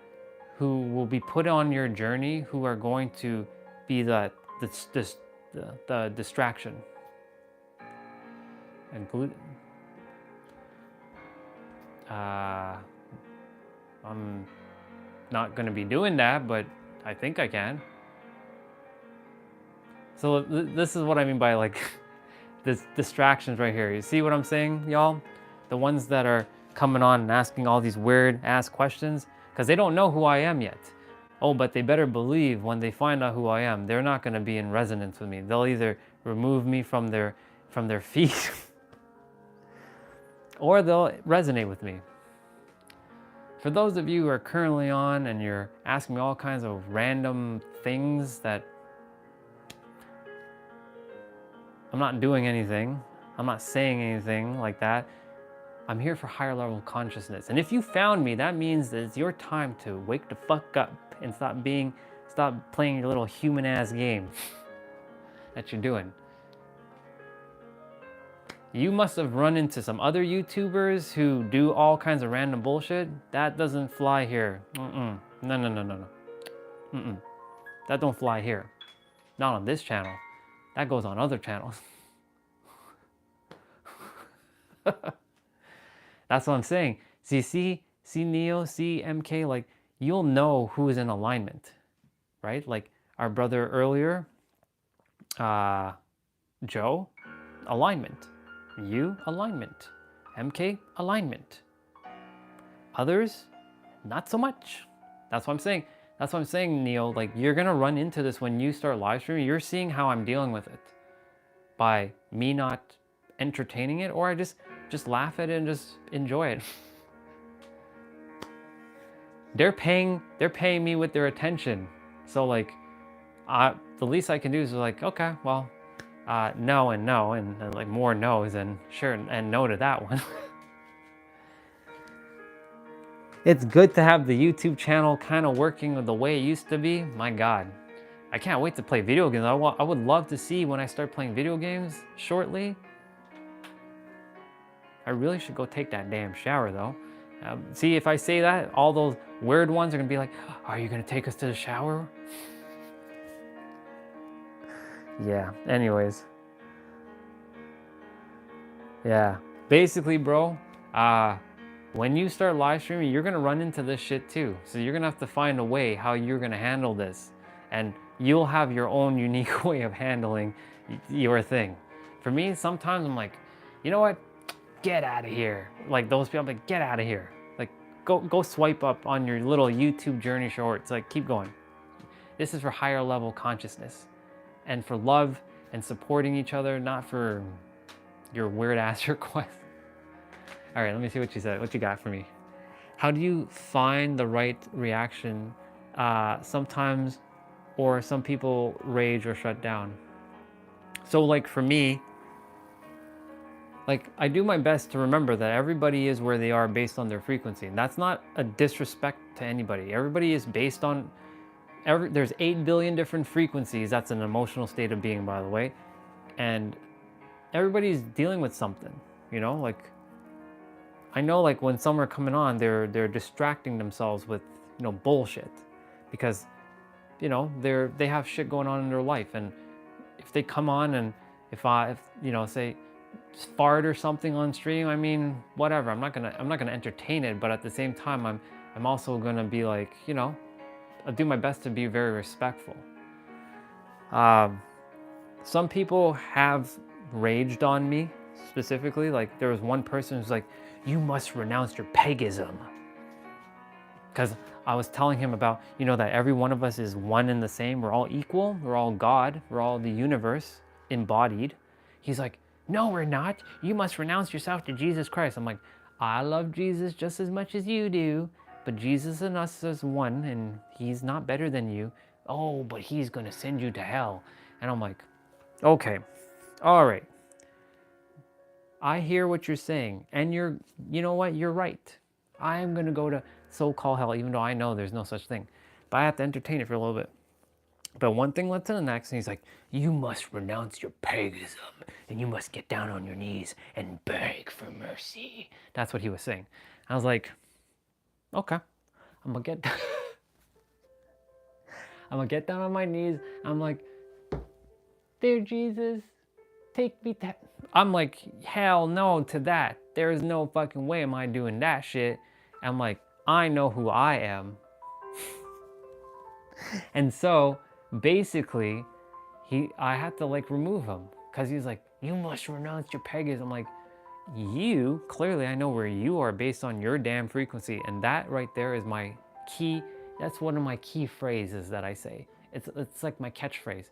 will be put on your journey who are going to be the distraction. And I'm not going to be doing that, but I think I can. So this is what I mean by like this distractions right here. You see what I'm saying, y'all? The ones that are coming on and asking all these weird ass questions because they don't know who I am yet. Oh, but they better believe when they find out who I am, they're not going to be in resonance with me. They'll either remove me from their feed or they'll resonate with me. For those of you who are currently on and you're asking me all kinds of random things that I'm not doing anything, I'm not saying anything like that, I'm here for higher level consciousness. And if you found me, that means that it's your time to wake the fuck up and stop playing your little human ass game that you're doing. You must have run into some other YouTubers who do all kinds of random bullshit. That doesn't fly here. No. That don't fly here. Not on this channel. That goes on other channels. That's what I'm saying. See Neo, see MK, like, you'll know who is in alignment. right? Like our brother earlier, Joe, alignment. You, alignment. MK, alignment. Others, not so much. That's what I'm saying. That's what I'm saying, Neil. Like, you're gonna run into this when you start live streaming. You're seeing how I'm dealing with it by me not entertaining it, or I just laugh at it and just enjoy it. They're paying me with their attention. So like, the least I can do is like, okay, well, no and no, and like more no's and sure and no to that one. It's good to have the YouTube channel kind of working the way it used to be. My God, I can't wait to play video games. I would love to see when I start playing video games shortly. I really should go take that damn shower though. See, if I say that, all those weird ones are gonna be like, are you gonna take us to the shower? Yeah, anyways. Yeah, basically, bro, when you start live streaming, you're gonna run into this shit too. So you're gonna have to find a way how you're gonna handle this. And you'll have your own unique way of handling your thing. For me, sometimes I'm like, you know what? Get out of here. Like those people, I'm like, get out of here. Like, go swipe up on your little YouTube journey shorts. Like, keep going. This is for higher level consciousness and for love and supporting each other, not for your weird ass request. All right, let me see what you said. What you got for me? How do you find the right reaction? Sometimes, or some people rage or shut down. So like for me, like I do my best to remember that everybody is where they are based on their frequency. And that's not a disrespect to anybody. Everybody is based on, there's 8 billion different frequencies. That's an emotional state of being, by the way. And everybody's dealing with something, you know, like I know like when some are coming on, they're distracting themselves with, you know, bullshit because, you know, they have shit going on in their life. And if they come on and if you know, say fart or something on stream, I mean, whatever, I'm not gonna entertain it, but at the same time, I'm also gonna be like, you know, I'll do my best to be very respectful. Some people have raged on me specifically. Like there was one person who's like, you must renounce your paganism. Because I was telling him about, you know, that every one of us is one and the same. We're all equal. We're all God. We're all the universe embodied. He's like, no, we're not. You must renounce yourself to Jesus Christ. I'm like, I love Jesus just as much as you do, but Jesus and us is one, and he's not better than you. Oh, but he's going to send you to hell. And I'm like, okay, all right. I hear what you're saying, and you know what? You're right. I'm going to go to so-called hell, even though I know there's no such thing. But I have to entertain it for a little bit. But one thing led to the next, and he's like, you must renounce your paganism, and you must get down on your knees and beg for mercy. That's what he was saying. I was like, okay, I'm going to get down. I'm going to get down on my knees. I'm like, dear Jesus, take me to... I'm like, hell no to that. There is no fucking way am I doing that shit. I'm like, I know who I am. And so basically, I had to like remove him because he's like, you must renounce your paganism. I'm like, you, clearly I know where you are based on your damn frequency. And that right there is my key. That's one of my key phrases that I say. It's like my catchphrase.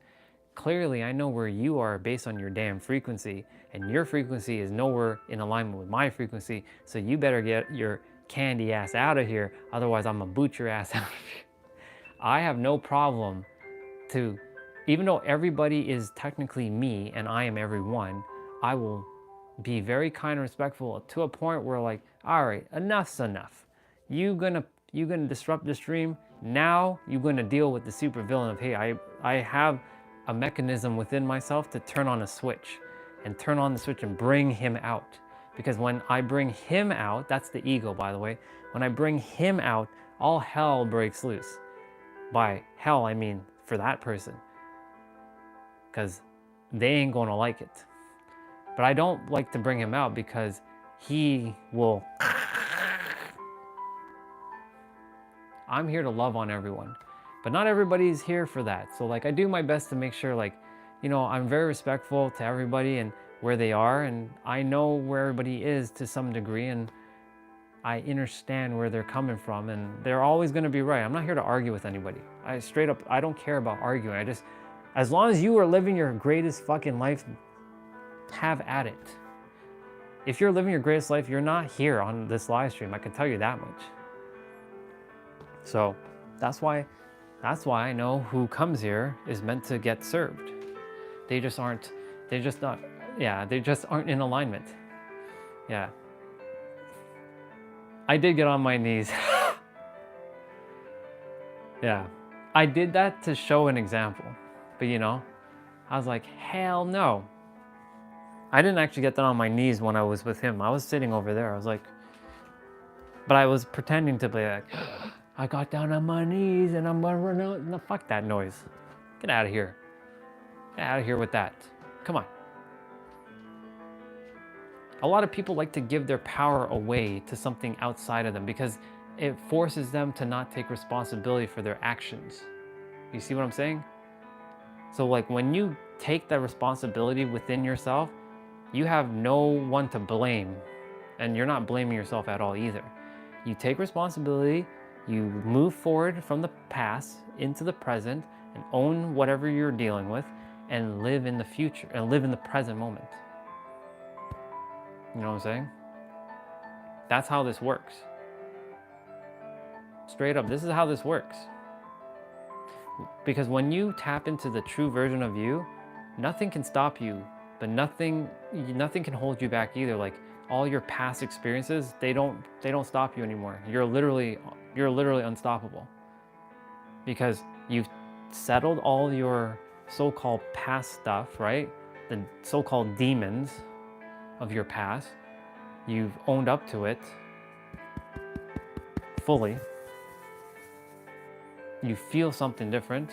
Clearly, I know where you are based on your damn frequency, and your frequency is nowhere in alignment with my frequency, so you better get your candy ass out of here, otherwise I'm gonna boot your ass out of here. I have no problem to, even though everybody is technically me and I am everyone, I will be very kind and respectful to a point where like, all right, enough's enough. You gonna disrupt the stream, now you're gonna deal with the super villain of, hey, I have a mechanism within myself to turn on a switch and turn on the switch and bring him out. Because when I bring him out, that's the ego, by the way. When I bring him out, all hell breaks loose. By hell, I mean for that person. Because they ain't gonna like it. But I don't like to bring him out because he will... I'm here to love on everyone. But not everybody's here for that. So like I do my best to make sure like, you know, I'm very respectful to everybody and where they are, and I know where everybody is to some degree, and I understand where they're coming from, and they're always going to be right. I'm not here to argue with anybody. I straight up, I don't care about arguing. I just, as long as you are living your greatest fucking life, have at it. If you're living your greatest life, you're not here on this live stream. I can tell you that much. So that's why I know who comes here is meant to get served. They just aren't in alignment. Yeah. I did get on my knees. Yeah. I did that to show an example. But you know, I was like, hell no. I didn't actually get down on my knees when I was with him. I was sitting over there. I was like, but I was pretending to be like, I got down on my knees and I'm gonna run out. No, fuck that noise. Get out of here. Get out of here with that. Come on. A lot of people like to give their power away to something outside of them because it forces them to not take responsibility for their actions. You see what I'm saying? So like when you take that responsibility within yourself, you have no one to blame, and you're not blaming yourself at all either. You take responsibility, you move forward from the past into the present and own whatever you're dealing with and live in the future and live in the present moment. You know what I'm saying? That's how this works. Straight up, this is how this works. Because when you tap into the true version of you, nothing can stop you, but nothing can hold you back either. Like all your past experiences, they don't stop you anymore. You're literally unstoppable. Because you've settled all your so-called past stuff, right? The so-called demons of your past. You've owned up to it fully. You feel something different.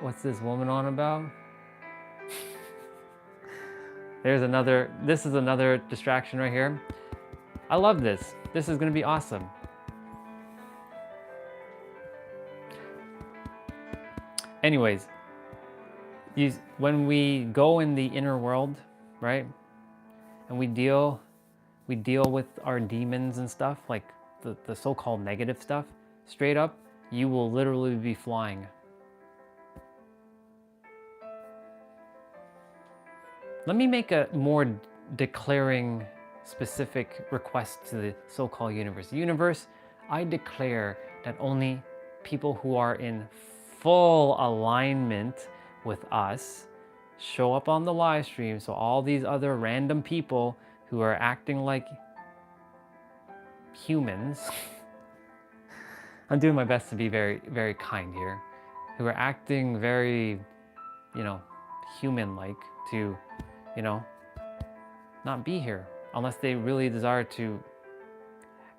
What's this woman on about? This is another distraction right here. I love this. This is gonna be awesome. Anyways, when we go in the inner world, right? And we deal with our demons and stuff, like the so-called negative stuff, straight up, you will literally be flying. Let me make a more declaring specific request to the so-called universe. Universe, I declare that only people who are in full alignment with us show up on the live stream, so all these other random people who are acting like humans, I'm doing my best to be very, very kind here, who are acting very, you know, human-like to, you know, not be here unless they really desire to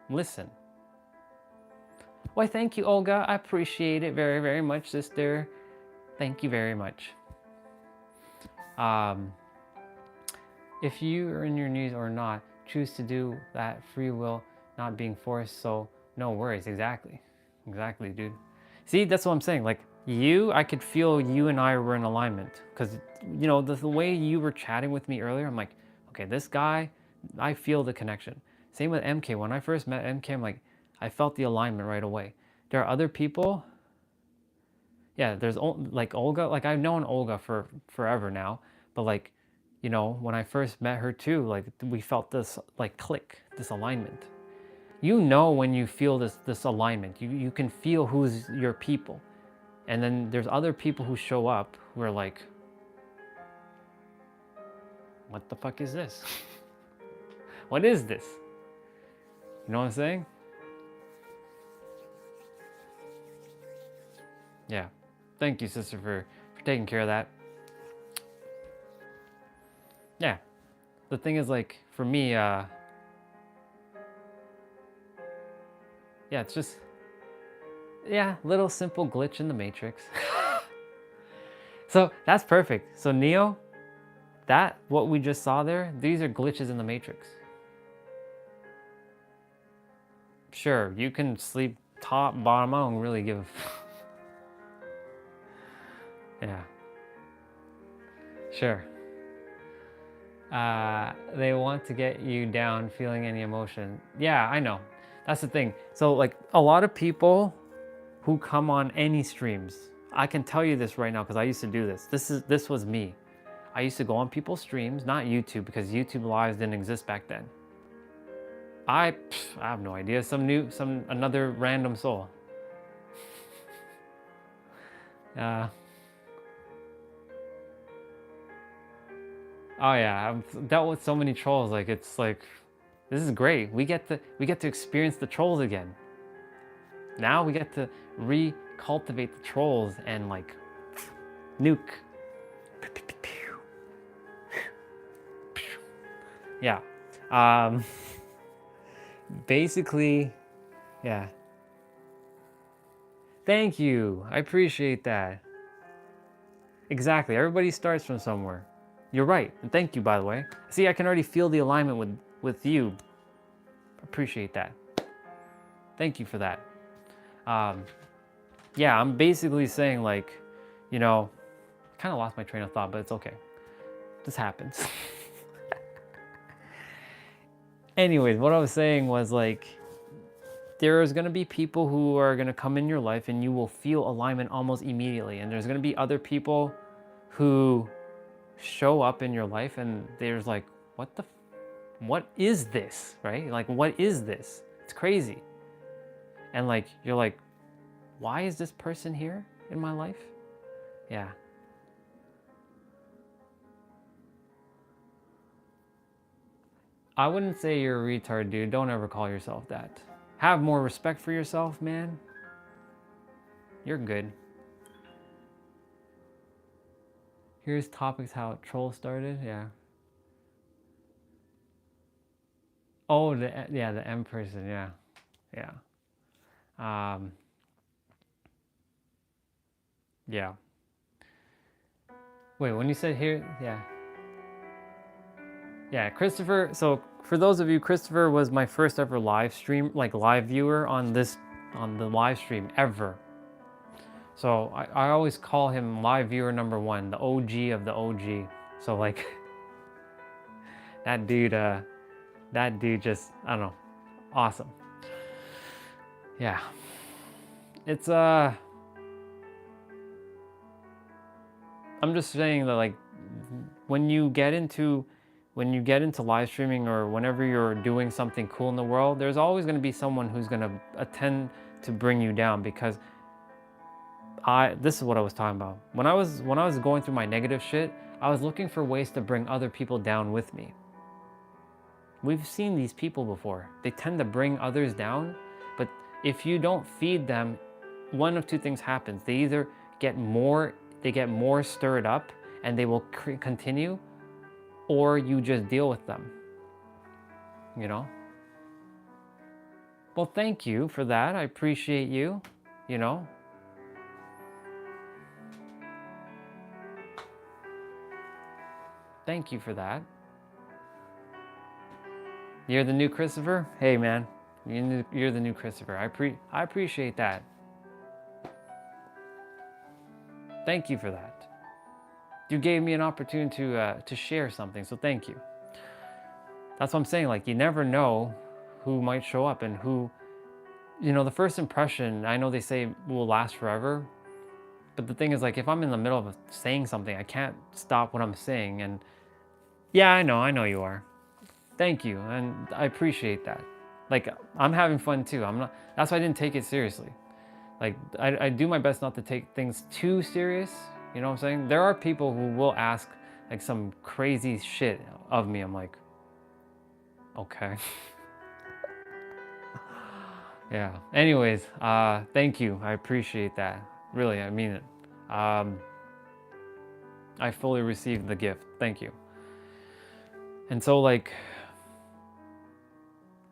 listen. Why, thank you, Olga. I appreciate it very, very much, sister. Thank you very much. If you are in your knees or not, choose to do that, free will, not being forced, so no worries. Exactly, dude. See, that's what I'm saying. Like I could feel you and I were in alignment, because you know the way you were chatting with me earlier, I'm like, okay, this guy, I feel the connection. Same with MK. When I first met MK, I'm like, I felt the alignment right away. There are other people. Yeah, there's like Olga. Like I've known Olga for forever now, but like, you know, when I first met her too, like we felt this like click, this alignment. You know when you feel this alignment, you can feel who's your people. And then there's other people who show up who are like, what the fuck is this? What is this? You know what I'm saying? Yeah. Thank you, sister, for taking care of that. Yeah. The thing is, like, for me, yeah, it's just, yeah, little simple glitch in the matrix. So that's perfect. So Neo, what we just saw there, these are glitches in the matrix. Sure, you can sleep top, bottom, I don't really give a yeah. Sure. They want to get you down feeling any emotion. Yeah, I know. That's the thing. So like a lot of people who come on any streams, I can tell you this right now because I used to do this. This was me. I used to go on people's streams, not YouTube because YouTube lives didn't exist back then. I have no idea. Another random soul. Oh yeah, I've dealt with so many trolls. Like it's like, this is great. We get to experience the trolls again. Now we get to recultivate the trolls and like nuke. Yeah. Basically, yeah. Thank you. I appreciate that. Exactly. Everybody starts from somewhere. You're right. And thank you, by the way. See, I can already feel the alignment with you. Appreciate that. Thank you for that. Yeah, I'm basically saying like, you know, kind of lost my train of thought, but it's okay. This happens. Anyways, what I was saying was like, there's going to be people who are going to come in your life and you will feel alignment almost immediately. And there's going to be other people who show up in your life and there's like, what is this, right? Like, what is this? It's crazy. And like, you're like, why is this person here in my life? Yeah. I wouldn't say you're a retard, dude. Don't ever call yourself that. Have more respect for yourself, man. You're good. Here's topics how troll started. Yeah. Oh, the M person. Yeah. Yeah. Yeah. Wait, when you said here, yeah. Yeah, Christopher. So for those of you, Christopher was my first ever live stream, like live viewer on the live stream ever. So I always call him live viewer number 1, the OG of the OG. So like that dude just, I don't know, awesome. Yeah. It's I'm just saying that like when you get into live streaming or whenever you're doing something cool in the world, there's always going to be someone who's going to attend to bring you down because this is what I was talking about. When I was going through my negative shit, I was looking for ways to bring other people down with me. We've seen these people before. They tend to bring others down, but if you don't feed them, one of two things happens. They either get more stirred up and they will continue, or you just deal with them, you know? Well, thank you for that. I appreciate you, you know? Thank you for that. You're the new Christopher? Hey, man, you're the new Christopher. I appreciate that. Thank you for that. You gave me an opportunity to share something, so thank you. That's what I'm saying, like, you never know who might show up and who, you know, the first impression, I know they say will last forever, but the thing is, like, if I'm in the middle of saying something, I can't stop what I'm saying, and yeah, I know you are. Thank you, and I appreciate that. Like, I'm having fun too. That's why I didn't take it seriously. Like, I do my best not to take things too serious. You know what I'm saying? There are people who will ask like some crazy shit of me. I'm like, okay. Yeah. Anyways, thank you. I appreciate that. Really, I mean it. I fully received the gift. Thank you. And so like,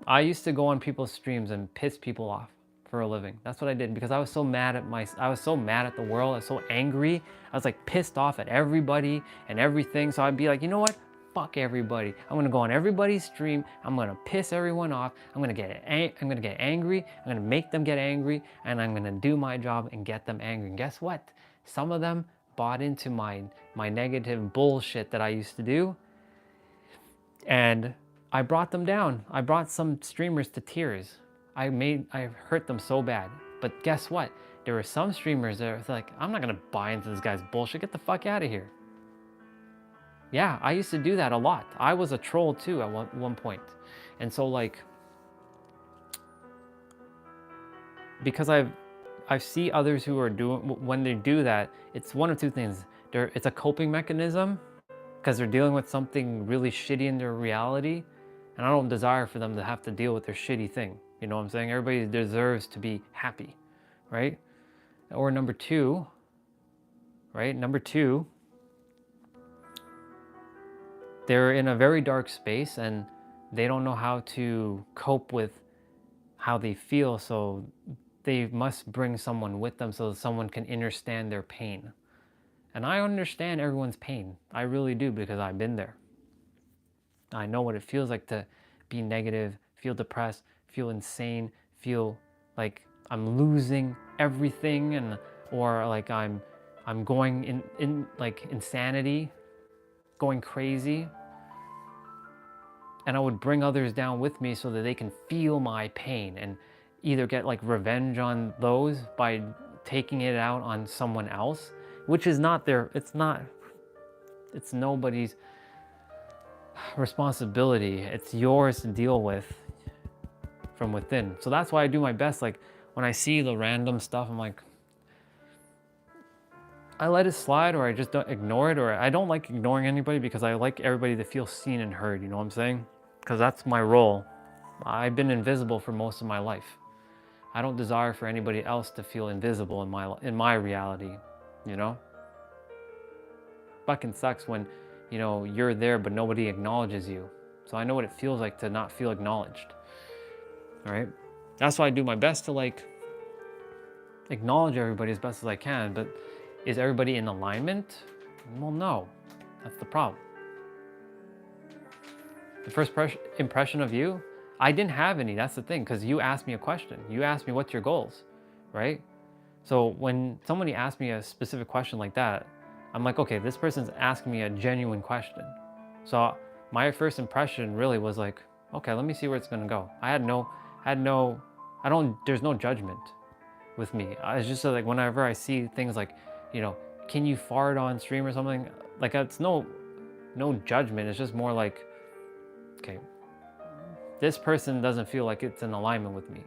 I used to go on people's streams and piss people off for a living. That's what I did because I was so mad at I was so mad at the world. I was so angry. I was like pissed off at everybody and everything. So I'd be like, you know what? fuck everybody. I'm gonna go on everybody's stream. I'm gonna piss everyone off. I'm gonna get angry. I'm gonna make them get angry, and I'm gonna do my job and get them angry. And guess what? Some of them bought into my negative bullshit that I used to do, and I brought them down. I brought some streamers to tears. I hurt them so bad. But guess what? There were some streamers that were like, I'm not gonna buy into this guy's bullshit. Get the fuck out of here. Yeah, I used to do that a lot. I was a troll too at one point. And so like, because I see others who are doing, when they do that, it's one of two things. It's a coping mechanism because they're dealing with something really shitty in their reality. And I don't desire for them to have to deal with their shitty thing. You know what I'm saying? Everybody deserves to be happy, right? Or number two, right? Number two, they're in a very dark space and they don't know how to cope with how they feel, so they must bring someone with them so that someone can understand their pain. And I understand everyone's pain. I really do, because I've been there. I know what it feels like to be negative, feel depressed, feel insane, feel like I'm losing everything, and or like I'm going in like insanity, going crazy. And I would bring others down with me so that they can feel my pain and either get like revenge on those by taking it out on someone else, which is not their, it's nobody's responsibility. It's yours to deal with from within. So that's why I do my best. Like when I see the random stuff, I'm like, I let it slide, or I just don't ignore it, or I don't like ignoring anybody because I like everybody to feel seen and heard, you know what I'm saying? Because that's my role. I've been invisible for most of my life. I don't desire for anybody else to feel invisible in my reality, you know? Fucking sucks when, you know, you're there but nobody acknowledges you. So I know what it feels like to not feel acknowledged. All right? That's why I do my best to like acknowledge everybody as best as I can, but is everybody in alignment? Well, no. That's the problem. The first impression of you, I didn't have any. That's the thing, because you asked me a question. You asked me, what's your goals, right? So when somebody asks me a specific question like that, I'm like, okay, this person's asking me a genuine question. So my first impression really was like, okay, let me see where it's gonna go. There's no judgment with me. It's just like whenever I see things like, you know, can you fart on stream or something? Like it's no judgment. It's just more like, okay, this person doesn't feel like it's in alignment with me.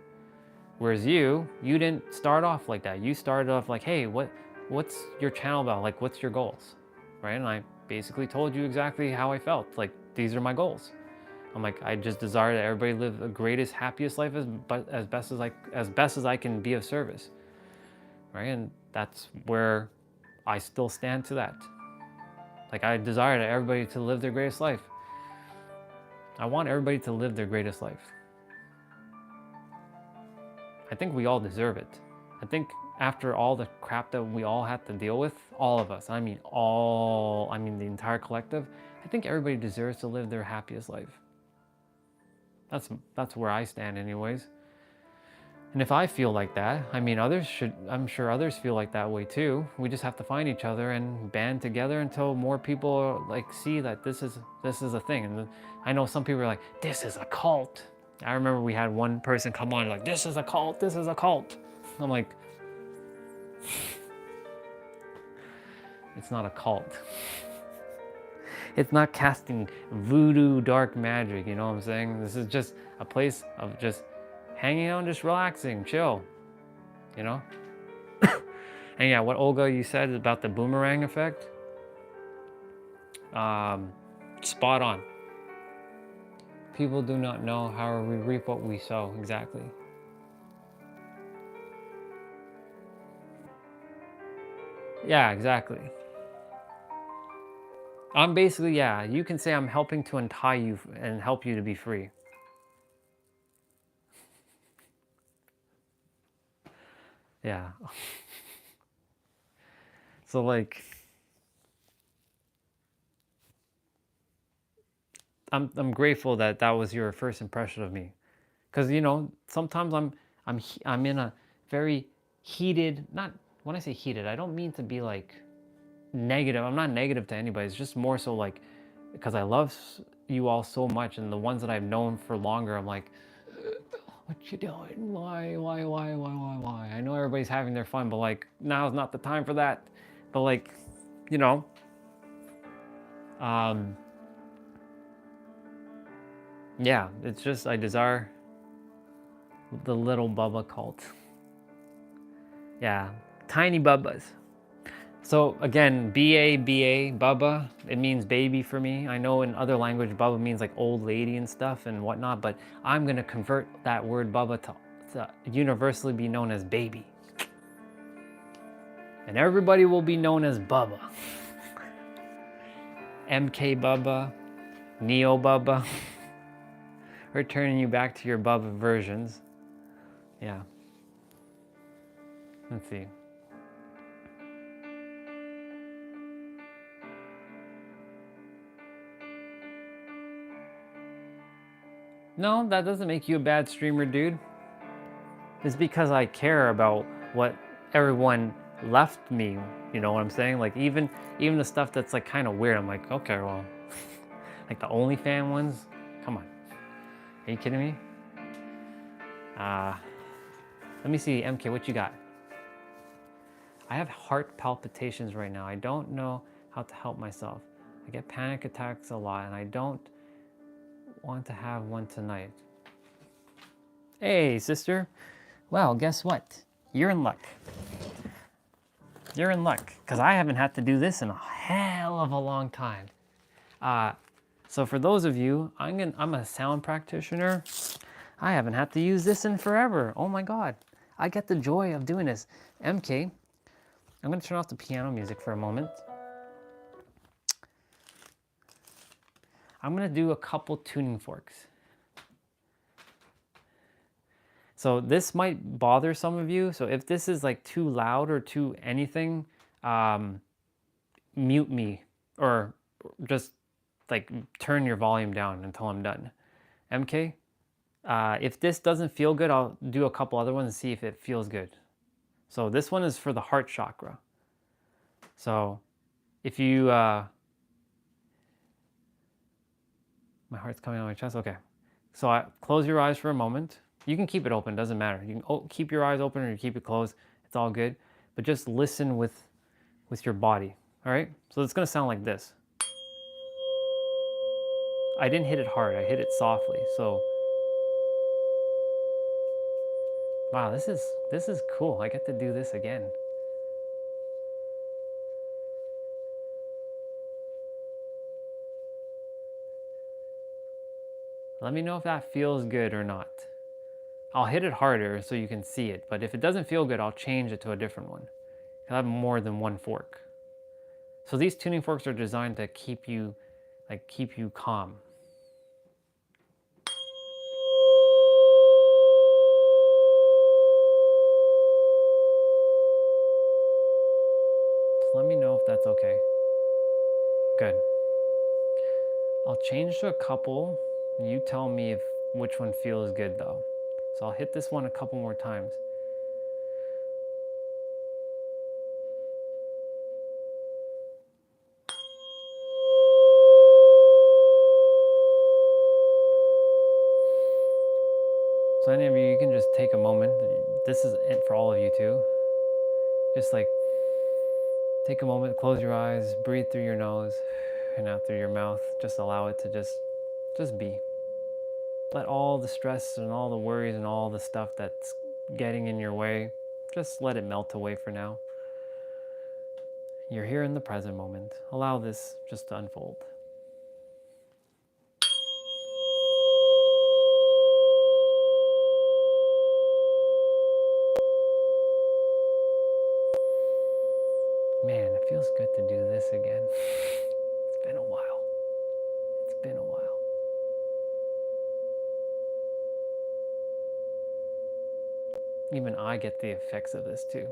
Whereas you didn't start off like that. You started off like, hey, what's your channel about? Like, what's your goals, right? And I basically told you exactly how I felt. Like, these are my goals. I'm like, I just desire that everybody live the greatest, happiest life as best as I can be of service, right? And that's where I still stand to that. Like, I desire that everybody to live their greatest life. I want everybody to live their greatest life. I think we all deserve it. I think after all the crap that we all have to deal with, all of us, I mean the entire collective, I think everybody deserves to live their happiest life. That's where I stand anyways. And if I feel like that, I mean I'm sure others feel like that way too. We just have to find each other and band together until more people like see that this is a thing. And I know some people are like, this is a cult. I remember we had one person come on like, this is a cult, this is a cult. I'm like, it's not a cult. It's not casting voodoo dark magic, you know what I'm saying? This is just a place of just hanging out and just relaxing, chill, you know? And yeah, what Olga, you said about the boomerang effect, spot on. People do not know how we reap what we sow, exactly. Yeah, exactly. I'm basically, yeah, you can say I'm helping to untie you and help you to be free. Yeah. So like, I'm grateful that that was your first impression of me, because you know sometimes I'm in a very heated, not, when I say heated, I don't mean to be like negative. I'm not negative to anybody. It's just more so like because I love you all so much, and the ones that I've known for longer, I'm like, what you doing? Why? I know everybody's having their fun, but like now's not the time for that. But like, you know, um, yeah, it's just I desire the little Bubba cult. Yeah, tiny Bubbas. So again, B-A, Bubba, it means baby for me. I know in other language, Bubba means like old lady and stuff and whatnot, but I'm gonna convert that word Bubba to universally be known as baby. And everybody will be known as Bubba. MK Bubba, Neo Bubba. Returning you back to your Bubba versions. Yeah. Let's see. No, that doesn't make you a bad streamer, dude. It's because I care about what everyone left me. You know what I'm saying? Like even the stuff that's like kind of weird. I'm like, okay, well, like the OnlyFans ones. Come on, are you kidding me? Let me see, MK, what you got? I have heart palpitations right now. I don't know how to help myself. I get panic attacks a lot, and I don't want to have one tonight. Hey, sister. Well, guess what? You're in luck. You're in luck, because I haven't had to do this in a hell of a long time. So for those of you, I'm a sound practitioner. I haven't had to use this in forever. Oh my God. I get the joy of doing this. MK, I'm gonna turn off the piano music for a moment. I'm gonna do a couple tuning forks. So this might bother some of you. So if this is like too loud or too anything, mute me or just like turn your volume down until I'm done. MK, if this doesn't feel good, I'll do a couple other ones and see if it feels good. So this one is for the heart chakra. So if you, my heart's coming out of my chest, okay. So close your eyes for a moment. You can keep it open, doesn't matter. You can keep your eyes open or you keep it closed, it's all good. But just listen with your body, all right? So it's gonna sound like this. I didn't hit it hard, I hit it softly, so. Wow, this is cool. I get to do this again. Let me know if that feels good or not. I'll hit it harder so you can see it, but if it doesn't feel good, I'll change it to a different one. I have more than one fork. So these tuning forks are designed to keep you calm. Just let me know if that's okay. Good. I'll change to a couple. You tell me which one feels good though. So I'll hit this one a couple more times. So any of you can just take a moment. This is it for all of you too. Just like take a moment, close your eyes, breathe through your nose and out through your mouth. Just allow it to just be. Let all the stress and all the worries and all the stuff that's getting in your way, just let it melt away for now. You're here in the present moment. Allow this just to unfold. Man, it feels good to do this again. It's been a while. It's been a while. Even I get the effects of this too.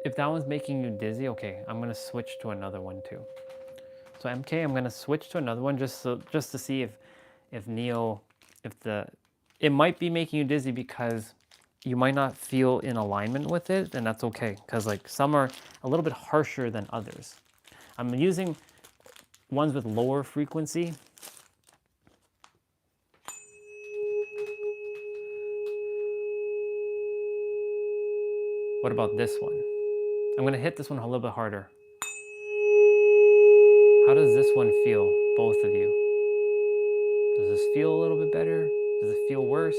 If that one's making you dizzy, okay, I'm gonna switch to another one too. So MK, I'm gonna switch to another one just to see if Neo, it might be making you dizzy because you might not feel in alignment with it, and that's okay, because like some are a little bit harsher than others. I'm using ones with lower frequency. What about this one? I'm gonna hit this one a little bit harder. How does this one feel, both of you? Does this feel a little bit better? Does it feel worse?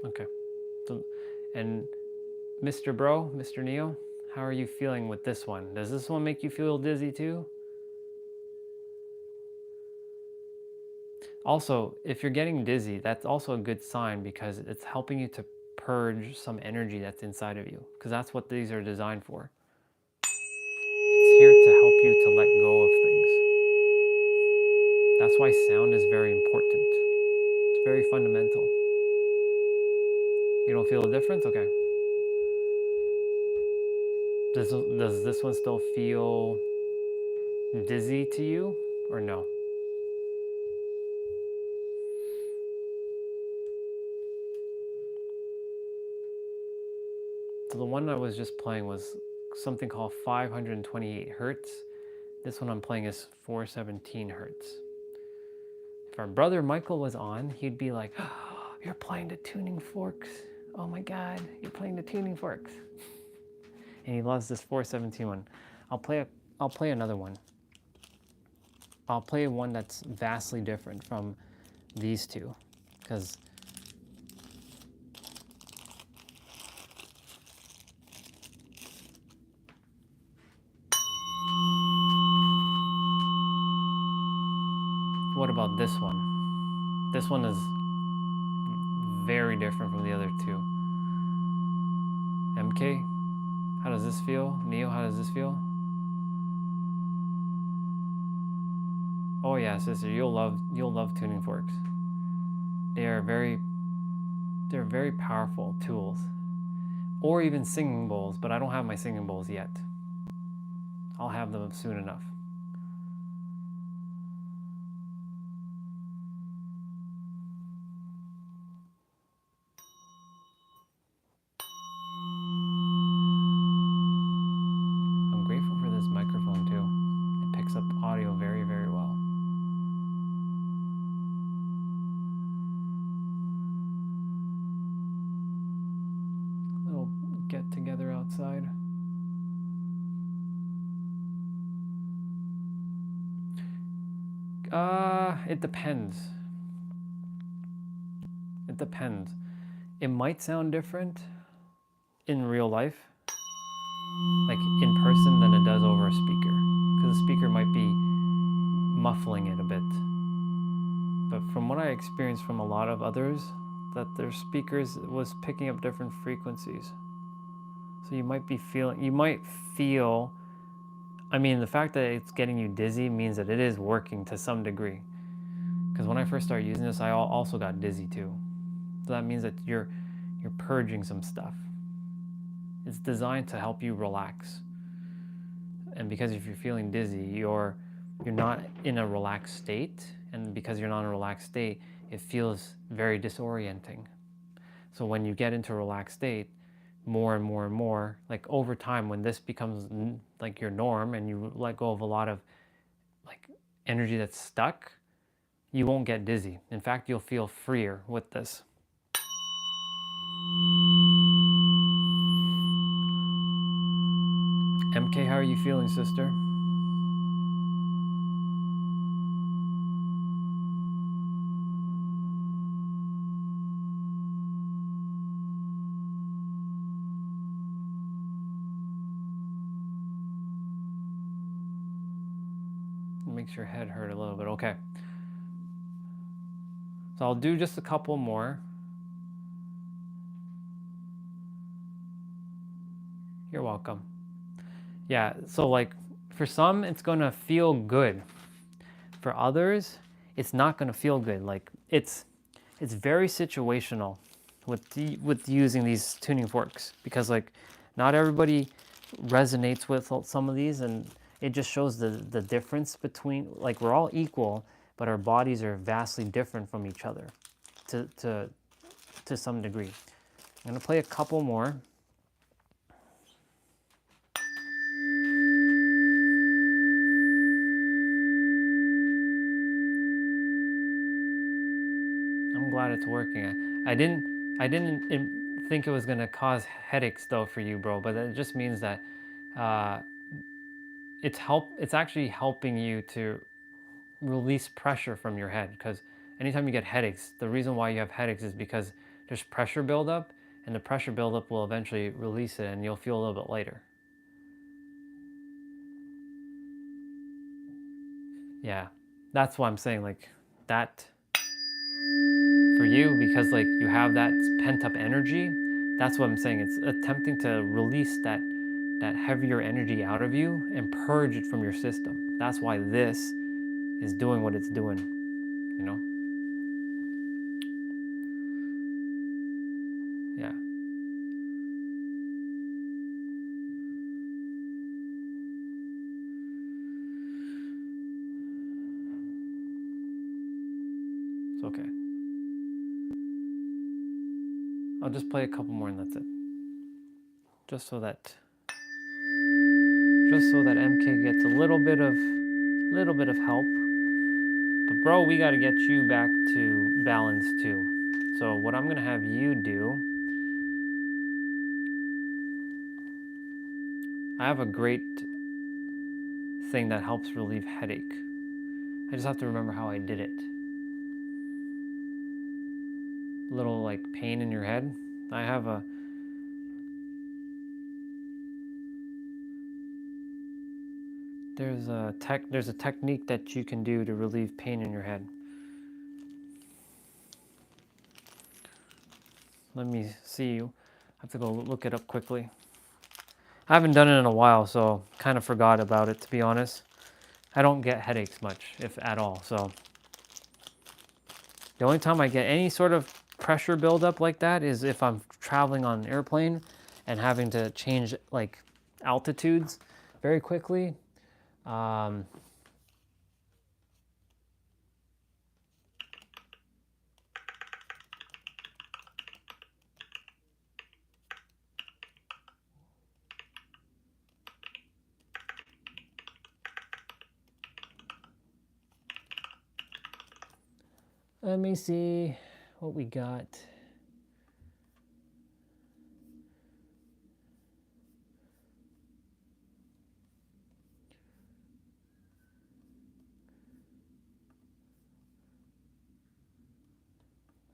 Okay. So, and Mr. Bro, Mr. Neo, how are you feeling with this one? Does this one make you feel dizzy too? Also, if you're getting dizzy, that's also a good sign because it's helping you to purge some energy that's inside of you, because that's what these are designed for. It's here to help you to let go of things. That's why sound is very important. It's very fundamental. You don't feel a difference? Okay. Does this one still feel dizzy to you or no? So the one I was just playing was something called 528 hertz. This one I'm playing is 417 hertz. If our brother Michael was on, he'd be like, oh, you're playing the tuning forks. Oh my God, you're playing the tuning forks. And he loves this 417 one. I'll play another one. I'll play one that's vastly different from these two, because what about this one? This one is very different from the other two. MK, how does this feel? Neo, how does this feel? Oh yeah, sister, you'll love tuning forks. They're very powerful tools. Or even singing bowls, but I don't have my singing bowls yet. I'll have them soon enough. I'm grateful for this microphone too. It picks up audio very, very well. Little get together outside. It depends. It depends. It might sound different in real life, like in person, than it does over a speaker, because the speaker might be muffling it a bit. But from what I experienced from a lot of others, that their speakers was picking up different frequencies. So you might feel, I mean, the fact that it's getting you dizzy means that it is working to some degree. Because when I first started using this, I also got dizzy too. So that means that you're purging some stuff. It's designed to help you relax. And because if you're feeling dizzy, you're not in a relaxed state. And because you're not in a relaxed state, it feels very disorienting. So when you get into a relaxed state, more and more and more, like over time, when this becomes like your norm and you let go of a lot of like energy that's stuck, you won't get dizzy. In fact, you'll feel freer with this. MK, how are you feeling, sister? It makes your head hurt a little bit. Okay. So I'll do just a couple more. You're welcome. Yeah, so like for some, it's gonna feel good. For others, it's not gonna feel good. Like it's very situational with using these tuning forks, because like not everybody resonates with some of these, and it just shows the difference between, like, we're all equal, but our bodies are vastly different from each other to some degree. I'm gonna play a couple more. I'm glad it's working. I didn't think it was gonna cause headaches though for you, bro, but it just means that it's actually helping you to release pressure from your head, because anytime you get headaches, the reason why you have headaches is because there's pressure buildup, and the pressure buildup will eventually release it and you'll feel a little bit lighter. Yeah, that's why I'm saying, like, that for you, because like you have that pent up energy. That's what I'm saying. It's attempting to release that heavier energy out of you and purge it from your system. That's why this is doing what it's doing, you know? Yeah. It's okay. I'll just play a couple more and that's it. Just so that MK gets a little bit of help. But bro, we gotta get you back to balance too. So what I'm gonna have you do, I have a great thing that helps relieve headache. I just have to remember how I did it. Little like pain in your head. I have a there's a technique that you can do to relieve pain in your head. Let me see. I have to go look it up quickly. I haven't done it in a while, so kind of forgot about it, to be honest. I don't get headaches much, if at all. So the only time I get any sort of pressure buildup like that is if I'm traveling on an airplane and having to change like altitudes very quickly. Let me see what we got.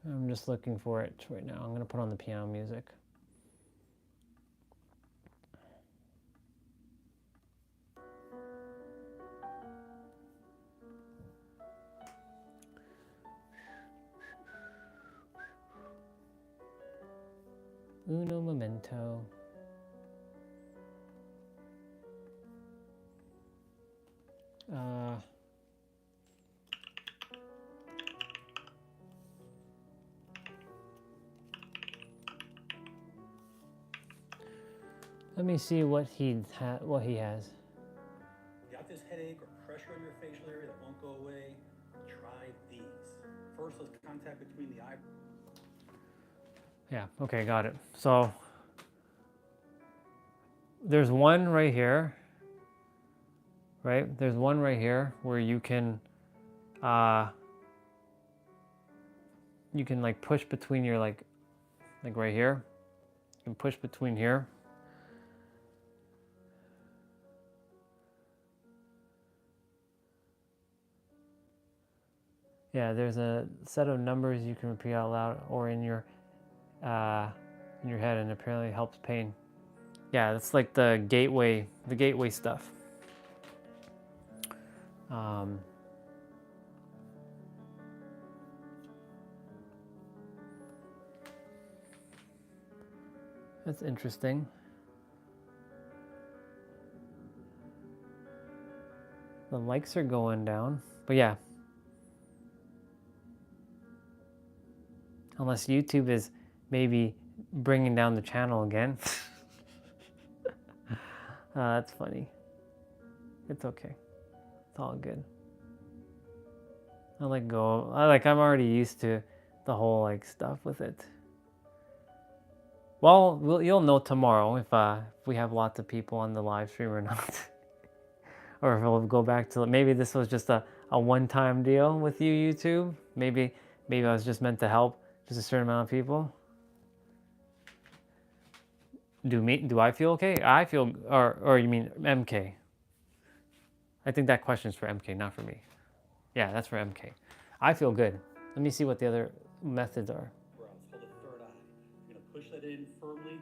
I'm just looking for it right now. I'm going to put on the piano music. Uno momento. Let me see what he has. You got this headache or pressure in your facial area that won't go away? Try these. First, let's contact between the eyebrows. Yeah, okay, got it. So there's one right here, right? There's one right here where you can like push between your like right here. You can push between here. Yeah, there's a set of numbers you can repeat out loud or in your head, and apparently helps pain. Yeah, that's like the gateway stuff. That's interesting. The likes are going down. But yeah. Unless YouTube is maybe bringing down the channel again. That's funny. It's okay. It's all good. I let go. I'm already used to the whole like stuff with it. Well, you'll know tomorrow if we have lots of people on the live stream or not. Or if we'll go back to, maybe this was just a one-time deal with you, YouTube. Maybe I was just meant to help just a certain amount of people. Do I feel okay? I feel, or you mean MK? I think that question's for MK, not for me. Yeah, that's for MK. I feel good. Let me see what the other methods are. Brows. Hold the third eye. You're going to push that in firmly,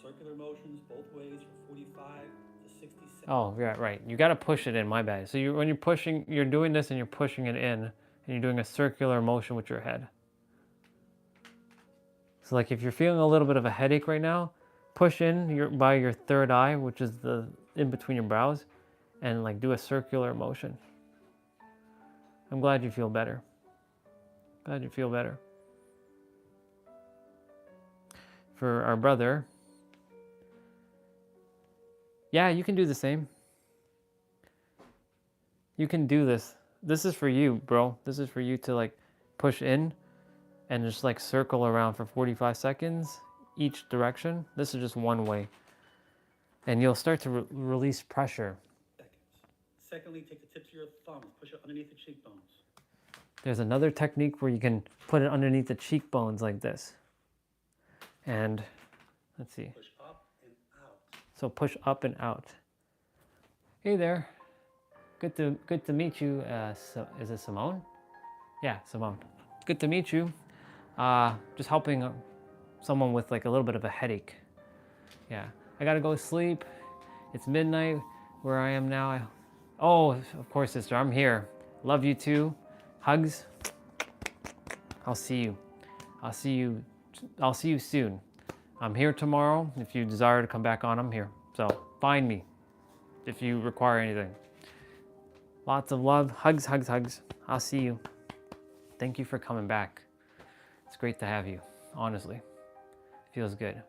circular motions both ways for 45 to 60 seconds. Oh, yeah, right. You got to push it in, my bad. So when you're pushing, you're doing this and you're pushing it in, and you're doing a circular motion with your head. So like if you're feeling a little bit of a headache right now, push in by your third eye, which is the in between your brows, and like do a circular motion. I'm glad you feel better. Glad you feel better. For our brother, yeah, you can do the same. You can do this. This is for you, bro. This is for you to like push in and just like circle around for 45 seconds each direction. This is just one way. And you'll start to release pressure. Secondly, take the tips of your thumbs, push it underneath the cheekbones. There's another technique where you can put it underneath the cheekbones like this. And let's see. Push up and out. So push up and out. Hey there. Good to meet you. Is it Simone? Yeah, Simone. Good to meet you. Just helping someone with like a little bit of a headache. Yeah, I gotta go sleep. It's midnight where I am now. Oh, of course, sister, I'm here. Love you too. Hugs. I'll see you. I'll see you soon. I'm here tomorrow. If you desire to come back on, I'm here. So find me if you require anything. Lots of love. Hugs, hugs, hugs. I'll see you. Thank you for coming back. It's great to have you, honestly. Feels good.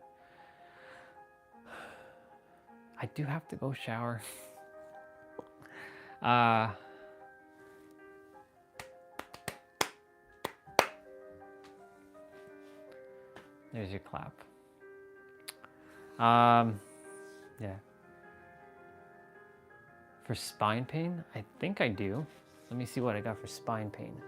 I do have to go shower. There's your clap. Yeah. For spine pain, I think I do. Let me see what I got for spine pain.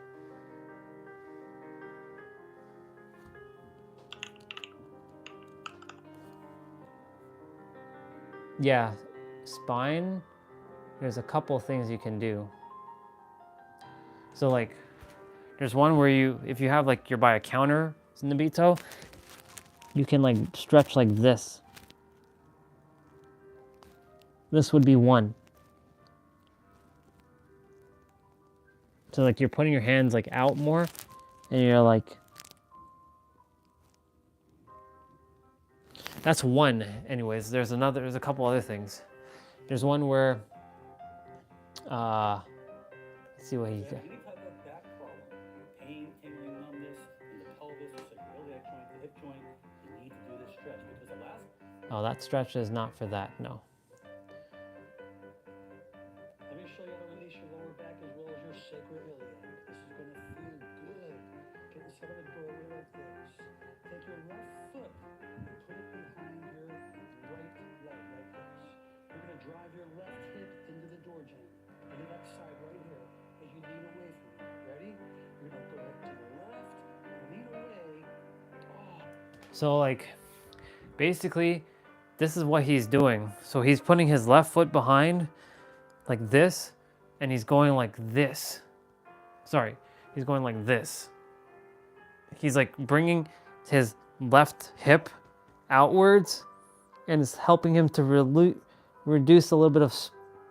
Yeah, spine, there's a couple things you can do. So like, there's one where if you have like, you're by a counter, Nabito, you can like stretch like this. This would be one. So like you're putting your hands like out more and you're like, that's one. Anyways, there's a couple other things. There's one where, let's see what he got. Any type of back problem, pain, tingling, numbness in the pelvis, or sacroiliac joint, the hip joint, you need to do this stretch because the last. Oh, that stretch is not for that, no. Let me show you how to release your lower back as well as your sacroiliac. This is going to feel good. Get inside of a doorway like this. Take your left foot and put it behind your right leg like this. You're going to drive your left hip into the door jamb. On the left side right here as you lean away from it. Ready? You're going to go to the left, lean away. Oh. So like, basically, this is what he's doing. So he's putting his left foot behind like this, and he's going like this. Sorry, he's going like this. He's like bringing his left hip outwards, and it's helping him to reduce a little bit of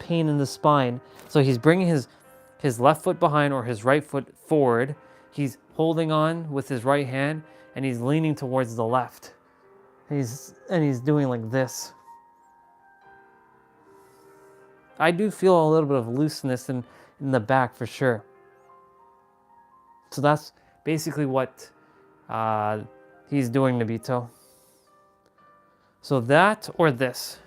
pain in the spine. So he's bringing his left foot behind or his right foot forward. He's holding on with his right hand, and he's leaning towards the left. And he's doing like this. I do feel a little bit of looseness in the back for sure. So that's basically what he's doing, Nabito. So that or this.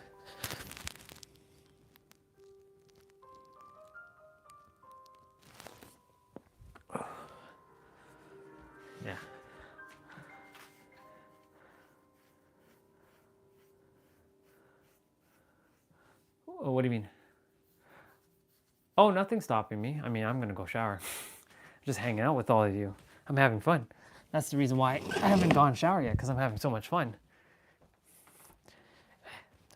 Yeah. What do you mean? Oh, nothing's stopping me. I mean, I'm gonna go shower. Just hanging out with all of you. I'm having fun. That's the reason why I haven't gone shower yet, because I'm having so much fun.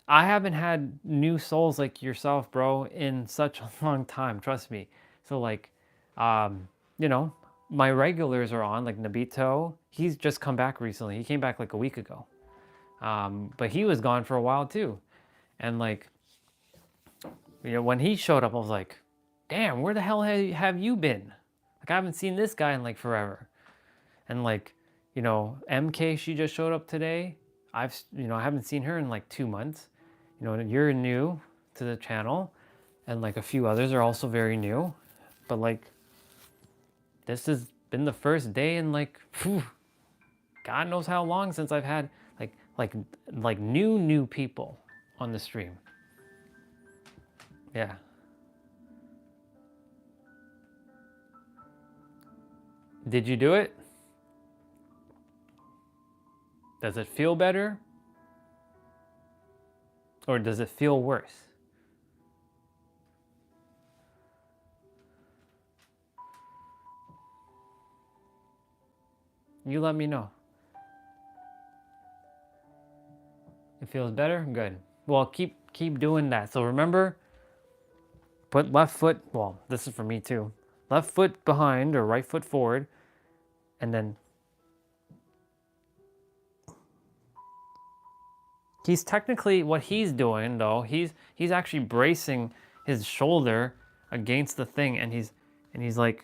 I haven't had new souls like yourself, bro, in such a long time. Trust me. So like, you know, my regulars are on, like Nabito. He's just come back recently. He came back like a week ago. But he was gone for a while too. And like, you know, when he showed up, I was like, damn, where the hell have you been? Like, I haven't seen this guy in like forever. And like, you know, MK, she just showed up today. I haven't seen her in like 2 months. You know, you're new to the channel, and like a few others are also very new. But like, this has been the first day in like, whew, God knows how long since I've had like new people on the stream. Yeah. Did you do it? Does it feel better? Or does it feel worse? You let me know. It feels better? Good. Well, keep doing that. So remember, put left foot, well, this is for me too. Left foot behind or right foot forward, and then he's technically, what he's doing though, he's actually bracing his shoulder against the thing, and he's like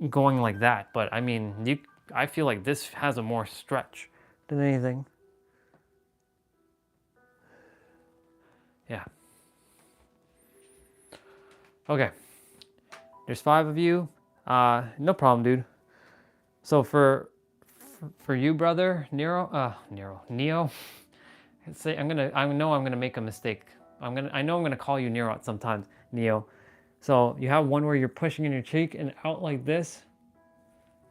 going like that. But I mean, I feel like this has a more stretch than anything. Yeah. Okay. There's 5 of you. No problem, dude. So for you, brother, Neo. Say I know I'm gonna make a mistake. I know I'm gonna call you Nero sometimes, Neo. So you have one where you're pushing in your cheek and out like this.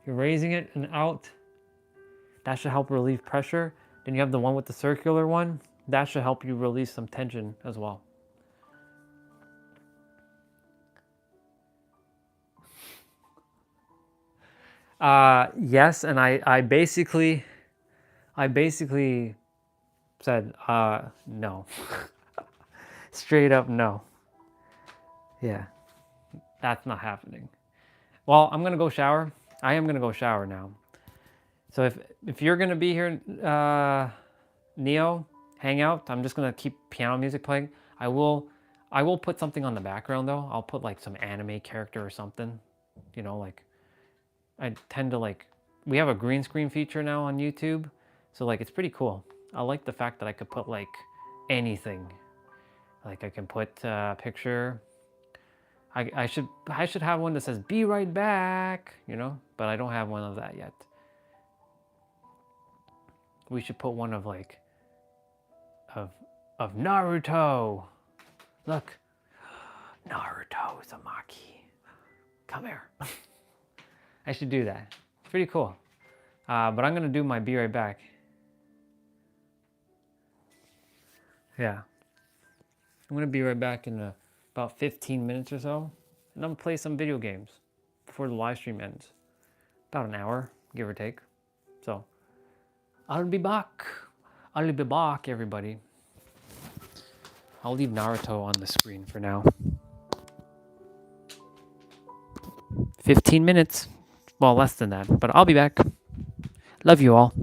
You're raising it and out. That should help relieve pressure. Then you have the one with the circular one. That should help you release some tension as well. Yes, and I basically said no. Straight up no. Yeah, that's not happening. Well, I'm gonna go shower. I am gonna go shower now. So if you're gonna be here, Neo, hang out. I'm just gonna keep piano music playing. I will put something on the background though. I'll put like some anime character or something. You know, like I tend to like, we have a green screen feature now on YouTube. So like, it's pretty cool. I like the fact that I could put like anything. Like I can put a picture. I should have one that says "Be right back," you know, but I don't have one of that yet. We should put one of like of Naruto. Look, Naruto Uzumaki. Come here. I should do that. It's pretty cool. But I'm gonna do my "Be right back." Yeah. I'm gonna be right back in about 15 minutes or so, and I'm gonna play some video games before the live stream ends. About an hour, give or take. So, I'll be back. I'll be back, everybody. I'll leave Naruto on the screen for now. 15 minutes. Well, less than that, but I'll be back. Love you all.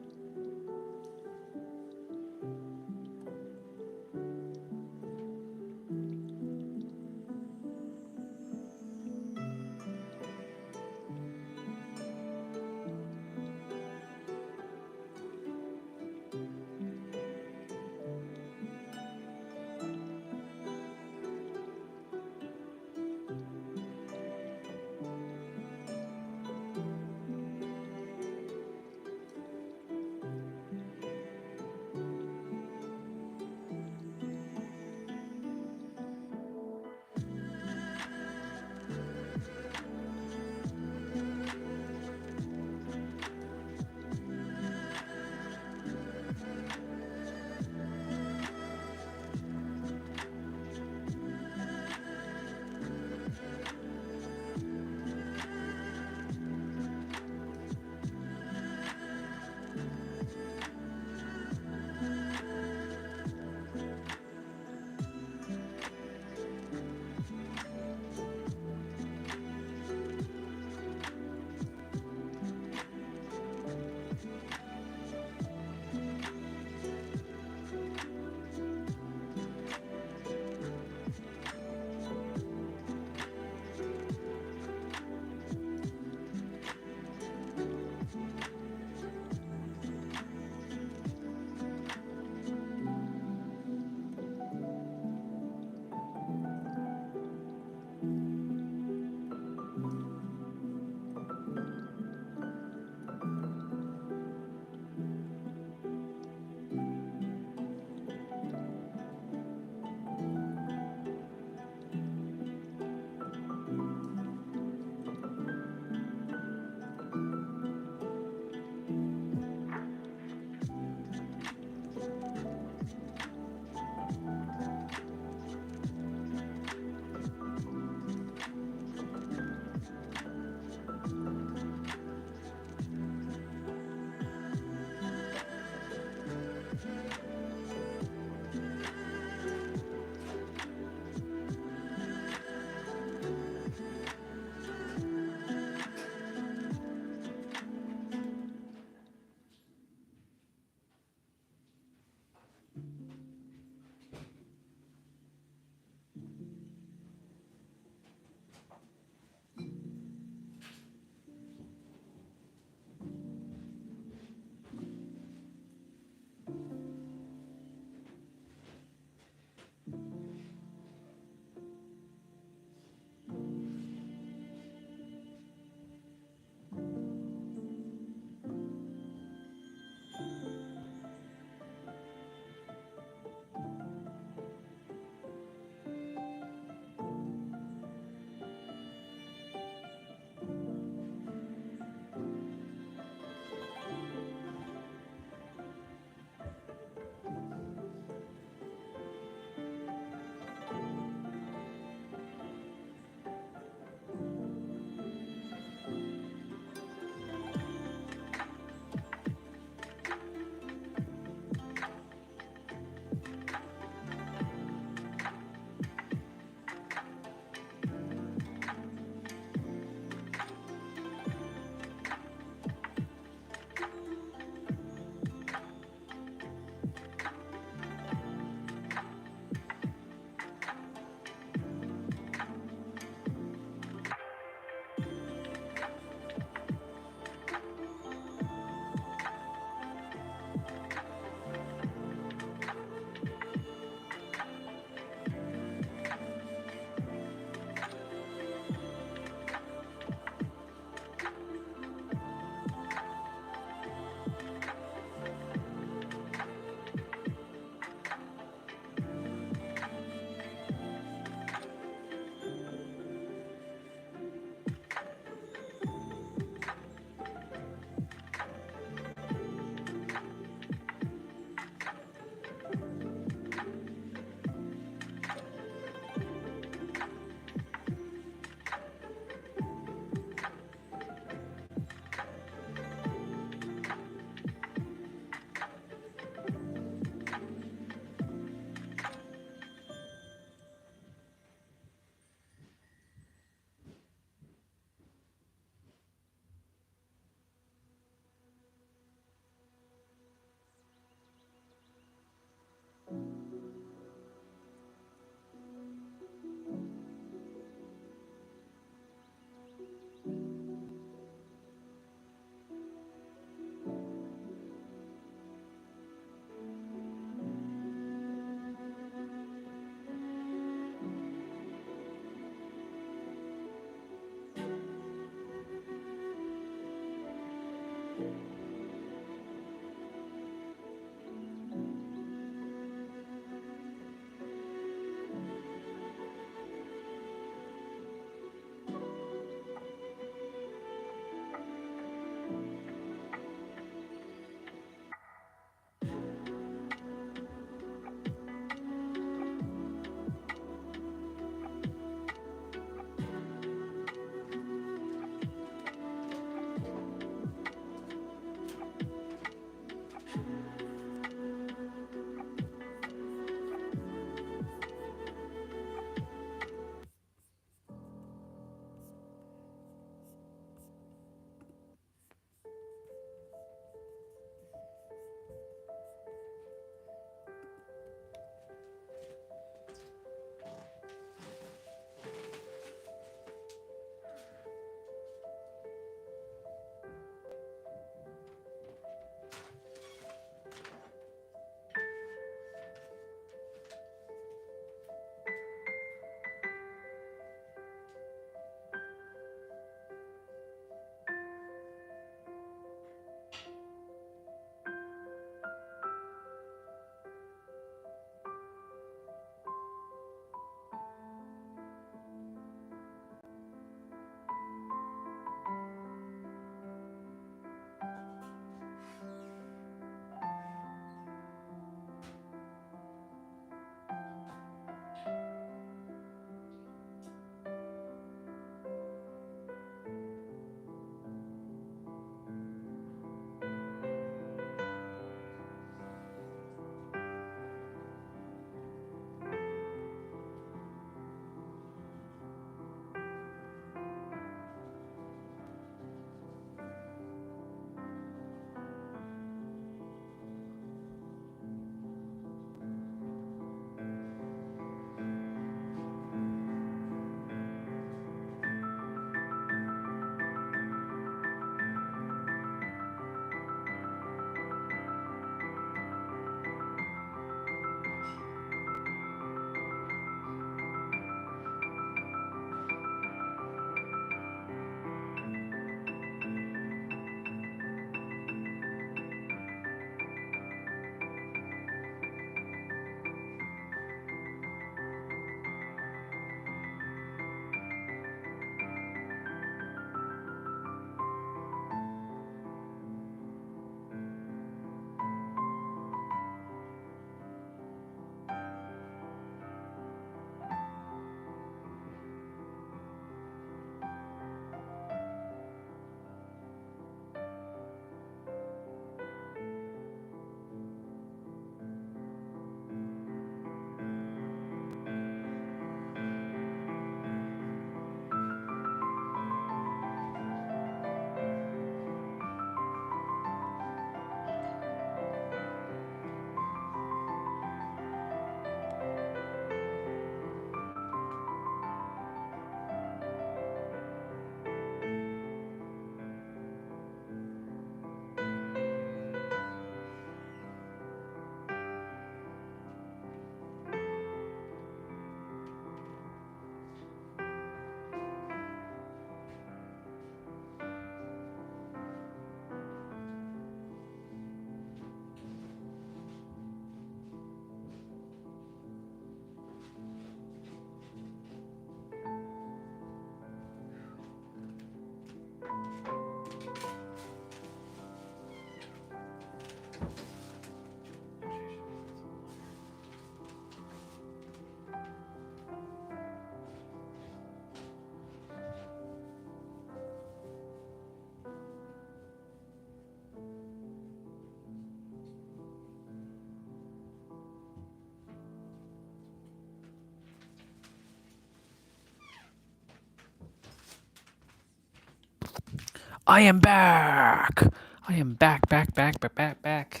I am back. I am back, back, back, back, back, back.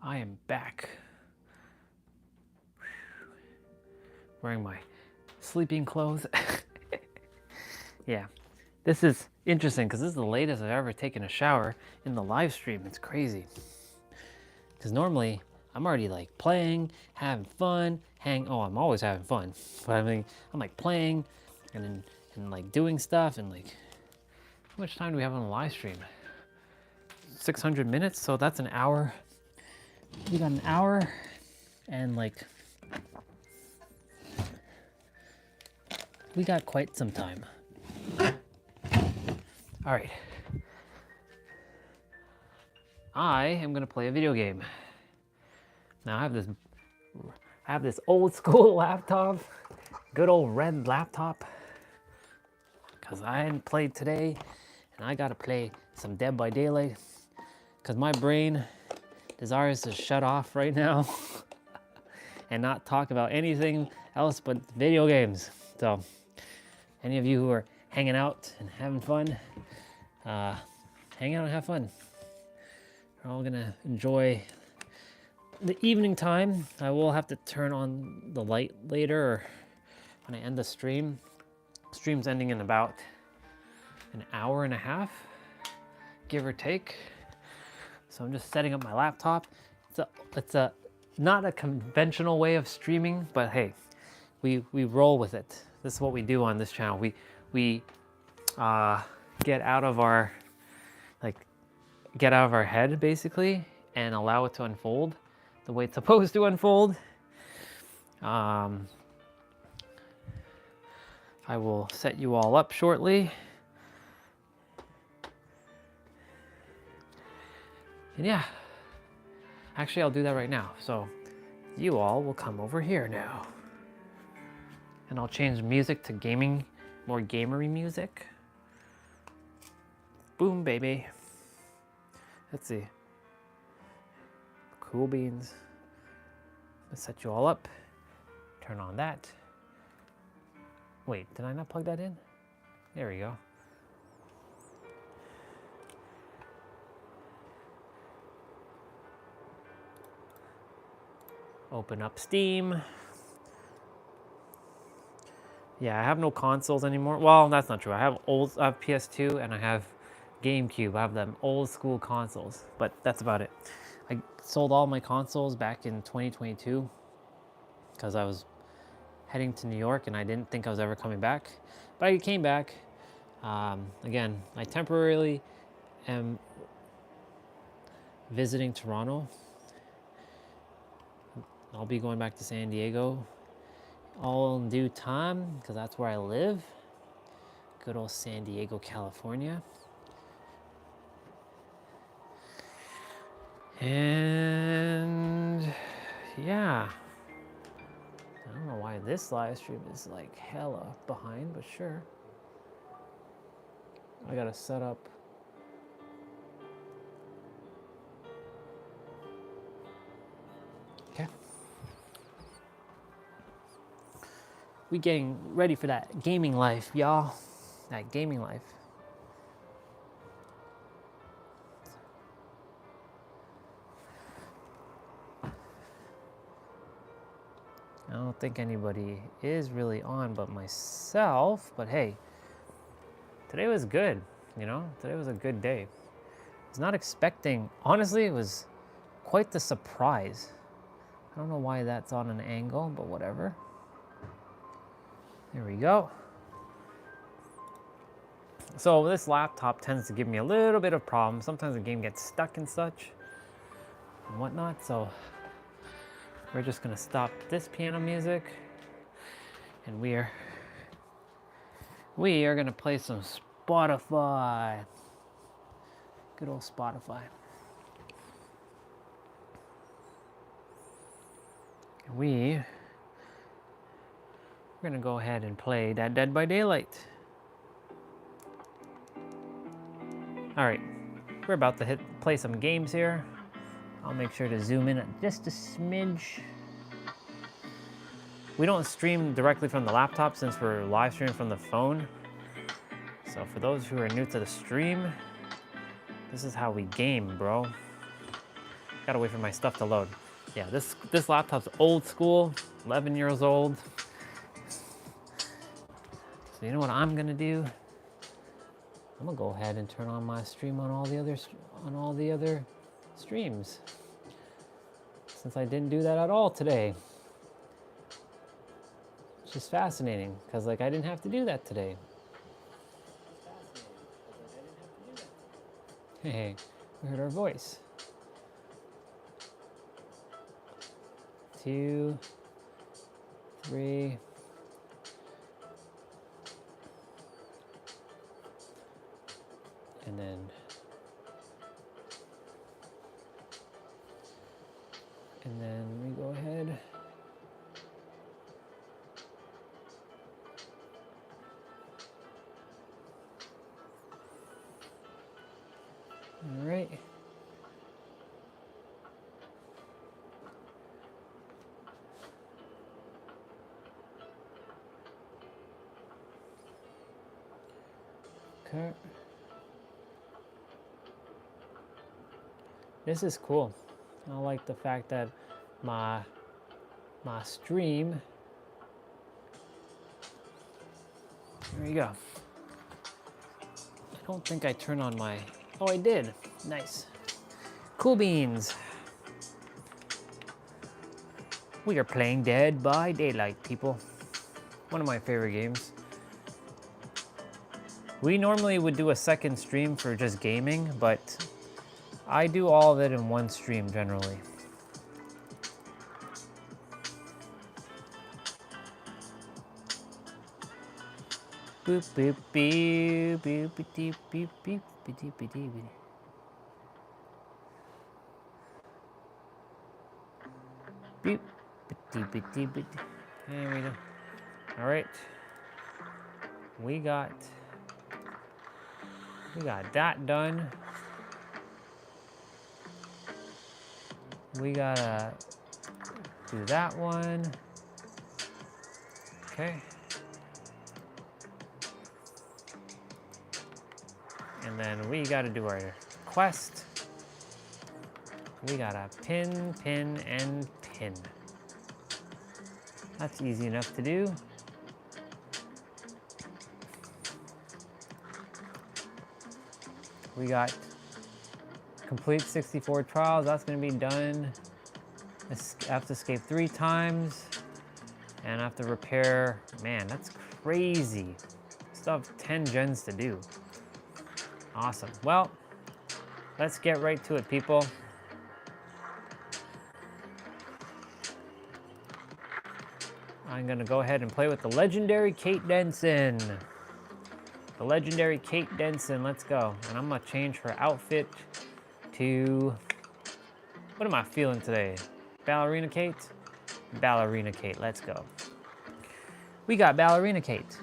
I am back. Wearing my sleeping clothes. Yeah, this is interesting because this is the latest I've ever taken a shower in the live stream. It's crazy. Because normally I'm already like playing, having fun, I'm always having fun. But I mean, I'm like playing and like doing stuff and like, how much time do we have on the live stream? 600 minutes, so that's an hour. We got an hour and like, we got quite some time. All right. I am gonna play a video game. Now I have this old school laptop, good old red laptop, because I hadn't played today, and I gotta play some Dead by Daylight, because my brain desires to shut off right now and not talk about anything else but video games. So, any of you who are hanging out and having fun, hang out and have fun. We're all gonna enjoy the evening time. I will have to turn on the light later or when I end the stream. Stream's ending in about an hour and a half, give or take. So I'm just setting up my laptop. It's a not a conventional way of streaming, but hey, we roll with it. This is what we do on this channel. We get out of our head basically and allow it to unfold the way it's supposed to unfold. I will set you all up shortly. And yeah, actually I'll do that right now. So you all will come over here now. And I'll change music to gaming, more gamery music. Boom, baby. Let's see. Cool beans. Let's set you all up. Turn on that. Wait, did I not plug that in? There we go. Open up Steam. Yeah, I have no consoles anymore. Well, that's not true. I have PS2 and I have GameCube. I have them old school consoles, but that's about it. I sold all my consoles back in 2022 because I was heading to New York and I didn't think I was ever coming back, but I came back. Again, I temporarily am visiting Toronto. I'll be going back to San Diego all in due time because that's where I live. Good old San Diego, California. And yeah, I don't know why this live stream is like hella behind, but sure. I gotta set up. Okay. We getting ready for that gaming life, y'all. That gaming life. I don't think anybody is really on but myself, but hey, today was good, you know? Today was a good day. I was not expecting, honestly, it was quite the surprise. I don't know why that's on an angle, but whatever. There we go. So this laptop tends to give me a little bit of problems. Sometimes the game gets stuck and such and whatnot, so we're just gonna stop this piano music and we are gonna play some Spotify. Good old Spotify. And we're gonna go ahead and play that Dead by Daylight. All right, we're about to play some games here. I'll make sure to zoom in just a smidge. We don't stream directly from the laptop since we're live streaming from the phone. So So for those who are new to the stream, this is how we game, bro. Gotta wait for my stuff to load. Yeah, this laptop's old school, 11 years old. So you know what I'm gonna do? I'm gonna go ahead and turn on my stream on all the other streams, since I didn't do that at all today. It's just fascinating, because like I didn't have to do that today. Hey, we heard our voice. 2, 3. And then we go ahead. All right. Okay. This is cool. I like the fact that my stream. There you go. I don't think I turned on my. Oh, I did. Nice. Cool beans. We are playing Dead by Daylight, people. One of my favorite games. We normally would do a second stream for just gaming, but I do all of it in one stream generally. Boop boop boop boop boop boop boop boop boop boop. Boop boop boop boop. There we go. All right. We got that done. We gotta do that one. Okay. And then we gotta do our quest. We gotta pin, pin, and pin. That's easy enough to do. We got complete 64 trials. That's gonna be done. I have to escape 3 times. And I have to repair, man, that's crazy. Still have 10 gens to do. Awesome. Well, let's get right to it, people. I'm gonna go ahead and play with the legendary Kate Denson. The legendary Kate Denson, let's go. And I'm gonna change her outfit to, what am I feeling today? Ballerina Kate? Ballerina Kate, let's go. We got Ballerina Kate.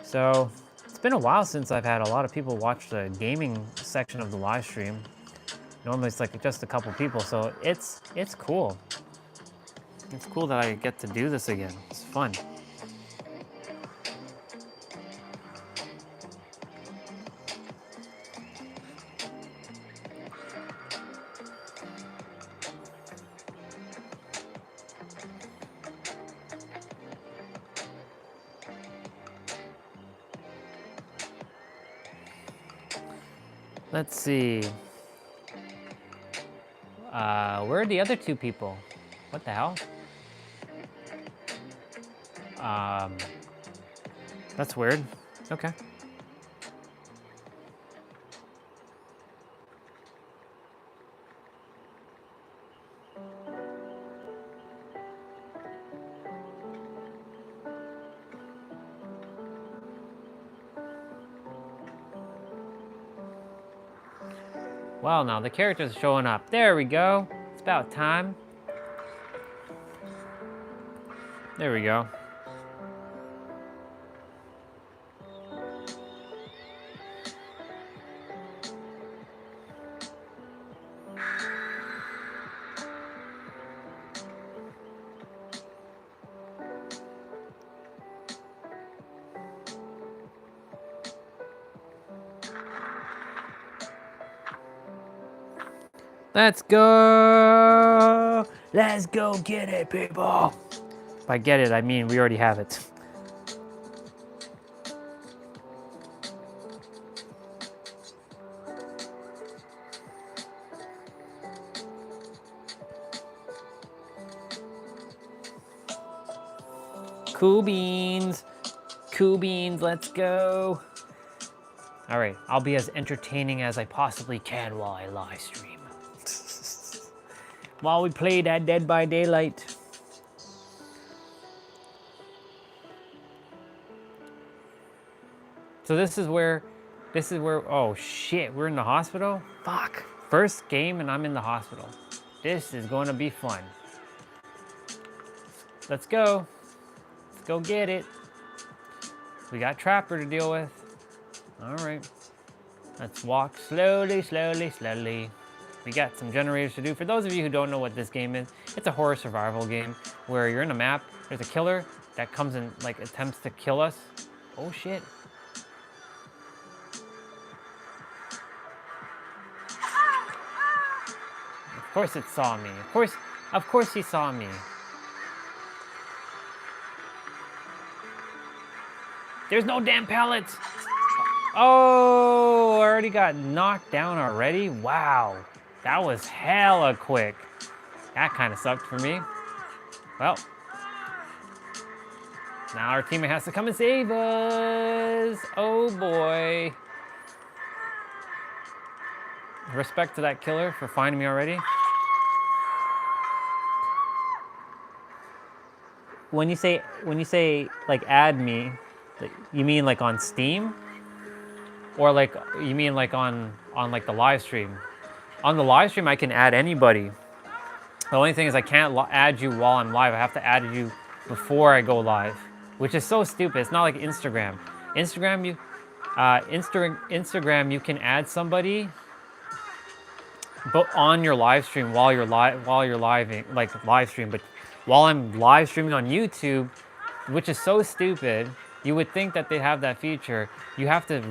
So, it's been a while since I've had a lot of people watch the gaming section of the live stream. Normally it's like just a couple people, so it's cool. It's cool that I get to do this again. It's fun. Let's see. Where are the other 2 people? What the hell? That's weird. Okay. Well, now the character's showing up. There we go. It's about time. There we go. Let's go. Let's go get it, people. By get it, I mean we already have it. Cool beans. Cool beans, let's go. All right, I'll be as entertaining as I possibly can while I live stream. While we play that Dead by Daylight. So this is where, oh shit, we're in the hospital? Fuck. First game and I'm in the hospital. This is gonna be fun. Let's go. Let's go get it. We got Trapper to deal with. All right. Let's walk slowly, slowly, slowly. We got some generators to do. For those of you who don't know what this game is, it's a horror survival game where you're in a map, there's a killer that comes and like attempts to kill us. Oh shit. Of course it saw me. Of course he saw me. There's no damn pellets. Oh, I already got knocked down already? Wow, that was hella quick. That kind of sucked for me. Well, now our teammate has to come and save us. Oh boy. Respect to that killer for finding me already. When you say like add me, you mean like on Steam? Or like you mean like on like the live stream? On the live stream I can add anybody. The only thing is I can't add you while I'm live. I have to add you before I go live, which is so stupid. It's not like Instagram. Instagram you can add somebody but on your live stream while you're live stream, but while I'm live streaming on YouTube, which is so stupid. You would think that they have that feature. You have to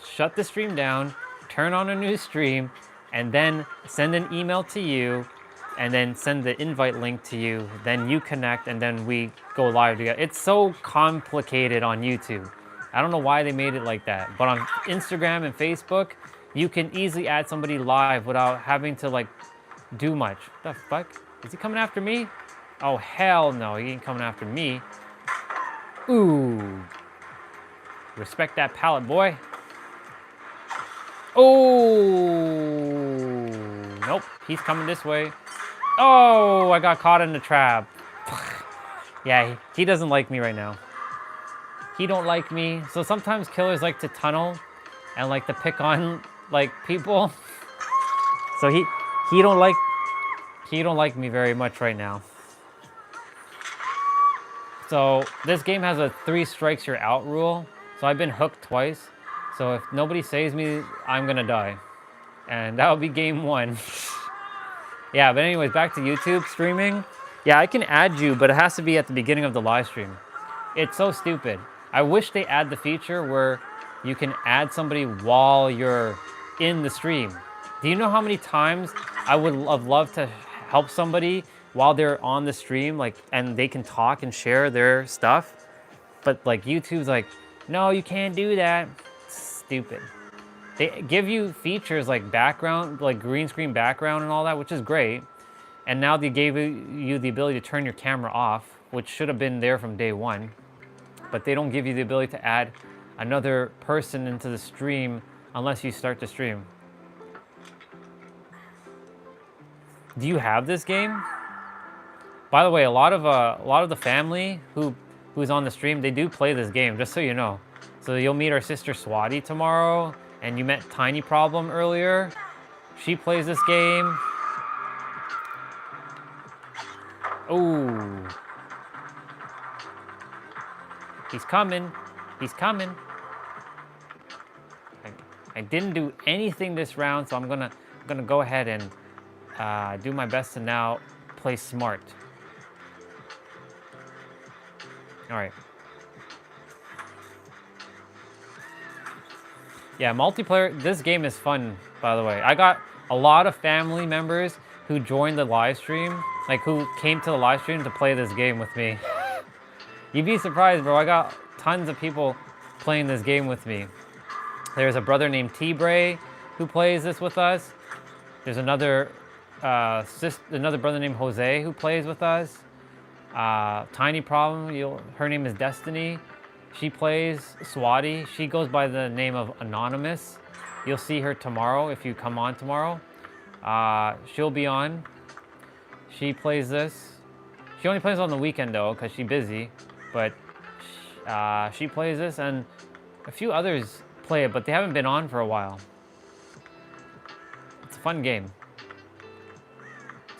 shut the stream down, turn on a new stream, and then send an email to you, and then send the invite link to you. Then you connect, and then we go live together. It's so complicated on YouTube. I don't know why they made it like that. But on Instagram and Facebook, you can easily add somebody live without having to like do much. What the fuck? Is he coming after me? Oh hell no, he ain't coming after me. Ooh. Respect that pallet, boy. Oh. Nope, he's coming this way. Oh, I got caught in the trap. Yeah, he doesn't like me right now. He don't like me. So sometimes killers like to tunnel and like to pick on like people. So he don't like me very much right now. So this game has a 3 strikes you're out rule. So I've been hooked twice. So if nobody saves me, I'm gonna die. And that'll be game 1. Yeah, but anyways, back to YouTube streaming. Yeah, I can add you, but it has to be at the beginning of the live stream. It's so stupid. I wish they add the feature where you can add somebody while you're in the stream. Do you know how many times I would have loved to help somebody while they're on the stream, like, and they can talk and share their stuff? But like YouTube's like, no, you can't do that. Stupid. They give you features like background, like green screen background and all that, which is great. And now they gave you the ability to turn your camera off, which should have been there from day 1. But they don't give you the ability to add another person into the stream unless you start the stream. Do you have this game? By the way, a lot of the family who's on the stream, they do play this game, just so you know. So you'll meet our sister Swati tomorrow, and you met Tiny Problem earlier. She plays this game. Oh. He's coming. He's coming. I didn't do anything this round, so I'm gonna go ahead and do my best to now play smart. All right. Yeah, multiplayer, this game is fun, by the way. I got a lot of family members who joined the live stream, like who came to the live stream to play this game with me. You'd be surprised, bro. I got tons of people playing this game with me. There's a brother named T-Bray who plays this with us. There's another brother named Jose who plays with us. Tiny Problem, her name is Destiny. She plays Swati. She goes by the name of Anonymous. You'll see her tomorrow if you come on tomorrow. She'll be on. She plays this. She only plays on the weekend though, because she's busy. But she plays this, and a few others play it, but they haven't been on for a while. It's a fun game.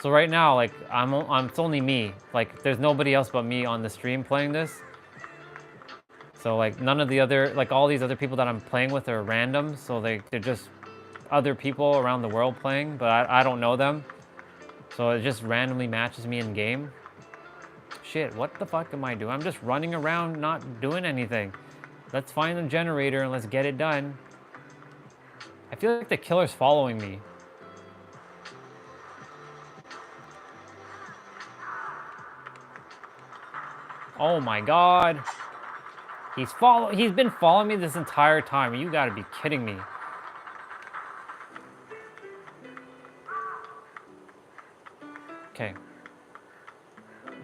So right now, like it's only me. Like there's nobody else but me on the stream playing this. So like none of the other, like all these other people that I'm playing with are random. So they're just other people around the world playing, but I don't know them. So it just randomly matches me in game. Shit, what the fuck am I doing? I'm just running around not doing anything. Let's find the generator and let's get it done. I feel like the killer's following me. Oh my god. He's been following me this entire time. You gotta be kidding me. Okay.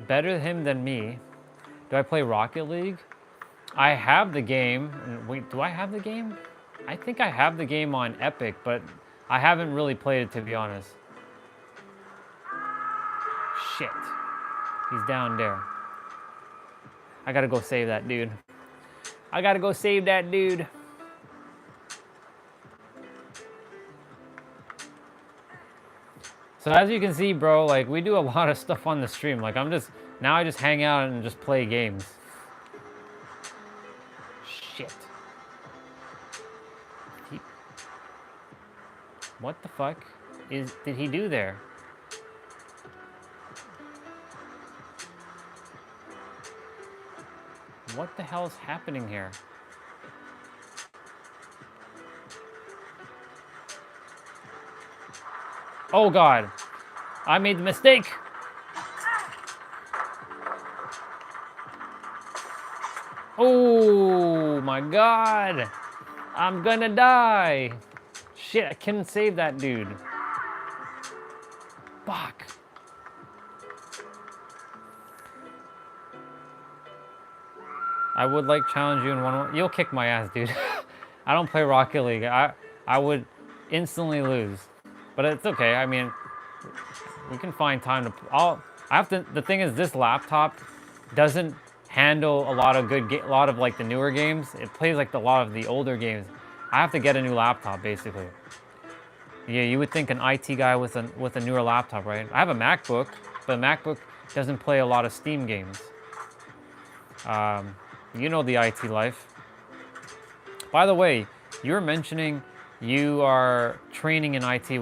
Better him than me. Do I play Rocket League? I have the game. Wait, do I have the game? I think I have the game on Epic, but I haven't really played it, to be honest. Shit. He's down there. I gotta go save that dude. I gotta go save that dude. So as you can see, bro, like we do a lot of stuff on the stream. Like now I just hang out and just play games. Shit. What the fuck did he do there? What the hell is happening here? Oh god, I made the mistake. Oh my god, I'm gonna die. Shit, I couldn't save that dude. Fuck. I would like challenge you in one. You'll kick my ass, dude. I don't play Rocket League. I would instantly lose, but it's okay. I mean, we can find time to. The thing is, this laptop doesn't handle a lot of like the newer games. It plays like a lot of the older games. I have to get a new laptop, basically. Yeah, you would think an IT guy with a newer laptop, right? I have a MacBook, but a MacBook doesn't play a lot of Steam games. You know the IT life. By the way, you were mentioning you are training in IT.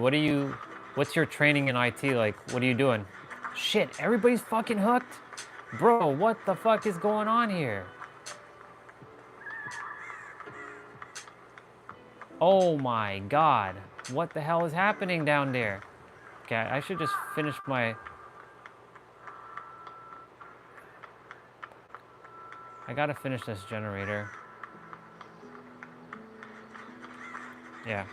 What's your training in IT like? What are you doing? Shit, everybody's fucking hooked? Bro, what the fuck is going on here? Oh my god. What the hell is happening down there? Okay, I should just finish my... I gotta finish this generator. Yeah.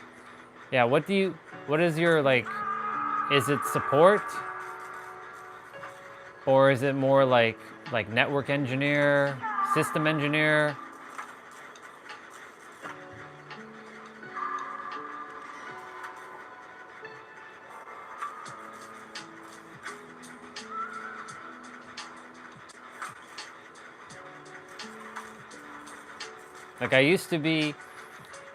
Yeah, what is your, like, is it support? Or is it more like network engineer, system engineer? Like I used to be,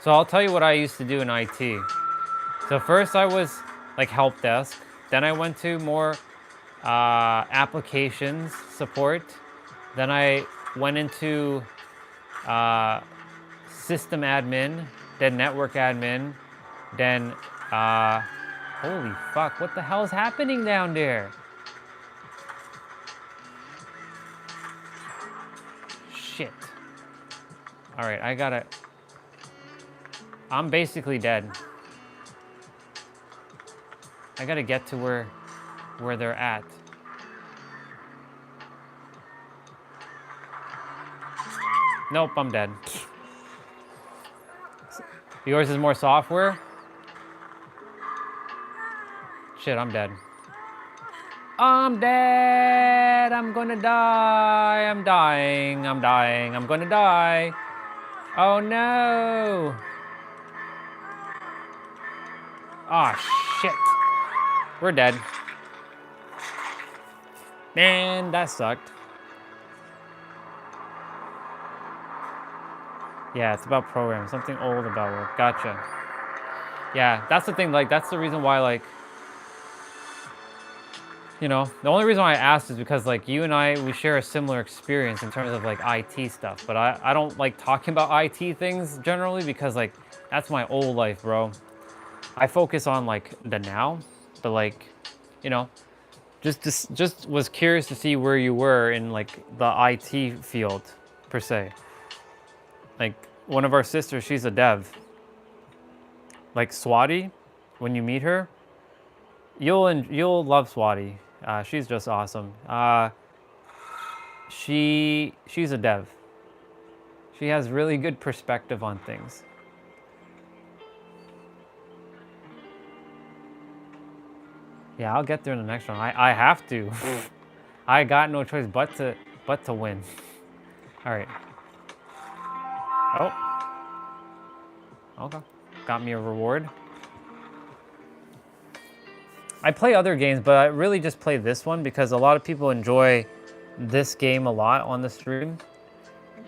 so I'll tell you what I used to do in IT. So first I was like help desk, then I went to more applications support, then I went into system admin, then network admin, then holy fuck, what the hell is happening down there? Shit. All right, I'm basically dead. I gotta get to where they're at. Nope, I'm dead. Yours is more software? Shit, I'm dead. I'm dead. I'm gonna die. I'm dying. I'm dying. I'm gonna die. Oh no. Oh shit. We're dead. Man, that sucked. Yeah, it's about programming. Something old about work. Gotcha. Yeah, that's the thing. Like, that's the reason why, like, you know, the only reason why I asked is because, like, you and I, we share a similar experience in terms of, like, IT stuff. But I don't like talking about IT things generally because, like, that's my old life, bro. I focus on, like, the now. But, like, you know, just was curious to see where you were in, like, the IT field, per se. Like, one of our sisters, she's a dev. Like, Swati, when you meet her, you'll love Swati. She's just awesome. She's a dev. She has really good perspective on things. Yeah, I'll get there in the next one. I have to. I got no choice but to win. All right. Oh. Okay. Got me a reward. I play other games, but I really just play this one because a lot of people enjoy this game a lot on the stream.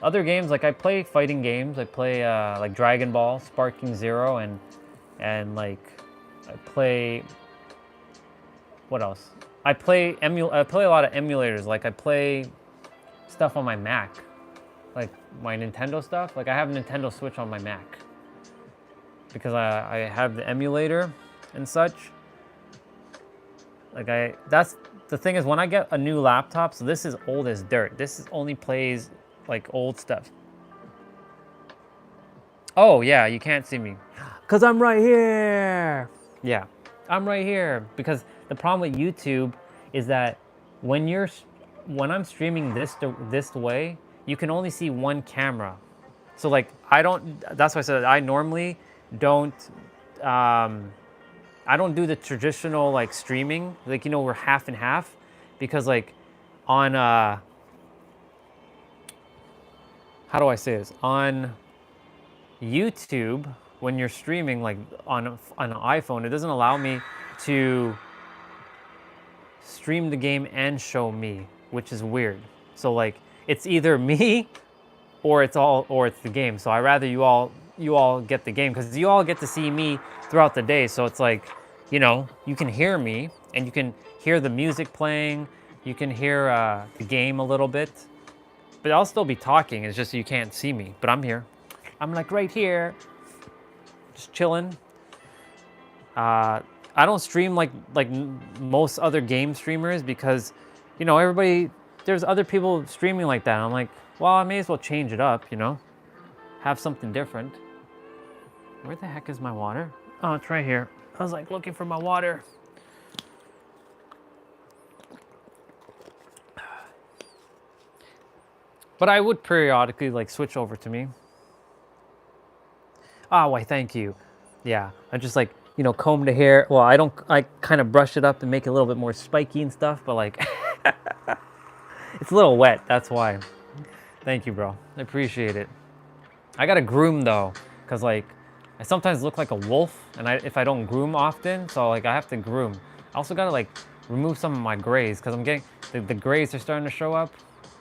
Other games, like I play fighting games. I play like Dragon Ball, Sparking Zero, and like I play. What else? I play a lot of emulators. Like I play stuff on my Mac, like my Nintendo stuff. Like I have a Nintendo Switch on my Mac because I have the emulator and such. Like that's the thing is when I get a new laptop, so this is old as dirt. This only plays like old stuff. Oh yeah, you can't see me. Cause I'm right here. Yeah, I'm right here. Because the problem with YouTube is that when I'm streaming this way, you can only see one camera. So like that's why I said I normally don't I don't do the traditional like streaming, like, you know, we're half and half, because like on how do I say this? On YouTube, when you're streaming like on an iPhone, it doesn't allow me to stream the game and show me, which is weird. So like it's either me or it's the game. So I rather you all get the game because you all get to see me throughout the day. So it's like, you know, you can hear me and you can hear the music playing. You can hear the game a little bit, but I'll still be talking. It's just you can't see me, but I'm here. I'm like right here, just chilling. I don't stream like most other game streamers because, you know, there's other people streaming like that. I'm like, well, I may as well change it up, you know, have something different. Where the heck is my water? Oh, it's right here. I was like looking for my water. But I would periodically like switch over to me. Oh, why, thank you. Yeah, I just like, you know, comb the hair. Well, I kind of brush it up and make it a little bit more spiky and stuff, but like, it's a little wet, that's why. Thank you, bro. I appreciate it. I gotta groom though, because like, I sometimes look like a wolf, and if I don't groom often, so like I have to groom. I also gotta like remove some of my grays, because I'm getting, the grays are starting to show up.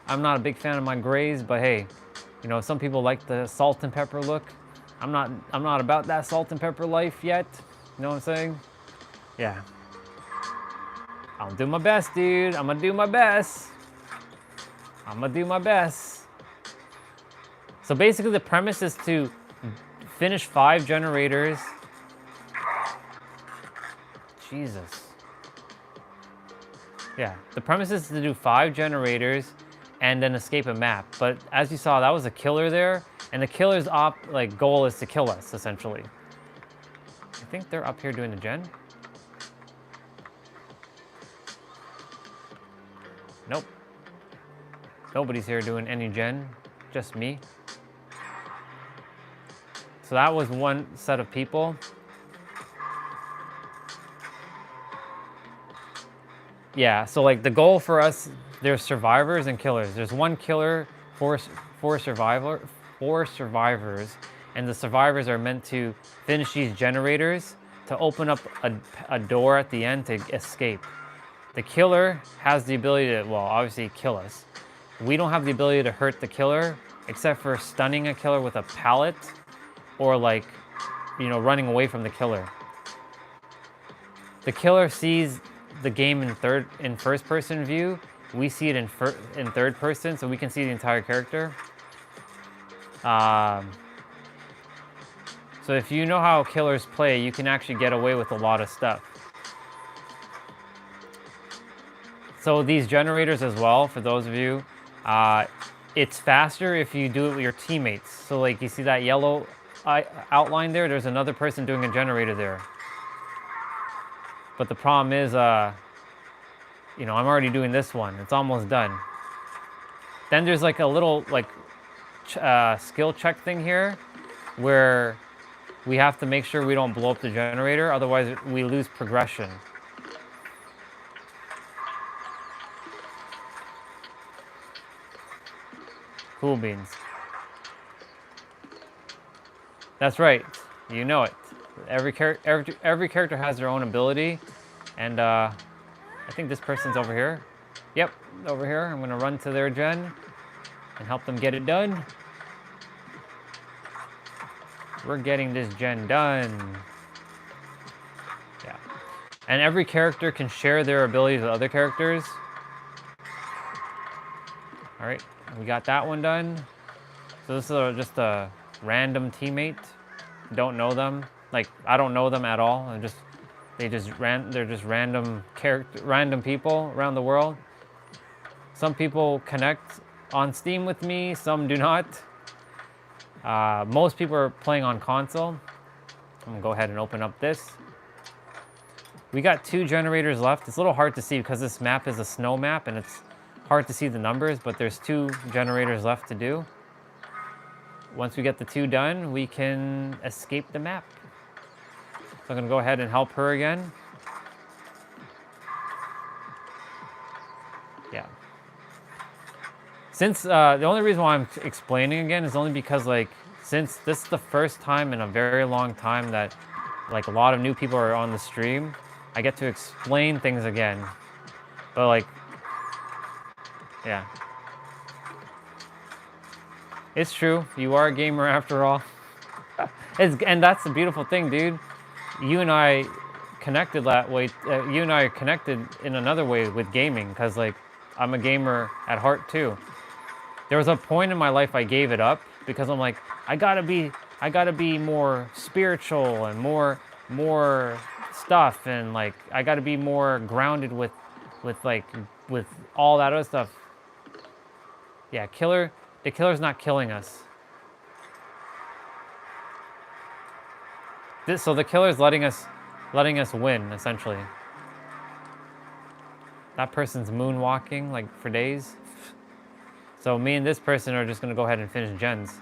I'm not a big fan of my grays, but hey, you know, some people like the salt and pepper look. I'm not about that salt and pepper life yet. You know what I'm saying? Yeah. I'll do my best, dude. I'm gonna do my best. I'm gonna do my best. So basically the premise is to finish 5 generators. Jesus. Yeah, the premise is to do 5 generators and then escape a map. But as you saw, that was a killer there, and the killer's goal is to kill us, essentially. I think they're up here doing the gen. Nope. Nobody's here doing any gen, just me. So that was one set of people. Yeah, so like the goal for us, there's survivors and killers. There's one killer, four survivors, and the survivors are meant to finish these generators to open up a door at the end to escape. The killer has the ability to, well, obviously kill us. We don't have the ability to hurt the killer, except for stunning a killer with a pallet, or like, you know, running away from the killer. The killer sees the game in first person view. We see it in third person, so we can see the entire character. So if you know how killers play, you can actually get away with a lot of stuff. So these generators as well, for those of you, it's faster if you do it with your teammates. So like you see that yellow outline there, there's another person doing a generator there. But the problem is, you know, I'm already doing this one. It's almost done. Then there's like a little like skill check thing here where we have to make sure we don't blow up the generator, otherwise we lose progression. Cool beans. That's right, you know it. Every character has their own ability, and I think this person's over here. Yep, over here. I'm gonna run to their gen and help them get it done. We're getting this gen done. Yeah. And every character can share their abilities with other characters. All right, we got that one done. So this is just a random teammate. Don't know them. Like, I don't know them at all. They're just random people around the world. Some people connect on Steam with me, some do not. Most people are playing on console. I'm gonna go ahead and open up this. We got 2 generators left. It's a little hard to see because this map is a snow map and it's hard to see the numbers, but there's 2 generators left to do. Once we get the 2 done, we can escape the map. So I'm gonna go ahead and help her again. Yeah. Since the only reason why I'm explaining again is only because, like, since this is the first time in a very long time that like a lot of new people are on the stream, I get to explain things again. But like, yeah. It's true, you are a gamer after all. And that's the beautiful thing, dude. You and I connected that way. You and I are connected in another way with gaming, because like I'm a gamer at heart too. There was a point in my life I gave it up because I'm like, I gotta be more spiritual and more stuff, and like I gotta be more grounded with all that other stuff. Yeah, the killer's not killing us. So the killer's letting us win, essentially. That person's moonwalking like for days. So me and this person are just gonna go ahead and finish gens.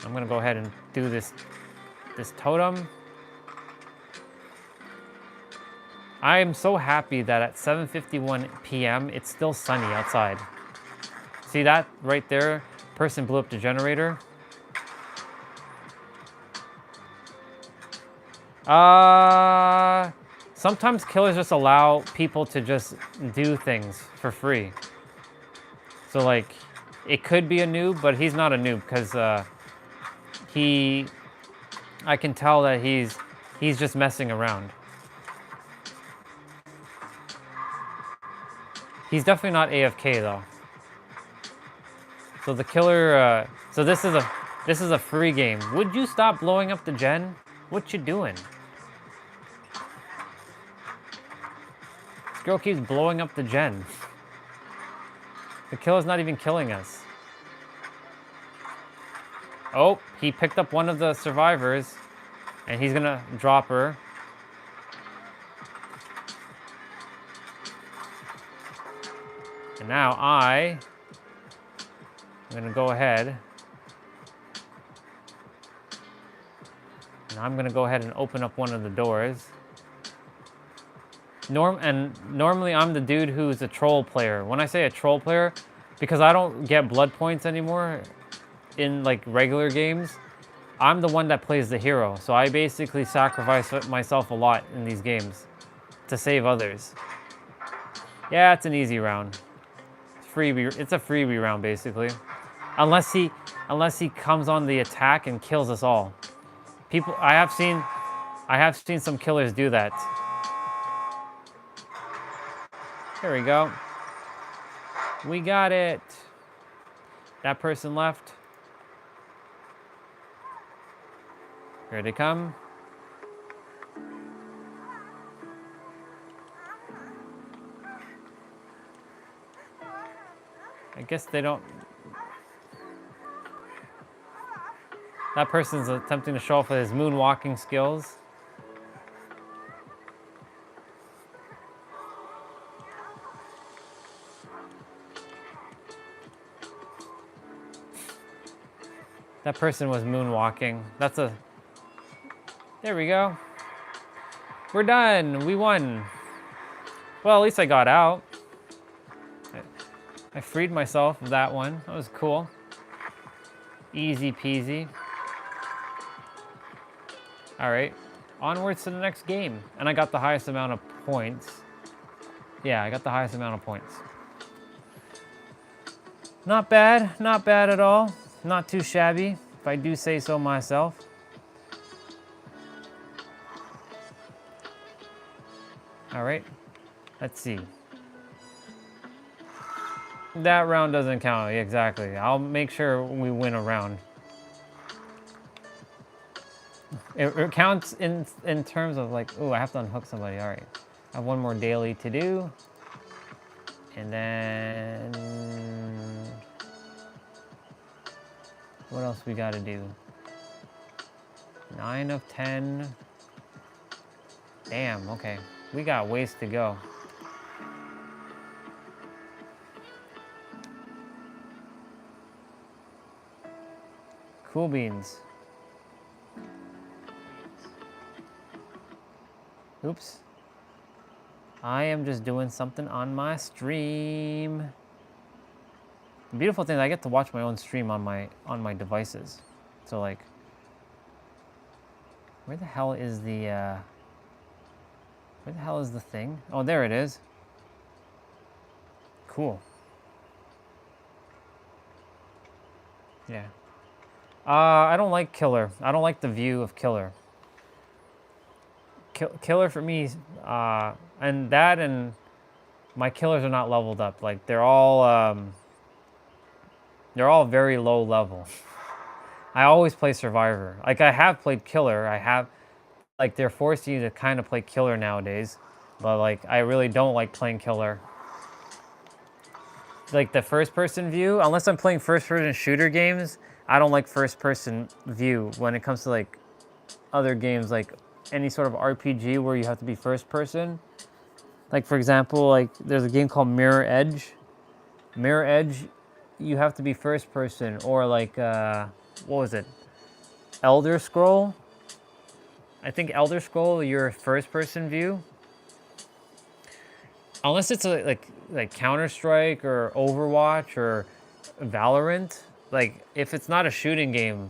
I'm gonna go ahead and do this totem. I am so happy that at 7:51 p.m. it's still sunny outside. See that right there? Person blew up the generator. Sometimes killers just allow people to just do things for free. So like, it could be a noob, but he's not a noob because I can tell that he's just messing around. He's definitely not AFK though. So the killer, so this is a free game. Would you stop blowing up the gen? What you doing? This girl keeps blowing up the gen. The killer's not even killing us. Oh, he picked up one of the survivors, and he's gonna drop her. So now I'm gonna go ahead. And I'm gonna go ahead and open up one of the doors. Normally I'm the dude who's a troll player. When I say a troll player, because I don't get blood points anymore in like regular games, I'm the one that plays the hero. So I basically sacrifice myself a lot in these games to save others. Yeah, it's an easy round. It's a freebie round basically. Unless he comes on the attack and kills us all. I have seen some killers do that. Here we go. We got it. That person left. Here they come. I guess they don't. That person's attempting to show off his moonwalking skills. That person was moonwalking. There we go. We're done. We won. Well, at least I got out. I freed myself of that one. That was cool. Easy peasy. All right, onwards to the next game. And I got the highest amount of points. Yeah, I got the highest amount of points. Not bad at all. Not too shabby, if I do say so myself. All right, let's see. That round doesn't count, exactly. I'll make sure we win a round. It counts in terms of like, oh, I have to unhook somebody. All right, I have one more daily to do. And then, what else we gotta do? 9 of 10. Damn, okay. We got ways to go. Cool beans. Oops. I am just doing something on my stream. The beautiful thing is I get to watch my own stream on my devices. So like, where the hell is the thing? Oh, there it is. Cool. Yeah. I don't like Killer. I don't like the view of Killer. Killer for me, and my killers are not leveled up. Like they're all very low level. I always play Survivor. Like I have played Killer. Like they're forcing you to kind of play Killer nowadays, but like I really don't like playing Killer. Like the first-person view, unless I'm playing first-person shooter games, I don't like first-person view when it comes to like other games, like any sort of RPG where you have to be first-person. Like for example, like there's a game called Mirror Edge. Mirror Edge, you have to be first-person, or like what was it? Elder Scroll. I think Elder Scroll, you're first-person view. Unless it's like Counter-Strike or Overwatch or Valorant, like if it's not a shooting game,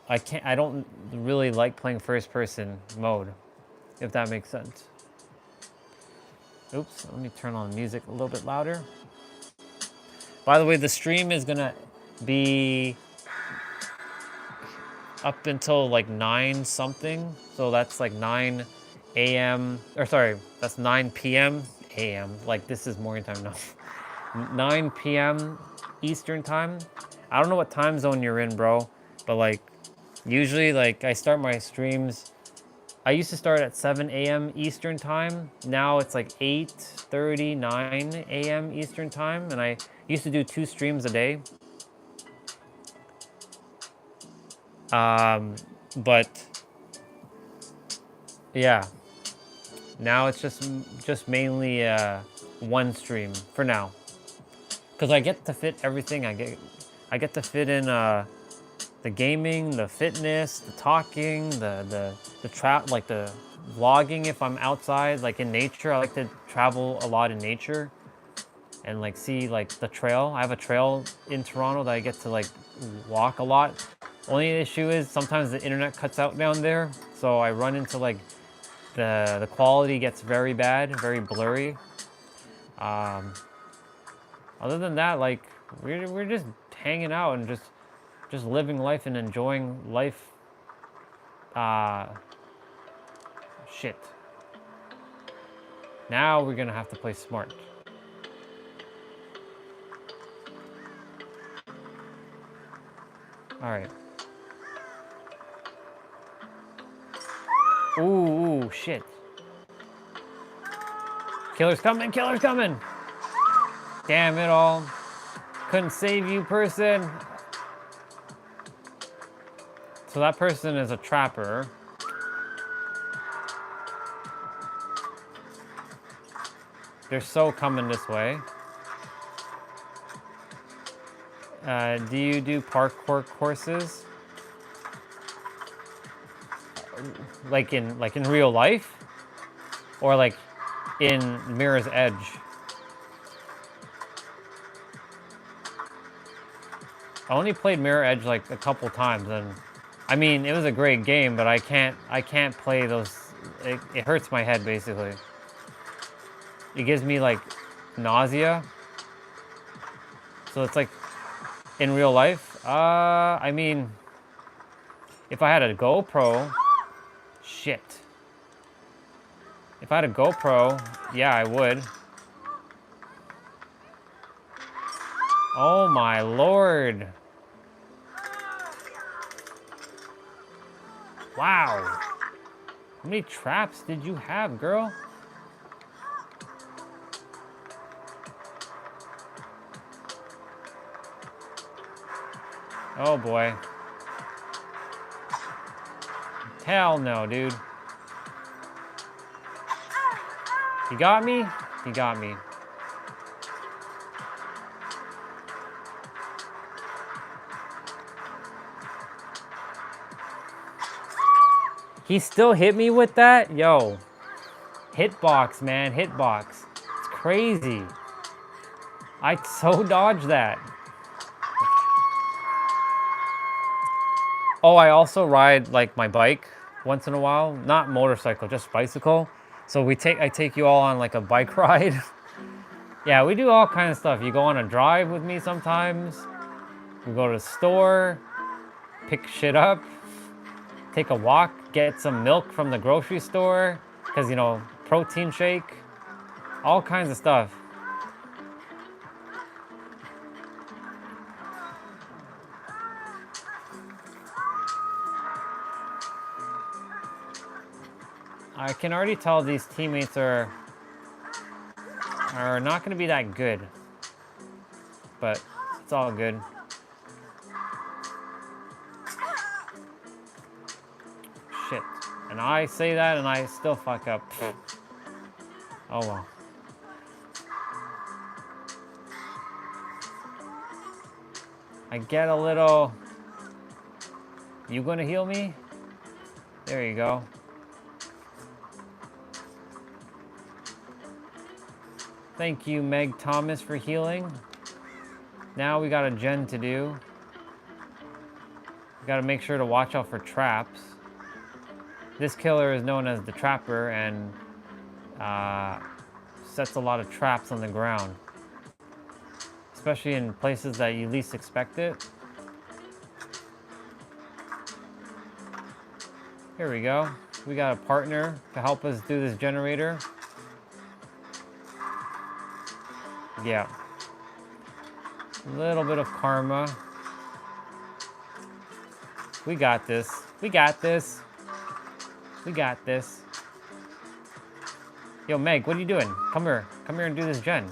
I don't really like playing first-person mode, if that makes sense. Oops, let me turn on the music a little bit louder. By the way, the stream is gonna be up until like 9 something, so that's like 9 a.m. or sorry, that's 9 p.m. a.m. Like this is morning time now. 9 p.m. Eastern time. I don't know what time zone you're in, bro, but like usually like I start my streams, I used to start at 7 a.m. Eastern time. Now it's like 8:30, 9 a.m. Eastern time, and I used to do 2 streams a day. But yeah, now it's just mainly one stream for now. because I get to fit everything. I get to fit in the gaming, the fitness, the talking, the trap, like the vlogging if I'm outside, like in nature. I like to travel a lot in nature and like see like the trail. I have a trail in Toronto that I get to like walk a lot. Only issue is sometimes the internet cuts out down there, so I run into like the quality gets very bad, very blurry. Other than that, like we're just hanging out and just living life and enjoying life. Shit. Now we're gonna have to play smart. All right. Ooh, shit. Killer's coming, killer's coming. Damn it all. Couldn't save you, person. So that person is a trapper. They're so coming this way. Do you do parkour courses? Like in real life? Or like in Mirror's Edge? I only played Mirror Edge like a couple times, and I mean it was a great game, but I can't play those. It hurts my head basically. It gives me like nausea. So it's like in real life. I mean, if I had a GoPro, shit. If I had a GoPro, yeah, I would. Oh my lord. Wow. How many traps did you have, girl? Oh boy. Hell no, dude. You got me? You got me. He still hit me with that? Yo. Hitbox, man. Hitbox. It's crazy. I so dodged that. Oh, I also ride like my bike once in a while. Not motorcycle, just bicycle. So I take you all on like a bike ride. Yeah, we do all kinds of stuff. You go on a drive with me sometimes. We go to the store, pick shit up, take a walk, get some milk from the grocery store, because, you know, protein shake, all kinds of stuff. I can already tell these teammates are not going to be that good, but it's all good. Shit. And I say that and I still fuck up. Oh well. I get a little... You gonna heal me? There you go. Thank you, Meg Thomas, for healing. Now we got a gen to do. We gotta make sure to watch out for traps. This killer is known as the Trapper and sets a lot of traps on the ground, especially in places that you least expect it. Here we go. We got a partner to help us do this generator. Yeah. A little bit of karma. We got this. We got this. We got this. Yo, Meg, what are you doing? Come here. Come here and do this gen.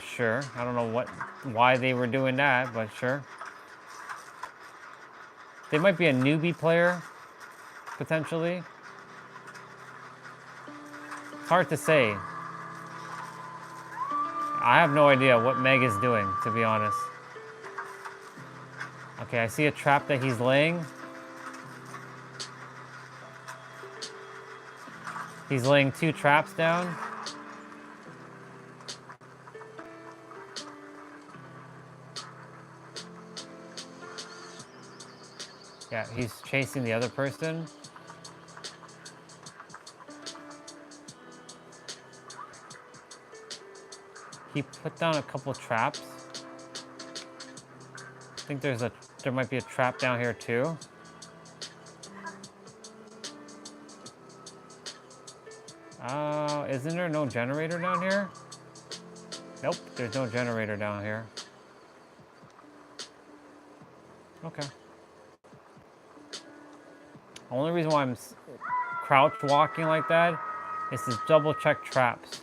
Sure. I don't know why they were doing that, but sure. They might be a newbie player, potentially. It's hard to say. I have no idea what Meg is doing, to be honest. Okay, I see a trap that he's laying. He's laying 2 traps down. Yeah, he's chasing the other person. He put down a couple traps. I think there might be a trap down here too. Isn't there no generator down here? Nope, there's no generator down here. Okay. Only reason why I'm crouch walking like that is to double check traps.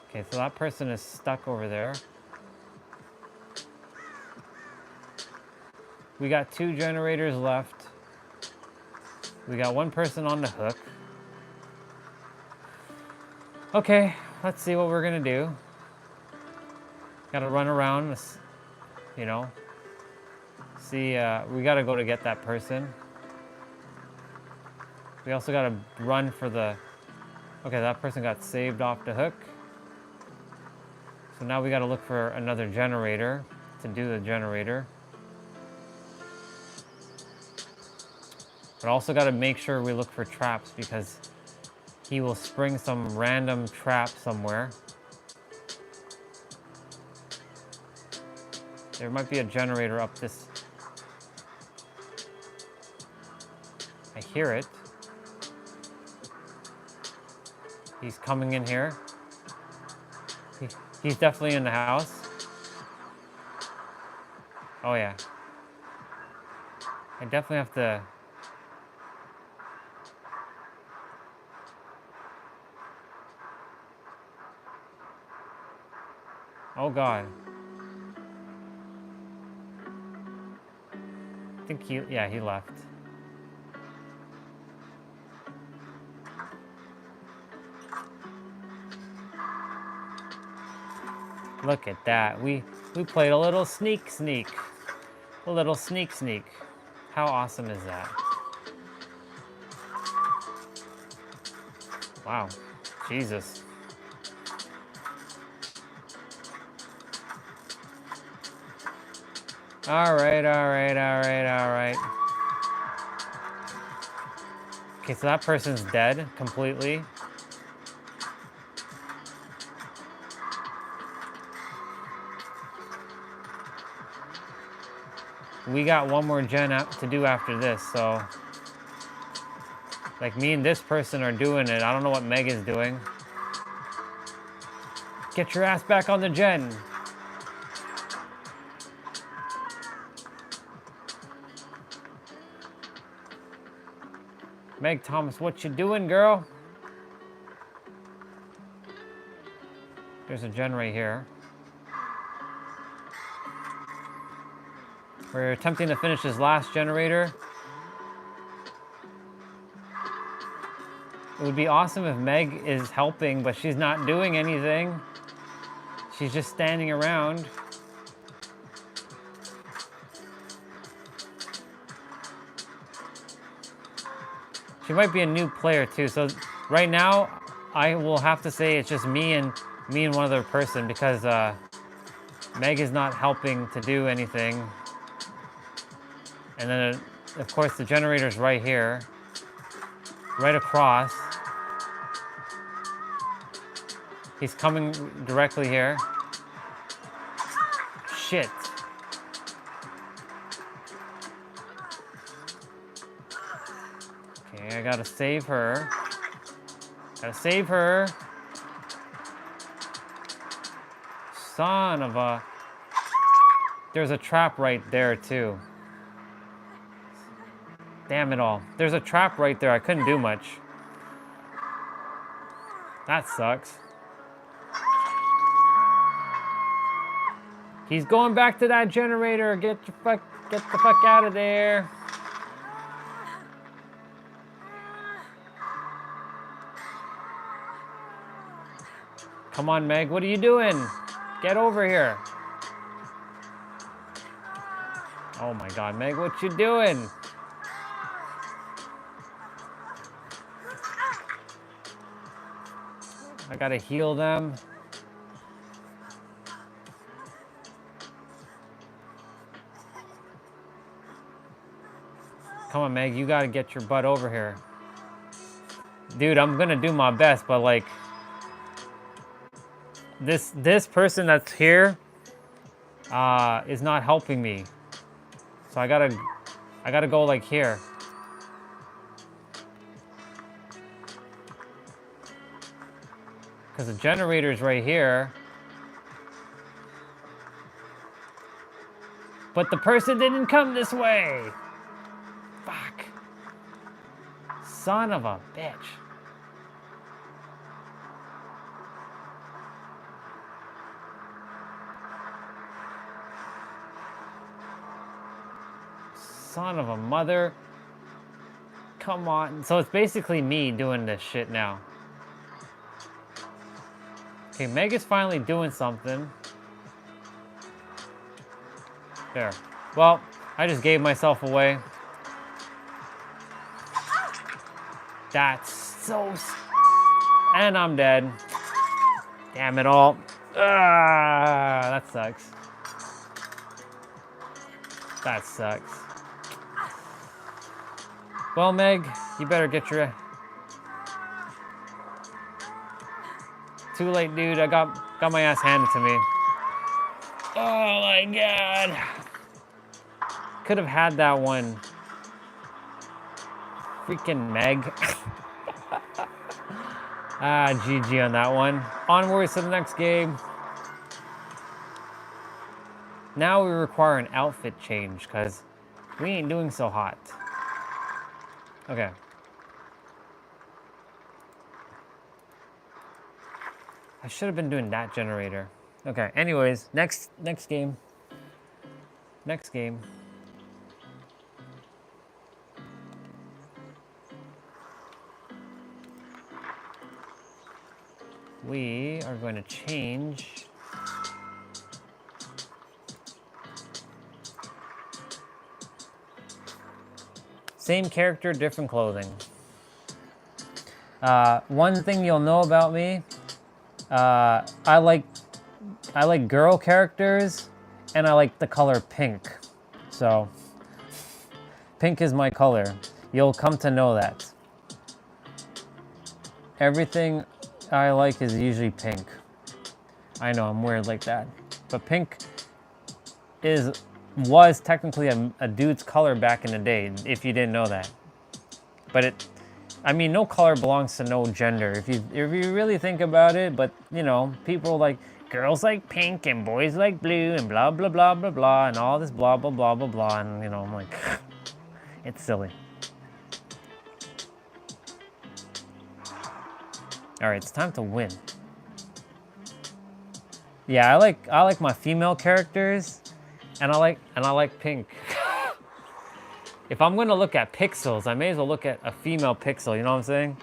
Okay, so that person is stuck over there. We got 2 generators left. We got 1 person on the hook. Okay, let's see what we're gonna do. Gotta run around, you know. See, we gotta go to get that person. We also gotta run for the... Okay, that person got saved off the hook. So now we gotta look for another generator to do the generator. But also gotta make sure we look for traps because he will spring some random trap somewhere. There might be a generator up this... I hear it. He's coming in here. He's definitely in the house. Oh yeah. I definitely have to... Oh God. I think he left. Look at that. We played a little sneak. A little sneak. How awesome is that? Wow. Jesus. All right. Okay, so that person's dead completely. We got 1 more gen to do after this, so... Like, me and this person are doing it. I don't know what Meg is doing. Get your ass back on the gen! Meg Thomas, what you doing, girl? There's a gen right here. We're attempting to finish this last generator. It would be awesome if Meg is helping, but she's not doing anything. She's just standing around. She might be a new player too, so right now I will have to say it's just me and one other person because Meg is not helping to do anything. And then, of course, the generator's right here, right across. He's coming directly here. Shit. Okay, I gotta save her. Son of a... There's a trap right there, too. Damn it all. There's a trap right there. I couldn't do much. That sucks. He's going back to that generator. Get the fuck out of there. Come on, Meg, what are you doing? Get over here. Oh my God, Meg, what you doing? I gotta heal them. Come on, Meg, you gotta get your butt over here. Dude, I'm gonna do my best, but like, this person that's here is not helping me. So I gotta go like here. Because the generator's right here. But the person didn't come this way. Fuck. Son of a bitch. Son of a mother. Come on. So it's basically me doing this shit now. Okay, Meg is finally doing something. There. Well, I just gave myself away. That's so... And I'm dead. Damn it all. Ah, that sucks. That sucks. Well, Meg, you better get your... Too late, dude. I got my ass handed to me. Oh my God. Could have had that one. Freaking Meg. GG on that one. Onwards to the next game. Now we require an outfit change because we ain't doing so hot. Okay. I should have been doing that generator. Okay, anyways, next game. Next game. We are going to change same character, different clothing. One thing you'll know about me, I like girl characters, and I like the color pink. So, pink is my color. You'll come to know that. Everything I like is usually pink. I know, I'm weird like that. But pink was technically a dude's color back in the day, if you didn't know that. But I mean, no color belongs to no gender. If you really think about it, but you know, people like girls like pink and boys like blue and blah blah blah blah blah and all this blah blah blah blah blah, and you know, I'm like, it's silly. All right, it's time to win. Yeah, I like my female characters, and I like pink. If I'm gonna look at pixels, I may as well look at a female pixel, you know what I'm saying?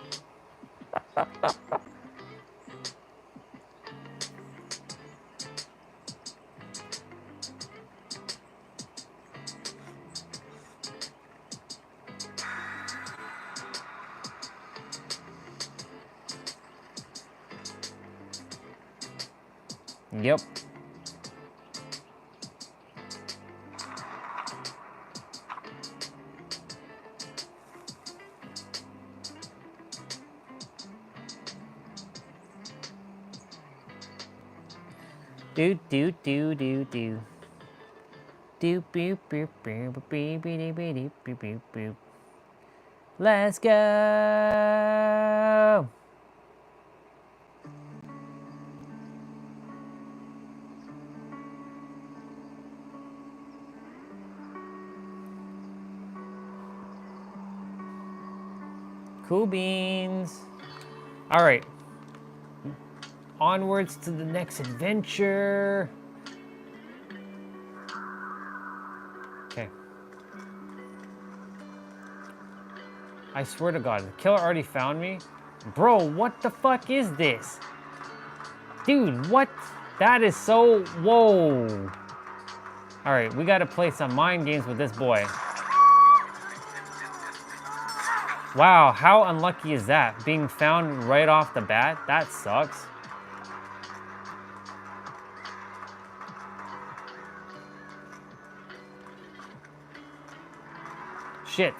Yep. Do do do do do. Do boop boop boop boop boop boop boop boop boop boop. Let's go. Cool beans. All right. Onwards to the next adventure. Okay. I swear to God, the killer already found me. Bro, what the fuck is this? Dude, what? That is so, whoa. All right, we gotta play some mind games with this boy. Wow, how unlucky is that? Being found right off the bat? That sucks. Shit.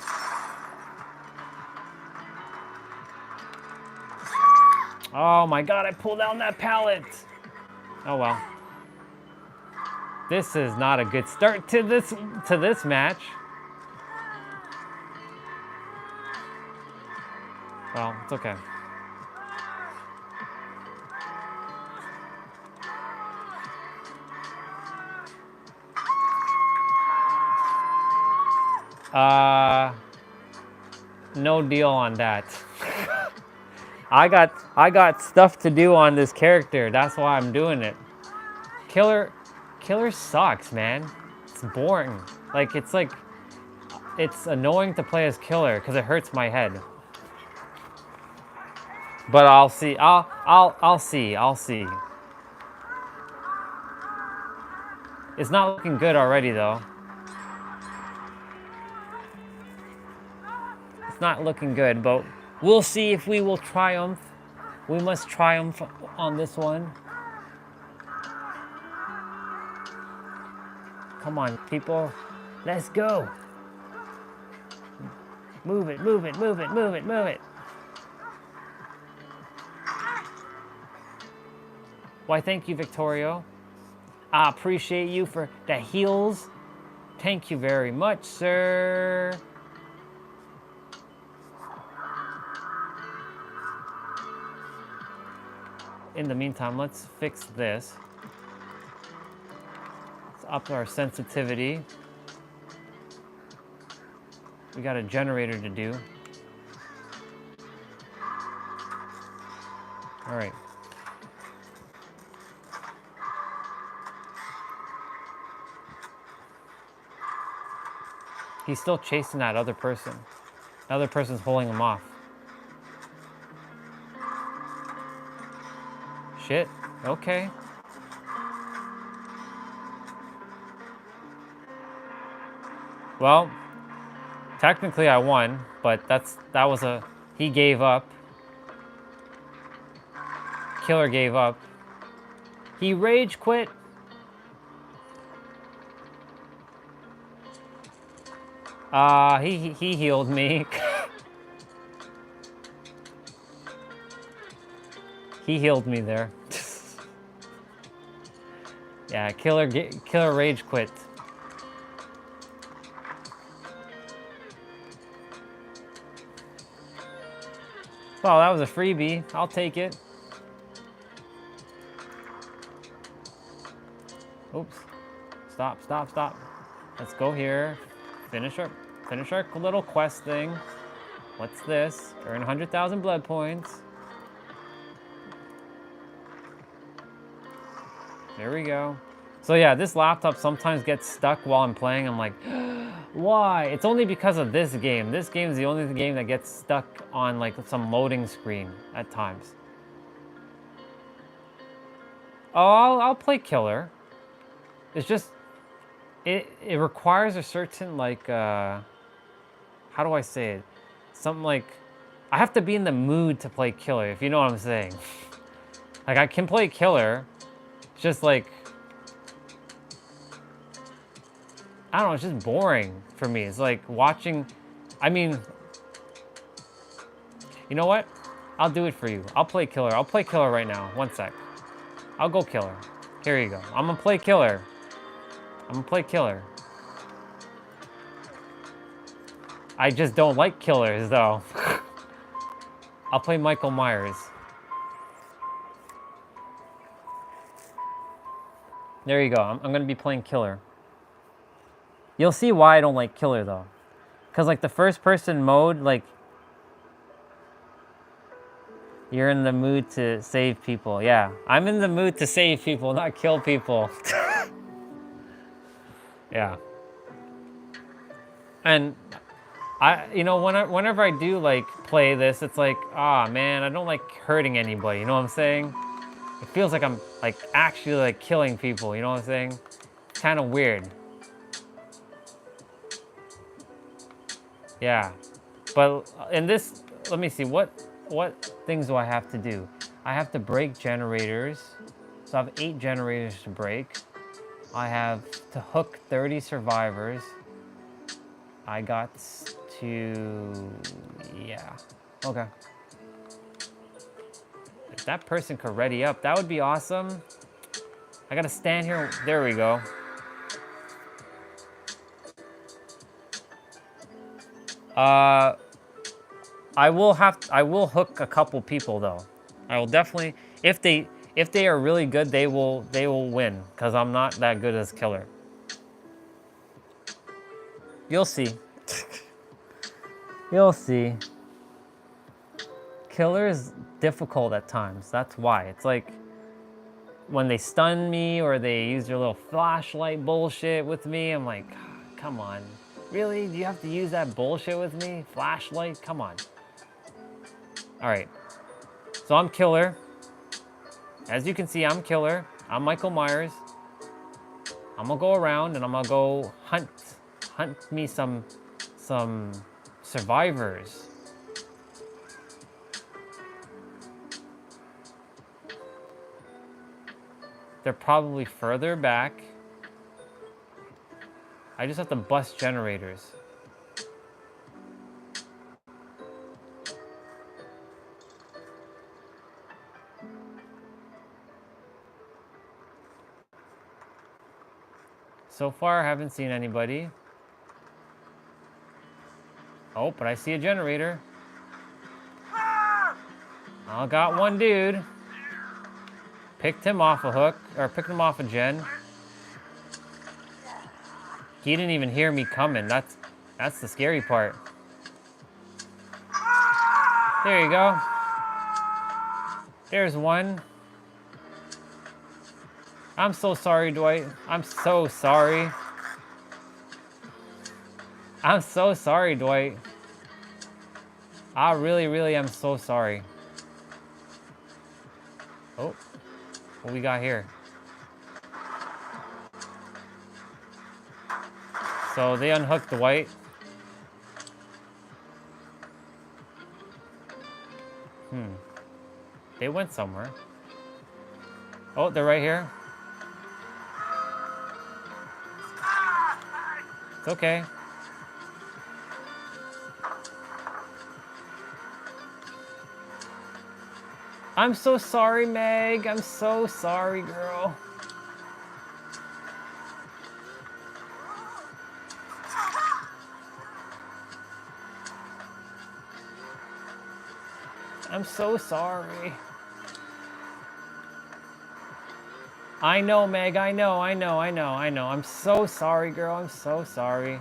Oh my god, I pulled down that pallet. Oh well. This is not a good start to this match. Well, it's okay. No deal on that. I got stuff to do on this character. That's why I'm doing it. Killer sucks, man. It's boring. It's annoying to play as Killer because it hurts my head. But I'll see. I'll see. It's not looking good already though. It's not looking good, but we'll see if we will triumph. We must triumph on this one. Come on, people. Let's go. Move it. Why, thank you, Victorio. I appreciate you for the heals. Thank you very much, sir. In the meantime, let's fix this. Let's up our sensitivity. We got a generator to do. All right. He's still chasing that other person. The other person's pulling him off. Shit. Okay. Well, technically I won, but he gave up. Killer gave up. He rage quit. He healed me. He healed me there. Yeah, Killer rage quit. Well, that was a freebie. I'll take it. Oops. Stop. Let's go here. Finish our little quest thing. What's this? Earn 100,000 blood points. There we go. So yeah, this laptop sometimes gets stuck while I'm playing. I'm like, why? It's only because of this game. This game is the only game that gets stuck on like some loading screen at times. Oh, I'll play Killer. It's just, it requires a certain like, how do I say it? Something like, I have to be in the mood to play Killer, if you know what I'm saying. Like I can play Killer, it's just like, I don't know, it's just boring for me. It's like watching, I mean, you know what? I'll do it for you. I'll play Killer. I'll play Killer right now. One sec. I'll go Killer. Here you go. I'm gonna play Killer. I just don't like killers though. I'll play Michael Myers. There you go. I'm gonna be playing Killer. You'll see why I don't like Killer though. Cause like the first person mode, like you're in the mood to save people. Yeah, I'm in the mood to save people, not kill people. Yeah. And you know, whenever I do like play this, it's like, ah, man, I don't like hurting anybody. You know what I'm saying? It feels like I'm like actually like killing people, you know what I'm saying? Kind of weird. Yeah. But in this, let me see, what things do I have to do? I have to break generators. So I have 8 generators to break. I have to hook 30 survivors. I got to, yeah, okay. If that person could ready up, that would be awesome. I gotta stand here, there we go. I will hook a couple people though. I will definitely, if they are really good, they will win, because I'm not that good as killer. You'll see. You'll see. Killer is difficult at times. That's why. It's like when they stun me or they use your little flashlight bullshit with me, I'm like, come on. Really? Do you have to use that bullshit with me? Flashlight? Come on. All right. So I'm killer. As you can see, I'm killer. I'm Michael Myers. I'm gonna go around and I'm gonna go hunt me some survivors. They're probably further back. I just have to bust generators. So far, I haven't seen anybody. Oh, but I see a generator. I got one dude. Picked him off a hook, or picked him off a gen. He didn't even hear me coming. That's the scary part. There you go. There's one. I'm so sorry, Dwight. I'm so sorry. I'm so sorry, Dwight. I really, really am so sorry. Oh, what we got here? So they unhooked Dwight. They went somewhere. Oh, they're right here. It's okay. I'm so sorry, Meg. I'm so sorry, girl. I'm so sorry. I know, Meg. I know. I'm so sorry, girl. I'm so sorry.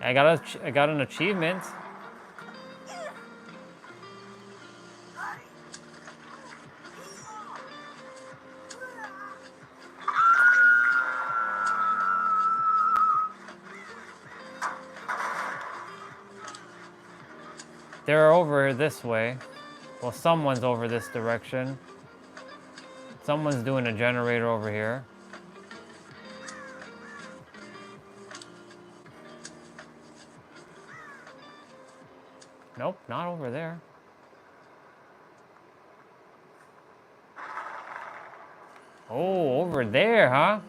I got an achievement. They're over this way. Well, someone's over this direction. Someone's doing a generator over here. Nope, not over there. Oh, over there, huh?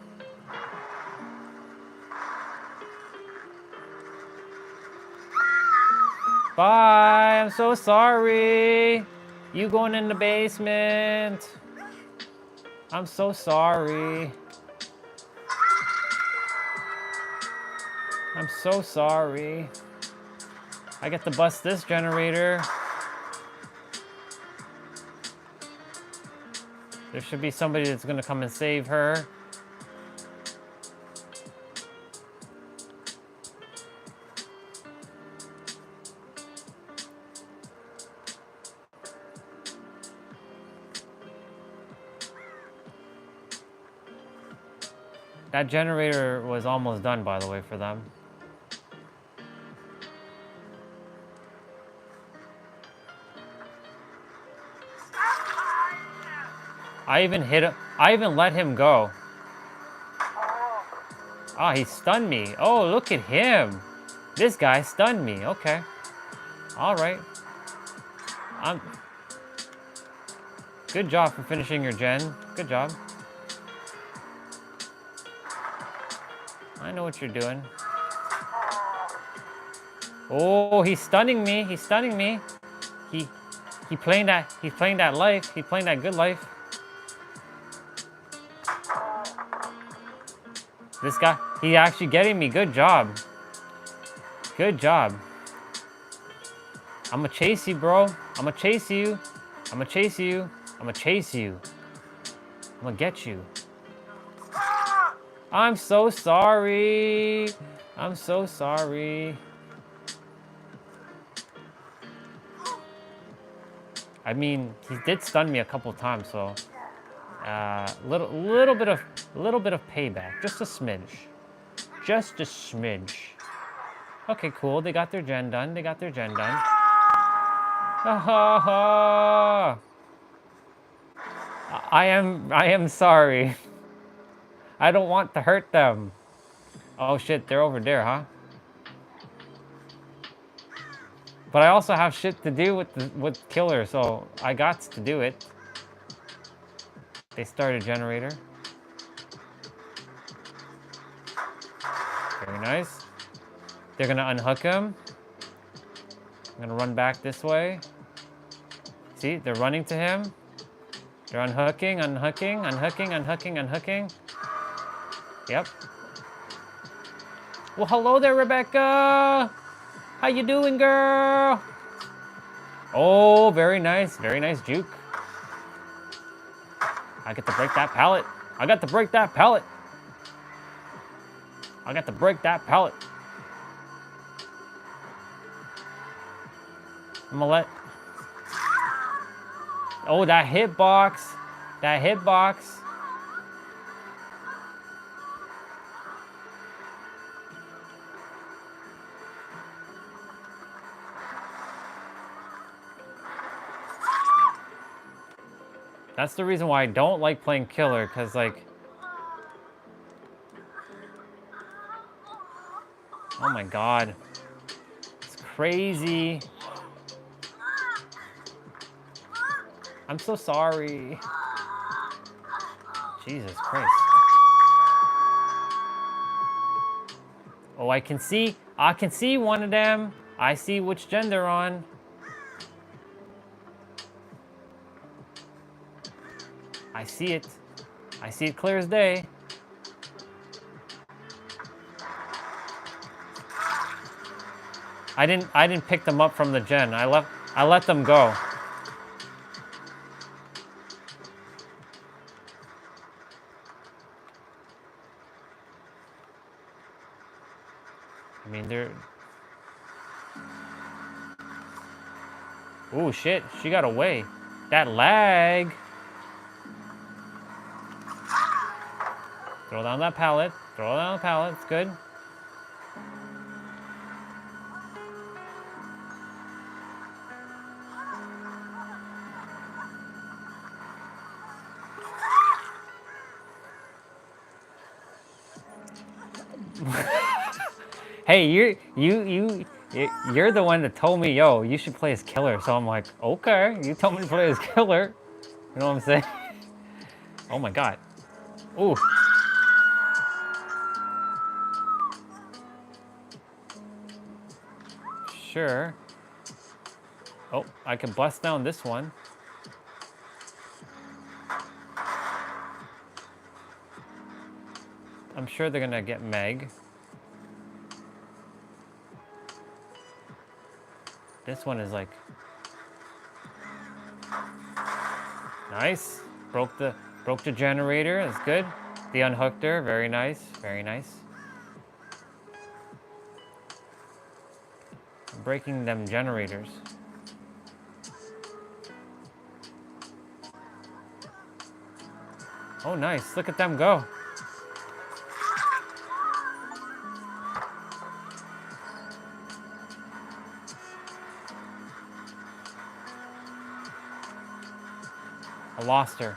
Bye, I'm so sorry. You going in the basement. I'm so sorry. I'm so sorry. I get to bust this generator. There should be somebody that's gonna come and save her. That generator was almost done, by the way, for them. I even hit him. I even let him go. Ah, he stunned me. Oh, look at him. This guy stunned me. Okay. All right. Good job for finishing your gen. Good job. I know what you're doing. Oh, he's stunning me. He's stunning me. He's playing that life. He's playing that good life. This guy, he's actually getting me. Good job. Good job. I'm gonna chase you, bro. I'm gonna chase you. I'm gonna chase you. I'm gonna chase you. I'm gonna get you. I'm so sorry. I'm so sorry. I mean, he did stun me a couple times, so little bit of payback, just a smidge, just a smidge. Okay, cool. They got their gen done. They got their gen done. Ha ha ha! I am sorry. I don't want to hurt them. Oh shit, they're over there, huh? But I also have shit to do with killer, so I got to do it. They started generator. Very nice. They're gonna unhook him. I'm gonna run back this way. See, they're running to him. They're unhooking, unhooking, unhooking, unhooking, unhooking. Yep. Well, hello there, Rebecca. How you doing, girl? Oh, very nice juke. I get to break that pallet. I got to break that pallet. I got to break that pallet. I'm gonna let... Oh, that hitbox. That hitbox. That's the reason why I don't like playing killer, because, like... Oh my god. It's crazy. I'm so sorry. Jesus Christ. Oh, I can see one of them. I see which gen they're on. I see it. I see it clear as day. I didn't pick them up from the gen. I let them go. I mean, they're... Ooh, shit. She got away. That lag. Throw down that pallet. Throw down the pallet. It's good. Hey, you're the one that told me, yo, you should play as killer. So I'm like, okay, you told me to play as killer. You know what I'm saying? Oh my god. Ooh. Sure. Oh, I can bust down this one. I'm sure they're gonna get Meg. This one is like... Nice. Broke the generator. That's good. The unhooked her. Very nice. Very nice. I'm breaking them generators. Oh, nice. Look at them go. I lost her.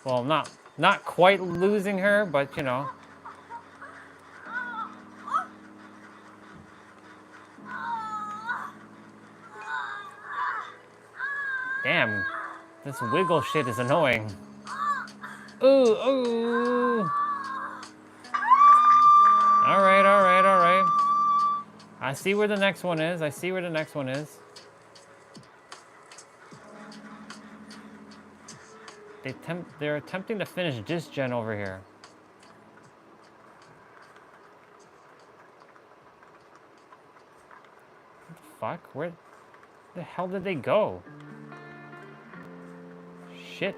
Well, not quite losing her, but you know. Damn, this wiggle shit is annoying. Ooh, ooh. All right, all right, all right. I see where the next one is. I see where the next one is. They're attempting to finish this gen over here. What the fuck? Where the hell did they go? Shit.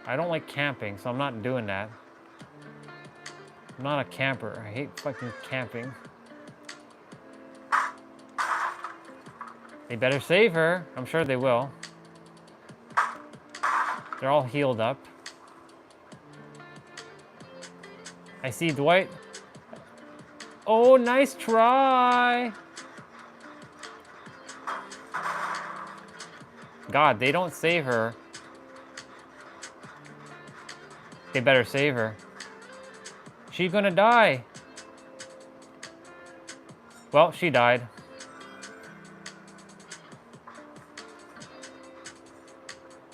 I don't like camping, so I'm not doing that. I'm not a camper. I hate fucking camping. They better save her. I'm sure they will. They're all healed up. I see Dwight. Oh, nice try. God, they don't save her. They better save her. She's gonna die. Well, she died.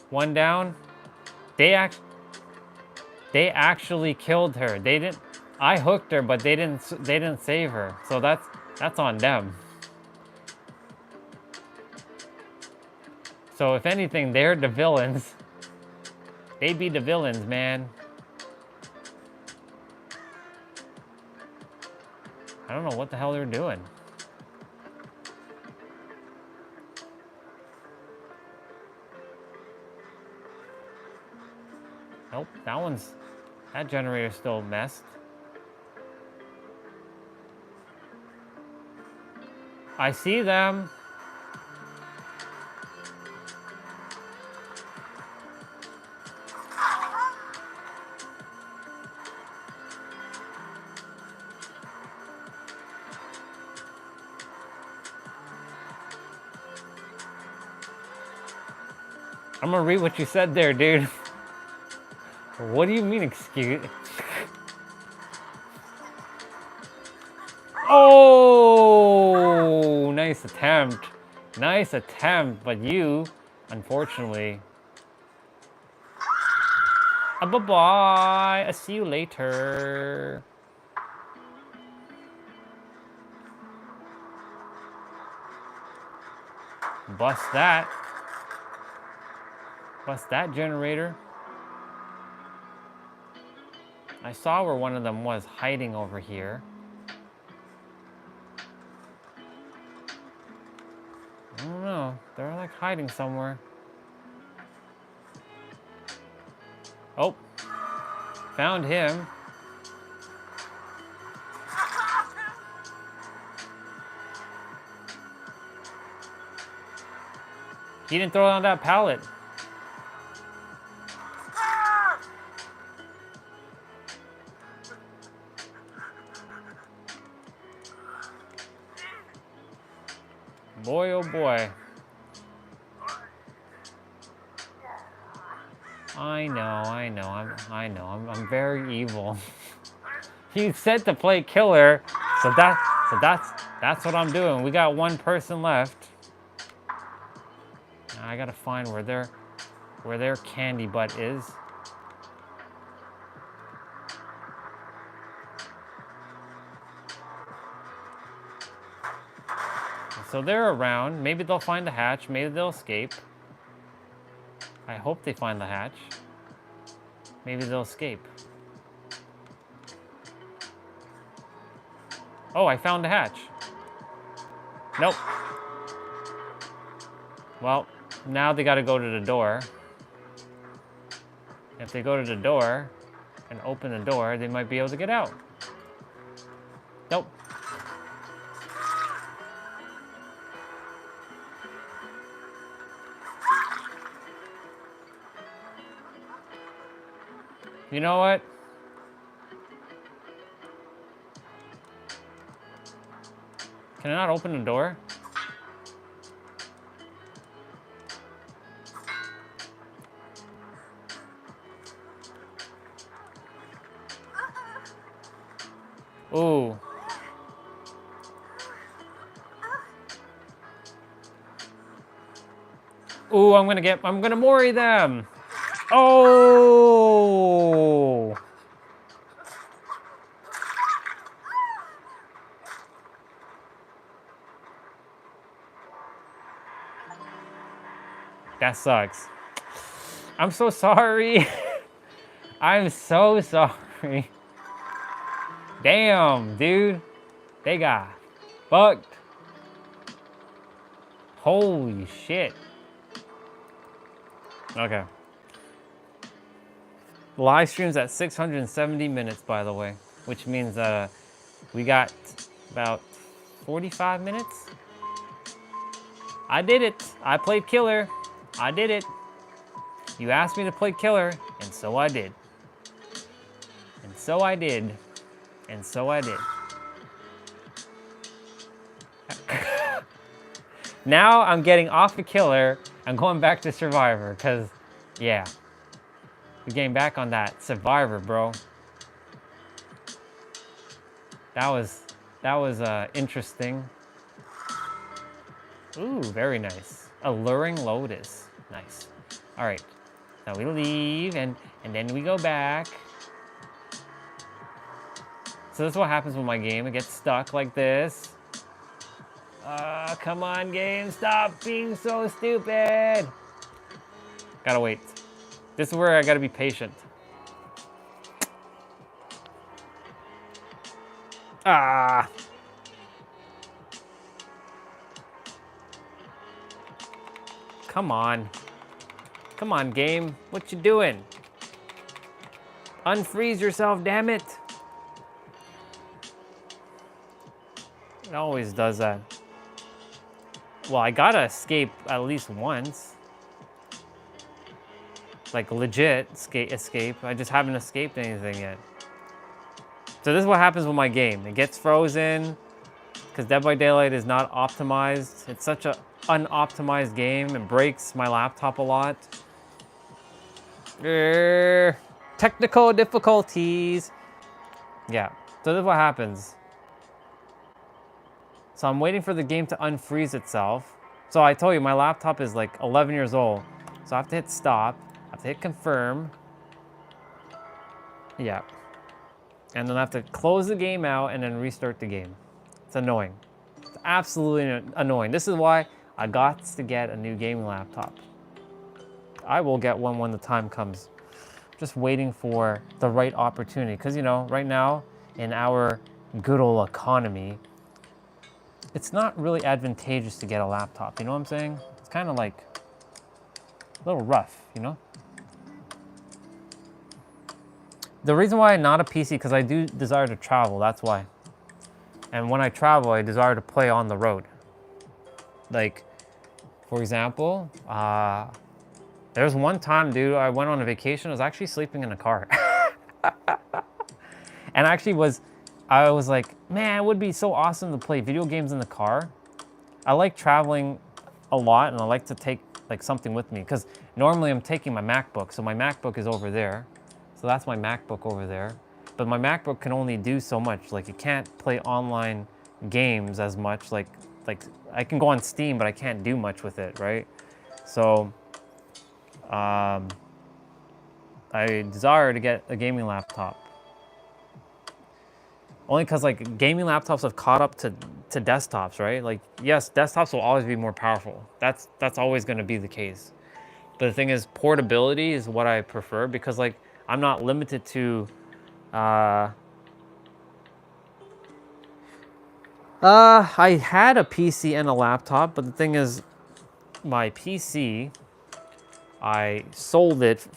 One down. They actually killed her. They didn't. I hooked her, but they didn't save her. So that's on them. So if anything, they're the villains. They be the villains, man. I don't know what the hell they're doing. Nope, that generator's still messed. I see them. I'm gonna read what you said there, dude. What do you mean, excuse? Oh, nice attempt. Nice attempt, but you, unfortunately. Bye-bye. I'll see you later. Bust that. Bust that generator. I saw where one of them was hiding over here. I don't know. They're like hiding somewhere. Oh. Found him. He didn't throw down that pallet. Boy, oh boy. I know. I'm very evil. He said to play killer, so that's what I'm doing. We got one person left. Now I gotta find where their candy butt is. So they're around. Maybe they'll find the hatch. Maybe they'll escape. I hope they find the hatch. Maybe they'll escape. Oh, I found the hatch. Nope. Well, now they gotta go to the door. If they go to the door and open the door, they might be able to get out. Nope. You know what? Can I not open the door? Ooh. Ooh, I'm gonna mori them. Oh. That sucks. I'm so sorry. I'm so sorry. Damn, dude. They got fucked. Holy shit. Okay. The live stream's at 670 minutes, by the way, which means we got about 45 minutes. I did it. I played killer. I did it. You asked me to play killer, and so I did. And so I did. And so I did. Now I'm getting off the killer and going back to survivor, because, yeah. We're getting back on that survivor, bro. That was interesting. Ooh, very nice. Alluring Lotus. Nice. All right. Now we leave, and then we go back. So this is what happens with my game. It gets stuck like this. Come on, game. Stop being so stupid. Gotta wait. This is where I gotta be patient. Ah. Come on. Come on, game. What you doing? Unfreeze yourself, damn it. It always does that. Well, I gotta escape at least once. Like legit escape. I just haven't escaped anything yet. So this is what happens with my game. It gets frozen because Dead by Daylight is not optimized. It's such an unoptimized game. It breaks my laptop a lot. Technical difficulties. Yeah, so this is what happens. So I'm waiting for the game to unfreeze itself. So I told you my laptop is like 11 years old. So I have to hit stop. I have to hit confirm. Yeah. And then I have to close the game out and then restart the game. It's annoying. It's absolutely annoying. This is why I got to get a new gaming laptop. I will get one when the time comes. Just waiting for the right opportunity. Because, you know, right now in our good old economy, it's not really advantageous to get a laptop. You know what I'm saying? It's kind of like a little rough, you know? The reason why I'm not a PC, because I do desire to travel, that's why. And when I travel, I desire to play on the road. Like, for example, there's one time, dude, I went on a vacation, I was actually sleeping in a car. And I was like, man, it would be so awesome to play video games in the car. I like traveling a lot, and I like to take like something with me, because normally I'm taking my MacBook, so my MacBook is over there. So that's my MacBook over there. But my MacBook can only do so much. Like, it can't play online games as much. Like I can go on Steam, but I can't do much with it, right? So I desire to get a gaming laptop. Only because like gaming laptops have caught up to desktops, right? Like, yes, desktops will always be more powerful. That's always going to be the case. But the thing is, portability is what I prefer, because like I'm not limited to I had a PC and a laptop, but the thing is, my PC, I sold it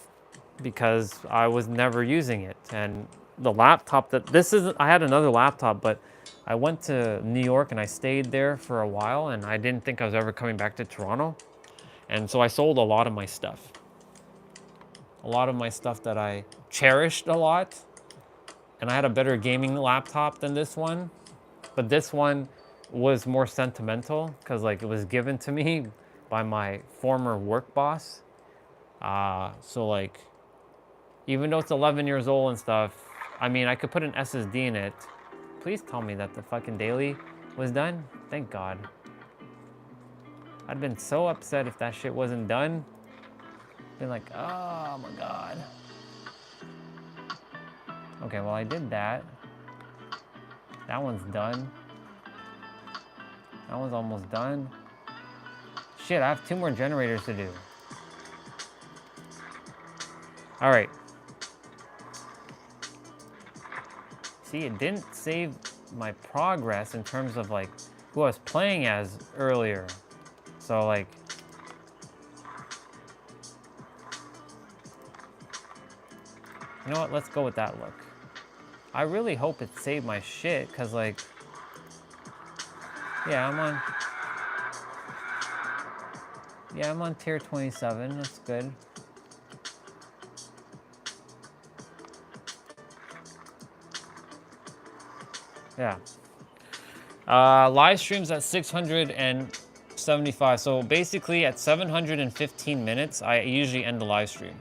because I was never using it. And the laptop I had another laptop, but I went to New York and I stayed there for a while, and I didn't think I was ever coming back to Toronto. And so I sold a lot of my stuff. A lot of my stuff that I cherished a lot. And I had a better gaming laptop than this one. But this one was more sentimental because like it was given to me by my former work boss. So like, even though it's 11 years old and stuff, I mean, I could put an SSD in it. Please tell me that the fucking daily was done. Thank God. I'd been so upset if that shit wasn't done. Been like, oh my God. Okay, well, I did that. That one's done. That one's almost done. Shit, I have 2 more generators to do. All right. See, it didn't save my progress in terms of like who I was playing as earlier. So like, you know what? Let's go with that look. I really hope it saved my shit, cause like, yeah, I'm on tier 27. That's good. Yeah. Live streams at 675. So basically at 715 minutes, I usually end the live stream.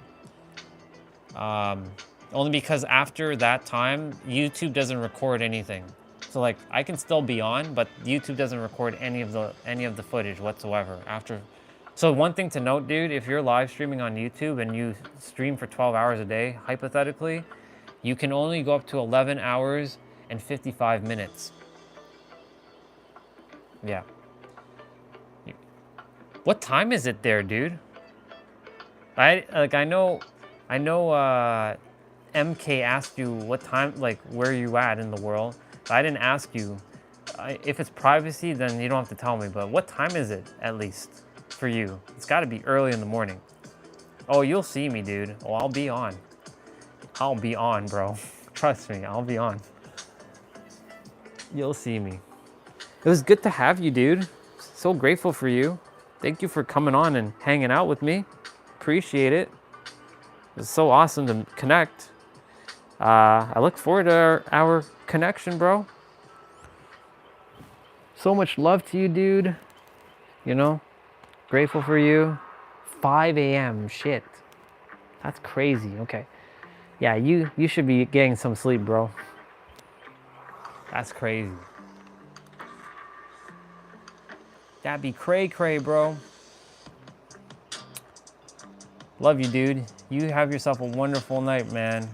Only because after that time, YouTube doesn't record anything. So like I can still be on, but YouTube doesn't record any of the footage whatsoever after. So one thing to note, dude, if you're live streaming on YouTube and you stream for 12 hours a day, hypothetically, you can only go up to 11 hours and 55 minutes. Yeah. What time is it there, dude? I know MK asked you what time, like where you at in the world. But I didn't ask you. If it's privacy, then you don't have to tell me, but what time is it at least for you? It's gotta be early in the morning. Oh, you'll see me, dude. Oh, I'll be on. I'll be on, bro. Trust me, I'll be on. You'll see me. It was good to have you, dude. So grateful for you. Thank you for coming on and hanging out with me. Appreciate it. It's so awesome to connect. I look forward to our connection, bro. So much love to you, dude. You know, grateful for you. 5 a.m. Shit. That's crazy. Okay. Yeah, you should be getting some sleep, bro. That's crazy. That'd be cray, bro. Love you, dude. You have yourself a wonderful night, man.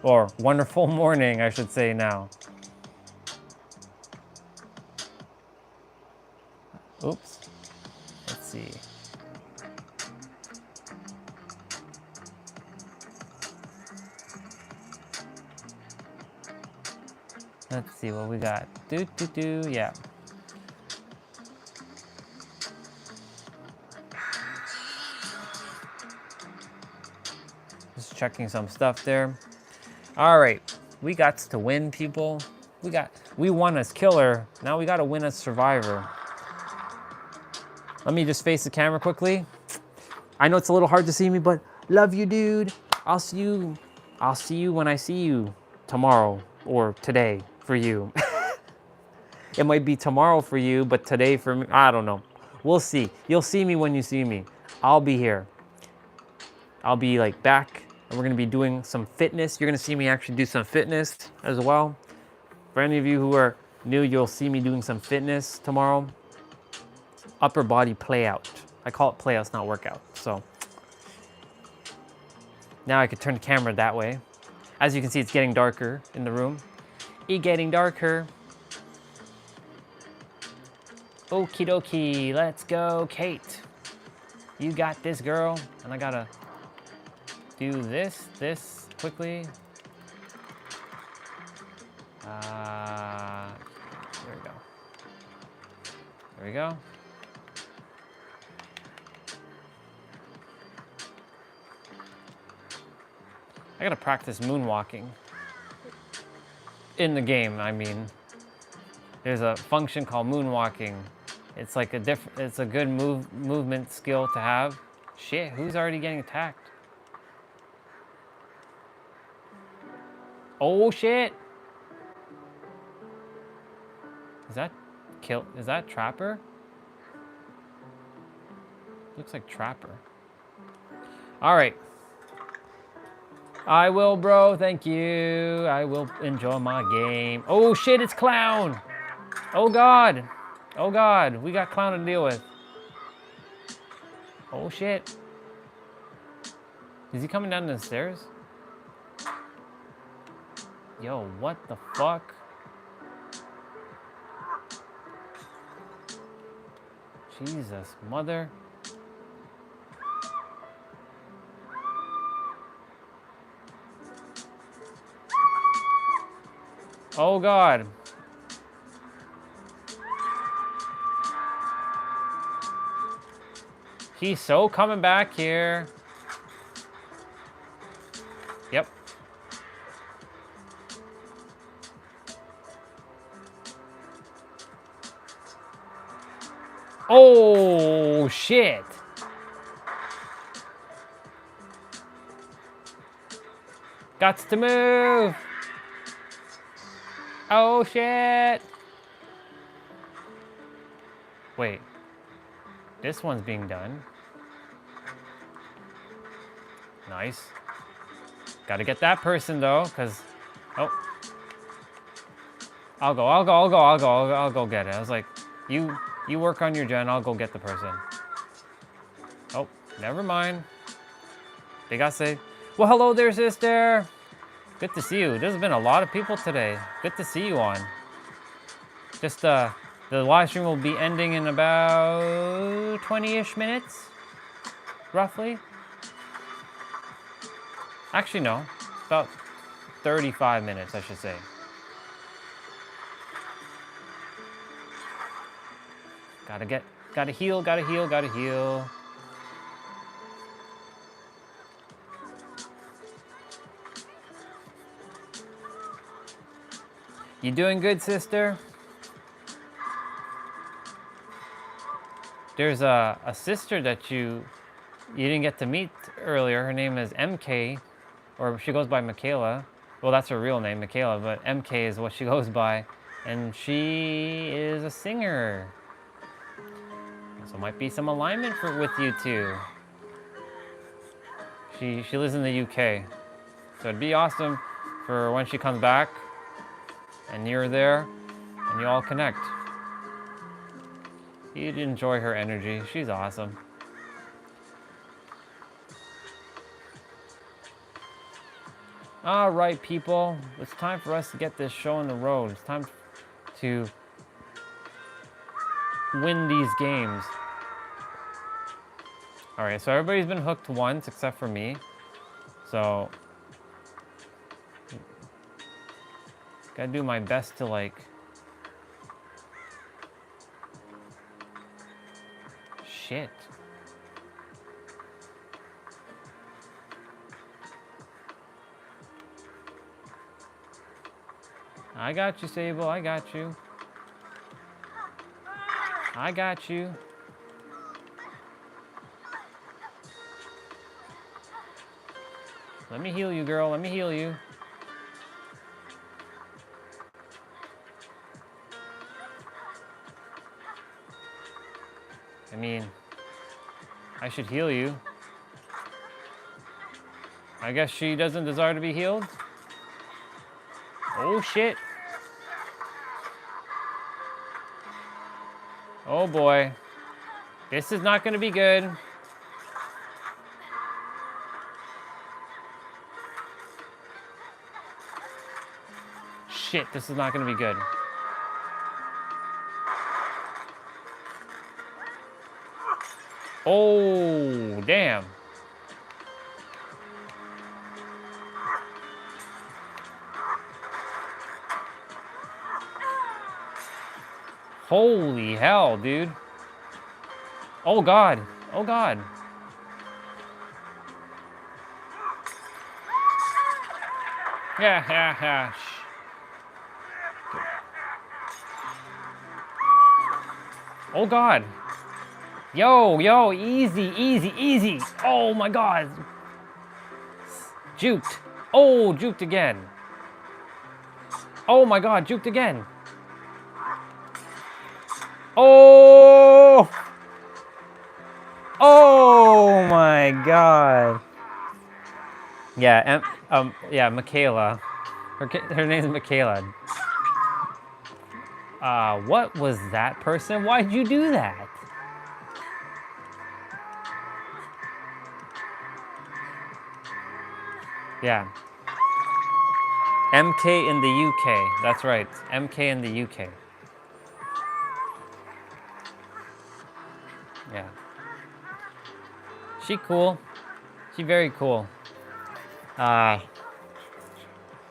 Or wonderful morning, I should say now. Oops. Let's see. Let's see what we got. Yeah. Just checking some stuff there. All right, we got to win, people. We won as killer. Now we got to win as survivor. Let me just face the camera quickly. I know it's a little hard to see me, but love you, dude. I'll see you when I see you tomorrow or today for you. It might be tomorrow for you, but today for me, I don't know. We'll see. You'll see me when you see me. I'll be here. I'll be like back, and we're gonna be doing some fitness. You're gonna see me actually do some fitness as well. For any of you who are new, you'll see me doing some fitness tomorrow. Upper body play out. I call it play outs, not workout. So now I could turn the camera that way. As you can see, it's getting darker in the room. It's getting darker. Okie dokie, let's go, Kate. You got this, girl. And I gotta do this quickly. There we go. There we go. I gotta practice moonwalking. In the game, I mean. There's a function called moonwalking. It's like it's a good movement skill to have. Shit, who's already getting attacked? Oh shit! Is that kill. Is that Trapper? Looks like Trapper. All right. I will, bro. Thank you. I will enjoy my game. Oh, shit, it's Clown. Oh, God. Oh, God. We got Clown to deal with. Oh, shit. Is he coming down the stairs? Yo, what the fuck? Jesus, mother. Oh, God. He's so coming back here. Yep. Oh, shit. Gots to move. Oh, shit. Wait. This one's being done. Nice. Gotta get that person, though, because... Oh. I'll go get it. I was like, you work on your gen, I'll go get the person. Oh, never mind. They got saved. Well, hello there, sister. Good to see you. There's been a lot of people today. Good to see you on. Just, the live stream will be ending in about 20-ish minutes, roughly. Actually, no. About 35 minutes, I should say. Gotta heal. You doing good, sister? There's a sister that you didn't get to meet earlier. Her name is MK, or she goes by Michaela. Well, that's her real name, Michaela, but MK is what she goes by. And she is a singer. So might be some alignment with you two. She lives in the UK. So it'd be awesome for when she comes back and you're there and you all connect. You'd enjoy her energy. She's awesome. All right, people. It's time for us to get this show on the road. It's time to win these games. All right, so everybody's been hooked once except for me. So gotta do my best to like shit. I got you, Sable. I got you. I got you. Let me heal you, girl. Let me heal you. I mean, I should heal you. I guess she doesn't desire to be healed. Oh, shit. Oh, boy. This is not going to be good. Shit, this is not going to be good. Oh, damn. Holy hell, dude. Oh, God. Oh, God. Yeah. Oh, God. Yo, easy. Oh, my God. Juked. Oh, juked again. Oh, my God, juked again. Oh! Oh my God. Yeah, yeah, Michaela. Her name's Michaela. What was that person? Why'd you do that? Yeah. MK in the UK. That's right. MK in the UK. Yeah. She cool. She very cool.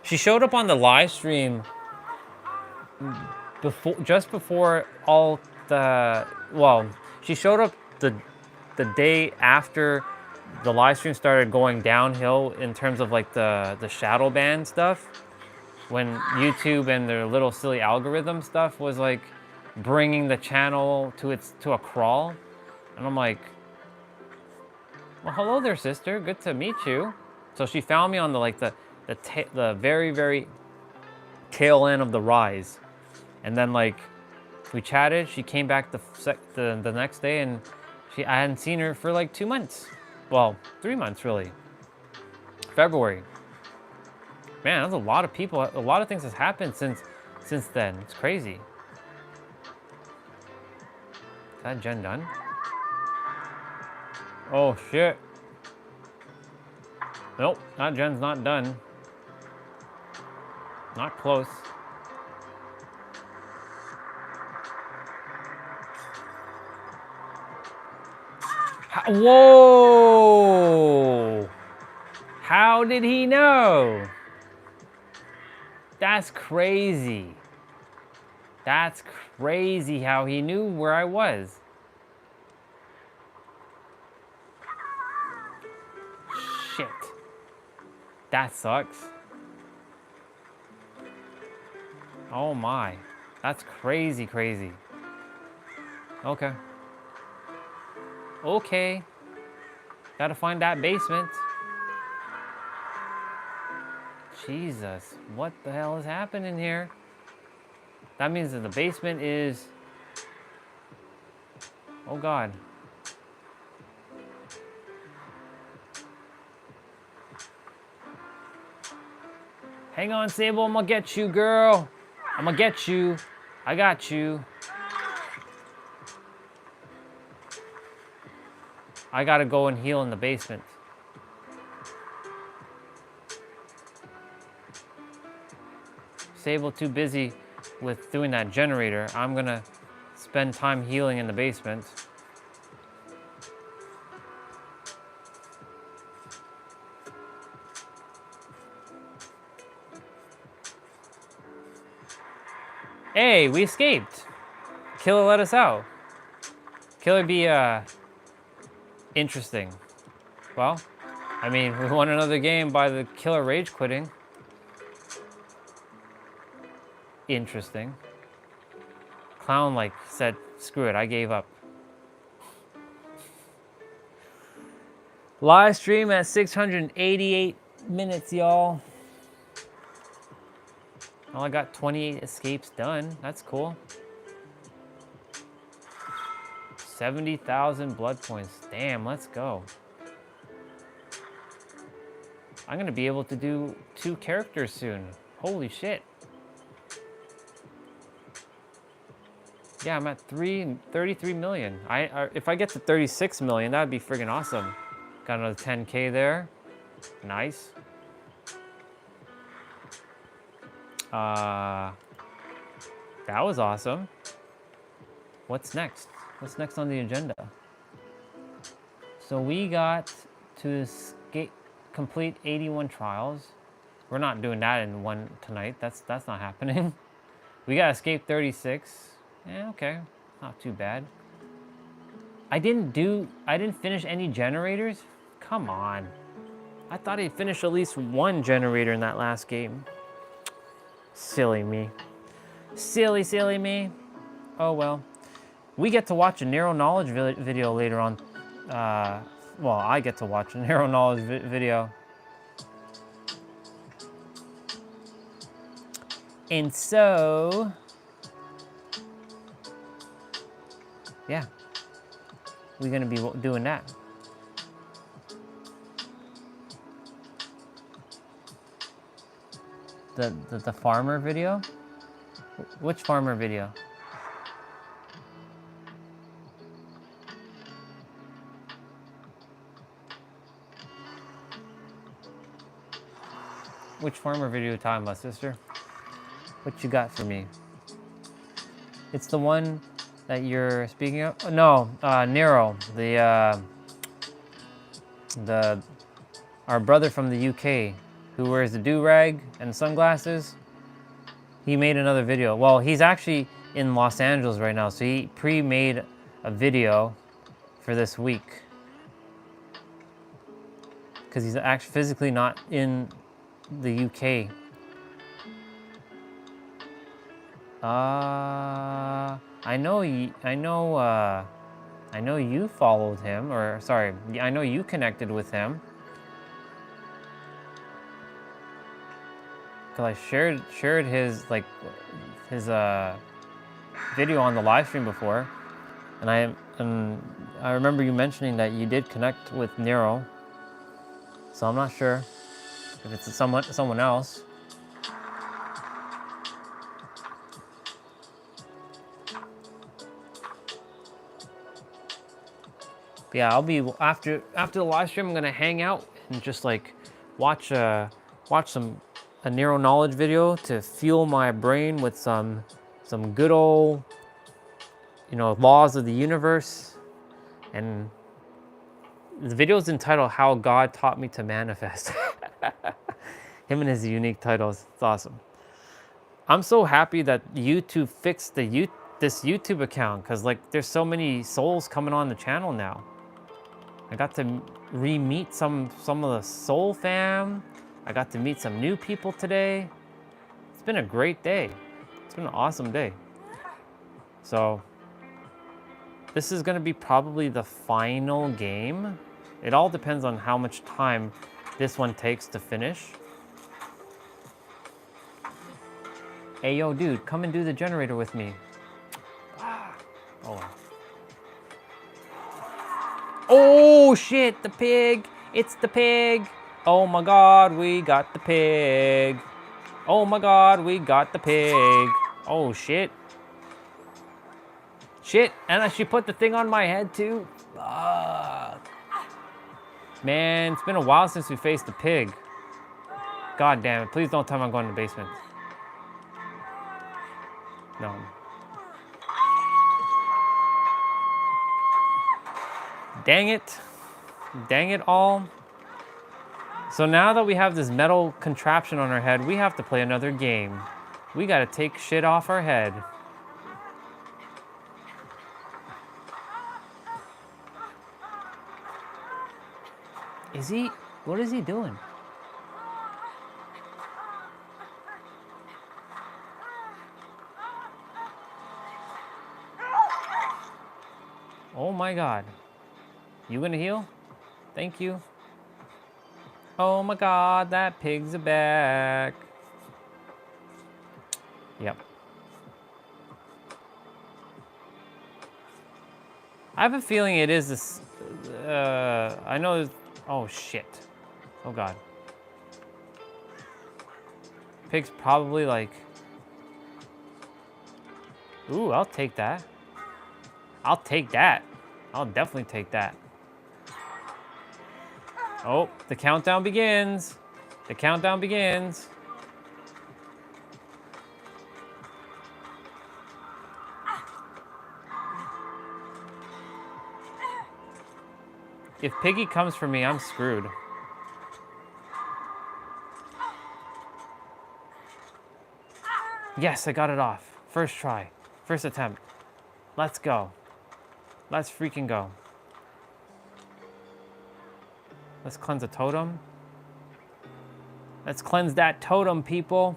She showed up on the live stream just before all the, well, she showed up the day after the live stream started going downhill in terms of like the shadow ban stuff, when YouTube and their little silly algorithm stuff was like bringing the channel to a crawl. And I'm like, well, hello there, sister, good to meet you. So she found me on the very, very tail end of the rise. And then like we chatted, she came back the next day, and I hadn't seen her for like 2 months. Well, 3 months really. February. Man, that's a lot of people. A lot of things has happened since then. It's crazy. Is that gen done? Oh shit. Nope, that gen's not done. Not close. Whoa! How did he know? That's crazy. That's crazy how he knew where I was. Shit. That sucks. Oh my. That's crazy, crazy. Okay. Okay. Gotta find that basement. Jesus, what the hell is happening here? That means that the basement is... Oh God. Hang on, Sable, I'm gonna get you, girl. I'm gonna get you. I got you. I gotta go and heal in the basement. Sable too busy with doing that generator. I'm gonna spend time healing in the basement. Hey, we escaped. Killer let us out. Killer be interesting. Well, I mean, we won another game by the killer rage quitting. Interesting. Clown like said, screw it, I gave up. Live stream at 688 minutes, y'all. Oh, I got 28 escapes done. That's cool. 70,000 blood points. Damn, let's go. I'm gonna be able to do 2 characters soon. Holy shit. Yeah, I'm at 33 million. If I get to 36 million, that'd be friggin' awesome. Got another 10K there. Nice. That was awesome. What's next? What's next on the agenda? So we got to complete 81 trials. We're not doing that in one tonight. That's not happening. We got escape 36. Yeah, okay. Not too bad. I didn't finish any generators? Come on. I thought I finished at least 1 generator in that last game. Silly me. Silly, silly me. Oh well. We get to watch a narrow knowledge video later on. Well, I get to watch a narrow knowledge video. And so... yeah, we're gonna be doing that. The farmer video? Which farmer video? Which farmer video are you talking about, sister? What you got for me? It's the one that you're speaking of? Oh, no, Nero, our brother from the UK who wears the do-rag and sunglasses. He made another video. Well, he's actually in Los Angeles right now, so he pre-made a video for this week. Because he's actually physically not in the UK. I know you followed him, or sorry, I know you connected with him. Cause I shared his video on the live stream before, and I remember you mentioning that you did connect with Nero. So I'm not sure if it's someone else. But yeah, I'll be after the live stream. I'm gonna hang out and just like watch a Nero knowledge video to fuel my brain with some good old, laws of the universe. And the video is entitled "How God Taught Me to Manifest." Him and his unique titles. It's awesome. I'm so happy that YouTube fixed this YouTube account, because like there's so many souls coming on the channel now. I got to re-meet some of the soul fam. I got to meet some new people today. It's been a great day. It's been an awesome day. So this is gonna be probably the final game. It all depends on how much time this one takes to finish. Hey, yo, dude, come and do the generator with me. Oh, well. Oh, shit, the pig. It's the pig. Oh, my God, we got the pig. Oh, my God, we got the pig. Oh, shit. Shit, and she put the thing on my head, too. Man, it's been a while since we faced the pig. God damn it. Please don't tell me I'm going to the basement. No. Dang it. Dang it all. So now that we have this metal contraption on our head, we have to play another game. We gotta take shit off our head. What is he doing? Oh my God. You gonna heal? Thank you. Oh my God, that pig's back. Yep. I have a feeling it is this, I know, oh shit. Oh God. Pig's probably like, ooh, I'll take that. I'll take that. I'll definitely take that. Oh, the countdown begins. The countdown begins. If Piggy comes for me, I'm screwed. Yes, I got it off. First try. First attempt. Let's go. Let's freaking go. Let's cleanse a totem. Let's cleanse that totem, people.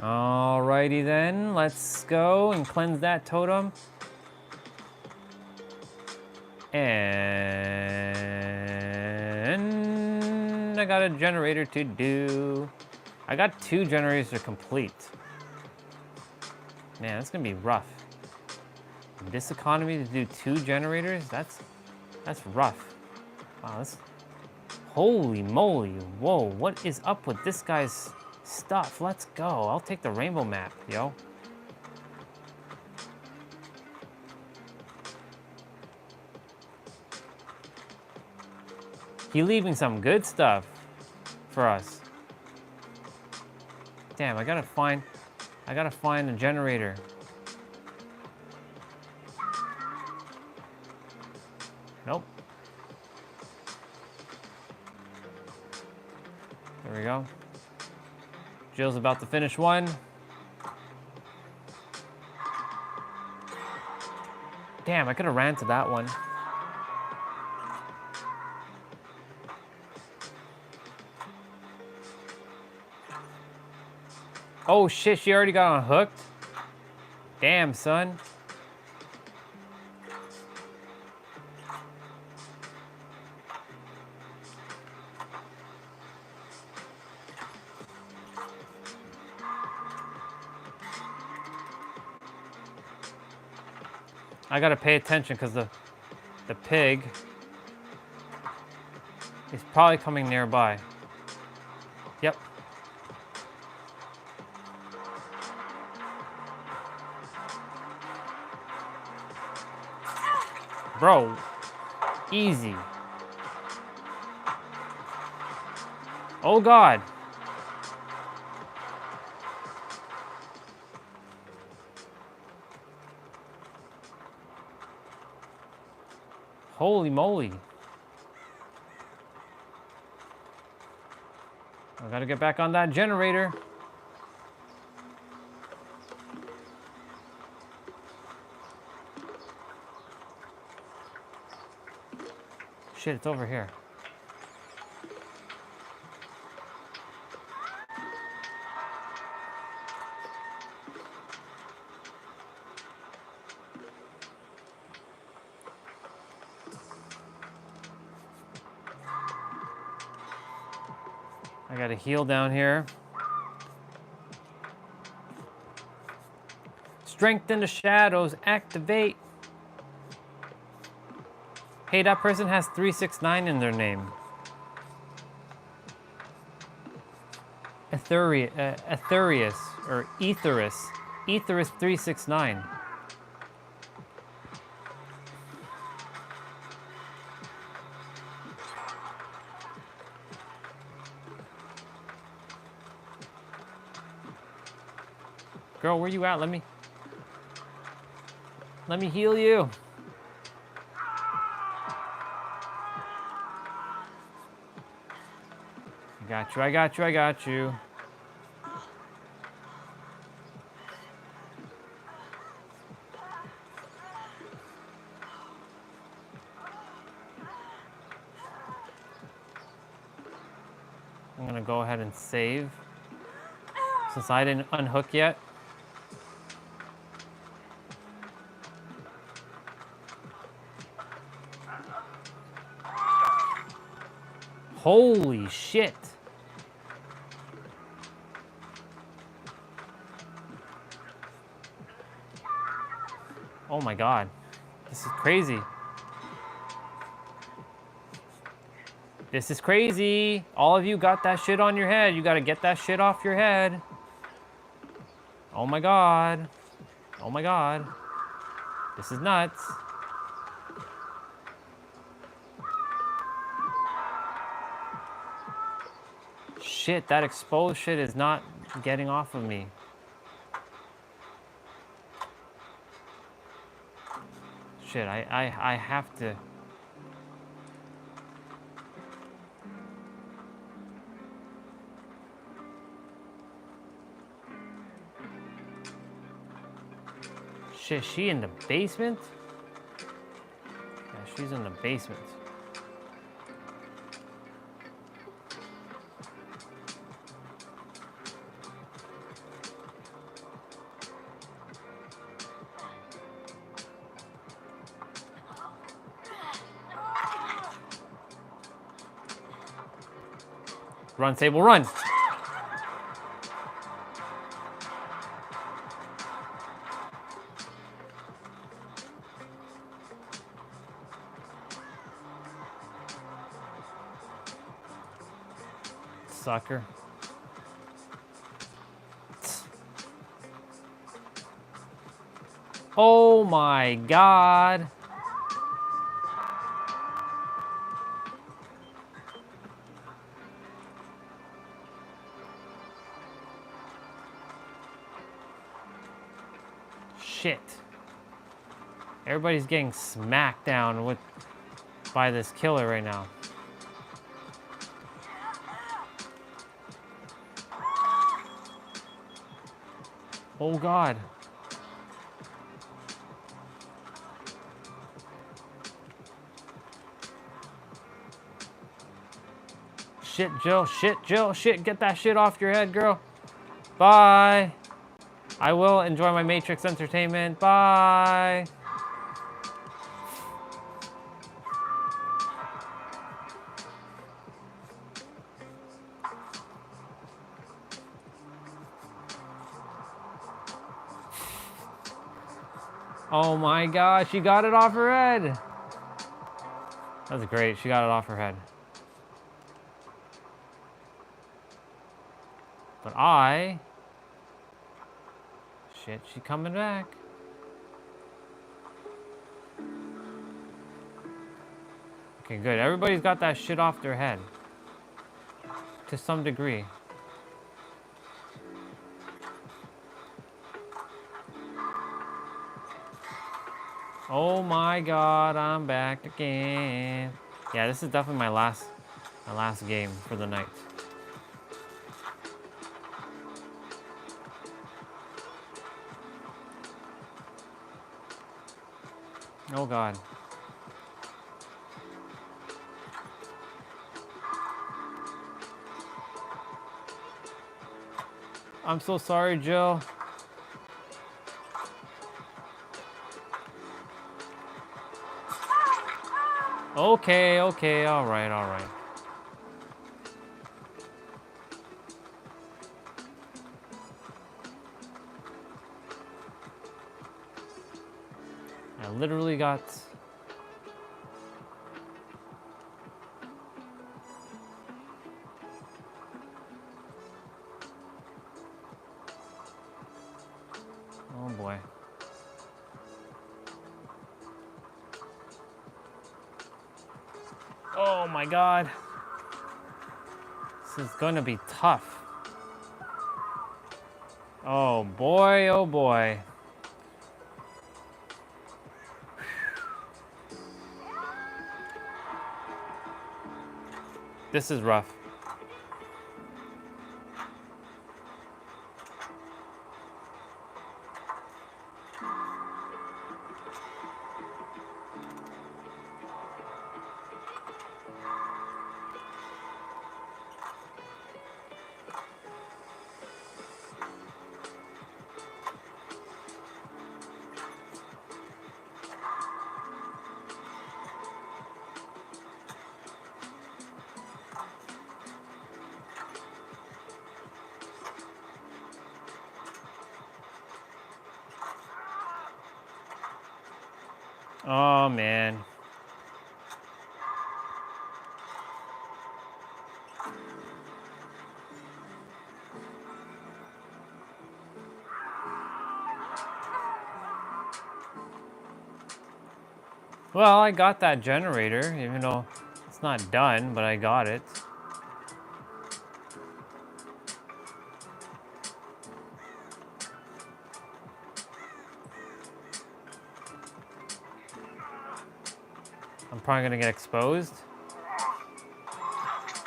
Alrighty then, let's go and cleanse that totem. And I got a generator to do. I got 2 generators to complete. Man, that's gonna be rough. In this economy to do 2 generators, that's rough. Wow, that's, holy moly, whoa, what is up with this guy's stuff? Let's go, I'll take the rainbow map, yo. He leaving some good stuff for us. Damn, I gotta find a generator. Nope. There we go. Jill's about to finish one. Damn, I could have ran to that one. Oh shit, she already got unhooked? Damn, son. I gotta pay attention because the pig is probably coming nearby. Yep. Bro, easy. Oh God. Holy moly. I gotta get back on that generator. Shit, it's over here. I gotta heal down here. Strength in the shadows, activate. Hey, that person has 369 in their name. Aetherius, or Aetherus. Aetherus 369. Girl, where you at? Let me heal you. I got you. I'm gonna go ahead and save since I didn't unhook yet. Holy shit. Oh my God. This is crazy. This is crazy. All of you got that shit on your head. You gotta get that shit off your head. Oh my God. Oh my God. This is nuts. Shit, that exposed shit is not getting off of me. Shit, I have to. Shit, she in the basement? Yeah, she's in the basement. Run, Sable, run! sucker. Oh my god. Shit. Everybody's getting smacked down with by this killer right now. Oh god. Shit, Jill. Shit, Jill. Shit, get that shit off your head, girl. Bye. I will enjoy my Matrix entertainment. Bye. Oh my god, she got it off her head. That's great, she got it off her head. But shit, she coming back. Okay, good. Everybody's got that shit off their head. To some degree. Oh my god, I'm back again. Yeah, this is definitely my last game for the night. Oh god. I'm so sorry, Jill. Okay, all right. I literally got... Oh boy. Oh my god. This is gonna be tough. Oh boy, oh boy. This is rough. Oh man. Well, I got that generator, even though it's not done, but I got it. I'm probably gonna get exposed.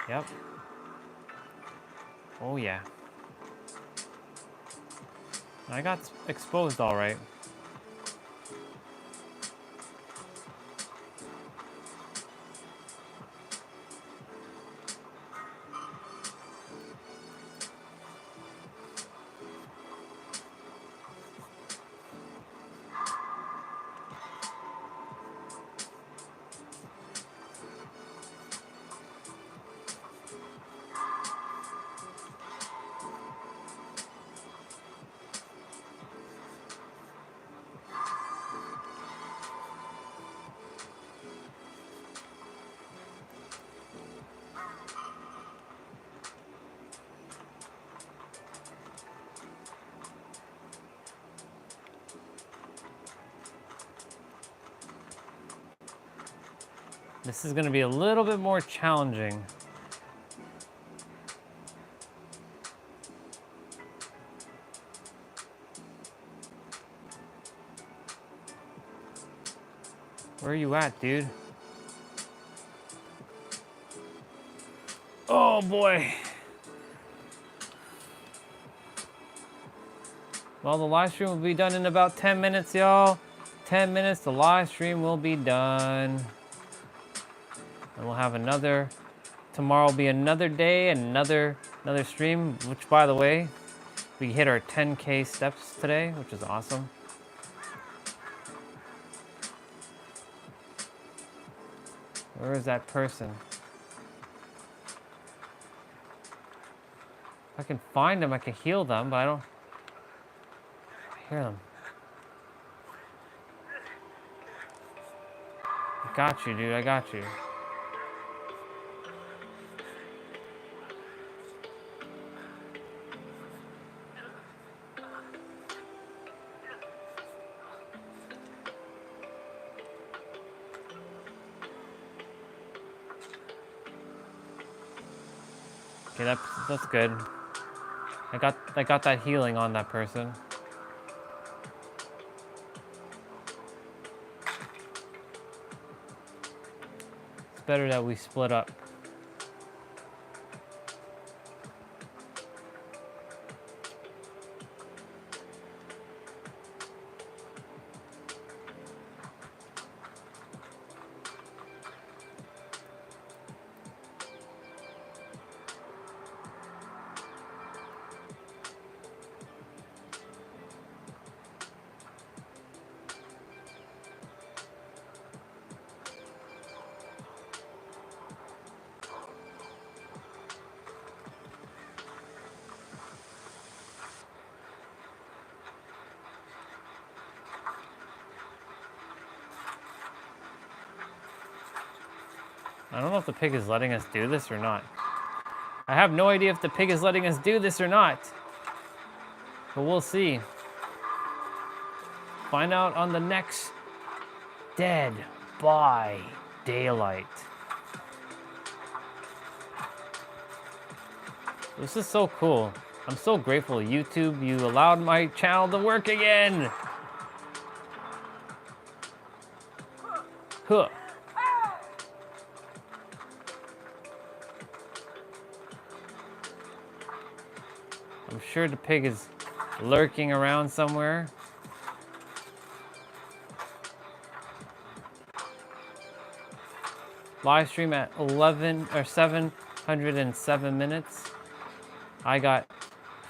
Yep. Oh yeah. I got exposed all right. This is gonna be a little bit more challenging. Where are you at, dude? Oh boy. Well, the live stream will be done in about 10 minutes, y'all. 10 minutes, the live stream will be done. And we'll have another, tomorrow will be another day, and another stream, which by the way, we hit our 10K steps today, which is awesome. Where is that person? If I can find them, I can heal them, but I don't hear them. I got you, dude, I got you. Okay, that's good. I got that healing on that person. It's better that we split up. I don't know if the pig is letting us do this or not. I have no idea if the pig is letting us do this or not. But we'll see. Find out on the next Dead by Daylight. This is so cool. I'm so grateful, YouTube, you allowed my channel to work again. Huh. I'm sure the pig is lurking around somewhere. Live stream at 707 minutes. I got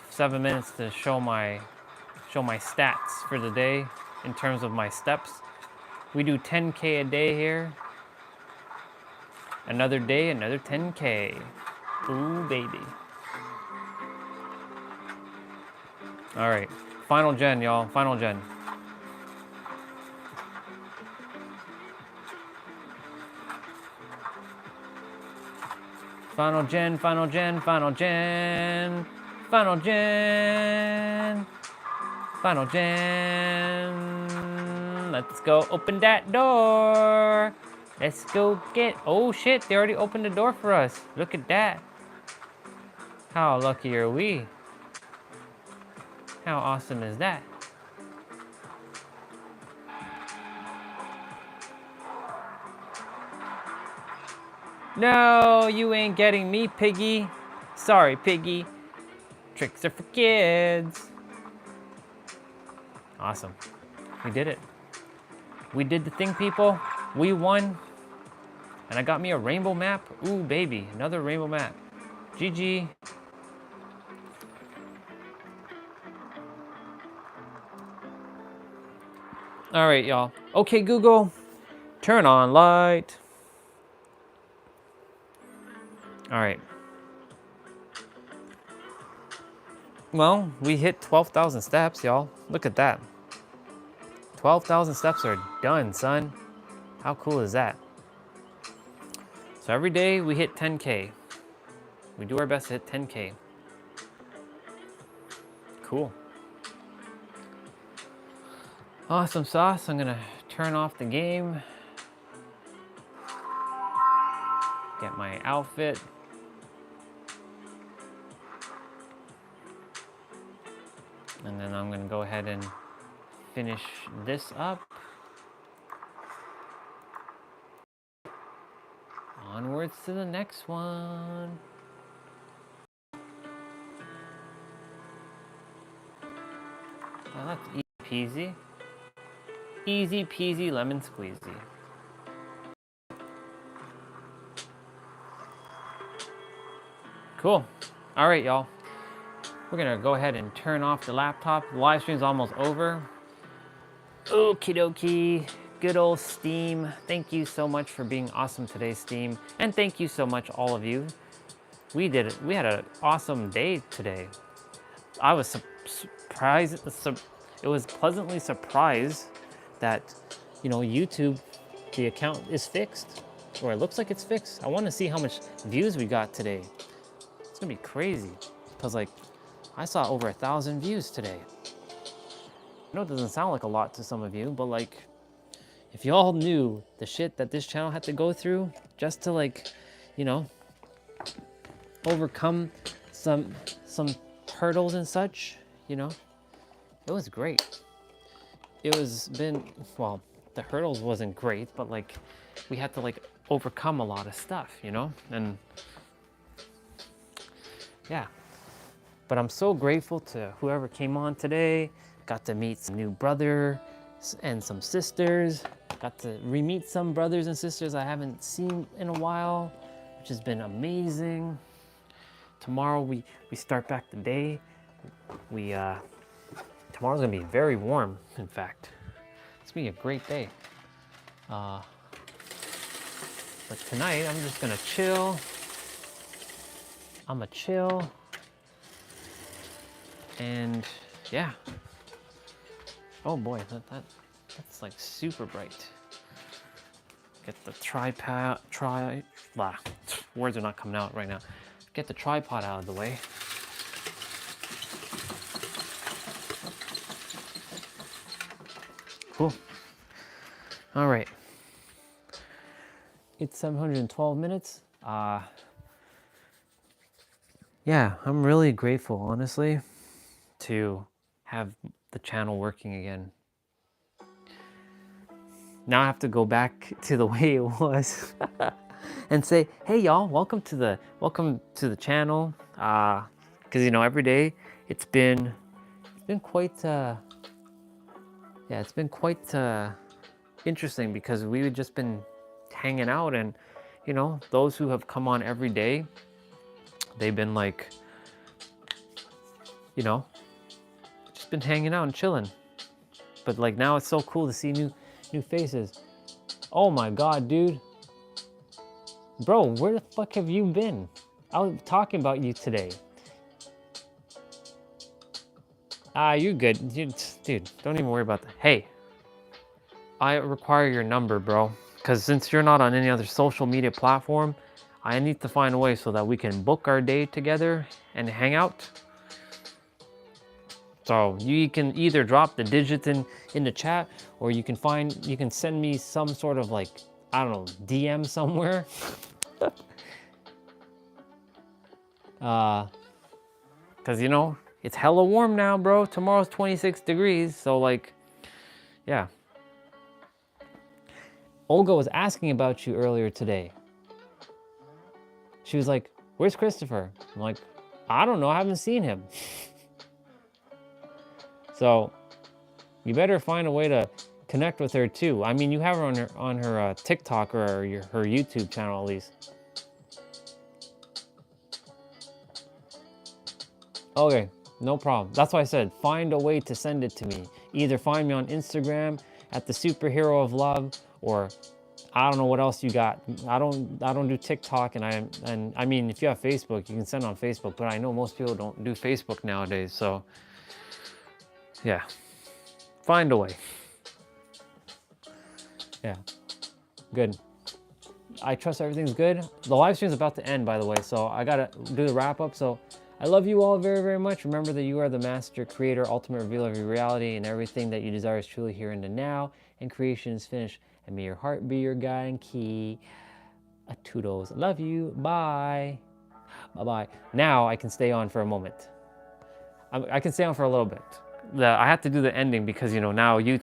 7 minutes to show my stats for the day in terms of my steps. We do 10K a day here. Another day, another 10K. Ooh, baby. All right, final gen, y'all, final gen. Final gen, final gen, final gen. Final gen. Final gen. Let's go open that door. Let's go get, oh shit, they already opened the door for us. Look at that. How lucky are we? How awesome is that? No, you ain't getting me, piggy. Sorry, piggy. Tricks are for kids. Awesome. We did it. We did the thing, people. We won. And I got me a rainbow map. Ooh, baby. Another rainbow map. GG. All right, y'all. Okay, Google. Turn on light. All right. Well, we hit 12,000 steps, y'all. Look at that. 12,000 steps are done, son. How cool is that? So every day we hit 10K. We do our best to hit 10K. Cool. Awesome sauce. I'm gonna turn off the game. get my outfit. And then I'm gonna go ahead and finish this up. Onwards to the next one. Well, that's easy peasy. Easy peasy lemon squeezy. Cool. All right, y'all. We're gonna go ahead and turn off the laptop. The live stream's almost over. Okie dokie. Good old Steam. Thank you so much for being awesome today, Steam. And thank you so much, all of you. We did it. We had an awesome day today. I was surprised. It was pleasantly surprised that, you know, YouTube, the account is fixed, or it looks like it's fixed. I want to see how much views we got today. It's gonna be crazy, because like I saw over 1,000 views today. I know it doesn't sound like a lot to some of you, but like, if you all knew the shit that this channel had to go through just to, like, you know, overcome some hurdles and such, you know, it was great. It was well, the hurdles wasn't great, but like we had to like overcome a lot of stuff, you know, and yeah. But I'm so grateful to whoever came on today. Got to meet some new brothers and some sisters. Got to re-meet some brothers and sisters I haven't seen in a while, which has been amazing. Tomorrow we start back the day. Tomorrow's gonna be very warm, in fact. It's gonna be a great day. But tonight I'm just gonna chill. I'ma chill. And yeah. Oh boy, that's like super bright. Get the words are not coming out right now. Get the tripod out of the way. Cool. All right. It's 712 minutes. Yeah, I'm really grateful, honestly, to have the channel working again. Now I have to go back to the way it was and say, hey y'all, welcome to the channel. Because you know, every day it's been quite it's been quite interesting, because we've just been hanging out, and you know, those who have come on every day, they've been like, you know, just been hanging out and chilling. But like now it's so cool to see new faces. Oh my god, dude. Bro, where the fuck have you been? I was talking about you today. You're good. Dude, don't even worry about that. Hey, I require your number, bro. Because since you're not on any other social media platform, I need to find a way so that we can book our day together and hang out. So you can either drop the digits in the chat, or you can send me some sort of like, I don't know, DM somewhere. Cause you know, it's hella warm now, bro. Tomorrow's 26 degrees, so like, yeah. Olga was asking about you earlier today. She was like, where's Christopher? I'm like, I don't know, I haven't seen him. So you better find a way to connect with her too. I mean, you have her on her TikTok or her YouTube channel at least. Okay, no problem. That's why I said find a way to send it to me. Either find me on Instagram at the Superhero of Love, or I don't know what else you got. I don't do TikTok, and I mean, if you have Facebook, you can send on Facebook, but I know most people don't do Facebook nowadays, so yeah, find a way. Yeah, good. I trust everything's good. The live stream's about to end, by the way, so I gotta do the wrap up. So I love you all very, very much. Remember that you are the master creator, ultimate revealer of your reality, and everything that you desire is truly here in the now, and creation is finished. And may your heart be your guide and key. A toodles. Love you. Bye. Bye-bye. Now I can stay on for a moment. I can stay on for a little bit. I have to do the ending because, you know, now you